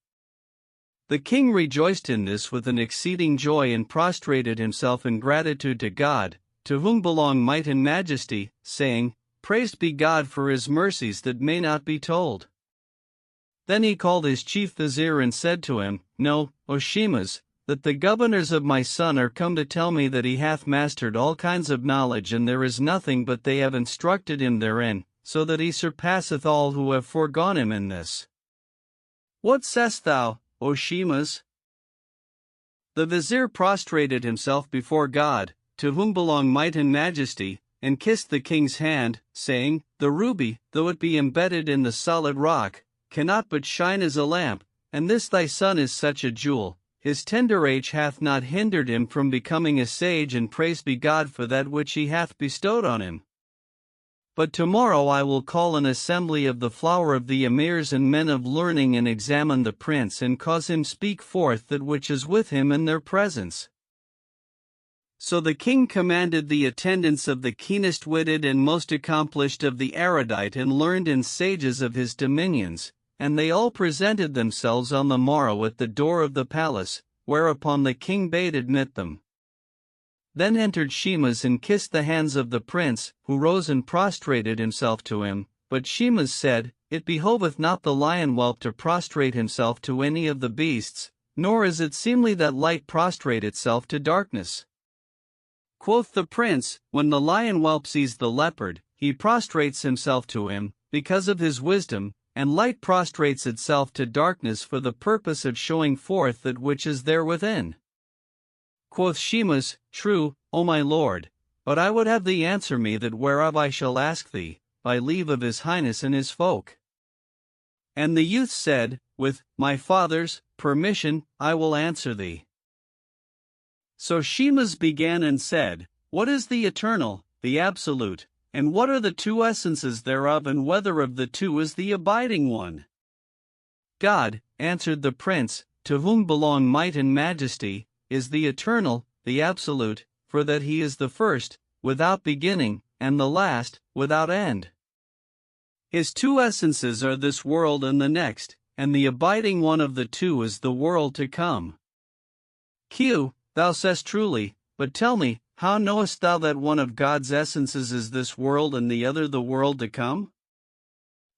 The king rejoiced in this with an exceeding joy and prostrated himself in gratitude to God, to whom belong might and majesty, saying, Praised be God for his mercies that may not be told. Then he called his chief vizier and said to him, Know, O Shimas, that the governors of my son are come to tell me that he hath mastered all kinds of knowledge, and there is nothing but they have instructed him therein, so that he surpasseth all who have foregone him in this. What sayest thou, O Shimas? The vizier prostrated himself before God, to whom belong might and majesty, and kissed the king's hand, saying, The ruby, though it be embedded in the solid rock, cannot but shine as a lamp, and this thy son is such a jewel. His tender age hath not hindered him from becoming a sage, and praised be God for that which he hath bestowed on him. But tomorrow I will call an assembly of the flower of the emirs and men of learning, and examine the prince, and cause him speak forth that which is with him in their presence. So the king commanded the attendance of the keenest-witted and most accomplished of the erudite and learned and sages of his dominions, and they all presented themselves on the morrow at the door of the palace, whereupon the king bade admit them. Then entered Shimas and kissed the hands of the prince, who rose and prostrated himself to him, but Shimas said, It behoveth not the lion-whelp to prostrate himself to any of the beasts, nor is it seemly that light prostrate itself to darkness. Quoth the prince, When the lion-whelp sees the leopard, he prostrates himself to him, because of his wisdom, and light prostrates itself to darkness for the purpose of showing forth that which is there within. Quoth Shimas, True, O my lord, but I would have thee answer me that whereof I shall ask thee, by leave of his highness and his folk. And the youth said, With my father's permission, I will answer thee. So Shimas began and said, What is the eternal, the absolute, and what are the two essences thereof, and whether of the two is the abiding one? God, answered the prince, to whom belong might and majesty, is the eternal, the absolute, for that he is the first, without beginning, and the last, without end. His two essences are this world and the next, and the abiding one of the two is the world to come. Q. Thou sayest truly, but tell me, how knowest thou that one of God's essences is this world and the other the world to come?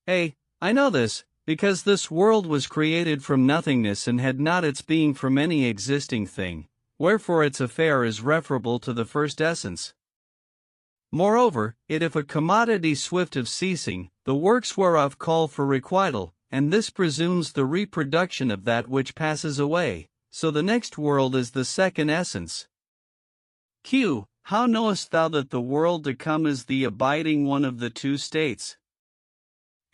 A. I know this, because this world was created from nothingness and had not its being from any existing thing, wherefore its affair is referable to the first essence. Moreover, it if a commodity swift of ceasing, the works whereof call for requital, and this presumes the reproduction of that which passes away, so the next world is the second essence. Q. How knowest thou that the world to come is the abiding one of the two states?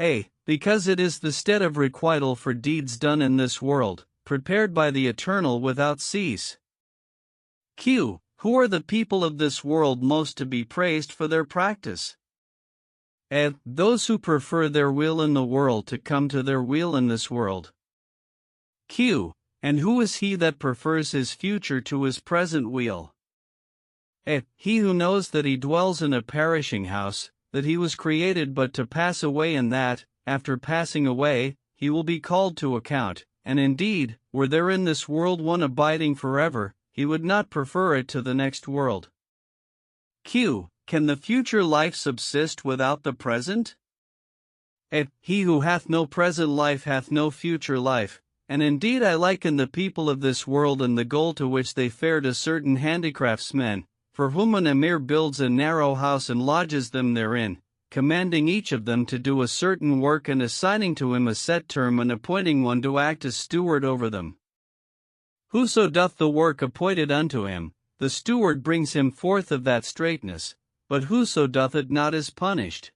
A. Because it is the stead of requital for deeds done in this world, prepared by the Eternal without cease. Q. Who are the people of this world most to be praised for their practice? A. Those who prefer their will in the world to come to their will in this world. Q. And who is he that prefers his future to his present weal? A. He who knows that he dwells in a perishing house, that he was created but to pass away, and that, after passing away, he will be called to account, and indeed, were there in this world one abiding forever, he would not prefer it to the next world. Q. Can the future life subsist without the present? A. He who hath no present life hath no future life, and indeed I liken the people of this world and the goal to which they fare to certain handicraftsmen, for whom an emir builds a narrow house and lodges them therein, commanding each of them to do a certain work and assigning to him a set term and appointing one to act as steward over them. Whoso doth the work appointed unto him, the steward brings him forth of that straitness, but whoso doth it not is punished.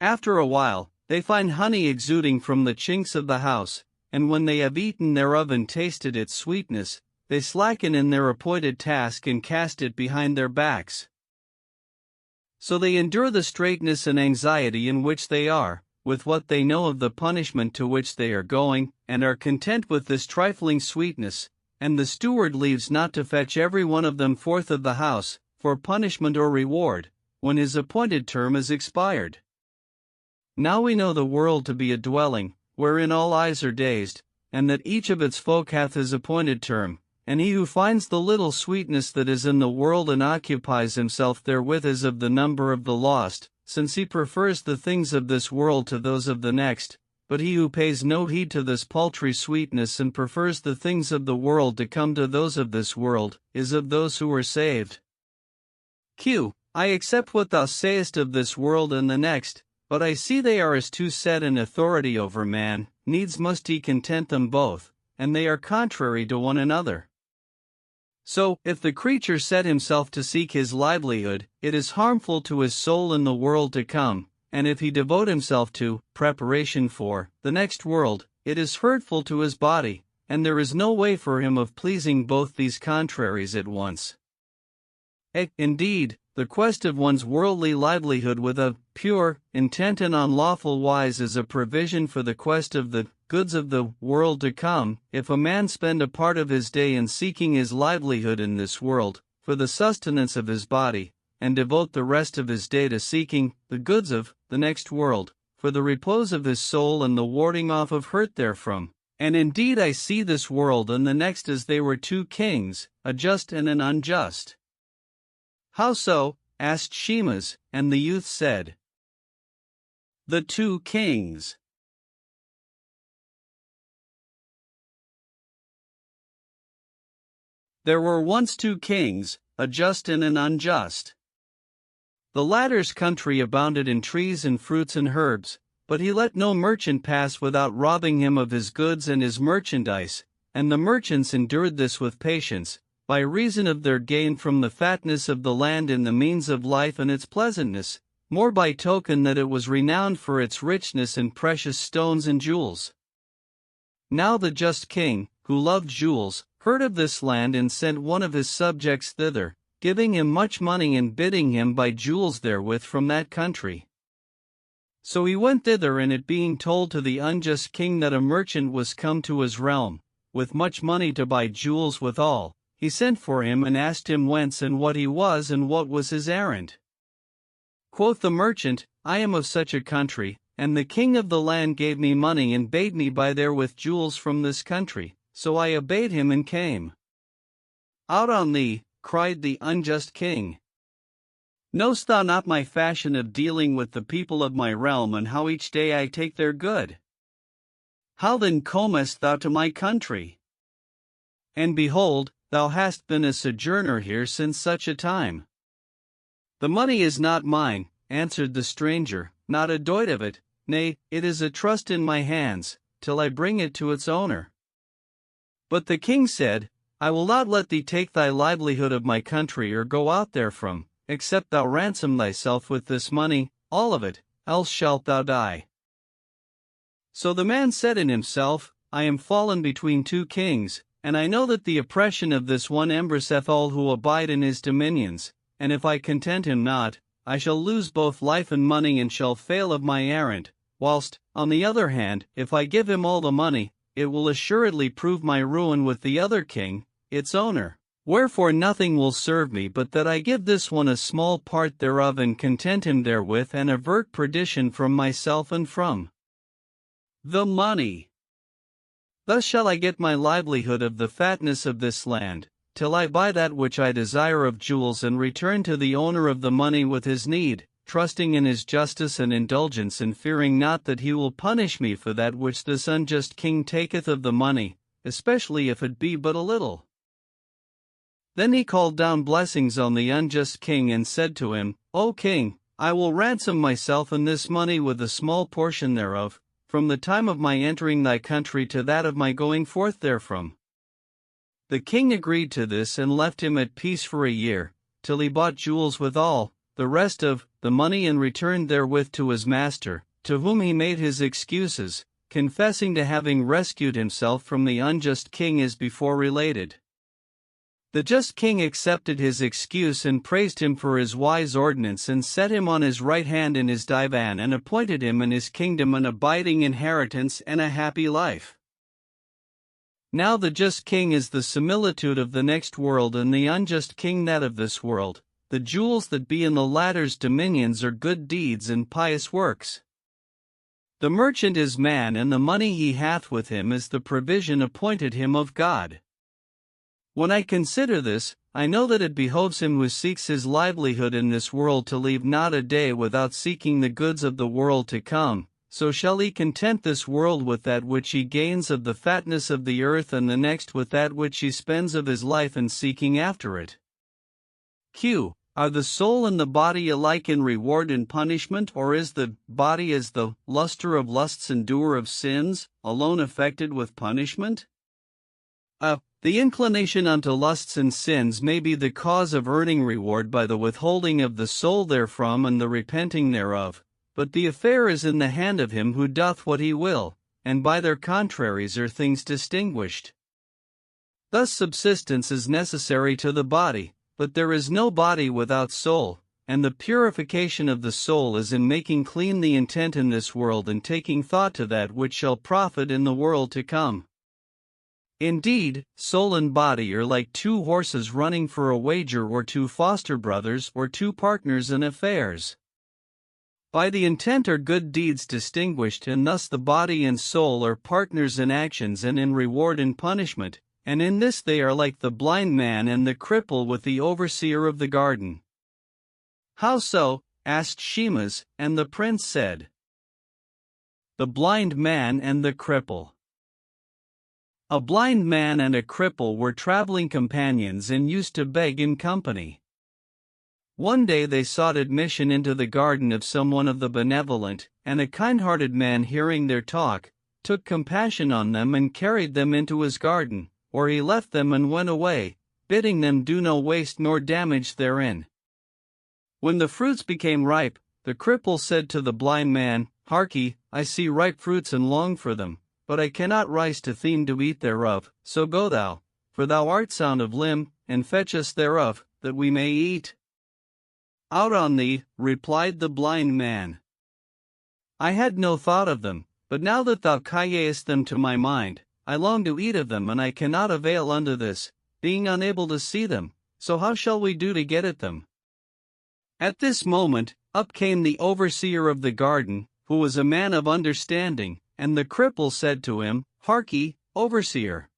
After a while, they find honey exuding from the chinks of the house, and when they have eaten thereof and tasted its sweetness, they slacken in their appointed task and cast it behind their backs. So they endure the straitness and anxiety in which they are, with what they know of the punishment to which they are going, and are content with this trifling sweetness, and the steward leaves not to fetch every one of them forth of the house, for punishment or reward, when his appointed term is expired. Now we know the world to be a dwelling, wherein all eyes are dazed, and that each of its folk hath his appointed term, and he who finds the little sweetness that is in the world and occupies himself therewith is of the number of the lost, since he prefers the things of this world to those of the next. But he who pays no heed to this paltry sweetness and prefers the things of the world to come to those of this world, is of those who are saved. Q. I accept what thou sayest of this world and the next, but I see they are as two set in authority over man, needs must he content them both, and they are contrary to one another. So, if the creature set himself to seek his livelihood, it is harmful to his soul in the world to come, and if he devote himself to preparation for the next world, it is hurtful to his body, and there is no way for him of pleasing both these contraries at once. Indeed, the quest of one's worldly livelihood with a pure intent and unlawful wise is a provision for the quest of the goods of the world to come. If a man spend a part of his day in seeking his livelihood in this world, for the sustenance of his body, and devote the rest of his day to seeking the goods of the next world, for the repose of his soul and the warding off of hurt therefrom. And indeed I see this world and the next as they were two kings, a just and an unjust. How so? Asked Shemas, and the youth said, The two kings. There were once two kings, a just and an unjust. The latter's country abounded in trees and fruits and herbs, but he let no merchant pass without robbing him of his goods and his merchandise, and the merchants endured this with patience, by reason of their gain from the fatness of the land in the means of life and its pleasantness, more by token that it was renowned for its richness in precious stones and jewels. Now the just king, who loved jewels, heard of this land and sent one of his subjects thither, giving him much money and bidding him buy jewels therewith from that country. So he went thither, and it being told to the unjust king that a merchant was come to his realm, with much money to buy jewels withal, he sent for him and asked him whence and what he was and what was his errand. Quoth the merchant, I am of such a country, and the king of the land gave me money and bade me buy therewith jewels from this country, so I obeyed him and came. Out on thee, cried the unjust king. Knowst thou not my fashion of dealing with the people of my realm, and how each day I take their good? How then comest thou to my country? And behold, thou hast been a sojourner here since such a time. The money is not mine, answered the stranger, not a doit of it, nay, it is a trust in my hands, till I bring it to its owner. But the king said, I will not let thee take thy livelihood of my country or go out therefrom, except thou ransom thyself with this money, all of it, else shalt thou die. So the man said in himself, I am fallen between two kings, and I know that the oppression of this one embraceth all who abide in his dominions, and if I content him not, I shall lose both life and money and shall fail of my errand, whilst, on the other hand, if I give him all the money, it will assuredly prove my ruin with the other king, its owner. Wherefore nothing will serve me but that I give this one a small part thereof and content him therewith and avert perdition from myself and from the money. Thus shall I get my livelihood of the fatness of this land, till I buy that which I desire of jewels and return to the owner of the money with his need, trusting in his justice and indulgence and fearing not that he will punish me for that which this unjust king taketh of the money, especially if it be but a little. Then he called down blessings on the unjust king and said to him, O king, I will ransom myself and this money with a small portion thereof, from the time of my entering thy country to that of my going forth therefrom. The king agreed to this and left him at peace for a year, till he bought jewels withal, the rest of the money, and returned therewith to his master, to whom he made his excuses, confessing to having rescued himself from the unjust king as before related. The just king accepted his excuse and praised him for his wise ordinance and set him on his right hand in his divan and appointed him in his kingdom an abiding inheritance and a happy life. Now the just king is the similitude of the next world and the unjust king that of this world. The jewels that be in the latter's dominions are good deeds and pious works. The merchant is man, and the money he hath with him is the provision appointed him of God. When I consider this, I know that it behoves him who seeks his livelihood in this world to leave not a day without seeking the goods of the world to come, so shall he content this world with that which he gains of the fatness of the earth, and the next with that which he spends of his life in seeking after it. Q. Are the soul and the body alike in reward and punishment, or is the body, as the luster of lusts and doer of sins, alone affected with punishment? The inclination unto lusts and sins may be the cause of earning reward by the withholding of the soul therefrom and the repenting thereof, but the affair is in the hand of him who doth what he will, and by their contraries are things distinguished. Thus subsistence is necessary to the body, but there is no body without soul, and the purification of the soul is in making clean the intent in this world and taking thought to that which shall profit in the world to come. Indeed, soul and body are like two horses running for a wager, or two foster brothers, or two partners in affairs. By the intent are good deeds distinguished, and thus the body and soul are partners in actions and in reward and punishment, and in this they are like the blind man and the cripple with the overseer of the garden. How so? Asked Shemas, and the prince said, The blind man and the cripple. A blind man and a cripple were traveling companions and used to beg in company. One day they sought admission into the garden of some one of the benevolent, and a kind-hearted man, hearing their talk, took compassion on them and carried them into his garden, or he left them and went away, bidding them do no waste nor damage therein. When the fruits became ripe, the cripple said to the blind man, Harkye, I see ripe fruits and long for them, but I cannot rise to theme to eat thereof, so go thou, for thou art sound of limb, and fetch us thereof, that we may eat. Out on thee, replied the blind man. I had no thought of them, but now that thou callest them to my mind, I long to eat of them, and I cannot avail unto this, being unable to see them, so how shall we do to get at them? At this moment, up came the overseer of the garden, who was a man of understanding, and the cripple said to him, Harkye, overseer,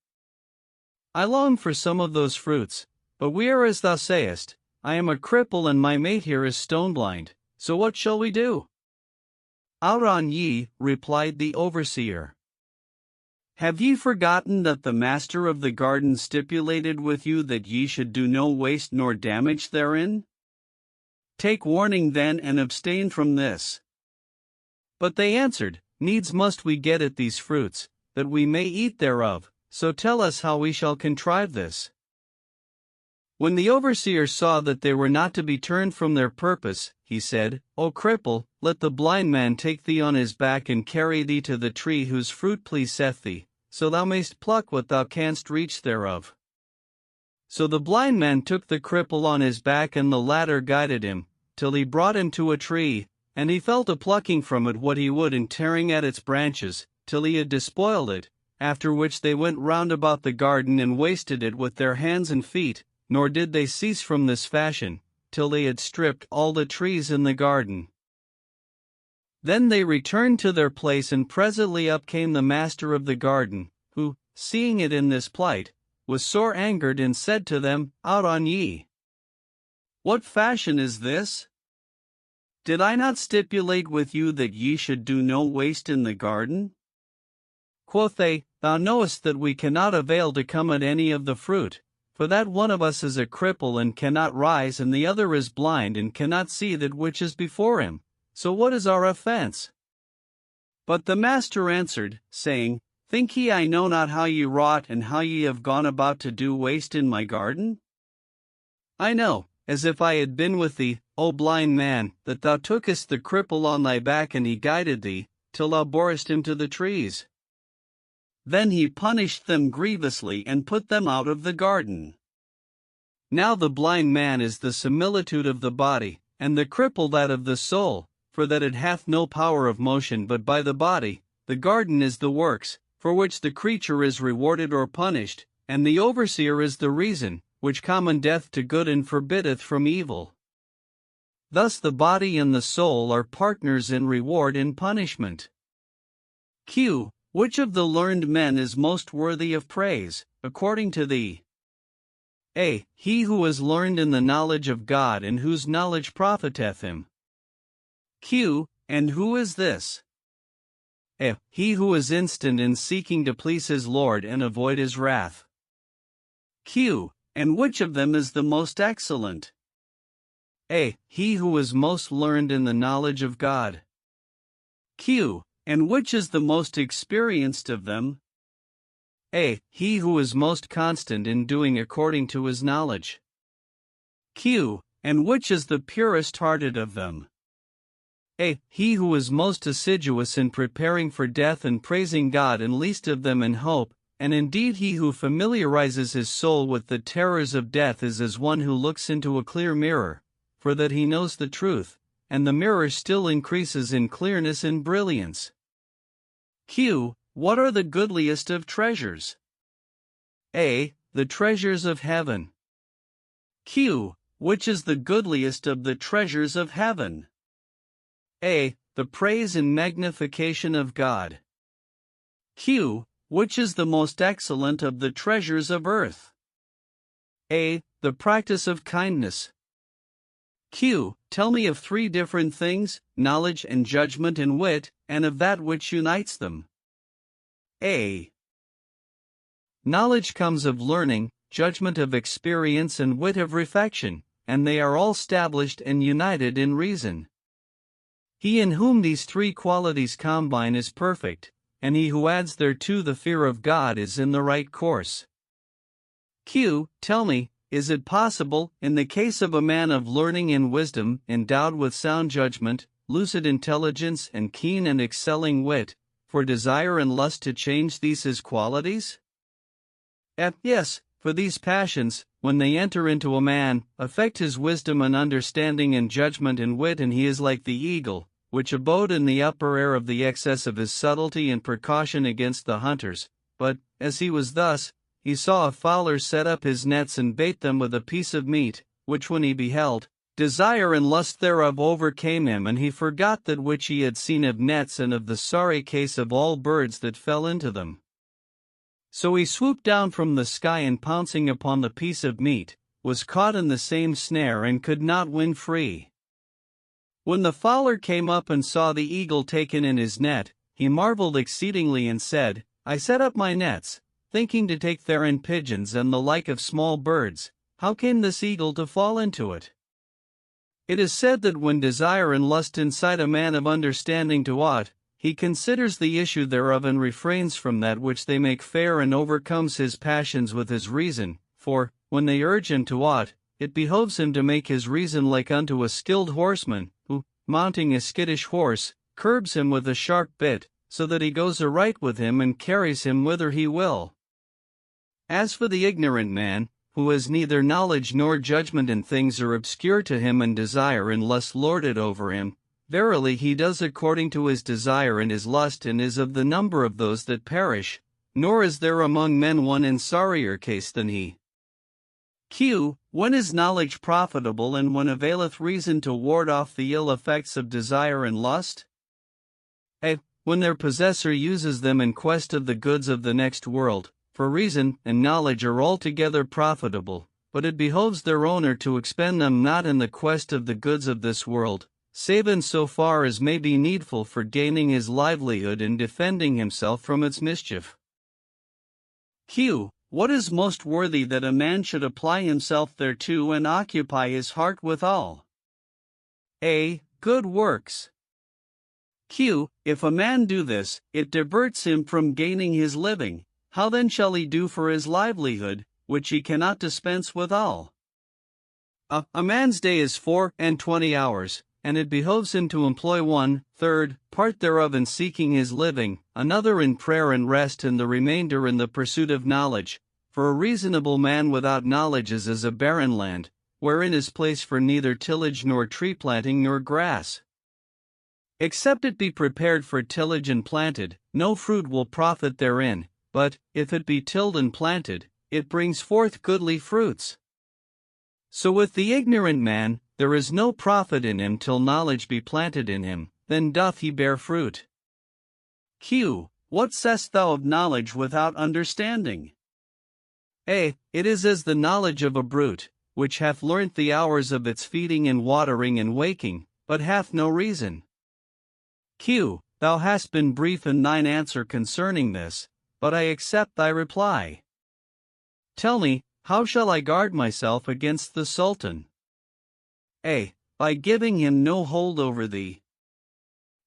I long for some of those fruits, but we are as thou sayest, I am a cripple and my mate here is stone-blind, so what shall we do? Out on ye, replied the overseer. Have ye forgotten that the master of the garden stipulated with you that ye should do no waste nor damage therein? Take warning then and abstain from this. But they answered, Needs must we get at these fruits, that we may eat thereof, so tell us how we shall contrive this. When the overseer saw that they were not to be turned from their purpose, he said, O cripple, let the blind man take thee on his back and carry thee to the tree whose fruit pleaseth thee, so thou mayst pluck what thou canst reach thereof. So the blind man took the cripple on his back, and the latter guided him, till he brought him to a tree, and he fell to plucking from it what he would and tearing at its branches, till he had despoiled it, after which they went round about the garden and wasted it with their hands and feet, nor did they cease from this fashion, till they had stripped all the trees in the garden. Then they returned to their place, and presently up came the master of the garden, who, seeing it in this plight, was sore angered and said to them, Out on ye! What fashion is this? Did I not stipulate with you that ye should do no waste in the garden? Quoth they, Thou knowest that we cannot avail to come at any of the fruit, for that one of us is a cripple and cannot rise, and the other is blind and cannot see that which is before him, so what is our offense? But the master answered, saying, Think ye I know not how ye wrought, and how ye have gone about to do waste in my garden? I know, as if I had been with thee, O blind man, that thou tookest the cripple on thy back, and he guided thee, till thou borest him to the trees. Then he punished them grievously and put them out of the garden. Now the blind man is the similitude of the body, and the cripple that of the soul, for that it hath no power of motion but by the body. The garden is the works, for which the creature is rewarded or punished, and the overseer is the reason, which commendeth to good and forbiddeth from evil. Thus the body and the soul are partners in reward and punishment. Q. Which of the learned men is most worthy of praise, according to thee? A. He who is learned in the knowledge of God and whose knowledge profiteth him. Q. And who is this? A. He who is instant in seeking to please his Lord and avoid his wrath. Q. And which of them is the most excellent? A. He who is most learned in the knowledge of God. Q. And which is the most experienced of them? A. He who is most constant in doing according to his knowledge. Q. And which is the purest hearted of them? A. He who is most assiduous in preparing for death and praising God, and least of them in hope, and indeed he who familiarizes his soul with the terrors of death is as one who looks into a clear mirror, for that he knows the truth, and the mirror still increases in clearness and brilliance. Q. What are the goodliest of treasures? A. The treasures of heaven. Q. Which is the goodliest of the treasures of heaven? A. The praise and magnification of God. Q. Which is the most excellent of the treasures of earth? A. The practice of kindness. Q. Tell me of three different things, knowledge and judgment and wit, and of that which unites them. A. Knowledge comes of learning, judgment of experience, and wit of reflection, and they are all stablished and united in reason. He in whom these three qualities combine is perfect, and he who adds thereto the fear of God is in the right course. Q. Tell me, is it possible, in the case of a man of learning and wisdom, endowed with sound judgment, lucid intelligence, and keen and excelling wit, for desire and lust to change these his qualities? Yes, for these passions, when they enter into a man, affect his wisdom and understanding and judgment and wit, and he is like the eagle, which abode in the upper air of the excess of his subtlety and precaution against the hunters. But, as he was thus, he saw a fowler set up his nets and bait them with a piece of meat, which when he beheld, desire and lust thereof overcame him, and he forgot that which he had seen of nets and of the sorry case of all birds that fell into them. So he swooped down from the sky, and pouncing upon the piece of meat, was caught in the same snare and could not win free. When the fowler came up and saw the eagle taken in his net, he marveled exceedingly and said, I set up my nets, thinking to take therein pigeons and the like of small birds. How came this eagle to fall into it? It is said that when desire and lust incite a man of understanding to aught, he considers the issue thereof and refrains from that which they make fair, and overcomes his passions with his reason, for, when they urge him to aught, it behoves him to make his reason like unto a skilled horseman, who, mounting a skittish horse, curbs him with a sharp bit, so that he goes aright with him and carries him whither he will. As for the ignorant man, who has neither knowledge nor judgment, and things are obscure to him, and desire and lust lord it over him, verily he does according to his desire and his lust, and is of the number of those that perish, nor is there among men one in sorrier case than he. Q. When is knowledge profitable, and when availeth reason to ward off the ill effects of desire and lust? A. When their possessor uses them in quest of the goods of the next world, for reason and knowledge are altogether profitable, but it behoves their owner to expend them not in the quest of the goods of this world, save in so far as may be needful for gaining his livelihood and defending himself from its mischief. Q. What is most worthy that a man should apply himself thereto and occupy his heart withal? A. Good works. Q. If a man do this, it diverts him from gaining his living. How then shall he do for his livelihood, which he cannot dispense withal? A man's day is 24 hours, and it behoves him to employ 1/3 part thereof in seeking his living, another in prayer and rest, and the remainder in the pursuit of knowledge. For a reasonable man without knowledge is as a barren land, wherein is place for neither tillage nor tree planting nor grass. Except it be prepared for tillage and planted, no fruit will profit therein. But, if it be tilled and planted, it brings forth goodly fruits. So with the ignorant man, there is no profit in him till knowledge be planted in him, then doth he bear fruit. Q. What sayest thou of knowledge without understanding? A. It is as the knowledge of a brute, which hath learnt the hours of its feeding and watering and waking, but hath no reason. Q. Thou hast been brief in thine answer concerning this, but I accept thy reply. Tell me, how shall I guard myself against the Sultan? A. By giving him no hold over thee.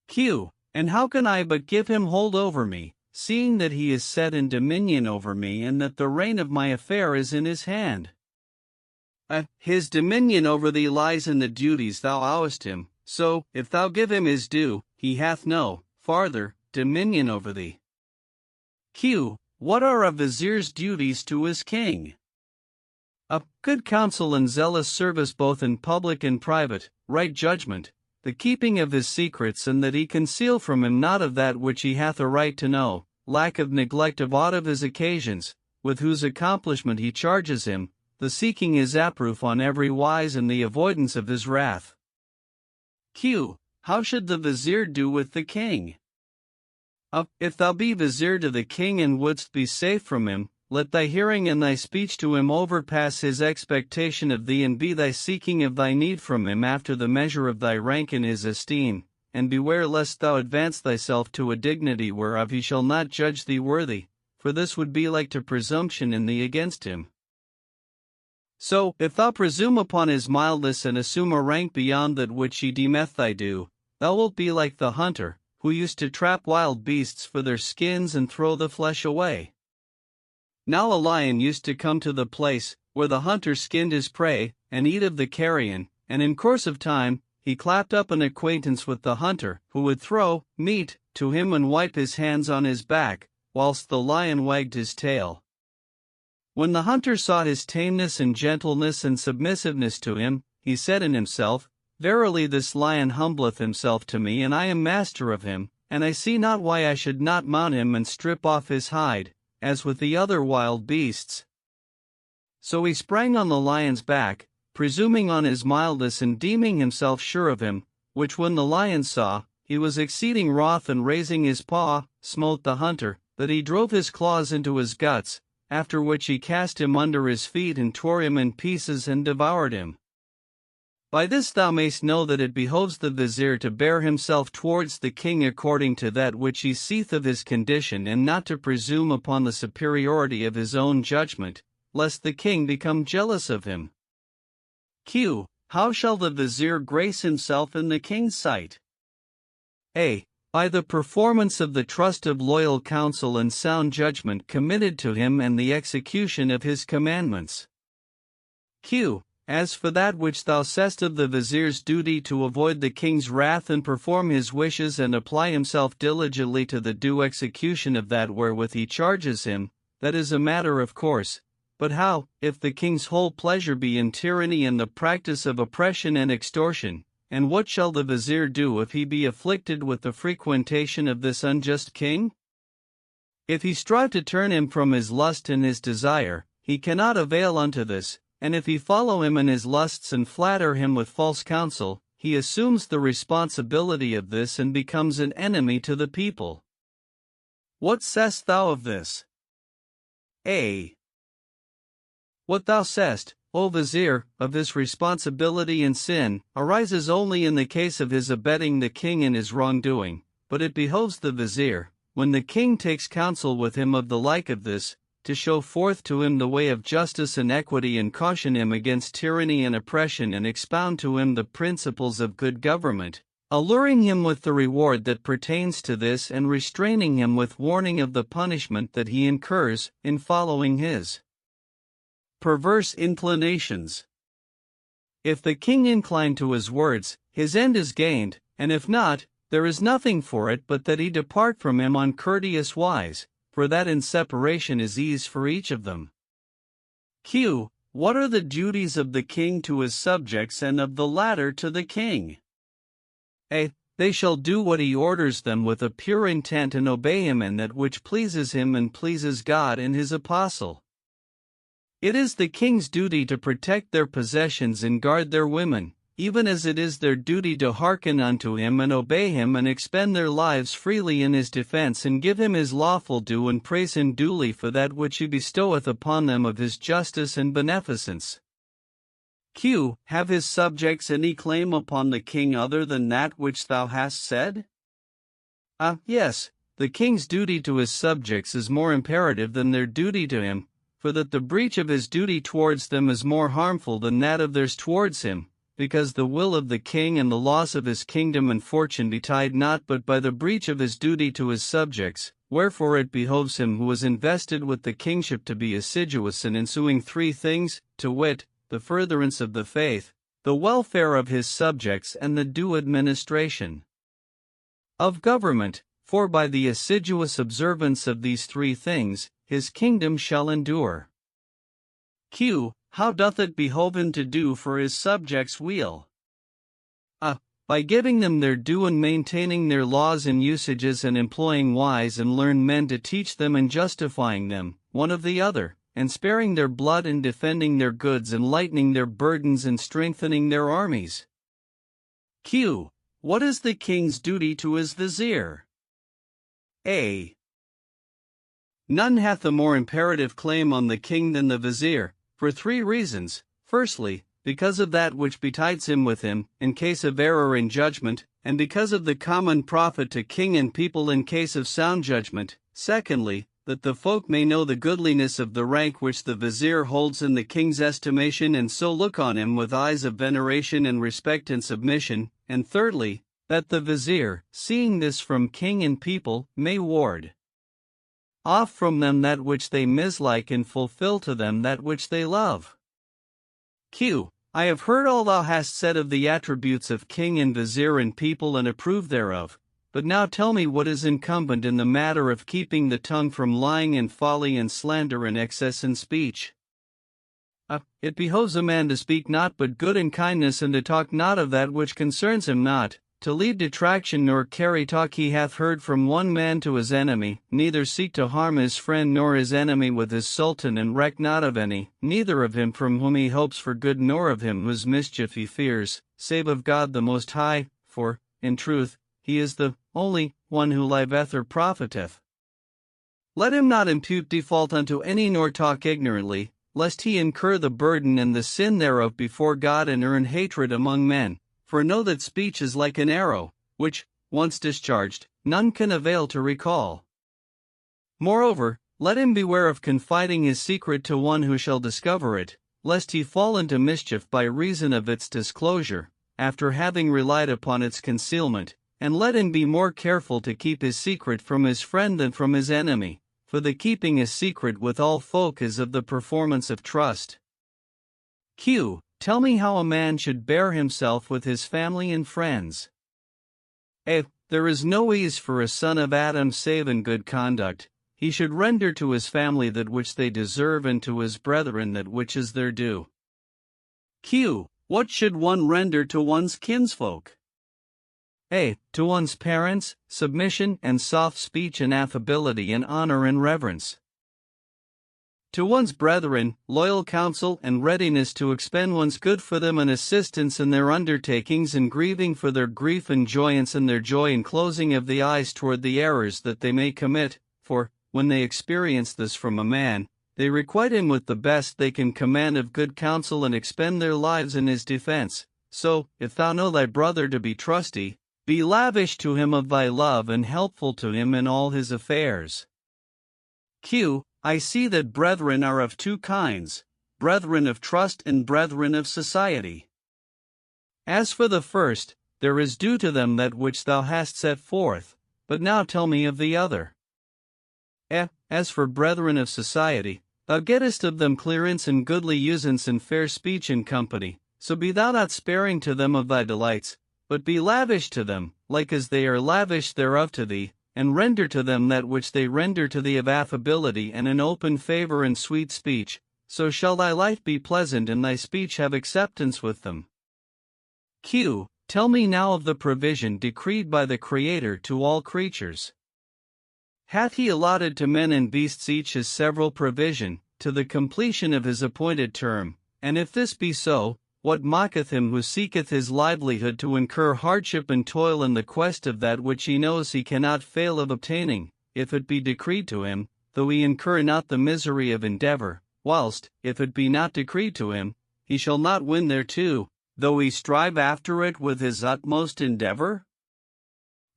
Q. And how can I but give him hold over me, seeing that he is set in dominion over me and that the reign of my affair is in his hand? His dominion over thee lies in the duties thou owest him, so, if thou give him his due, he hath no, farther, dominion over thee. Q. What are a vizier's duties to his king? A. Good counsel and zealous service both in public and private, right judgment, the keeping of his secrets and that he conceal from him naught of that which he hath a right to know, lack of neglect of aught of his occasions, with whose accomplishment he charges him, the seeking his approof on every wise and the avoidance of his wrath. Q. How should the vizier do with the king? If thou be vizier to the king and wouldst be safe from him, let thy hearing and thy speech to him overpass his expectation of thee, and be thy seeking of thy need from him after the measure of thy rank in his esteem, and beware lest thou advance thyself to a dignity whereof he shall not judge thee worthy, for this would be like to presumption in thee against him. So, if thou presume upon his mildness and assume a rank beyond that which he deemeth thy due, thou wilt be like the hunter, who used to trap wild beasts for their skins and throw the flesh away. Now a lion used to come to the place where the hunter skinned his prey, and eat of the carrion, and in course of time, he clapped up an acquaintance with the hunter, who would throw meat to him and wipe his hands on his back, whilst the lion wagged his tail. When the hunter saw his tameness and gentleness and submissiveness to him, he said in himself, Verily this lion humbleth himself to me, and I am master of him, and I see not why I should not mount him and strip off his hide, as with the other wild beasts. So he sprang on the lion's back, presuming on his mildness and deeming himself sure of him, which when the lion saw, he was exceeding wroth, and raising his paw, smote the hunter, that he drove his claws into his guts, after which he cast him under his feet and tore him in pieces and devoured him. By this thou mayst know that it behoves the vizier to bear himself towards the king according to that which he seeth of his condition, and not to presume upon the superiority of his own judgment, lest the king become jealous of him. Q. How shall the vizier grace himself in the king's sight? A. By the performance of the trust of loyal counsel and sound judgment committed to him, and the execution of his commandments. Q. As for that which thou sayest of the vizier's duty to avoid the king's wrath and perform his wishes and apply himself diligently to the due execution of that wherewith he charges him, that is a matter of course. But how, if the king's whole pleasure be in tyranny and the practice of oppression and extortion? And what shall the vizier do if he be afflicted with the frequentation of this unjust king? If he strive to turn him from his lust and his desire, he cannot avail unto this, and if he follow him in his lusts and flatter him with false counsel, he assumes the responsibility of this and becomes an enemy to the people. What sayest thou of this? A. What thou sayest, O vizier, of this responsibility and sin, arises only in the case of his abetting the king in his wrongdoing, but it behoves the vizier, when the king takes counsel with him of the like of this, to show forth to him the way of justice and equity, and caution him against tyranny and oppression, and expound to him the principles of good government, alluring him with the reward that pertains to this, and restraining him with warning of the punishment that he incurs in following his perverse inclinations. If the king incline to his words, his end is gained, and if not, there is nothing for it but that he depart from him on courteous wise, for that in separation is ease for each of them. Q. What are the duties of the king to his subjects, and of the latter to the king? A. They shall do what he orders them with a pure intent, and obey him in that which pleases him and pleases God and his apostle. It is the king's duty to protect their possessions and guard their women, even as it is their duty to hearken unto him and obey him and expend their lives freely in his defense and give him his lawful due and praise him duly for that which he bestoweth upon them of his justice and beneficence. Q. Have his subjects any claim upon the king other than that which thou hast said? Yes, the king's duty to his subjects is more imperative than their duty to him, for that the breach of his duty towards them is more harmful than that of theirs towards him, because the will of the king and the loss of his kingdom and fortune betide not but by the breach of his duty to his subjects, wherefore it behoves him who is invested with the kingship to be assiduous in ensuing 3 things, to wit, the furtherance of the faith, the welfare of his subjects and the due administration of government, for by the assiduous observance of these 3 things, his kingdom shall endure. Q. How doth it behove him to do for his subjects' weal? By giving them their due and maintaining their laws and usages and employing wise and learned men to teach them and justifying them, one of the other, and sparing their blood and defending their goods and lightening their burdens and strengthening their armies. Q. What is the king's duty to his vizier? A. None hath a more imperative claim on the king than the vizier, for 3 reasons. Firstly, because of that which betides him with him, in case of error in judgment, and because of the common profit to king and people in case of sound judgment. Secondly, that the folk may know the goodliness of the rank which the vizier holds in the king's estimation and so look on him with eyes of veneration and respect and submission. And thirdly, that the vizier, seeing this from king and people, may ward off from them that which they mislike and fulfill to them that which they love. Q. I have heard all thou hast said of the attributes of king and vizier and people and approve thereof, but now tell me what is incumbent in the matter of keeping the tongue from lying and folly and slander and excess in speech. It behoves a man to speak not but good and kindness and to talk not of that which concerns him not, to leave detraction nor carry talk he hath heard from one man to his enemy, neither seek to harm his friend nor his enemy with his sultan and reck not of any, neither of him from whom he hopes for good nor of him whose mischief he fears, save of God the Most High, for, in truth, he is the only one who liveth or profiteth. Let him not impute default unto any nor talk ignorantly, lest he incur the burden and the sin thereof before God and earn hatred among men. For know that speech is like an arrow, which, once discharged, none can avail to recall. Moreover, let him beware of confiding his secret to one who shall discover it, lest he fall into mischief by reason of its disclosure, after having relied upon its concealment, and let him be more careful to keep his secret from his friend than from his enemy, for the keeping his secret with all folk is of the performance of trust. Q. Tell me how a man should bear himself with his family and friends. A. There is no ease for a son of Adam save in good conduct. He should render to his family that which they deserve and to his brethren that which is their due. Q. What should one render to one's kinsfolk? A. To one's parents, submission and soft speech and affability and honor and reverence. To one's brethren, loyal counsel and readiness to expend one's good for them and assistance in their undertakings and grieving for their grief and joyance in their joy and closing of the eyes toward the errors that they may commit, for, when they experience this from a man, they requite him with the best they can command of good counsel and expend their lives in his defense. So, if thou know thy brother to be trusty, be lavish to him of thy love and helpful to him in all his affairs. Q. I see that brethren are of 2 kinds, brethren of trust and brethren of society. As for the first, there is due to them that which thou hast set forth, but now tell me of the other. As for brethren of society, thou gettest of them clearance and goodly usance and fair speech in company, so be thou not sparing to them of thy delights, but be lavish to them, like as they are lavish thereof to thee, and render to them that which they render to thee of affability and in open favor and sweet speech, so shall thy life be pleasant and thy speech have acceptance with them. Q. Tell me now of the provision decreed by the Creator to all creatures. Hath he allotted to men and beasts each his several provision, to the completion of his appointed term, and if this be so, what mocketh him who seeketh his livelihood to incur hardship and toil in the quest of that which he knows he cannot fail of obtaining, if it be decreed to him, though he incur not the misery of endeavor, whilst, if it be not decreed to him, he shall not win thereto, though he strive after it with his utmost endeavor?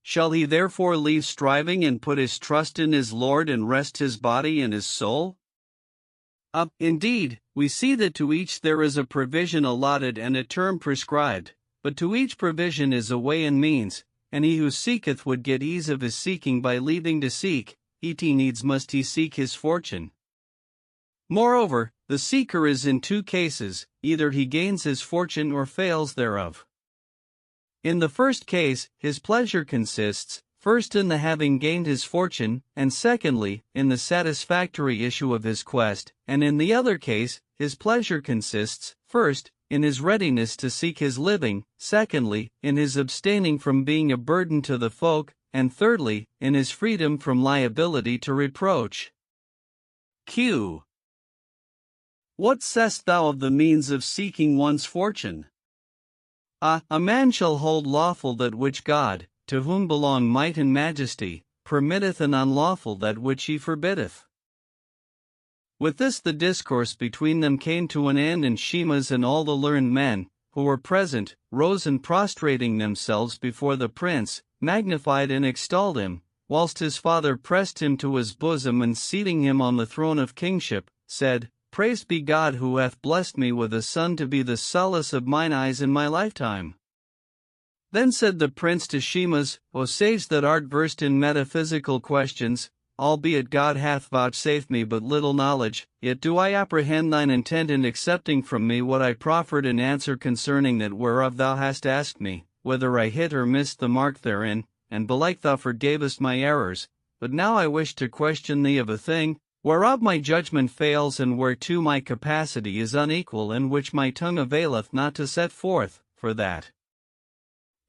Shall he therefore leave striving and put his trust in his Lord and rest his body and his soul? Indeed, we see that to each there is a provision allotted and a term prescribed, but to each provision is a way and means, and he who seeketh would get ease of his seeking by leaving to seek, needs must he seek his fortune. Moreover, the seeker is in two cases, either he gains his fortune or fails thereof. In the first case, his pleasure consists, first in the having gained his fortune, and secondly, in the satisfactory issue of his quest, and in the other case, his pleasure consists, first, in his readiness to seek his living, secondly, in his abstaining from being a burden to the folk, and thirdly, in his freedom from liability to reproach. Q. What sayest thou of the means of seeking one's fortune? A man shall hold lawful that which God, to whom belong might and majesty, permitteth, and unlawful that which he forbiddeth. With this the discourse between them came to an end, and Shimas and all the learned men, who were present, rose and prostrating themselves before the prince, magnified and extolled him, whilst his father pressed him to his bosom and seating him on the throne of kingship, said, Praised be God who hath blessed me with a son to be the solace of mine eyes in my lifetime. Then said the prince to Shimas, O sage that art versed in metaphysical questions, albeit God hath vouchsafed me but little knowledge, yet do I apprehend thine intent in accepting from me what I proffered in answer concerning that whereof thou hast asked me, whether I hit or missed the mark therein, and belike thou forgavest my errors, but now I wish to question thee of a thing, whereof my judgment fails and whereto my capacity is unequal, and which my tongue availeth not to set forth, for that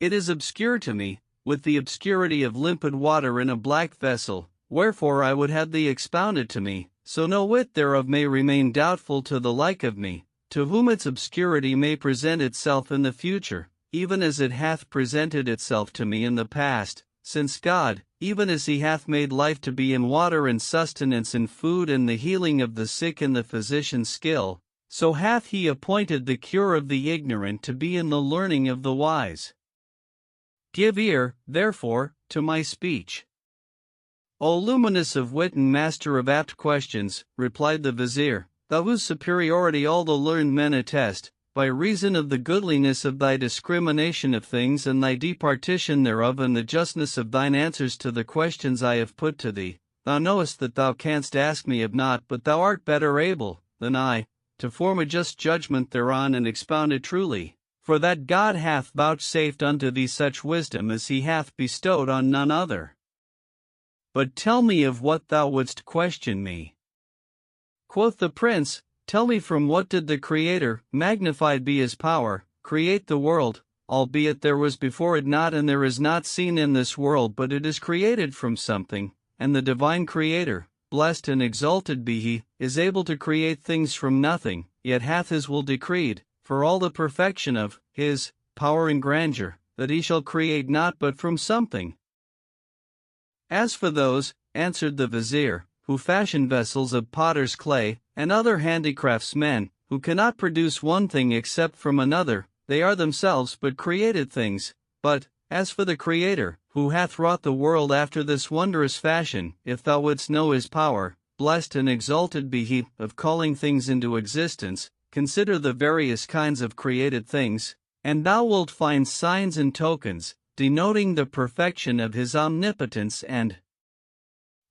it is obscure to me, with the obscurity of limpid water in a black vessel, wherefore I would have thee expound it to me, so no wit thereof may remain doubtful to the like of me, to whom its obscurity may present itself in the future, even as it hath presented itself to me in the past, since God, even as he hath made life to be in water and sustenance in food and the healing of the sick in the physician's skill, so hath he appointed the cure of the ignorant to be in the learning of the wise. Give ear, therefore, to my speech. O luminous of wit and master of apt questions, replied the vizier, thou whose superiority all the learned men attest, by reason of the goodliness of thy discrimination of things and thy departition thereof and the justness of thine answers to the questions I have put to thee, thou knowest that thou canst ask me of naught, but thou art better able, than I, to form a just judgment thereon and expound it truly, for that God hath vouchsafed unto thee such wisdom as he hath bestowed on none other. But tell me of what thou wouldst question me. Quoth the prince, Tell me from what did the Creator, magnified be his power, create the world, albeit there was before it not and there is not seen in this world but it is created from something, and the divine Creator, blessed and exalted be he, is able to create things from nothing, yet hath his will decreed, for all the perfection of his power and grandeur, that he shall create not but from something. As for those, answered the vizier, who fashion vessels of potter's clay, and other handicraftsmen, who cannot produce one thing except from another, they are themselves but created things. But, as for the Creator, who hath wrought the world after this wondrous fashion, if thou wouldst know his power, blessed and exalted be he, of calling things into existence, consider the various kinds of created things, and thou wilt find signs and tokens, denoting the perfection of his omnipotence and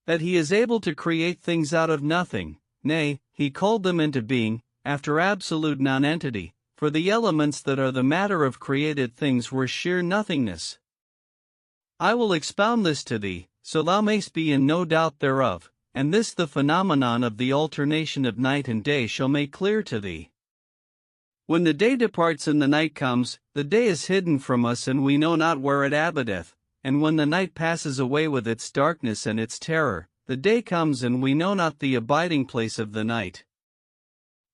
that he is able to create things out of nothing, nay, he called them into being, after absolute nonentity, for the elements that are the matter of created things were sheer nothingness. I will expound this to thee, so thou mayst be in no doubt thereof, and this the phenomenon of the alternation of night and day shall make clear to thee. When the day departs and the night comes, the day is hidden from us and we know not where it abideth. And when the night passes away with its darkness and its terror, the day comes and we know not the abiding place of the night.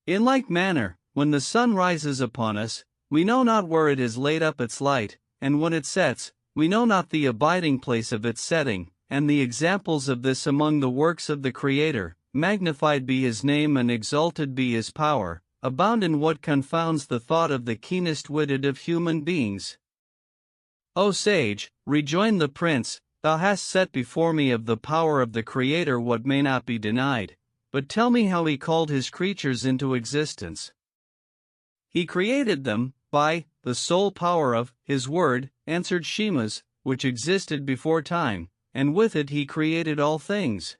In like manner, when the sun rises upon us, we know not where it has laid up its light, and when it sets, we know not the abiding place of its setting, and the examples of this among the works of the Creator, magnified be his name and exalted be his power, abound in what confounds the thought of the keenest-witted of human beings. O sage, rejoined the prince, thou hast set before me of the power of the Creator what may not be denied, but tell me how he called his creatures into existence. He created them, by the sole power of his word, answered Shemas, which existed before time, and with it he created all things.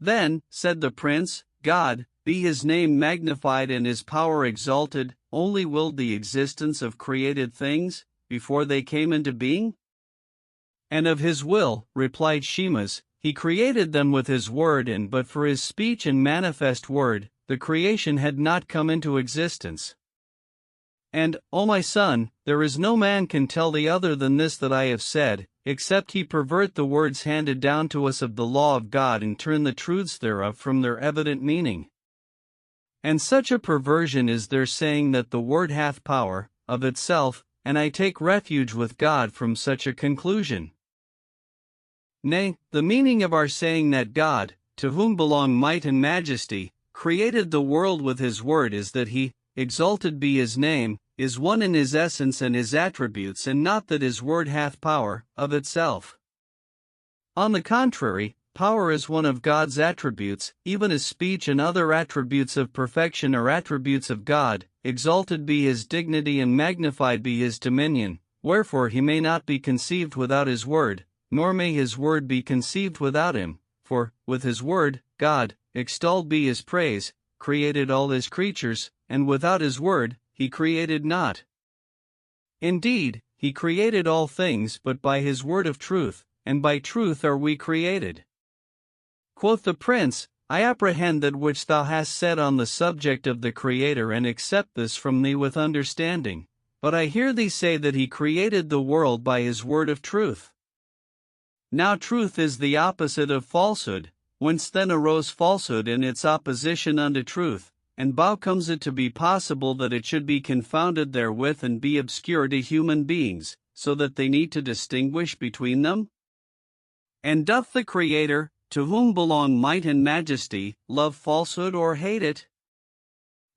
Then, said the prince, God, be his name magnified and his power exalted, only willed the existence of created things, before they came into being? And of his will, replied Shemas, he created them with his word, and but for his speech and manifest word, the creation had not come into existence. And, O my son, there is no man can tell thee other than this that I have said, except he pervert the words handed down to us of the law of God and turn the truths thereof from their evident meaning. And such a perversion is their saying that the word hath power, of itself, and I take refuge with God from such a conclusion. Nay, the meaning of our saying that God, to whom belong might and majesty, created the world with his word is that he, exalted be his name, is one in his essence and his attributes, and not that his word hath power, of itself. On the contrary, power is one of God's attributes, even as speech and other attributes of perfection are attributes of God. Exalted be his dignity and magnified be his dominion, wherefore he may not be conceived without his word, nor may his word be conceived without him, for, with his word, God, extolled be his praise, created all his creatures, and without his word, he created not. Indeed, he created all things but by his word of truth, and by truth are we created. Quoth the prince, I apprehend that which thou hast said on the subject of the Creator and accept this from thee with understanding, but I hear thee say that he created the world by his word of truth. Now truth is the opposite of falsehood, whence then arose falsehood in its opposition unto truth, and how comes it to be possible that it should be confounded therewith and be obscure to human beings, so that they need to distinguish between them? And doth the Creator, to whom belong might and majesty, love falsehood or hate it?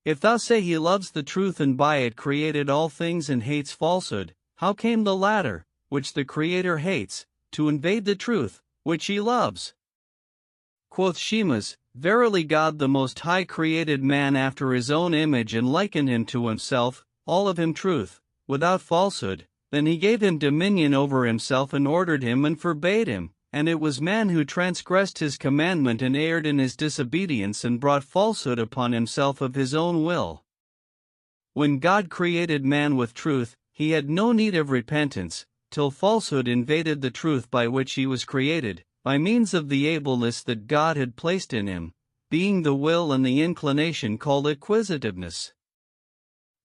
If thou say he loves the truth and by it created all things and hates falsehood, how came the latter, which the Creator hates, to invade the truth, which he loves? Quoth Shemas, verily God the Most High created man after his own image and likened him to himself, all of him truth, without falsehood, then he gave him dominion over himself and ordered him and forbade him. And it was man who transgressed his commandment and erred in his disobedience and brought falsehood upon himself of his own will. When God created man with truth, he had no need of repentance, till falsehood invaded the truth by which he was created, by means of the ableness that God had placed in him, being the will and the inclination called acquisitiveness.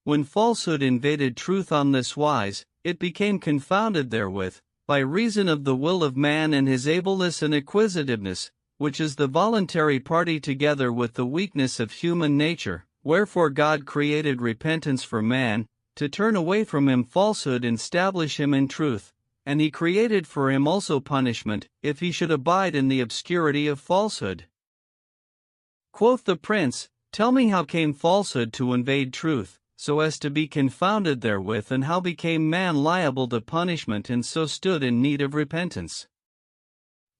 When falsehood invaded truth on this wise, it became confounded therewith, by reason of the will of man and his ableness and acquisitiveness, which is the voluntary party together with the weakness of human nature, wherefore God created repentance for man, to turn away from him falsehood and establish him in truth, and he created for him also punishment, if he should abide in the obscurity of falsehood. Quoth the prince, tell me how came falsehood to invade truth, so as to be confounded therewith, and how became man liable to punishment and so stood in need of repentance?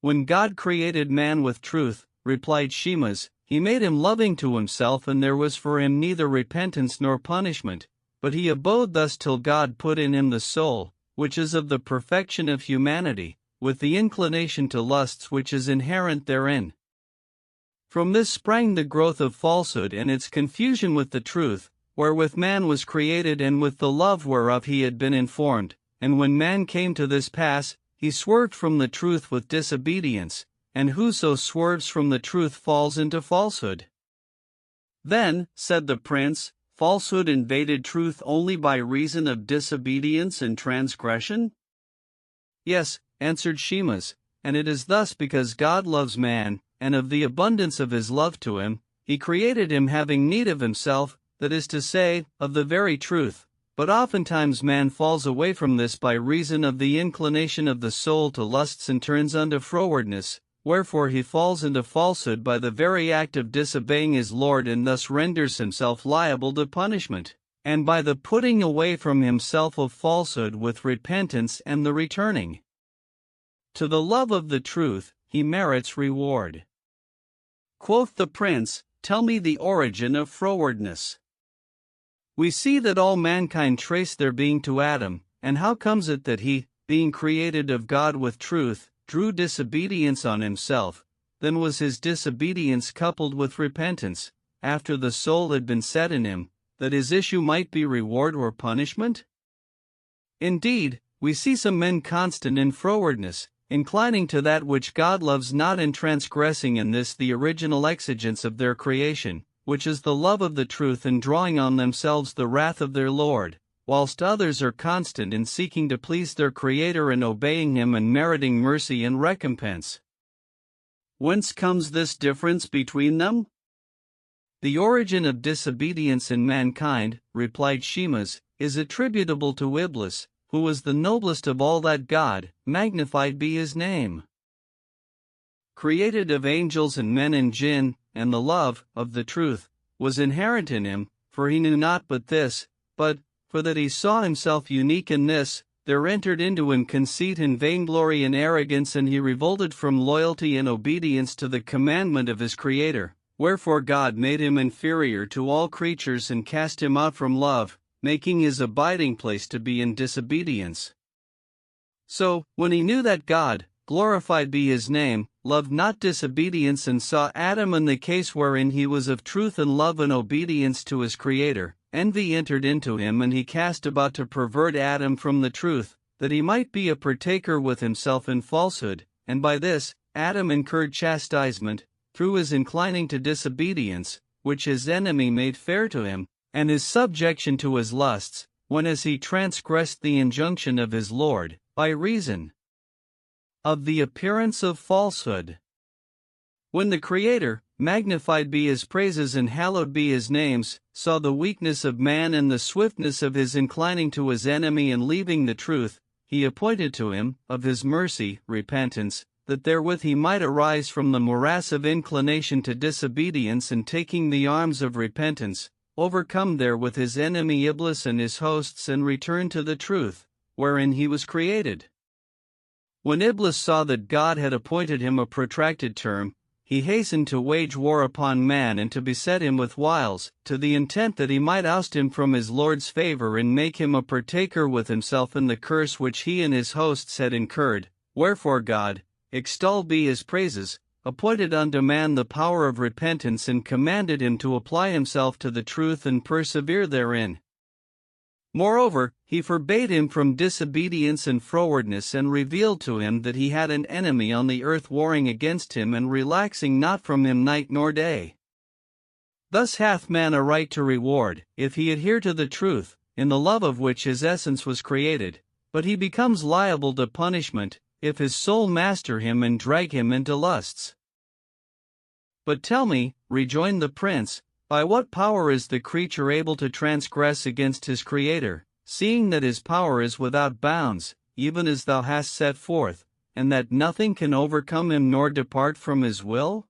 When God created man with truth, replied Shemas, he made him loving to himself, and there was for him neither repentance nor punishment, but he abode thus till God put in him the soul, which is of the perfection of humanity, with the inclination to lusts which is inherent therein. From this sprang the growth of falsehood and its confusion with the truth, wherewith man was created and with the love whereof he had been informed, and when man came to this pass, he swerved from the truth with disobedience, and whoso swerves from the truth falls into falsehood. Then, said the prince, falsehood invaded truth only by reason of disobedience and transgression? Yes, answered Shemas, and it is thus because God loves man, and of the abundance of his love to him, he created him having need of himself, that is to say, of the very truth, but oftentimes man falls away from this by reason of the inclination of the soul to lusts and turns unto frowardness, wherefore he falls into falsehood by the very act of disobeying his Lord and thus renders himself liable to punishment, and by the putting away from himself of falsehood with repentance and the returning to the love of the truth, he merits reward. Quoth the prince, "Tell me the origin of frowardness." We see that all mankind trace their being to Adam, and how comes it that he, being created of God with truth, drew disobedience on himself? Then was his disobedience coupled with repentance, after the soul had been set in him, that his issue might be reward or punishment? Indeed, we see some men constant in frowardness, inclining to that which God loves not and transgressing in this the original exigence of their creation, which is the love of the truth and drawing on themselves the wrath of their Lord, whilst others are constant in seeking to please their Creator and obeying Him and meriting mercy and recompense. Whence comes this difference between them? The origin of disobedience in mankind, replied Shemas, is attributable to Iblis, who was the noblest of all that God, magnified be his name, created of angels and men and jinn, and the love of the truth was inherent in him, for he knew not but this, but, for that he saw himself unique in this, there entered into him conceit and vainglory and arrogance, and he revolted from loyalty and obedience to the commandment of his Creator, wherefore God made him inferior to all creatures and cast him out from love, making his abiding place to be in disobedience. So, when he knew that God, glorified be his name, loved not disobedience and saw Adam in the case wherein he was of truth and love and obedience to his Creator, envy entered into him and he cast about to pervert Adam from the truth, that he might be a partaker with himself in falsehood, and by this, Adam incurred chastisement, through his inclining to disobedience, which his enemy made fair to him, and his subjection to his lusts, whenas he transgressed the injunction of his Lord, by reason of the appearance of falsehood. When the Creator, magnified be his praises and hallowed be his names, saw the weakness of man and the swiftness of his inclining to his enemy and leaving the truth, he appointed to him, of his mercy, repentance, that therewith he might arise from the morass of inclination to disobedience, and taking the arms of repentance, overcome therewith his enemy Iblis and his hosts, and return to the truth, wherein he was created. When Iblis saw that God had appointed him a protracted term, he hastened to wage war upon man and to beset him with wiles, to the intent that he might oust him from his Lord's favor and make him a partaker with himself in the curse which he and his hosts had incurred. Wherefore God, extolled be his praises, appointed unto man the power of repentance and commanded him to apply himself to the truth and persevere therein. Moreover, he forbade him from disobedience and frowardness, and revealed to him that he had an enemy on the earth warring against him and relaxing not from him night nor day. Thus hath man a right to reward, if he adhere to the truth, in the love of which his essence was created, but he becomes liable to punishment, if his soul master him and drag him into lusts. But tell me, rejoined the prince, by what power is the creature able to transgress against his Creator, seeing that his power is without bounds, even as thou hast set forth, and that nothing can overcome him nor depart from his will?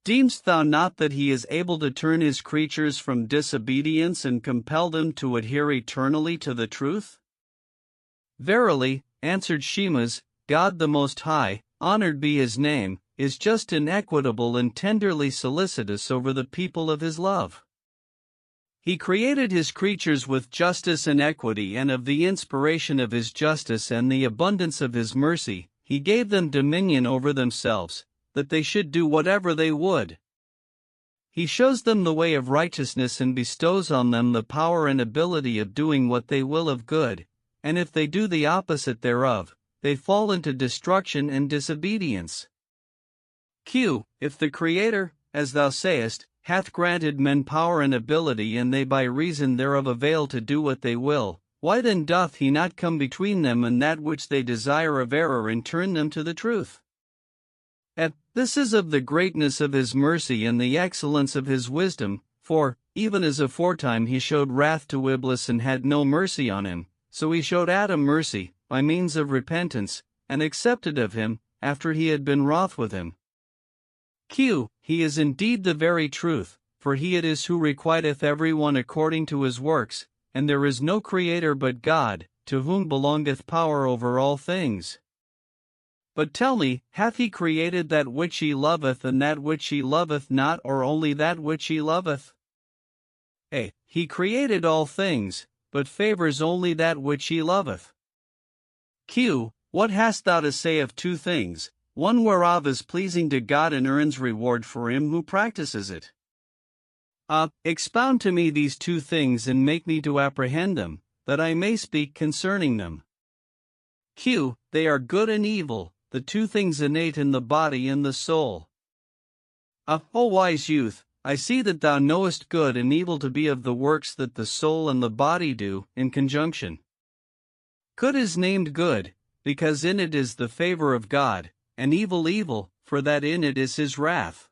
Deemst thou not that he is able to turn his creatures from disobedience and compel them to adhere eternally to the truth? Verily, answered Shemas, God the Most High, honored be his name, is just and equitable and tenderly solicitous over the people of his love. He created his creatures with justice and equity, and of the inspiration of his justice and the abundance of his mercy, he gave them dominion over themselves, that they should do whatever they would. He shows them the way of righteousness and bestows on them the power and ability of doing what they will of good, and if they do the opposite thereof, they fall into destruction and disobedience. Q. If the Creator, as thou sayest, hath granted men power and ability, and they by reason thereof avail to do what they will, why then doth he not come between them and that which they desire of error, and turn them to the truth? This is of the greatness of his mercy and the excellence of his wisdom, for, even as aforetime he showed wrath to Iblis and had no mercy on him, so he showed Adam mercy, by means of repentance, and accepted of him, after he had been wroth with him. Q. He is indeed the very truth, for he it is who requiteth every one according to his works, and there is no creator but God, to whom belongeth power over all things. But tell me, hath he created that which he loveth and that which he loveth not, or only that which he loveth? A. He created all things, but favors only that which he loveth. Q. What hast thou to say of two things, one whereof is pleasing to God and earns reward for him who practices it? Expound to me these two things and make me to apprehend them, that I may speak concerning them. Q. They are good and evil, the two things innate in the body and the soul. O wise youth, I see that thou knowest good and evil to be of the works that the soul and the body do, in conjunction. Good is named good, because in it is the favor of God, and evil evil, for that in it is his wrath.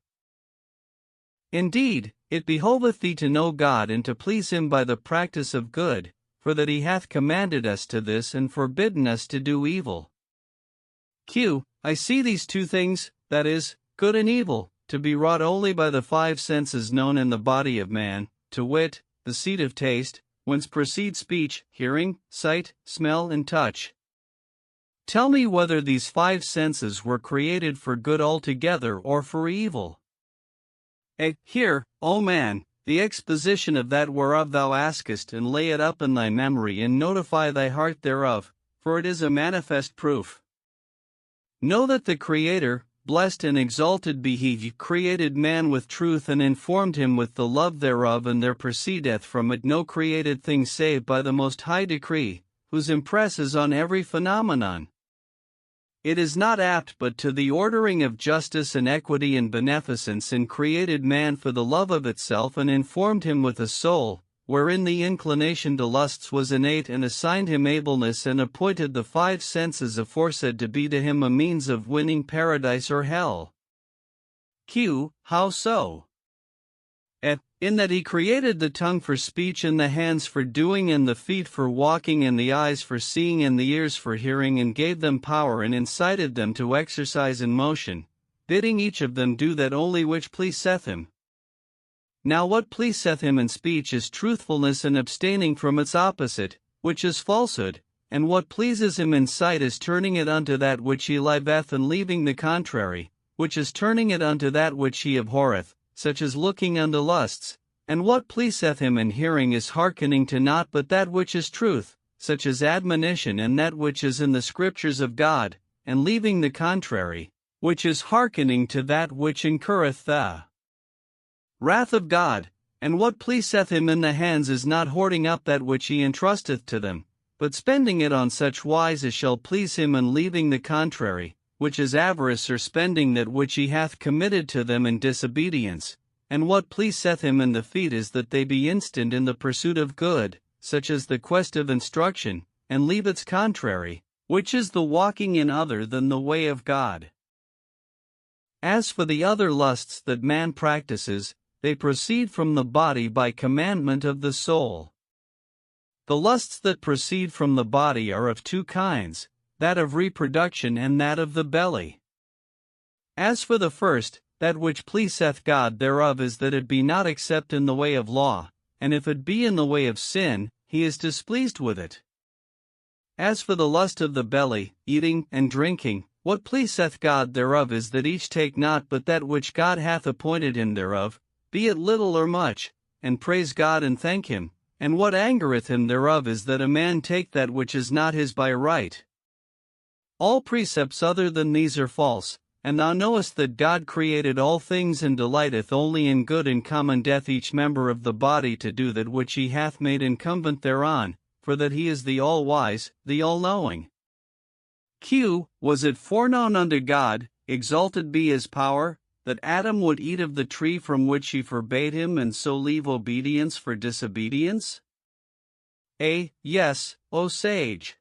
Indeed, it behoveth thee to know God and to please him by the practice of good, for that he hath commanded us to this and forbidden us to do evil. Q. I see these two things, that is, good and evil, to be wrought only by the five senses known in the body of man, to wit, the seat of taste, whence proceed speech, hearing, sight, smell, and touch. Tell me whether these five senses were created for good altogether or for evil. Hear, O man, the exposition of that whereof thou askest, and lay it up in thy memory and notify thy heart thereof, for it is a manifest proof. Know that the Creator, blessed and exalted be he, created man with truth and informed him with the love thereof, and there proceedeth from it no created thing save by the most high decree, whose impress is on every phenomenon. It is not apt but to the ordering of justice and equity and beneficence, and created man for the love of itself, and informed him with a soul, wherein the inclination to lusts was innate, and assigned him ableness, and appointed the five senses aforesaid to be to him a means of winning paradise or hell. Q. How so? In that he created the tongue for speech, and the hands for doing, and the feet for walking, and the eyes for seeing, and the ears for hearing, and gave them power and incited them to exercise in motion, bidding each of them do that only which pleaseth him. Now what pleaseth him in speech is truthfulness and abstaining from its opposite, which is falsehood, and what pleases him in sight is turning it unto that which he liveth, and leaving the contrary, which is turning it unto that which he abhorreth, such as looking unto lusts, and what pleaseth him in hearing is hearkening to naught but that which is truth, such as admonition and that which is in the scriptures of God, and leaving the contrary, which is hearkening to that which incurreth the wrath of God, and what pleaseth him in the hands is not hoarding up that which he entrusteth to them, but spending it on such wise as shall please him, and leaving the contrary, which is avarice or spending that which he hath committed to them in disobedience. And what pleaseth him in the feet is that they be instant in the pursuit of good, such as the quest of instruction, and leave its contrary, which is the walking in other than the way of God. As for the other lusts that man practices, they proceed from the body by commandment of the soul. The lusts that proceed from the body are of two kinds, that of reproduction and that of the belly. As for the first, that which pleaseth God thereof is that it be not except in the way of law, and if it be in the way of sin, he is displeased with it. As for the lust of the belly, eating and drinking, what pleaseth God thereof is that each take not but that which God hath appointed him thereof, be it little or much, and praise God and thank him, and what angereth him thereof is that a man take that which is not his by right. All precepts other than these are false, and thou knowest that God created all things and delighteth only in good, and commendeth each member of the body to do that which he hath made incumbent thereon, for that he is the all-wise, the all-knowing. Q. Was it foreknown unto God, exalted be his power, that Adam would eat of the tree from which he forbade him, and so leave obedience for disobedience? A. Yes, O sage.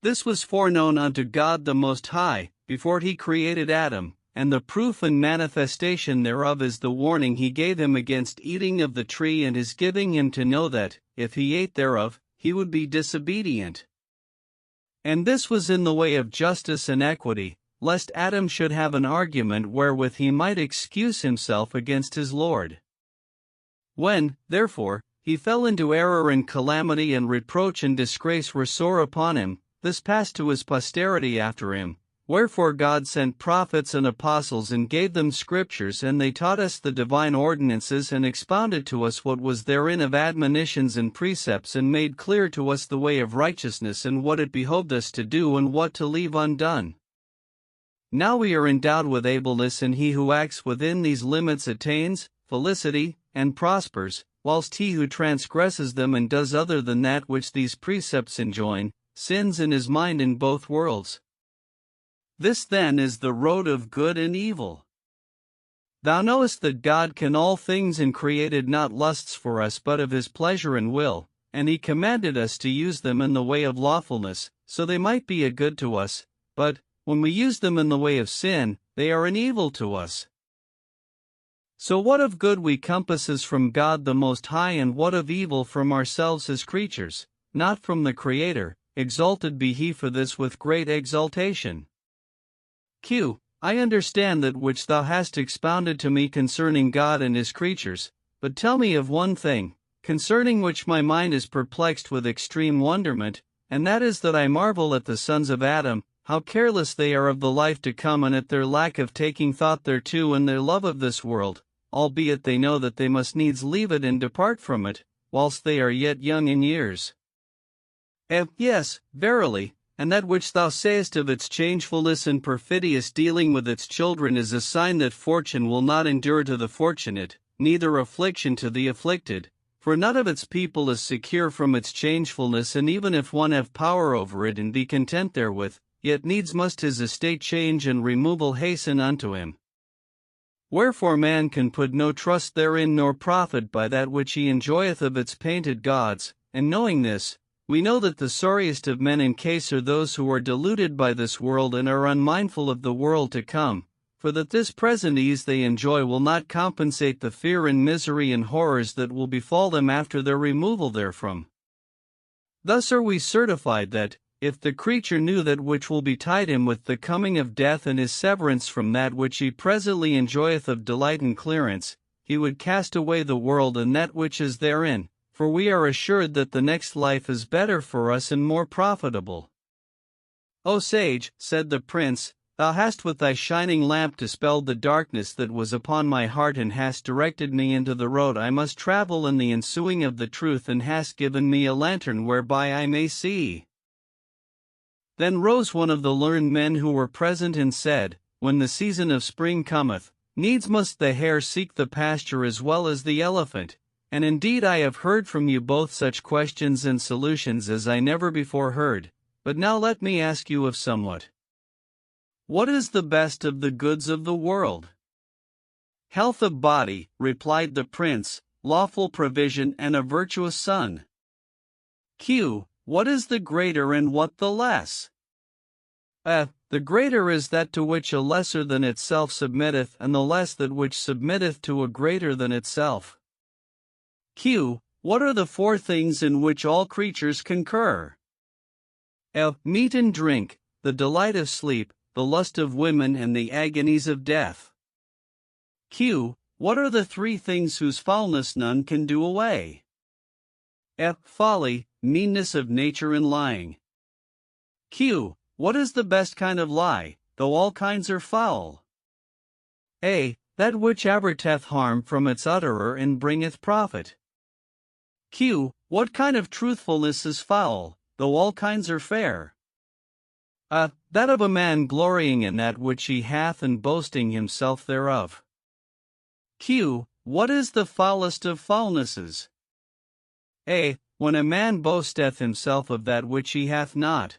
This was foreknown unto God the Most High, before he created Adam, and the proof and manifestation thereof is the warning he gave him against eating of the tree, and his giving him to know that, if he ate thereof, he would be disobedient. And this was in the way of justice and equity, lest Adam should have an argument wherewith he might excuse himself against his Lord. When, therefore, he fell into error, and calamity and reproach and disgrace were sore upon him, this passed to his posterity after him. Wherefore God sent prophets and apostles, and gave them scriptures, and they taught us the divine ordinances, and expounded to us what was therein of admonitions and precepts, and made clear to us the way of righteousness, and what it behoved us to do, and what to leave undone. Now we are endowed with ableness, and he who acts within these limits attains felicity and prospers, whilst he who transgresses them and does other than that which these precepts enjoin, sins in his mind in both worlds. This then is the road of good and evil. Thou knowest that God can all things, and created not lusts for us but of his pleasure and will, and he commanded us to use them in the way of lawfulness, so they might be a good to us, but, when we use them in the way of sin, they are an evil to us. So what of good we compass is from God the Most High, and what of evil from ourselves his creatures, not from the Creator, exalted be he for this with great exaltation. Q. I understand that which thou hast expounded to me concerning God and his creatures, but tell me of one thing, concerning which my mind is perplexed with extreme wonderment, and that is that I marvel at the sons of Adam, how careless they are of the life to come, and at their lack of taking thought thereto, and their love of this world, albeit they know that they must needs leave it and depart from it, whilst they are yet young in years. Yes, verily. And that which thou sayest of its changefulness and perfidious dealing with its children is a sign that fortune will not endure to the fortunate, neither affliction to the afflicted, for none of its people is secure from its changefulness, and even if one have power over it and be content therewith, yet needs must his estate change and removal hasten unto him. Wherefore man can put no trust therein, nor profit by that which he enjoyeth of its painted gods, and knowing this, we know that the sorriest of men in case are those who are deluded by this world and are unmindful of the world to come, for that this present ease they enjoy will not compensate the fear and misery and horrors that will befall them after their removal therefrom. Thus are we certified that, if the creature knew that which will betide him with the coming of death and his severance from that which he presently enjoyeth of delight and clearance, he would cast away the world and that which is therein, for we are assured that the next life is better for us and more profitable. O sage, said the prince, thou hast with thy shining lamp dispelled the darkness that was upon my heart, and hast directed me into the road I must travel in the ensuing of the truth, and hast given me a lantern whereby I may see. Then rose one of the learned men who were present and said, When the season of spring cometh, needs must the hare seek the pasture as well as the elephant. And indeed I have heard from you both such questions and solutions as I never before heard, but now let me ask you of somewhat. What is the best of the goods of the world? Health of body, replied the prince, lawful provision and a virtuous son. Q. What is the greater and what the less? The greater is that to which a lesser than itself submitteth, and the less that which submitteth to a greater than itself. Q. What are the four things in which all creatures concur? Meat and drink, the delight of sleep, the lust of women, and the agonies of death. Q. What are the three things whose foulness none can do away? Folly, meanness of nature, and lying. Q. What is the best kind of lie, though all kinds are foul? A. That which averteth harm from its utterer and bringeth profit. Q. What kind of truthfulness is foul, though all kinds are fair? That of a man glorying in that which he hath and boasting himself thereof. Q. What is the foulest of foulnesses? A. When a man boasteth himself of that which he hath not.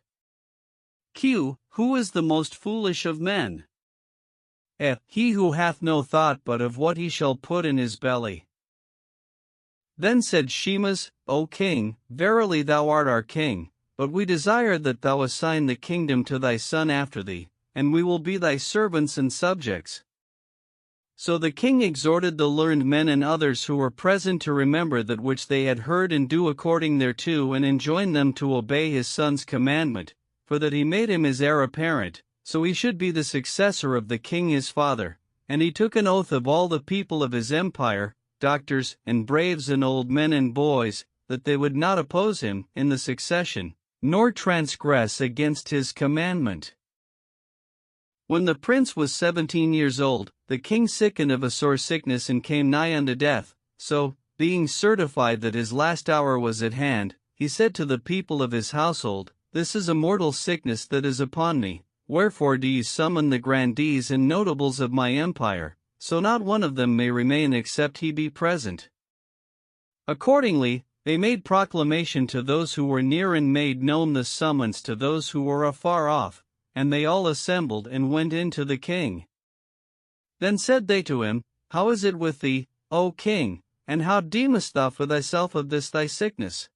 Q. Who is the most foolish of men? He who hath no thought but of what he shall put in his belly. Then said Shemas, O king, verily thou art our king, but we desire that thou assign the kingdom to thy son after thee, and we will be thy servants and subjects. So the king exhorted the learned men and others who were present to remember that which they had heard and do according thereto, and enjoined them to obey his son's commandment, for that he made him his heir apparent, so he should be the successor of the king his father. And he took an oath of all the people of his empire, doctors and braves and old men and boys, that they would not oppose him in the succession, nor transgress against his commandment. When the prince was 17 years old, the king sickened of a sore sickness and came nigh unto death. So, being certified that his last hour was at hand, he said to the people of his household, This is a mortal sickness that is upon me. Wherefore do ye summon the grandees and notables of my empire, so not one of them may remain except he be present. Accordingly, they made proclamation to those who were near and made known the summons to those who were afar off, and they all assembled and went in to the king. Then said they to him, How is it with thee, O king, and how deemest thou for thyself of this thy sickness?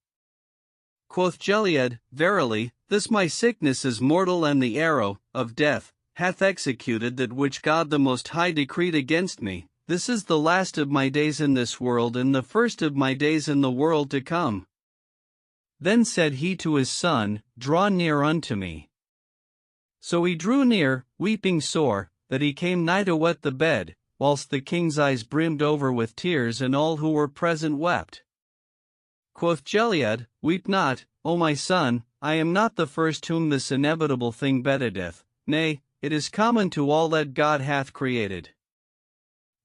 Quoth Gilead, Verily, this my sickness is mortal, and the arrow of death hath executed that which God the Most High decreed against me. This is the last of my days in this world, and the first of my days in the world to come. Then said he to his son, Draw near unto me. So he drew near, weeping sore, that he came nigh to wet the bed, whilst the king's eyes brimmed over with tears, and all who were present wept. Quoth Gilead, Weep not, O my son, I am not the first whom this inevitable thing betideth, nay, it is common to all that God hath created.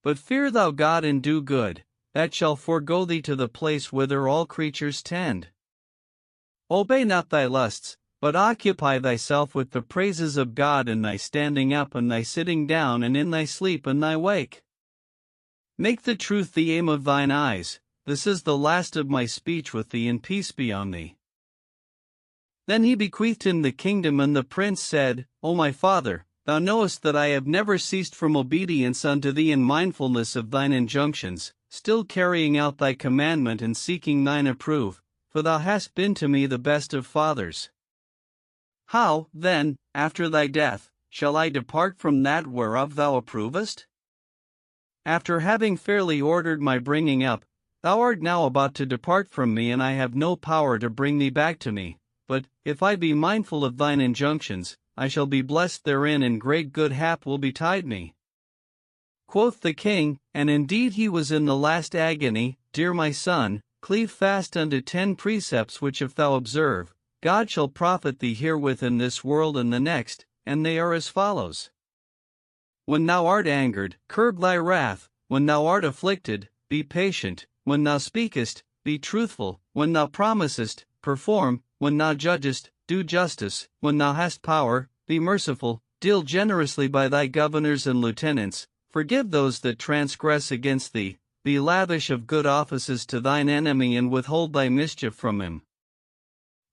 But fear thou God and do good, that shall forego thee to the place whither all creatures tend. Obey not thy lusts, but occupy thyself with the praises of God in thy standing up and thy sitting down, and in thy sleep and thy wake. Make the truth the aim of thine eyes. This is the last of my speech with thee, and peace be on thee. Then he bequeathed him the kingdom, and the prince said, O my father, thou knowest that I have never ceased from obedience unto thee in mindfulness of thine injunctions, still carrying out thy commandment and seeking thine approve, for thou hast been to me the best of fathers. How, then, after thy death, shall I depart from that whereof thou approvest? After having fairly ordered my bringing up, thou art now about to depart from me, and I have no power to bring thee back to me. But, if I be mindful of thine injunctions, I shall be blessed therein, and great good hap will betide me. Quoth the king, and indeed he was in the last agony, Dear my son, cleave fast unto 10 precepts which if thou observe, God shall profit thee herewith in this world and the next, and they are as follows. When thou art angered, curb thy wrath. When thou art afflicted, be patient. When thou speakest, be truthful. When thou promisest, perform. When thou judgest, do justice. When thou hast power, be merciful. Deal generously by thy governors and lieutenants. Forgive those that transgress against thee. Be lavish of good offices to thine enemy, and withhold thy mischief from him.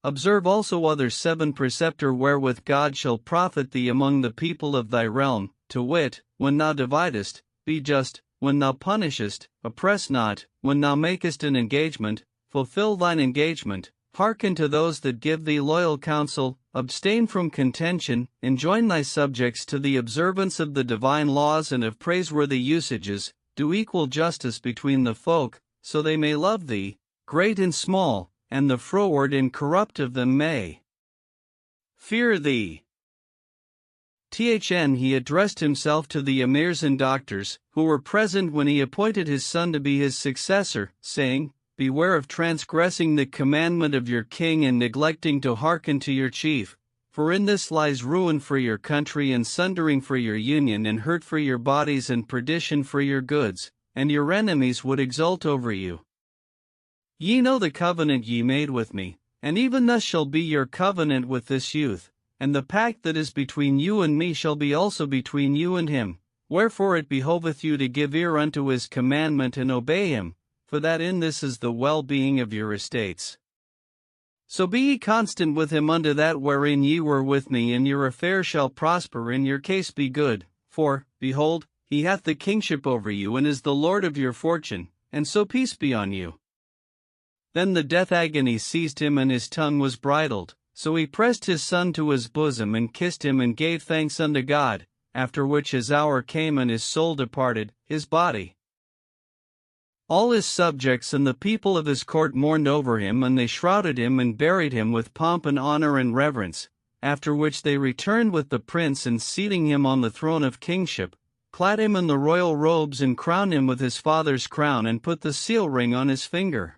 Observe also other 7 precepts wherewith God shall profit thee among the people of thy realm, to wit, when thou dividest, be just. When thou punishest, oppress not. When thou makest an engagement, fulfill thine engagement. Hearken to those that give thee loyal counsel. Abstain from contention. Enjoin thy subjects to the observance of the divine laws and of praiseworthy usages. Do equal justice between the folk, so they may love thee, great and small, and the froward and corrupt of them may fear thee. He addressed himself to the emirs and doctors, who were present when he appointed his son to be his successor, saying, Beware of transgressing the commandment of your king and neglecting to hearken to your chief, for in this lies ruin for your country, and sundering for your union, and hurt for your bodies, and perdition for your goods, and your enemies would exult over you. Ye know the covenant ye made with me, and even thus shall be your covenant with this youth, and the pact that is between you and me shall be also between you and him. Wherefore it behoveth you to give ear unto his commandment and obey him, for that in this is the well-being of your estates. So be ye constant with him unto that wherein ye were with me, and your affairs shall prosper, and your case be good. For, behold, he hath the kingship over you, and is the Lord of your fortune, and so peace be on you. Then the death agony seized him, and his tongue was bridled. So he pressed his son to his bosom and kissed him and gave thanks unto God, after which his hour came and his soul departed, his body. All his subjects and the people of his court mourned over him, and they shrouded him and buried him with pomp and honor and reverence, after which they returned with the prince and seating him on the throne of kingship, clad him in the royal robes and crowned him with his father's crown and put the seal ring on his finger.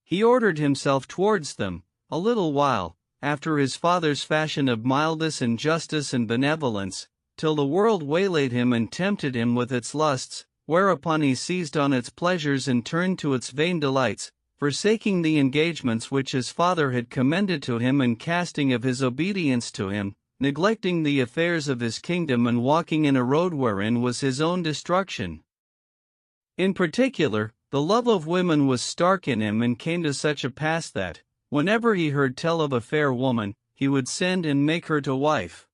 He ordered himself towards them, a little while, after his father's fashion of mildness and justice and benevolence, till the world waylaid him and tempted him with its lusts, whereupon he seized on its pleasures and turned to its vain delights, forsaking the engagements which his father had commended to him and casting of his obedience to him, neglecting the affairs of his kingdom and walking in a road wherein was his own destruction. In particular, the love of women was stark in him and came to such a pass that, whenever he heard tell of a fair woman, he would send and make her to wife.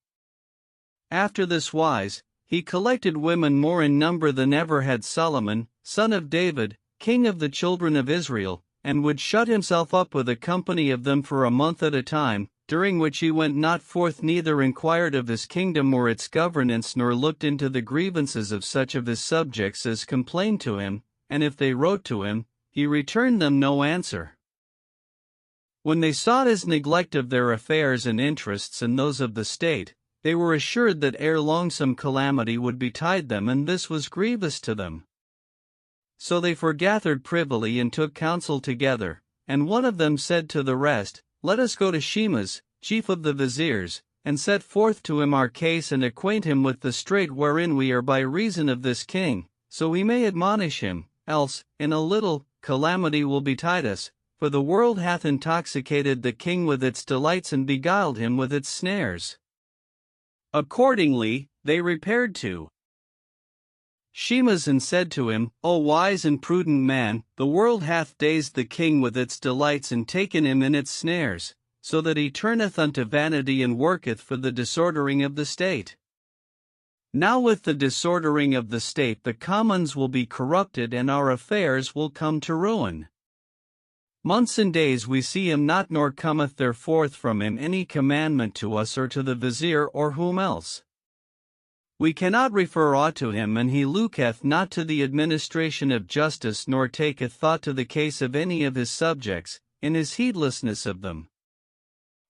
After this wise, he collected women more in number than ever had Solomon, son of David, king of the children of Israel, and would shut himself up with a company of them for a month at a time, during which he went not forth, neither inquired of his kingdom or its governance, nor looked into the grievances of such of his subjects as complained to him, and if they wrote to him, he returned them no answer. When they sought his neglect of their affairs and interests and those of the state, they were assured that ere long some calamity would betide them, and this was grievous to them. So they foregathered privily and took counsel together, and one of them said to the rest, Let us go to Shimas, chief of the viziers, and set forth to him our case and acquaint him with the strait wherein we are by reason of this king, so we may admonish him, else, in a little, calamity will betide us, for the world hath intoxicated the king with its delights and beguiled him with its snares. Accordingly, they repaired to Shimas and said to him, O wise and prudent man, the world hath dazed the king with its delights and taken him in its snares, so that he turneth unto vanity and worketh for the disordering of the state. Now with the disordering of the state the commons will be corrupted and our affairs will come to ruin. Months and days we see him not, nor cometh there forth from him any commandment to us or to the vizier or whom else. We cannot refer aught to him, and he looketh not to the administration of justice, nor taketh thought to the case of any of his subjects, in his heedlessness of them.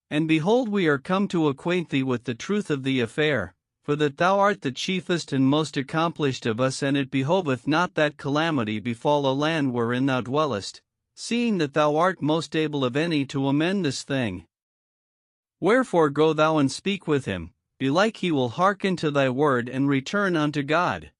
And behold, we are come to acquaint thee with the truth of the affair, for that thou art the chiefest and most accomplished of us, and it behoveth not that calamity befall a land wherein thou dwellest, seeing that thou art most able of any to amend this thing. Wherefore go thou and speak with him, belike he will hearken to thy word and return unto God.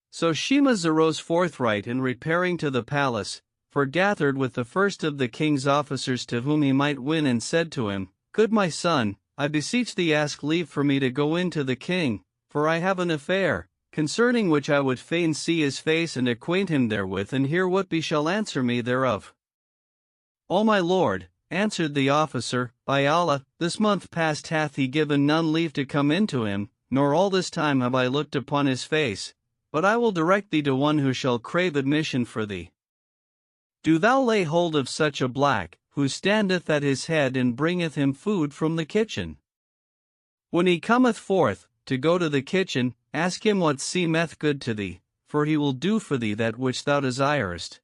So Shimas arose forthright, and repairing to the palace, foregathered with the first of the king's officers to whom he might win, and said to him, Good my son, I beseech thee ask leave for me to go in to the king, for I have an affair, concerning which I would fain see his face and acquaint him therewith, and hear what he shall answer me thereof. O my lord, answered the officer, by Allah, this month past hath he given none leave to come into him, nor all this time have I looked upon his face, but I will direct thee to one who shall crave admission for thee. Do thou lay hold of such a black, who standeth at his head and bringeth him food from the kitchen. When he cometh forth, to go to the kitchen, ask him what seemeth good to thee, for he will do for thee that which thou desirest.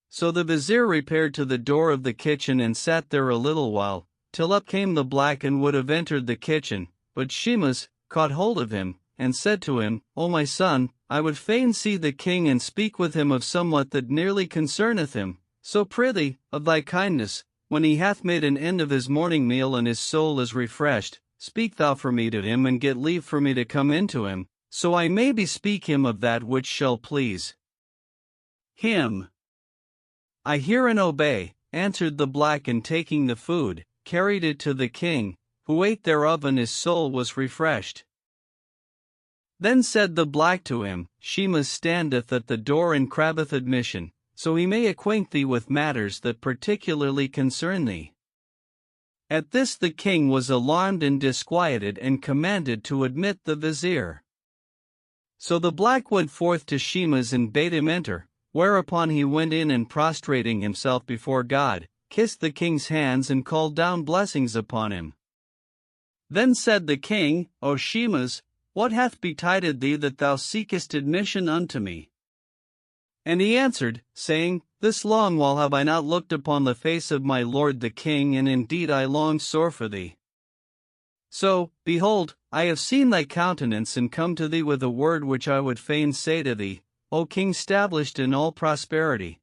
So the vizier repaired to the door of the kitchen and sat there a little while, till up came the black and would have entered the kitchen, but Shimas caught hold of him, and said to him, O my son, I would fain see the king and speak with him of somewhat that nearly concerneth him. So prithee, of thy kindness, when he hath made an end of his morning meal and his soul is refreshed, speak thou for me to him and get leave for me to come into him, so I may bespeak him of that which shall please him. I hear and obey, answered the black, and taking the food, carried it to the king, who ate thereof, and his soul was refreshed. Then said the black to him, Shimas standeth at the door and craveth admission, so he may acquaint thee with matters that particularly concern thee. At this the king was alarmed and disquieted, and commanded to admit the vizier. So the black went forth to Shimas and bade him enter, whereupon he went in, and prostrating himself before God, kissed the king's hands and called down blessings upon him. Then said the king, O Shemas, what hath betided thee that thou seekest admission unto me? And he answered, saying, This long while have I not looked upon the face of my lord the king, and indeed I long sore for thee. So, behold, I have seen thy countenance and come to thee with a word which I would fain say to thee, O king stablished in all prosperity.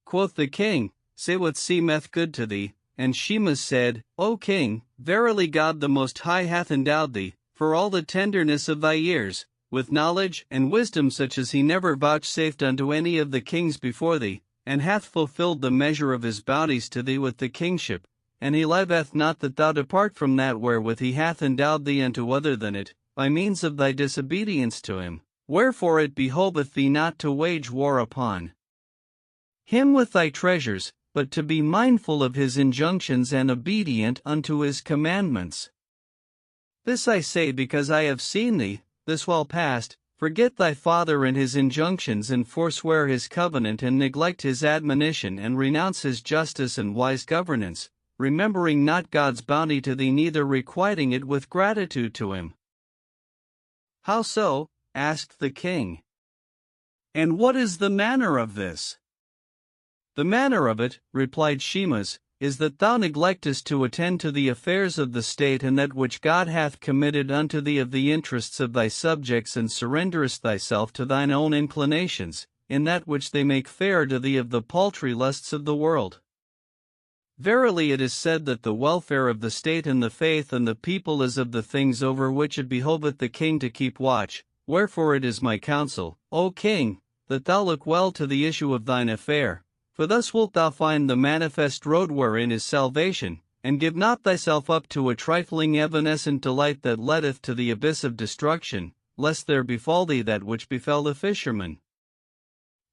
Quoth the king, Say what seemeth good to thee. And Shemas said, O king, verily God the Most High hath endowed thee, for all the tenderness of thy years, with knowledge and wisdom such as he never vouchsafed unto any of the kings before thee, and hath fulfilled the measure of his bounties to thee with the kingship, and he liveth not that thou depart from that wherewith he hath endowed thee unto other than it, by means of thy disobedience to him, wherefore it behoveth thee not to wage war upon him with thy treasures, but to be mindful of his injunctions and obedient unto his commandments. This I say because I have seen thee, this while past, forget thy father and his injunctions, and forswear his covenant, and neglect his admonition, and renounce his justice and wise governance, remembering not God's bounty to thee, neither requiting it with gratitude to him. How so? Asked the king. And what is the manner of this? The manner of it, replied Shemas, is that thou neglectest to attend to the affairs of the state and that which God hath committed unto thee of the interests of thy subjects, and surrenderest thyself to thine own inclinations, in that which they make fair to thee of the paltry lusts of the world. Verily it is said that the welfare of the state and the faith and the people is of the things over which it behoveth the king to keep watch, wherefore it is my counsel, O king, that thou look well to the issue of thine affair. For thus wilt thou find the manifest road wherein is salvation, and give not thyself up to a trifling evanescent delight that leadeth to the abyss of destruction, lest there befall thee that which befell the fisherman.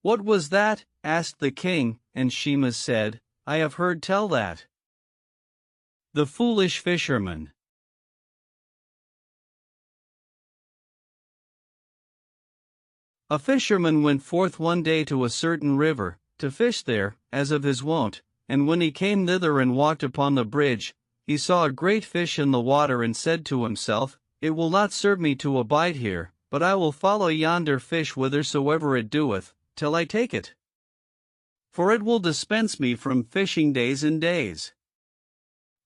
What was that? Asked the king, and Shemas said, I have heard tell that. The foolish fisherman. A fisherman went forth one day to a certain river, to fish there, as of his wont, and when he came thither and walked upon the bridge, he saw a great fish in the water, and said to himself, It will not serve me to abide here, but I will follow yonder fish whithersoever it doeth, till I take it. For it will dispense me from fishing days and days.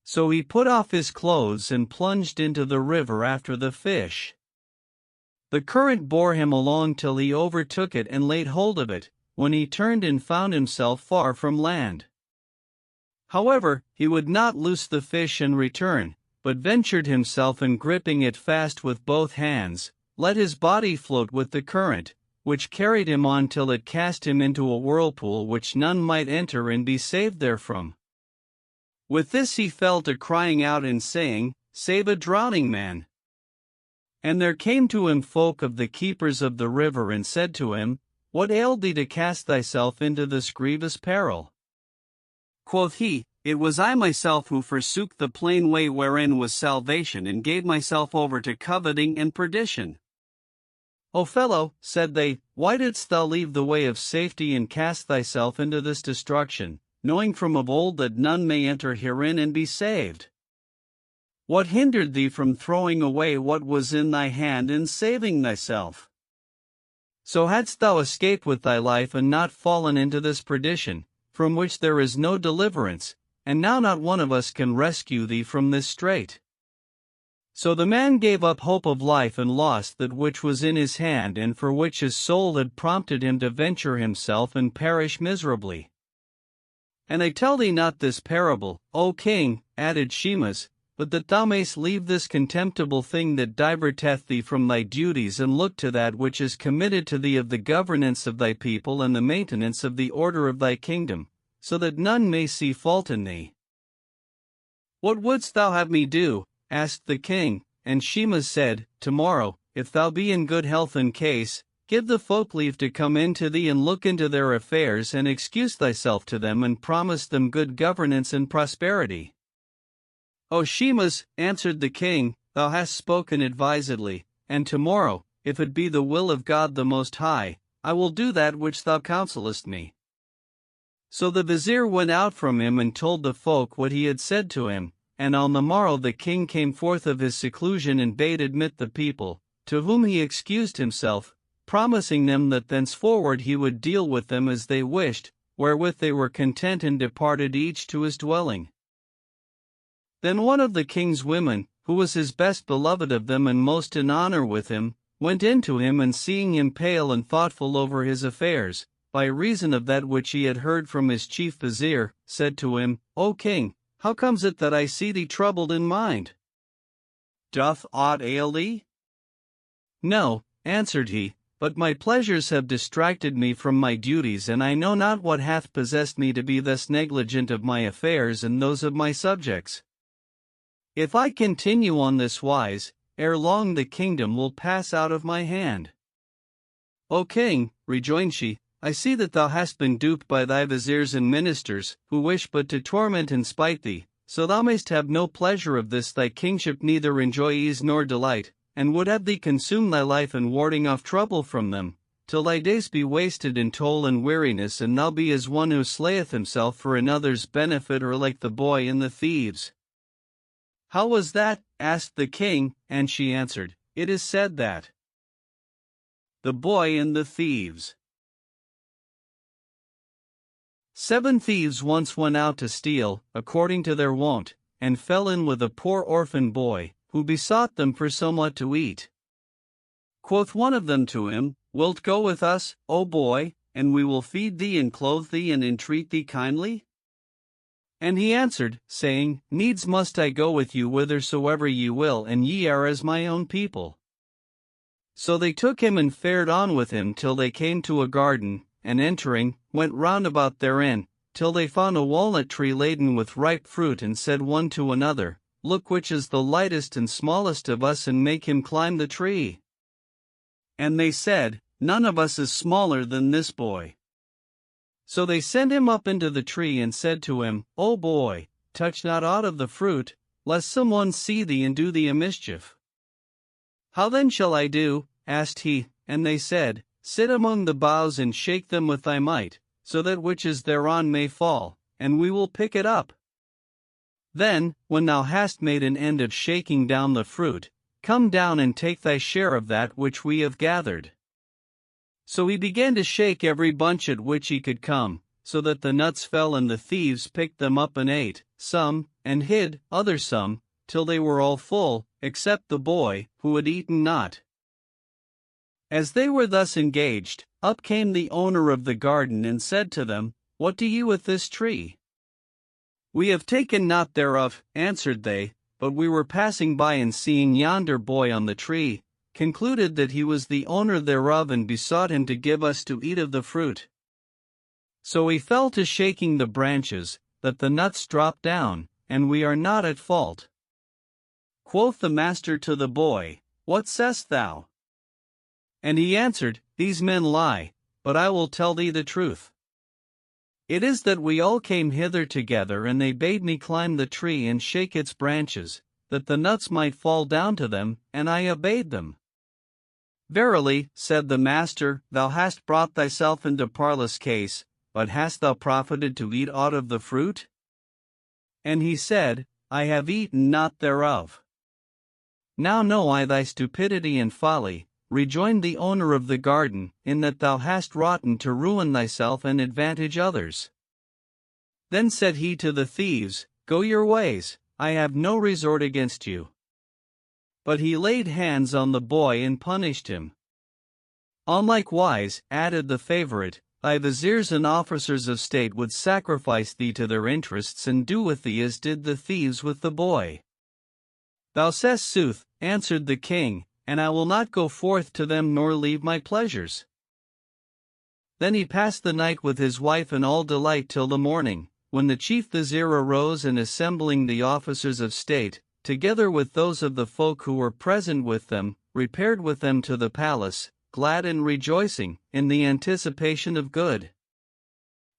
So he put off his clothes and plunged into the river after the fish. The current bore him along till he overtook it and laid hold of it, when he turned and found himself far from land. However, he would not loose the fish and return, but ventured himself, and gripping it fast with both hands, let his body float with the current, which carried him on till it cast him into a whirlpool which none might enter and be saved therefrom. With this he fell to crying out and saying, Save a drowning man. And there came to him folk of the keepers of the river, and said to him, What ailed thee to cast thyself into this grievous peril? Quoth he, It was I myself who forsook the plain way wherein was salvation, and gave myself over to coveting and perdition. O fellow, said they, why didst thou leave the way of safety and cast thyself into this destruction, knowing from of old that none may enter herein and be saved? What hindered thee from throwing away what was in thy hand and saving thyself? So hadst thou escaped with thy life and not fallen into this perdition, from which there is no deliverance, and now not one of us can rescue thee from this strait. So the man gave up hope of life and lost that which was in his hand, and for which his soul had prompted him to venture himself and perish miserably. And I tell thee not this parable, O king, added Shemas, but that thou mayst leave this contemptible thing that diverteth thee from thy duties, and look to that which is committed to thee of the governance of thy people and the maintenance of the order of thy kingdom, so that none may see fault in thee. What wouldst thou have me do? Asked the king, and Shemas said, Tomorrow, if thou be in good health and case, give the folk leave to come in to thee and look into their affairs, and excuse thyself to them, and promise them good governance and prosperity. O Shemas, answered the king, thou hast spoken advisedly, and tomorrow, if it be the will of God the Most High, I will do that which thou counsellest me. So the vizier went out from him and told the folk what he had said to him, and on the morrow the king came forth of his seclusion and bade admit the people, to whom he excused himself, promising them that thenceforward he would deal with them as they wished, wherewith they were content, and departed each to his dwelling. Then one of the king's women, who was his best beloved of them and most in honor with him, went in to him, and seeing him pale and thoughtful over his affairs, by reason of that which he had heard from his chief vizier, said to him, O king, how comes it that I see thee troubled in mind? Doth aught ail thee? No, answered he, but my pleasures have distracted me from my duties, and I know not what hath possessed me to be thus negligent of my affairs and those of my subjects. If I continue on this wise, ere long the kingdom will pass out of my hand. O king, rejoined she, I see that thou hast been duped by thy viziers and ministers, who wish but to torment and spite thee, so thou mayst have no pleasure of this thy kingship, neither enjoy ease nor delight, and would have thee consume thy life in warding off trouble from them, till thy days be wasted in toil and weariness, and thou be as one who slayeth himself for another's benefit, or like the boy and the thieves. How was that? Asked the king, and she answered, It is said that the boy and the thieves. 7 thieves once went out to steal, according to their wont, and fell in with a poor orphan boy, who besought them for somewhat to eat. Quoth one of them to him, Wilt go with us, O boy, and we will feed thee and clothe thee and entreat thee kindly? And he answered, saying, Needs must I go with you whithersoever ye will, and ye are as my own people. So they took him and fared on with him till they came to a garden, and entering, went round about therein, till they found a walnut tree laden with ripe fruit, and said one to another, Look which is the lightest and smallest of us, and make him climb the tree. And they said, None of us is smaller than this boy. So they sent him up into the tree, and said to him, O boy, touch not aught of the fruit, lest some one see thee and do thee a mischief. How then shall I do? Asked he, and they said, Sit among the boughs and shake them with thy might, so that which is thereon may fall, and we will pick it up. Then, when thou hast made an end of shaking down the fruit, come down and take thy share of that which we have gathered. So he began to shake every bunch at which he could come, so that the nuts fell, and the thieves picked them up and ate, some, and hid, others some, till they were all full, except the boy, who had eaten not. As they were thus engaged, up came the owner of the garden, and said to them, What do ye with this tree? We have taken naught thereof, answered they, but we were passing by, and seeing yonder boy on the tree, concluded that he was the owner thereof, and besought him to give us to eat of the fruit. So he fell to shaking the branches, that the nuts dropped down, and we are not at fault. Quoth the master to the boy, What sayest thou? And he answered, These men lie, but I will tell thee the truth. It is that we all came hither together, and they bade me climb the tree and shake its branches, that the nuts might fall down to them, and I obeyed them. Verily, said the master, thou hast brought thyself into parlous case, but hast thou profited to eat aught of the fruit? And he said, I have eaten naught thereof. Now know I thy stupidity and folly, rejoined the owner of the garden, in that thou hast wroughten to ruin thyself and advantage others. Then said he to the thieves, Go your ways, I have no resort against you. But he laid hands on the boy and punished him. On like wise, added the favorite, thy viziers and officers of state would sacrifice thee to their interests, and do with thee as did the thieves with the boy. Thou sayest sooth, answered the king, and I will not go forth to them nor leave my pleasures. Then he passed the night with his wife in all delight till the morning, when the chief vizier arose, and assembling the officers of state, together with those of the folk who were present with them, repaired with them to the palace, glad and rejoicing, in the anticipation of good.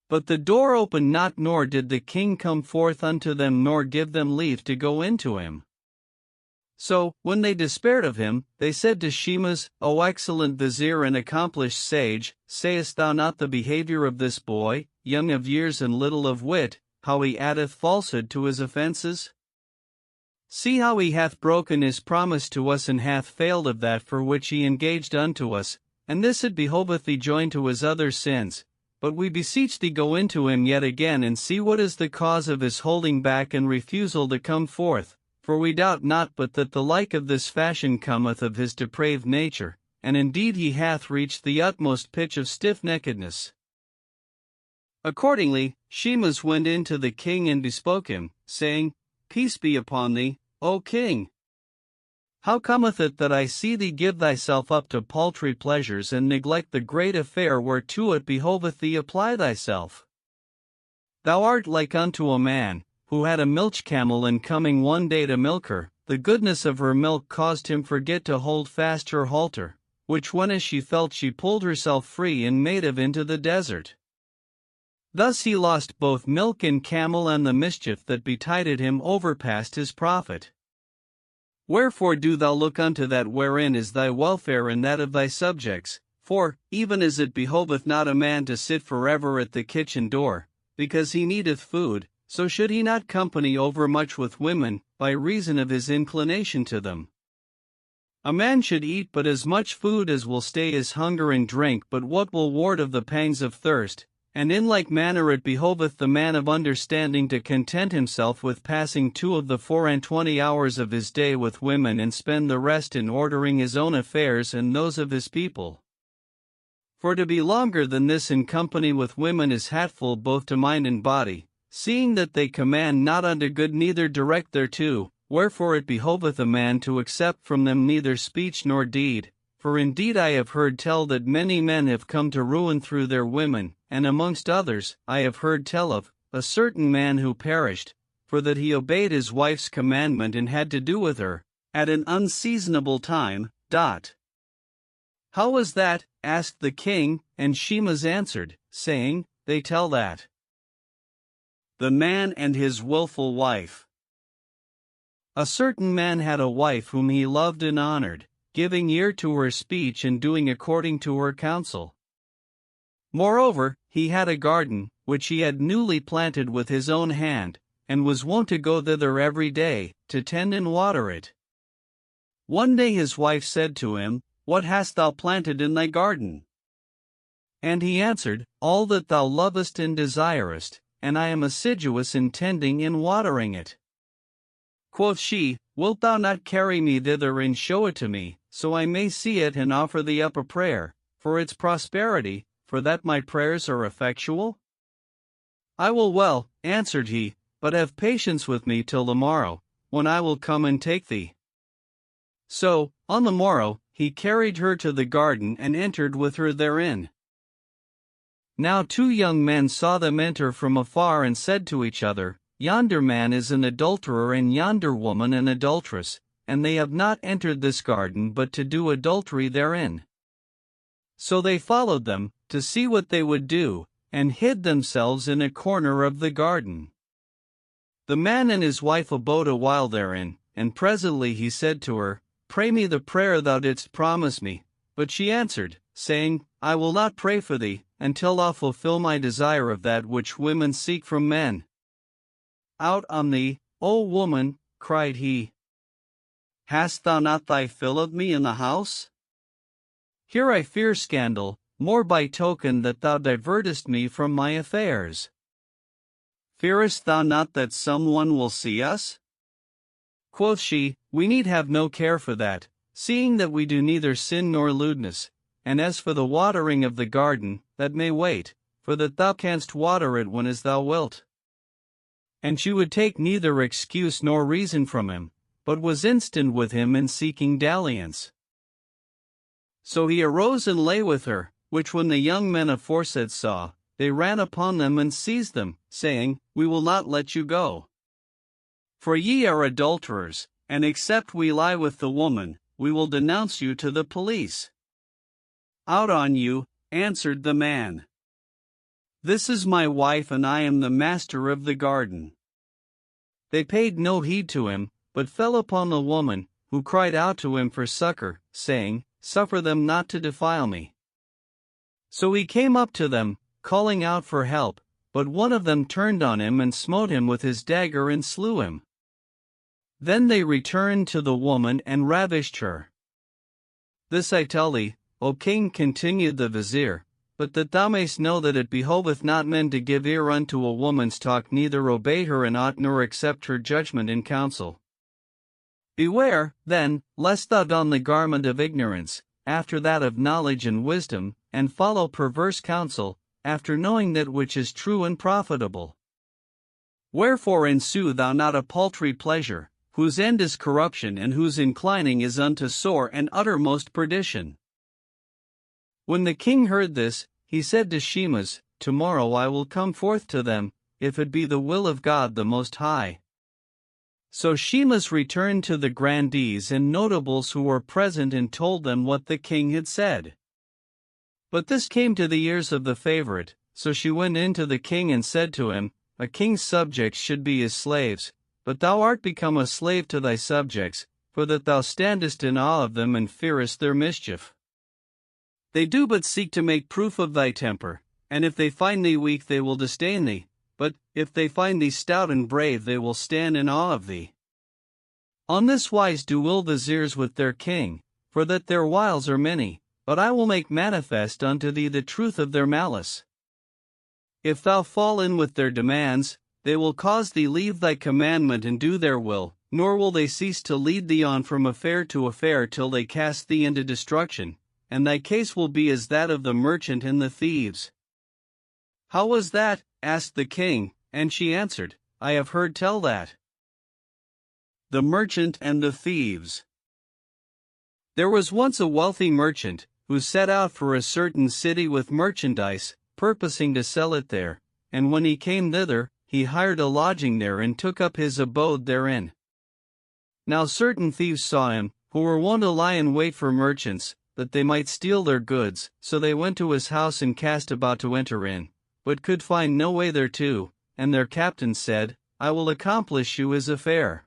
But the door opened not, nor did the king come forth unto them, nor give them leave to go into him. So, when they despaired of him, they said to Shimas, O excellent vizier and accomplished sage, sayest thou not the behavior of this boy, young of years and little of wit, how he addeth falsehood to his offences? See how he hath broken his promise to us and hath failed of that for which he engaged unto us, and this it behoveth thee join to his other sins. But we beseech thee go into him yet again and see what is the cause of his holding back and refusal to come forth, for we doubt not but that the like of this fashion cometh of his depraved nature, and indeed he hath reached the utmost pitch of stiff-neckedness. Accordingly, Shimas went in to the king and bespoke him, saying, Peace be upon thee, O king! How cometh it that I see thee give thyself up to paltry pleasures and neglect the great affair whereto it behoveth thee apply thyself? Thou art like unto a man, who had a milch camel and coming one day to milk her, the goodness of her milk caused him forget to hold fast her halter, which when as she felt she pulled herself free and made of into the desert. Thus he lost both milk and camel, and the mischief that betided him overpassed his profit. Wherefore do thou look unto that wherein is thy welfare and that of thy subjects, for, even as it behoveth not a man to sit forever at the kitchen door, because he needeth food, so should he not company overmuch with women, by reason of his inclination to them. A man should eat but as much food as will stay his hunger, and drink but what will ward of the pangs of thirst, and in like manner it behoveth the man of understanding to content himself with passing 2 of the 24 hours of his day with women, and spend the rest in ordering his own affairs and those of his people. For to be longer than this in company with women is hateful both to mind and body, seeing that they command not unto good neither direct thereto, wherefore it behoveth a man to accept from them neither speech nor deed. For indeed I have heard tell that many men have come to ruin through their women, and amongst others, I have heard tell of a certain man who perished, for that he obeyed his wife's commandment and had to do with her, at an unseasonable time. How was that? Asked the king, and Shimas answered, saying, They tell that the man and his willful wife. A certain man had a wife whom he loved and honored, giving ear to her speech and doing according to her counsel. Moreover, he had a garden, which he had newly planted with his own hand, and was wont to go thither every day, to tend and water it. One day his wife said to him, What hast thou planted in thy garden? And he answered, All that thou lovest and desirest, and I am assiduous in tending and watering it. Quoth she, Wilt thou not carry me thither and show it to me, so I may see it and offer thee up a prayer, for its prosperity, for that my prayers are effectual? I will well, answered he, but have patience with me till the morrow, when I will come and take thee. So, on the morrow, he carried her to the garden and entered with her therein. Now 2 young men saw them enter from afar and said to each other, Yonder man is an adulterer and yonder woman an adulteress, and they have not entered this garden but to do adultery therein. So they followed them, to see what they would do, and hid themselves in a corner of the garden. The man and his wife abode a while therein, and presently he said to her, Pray me the prayer thou didst promise me. But she answered, saying, I will not pray for thee, until thou fulfill my desire of that which women seek from men. Out on thee, O woman, cried he. Hast thou not thy fill of me in the house? Here I fear scandal, more by token that thou divertest me from my affairs. Fearest thou not that some one will see us? Quoth she, We need have no care for that, seeing that we do neither sin nor lewdness, and as for the watering of the garden, that may wait, for that thou canst water it when as thou wilt. And she would take neither excuse nor reason from him, but was instant with him in seeking dalliance. So he arose and lay with her, which when the young men aforesaid saw, they ran upon them and seized them, saying, We will not let you go. For ye are adulterers, and except we lie with the woman, we will denounce you to the police. Out on you, answered the man. This is my wife and I am the master of the garden. They paid no heed to him, but fell upon the woman, who cried out to him for succor, saying, "Suffer them not to defile me." So he came up to them, calling out for help, but one of them turned on him and smote him with his dagger and slew him. Then they returned to the woman and ravished her. "This I tell thee, O king," continued the vizier, "but that thou mayst know that it behoveth not men to give ear unto a woman's talk, neither obey her in aught nor accept her judgment in counsel. Beware, then, lest thou don the garment of ignorance, after that of knowledge and wisdom, and follow perverse counsel, after knowing that which is true and profitable. Wherefore ensue thou not a paltry pleasure, whose end is corruption and whose inclining is unto sore and uttermost perdition." When the king heard this, he said to Shemas, "Tomorrow I will come forth to them, if it be the will of God the Most High." So Shemas returned to the grandees and notables who were present and told them what the king had said. But this came to the ears of the favorite, so she went in to the king and said to him, "A king's subjects should be his slaves, but thou art become a slave to thy subjects, for that thou standest in awe of them and fearest their mischief. They do but seek to make proof of thy temper, and if they find thee weak they will disdain thee, but if they find thee stout and brave they will stand in awe of thee. On this wise do will viziers with their king, for that their wiles are many, but I will make manifest unto thee the truth of their malice. If thou fall in with their demands, they will cause thee leave thy commandment and do their will, nor will they cease to lead thee on from affair to affair till they cast thee into destruction, and thy case will be as that of the merchant and the thieves." "How was that?" asked the king, and she answered, "I have heard tell that." The merchant and the thieves. There was once a wealthy merchant, who set out for a certain city with merchandise, purposing to sell it there, and when he came thither, he hired a lodging there and took up his abode therein. Now certain thieves saw him, who were wont to lie in wait for merchants, that they might steal their goods, so they went to his house and cast about to enter in, but could find no way thereto, and their captain said, "I will accomplish you his affair."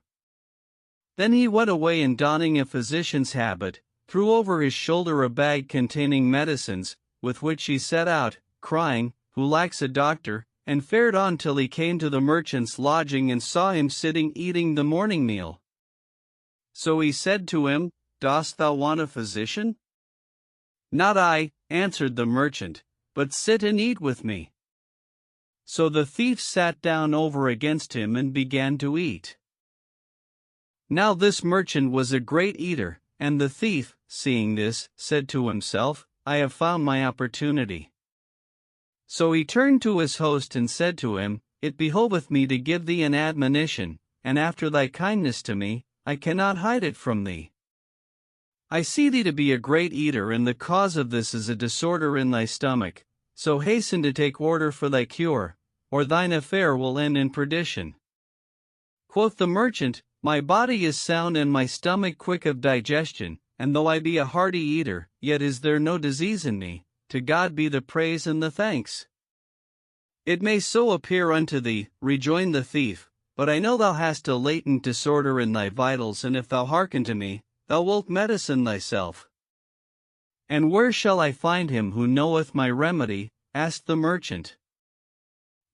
Then he went away and donning a physician's habit, threw over his shoulder a bag containing medicines, with which he set out, crying, "Who lacks a doctor?" and fared on till he came to the merchant's lodging and saw him sitting eating the morning meal. So he said to him, "Dost thou want a physician?" "Not I," answered the merchant, "but sit and eat with me." So the thief sat down over against him and began to eat. Now this merchant was a great eater, and the thief, seeing this, said to himself, "I have found my opportunity." So he turned to his host and said to him, "It behoveth me to give thee an admonition, and after thy kindness to me, I cannot hide it from thee. I see thee to be a great eater, and the cause of this is a disorder in thy stomach, so hasten to take order for thy cure, or thine affair will end in perdition." Quoth the merchant, "My body is sound and my stomach quick of digestion, and though I be a hearty eater, yet is there no disease in me. To God be the praise and the thanks." "It may so appear unto thee," rejoined the thief, "but I know thou hast a latent disorder in thy vitals, and if thou hearken to me, thou wilt medicine thyself." "And where shall I find him who knoweth my remedy?" asked the merchant.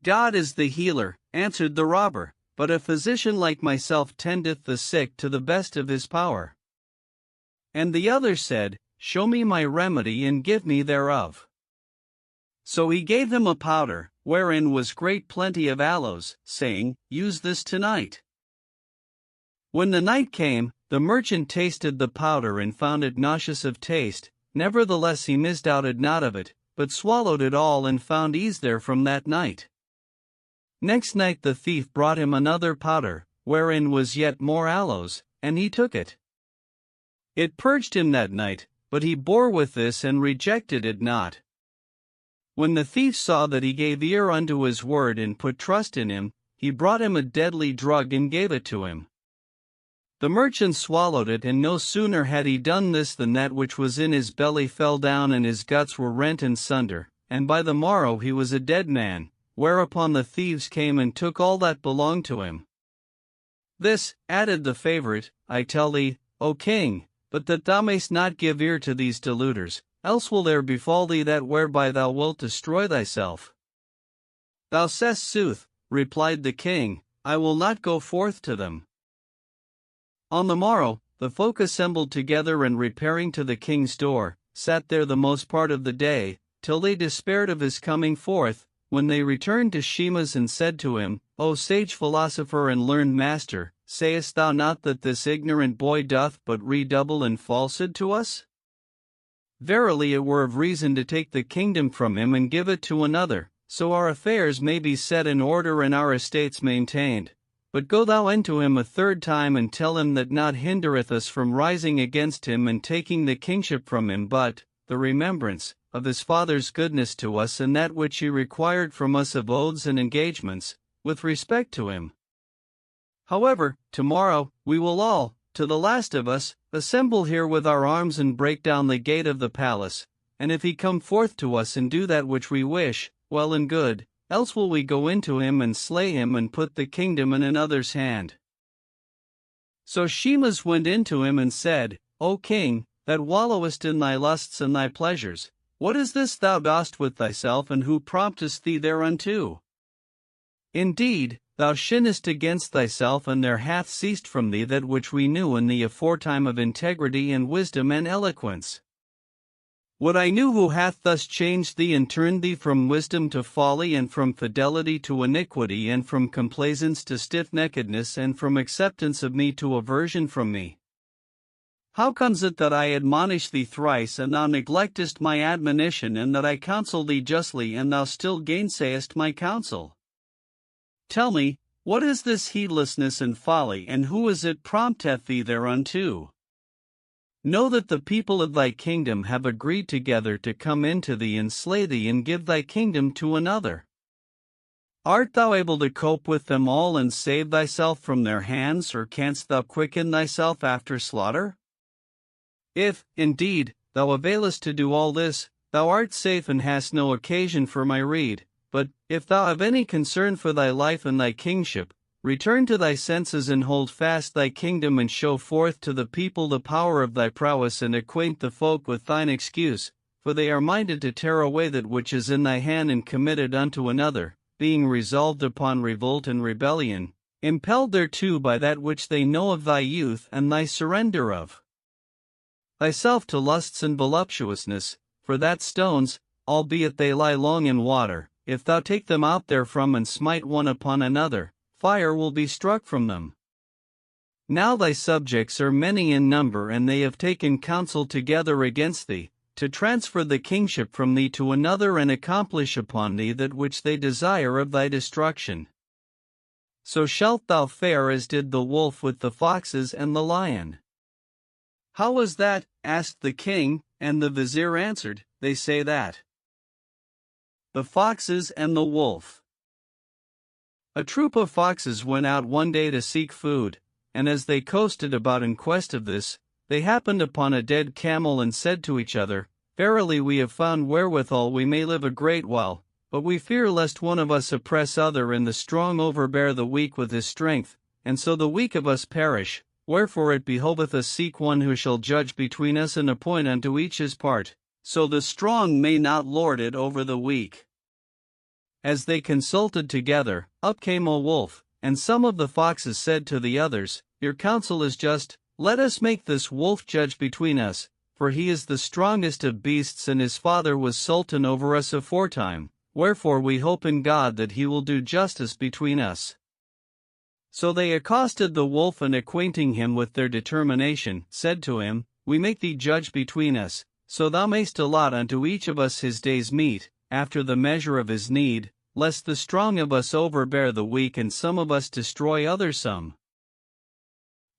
"God is the healer," answered the robber, "but a physician like myself tendeth the sick to the best of his power." And the other said, "Show me my remedy and give me thereof." So he gave him a powder, wherein was great plenty of aloes, saying, "Use this tonight." When the night came, the merchant tasted the powder and found it nauseous of taste, nevertheless he misdoubted not of it, but swallowed it all and found ease there from that night. Next night the thief brought him another powder, wherein was yet more aloes, and he took it. It purged him that night, but he bore with this and rejected it not. When the thief saw that he gave ear unto his word and put trust in him, he brought him a deadly drug and gave it to him. The merchant swallowed it, and no sooner had he done this than that which was in his belly fell down and his guts were rent in sunder, and by the morrow he was a dead man, whereupon the thieves came and took all that belonged to him. "This," added the favorite, "I tell thee, O king, but that thou mayst not give ear to these deluders, else will there befall thee that whereby thou wilt destroy thyself. Thou sayest sooth, replied the king, I will not go forth to them. On the morrow, the folk assembled together and repairing to the king's door, sat there the most part of the day, till they despaired of his coming forth, when they returned to Shimas and said to him, O sage philosopher and learned master, sayest thou not that this ignorant boy doth but redouble in falsehood to us? Verily it were of reason to take the kingdom from him and give it to another, so our affairs may be set in order and our estates maintained. But go thou unto him a third time and tell him that naught hindereth us from rising against him and taking the kingship from him but the remembrance of his father's goodness to us and that which he required from us of oaths and engagements, with respect to him. However, tomorrow, we will all, to the last of us, assemble here with our arms and break down the gate of the palace, and if he come forth to us and do that which we wish, well and good, else will we go into him and slay him and put the kingdom in another's hand. So Shimas went into him and said, O king, that wallowest in thy lusts and thy pleasures, what is this thou dost with thyself and who promptest thee thereunto? Indeed, thou sinnest against thyself and there hath ceased from thee that which we knew in thee aforetime of integrity and wisdom and eloquence. What I knew who hath thus changed thee and turned thee from wisdom to folly and from fidelity to iniquity and from complaisance to stiff-neckedness and from acceptance of me to aversion from me? How comes it that I admonish thee thrice and thou neglectest my admonition and that I counsel thee justly and thou still gainsayest my counsel? Tell me, what is this heedlessness and folly and who is it prompteth thee thereunto? Know that the people of thy kingdom have agreed together to come into thee and slay thee and give thy kingdom to another. Art thou able to cope with them all and save thyself from their hands, or canst thou quicken thyself after slaughter? If, indeed, thou availest to do all this, thou art safe and hast no occasion for my rede, but, if thou have any concern for thy life and thy kingship, return to thy senses and hold fast thy kingdom and show forth to the people the power of thy prowess and acquaint the folk with thine excuse, for they are minded to tear away that which is in thy hand and commit it unto another, being resolved upon revolt and rebellion, impelled thereto by that which they know of thy youth and thy surrender of thyself to lusts and voluptuousness, for that stones, albeit they lie long in water, if thou take them out therefrom and smite one upon another, fire will be struck from them. Now thy subjects are many in number and they have taken counsel together against thee, to transfer the kingship from thee to another and accomplish upon thee that which they desire of thy destruction. So shalt thou fare as did the wolf with the foxes and the lion. How was that? Asked the king, and the vizier answered, They say that the foxes and the wolf. A troop of foxes went out one day to seek food, and as they coasted about in quest of this, they happened upon a dead camel and said to each other, Verily we have found wherewithal we may live a great while, but we fear lest one of us oppress other and the strong overbear the weak with his strength, and so the weak of us perish, wherefore it behoveth us seek one who shall judge between us and appoint unto each his part, so the strong may not lord it over the weak. As they consulted together, up came a wolf, and some of the foxes said to the others, Your counsel is just, let us make this wolf judge between us, for he is the strongest of beasts and his father was sultan over us aforetime, wherefore we hope in God that he will do justice between us. So they accosted the wolf and acquainting him with their determination, said to him, We make thee judge between us, so thou mayst allot unto each of us his day's meat, after the measure of his need, lest the strong of us overbear the weak and some of us destroy other some.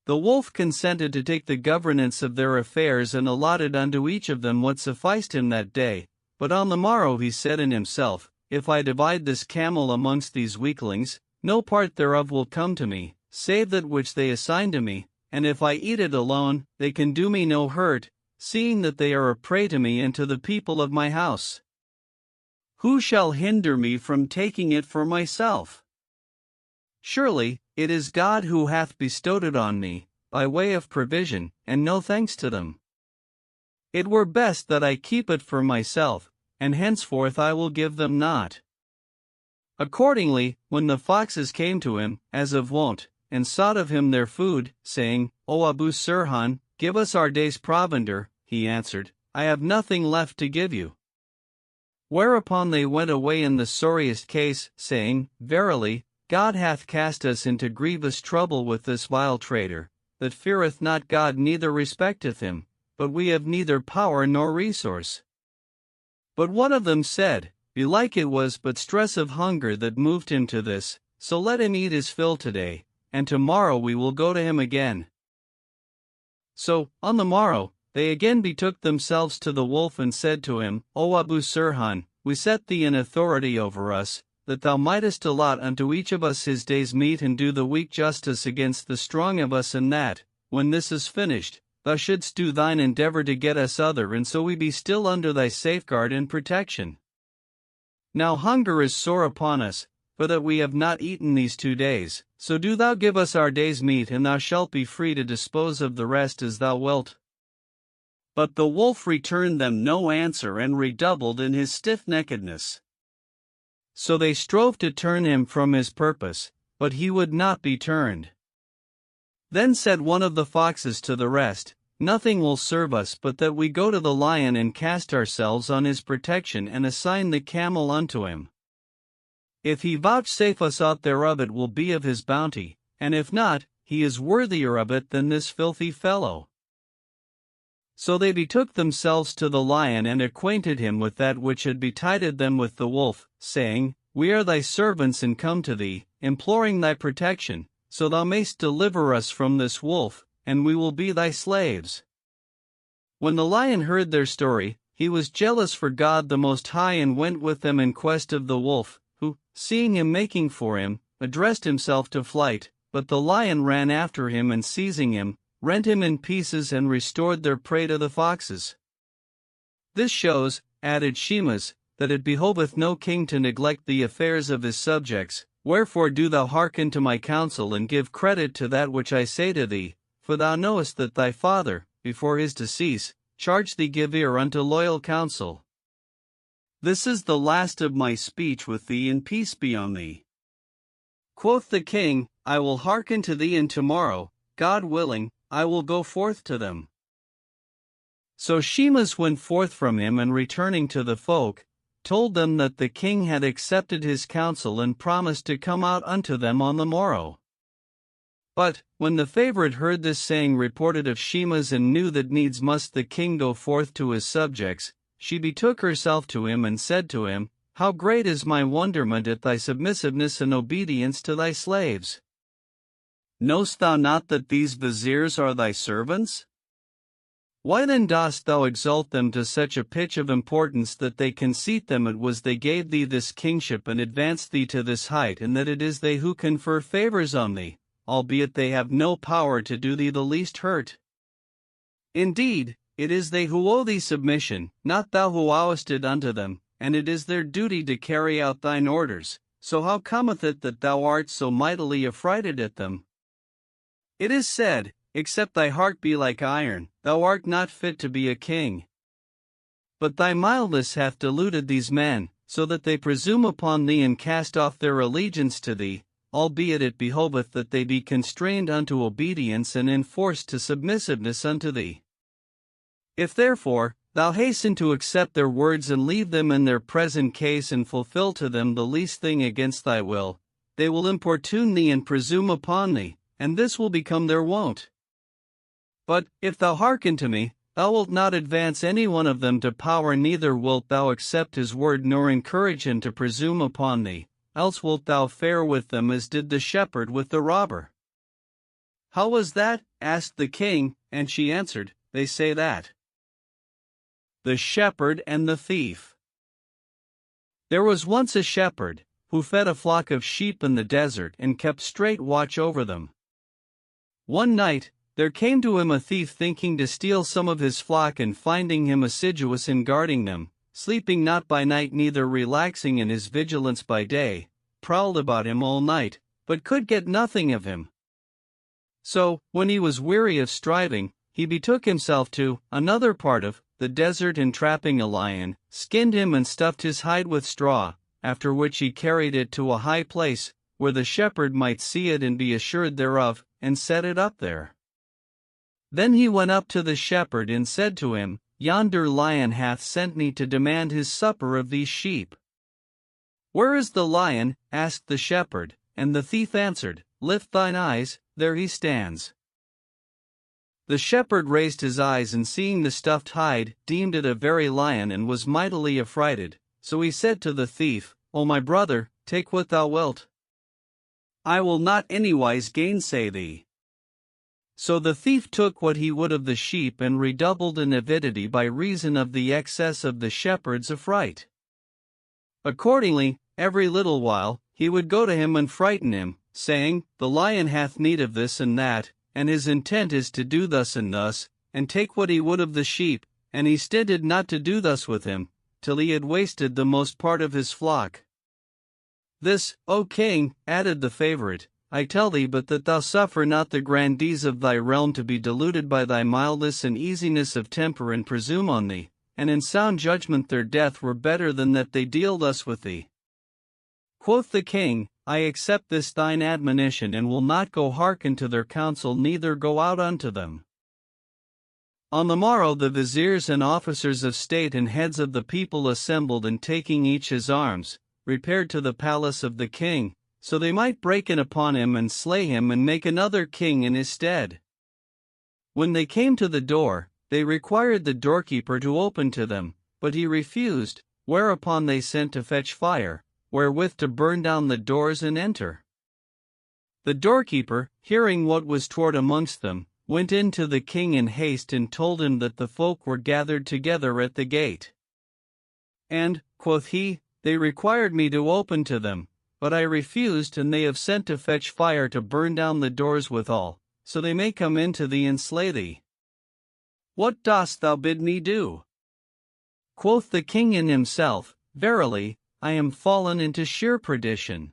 The wolf consented to take the governance of their affairs and allotted unto each of them what sufficed him that day, but on the morrow he said in himself, If I divide this camel amongst these weaklings, no part thereof will come to me, save that which they assign to me, and if I eat it alone, they can do me no hurt, seeing that they are a prey to me and to the people of my house. Who shall hinder me from taking it for myself? Surely, it is God who hath bestowed it on me, by way of provision, and no thanks to them. It were best that I keep it for myself, and henceforth I will give them naught. Accordingly, when the foxes came to him, as of wont, and sought of him their food, saying, O Abu Sirhan, give us our day's provender, he answered, I have nothing left to give you. Whereupon they went away in the sorriest case, saying, Verily, God hath cast us into grievous trouble with this vile traitor, that feareth not God neither respecteth him, but we have neither power nor resource. But one of them said, Belike it was but stress of hunger that moved him to this, so let him eat his fill today, and tomorrow we will go to him again. So, on the morrow, they again betook themselves to the wolf and said to him, O Abu Sirhan, we set thee in authority over us, that thou mightest allot unto each of us his day's meat and do the weak justice against the strong of us, and that, when this is finished, thou shouldst do thine endeavor to get us other, and so we be still under thy safeguard and protection. Now hunger is sore upon us, for that we have not eaten these 2 days, so do thou give us our day's meat, and thou shalt be free to dispose of the rest as thou wilt. But the wolf returned them no answer and redoubled in his stiff-neckedness. So they strove to turn him from his purpose, but he would not be turned. Then said one of the foxes to the rest, Nothing will serve us but that we go to the lion and cast ourselves on his protection and assign the camel unto him. If he vouchsafe us aught thereof, it will be of his bounty, and if not, he is worthier of it than this filthy fellow. So they betook themselves to the lion and acquainted him with that which had betided them with the wolf, saying, We are thy servants and come to thee, imploring thy protection, so thou mayst deliver us from this wolf, and we will be thy slaves. When the lion heard their story, he was jealous for God the Most High and went with them in quest of the wolf, who, seeing him making for him, addressed himself to flight, but the lion ran after him and seizing him, rent him in pieces and restored their prey to the foxes. This shows, added Shimas, that it behoveth no king to neglect the affairs of his subjects, wherefore do thou hearken to my counsel and give credit to that which I say to thee, for thou knowest that thy father, before his decease, charged thee give ear unto loyal counsel. This is the last of my speech with thee, and peace be on thee. Quoth the king, I will hearken to thee, and tomorrow, God willing, I will go forth to them. So Shimas went forth from him, and returning to the folk, told them that the king had accepted his counsel and promised to come out unto them on the morrow. But, when the favorite heard this saying reported of Shimas and knew that needs must the king go forth to his subjects, she betook herself to him and said to him, How great is my wonderment at thy submissiveness and obedience to thy slaves! Knowst thou not that these viziers are thy servants? Why then dost thou exalt them to such a pitch of importance that they conceit them it was they gave thee this kingship and advanced thee to this height, and that it is they who confer favors on thee, albeit they have no power to do thee the least hurt? Indeed, it is they who owe thee submission, not thou who owest it unto them, and it is their duty to carry out thine orders, so how cometh it that thou art so mightily affrighted at them? It is said, Except thy heart be like iron, thou art not fit to be a king. But thy mildness hath deluded these men, so that they presume upon thee and cast off their allegiance to thee, albeit it behoveth that they be constrained unto obedience and enforced to submissiveness unto thee. If therefore, thou hasten to accept their words and leave them in their present case and fulfill to them the least thing against thy will, they will importune thee and presume upon thee, and this will become their wont. But, if thou hearken to me, thou wilt not advance any one of them to power, neither wilt thou accept his word nor encourage him to presume upon thee, else wilt thou fare with them as did the shepherd with the robber. How was that? Asked the king, and she answered, They say that. The shepherd and the thief. There was once a shepherd, who fed a flock of sheep in the desert and kept straight watch over them. One night, there came to him a thief thinking to steal some of his flock, and finding him assiduous in guarding them, sleeping not by night neither relaxing in his vigilance by day, prowled about him all night, but could get nothing of him. So, when he was weary of striving, he betook himself to another part of the desert, and trapping a lion, skinned him and stuffed his hide with straw, after which he carried it to a high place, where the shepherd might see it and be assured thereof, and set it up there. Then he went up to the shepherd and said to him, Yonder lion hath sent me to demand his supper of these sheep. Where is the lion? Asked the shepherd, and the thief answered, Lift thine eyes, there he stands. The shepherd raised his eyes, and seeing the stuffed hide, deemed it a very lion, and was mightily affrighted. So he said to the thief, O my brother, take what thou wilt. I will not anywise gainsay thee. So the thief took what he would of the sheep, and redoubled in avidity by reason of the excess of the shepherd's affright. Accordingly, every little while, he would go to him and frighten him, saying, The lion hath need of this and that, and his intent is to do thus and thus, and take what he would of the sheep, and he stinted not to do thus with him, till he had wasted the most part of his flock. This, O king, added the favourite, I tell thee but that thou suffer not the grandees of thy realm to be deluded by thy mildness and easiness of temper, and presume on thee, and in sound judgment their death were better than that they deal thus with thee. Quoth the king, I accept this thine admonition, and will not go hearken to their counsel, neither go out unto them. On the morrow the viziers and officers of state and heads of the people assembled, and taking each his arms, repaired to the palace of the king, so they might break in upon him and slay him, and make another king in his stead. When they came to the door, they required the doorkeeper to open to them, but he refused, whereupon they sent to fetch fire, wherewith to burn down the doors and enter. The doorkeeper, hearing what was toward amongst them, went in to the king in haste, and told him that the folk were gathered together at the gate. And, quoth he, they required me to open to them, but I refused, and they have sent to fetch fire to burn down the doors withal, so they may come in to thee and slay thee. What dost thou bid me do? Quoth the king in himself, Verily, I am fallen into sheer perdition.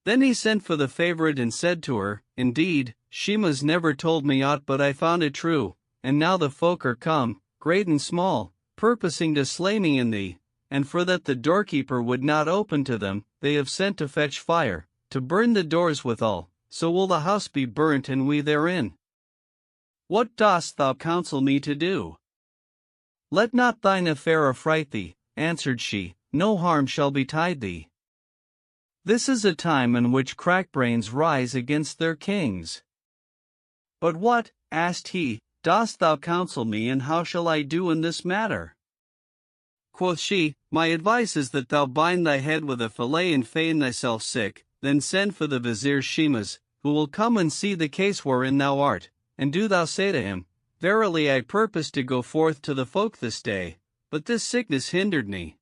Then he sent for the favourite and said to her, Indeed, Shema's never told me aught, but I found it true, and now the folk are come, great and small, purposing to slay me and thee, and for that the doorkeeper would not open to them, they have sent to fetch fire, to burn the doors withal, so will the house be burnt and we therein. What dost thou counsel me to do? Let not thine affair affright thee, answered she, no harm shall betide thee. This is a time in which crackbrains rise against their kings. But what, asked he, dost thou counsel me, and how shall I do in this matter? Quoth she, My advice is that thou bind thy head with a fillet and feign thyself sick, then send for the vizier Shemas, who will come and see the case wherein thou art, and do thou say to him, Verily I purpose to go forth to the folk this day, but this sickness hindered me.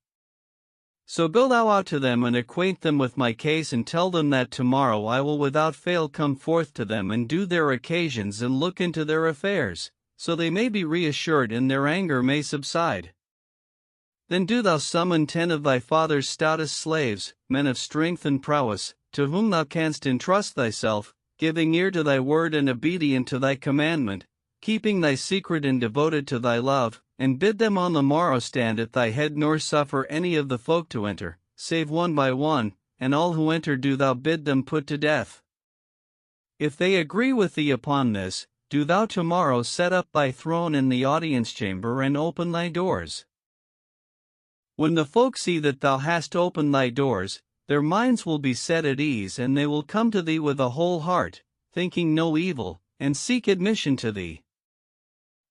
So go thou out to them and acquaint them with my case, and tell them that tomorrow I will without fail come forth to them and do their occasions and look into their affairs, so they may be reassured and their anger may subside. Then do thou summon 10 of thy father's stoutest slaves, men of strength and prowess, to whom thou canst entrust thyself, giving ear to thy word and obedient to thy commandment, keeping thy secret and devoted to thy love, and bid them on the morrow stand at thy head, nor suffer any of the folk to enter, save one by one, and all who enter do thou bid them put to death. If they agree with thee upon this, do thou tomorrow set up thy throne in the audience chamber and open thy doors. When the folk see that thou hast opened thy doors, their minds will be set at ease, and they will come to thee with a whole heart, thinking no evil, and seek admission to thee.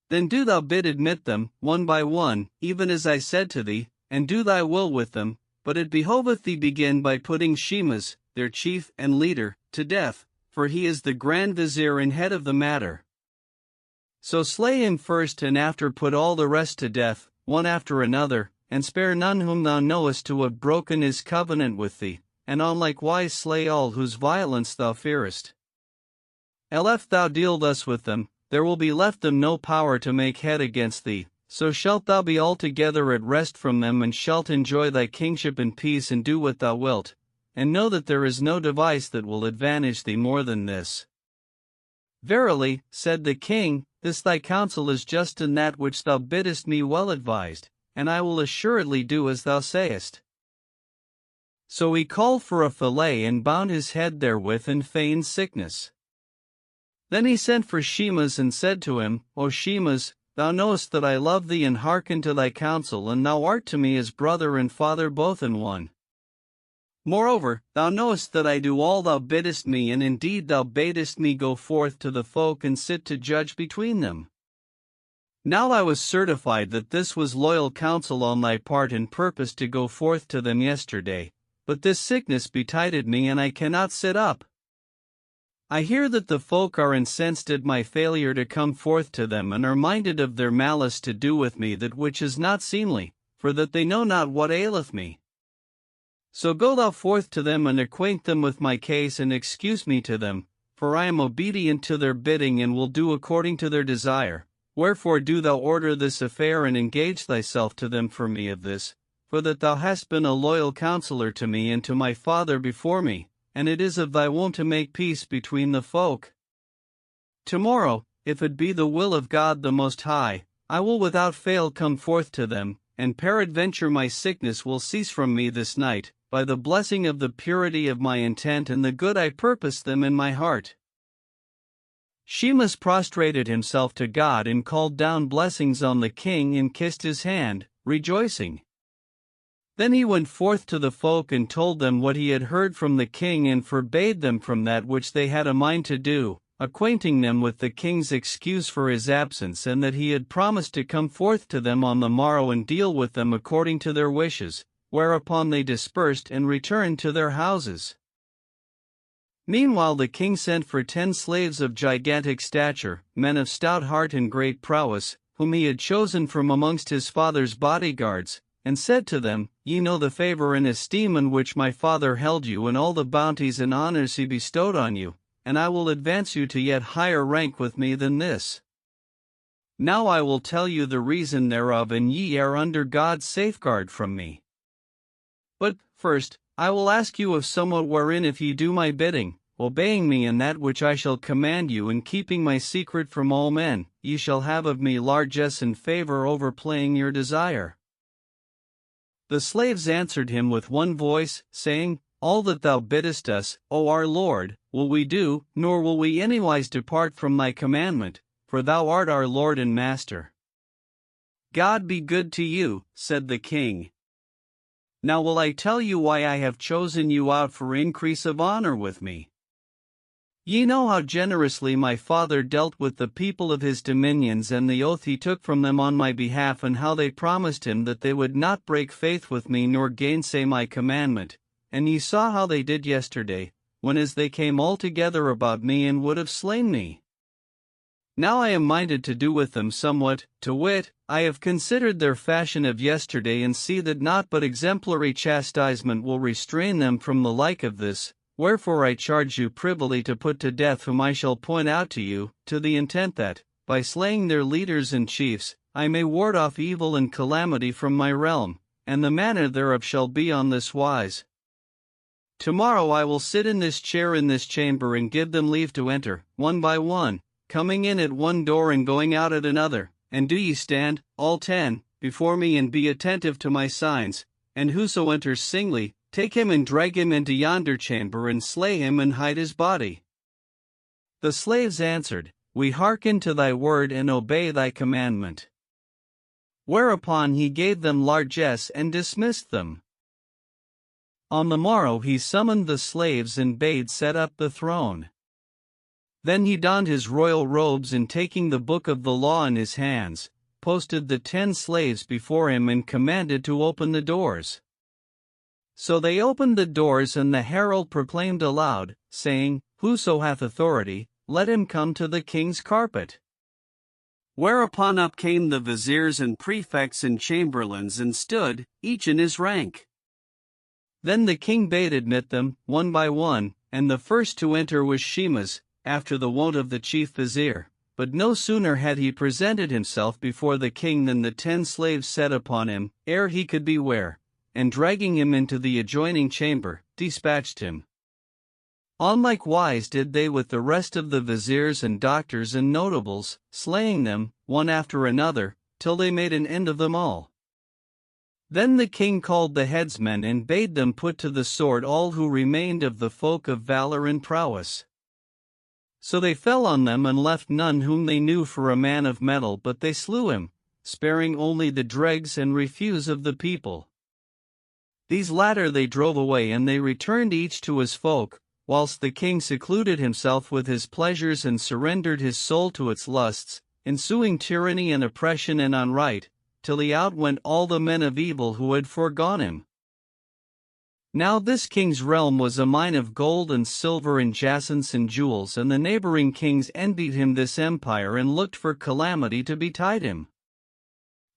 Then do thou bid admit them, one by one, even as I said to thee, and do thy will with them, but it behoveth thee begin by putting Shemas, their chief and leader, to death, for he is the grand vizier and head of the matter. So slay him first, and after put all the rest to death, one after another, and spare none whom thou knowest to have broken his covenant with thee, and on like wise slay all whose violence thou fearest. If thou deal thus with them, there will be left them no power to make head against thee, so shalt thou be altogether at rest from them, and shalt enjoy thy kingship in peace, and do what thou wilt, and know that there is no device that will advantage thee more than this. Verily, said the king, this thy counsel is just in that which thou biddest me well advised, and I will assuredly do as thou sayest. So he called for a fillet and bound his head therewith and feigned sickness. Then he sent for Shemas and said to him, O Shemas, thou knowest that I love thee and hearken to thy counsel, and thou art to me as brother and father both in one. Moreover, thou knowest that I do all thou biddest me, and indeed thou badest me go forth to the folk and sit to judge between them. Now I was certified that this was loyal counsel on thy part, and purposed to go forth to them yesterday, but this sickness betided me, and I cannot sit up. I hear that the folk are incensed at my failure to come forth to them, and are minded of their malice to do with me that which is not seemly, for that they know not what aileth me. So go thou forth to them and acquaint them with my case, and excuse me to them, for I am obedient to their bidding and will do according to their desire. Wherefore do thou order this affair and engage thyself to them for me of this, for that thou hast been a loyal counselor to me and to my father before me, and it is of thy wont to make peace between the folk. Tomorrow, if it be the will of God the Most High, I will without fail come forth to them, and peradventure my sickness will cease from me this night, by the blessing of the purity of my intent and the good I purpose them in my heart. Shemas prostrated himself to God and called down blessings on the king and kissed his hand, rejoicing. Then he went forth to the folk and told them what he had heard from the king, and forbade them from that which they had a mind to do, acquainting them with the king's excuse for his absence, and that he had promised to come forth to them on the morrow and deal with them according to their wishes, whereupon they dispersed and returned to their houses. Meanwhile the king sent for 10 slaves of gigantic stature, men of stout heart and great prowess, whom he had chosen from amongst his father's bodyguards, and said to them, Ye know the favor and esteem in which my father held you, and all the bounties and honors he bestowed on you, and I will advance you to yet higher rank with me than this. Now I will tell you the reason thereof, and ye are under God's safeguard from me. But, first, I will ask you of somewhat wherein if ye do my bidding, obeying me in that which I shall command you, and keeping my secret from all men, ye shall have of me largesse and favor overplaying your desire. The slaves answered him with one voice, saying, All that thou biddest us, O our Lord, will we do, nor will we anywise depart from thy commandment, for thou art our Lord and Master. God be good to you, said the king. Now will I tell you why I have chosen you out for increase of honor with me. Ye know how generously my father dealt with the people of his dominions, and the oath he took from them on my behalf, and how they promised him that they would not break faith with me nor gainsay my commandment, and ye saw how they did yesterday, when as they came all together about me and would have slain me. Now I am minded to do with them somewhat, to wit, I have considered their fashion of yesterday, and see that naught but exemplary chastisement will restrain them from the like of this, wherefore I charge you privily to put to death whom I shall point out to you, to the intent that, by slaying their leaders and chiefs, I may ward off evil and calamity from my realm, and the manner thereof shall be on this wise. Tomorrow I will sit in this chair in this chamber, and give them leave to enter, one by one, coming in at one door and going out at another, and do ye stand, all 10, before me, and be attentive to my signs, and whoso enters singly, take him and drag him into yonder chamber, and slay him and hide his body. The slaves answered, We hearken to thy word and obey thy commandment. Whereupon he gave them largesse and dismissed them. On the morrow he summoned the slaves and bade set up the throne. Then he donned his royal robes, and taking the book of the law in his hands, posted the 10 slaves before him and commanded to open the doors. So they opened the doors, and the herald proclaimed aloud, saying, Whoso hath authority, let him come to the king's carpet. Whereupon up came the viziers and prefects and chamberlains, and stood, each in his rank. Then the king bade admit them, one by one, and the first to enter was Shemas, after the wont of the chief vizier. But no sooner had he presented himself before the king than the 10 slaves set upon him, ere he could beware, and dragging him into the adjoining chamber, dispatched him. On like wise did they with the rest of the viziers and doctors and notables, slaying them, one after another, till they made an end of them all. Then the king called the headsmen and bade them put to the sword all who remained of the folk of valor and prowess. So they fell on them and left none whom they knew for a man of mettle, but they slew him, sparing only the dregs and refuse of the people. These latter they drove away, and they returned each to his folk, whilst the king secluded himself with his pleasures and surrendered his soul to its lusts, ensuing tyranny and oppression and unright, till he outwent all the men of evil who had foregone him. Now this king's realm was a mine of gold and silver and jacinths and jewels, and the neighboring kings envied him this empire and looked for calamity to betide him.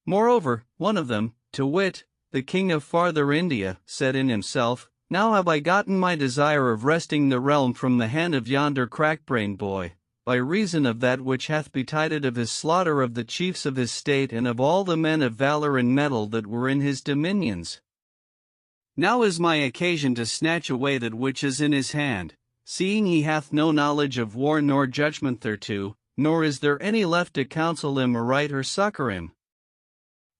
Moreover, one of them, to wit, the king of farther India, said in himself, Now have I gotten my desire of wresting the realm from the hand of yonder crack-brained boy, by reason of that which hath betided of his slaughter of the chiefs of his state and of all the men of valor and mettle that were in his dominions. Now is my occasion to snatch away that which is in his hand, seeing he hath no knowledge of war nor judgment thereto, nor is there any left to counsel him aright or succor him.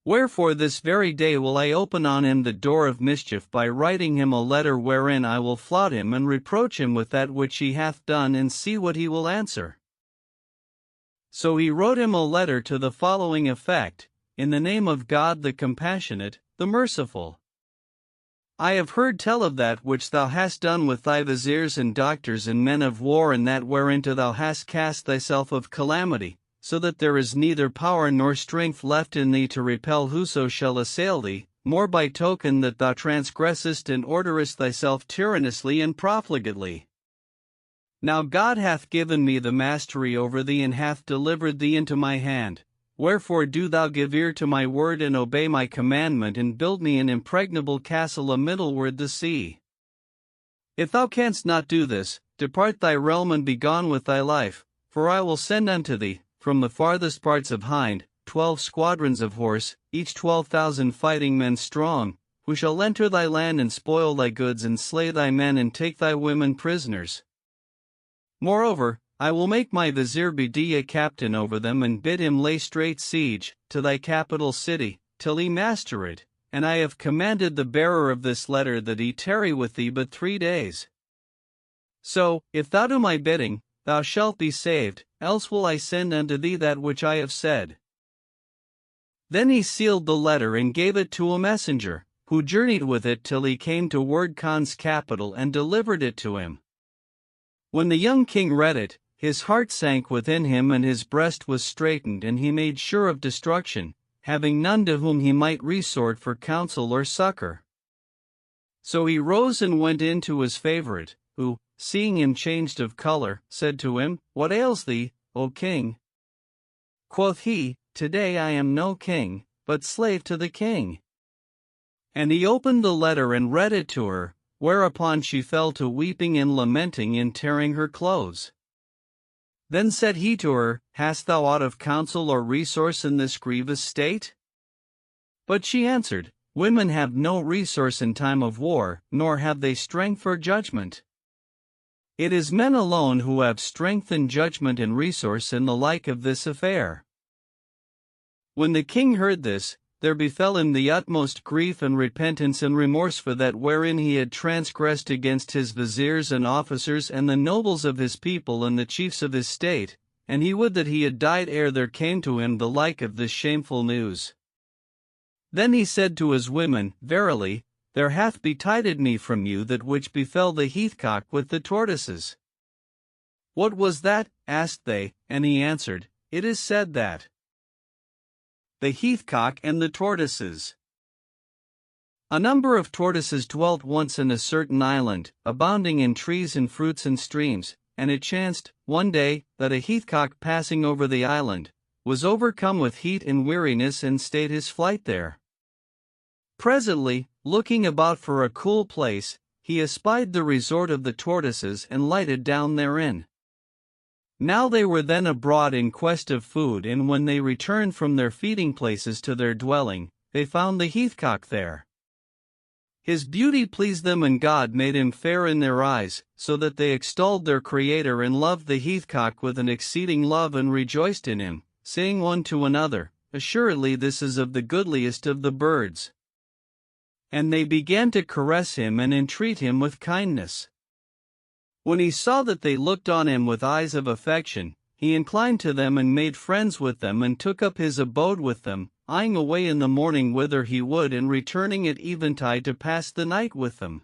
Wherefore this very day will I open on him the door of mischief by writing him a letter wherein I will flout him and reproach him with that which he hath done, and see what he will answer. So he wrote him a letter to the following effect, In the name of God the compassionate, the merciful. I have heard tell of that which thou hast done with thy viziers and doctors and men of war, and that whereinto thou hast cast thyself of calamity, so that there is neither power nor strength left in thee to repel whoso shall assail thee, more by token that thou transgressest and orderest thyself tyrannously and profligately. Now God hath given me the mastery over thee and hath delivered thee into my hand, wherefore do thou give ear to my word and obey my commandment, and build me an impregnable castle amiddleward the sea. If thou canst not do this, depart thy realm and begone with thy life, for I will send unto thee, from the farthest parts of Hind, 12 squadrons of horse, each 12,000 fighting men strong, who shall enter thy land and spoil thy goods and slay thy men and take thy women prisoners. Moreover, I will make my vizier Bedia captain over them, and bid him lay straight siege to thy capital city, till he master it, and I have commanded the bearer of this letter that he tarry with thee but 3 days. So, if thou do my bidding, thou shalt be saved, else will I send unto thee that which I have said. Then he sealed the letter and gave it to a messenger, who journeyed with it till he came to Werd Khan's capital and delivered it to him. When the young king read it, his heart sank within him and his breast was straitened, and he made sure of destruction, having none to whom he might resort for counsel or succor. So he rose and went in to his favorite, who, seeing him changed of color, said to him, What ails thee, O king? Quoth he, Today I am no king, but slave to the king. And he opened the letter and read it to her, whereupon she fell to weeping and lamenting and tearing her clothes. Then said he to her, Hast thou aught of counsel or resource in this grievous state? But she answered, Women have no resource in time of war, nor have they strength for judgment. It is men alone who have strength and judgment and resource in the like of this affair. When the king heard this, there befell him the utmost grief and repentance and remorse for that wherein he had transgressed against his viziers and officers and the nobles of his people and the chiefs of his state, and he would that he had died ere there came to him the like of this shameful news. Then he said to his women, Verily, there hath betided me from you that which befell the heathcock with the tortoises. What was that? Asked they, and he answered, It is said that the heathcock and the tortoises. A number of tortoises dwelt once in a certain island, abounding in trees and fruits and streams, and it chanced, one day, that a heathcock passing over the island, was overcome with heat and weariness and stayed his flight there. Presently, looking about for a cool place, he espied the resort of the tortoises and lighted down therein. Now they were then abroad in quest of food, and when they returned from their feeding places to their dwelling, they found the heathcock there. His beauty pleased them, and God made him fair in their eyes, so that they extolled their Creator and loved the heathcock with an exceeding love and rejoiced in him, saying one to another, "Assuredly this is of the goodliest of the birds." And they began to caress him and entreat him with kindness. When he saw that they looked on him with eyes of affection, he inclined to them and made friends with them and took up his abode with them, eyeing away in the morning whither he would and returning at eventide to pass the night with them.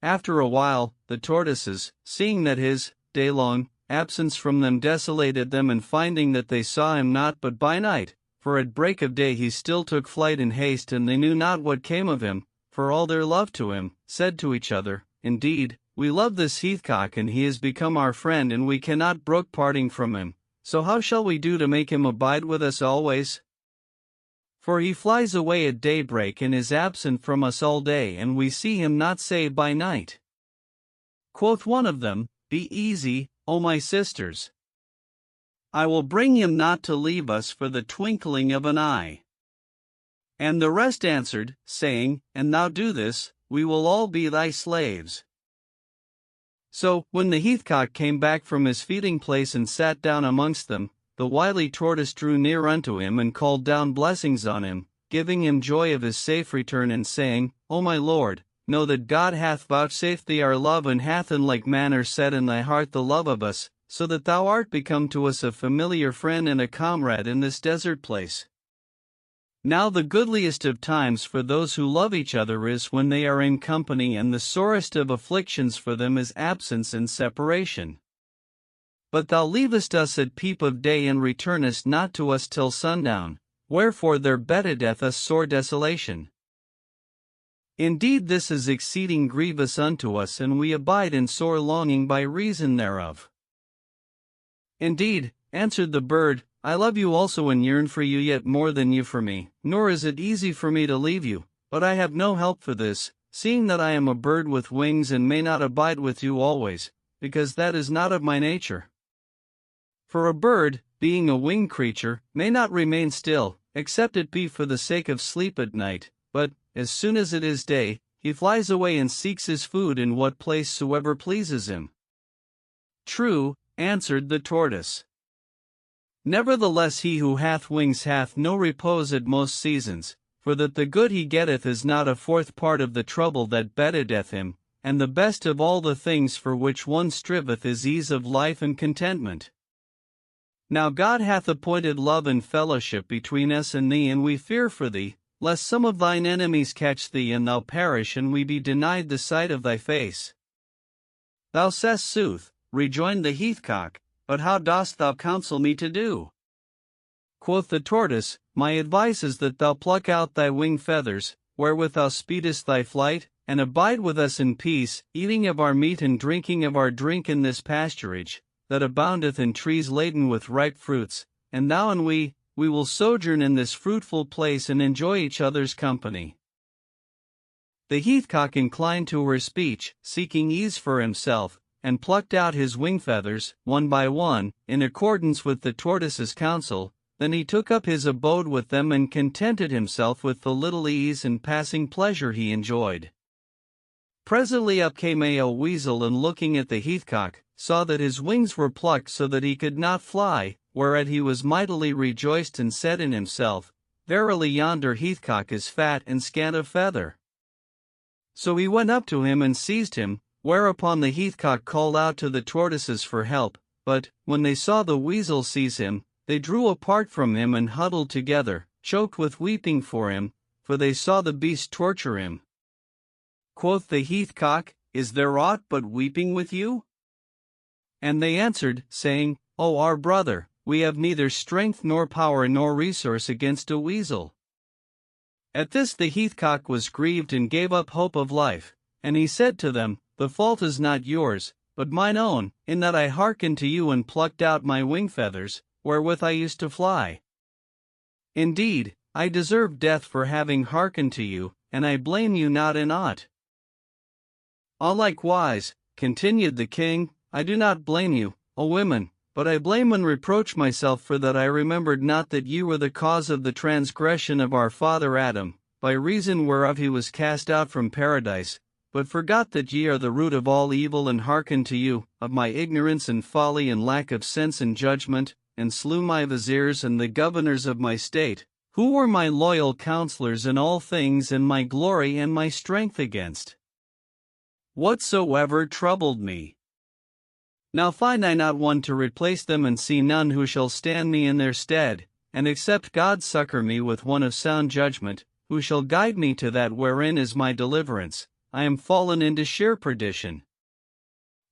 After a while, the tortoises, seeing that his day-long absence from them desolated them, and finding that they saw him not but by night, for at break of day he still took flight in haste, and they knew not what came of him, for all their love to him, said to each other, "Indeed, we love this heathcock, and he has become our friend, and we cannot brook parting from him. So how shall we do to make him abide with us always? For he flies away at daybreak and is absent from us all day, and we see him not save by night." Quoth one of them, "Be easy, O my sisters. I will bring him not to leave us for the twinkling of an eye." And the rest answered, saying, "An thou do this, we will all be thy slaves." So, when the heathcock came back from his feeding place and sat down amongst them, the wily tortoise drew near unto him and called down blessings on him, giving him joy of his safe return, and saying, "O my lord, know that God hath vouchsafed thee our love, and hath in like manner set in thy heart the love of us, so that thou art become to us a familiar friend and a comrade in this desert place. Now the goodliest of times for those who love each other is when they are in company, and the sorest of afflictions for them is absence and separation. But thou leavest us at peep of day, and returnest not to us till sundown, wherefore there bedetteth us sore desolation. Indeed this is exceeding grievous unto us, and we abide in sore longing by reason thereof." "Indeed," answered the bird, "I love you also, and yearn for you yet more than you for me, nor is it easy for me to leave you, but I have no help for this, seeing that I am a bird with wings and may not abide with you always, because that is not of my nature. For a bird, being a winged creature, may not remain still, except it be for the sake of sleep at night, but, as soon as it is day, he flies away and seeks his food in what place soever pleases him." "True," answered the tortoise. "Nevertheless he who hath wings hath no repose at most seasons, for that the good he getteth is not a fourth part of the trouble that bedetteth him, and the best of all the things for which one striveth is ease of life and contentment. Now God hath appointed love and fellowship between us and thee, and we fear for thee, lest some of thine enemies catch thee and thou perish, and we be denied the sight of thy face." "Thou sayest sooth," rejoined the heathcock, "but how dost thou counsel me to do?" Quoth the tortoise, "My advice is that thou pluck out thy wing feathers, wherewith thou speedest thy flight, and abide with us in peace, eating of our meat and drinking of our drink in this pasturage, that aboundeth in trees laden with ripe fruits, and thou and we will sojourn in this fruitful place and enjoy each other's company." The heathcock inclined to her speech, seeking ease for himself, and plucked out his wing feathers, one by one, in accordance with the tortoise's counsel. Then he took up his abode with them and contented himself with the little ease and passing pleasure he enjoyed. Presently up came a weasel, and looking at the heathcock, saw that his wings were plucked so that he could not fly, whereat he was mightily rejoiced, and said in himself, "Verily yonder heathcock is fat and scant of feather." So he went up to him and seized him, whereupon the heathcock called out to the tortoises for help, but, when they saw the weasel seize him, they drew apart from him and huddled together, choked with weeping for him, for they saw the beast torture him. Quoth the heathcock, "Is there aught but weeping with you?" And they answered, saying, "O our brother, we have neither strength nor power nor resource against a weasel." At this the heathcock was grieved and gave up hope of life, and he said to them, "The fault is not yours, but mine own, in that I hearkened to you and plucked out my wing feathers, wherewith I used to fly. Indeed, I deserve death for having hearkened to you, and I blame you not in aught." "Likewise," continued the king, "I do not blame you, O women, but I blame and reproach myself for that I remembered not that you were the cause of the transgression of our father Adam, by reason whereof he was cast out from paradise, but forgot that ye are the root of all evil, and hearkened to you, of my ignorance and folly and lack of sense and judgment, and slew my viziers and the governors of my state, who were my loyal counselors in all things, and my glory and my strength against whatsoever troubled me. Now find I not one to replace them, and see none who shall stand me in their stead, and except God succor me with one of sound judgment, who shall guide me to that wherein is my deliverance, I am fallen into sheer perdition.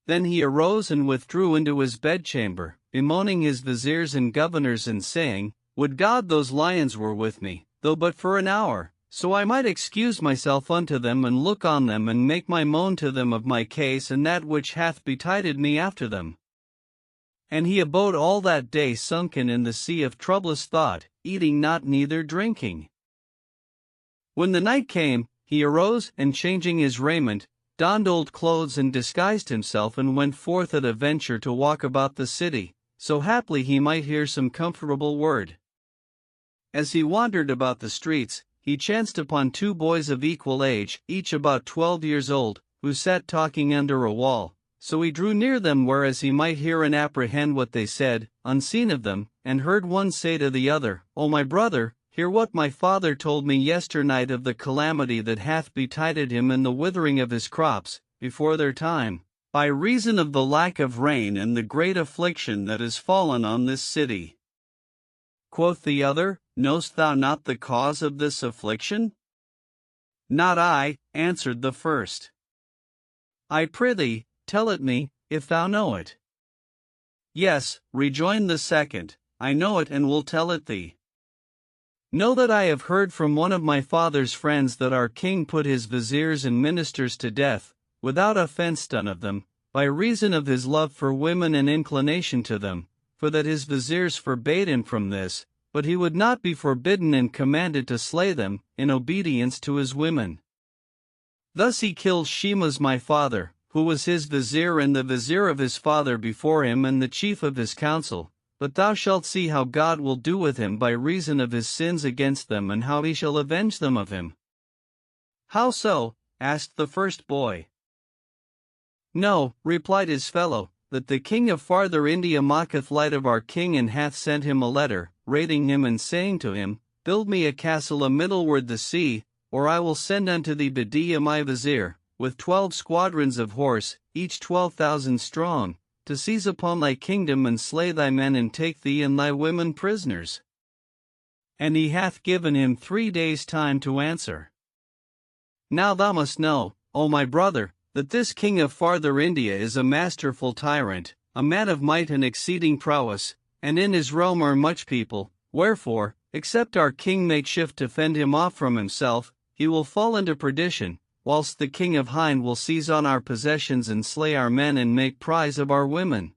Then he arose and withdrew into his bedchamber, bemoaning his viziers and governors, and saying, Would God those lions were with me, though but for an hour, so I might excuse myself unto them, and look on them, and make my moan to them of my case and that which hath betided me after them. And he abode all that day sunken in the sea of troublous thought, eating not neither drinking. When the night came, he arose, and changing his raiment, donned old clothes, and disguised himself, and went forth at a venture to walk about the city, so haply he might hear some comfortable word. As he wandered about the streets, he chanced upon 2 boys of equal age, each about 12 years old, who sat talking under a wall. So he drew near them, whereas he might hear and apprehend what they said, unseen of them, and heard one say to the other, O my brother, hear what my father told me yesternight of the calamity that hath betided him in the withering of his crops, before their time, by reason of the lack of rain and the great affliction that is fallen on this city. Quoth the other, Knowest thou not the cause of this affliction? Not I, answered the first. I prithee, tell it me, if thou know it. Yes, rejoined the second, I know it, and will tell it thee. Know that I have heard from one of my father's friends that our king put his viziers and ministers to death, without offense done of them, by reason of his love for women and inclination to them, for that his viziers forbade him from this, but he would not be forbidden, and commanded to slay them, in obedience to his women. Thus he killed Shemas my father, who was his vizier, and the vizier of his father before him, and the chief of his council. But thou shalt see how God will do with him by reason of his sins against them, and how he shall avenge them of him. How so? Asked the first boy. No, replied his fellow, that the king of farther India mocketh light of our king, and hath sent him a letter, rating him, and saying to him, Build me a castle a middleward the sea, or I will send unto thee Bedia my vizier, with 12 squadrons of horse, each 12,000 strong, to seize upon thy kingdom, and slay thy men, and take thee and thy women prisoners. And he hath given him 3 days' time to answer. Now thou must know, O my brother, that this king of farther India is a masterful tyrant, a man of might and exceeding prowess, and in his realm are much people, wherefore, except our king make shift to fend him off from himself, he will fall into perdition, whilst the king of Hind will seize on our possessions, and slay our men, and make prize of our women.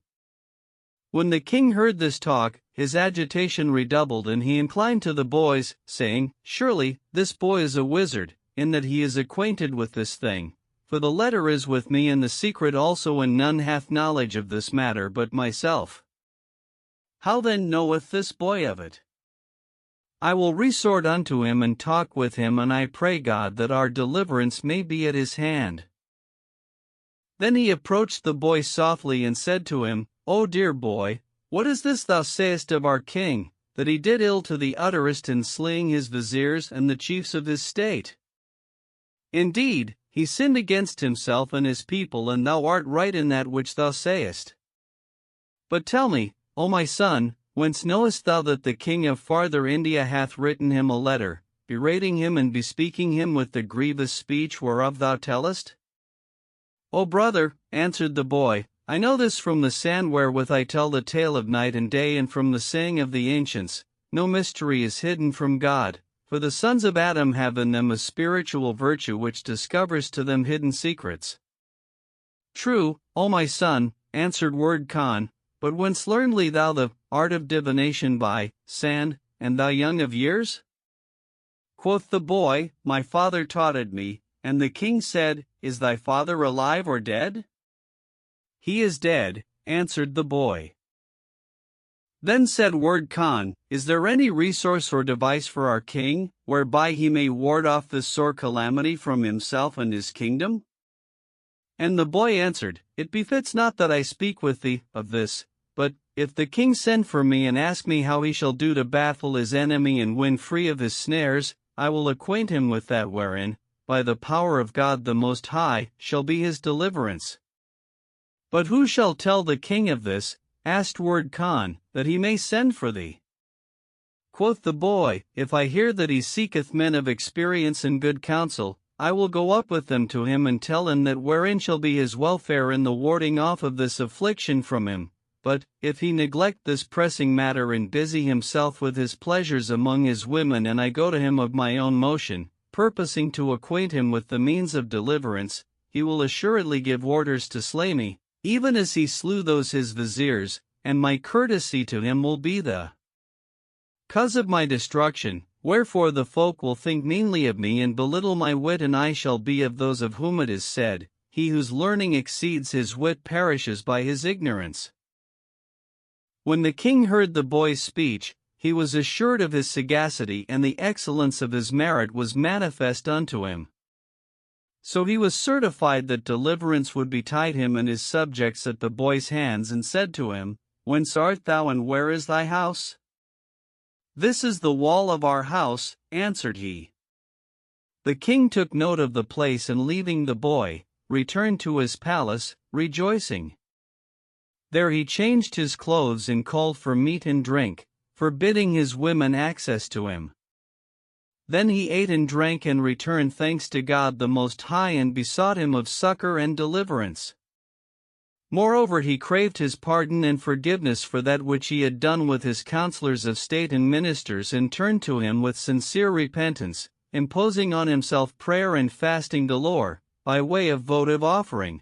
When the king heard this talk, his agitation redoubled, and he inclined to the boys, saying, Surely, this boy is a wizard, in that he is acquainted with this thing, for the letter is with me in the secret also, and none hath knowledge of this matter but myself. How then knoweth this boy of it? I will resort unto him and talk with him, and I pray God that our deliverance may be at his hand. Then he approached the boy softly, and said to him, O dear boy, what is this thou sayest of our king, that he did ill to the utterest in slaying his viziers and the chiefs of his state? Indeed, he sinned against himself and his people, and thou art right in that which thou sayest. But tell me, O my son, whence knowest thou that the king of farther India hath written him a letter, berating him and bespeaking him with the grievous speech whereof thou tellest? O brother, answered the boy, I know this from the sand wherewith I tell the tale of night and day, and from the saying of the ancients, no mystery is hidden from God, for the sons of Adam have in them a spiritual virtue which discovers to them hidden secrets. True, O my son, answered Word Khan, but whence learnedly thou the art of divination by sand, and thou young of years? Quoth the boy, My father taught it me. And the king said, Is thy father alive or dead? He is dead, answered the boy. Then said Word Khan, "Is there any resource or device for our king, whereby he may ward off this sore calamity from himself and his kingdom?" And the boy answered, "It befits not that I speak with thee of this, but, if the king send for me and ask me how he shall do to baffle his enemy and win free of his snares, I will acquaint him with that wherein, by the power of God the Most High, shall be his deliverance." "But who shall tell the king of this," asked Word Khan, "that he may send for thee?" Quoth the boy, "If I hear that he seeketh men of experience and good counsel, I will go up with them to him and tell him that wherein shall be his welfare in the warding off of this affliction from him. But, if he neglect this pressing matter and busy himself with his pleasures among his women, and I go to him of my own motion, purposing to acquaint him with the means of deliverance, he will assuredly give orders to slay me, even as he slew those his viziers, and my courtesy to him will be the cause of my destruction, wherefore the folk will think meanly of me and belittle my wit, and I shall be of those of whom it is said, he whose learning exceeds his wit perishes by his ignorance." When the king heard the boy's speech, he was assured of his sagacity, and the excellence of his merit was manifest unto him. So he was certified that deliverance would betide him and his subjects at the boy's hands, and said to him, "Whence art thou, and where is thy house?" "This is the wall of our house," answered he. The king took note of the place, and leaving the boy, returned to his palace, rejoicing. There he changed his clothes and called for meat and drink, forbidding his women access to him. Then he ate and drank and returned thanks to God the Most High, and besought him of succor and deliverance. Moreover, he craved his pardon and forgiveness for that which he had done with his counselors of state and ministers, and turned to him with sincere repentance, imposing on himself prayer and fasting galore, by way of votive offering.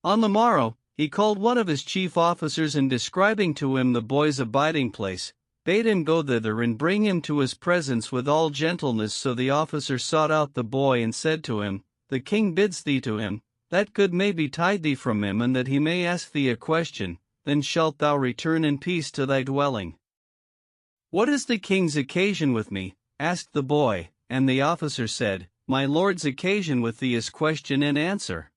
On the morrow, he called one of his chief officers, and describing to him the boy's abiding place, bade him go thither and bring him to his presence with all gentleness. So the officer sought out the boy and said to him, "The king bids thee to him, that good may betide thee from him, and that he may ask thee a question, then shalt thou return in peace to thy dwelling." "What is the king's occasion with me?" asked the boy, and the officer said, "My lord's occasion with thee is question and answer.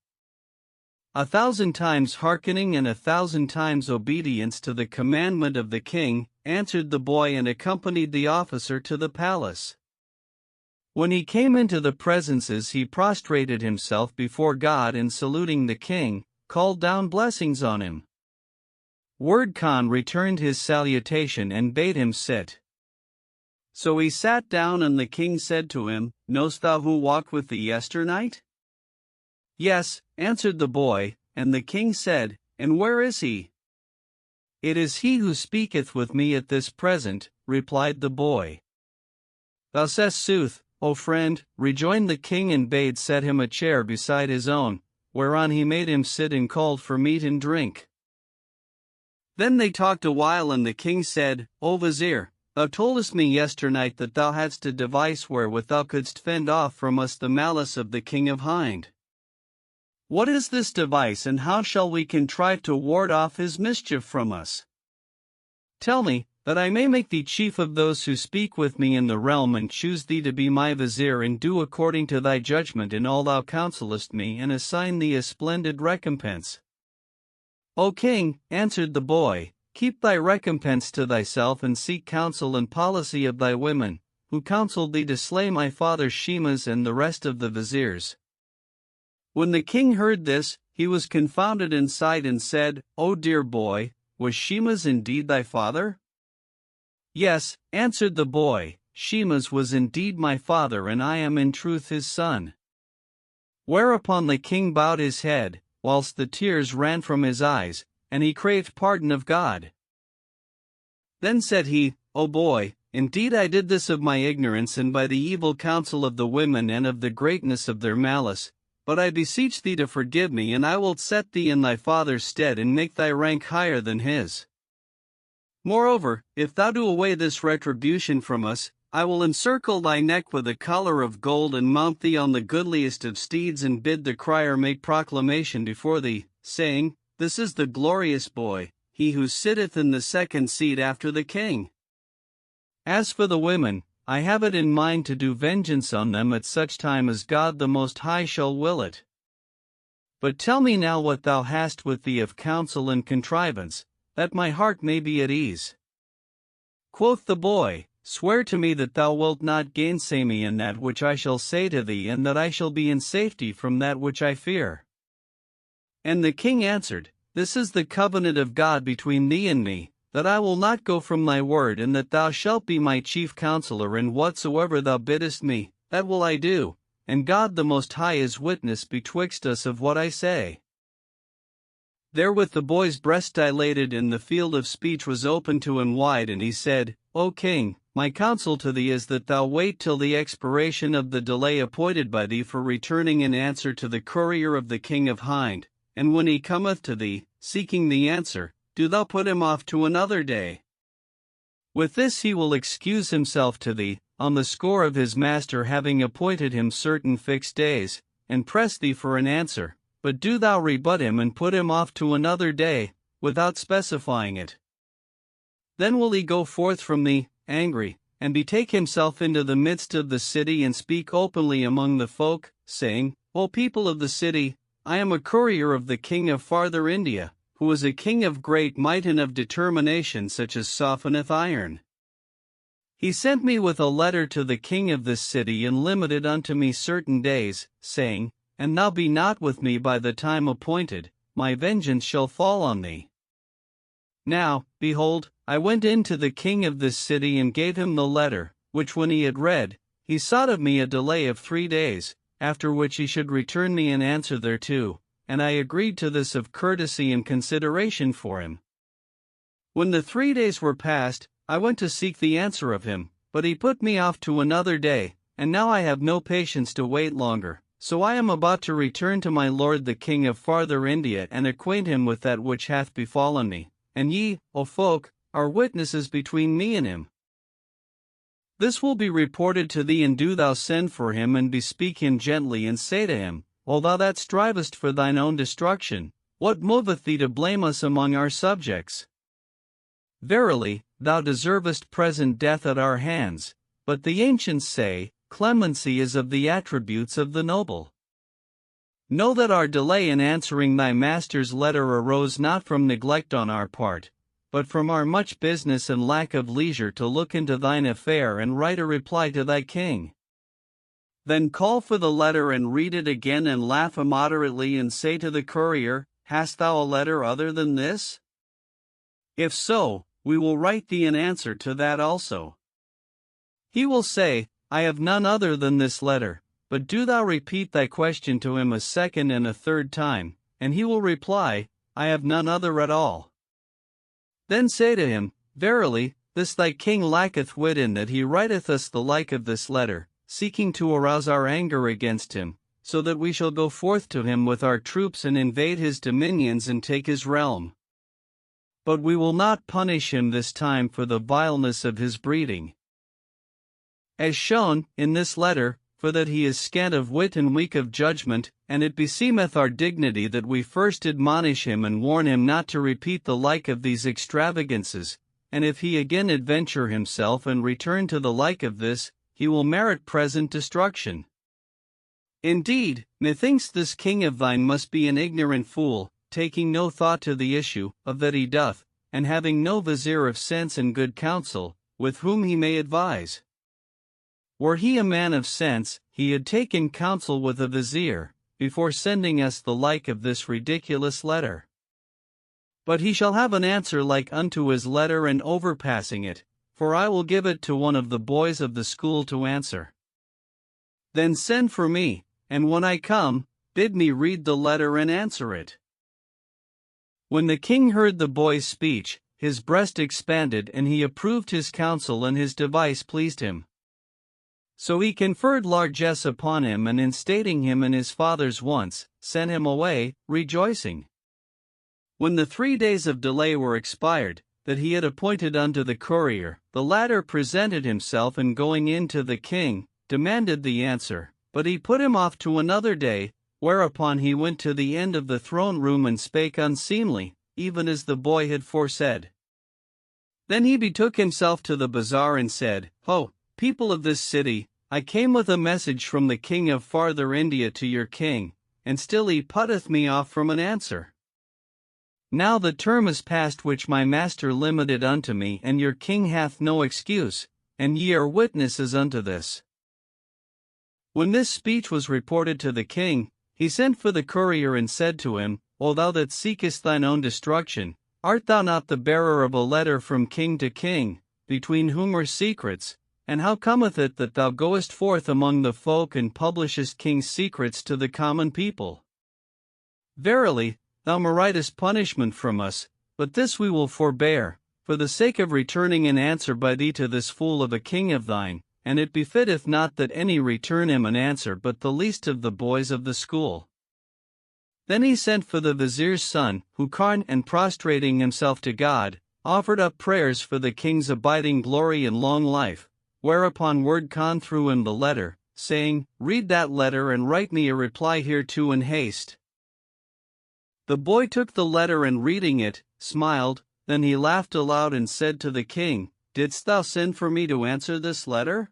1,000 times hearkening and 1,000 times obedience to the commandment of the king," answered the boy, and accompanied the officer to the palace. When he came into the presences, he prostrated himself before God, and saluting the king, called down blessings on him. Word Khan returned his salutation and bade him sit. So he sat down, and the king said to him, "Knowst thou who walked with thee yesternight?" "Yes," answered the boy, and the king said, "And where is he?" "It is he who speaketh with me at this present," replied the boy. "Thou sayest sooth, O friend," rejoined the king, and bade set him a chair beside his own, whereon he made him sit and called for meat and drink. Then they talked a while, and the king said, "O vizier, thou toldest me yesternight that thou hadst a device wherewith thou couldst fend off from us the malice of the king of Hind. What is this device, and how shall we contrive to ward off his mischief from us? Tell me, that I may make thee chief of those who speak with me in the realm, and choose thee to be my vizier, and do according to thy judgment in all thou counsellest me, and assign thee a splendid recompense." "O king," answered the boy, "keep thy recompense to thyself, and seek counsel and policy of thy women, who counselled thee to slay my father Shimas and the rest of the viziers." When the king heard this, he was confounded in sight, and said, "O dear boy, was Shimas indeed thy father?" "Yes," answered the boy, "Shimas was indeed my father, and I am in truth his son." Whereupon the king bowed his head, whilst the tears ran from his eyes, and he craved pardon of God. Then said he, "O boy, indeed I did this of my ignorance, and by the evil counsel of the women, and of the greatness of their malice. But I beseech thee to forgive me, and I will set thee in thy father's stead, and make thy rank higher than his. Moreover, if thou do away this retribution from us, I will encircle thy neck with a collar of gold, and mount thee on the goodliest of steeds, and bid the crier make proclamation before thee, saying, This is the glorious boy, he who sitteth in the second seat after the king. As for the women, I have it in mind to do vengeance on them at such time as God the Most High shall will it. But tell me now what thou hast with thee of counsel and contrivance, that my heart may be at ease. Quoth the boy, Swear to me that thou wilt not gainsay me in that which I shall say to thee, and that I shall be in safety from that which I fear. And the king answered, This is the covenant of God between thee and me, that I will not go from thy word, and that thou shalt be my chief counselor in whatsoever thou biddest me, that will I do, and God the Most High is witness betwixt us of what I say. Therewith the boy's breast dilated, and the field of speech was opened to him wide, and he said, O king, my counsel to thee is that thou wait till the expiration of the delay appointed by thee for returning an answer to the courier of the king of Hind, and when he cometh to thee, seeking the answer, do thou put him off to another day. With this he will excuse himself to thee, on the score of his master having appointed him certain fixed days, and press thee for an answer, but do thou rebut him and put him off to another day, without specifying it. Then will he go forth from thee, angry, and betake himself into the midst of the city and speak openly among the folk, saying, O people of the city, I am a courier of the king of farther India, who is a king of great might and of determination such as softeneth iron. He sent me with a letter to the king of this city, and limited unto me certain days, saying, An thou be not with me by the time appointed, my vengeance shall fall on thee. Now, behold, I went in to the king of this city and gave him the letter, which when he had read, he sought of me a delay of 3 days, after which he should return me an answer thereto, and I agreed to this of courtesy and consideration for him. When the 3 days were past, I went to seek the answer of him, but he put me off to another day, and now I have no patience to wait longer, so I am about to return to my lord the king of farther India and acquaint him with that which hath befallen me, and ye, O folk, are witnesses between me and him. This will be reported to thee, and do thou send for him and bespeak him gently, and say to him, O thou that strivest for thine own destruction, what moveth thee to blame us among our subjects? Verily, thou deservest present death at our hands, but the ancients say, Clemency is of the attributes of the noble. Know that our delay in answering thy master's letter arose not from neglect on our part, but from our much business and lack of leisure to look into thine affair and write a reply to thy king. Then call for the letter and read it again, and laugh immoderately, and say to the courier, Hast thou a letter other than this? If so, we will write thee an answer to that also. He will say, I have none other than this letter, but do thou repeat thy question to him a second and a third time, and he will reply, I have none other at all. Then say to him, Verily, this thy king lacketh wit in that he writeth us the like of this letter, seeking to arouse our anger against him, so that we shall go forth to him with our troops and invade his dominions and take his realm. But we will not punish him this time for the vileness of his breeding, as shown in this letter, for that he is scant of wit and weak of judgment, and it beseemeth our dignity that we first admonish him and warn him not to repeat the like of these extravagances, and if he again adventure himself and return to the like of this, he will merit present destruction. Indeed, methinks this king of thine must be an ignorant fool, taking no thought to the issue of that he doth, and having no vizier of sense and good counsel, with whom he may advise. Were he a man of sense, he had taken counsel with a vizier, before sending us the like of this ridiculous letter. But he shall have an answer like unto his letter and overpassing it, for I will give it to one of the boys of the school to answer. Then send for me, and when I come, bid me read the letter and answer it. When the king heard the boy's speech, his breast expanded, and he approved his counsel, and his device pleased him. So he conferred largesse upon him, and instating him in his father's wants, sent him away, rejoicing. When the 3 days of delay were expired, that he had appointed unto the courier, the latter presented himself, and going in to the king, demanded the answer, but he put him off to another day, whereupon he went to the end of the throne room and spake unseemly, even as the boy had foresaid. Then he betook himself to the bazaar and said, "Ho, people of this city, I came with a message from the king of farther India to your king, and still he putteth me off from an answer. Now the term is past which my master limited unto me, and your king hath no excuse, and ye are witnesses unto this." When this speech was reported to the king, he sent for the courier and said to him, "O thou that seekest thine own destruction, art thou not the bearer of a letter from king to king, between whom are secrets, and how cometh it that thou goest forth among the folk and publishest king's secrets to the common people? Verily, thou meritest punishment from us, but this we will forbear, for the sake of returning an answer by thee to this fool of a king of thine, and it befitteth not that any return him an answer but the least of the boys of the school." Then he sent for the vizier's son, who and prostrating himself to God, offered up prayers for the king's abiding glory and long life, whereupon Khan threw him the letter, saying, "Read that letter and write me a reply hereto in haste." The boy took the letter and reading it, smiled, then he laughed aloud and said to the king, "Didst thou send for me to answer this letter?"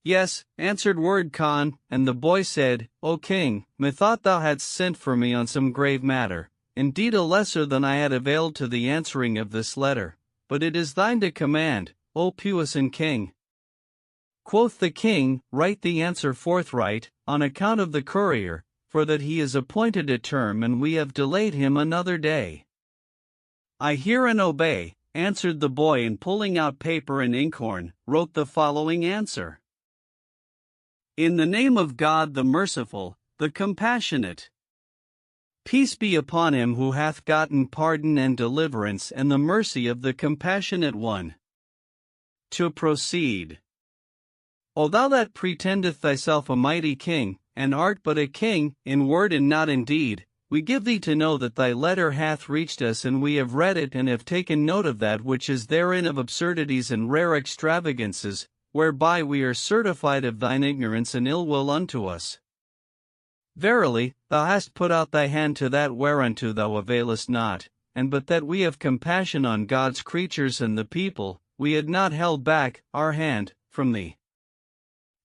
"Yes," answered Khan, and the boy said, "O king, methought thou hadst sent for me on some grave matter, indeed a lesser than I had availed to the answering of this letter, but it is thine to command, O puissant king." Quoth the king, "Write the answer forthright, on account of the courier, for that he is appointed a term and we have delayed him another day." "I hear and obey," answered the boy, and pulling out paper and inkhorn, wrote the following answer. "In the name of God the merciful, the compassionate. Peace be upon him who hath gotten pardon and deliverance and the mercy of the compassionate one. To proceed. O thou that pretendeth thyself a mighty king, and art but a king, in word and not in deed, we give thee to know that thy letter hath reached us, and we have read it and have taken note of that which is therein of absurdities and rare extravagances, whereby we are certified of thine ignorance and ill will unto us. Verily, thou hast put out thy hand to that whereunto thou availest not, and but that we have compassion on God's creatures and the people, we had not held back our hand from thee.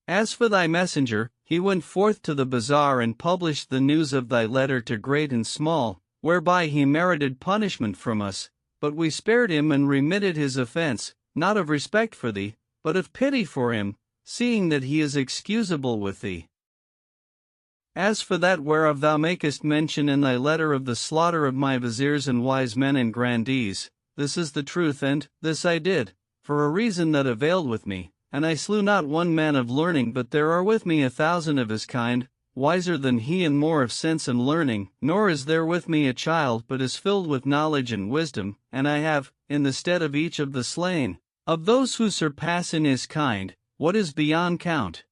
As for thy messenger, he went forth to the bazaar and published the news of thy letter to great and small, whereby he merited punishment from us, but we spared him and remitted his offense, not of respect for thee, but of pity for him, seeing that he is excusable with thee. As for that whereof thou makest mention in thy letter of the slaughter of my viziers and wise men and grandees, this is the truth, and this I did, for a reason that availed with me, and I slew not one man of learning, but there are with me 1,000 of his kind, wiser than he and more of sense and learning, nor is there with me a child but is filled with knowledge and wisdom, and I have, in the stead of each of the slain, of those who surpass in his kind, what is beyond count.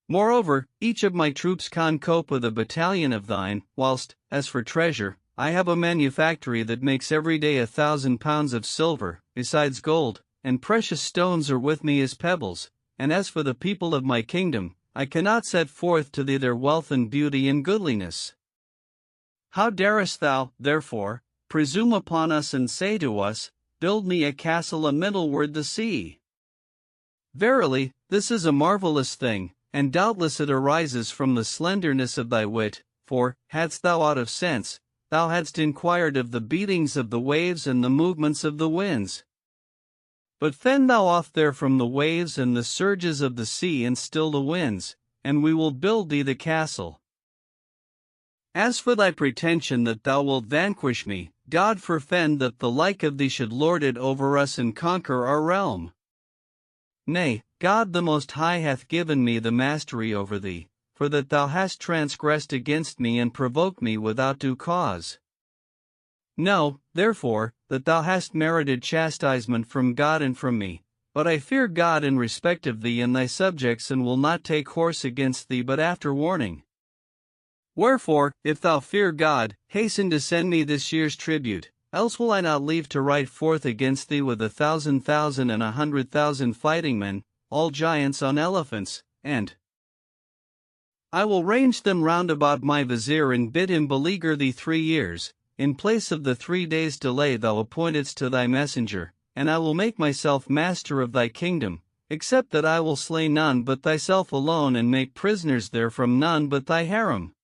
Moreover, each of my troops can cope with a battalion of thine, whilst, as for treasure, I have a manufactory that makes every day 1,000 pounds of silver, besides gold, and precious stones are with me as pebbles, and as for the people of my kingdom, I cannot set forth to thee their wealth and beauty and goodliness. How darest thou, therefore, presume upon us and say to us, Build me a castle amiddleward the sea? Verily, this is a marvelous thing, and doubtless it arises from the slenderness of thy wit, for, hadst thou aught of sense, thou hadst inquired of the beatings of the waves and the movements of the winds. But fend thou off there from the waves and the surges of the sea and still the winds, and we will build thee the castle. As for thy pretension that thou wilt vanquish me, God forfend that the like of thee should lord it over us and conquer our realm. Nay, God the Most High hath given me the mastery over thee, for that thou hast transgressed against me and provoked me without due cause. Know, therefore, that thou hast merited chastisement from God and from me, but I fear God in respect of thee and thy subjects, and will not take horse against thee but after warning. Wherefore, if thou fear God, hasten to send me this year's tribute, else will I not leave to ride forth against thee with 1,000 and 100,000 fighting men, all giants on elephants, and I will range them round about my vizier and bid him beleaguer thee 3 years, in place of the 3 days' delay thou appointedst to thy messenger, and I will make myself master of thy kingdom, except that I will slay none but thyself alone and make prisoners therefrom none but thy harem.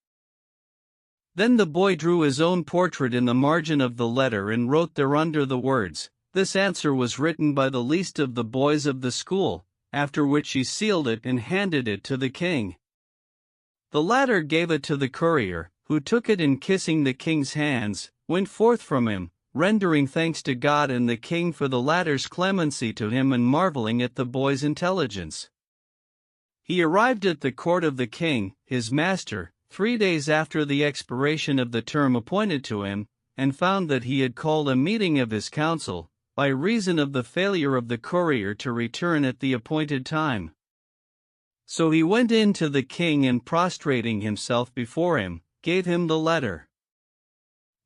Then the boy drew his own portrait in the margin of the letter and wrote thereunder the words, "This answer was written by the least of the boys of the school," after which he sealed it and handed it to the king. The latter gave it to the courier, who took it and kissing the king's hands, went forth from him, rendering thanks to God and the king for the latter's clemency to him and marveling at the boy's intelligence. He arrived at the court of the king, his master, 3 days after the expiration of the term appointed to him, and found that he had called a meeting of his council, by reason of the failure of the courier to return at the appointed time. So he went in to the king and prostrating himself before him, gave him the letter.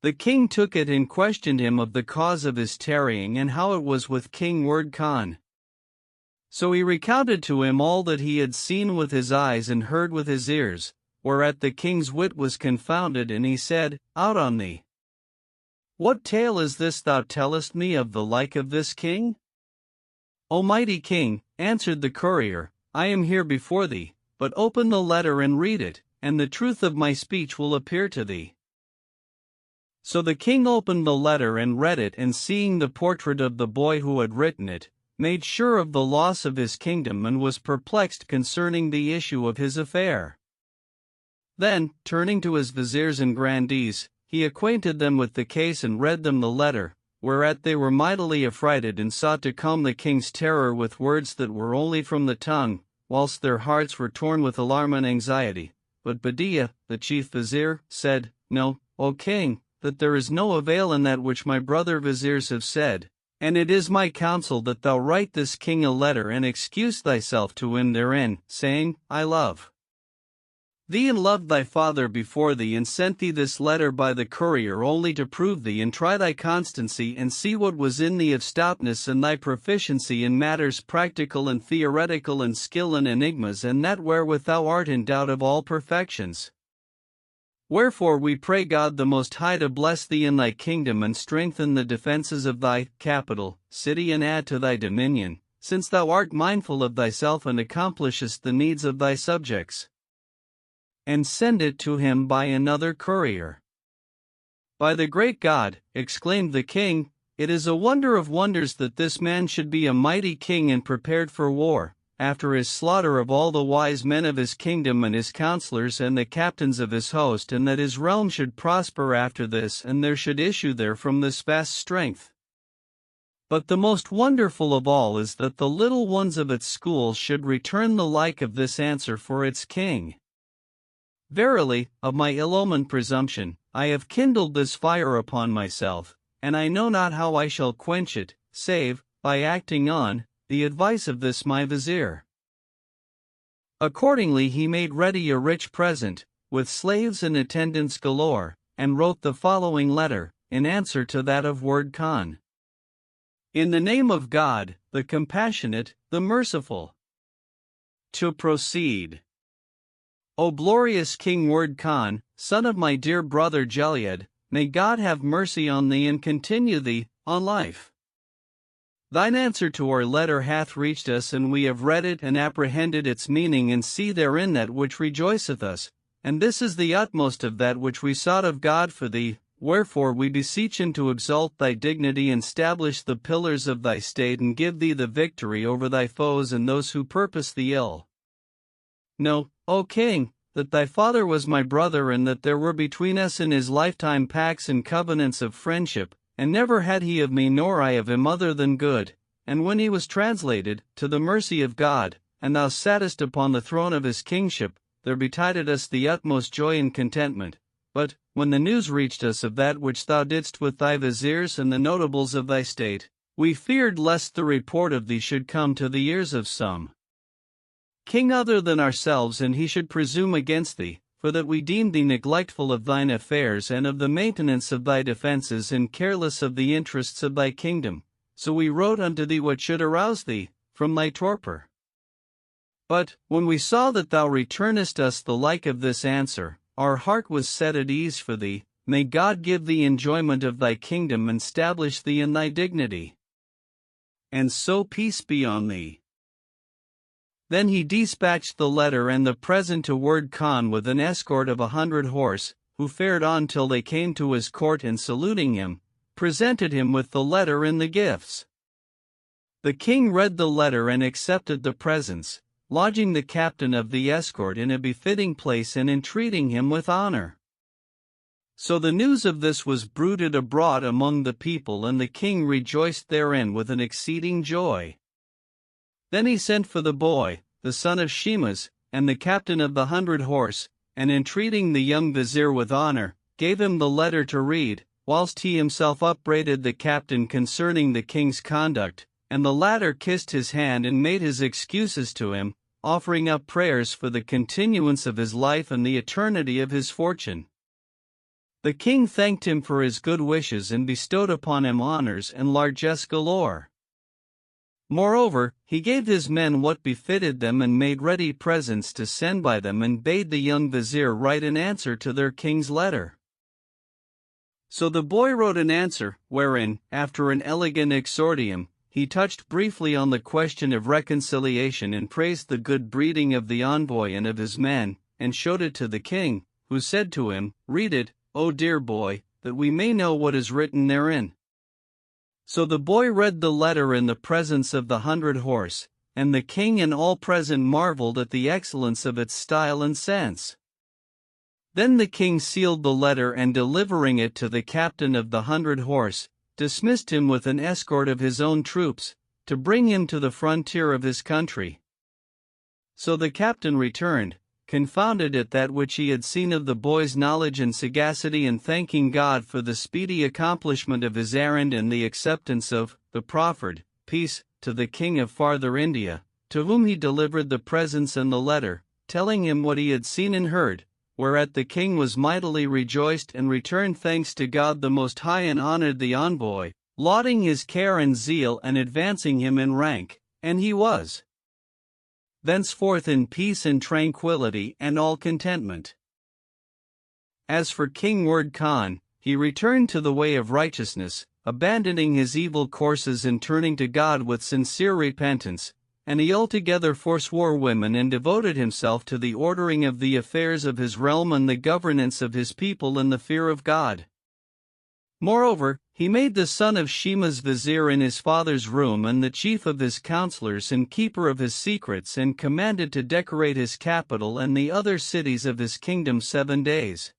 The king took it and questioned him of the cause of his tarrying and how it was with King Werd Khan. So he recounted to him all that he had seen with his eyes and heard with his ears, whereat the king's wit was confounded, and he said, "Out on thee! What tale is this thou tellest me of the like of this king?" "O mighty king," answered the courier, "I am here before thee, but open the letter and read it, and the truth of my speech will appear to thee." So the king opened the letter and read it, and seeing the portrait of the boy who had written it, made sure of the loss of his kingdom and was perplexed concerning the issue of his affair. Then, turning to his viziers and grandees, he acquainted them with the case and read them the letter, whereat they were mightily affrighted and sought to calm the king's terror with words that were only from the tongue, whilst their hearts were torn with alarm and anxiety. But Badiah, the chief vizier, said, "Know, O king, that there is no avail in that which my brother viziers have said, and it is my counsel that thou write this king a letter and excuse thyself to him therein, saying, I love thee and loved thy father before thee, and sent thee this letter by the courier only to prove thee and try thy constancy and see what was in thee of stoutness and thy proficiency in matters practical and theoretical and skill in enigmas, and that wherewith thou art in doubt of all perfections. Wherefore we pray God the Most High to bless thee in thy kingdom and strengthen the defenses of thy capital, city, and add to thy dominion, since thou art mindful of thyself and accomplishest the needs of thy subjects. And send it to him by another courier." "By the great God," exclaimed the king, "it is a wonder of wonders that this man should be a mighty king and prepared for war, after his slaughter of all the wise men of his kingdom and his counselors and the captains of his host, and that his realm should prosper after this, and there should issue therefrom this vast strength. But the most wonderful of all is that the little ones of its schools should return the like of this answer for its king. Verily, of my ill-omened presumption, I have kindled this fire upon myself, and I know not how I shall quench it, save by acting on the advice of this my vizier." Accordingly he made ready a rich present, with slaves and attendants galore, and wrote the following letter, in answer to that of Werd Khan. "In the name of God, the compassionate, the merciful. To proceed. O glorious King Werd Khan, son of my dear brother Jelied, may God have mercy on thee and continue thee, on life. Thine answer to our letter hath reached us, and we have read it and apprehended its meaning, and see therein that which rejoiceth us, and this is the utmost of that which we sought of God for thee, wherefore we beseech him to exalt thy dignity and stablish the pillars of thy state and give thee the victory over thy foes and those who purpose thee ill. Know, O king, that thy father was my brother, and that there were between us in his lifetime pacts and covenants of friendship, and never had he of me nor I of him other than good, and when he was translated, to the mercy of God, and thou sattest upon the throne of his kingship, there betided us the utmost joy and contentment. But, when the news reached us of that which thou didst with thy viziers and the notables of thy state, we feared lest the report of thee should come to the ears of some king other than ourselves, and he should presume against thee, for that we deemed thee neglectful of thine affairs and of the maintenance of thy defenses, and careless of the interests of thy kingdom. So we wrote unto thee what should arouse thee from thy torpor. But, when we saw that thou returnest us the like of this answer, our heart was set at ease for thee, may God give thee enjoyment of thy kingdom and stablish thee in thy dignity. And so peace be on thee. Then he dispatched the letter and the present to Werd Khan with an escort of 100 horse, who fared on till they came to his court, and saluting him, presented him with the letter and the gifts. The king read the letter and accepted the presents, lodging the captain of the escort in a befitting place and entreating him with honor. So the news of this was bruited abroad among the people, and the king rejoiced therein with an exceeding joy. Then he sent for the boy, the son of Shimas, and the captain of the 100 horse, and entreating the young vizier with honor, gave him the letter to read, whilst he himself upbraided the captain concerning the king's conduct, and the latter kissed his hand and made his excuses to him, offering up prayers for the continuance of his life and the eternity of his fortune. The king thanked him for his good wishes and bestowed upon him honors and largesse galore. Moreover, he gave his men what befitted them and made ready presents to send by them, and bade the young vizier write an answer to their king's letter. So the boy wrote an answer, wherein, after an elegant exordium, he touched briefly on the question of reconciliation and praised the good breeding of the envoy and of his men, and showed it to the king, who said to him, "Read it, O dear boy, that we may know what is written therein." So the boy read the letter in the presence of the 100 horse, and the king and all present marveled at the excellence of its style and sense. Then the king sealed the letter, and delivering it to the captain of the 100 horse, dismissed him with an escort of his own troops, to bring him to the frontier of his country. So the captain returned, confounded at that which he had seen of the boy's knowledge and sagacity, and thanking God for the speedy accomplishment of his errand and the acceptance of the proffered peace to the king of farther India, to whom he delivered the presents and the letter, telling him what he had seen and heard, whereat the king was mightily rejoiced and returned thanks to God the Most High, and honored the envoy, lauding his care and zeal and advancing him in rank, and he was thenceforth in peace and tranquility and all contentment. As for King Werd Khan, he returned to the way of righteousness, abandoning his evil courses and turning to God with sincere repentance, and he altogether forswore women and devoted himself to the ordering of the affairs of his realm and the governance of his people in the fear of God. Moreover, he made the son of Shimas vizier in his father's room and the chief of his counselors and keeper of his secrets, and commanded to decorate his capital and the other cities of his kingdom 7 days.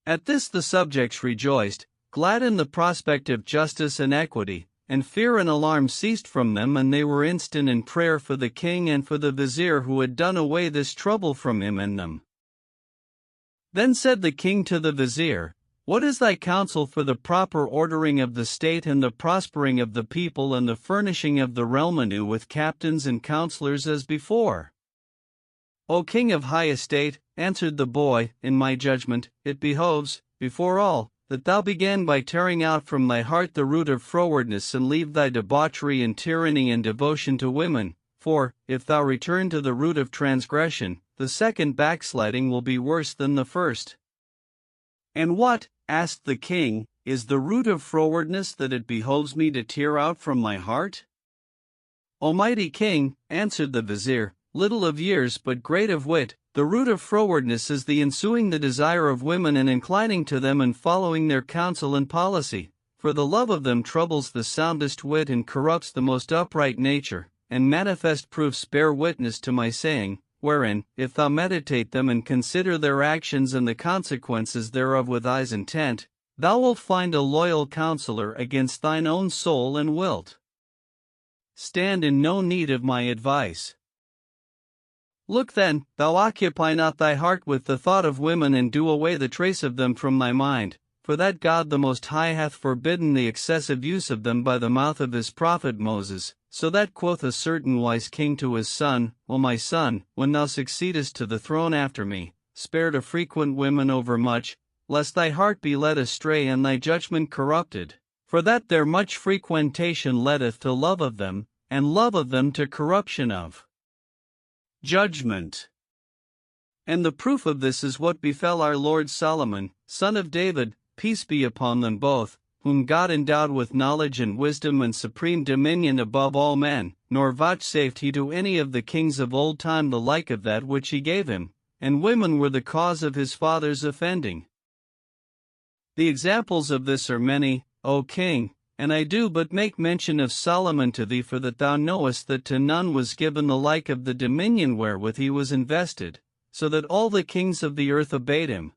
At this the subjects rejoiced, glad in the prospect of justice and equity, and fear and alarm ceased from them, and they were instant in prayer for the king and for the vizier who had done away this trouble from him and them. Then said the king to the vizier, "What is thy counsel for the proper ordering of the state and the prospering of the people and the furnishing of the realm anew with captains and counselors as before?" "O king of high estate," answered the boy, "in my judgment, it behoves, before all, that thou begin by tearing out from thy heart the root of frowardness, and leave thy debauchery and tyranny and devotion to women, for, if thou return to the root of transgression, the second backsliding will be worse than the first." "And what," asked the king, "is the root of frowardness that it behoves me to tear out from my heart?" "O mighty king," answered the vizier, "little of years but great of wit, the root of frowardness is the ensuing the desire of women and inclining to them and following their counsel and policy, for the love of them troubles the soundest wit and corrupts the most upright nature, and manifest proofs bear witness to my saying, wherein, if thou meditate them and consider their actions and the consequences thereof with eyes intent, thou wilt find a loyal counselor against thine own soul, and wilt stand in no need of my advice. Look then, thou occupy not thy heart with the thought of women, and do away the trace of them from thy mind, for that God the Most High hath forbidden the excessive use of them by the mouth of his prophet Moses, so that quoth a certain wise king to his son, O my son, when thou succeedest to the throne after me, spare to frequent women overmuch, lest thy heart be led astray and thy judgment corrupted, for that their much frequentation leadeth to love of them, and love of them to corruption of judgment. And the proof of this is what befell our Lord Solomon, son of David, peace be upon them both, whom God endowed with knowledge and wisdom and supreme dominion above all men, nor vouchsafed he to any of the kings of old time the like of that which he gave him, and women were the cause of his father's offending. The examples of this are many, O king, and I do but make mention of Solomon to thee, for that thou knowest that to none was given the like of the dominion wherewith he was invested, so that all the kings of the earth obeyed him.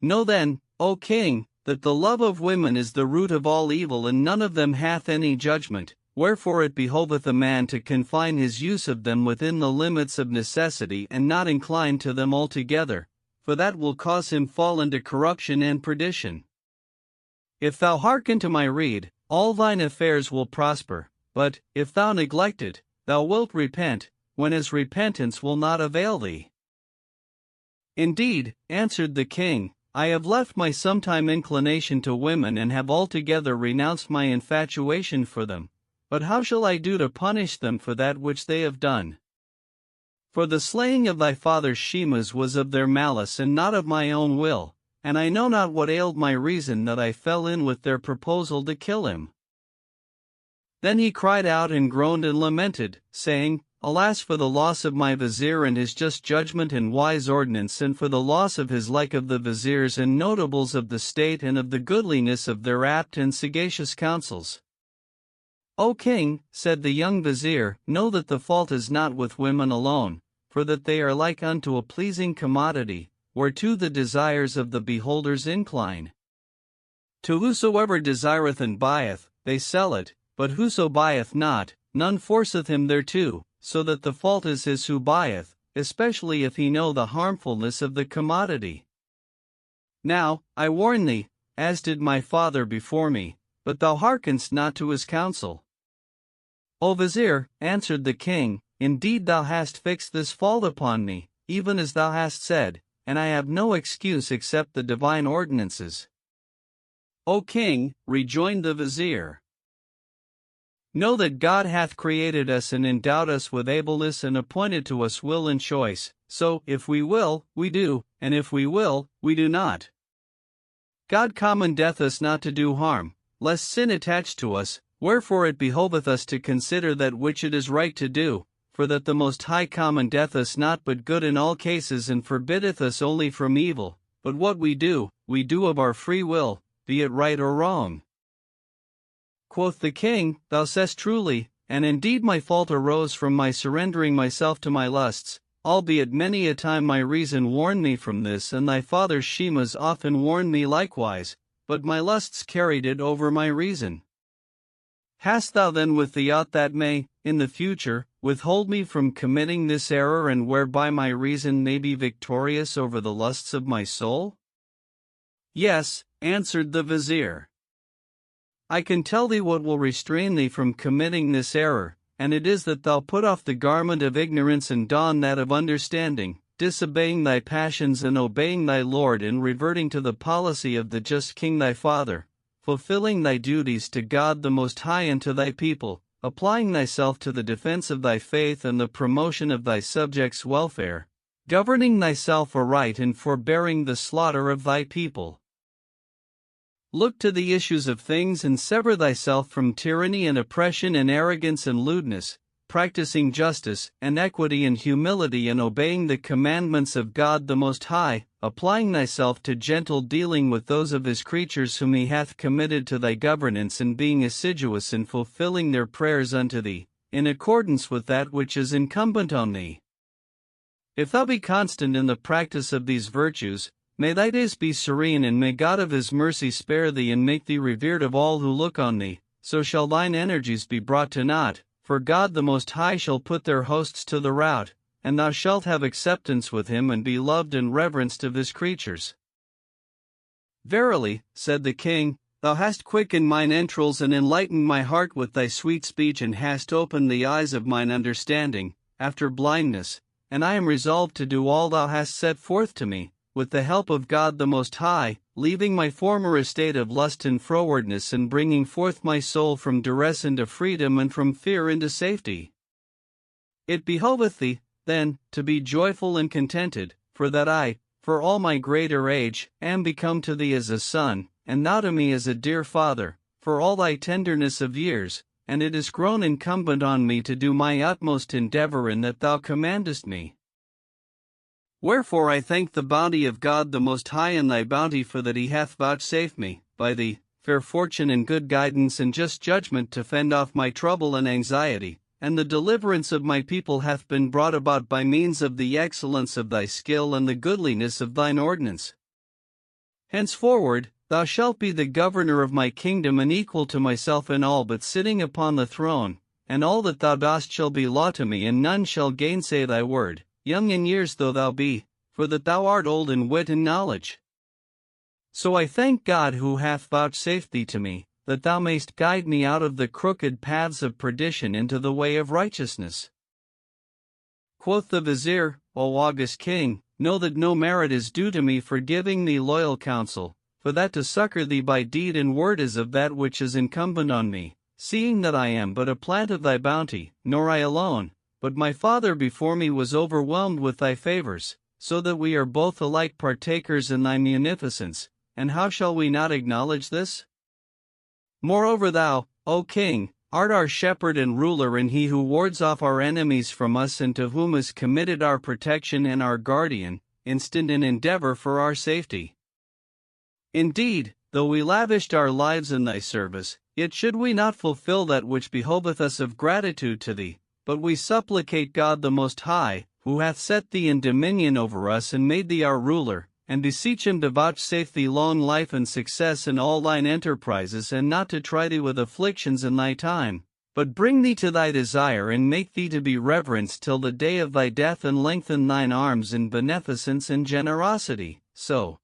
Know then, O king, that the love of women is the root of all evil, and none of them hath any judgment, wherefore it behoveth a man to confine his use of them within the limits of necessity, and not incline to them altogether, for that will cause him fall into corruption and perdition. If thou hearken to my rede, all thine affairs will prosper, but, if thou neglect it, thou wilt repent, whenas repentance will not avail thee. Indeed, answered the king, I have left my sometime inclination to women and have altogether renounced my infatuation for them, but how shall I do to punish them for that which they have done? For the slaying of thy father Shemas was of their malice and not of my own will, and I know not what ailed my reason that I fell in with their proposal to kill him. Then he cried out and groaned and lamented, saying, Alas for the loss of my vizier and his just judgment and wise ordinance, and for the loss of his like of the viziers and notables of the state, and of the goodliness of their apt and sagacious counsels. O king, said the young vizier, know that the fault is not with women alone, for that they are like unto a pleasing commodity, whereto the desires of the beholders incline. To whosoever desireth and buyeth, they sell it, but whoso buyeth not, none forceth him thereto, so that the fault is his who buyeth, especially if he know the harmfulness of the commodity. Now, I warn thee, as did my father before me, but thou hearkenest not to his counsel. O vizier, answered the king, indeed thou hast fixed this fault upon me, even as thou hast said, and I have no excuse except the divine ordinances. O king, rejoined the vizier, know that God hath created us and endowed us with ableness and appointed to us will and choice, so, if we will, we do, and if we will, we do not. God commandeth us not to do harm, lest sin attach to us, wherefore it behoveth us to consider that which it is right to do, for that the Most High commandeth us not but good in all cases and forbiddeth us only from evil, but what we do of our free will, be it right or wrong. Quoth the king, Thou sayest truly, and indeed my fault arose from my surrendering myself to my lusts, albeit many a time my reason warned me from this, and thy father Shemas often warned me likewise, but my lusts carried it over my reason. Hast thou then with thee aught that may, in the future, withhold me from committing this error, and whereby my reason may be victorious over the lusts of my soul? Yes, answered the vizier. I can tell thee what will restrain thee from committing this error, and it is that thou put off the garment of ignorance and don that of understanding, disobeying thy passions and obeying thy Lord, and reverting to the policy of the just king thy father, fulfilling thy duties to God the Most High and to thy people, applying thyself to the defense of thy faith and the promotion of thy subjects' welfare, governing thyself aright and forbearing the slaughter of thy people. Look to the issues of things and sever thyself from tyranny and oppression and arrogance and lewdness, practicing justice and equity and humility, and obeying the commandments of God the Most High, applying thyself to gentle dealing with those of his creatures whom he hath committed to thy governance, and being assiduous in fulfilling their prayers unto thee, in accordance with that which is incumbent on thee. If thou be constant in the practice of these virtues, may thy days be serene, and may God of his mercy spare thee and make thee revered of all who look on thee, so shall thine energies be brought to naught, for God the Most High shall put their hosts to the rout, and thou shalt have acceptance with him and be loved and reverenced of his creatures. Verily, said the king, thou hast quickened mine entrails and enlightened my heart with thy sweet speech, and hast opened the eyes of mine understanding, after blindness, and I am resolved to do all thou hast set forth to me, with the help of God the Most High, leaving my former estate of lust and frowardness, and bringing forth my soul from duress into freedom, and from fear into safety. It behoveth thee, then, to be joyful and contented, for that I, for all my greater age, am become to thee as a son, and thou to me as a dear father, for all thy tenderness of years, and it is grown incumbent on me to do my utmost endeavor in that thou commandest me. Wherefore I thank the bounty of God the Most High in thy bounty for that he hath vouchsafed me, by thee, fair fortune and good guidance and just judgment to fend off my trouble and anxiety, and the deliverance of my people hath been brought about by means of the excellence of thy skill and the goodliness of thine ordinance. Henceforward, thou shalt be the governor of my kingdom and equal to myself in all but sitting upon the throne, and all that thou dost shall be law to me and none shall gainsay thy word, young in years though thou be, for that thou art old in wit and knowledge. So I thank God who hath vouchsafed thee to me, that thou mayst guide me out of the crooked paths of perdition into the way of righteousness. Quoth the vizier, O august king, know that no merit is due to me for giving thee loyal counsel, for that to succor thee by deed and word is of that which is incumbent on me, seeing that I am but a plant of thy bounty, nor I alone, but my father before me was overwhelmed with thy favors, so that we are both alike partakers in thy munificence, and how shall we not acknowledge this? Moreover thou, O king, art our shepherd and ruler and he who wards off our enemies from us and to whom is committed our protection and our guardian, instant in endeavor for our safety. Indeed, though we lavished our lives in thy service, yet should we not fulfill that which behoveth us of gratitude to thee, but we supplicate God the Most High, who hath set thee in dominion over us and made thee our ruler, and beseech him to vouchsafe thee long life and success in all thine enterprises and not to try thee with afflictions in thy time, but bring thee to thy desire and make thee to be reverenced till the day of thy death and lengthen thine arms in beneficence and generosity, so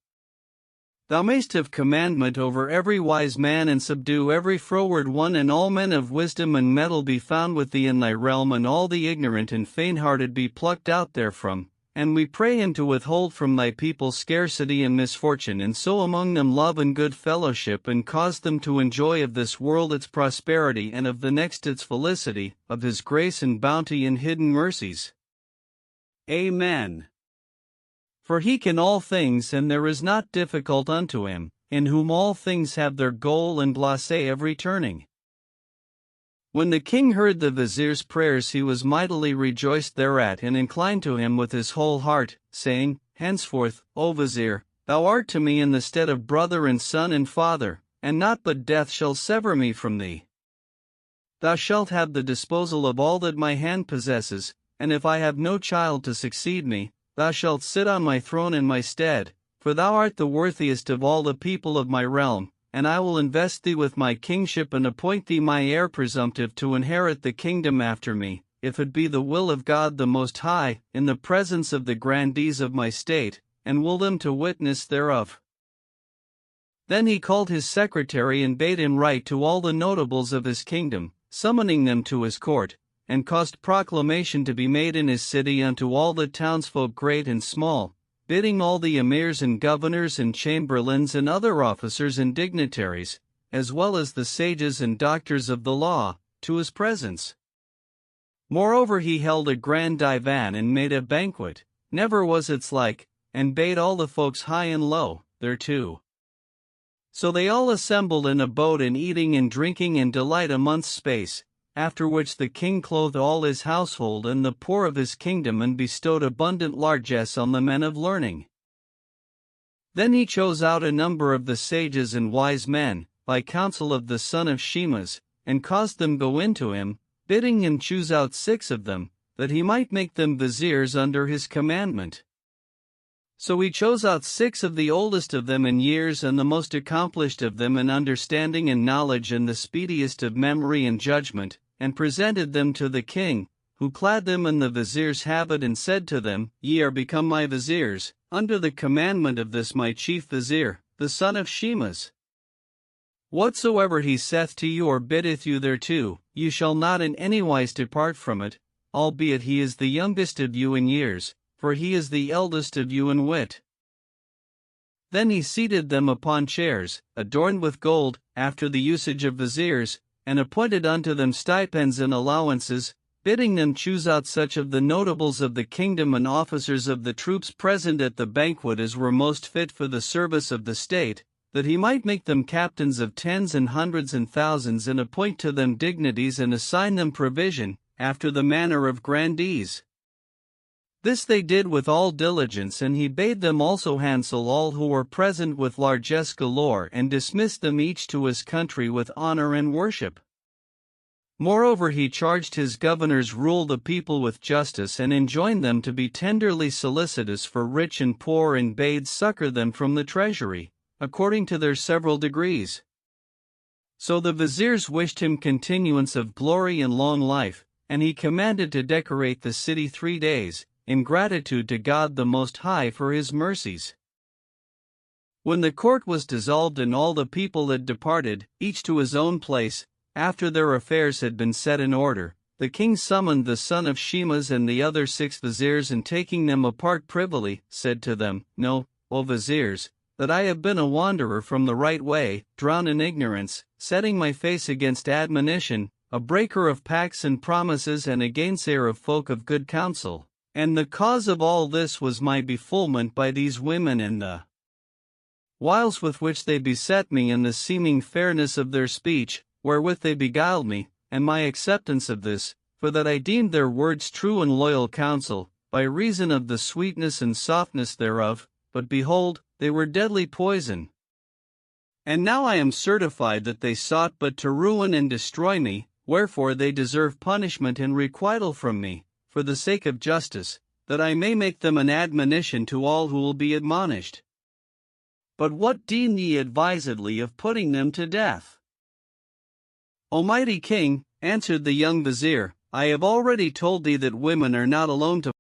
thou mayst have commandment over every wise man and subdue every froward one and all men of wisdom and mettle be found with thee in thy realm and all the ignorant and faint-hearted be plucked out therefrom. And we pray him to withhold from thy people scarcity and misfortune and sow among them love and good fellowship and cause them to enjoy of this world its prosperity and of the next its felicity, of his grace and bounty and hidden mercies. Amen. For he can all things and there is not difficult unto him, in whom all things have their goal and blasé every turning. When the king heard the vizier's prayers he was mightily rejoiced thereat and inclined to him with his whole heart, saying, Henceforth, O vizier, thou art to me in the stead of brother and son and father, and naught but death shall sever me from thee. Thou shalt have the disposal of all that my hand possesses, and if I have no child to succeed me, thou shalt sit on my throne in my stead, for thou art the worthiest of all the people of my realm, and I will invest thee with my kingship and appoint thee my heir presumptive to inherit the kingdom after me, if it be the will of God the Most High, in the presence of the grandees of my state, and will them to witness thereof. Then he called his secretary and bade him write to all the notables of his kingdom, summoning them to his court, and caused proclamation to be made in his city unto all the townsfolk great and small, bidding all the emirs and governors and chamberlains and other officers and dignitaries, as well as the sages and doctors of the law, to his presence. Moreover he held a grand divan and made a banquet, never was its like, and bade all the folks high and low, thereto. So they all assembled and abode in eating and drinking in delight a month's space, after which the king clothed all his household and the poor of his kingdom and bestowed abundant largesse on the men of learning. Then he chose out a number of the sages and wise men, by counsel of the son of Shemas, and caused them go in to him, bidding him choose out 6 of them, that he might make them viziers under his commandment. So he chose out 6 of the oldest of them in years and the most accomplished of them in understanding and knowledge and the speediest of memory and judgment, and presented them to the king, who clad them in the vizier's habit and said to them, Ye are become my viziers, under the commandment of this my chief vizier, the son of Shemas. Whatsoever he saith to you or biddeth you thereto, you shall not in any wise depart from it, albeit he is the youngest of you in years, for he is the eldest of you in wit. Then he seated them upon chairs, adorned with gold, after the usage of viziers, and appointed unto them stipends and allowances, bidding them choose out such of the notables of the kingdom and officers of the troops present at the banquet as were most fit for the service of the state, that he might make them captains of tens and hundreds and thousands, and appoint to them dignities and assign them provision, after the manner of grandees. This they did with all diligence, and he bade them also hansel all who were present with largesse galore, and dismissed them each to his country with honor and worship. Moreover, he charged his governors rule the people with justice, and enjoined them to be tenderly solicitous for rich and poor, and bade succor them from the treasury, according to their several degrees. So the viziers wished him continuance of glory and long life, and he commanded to decorate the city 3 days, in gratitude to God the Most High for his mercies. When the court was dissolved and all the people had departed, each to his own place, after their affairs had been set in order, the king summoned the son of Shimas and the other 6 viziers, and taking them apart privily, said to them, Know, O viziers, that I have been a wanderer from the right way, drowned in ignorance, setting my face against admonition, a breaker of pacts and promises, and a gainsayer of folk of good counsel. And the cause of all this was my befoolment by these women, and the wiles with which they beset me, and the seeming fairness of their speech, wherewith they beguiled me, and my acceptance of this, for that I deemed their words true and loyal counsel, by reason of the sweetness and softness thereof, but behold, they were deadly poison. And now I am certified that they sought but to ruin and destroy me, wherefore they deserve punishment and requital from me, for the sake of justice, that I may make them an admonition to all who will be admonished. But what deem ye advisedly of putting them to death? O mighty king, answered the young vizier, I have already told thee that women are not alone to